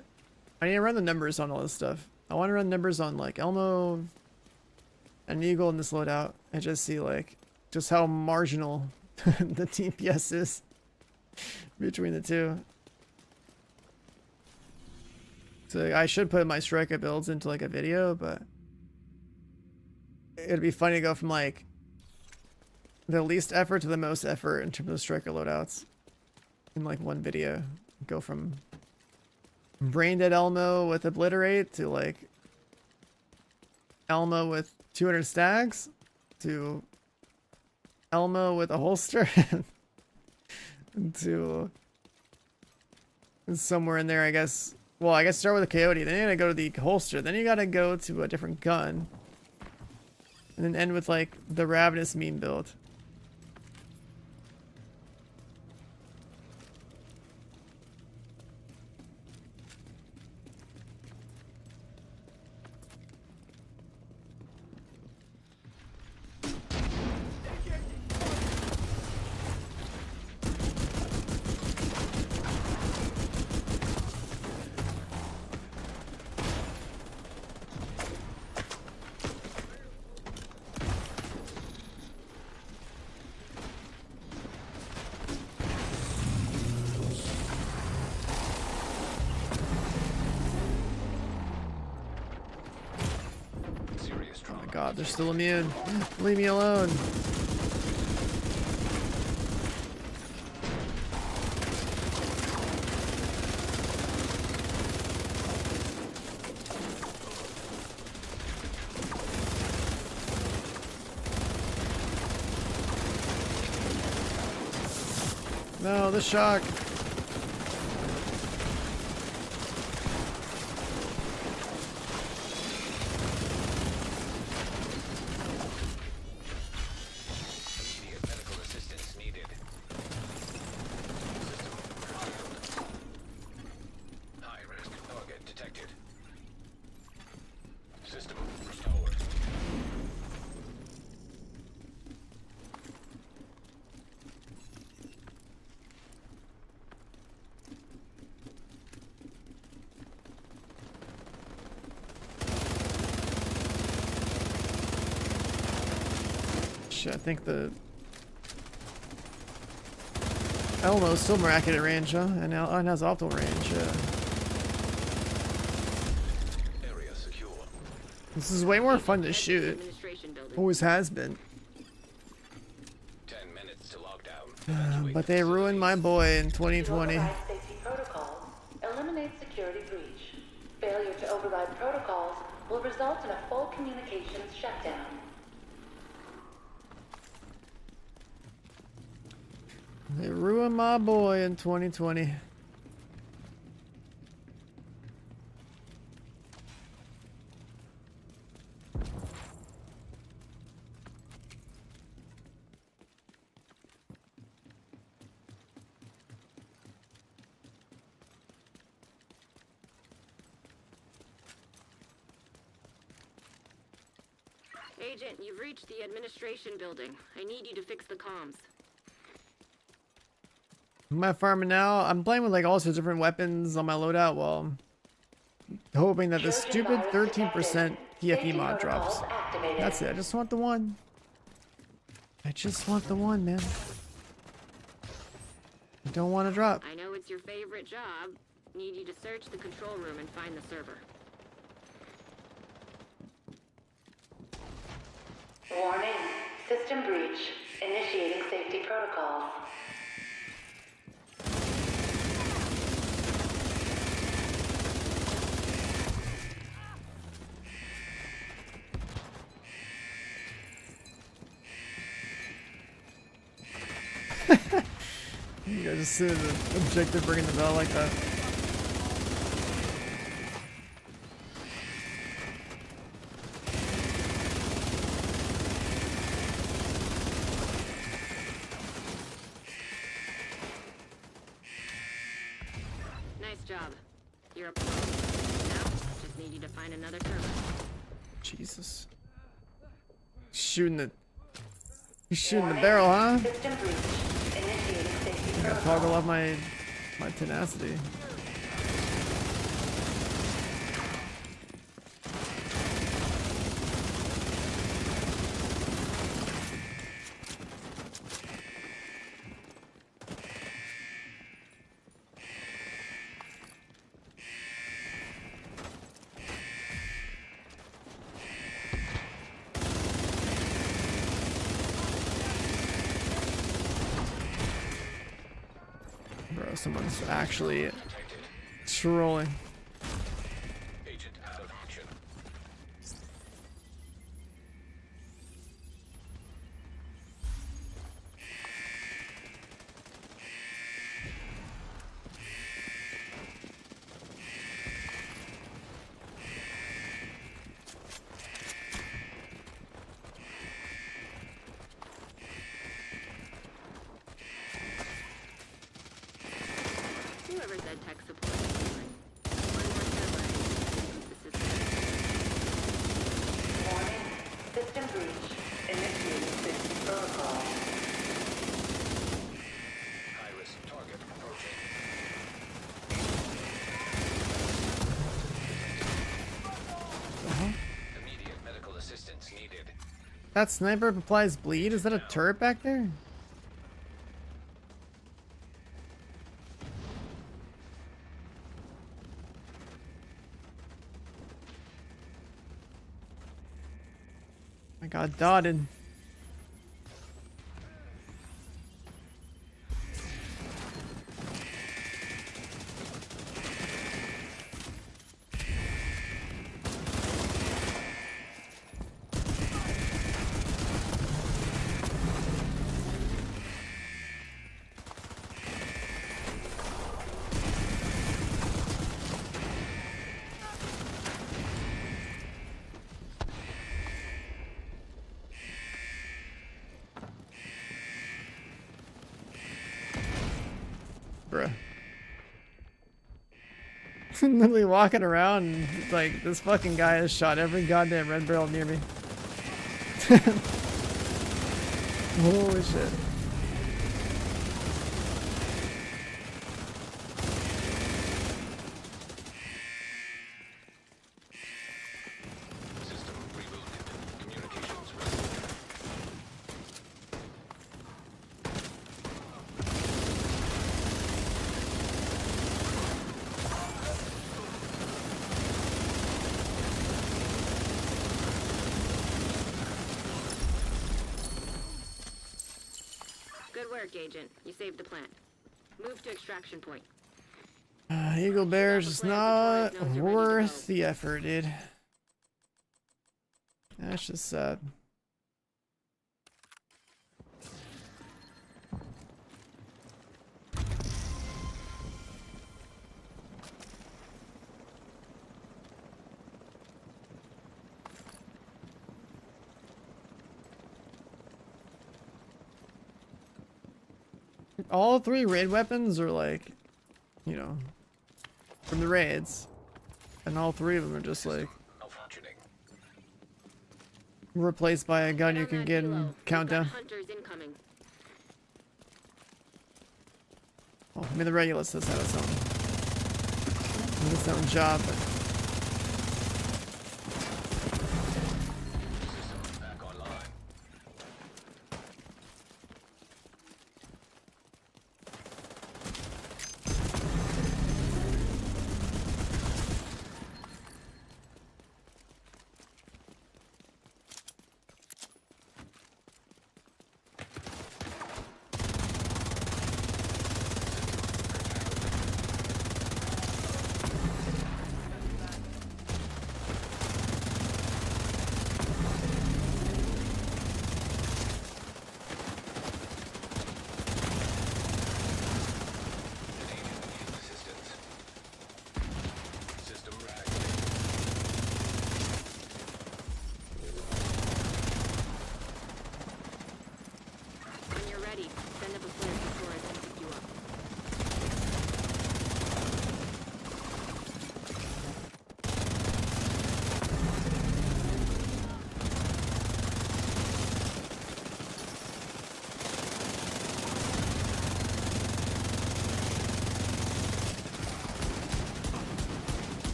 I need to run the numbers on all this stuff. I want to run numbers on like Elmo and Eagle in this loadout and just see like just how marginal the TPS is between the two. So I should put my striker builds into like a video, but it'd be funny to go from like the least effort to the most effort in terms of striker loadouts in like one video. Go from brain dead Elmo with obliterate to like Elmo with 200 stags to Elmo with a holster to somewhere in there, I guess. Well, I guess start with a coyote, then you gotta go to the holster, then you gotta go to a different gun, and then end with like the ravenous meme build. Serious trauma. God, they're still immune. Leave me alone. No, the shock. Immediate medical assistance needed. High risk target detected. System restored. Shit, I think the Elmo's still more accurate range, huh? And now it has optimal range, yeah. Area secure. This is way more fun to Head the shoot. administration building. Always has been. 10 minutes to lockdown. But they ruined my boy in 2020. To override safety protocols, eliminate security breach. Failure to override protocols will result in a full communications shutdown. They ruined my boy in 2020. Agent, you've reached the administration building. I need you to fix the comms. Am I farming now? I'm playing with like all sorts of different weapons on my loadout while hoping that the stupid 13% PFE mod drops. That's it. I just want the one. I just want the one, man. I don't want to drop. I know it's your favorite job. Need you to search the control room and find the server. Warning. System breach. Initiating safety protocols. You guys just sit in the objective ringing the bell like that. Nice job. You're up. Now, just need you to find another server. Jesus. Shooting the... He's shooting the barrel, huh? System breach. Initiating safety Gotta toggle off my tenacity. Bro, someone's actually trolling. Agent out of action. Whoever said tech support is boring. One more server and the system. Warning. System breach. Initiating system protocol. High-risk target approaching. Immediate medical assistance needed. That sniper applies bleed? Is that a turret back there? I got dotted. Bruh. Literally walking around and it's like this fucking guy has shot every goddamn red barrel near me. Holy shit. System rebooted. Communications restored. Good work, Agent. You saved the plant. Move to extraction point. Eagle Bear's just not worth the effort, dude. That's just sad. All three raid weapons are like, you know, from the raids. And all three of them are just like Malfunctioning. replaced by a gun you On can that get helo. in We've got countdown. Hunters incoming. Well, I mean the Regulus has had its own job, but System back online.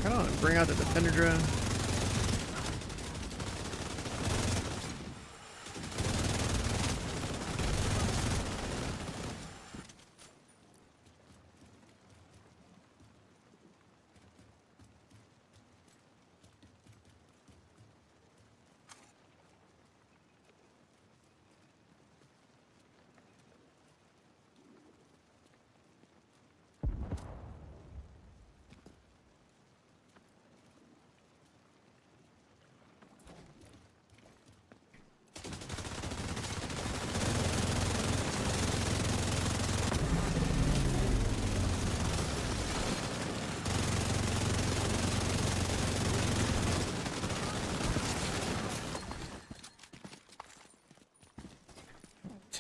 I don't want to bring out the defender drone.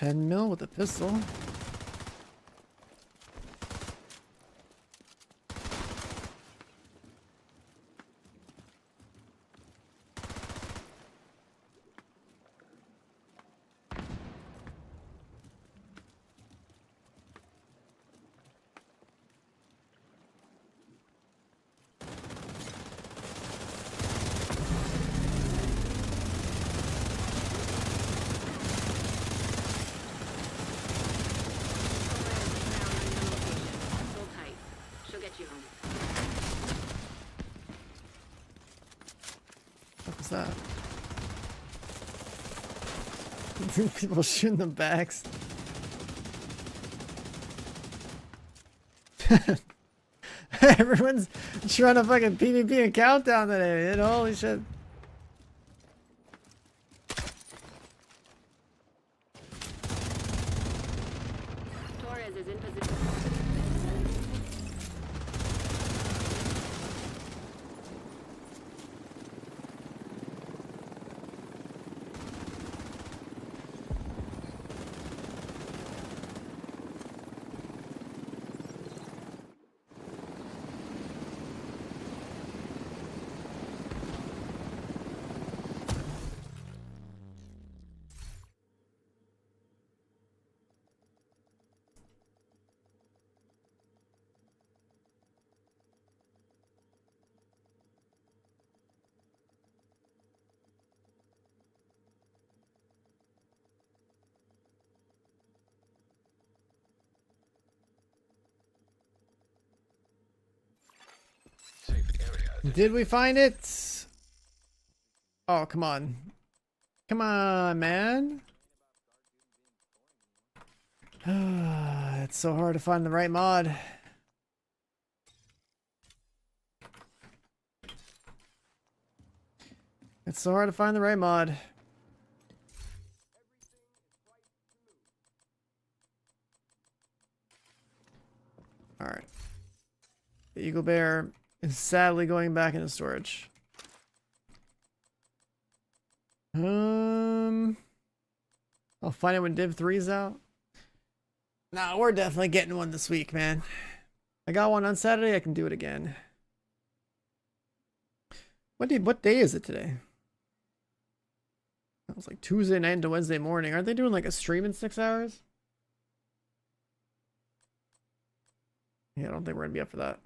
10 mil with a pistol. Hold tight. She'll get you home. What was that? People shooting the backs. Everyone's trying to fucking PvP and countdown today, dude. Holy shit. Torres is in position. Safety area. Did we find it? Oh, come on. Come on, man. It's so hard to find the right mod. It's so hard to find the right mod. Alright. The Eagle Bear is sadly going back into storage. I'll find it when Div 3's out. Nah, we're definitely getting one this week, man. I got one on Saturday, I can do it again. What day is it today? It was like Tuesday night into Wednesday morning. Aren't they doing like a stream in 6 hours? Yeah, I don't think we're gonna be up for that.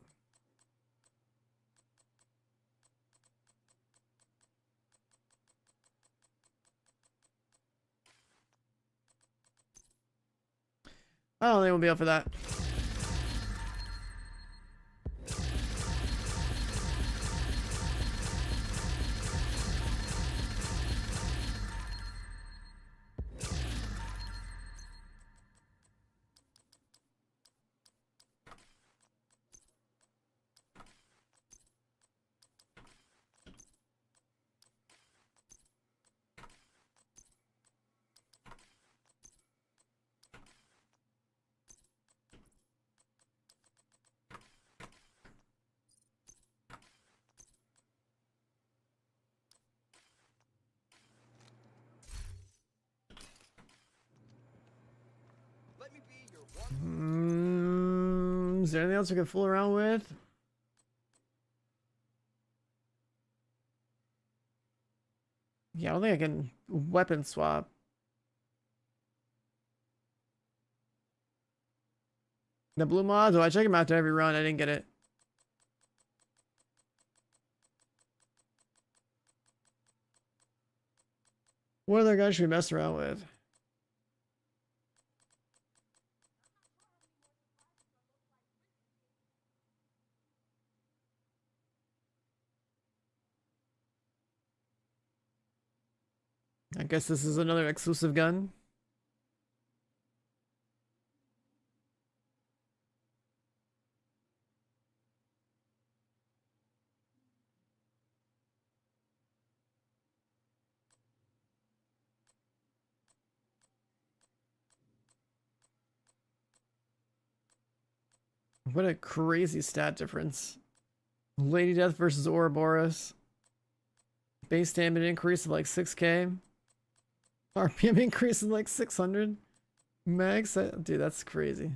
I don't think we'll be up for that. Is there anything else we can fool around with? Yeah, I don't think I can weapon swap. The blue mods? Oh, I check them out to every run. I didn't get it. What other guys should we mess around with? I guess this is another exclusive gun. What a crazy stat difference. Lady Death versus Ouroboros. Base stamina increase of like 6k. RPM increase of like 600. Max, dude, that's crazy.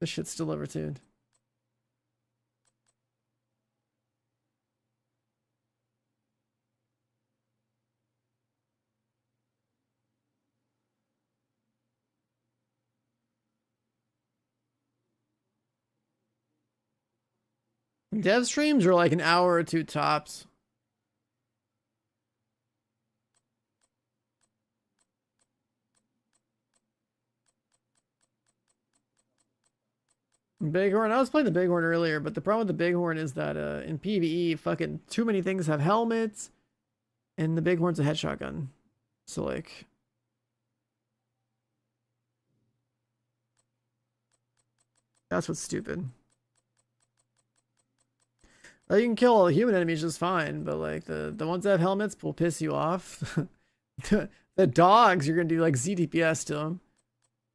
This shit's still overtuned. Dev streams are like an hour or two tops. Bighorn, I was playing the Bighorn earlier, but the problem with the Bighorn is that in PvE, fucking too many things have helmets, and the Bighorn's a headshot gun. So like, that's what's stupid. You can kill all the human enemies just fine, but like the ones that have helmets will piss you off. The dogs, you're gonna do like ZDPS to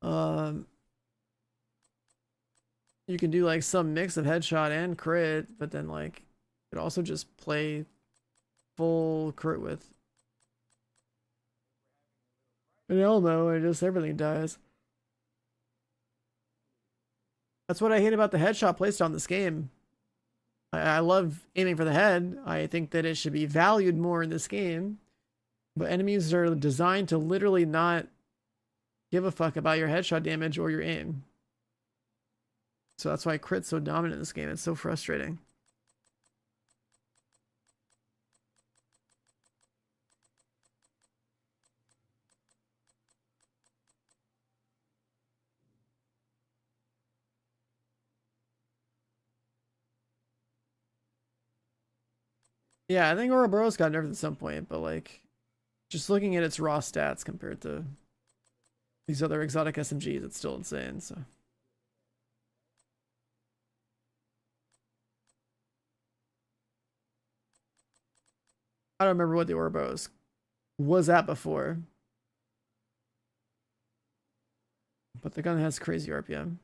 them. You can do like some mix of headshot and crit, but then like you could also just play full crit with an elbow and just everything dies. That's what I hate about the headshot playstyle in this game. I love aiming for the head. I think that it should be valued more in this game. But enemies are designed to literally not give a fuck about your headshot damage or your aim. So that's why crit's so dominant in this game. It's so frustrating. Yeah, I think Ouroboros got nerfed at some point, but like, just looking at its raw stats compared to these other exotic SMGs, it's still insane, so. I don't remember what the Ouroboros was at before. But the gun has crazy RPM.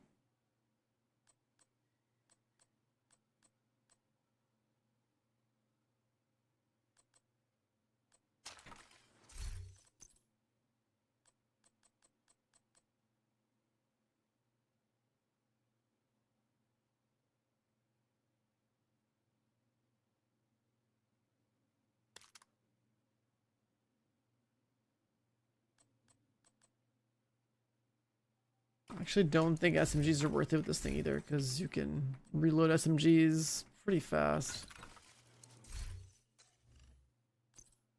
I actually don't think SMGs are worth it with this thing either, because you can reload SMGs pretty fast.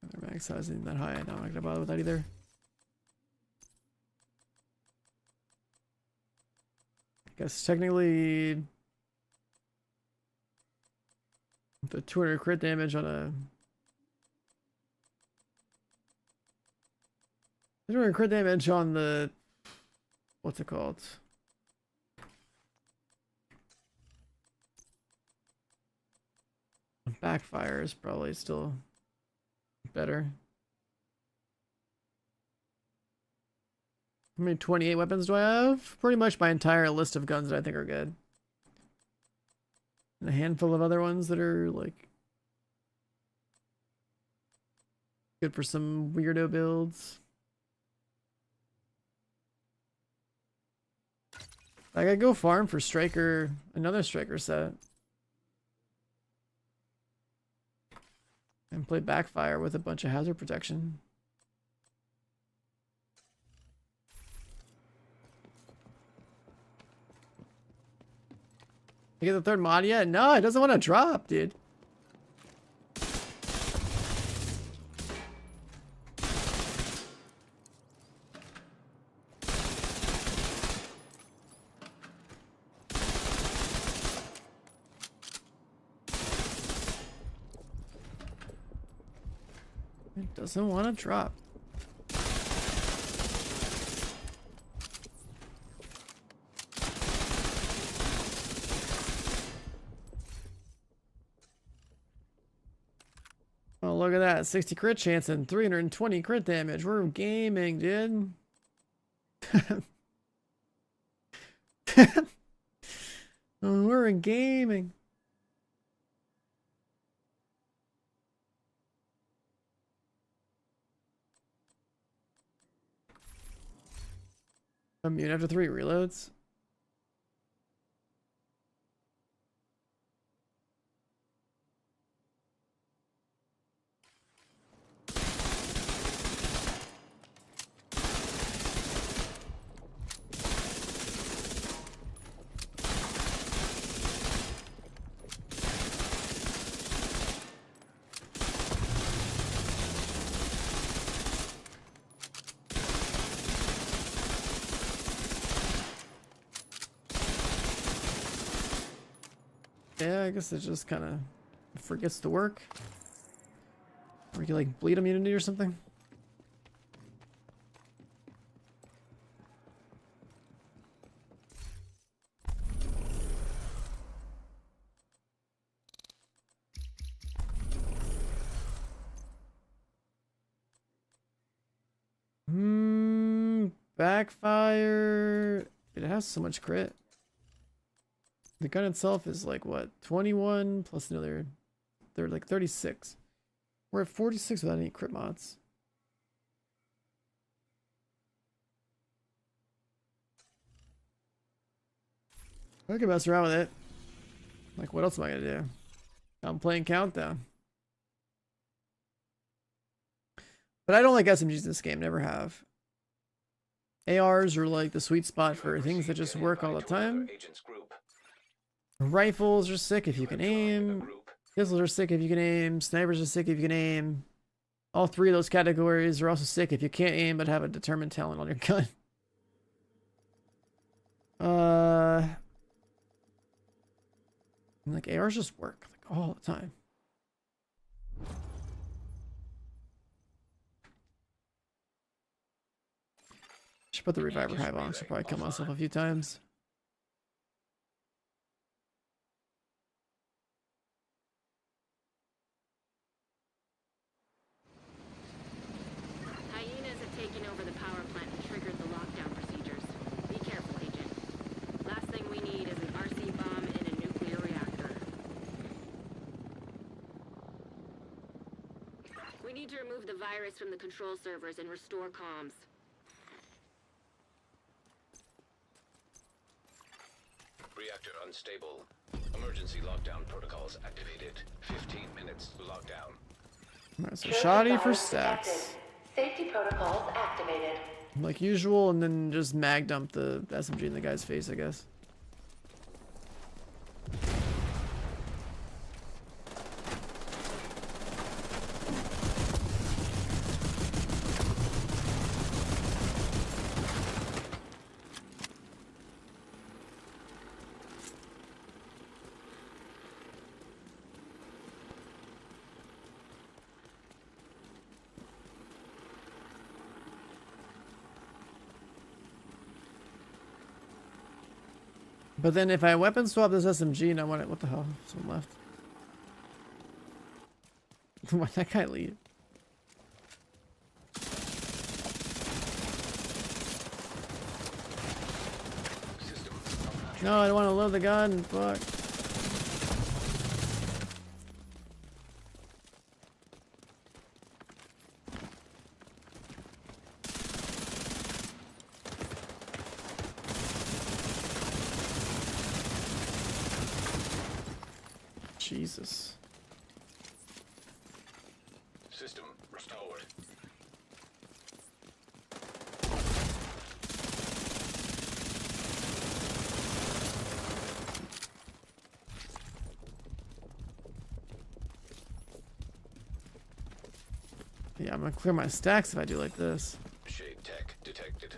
Their mag size isn't that high. No, I'm not gonna bother with that either. I guess technically the 200 crit damage on a 200 crit damage on the what's it called? Backfire is probably still better. How many 28 weapons do I have? Pretty much my entire list of guns that I think are good. And a handful of other ones that are like good for some weirdo builds. I gotta go farm for striker, another striker set. And play backfire with a bunch of hazard protection. You get the third mod yet? No, it doesn't want to drop, dude. It doesn't want to drop. Oh, look at that. 60 crit chance and 320 crit damage. We're gaming, dude. Oh, we're in gaming. Immune after 3 reloads. Yeah, I guess it just kind of forgets to work. Or you like bleed immunity or something. Backfire. It has so much crit. The gun itself is like what, 21 plus another, they're like 36. We're at 46 without any crit mods. I can mess around with it. Like, what else am I gonna do? I'm playing Countdown. But I don't like SMGs in this game, never have. ARs are like the sweet spot for things that just work all the time. Rifles are sick if you can aim. Pistols are sick if you can aim. Snipers are sick if you can aim. All 3 of those categories are also sick if you can't aim but have a determined talent on your gun. Like ARs just work like all the time. Should put the reviver hive on. Should probably kill myself a few times. Hyenas have taken over the power plant and triggered the lockdown procedures. Be careful, Agent. Last thing we need is an RC bomb in a nuclear reactor. We need to remove the virus from the control servers and restore comms. Reactor unstable. Emergency lockdown protocols activated. 15 minutes lockdown. Alright, so shoddy for stacks. Safety protocols activated. Like usual, and then just mag dump the SMG in the guy's face, I guess. But then if I weapon swap this SMG and I want it, what the hell? Someone left. Why'd that guy leave? No, I don't want to load the gun. Fuck. Jesus. System restored. Yeah, I'm gonna clear my stacks if I do like this. Shade tech detected.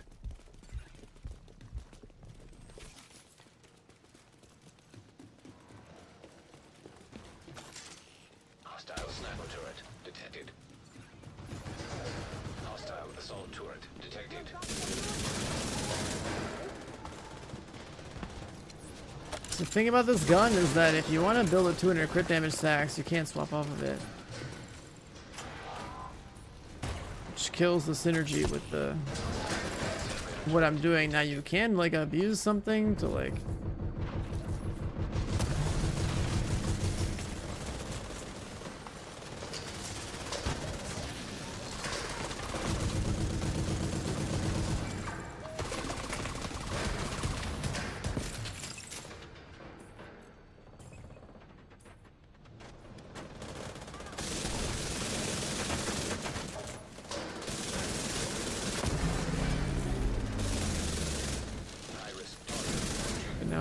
Hostile sniper turret detected. Hostile assault turret detected. So the thing about this gun is that if you want to build a 200 crit damage stacks, you can't swap off of it. Which kills the synergy with the what I'm doing. Now you can like abuse something to like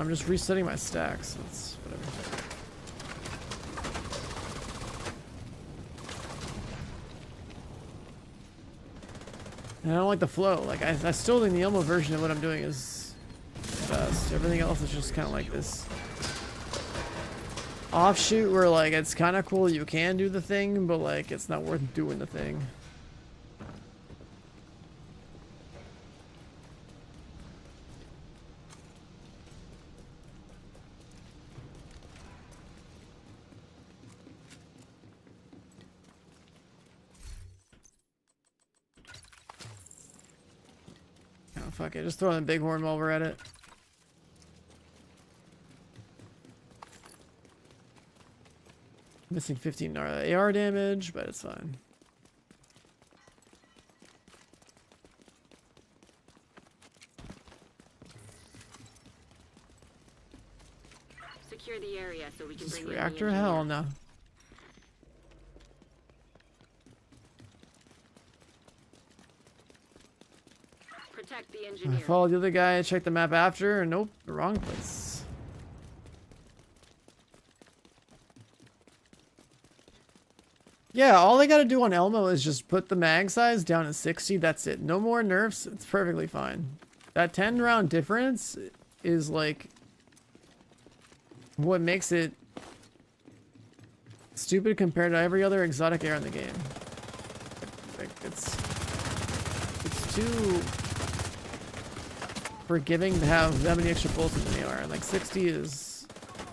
I'm just resetting my stacks. So it's whatever. And I don't like the flow. Like I still think the Elmo version of what I'm doing is best. Everything else is just kind of like this offshoot where like it's kind of cool you can do the thing, but like it's not worth doing the thing. Oh fuck it, just throw in the bighorn while we're at it. Missing 15 AR damage, but it's fine. Secure the area so we can Is this bring in the reactor? engineer. Hell no. Protect the I engineer. followed the other guy, checked the map after, and nope, the wrong place. Yeah, all they gotta do on Elmo is just put the mag size down to 60, that's it. No more nerfs, it's perfectly fine. That 10 round difference is like what makes it stupid compared to every other exotic air in the game. Like it's too forgiving to have that many extra bullets than they are, and like 60 is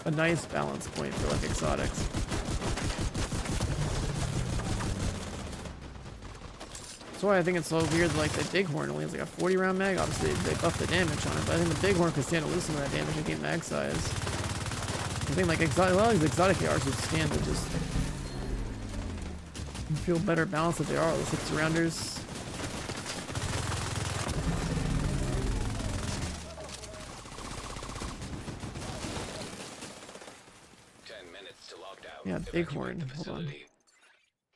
a nice balance point for like exotics. That's why I think it's so weird, like the bighorn only has like a 40 round mag. Obviously they buffed the damage on it, but I think the bighorn could stand to lose some of that damage and gain mag size. I think like a lot of these exotic ARs would stand to just feel better balanced if they are the 60 rounders. Yeah, bighorn. Hold on. To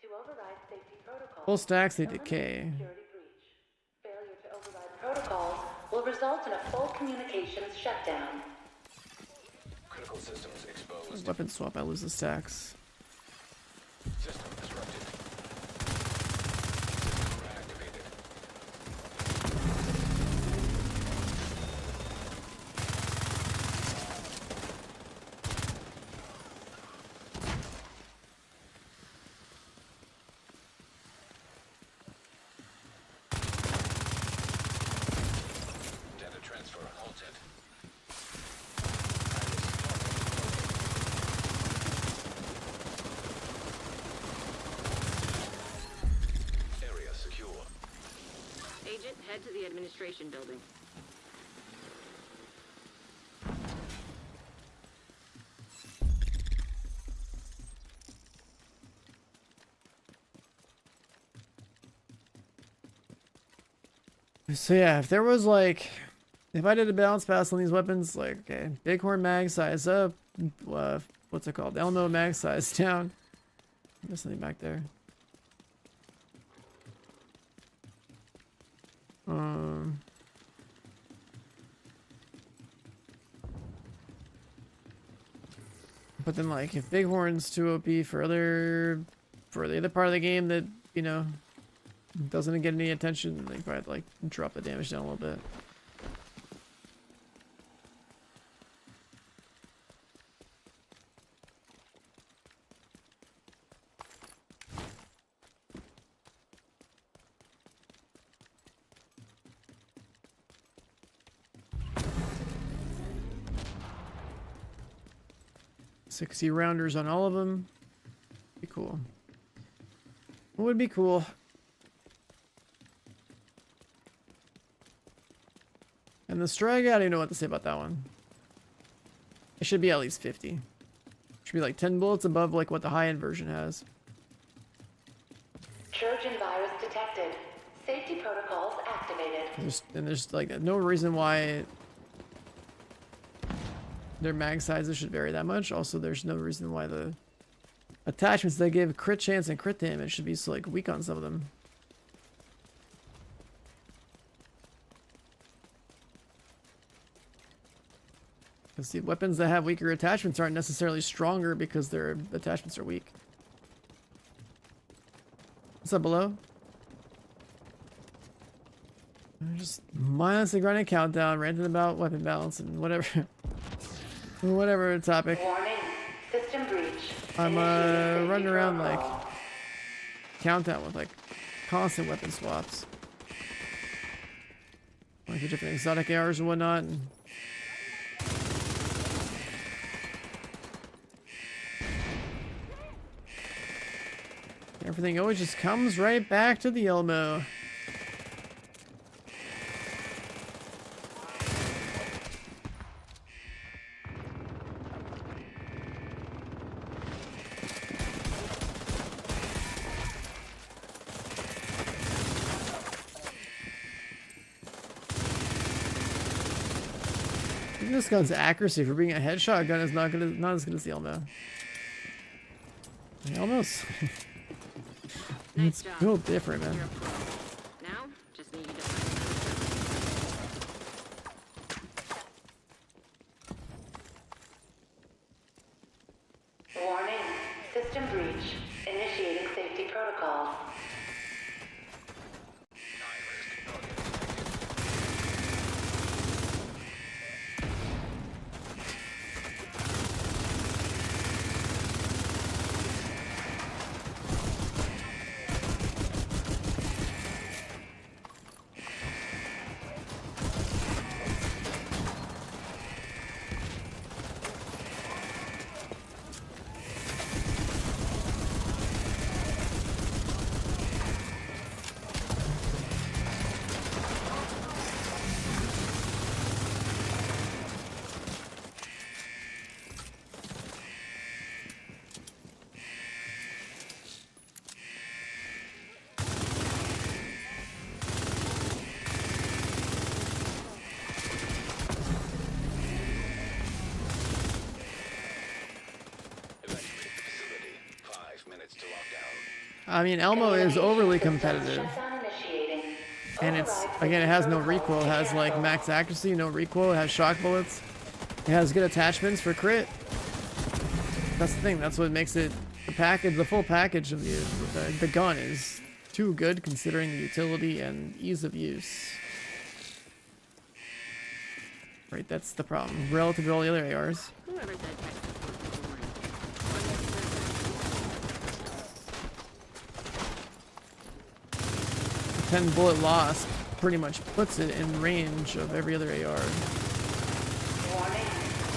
override safety protocols. Full stacks, they decay. Security breach. Failure to override protocols will result in a full communications shutdown. Critical systems exposed. Weapon swap, I lose the stacks. System disrupted. System reactivated. Data transfer halted. Area secure. Agent, head to the administration building. So yeah, if there was like, if I did a balance pass on these weapons, like, okay, bighorn mag size up, what's it called? Elmo mag size down. There's something back there. But then like, if bighorn's too OP for the other part of the game that, you know, doesn't get any attention, they probably like drop the damage down a little bit. $60 rounders on all of them. Be cool. Would be cool. And the Strag, I don't even know what to say about that one. It should be at least 50. Should be like 10 bullets above like what the high-end version has. Trojan virus detected. Safety protocols activated. There's like no reason why their mag sizes should vary that much. Also, there's no reason why the attachments they give crit chance and crit damage should be so like weak on some of them. Because the weapons that have weaker attachments aren't necessarily stronger because their attachments are weak. What's up below? Just mindlessly grinding countdown, ranting about weapon balance and whatever. Whatever topic. Warning. System breach. I'm Initiating running safety around like protocol. countdown with like constant weapon swaps. Like the different exotic ARs and whatnot. And everything always just comes right back to the Elmo. Even this gun's accuracy for being a headshot gun is not as good as the Elmo. The Elmo's Nice it's job. built different, man. You're a pro. Now, just need you to find Warning. System breach. Initiating safety protocols. I mean, Elmo is overly competitive. And it's, again, it has no recoil. It has like max accuracy, no recoil. It has shock bullets. It has good attachments for crit. That's the thing. That's what makes it the package. The full package of the gun is too good considering the utility and ease of use. Right, that's the problem relative to all the other ARs. whoever said tech support was boring. 10 bullet loss pretty much puts it in range of every other AR. Warning.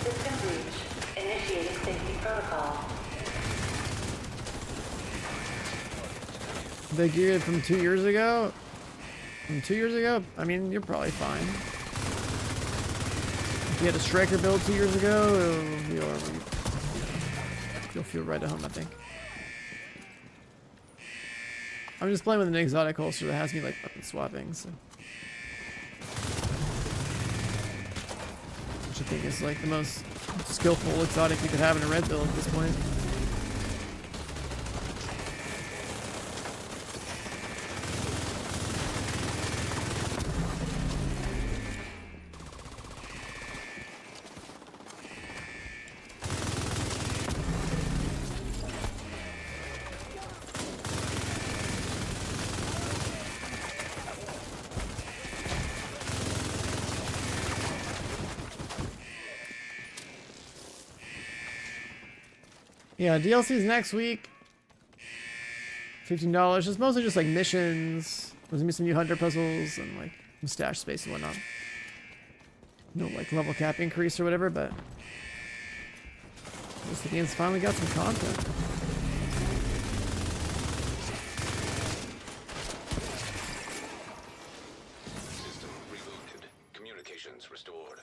System breach. Initiating safety protocol. The gear from 2 years ago? From 2 years ago? I mean, you're probably fine. If you had a striker build 2 years ago, you'll feel right at home, I think. I'm just playing with an exotic holster that has me like weapon swapping, so. Which I think is like the most skillful exotic you could have in a red build at this point. Yeah, DLC's next week. $15. It's mostly just like missions. There's gonna be some new hunter puzzles and like some stash space and whatnot. No like level cap increase or whatever, but I guess the game's finally got some content. System rebooted. Communications restored.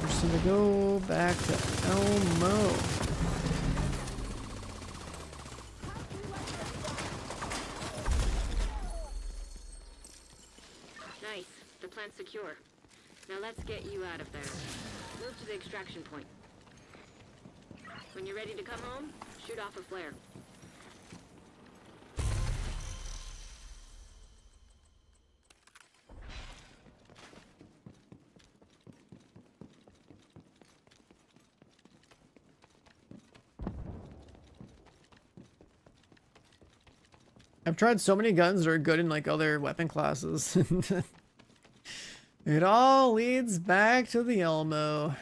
We're just gonna go back to Elmo. Nice. The plant's secure. Now let's get you out of there. Move to the extraction point. When you're ready to come home, shoot off a flare. I've tried so many guns that are good in like other weapon classes. It all leads back to the Elmo.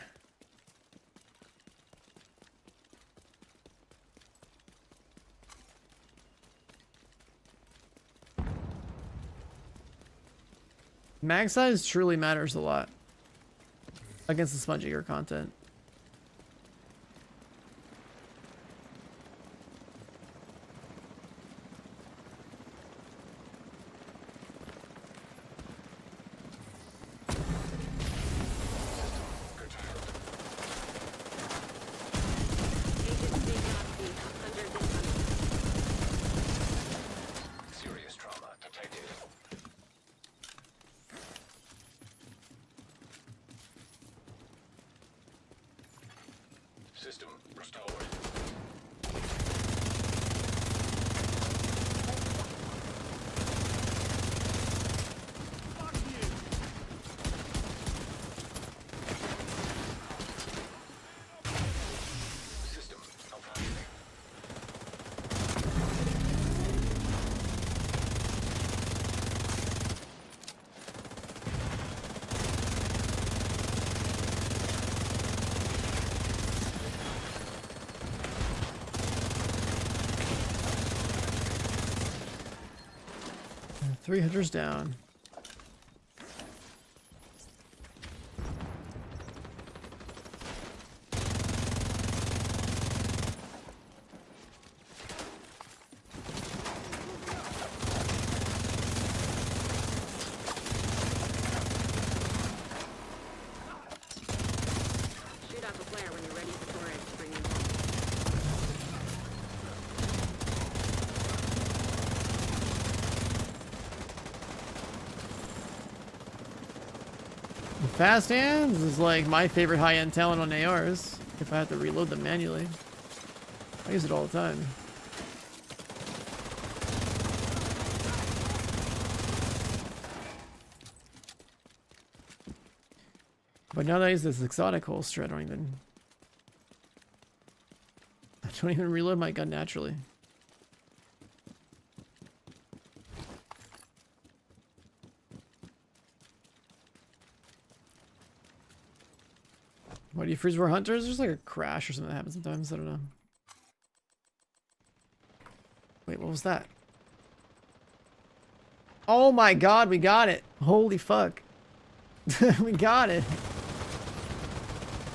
Mag size truly matters a lot against the spongier content. Serious trauma detected. System restored. System malfunctioning. Three hunters down. Shoot off a flare when you're ready for Torres to bring you home. Fast hands is like my favorite high-end talent on ARs. If I have to reload them manually, I use it all the time. But now that I use this exotic holster, I don't even reload my gun naturally. Why do you freeze for hunters? There's like a crash or something that happens sometimes. I don't know. Wait, what was that? Oh my god, we got it. Holy fuck. We got it.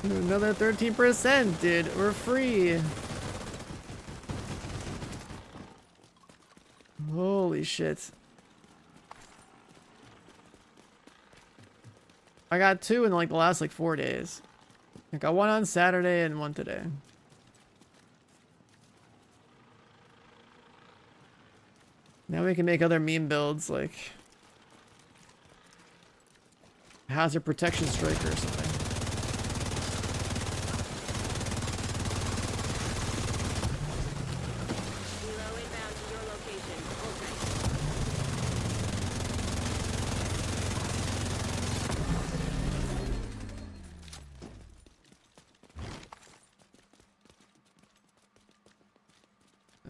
Another 13%, dude. We're free. Holy shit. I got two in like the last like 4 days. I got one on Saturday and one today. Now we can make other meme builds like hazard protection striker or something. Helo inbound to your location. Hold tight.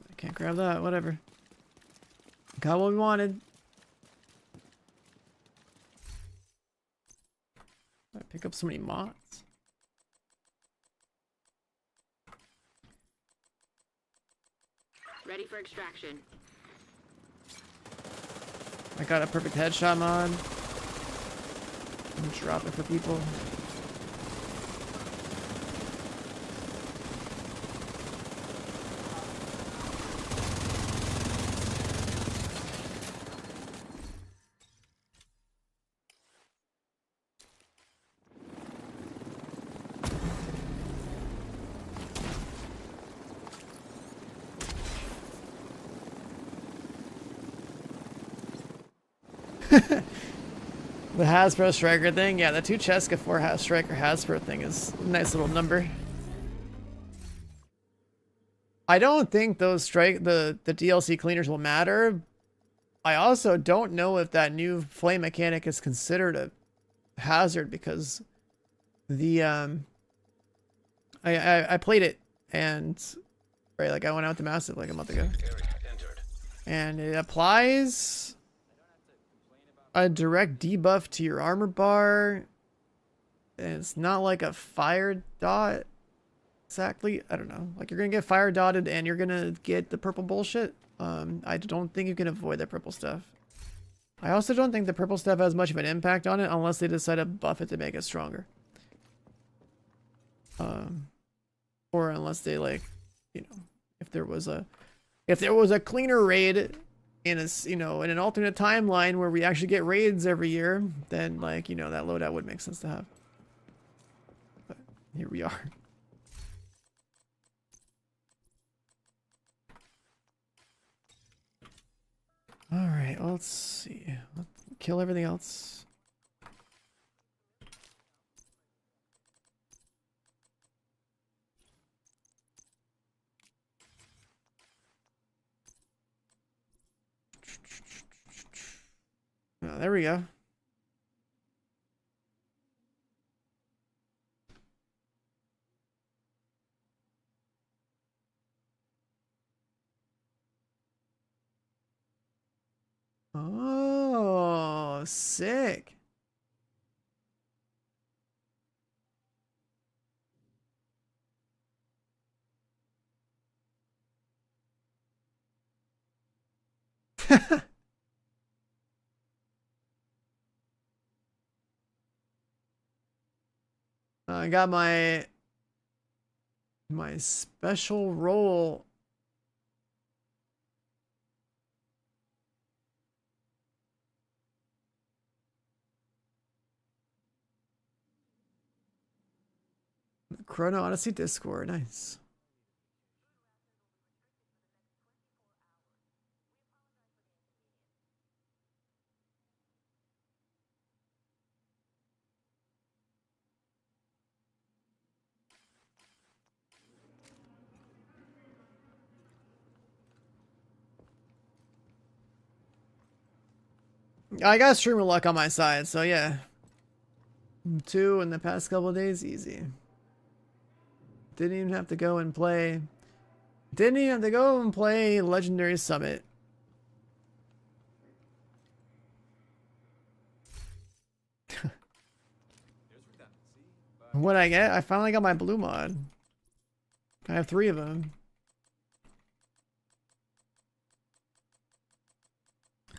I can't grab that, whatever. Got what we wanted. I pick up so many mods. Ready for extraction. I got a perfect headshot mod. I'm drop it for people. The Hasbro striker thing, yeah, the 2 Cheska 4 striker Hasbro thing is a nice little number. I don't think those the DLC cleaners will matter. I also don't know if that new flame mechanic is considered a hazard because the I played it and right, like I went out to Massive like a month ago. Area entered. And it applies a direct debuff to your armor bar. And it's not like a fire dot. Exactly. I don't know. Like you're gonna get fire dotted and you're gonna get the purple bullshit. I don't think you can avoid the purple stuff. I also don't think the purple stuff has much of an impact on it unless they decide to buff it to make it stronger. Or unless they like, you know, if there was a cleaner raid in a, you know, in an alternate timeline where we actually get raids every year, then like, you know, that loadout would make sense to have. But here we are. All right, let's see. Let's kill everything else. Oh, there we go. Oh, sick. I got my special roll. Chrono Odyssey Discord, nice. I got streamer luck on my side, so yeah. 2 in the past couple of days, easy. Didn't even have to go and play. Didn't even have to go and play Legendary Summit. What'd I get? I finally got my blue mod. I have 3 of them.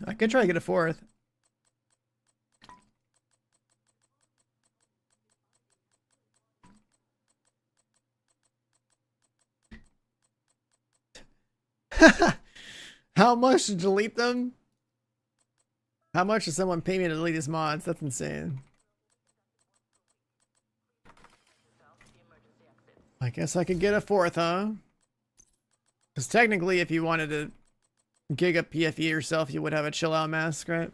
I could try to get a 4th. How much to delete them? How much does someone pay me to delete these mods? That's insane. I guess I could get a 4th, huh? Because technically, if you wanted to gig up PFE yourself, you would have a chill out mask, right?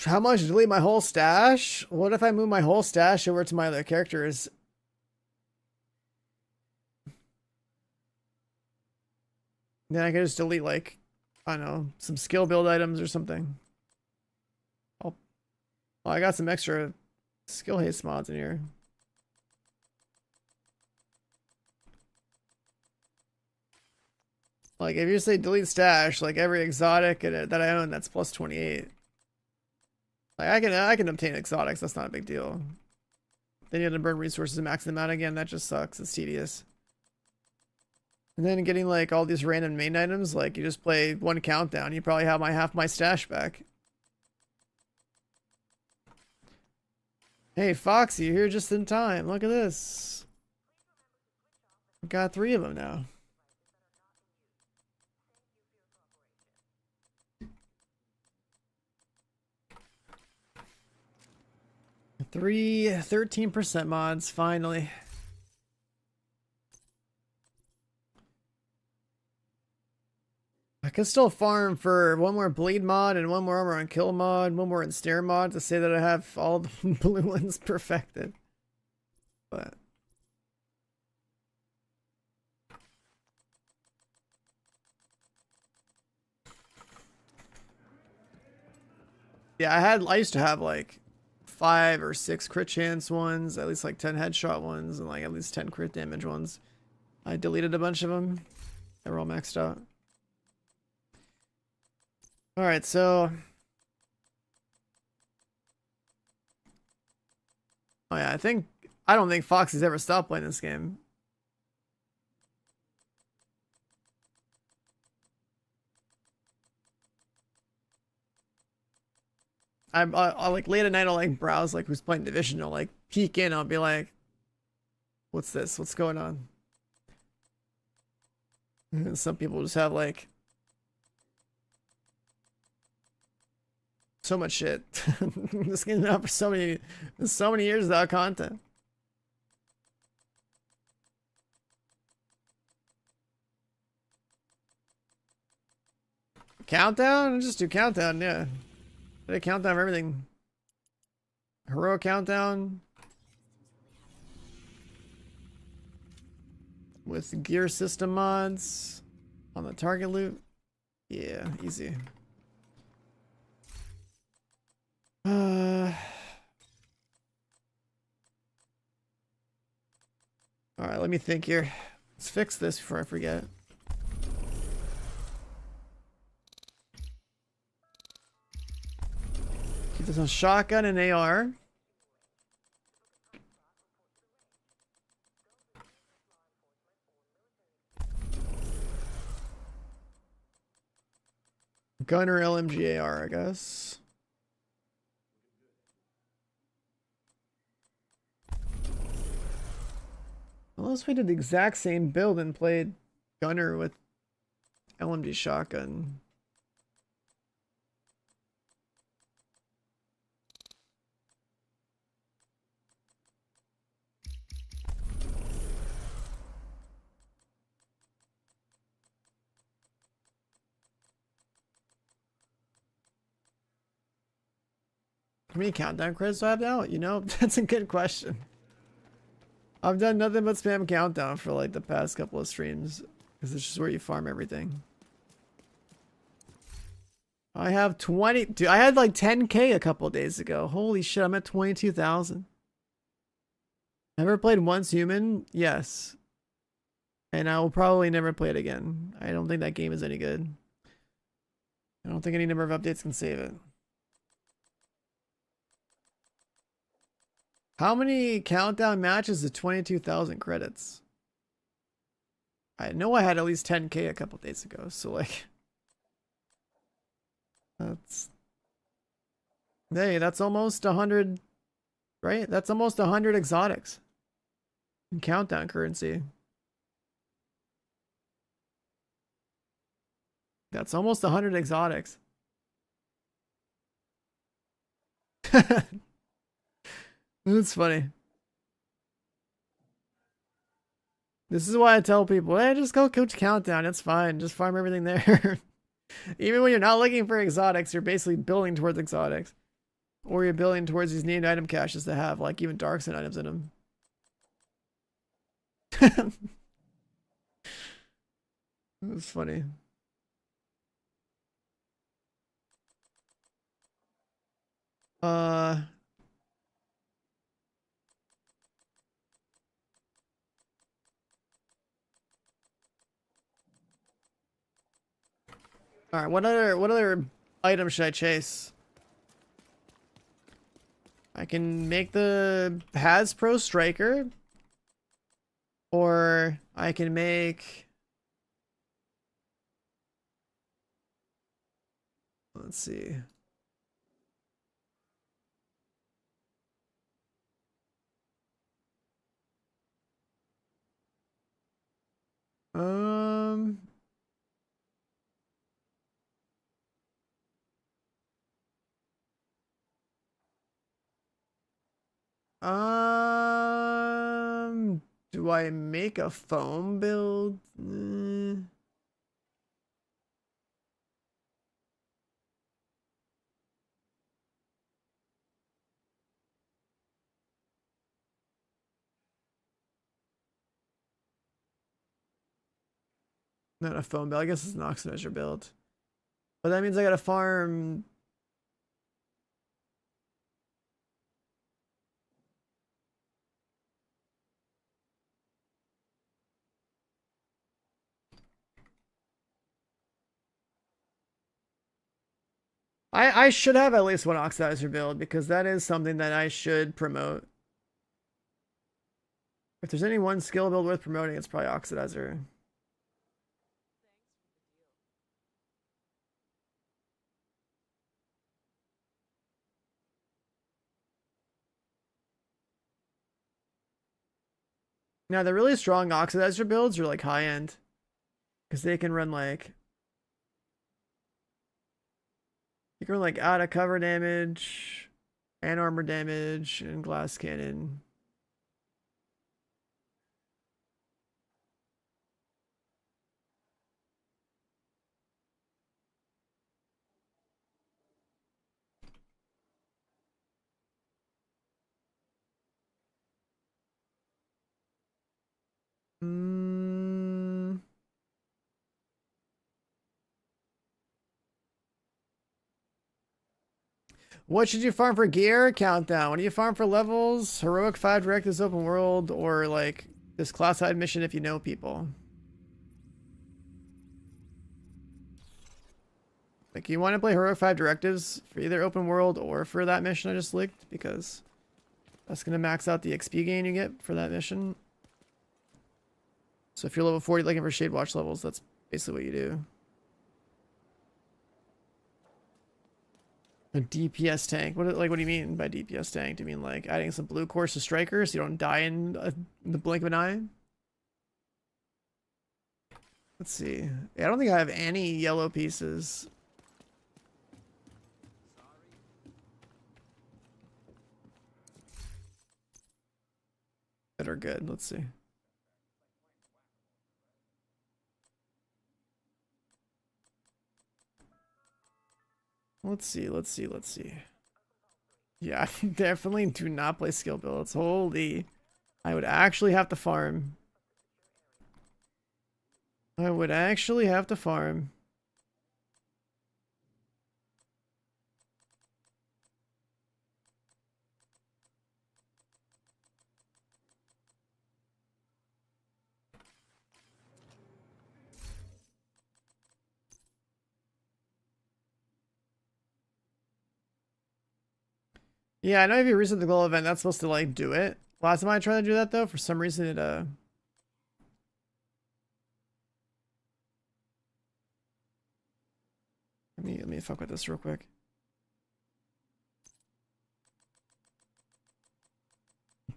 How much to delete my whole stash? What if I move my whole stash over to my other characters? Then I could just delete, like, I don't know, some skill build items or something. Oh, I got some extra skill haste mods in here. Like, if you say delete stash, like every exotic that I own, that's plus 28. Like, I can obtain exotics, that's not a big deal. Then you have to burn resources and max them out again, that just sucks, it's tedious. And then getting like all these random main items, like you just play 1 countdown, you probably have half my stash back. Hey Foxy, you're here just in time. Look at this. I've got 3 of them now. Three 13% mods, finally. I could still farm for 1 more bleed mod and 1 more armor on kill mod, 1 more ensnare mod to say that I have all the blue ones perfected. But Yeah, I used to have like 5 or 6 crit chance ones, at least like 10 headshot ones, and like at least 10 crit damage ones. I deleted a bunch of them. They were all maxed out. All right, so. Oh yeah, I don't think Foxy's ever stopped playing this game. I like late at night I'll like browse like who's playing Division. I'll like peek in. I'll be like, "What's this? What's going on?" And some people just have like so much shit. This game's been out for so many years without content. Countdown? Just do countdown, yeah. Did a countdown of everything. Heroic countdown. With gear system mods. On the target loot. Yeah, easy. Alright, let me think here. Let's fix this before I forget. Keep this on shotgun and AR. Gunner LMG AR, I guess. Unless we did the exact same build and played Gunner with LMG shotgun. How many countdown credits do I have now? You know, that's a good question. I've done nothing but spam countdown for like the past couple of streams. Because it's just where you farm everything. I have 20... Dude, I had like 10k a couple of days ago. Holy shit, I'm at 22,000. Ever played Once Human? Yes. And I will probably never play it again. I don't think that game is any good. I don't think any number of updates can save it. How many countdown matches is 22,000 credits? I know I had at least 10k a couple days ago, so like... That's... Hey, that's almost 100... Right? That's almost 100 exotics. In countdown currency. That's almost 100 exotics. That's funny. This is why I tell people, hey, just go coach countdown. It's fine. Just farm everything there. Even when you're not looking for exotics, you're basically building towards exotics. Or you're building towards these named item caches that have like even Darkson items in them. It's funny. Alright, what other item should I chase? I can make the Hasbro Striker. Or I can make... Let's see. Um... Do I make a foam build? Not a foam build. I guess it's an ox measure build. But that means I gotta farm I should have at least one oxidizer build because that is something that I should promote. If there's any one skill build worth promoting, it's probably oxidizer. Now the really strong oxidizer builds are like high end because they can run like you can run like out of cover damage and armor damage and glass cannon. What should you farm for gear? Countdown. What do you farm for levels? Heroic 5 directives open world or like this classified mission if you know people? Like you want to play Heroic 5 directives for either open world or for that mission I just leaked because that's going to max out the XP gain you get for that mission. So if you're level 40 looking for Shade Watch levels, that's basically what you do. A DPS tank. What do you mean by DPS tank? Do you mean like adding some blue cores to strikers so you don't die in the blink of an eye? Let's see. Yeah, I don't think I have any yellow pieces. That are good. Let's see. Let's see. Yeah, I definitely do not play skill builds. Holy. I would actually have to farm. Yeah, I know if you reset the goal event, that's supposed to like do it. Last time I tried to do that though, for some reason it let me fuck with this real quick.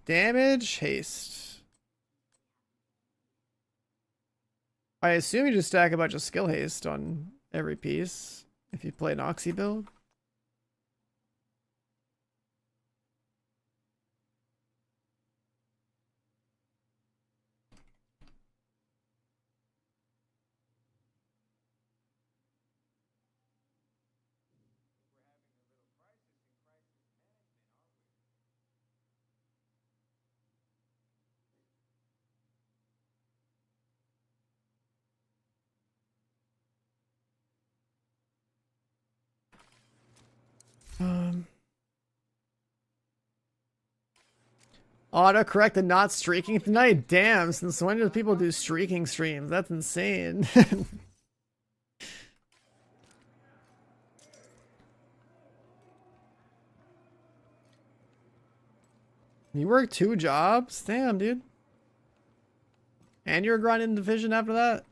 Damage, haste. I assume you just stack a bunch of skill haste on every piece if you play an Oxy build. Autocorrect the not streaking tonight? Damn, since when do people do streaking streams? That's insane. You work 2 jobs? Damn, dude. And you're grinding division after that?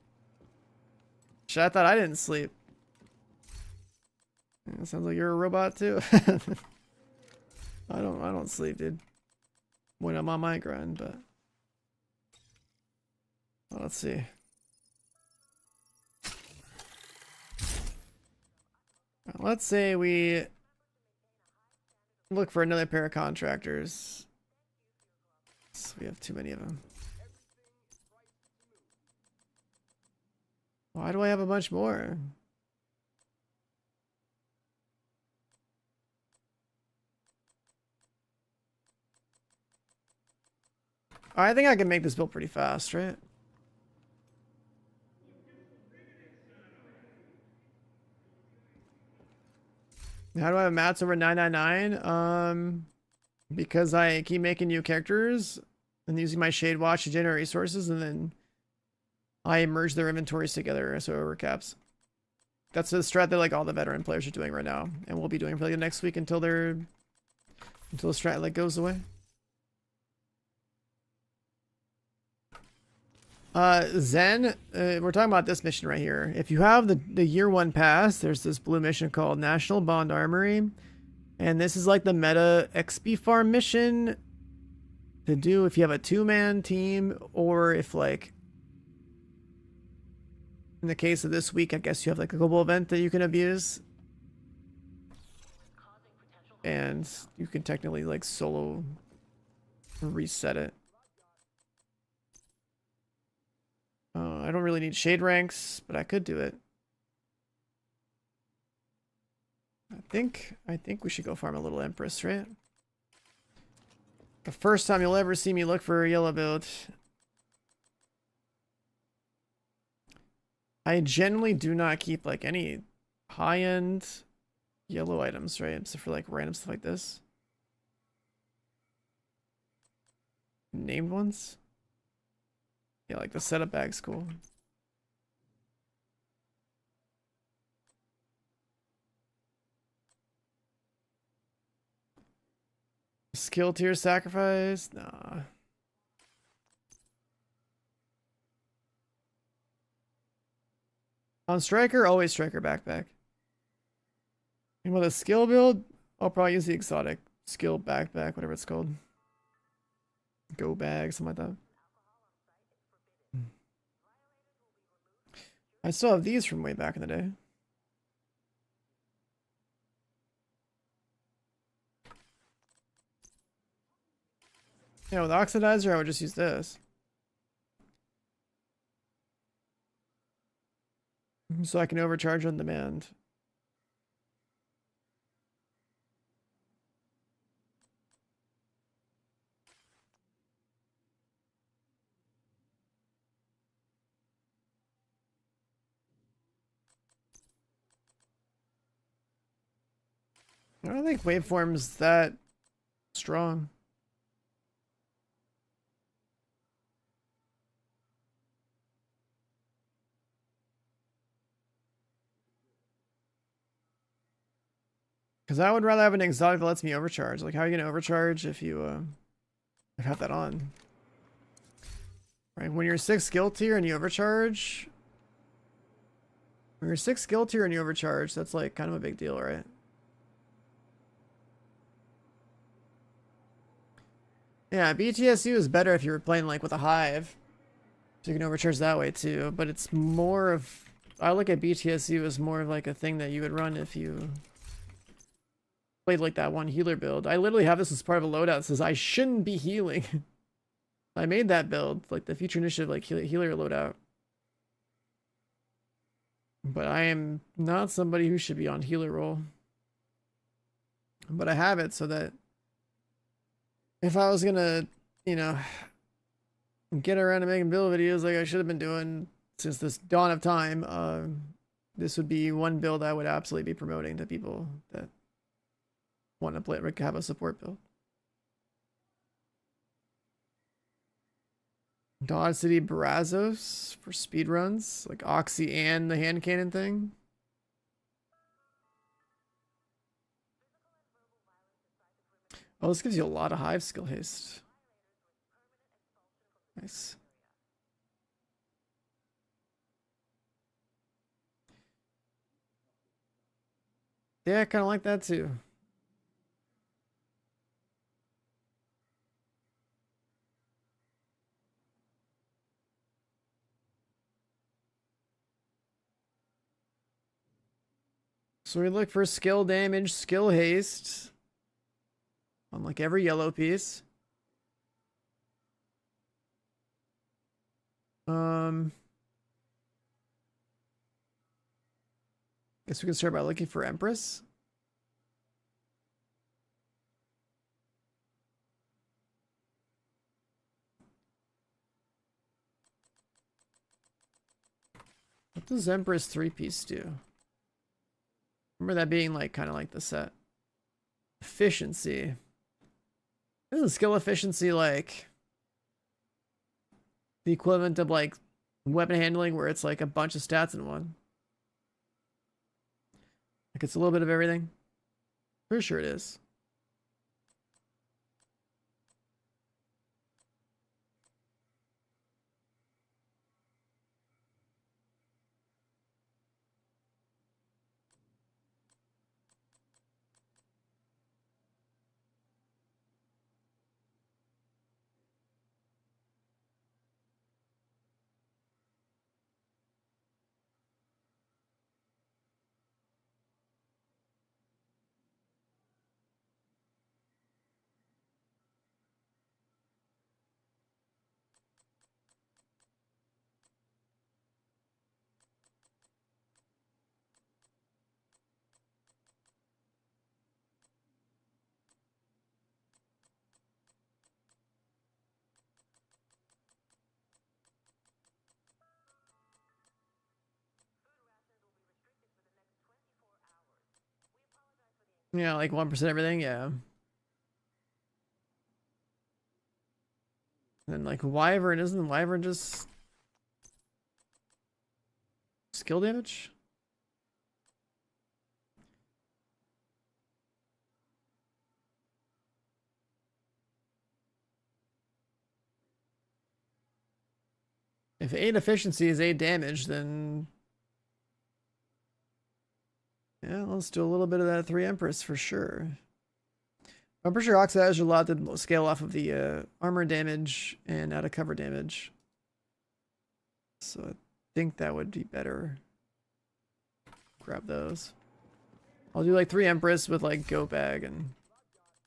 Shit, I thought I didn't sleep. Yeah, sounds like you're a robot too. I don't sleep, dude. When I'm on my grind, but well, let's see. Let's say we look for another pair of contractors. So we have too many of them. Why do I have a bunch more? I think I can make this build pretty fast, right? How do I have mats over 999? Because I keep making new characters and using my Shade Watch to generate resources, and then I merge their inventories together so it overcaps. That's a strat that like all the veteran players are doing right now, and we'll be doing for like the next week until the strat like goes away. Zen, we're talking about this mission right here. If you have the year 1 pass, there's this blue mission called National Bond Armory, and this is like the meta XP farm mission to do if you have a 2-man team, or if like in the case of this week, I guess you have like a global event that you can abuse, and you can technically like solo reset it. I don't really need shade ranks, but I could do it. I think we should go farm a little Empress, right? The first time you'll ever see me look for a yellow build. I generally do not keep like any high-end yellow items, right? Except for like random stuff like this. Named ones? Yeah, like the setup bag's cool. Skill tier sacrifice? Nah. On striker, always striker backpack. And with a skill build, I'll probably use the exotic skill backpack, whatever it's called. Go bag, something like that. I still have these from way back in the day. Yeah, with Oxidizer, I would just use this. So I can overcharge on demand. I don't think waveform's that strong. Because I would rather have an exotic that lets me overcharge. Like, how are you going to overcharge if you have that on? Right, when you're 6 skill tier and you overcharge... When you're 6 skill tier and you overcharge, that's like kind of a big deal, right? Yeah, BTSU is better if you were playing like with a hive. So you can overcharge that way too. But it's more of... I look at BTSU as more of like a thing that you would run if you played like that one healer build. I literally have this as part of a loadout that says I shouldn't be healing. I made that build, like the future initiative, like healer loadout. But I am not somebody who should be on healer role. But I have it so that if I was gonna, you know, get around to making build videos like I should have been doing since this dawn of time, this would be one build I would absolutely be promoting to people that want to play, have a support build. Dodge City Brazos for speedruns, like Oxy and the hand cannon thing. Oh, this gives you a lot of hive skill haste. Nice. Yeah, I kind of like that too. So we look for skill damage, skill haste on like every yellow piece. Guess we can start by looking for Empress. What does Empress 3-piece do? Remember that being like kind of like the set. Efficiency. Isn't skill efficiency like the equivalent of like weapon handling where it's like a bunch of stats in one? Like it's a little bit of everything. Pretty sure it is. Yeah, like 1% everything, yeah. And like Wyvern, isn't Wyvern just skill damage? If 8 efficiency is 8 damage, then yeah, let's do a little bit of that 3 Empress for sure. I'm pretty sure Oxidizer are allowed to scale off of the armor damage and out of cover damage. So I think that would be better. Grab those. I'll do like 3 Empress with like Go Bag and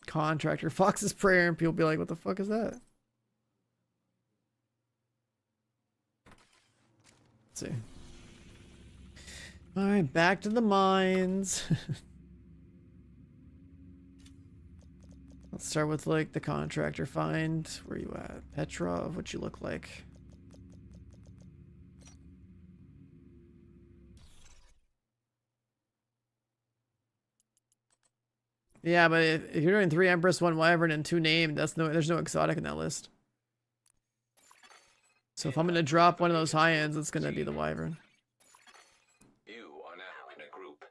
Contractor, Fox's Prayer, and people be like, what the fuck is that? Let's see. Alright, back to the mines. Let's start with like the contractor find. Where you at? Petrov, what you look like? Yeah, but if you're doing 3 Empress, 1 Wyvern, and 2 named, there's no exotic in that list. So if I'm gonna drop one of those high ends, it's gonna be the Wyvern. You are now in a group.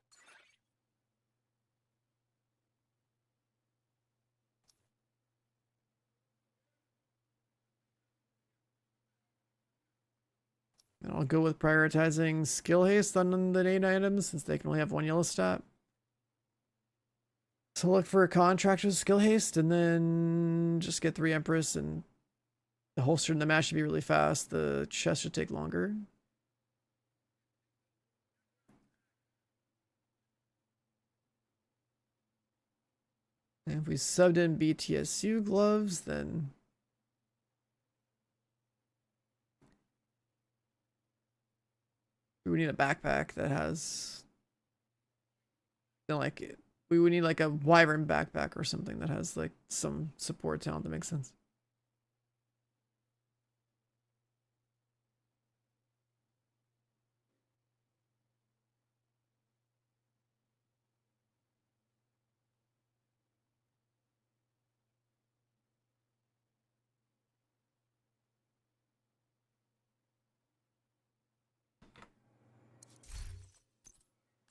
And I'll go with prioritizing skill haste on the named items since they can only have 1 yellow stat. So look for contractors skill haste and then just get 3 Empress, and the holster in the match should be really fast. The chest should take longer. And if we subbed in BTSU gloves, then we would need a backpack that has, like, we would need like a Wyvern backpack or something that has like some support talent that makes sense.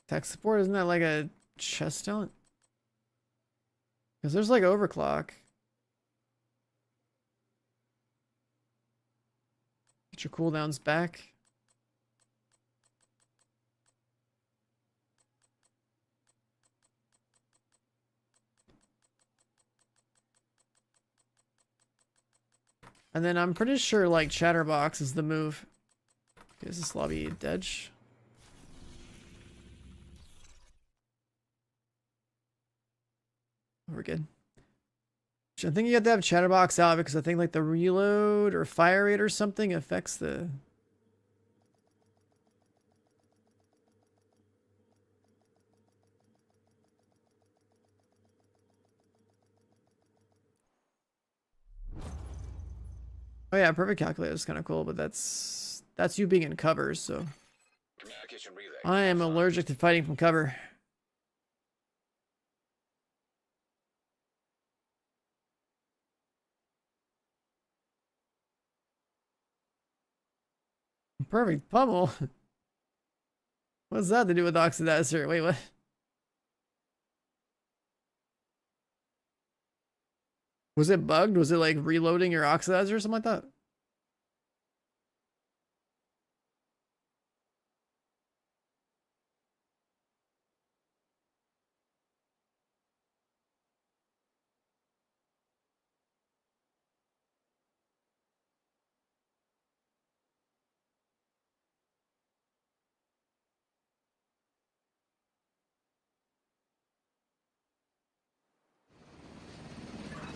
Tech support, isn't that like a chest talent? Because there's like overclock. Get your cooldowns back. And then I'm pretty sure like Chatterbox is the move. Okay, is this lobby Dedge? We're good. I think you have to have Chatterbox out because I think like the reload or fire rate or something affects the... Oh yeah, perfect calculator is kind of cool, but that's you being in cover, so... Communication relay. I am allergic to fighting from cover. Perfect pummel. What's that to do with oxidizer? Wait, what? Was it bugged? Was it like reloading your oxidizer or something like that?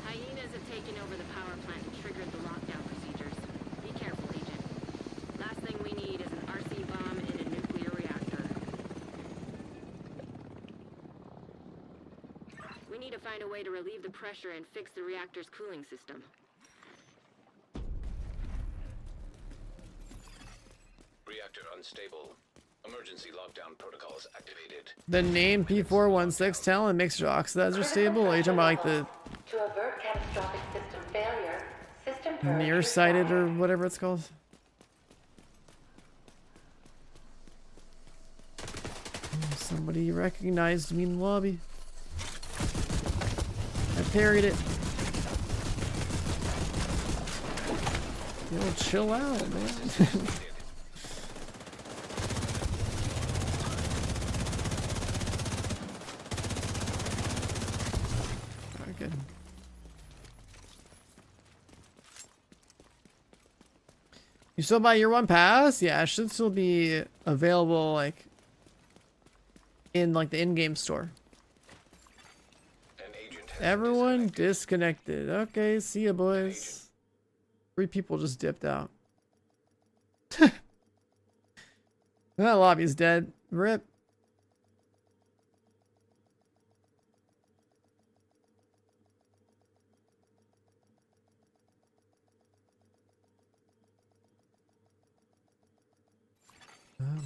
Hyenas have taken over the power plant and triggered the lockdown procedures. Be careful, Agent. Last thing we need is an RC bomb in a nuclear reactor. We need to find a way to relieve the pressure and fix the reactor's cooling system. Reactor unstable. Emergency lockdown protocols activated. The name P416 talent makes your oxidizer stable? Or are you talking about like the To avert catastrophic system failure, system purge nearsighted or required. whatever it's called? Somebody recognized me in the lobby. I parried it. Yo, chill out, man. Alright, good. You still buy year one pass? Yeah, it should still be available like in like the in-game store. An agent has Everyone been disconnected. disconnected. Okay, see ya, boys. 3 people just dipped out. That lobby's dead. Rip.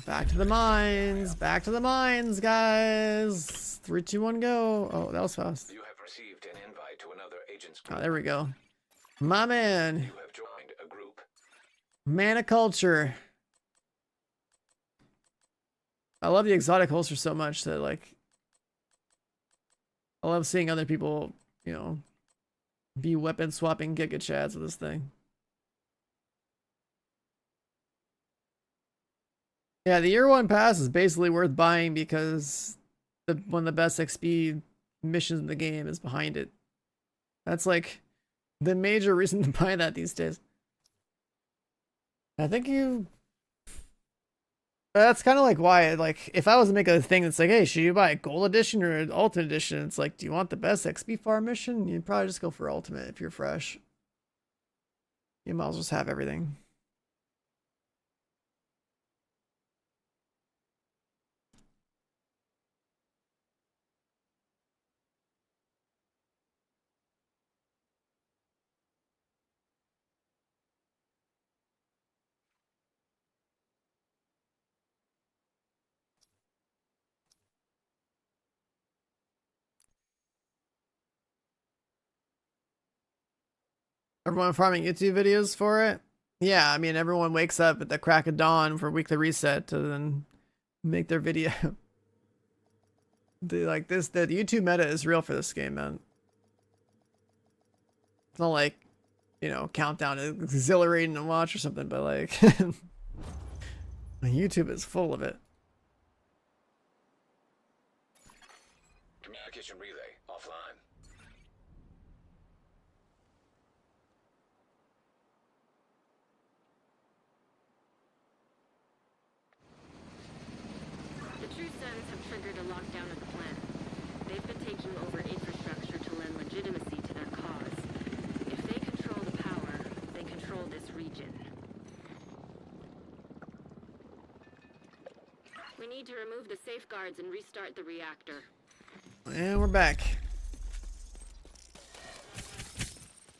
Back to the mines. Back to the mines, guys. 3, 2, 1, go. Oh, that was fast. You have received an invite to another agent's Oh, group. there we go. My man. You have joined a group. Man of culture. I love the exotic holster so much that like I love seeing other people, you know, be weapon swapping giga chads with this thing. Yeah, the year one pass is basically worth buying because one of the best XP missions in the game is behind it. That's like the major reason to buy that these days. I think that's kind of like why, like, if I was to make a thing that's like, hey, should you buy a gold edition or an ultimate edition? It's like, do you want the best XP farm mission? You'd probably just go for ultimate if you're fresh. You might as well just have everything. Everyone farming YouTube videos for it? Yeah, I mean, everyone wakes up at the crack of dawn for weekly reset to then make their video. The YouTube meta is real for this game, man. It's not like, you know, Countdown is exhilarating to watch or something, but like, YouTube is full of it. Communication relay offline. The DOESN have triggered a lockdown of the plant. They've been taking over infrastructure to lend legitimacy to their cause. If they control the power, they control this region. We need to remove the safeguards and restart the reactor. And we're back.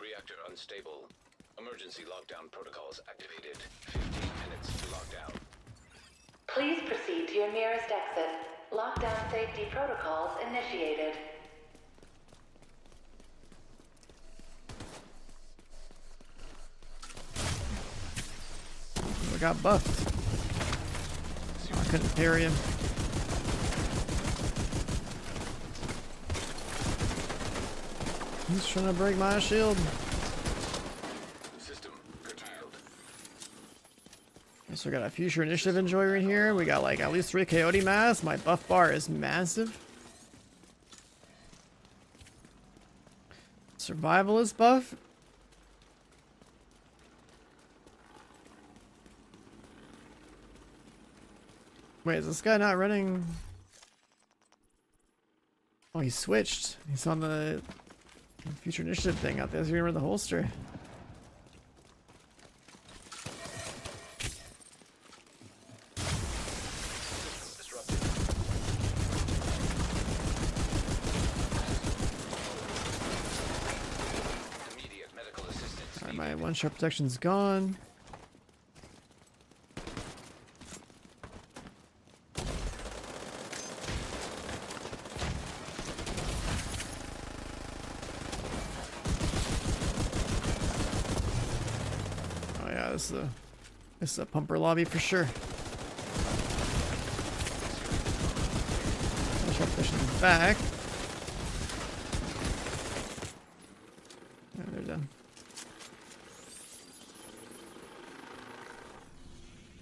Reactor unstable. Emergency lockdown protocols activated. 15 minutes to lockdown. Please proceed to your nearest exit. Lockdown safety protocols initiated. We got buffed. I couldn't parry him. He's trying to break my shield. System curtailed. So we got a future initiative enjoyer in here. We got like at least 3 coyote masks. My buff bar is massive. Survivalist buff. Wait, is this guy not running? Oh, he switched. He's on the future initiative thing out there. He's gonna run the holster. Disrupted. Immediate medical assistance. Alright, my one shot protection's gone. Oh yeah, this is a pumper lobby for sure. One shot protection's back. Yeah, they're done.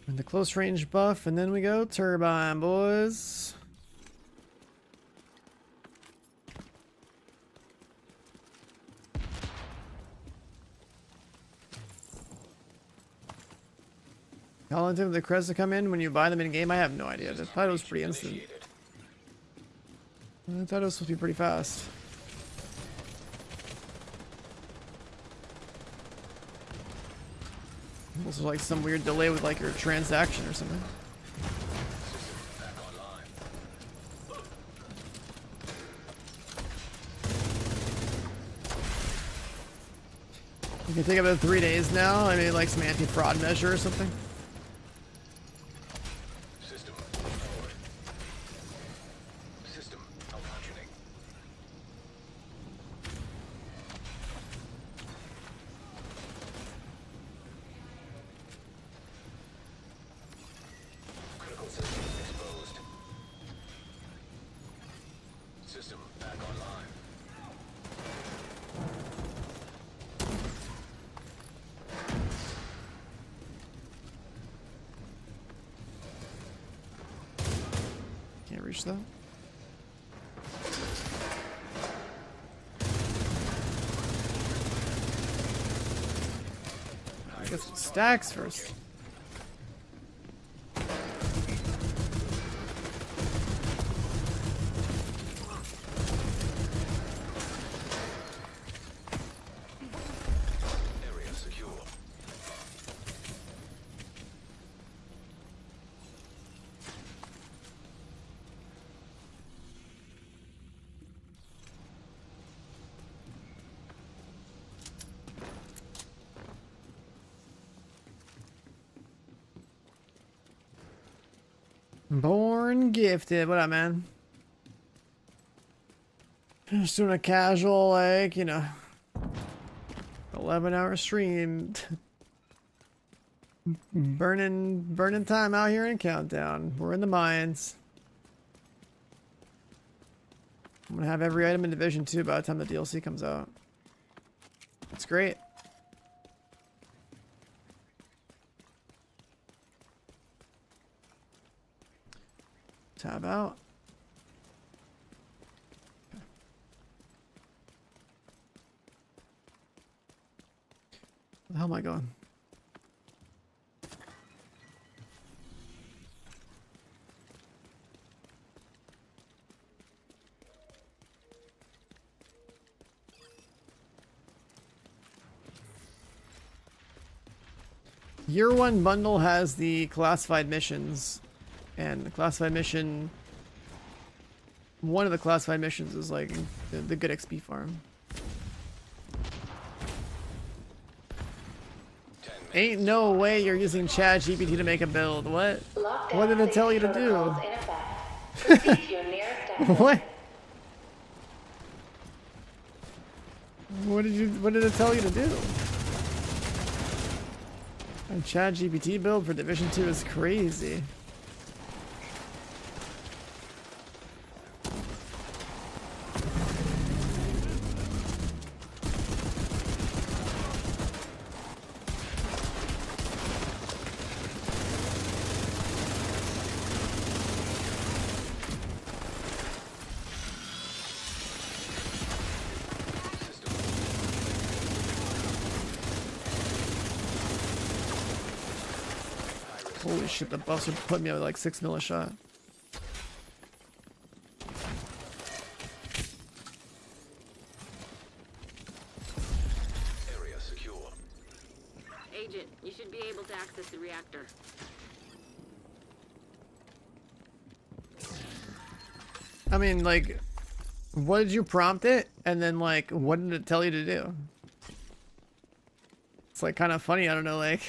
And the close range buff, and then we go turbine, boys. How long did the crests to come in when you buy them in game? I have no idea. I thought it was pretty instant. Initiated. I thought it was supposed to be pretty fast. Also like some weird delay with like your transaction or something. Back online. You can take about 3 days now. I mean, like some anti-fraud measure or something. System forward. System malfunctioning. Critical system exposed. System back online. Can't reach that. Get some stacks first. Area secure. Born gifted. What up, man? Just doing a casual, like, you know, 11-hour stream. burning time out here in Countdown. We're in the mines. I'm gonna have every item in Division 2 by the time the DLC comes out. It's great. Tab out. Where the hell am I going? Year 1 bundle has the classified missions, and the classified mission, one of the classified missions is like the good XP farm. Ain't no way you're using Chat GPT to make a build. What? What did it tell you to do? What? What did it tell you to do? A Chat GPT build for Division 2 is crazy. shit, the buffs are putting me at like 6 mil a shot. Area secure. Agent, you should be able to access the reactor. I mean, like, what did you prompt it? And then, like, what did it tell you to do? It's, like, kind of funny. I don't know, like...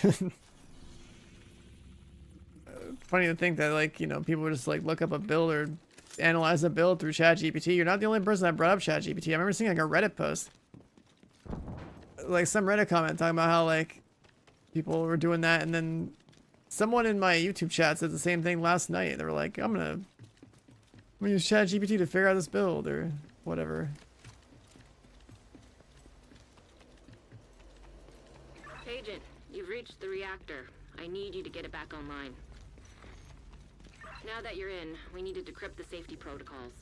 funny to think that, like, you know, people would just, like, look up a build or analyze a build through ChatGPT. You're not the only person that brought up ChatGPT. I remember seeing, like, a Reddit post. Like, some Reddit comment talking about how, like, people were doing that. And then someone in my YouTube chat said the same thing last night. They were like, I'm gonna use ChatGPT to figure out this build or whatever. Agent, you've reached the reactor. I need you to get it back online. Now that you're in, we need to decrypt the safety protocols.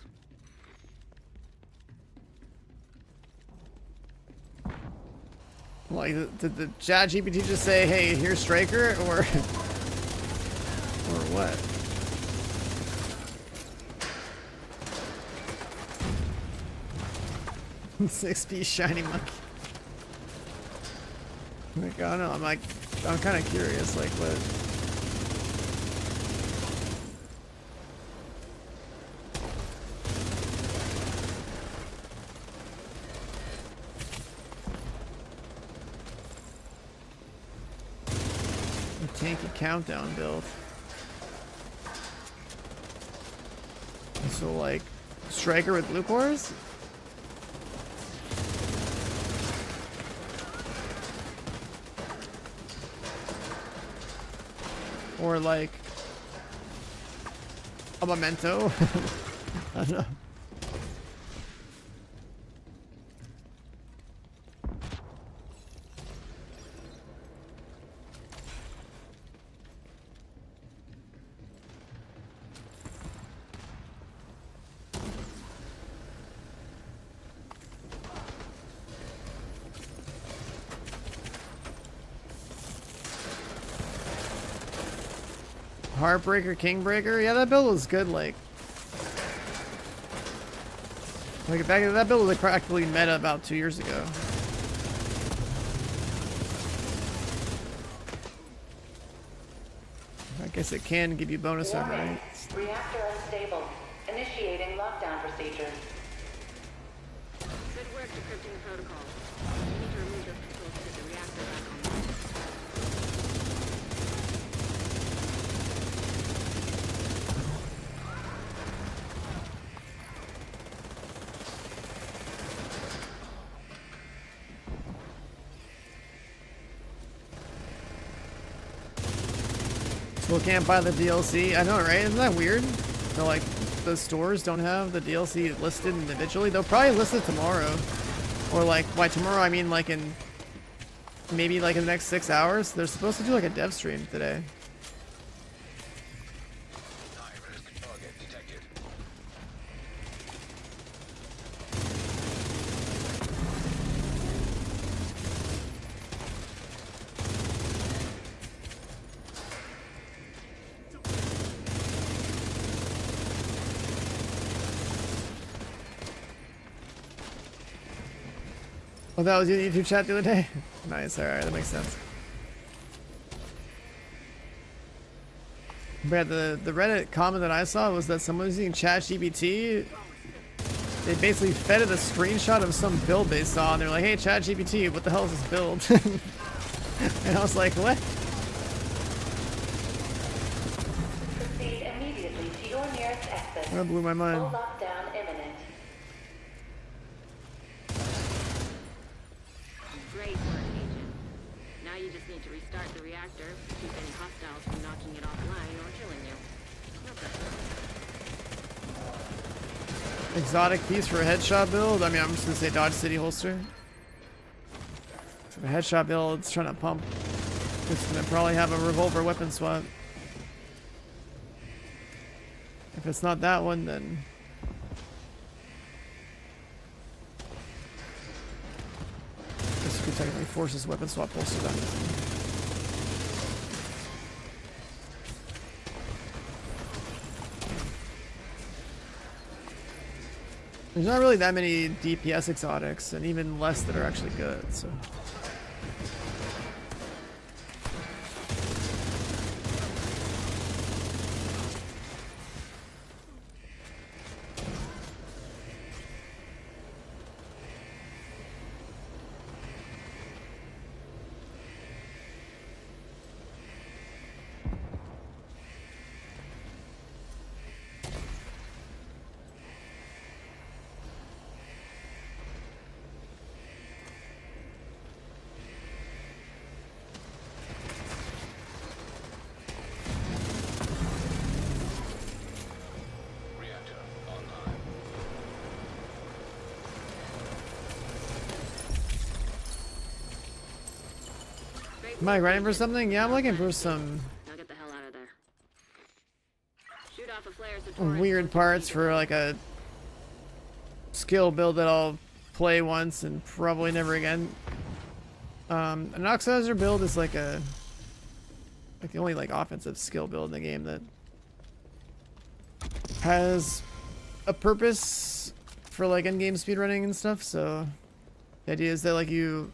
Like, did the ChatGPT just say, hey, here's Striker, or what? Six-piece shiny monkey. Like, I don't know, I'm kind of curious, like, what... Tanky countdown build. So, like, Striker with blue cores? Or like a memento? I don't know. Heartbreaker, Kingbreaker? Yeah, that build was good, like back that build was like practically meta about 2 years ago. I guess it can give you bonus overnight. Reactor unstable. Initiating lockdown procedures. Good work decrypting the protocol. We need to remove those controls to get the reactor back online. Still can't buy the DLC. I know, right? Isn't that weird? So, like, the stores don't have the DLC listed individually. They'll probably list it tomorrow. Or, like, by tomorrow, I mean, like, in... maybe, like, in the next 6 hours. They're supposed to do, like, a dev stream today. Oh, that was your YouTube chat the other day? Nice, alright, that makes sense. But the Reddit comment that I saw was that someone was using ChatGPT. They basically fed it a screenshot of some build they saw, and they're like, hey, ChatGPT, what the hell is this build? And I was like, what? Proceed immediately to your nearest exit. That blew my mind. Full lockdown imminent. Great work, Agent. Now you just need to restart the reactor, keep any hostiles from knocking it offline or killing you. Okay. Exotic piece for a headshot build? I mean, I'm just gonna say Dodge City holster. For a headshot build, it's trying to pump. It's gonna probably have a revolver weapon swap. If it's not that one, then... I guess you could technically force this weapon swap holster down. There's not really that many DPS exotics, and even less that are actually good, so. Reactor online. Am I grinding for something? Yeah, I'm looking for some Now get the hell out of there. Shoot off a flare so Torres weird won't parts see for like a skill build that I'll play once and probably never again. An Oxidizer build is like the only like offensive skill build in the game that has a purpose for like endgame speedrunning and stuff. So the idea is that like you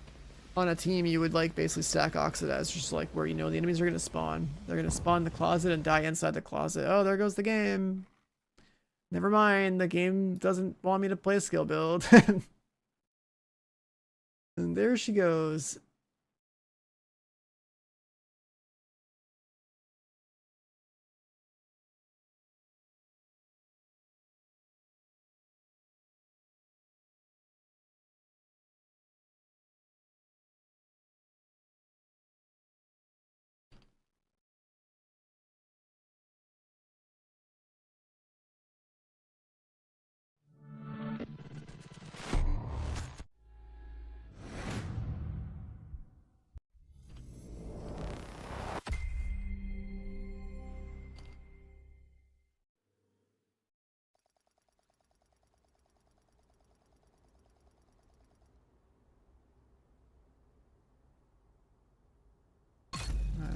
on a team you would like basically stack Oxidize, just like where you know the enemies are gonna spawn. They're gonna spawn in the closet and die inside the closet. Oh, there goes the game. Never mind, the game doesn't want me to play a skill build. And there she goes.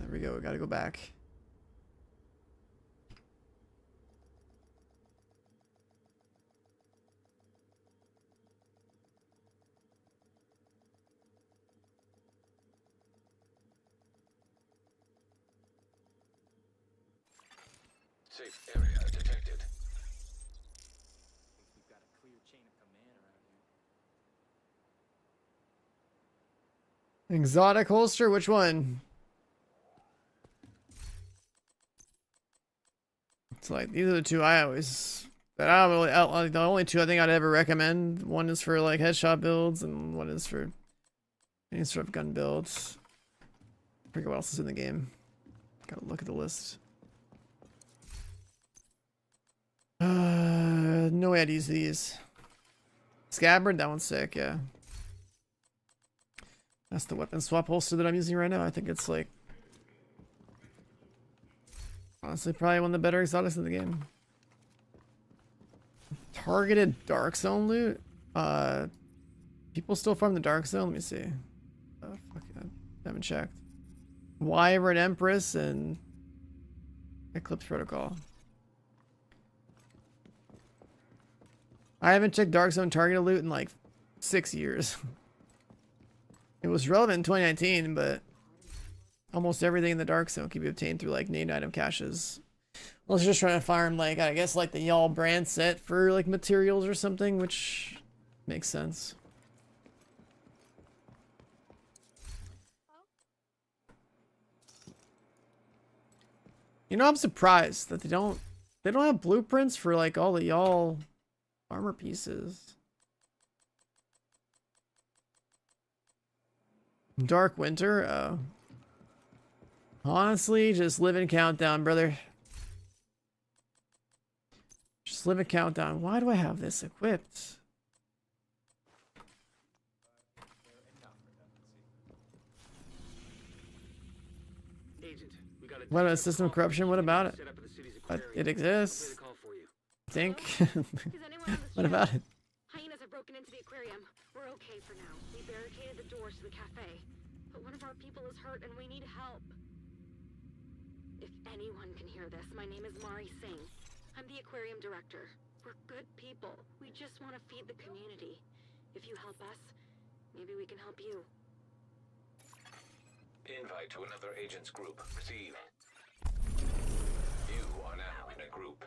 There we go, we gotta go back. Safe area detected. We've got a clear chain of command around here. Exotic holster, which one? It's like these are the two I always. But I don't really. Like the only two I think I'd ever recommend. One is for like headshot builds, and one is for any sort of gun builds. I forget what else is in the game. Gotta look at the list. No way I'd use these. Scabbard, that one's sick, yeah. That's the weapon swap holster that I'm using right now. I think it's like honestly probably one of the better exotics in the game. Targeted dark zone loot. People still farm the dark zone. Let me see. Fuck, I haven't checked. Wyvern Empress and Eclipse Protocol. I haven't checked dark zone targeted loot in like 6 years. It was relevant in 2019, but almost everything in the dark zone can be obtained through like named item caches. I was just trying to farm like I guess like the y'all brand set for like materials or something, which makes sense. You know, I'm surprised that they don't have blueprints for like all the y'all armor pieces. Dark Winter? Oh. Honestly, just live in Countdown, brother. Just live in Countdown. Why do I have this equipped? Agent, we got What about system corruption? What about it? It exists. I think. What about it? Hyenas have broken into the aquarium. We're okay for now. We barricaded the doors to the cafe. But one of our people is hurt and we need help. If anyone can hear this, my name is Mari Singh. I'm the aquarium director. We're good people. We just want to feed the community. If you help us, maybe we can help you. Invite to another agent's group received. You are now in a group.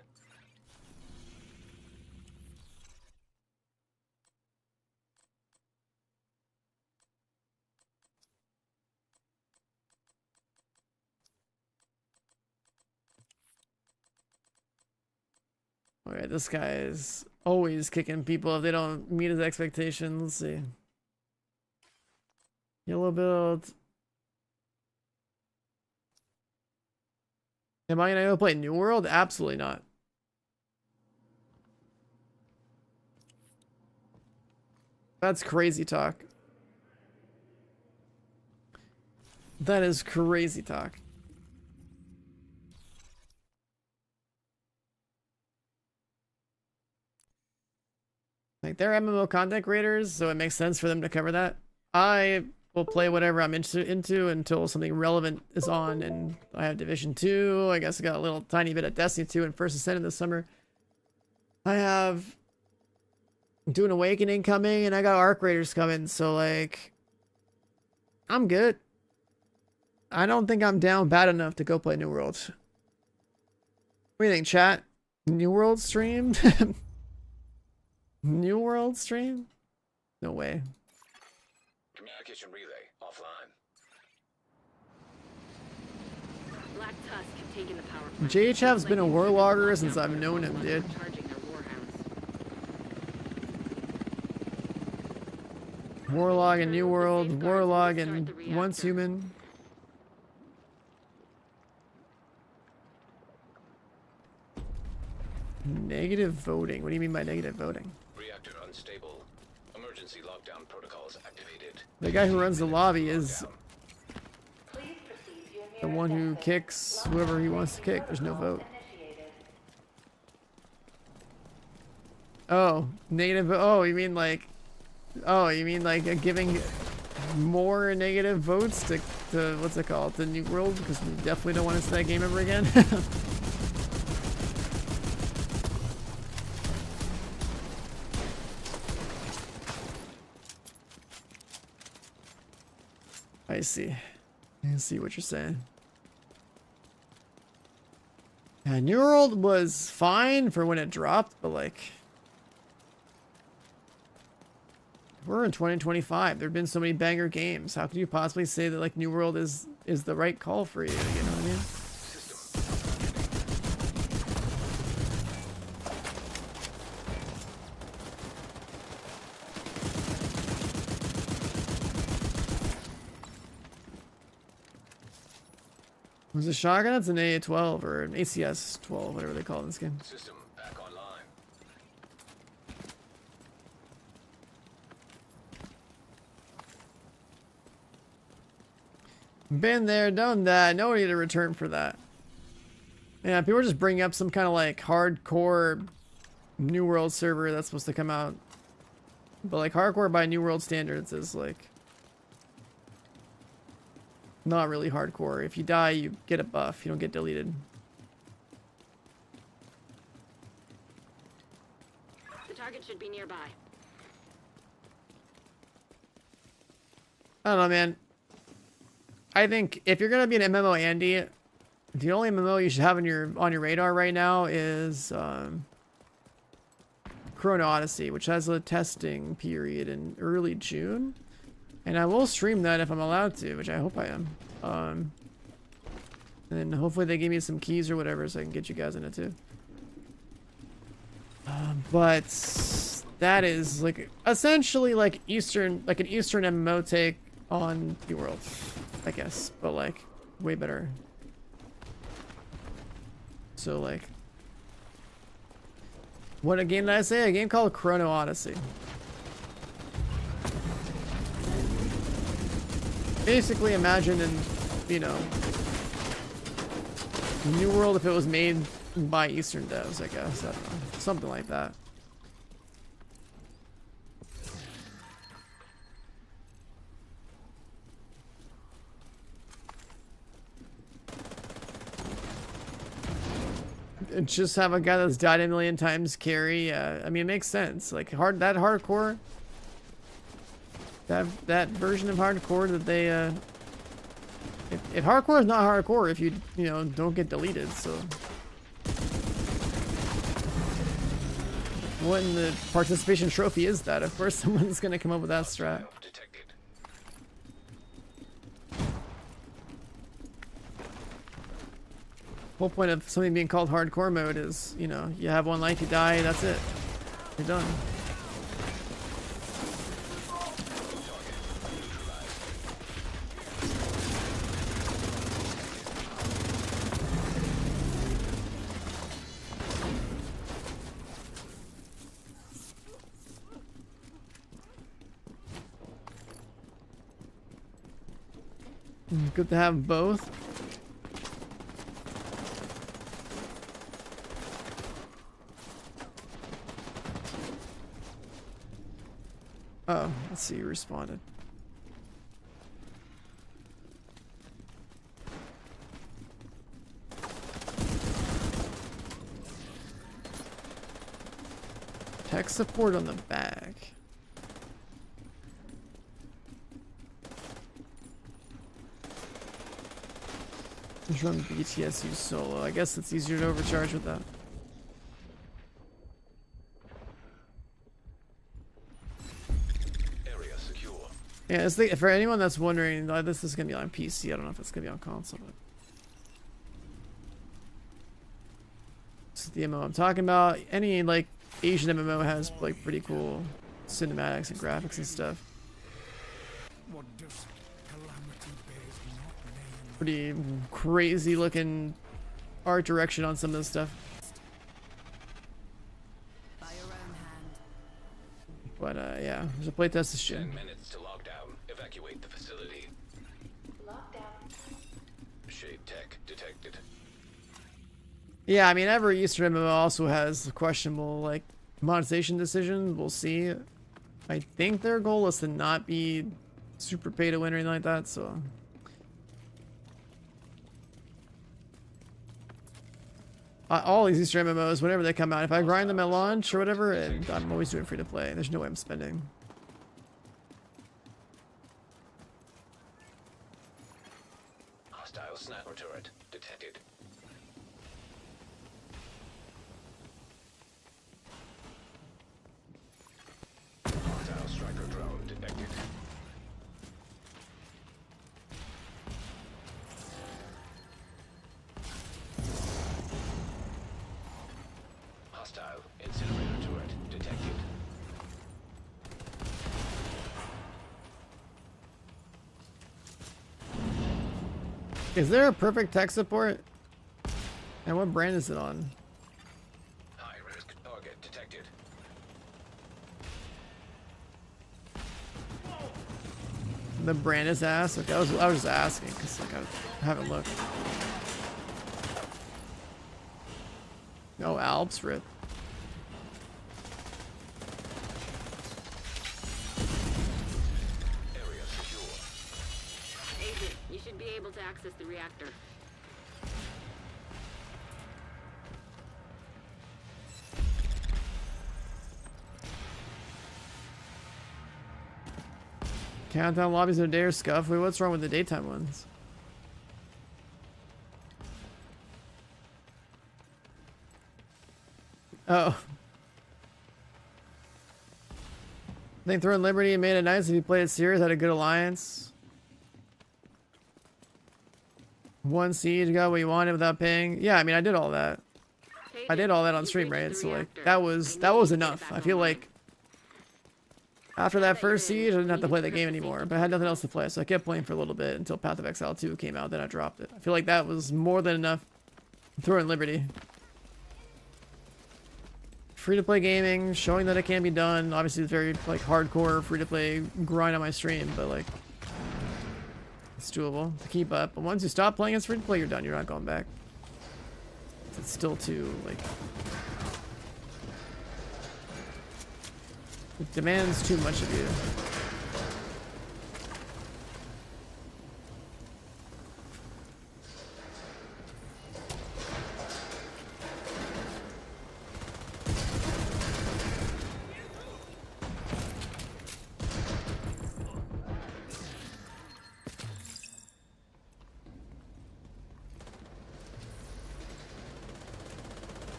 Alright, this guy is always kicking people if they don't meet his expectations. Let's see. Yellow build. Am I gonna go play New World? Absolutely not. That's crazy talk. That is crazy talk. Like, they're MMO content creators, so it makes sense for them to cover that. I will play whatever I'm into until something relevant is on, and I have Division 2. I guess I got a little tiny bit of Destiny 2 and First Ascendant this summer. I have Dune Awakening coming, and I got Arc Raiders coming, so like, I'm good. I don't think I'm down bad enough to go play New World. What do you think, chat? New World stream? New World stream? No way. Communication relay offline. Black Tusk have taken the power plant. JHF's been a warlogger since I've known him, dude. Charging their warhounds. Warlog in New World, Warlog in Once Human. Negative voting. What do you mean by negative voting? Reactor unstable. Emergency lockdown protocols activated. The guy who runs the lobby is the one who kicks whoever he wants to kick. There's no vote. Oh, negative. Oh, you mean like? Oh, you mean like giving more negative votes to what's it called? To New World, because we definitely don't want to see that game ever again. I see. I see what you're saying. Yeah, New World was fine for when it dropped, but like, we're in 2025. There've been so many banger games. How could you possibly say that like New World is the right call for you? You know what I mean? Was it shotgun? It's an AA-12 or an ACS-12, whatever they call it in this game. System back online. Been there, done that. No need to return for that. Yeah, people are just bringing up some kind of like hardcore New World server that's supposed to come out. But like hardcore by New World standards is like not really hardcore. If you die, you get a buff. You don't get deleted. The target should be nearby. I don't know, man. I think if you're gonna be an MMO Andy, the only MMO you should have on your radar right now is Chrono Odyssey, which has a testing period in early June. And I will stream that if I'm allowed to, which I hope I am. And then hopefully they give me some keys or whatever so I can get you guys in it too. But that is like essentially like an Eastern MMO take on the world, I guess, but like way better. So like, what a game did I say? A game called Chrono Odyssey. Basically imagine you know, New World if it was made by Eastern devs, I guess. I don't know. Something like that. just have a guy that's died a million times carry. I mean, it makes sense. Like that hardcore, that version of hardcore that they if hardcore is not hardcore if you know don't get deleted. So what in the participation trophy is that? Of course, someone's gonna come up with that strat. Whole point of something being called hardcore mode is, you know, you have one life, you die, that's it. You're done. Good to have both. Oh, let's see, you responded. Tech support on the back. Just run BTSU solo. I guess it's easier to overcharge with that. Yeah, it's for anyone that's wondering, this is gonna be on PC. I don't know if it's gonna be on console, but this is the MMO I'm talking about. Any like Asian MMO has like pretty cool cinematics and graphics and stuff. Pretty crazy looking art direction on some of this stuff. But yeah, there's a playtest this shit. 10 minutes to lockdown. Evacuate the facility. Lockdown. Shade tech detected. Yeah, I mean every Eastern MMO also has a questionable like monetization decision. We'll see. I think their goal is to not be super pay to win or anything like that, so all these Eastern MMOs, whenever they come out, if I grind them at launch or whatever, and I'm always doing free to play. There's no way I'm spending. Hostile sniper turret detected. Hostile striker drone detected. Hostile incinerator turret detected. Is there a perfect tech support? And what brand is it on? High risk target detected. The brand is ass. Okay, I was just asking because like I haven't looked. No Alps rip. Area secure. Agent, you should be able to access the reactor. Countdown lobbies are dare scuff. Wait, what's wrong with the daytime ones? Oh. I think throwing Liberty made it nice if you played it serious, had a good alliance. One siege, got what you wanted without paying. Yeah, I mean I did all that. I did all that on stream, right? So like that was enough. I feel like after that first siege, I didn't have to play the game anymore, but I had nothing else to play, so I kept playing for a little bit until Path of Exile 2 came out, then I dropped it. I feel like that was more than enough. Throwing Liberty. Free-to-play gaming, showing that it can be done. Obviously, it's very like hardcore free-to-play grind on my stream, but like it's doable to keep up. But once you stop playing as free-to-play, you're done. You're not going back. It's still too like it demands too much of you.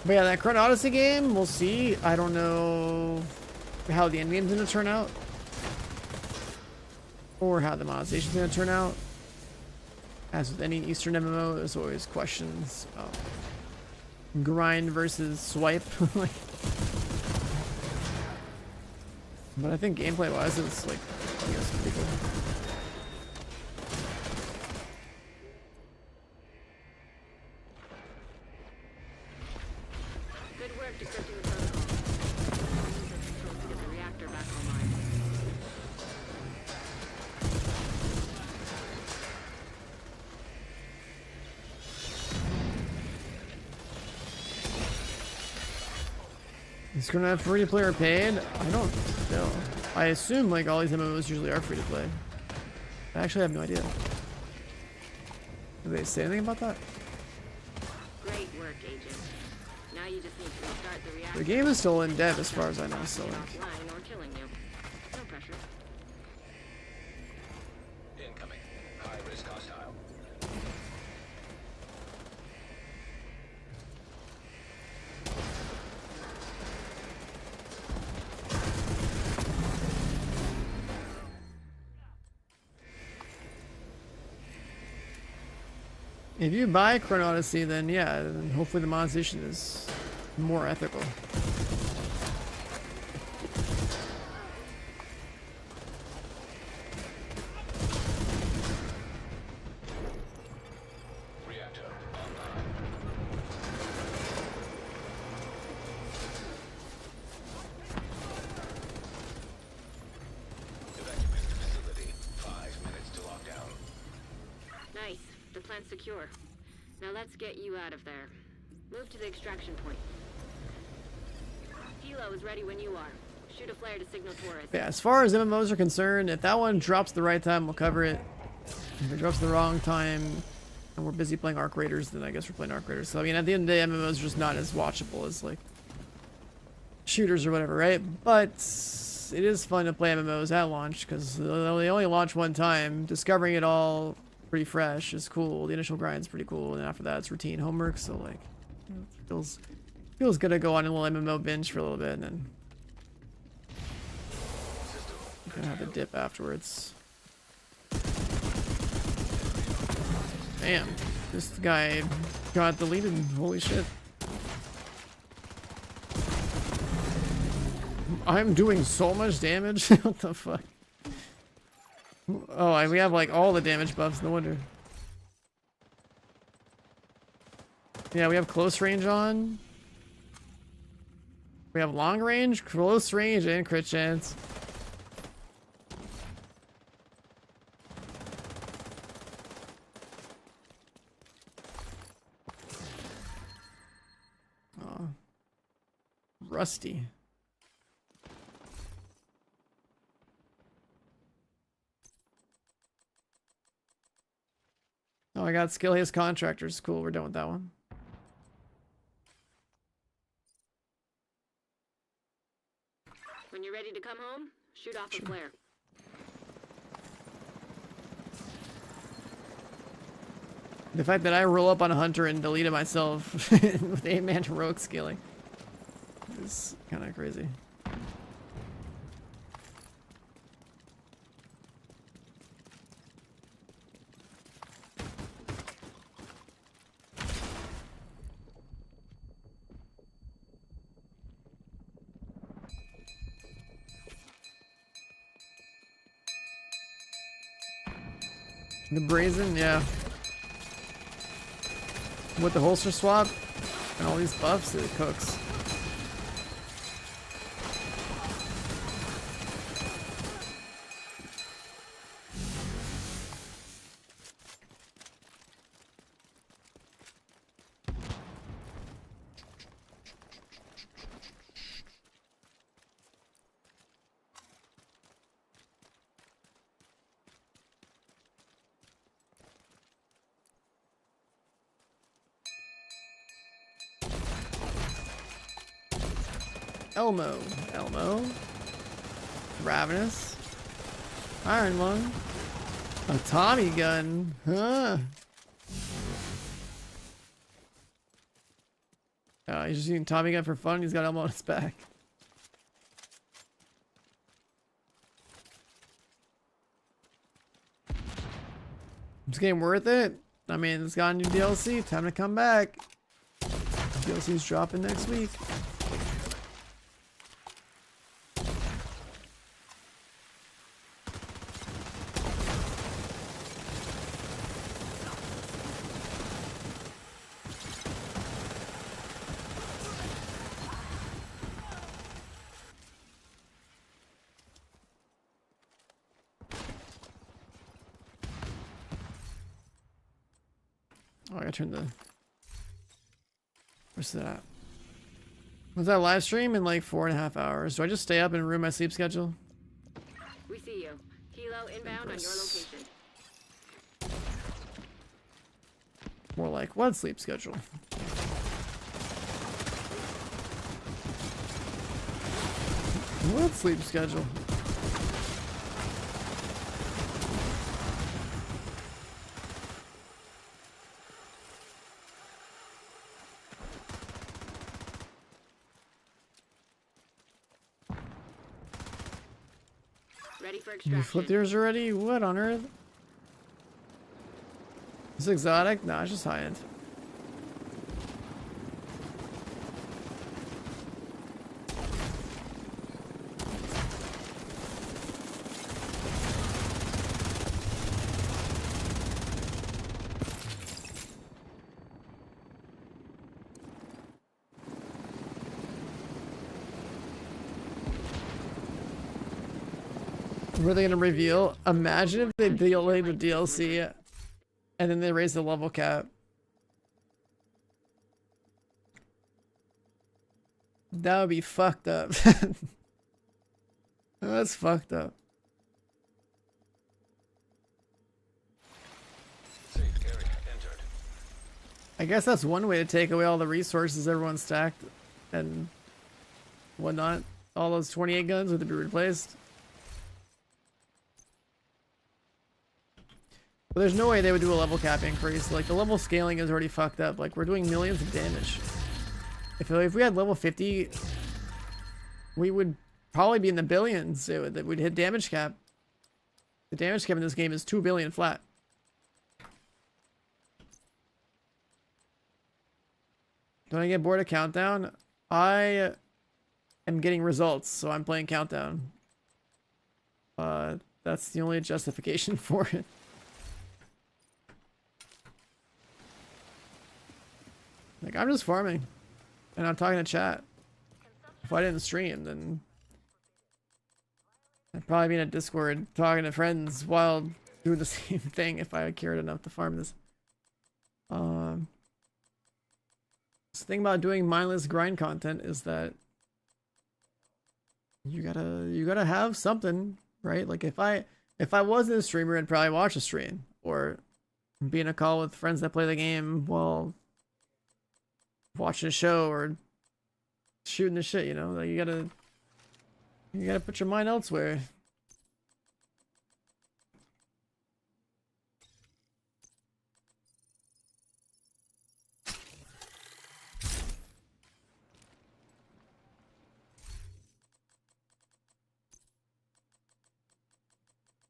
But yeah, that Chrono Odyssey game, we'll see. I don't know how the end game's gonna turn out. Or how the monetization's gonna turn out. As with any Eastern MMO, there's always questions. Grind versus swipe. Like, but I think gameplay wise, it's like, I guess pretty cool. Good work decrypting the protocol. Use the controls to get the reactor back online. Is gonna have free to play or paid? I don't know. I assume like all these MMOs usually are free to play. I actually have no idea. Did they say anything about that? Great work, Agent. Now you just need to restart the reactor. The game is still in dev as far as I know, so like. Offline or killing you. No pressure. Incoming. High risk hostile. If you buy Chrono Odyssey, then yeah, then hopefully the monetization is more ethical. Reactor online. Evacuate the facility. 5 minutes to lockdown. Nice. The plant's secure. Now let's get you out of there. Move to the extraction point. Helo is ready when you are. Shoot a flare to signal tourists. Yeah, as far as MMOs are concerned, if that one drops the right time, we'll cover it. If it drops the wrong time, and we're busy playing Arc Raiders, then I guess we're playing Arc Raiders. So I mean, at the end of the day, MMOs are just not as watchable as like shooters or whatever, right? But it is fun to play MMOs at launch because they only launch one time. Discovering it all pretty fresh is cool. The initial grind's pretty cool, and after that, it's routine homework. So like, you know, it feels good to go on a little MMO binge for a little bit, and then gonna have a dip afterwards. Damn, this guy got deleted. Holy shit. I'm doing so much damage. What the fuck? Oh, and we have like all the damage buffs, no wonder. Yeah, we have close range on. We have long range, close range, and crit chance. Oh. Rusty. Oh, I got skill haste contractors. Cool, we're done with that one. When you're ready to come home, shoot off a flare. The fact that I roll up on a hunter and delete it myself with 8-man heroic scaling is kind of crazy. The brazen, yeah. With the holster swap and all these buffs, it cooks. Elmo, Ravenous, Iron Lung, a Tommy gun, huh? No, he's just using Tommy gun for fun. He's got ammo on his back. This game worth it? I mean, it's got a new DLC. Time to come back. DLC's dropping next week. Oh, I gotta turn the... Where's that? Was that live stream in like 4.5 hours? Do I just stay up and ruin my sleep schedule? We see you. Kilo inbound on your location. More like, what sleep schedule? What sleep schedule? Ready for You extraction. flipped yours already? What on earth? Is it exotic? Nah, it's just high end. Were they gonna reveal? Imagine if they delayed the DLC and then they raised the level cap. That would be fucked up. That's fucked up. Safe area entered. I guess that's one way to take away all the resources everyone stacked and whatnot. All those 28 guns would be replaced. But there's no way they would do a level cap increase. Like, the level scaling is already fucked up. Like, we're doing millions of damage. If we had level 50, we would probably be in the billions. We'd hit damage cap. The damage cap in this game is 2 billion flat. Don't I get bored of Countdown? I am getting results, so I'm playing Countdown. That's the only justification for it. Like, I'm just farming, and I'm talking to chat. If I didn't stream, then I'd probably be in a Discord talking to friends while doing the same thing if I cared enough to farm this. The thing about doing mindless grind content is that you gotta have something, right? Like, if I wasn't a streamer, I'd probably watch a stream or be in a call with friends that play the game while watching a show or shooting the shit, you know? Like, you gotta put your mind elsewhere.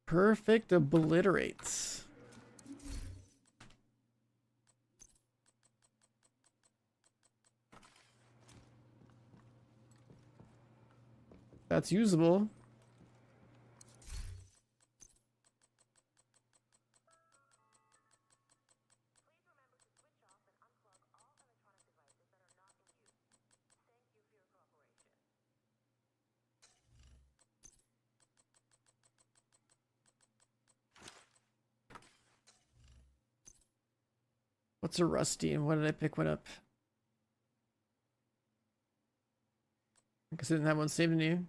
Perfect obliterates. That's usable. What's a rusty and what did I pick one up? I guess I didn't have one saved in you.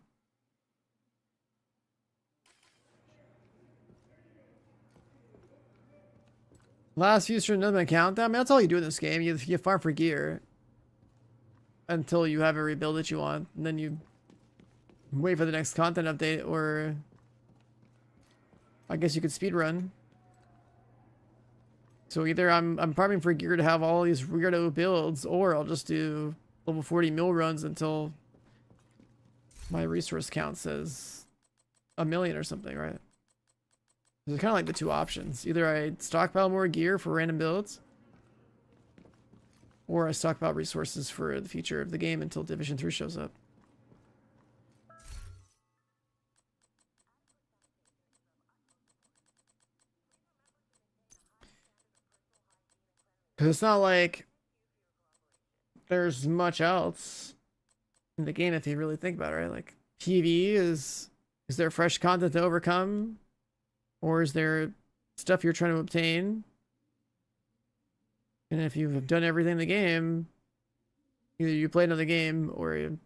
Last few streams, nothing countdown. I mean, that's all you do in this game. You farm for gear until you have a rebuild that you want, and then you wait for the next content update, or I guess you could speedrun. So either I'm farming for gear to have all these weirdo builds, or I'll just do level 40 mill runs until my resource count says 1,000,000 or something, right? There's kind of like the two options. Either I stockpile more gear for random builds, or I stockpile resources for the future of the game until Division 3 shows up. Because it's not like there's much else in the game if you really think about it, right? Like, PvE is there fresh content to overcome? Or is there stuff you're trying to obtain? And if you've done everything in the game, either you play another game or and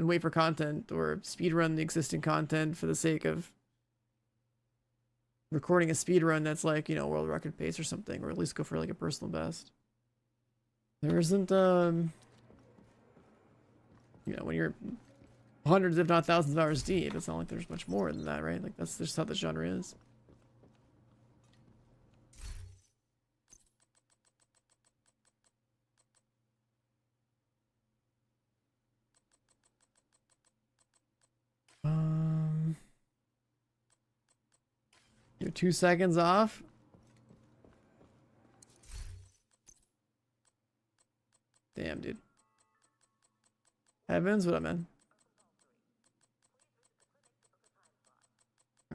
wait for content, or speedrun the existing content for the sake of recording a speedrun that's like, you know, world record pace or something, or at least go for like a personal best. There isn't, you know, when you're hundreds if not thousands of hours deep, it's not like there's much more than that, right? Like, that's just how the genre is. You're 2 seconds off. Damn, dude. Heavens, what up, man?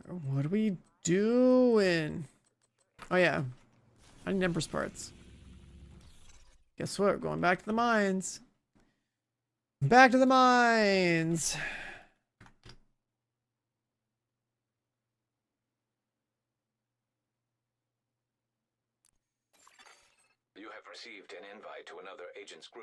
What are we doing? Oh, yeah. I need Empress parts. Guess what? We're going back to the mines. Back to the mines. You have received an invite to another agent's group.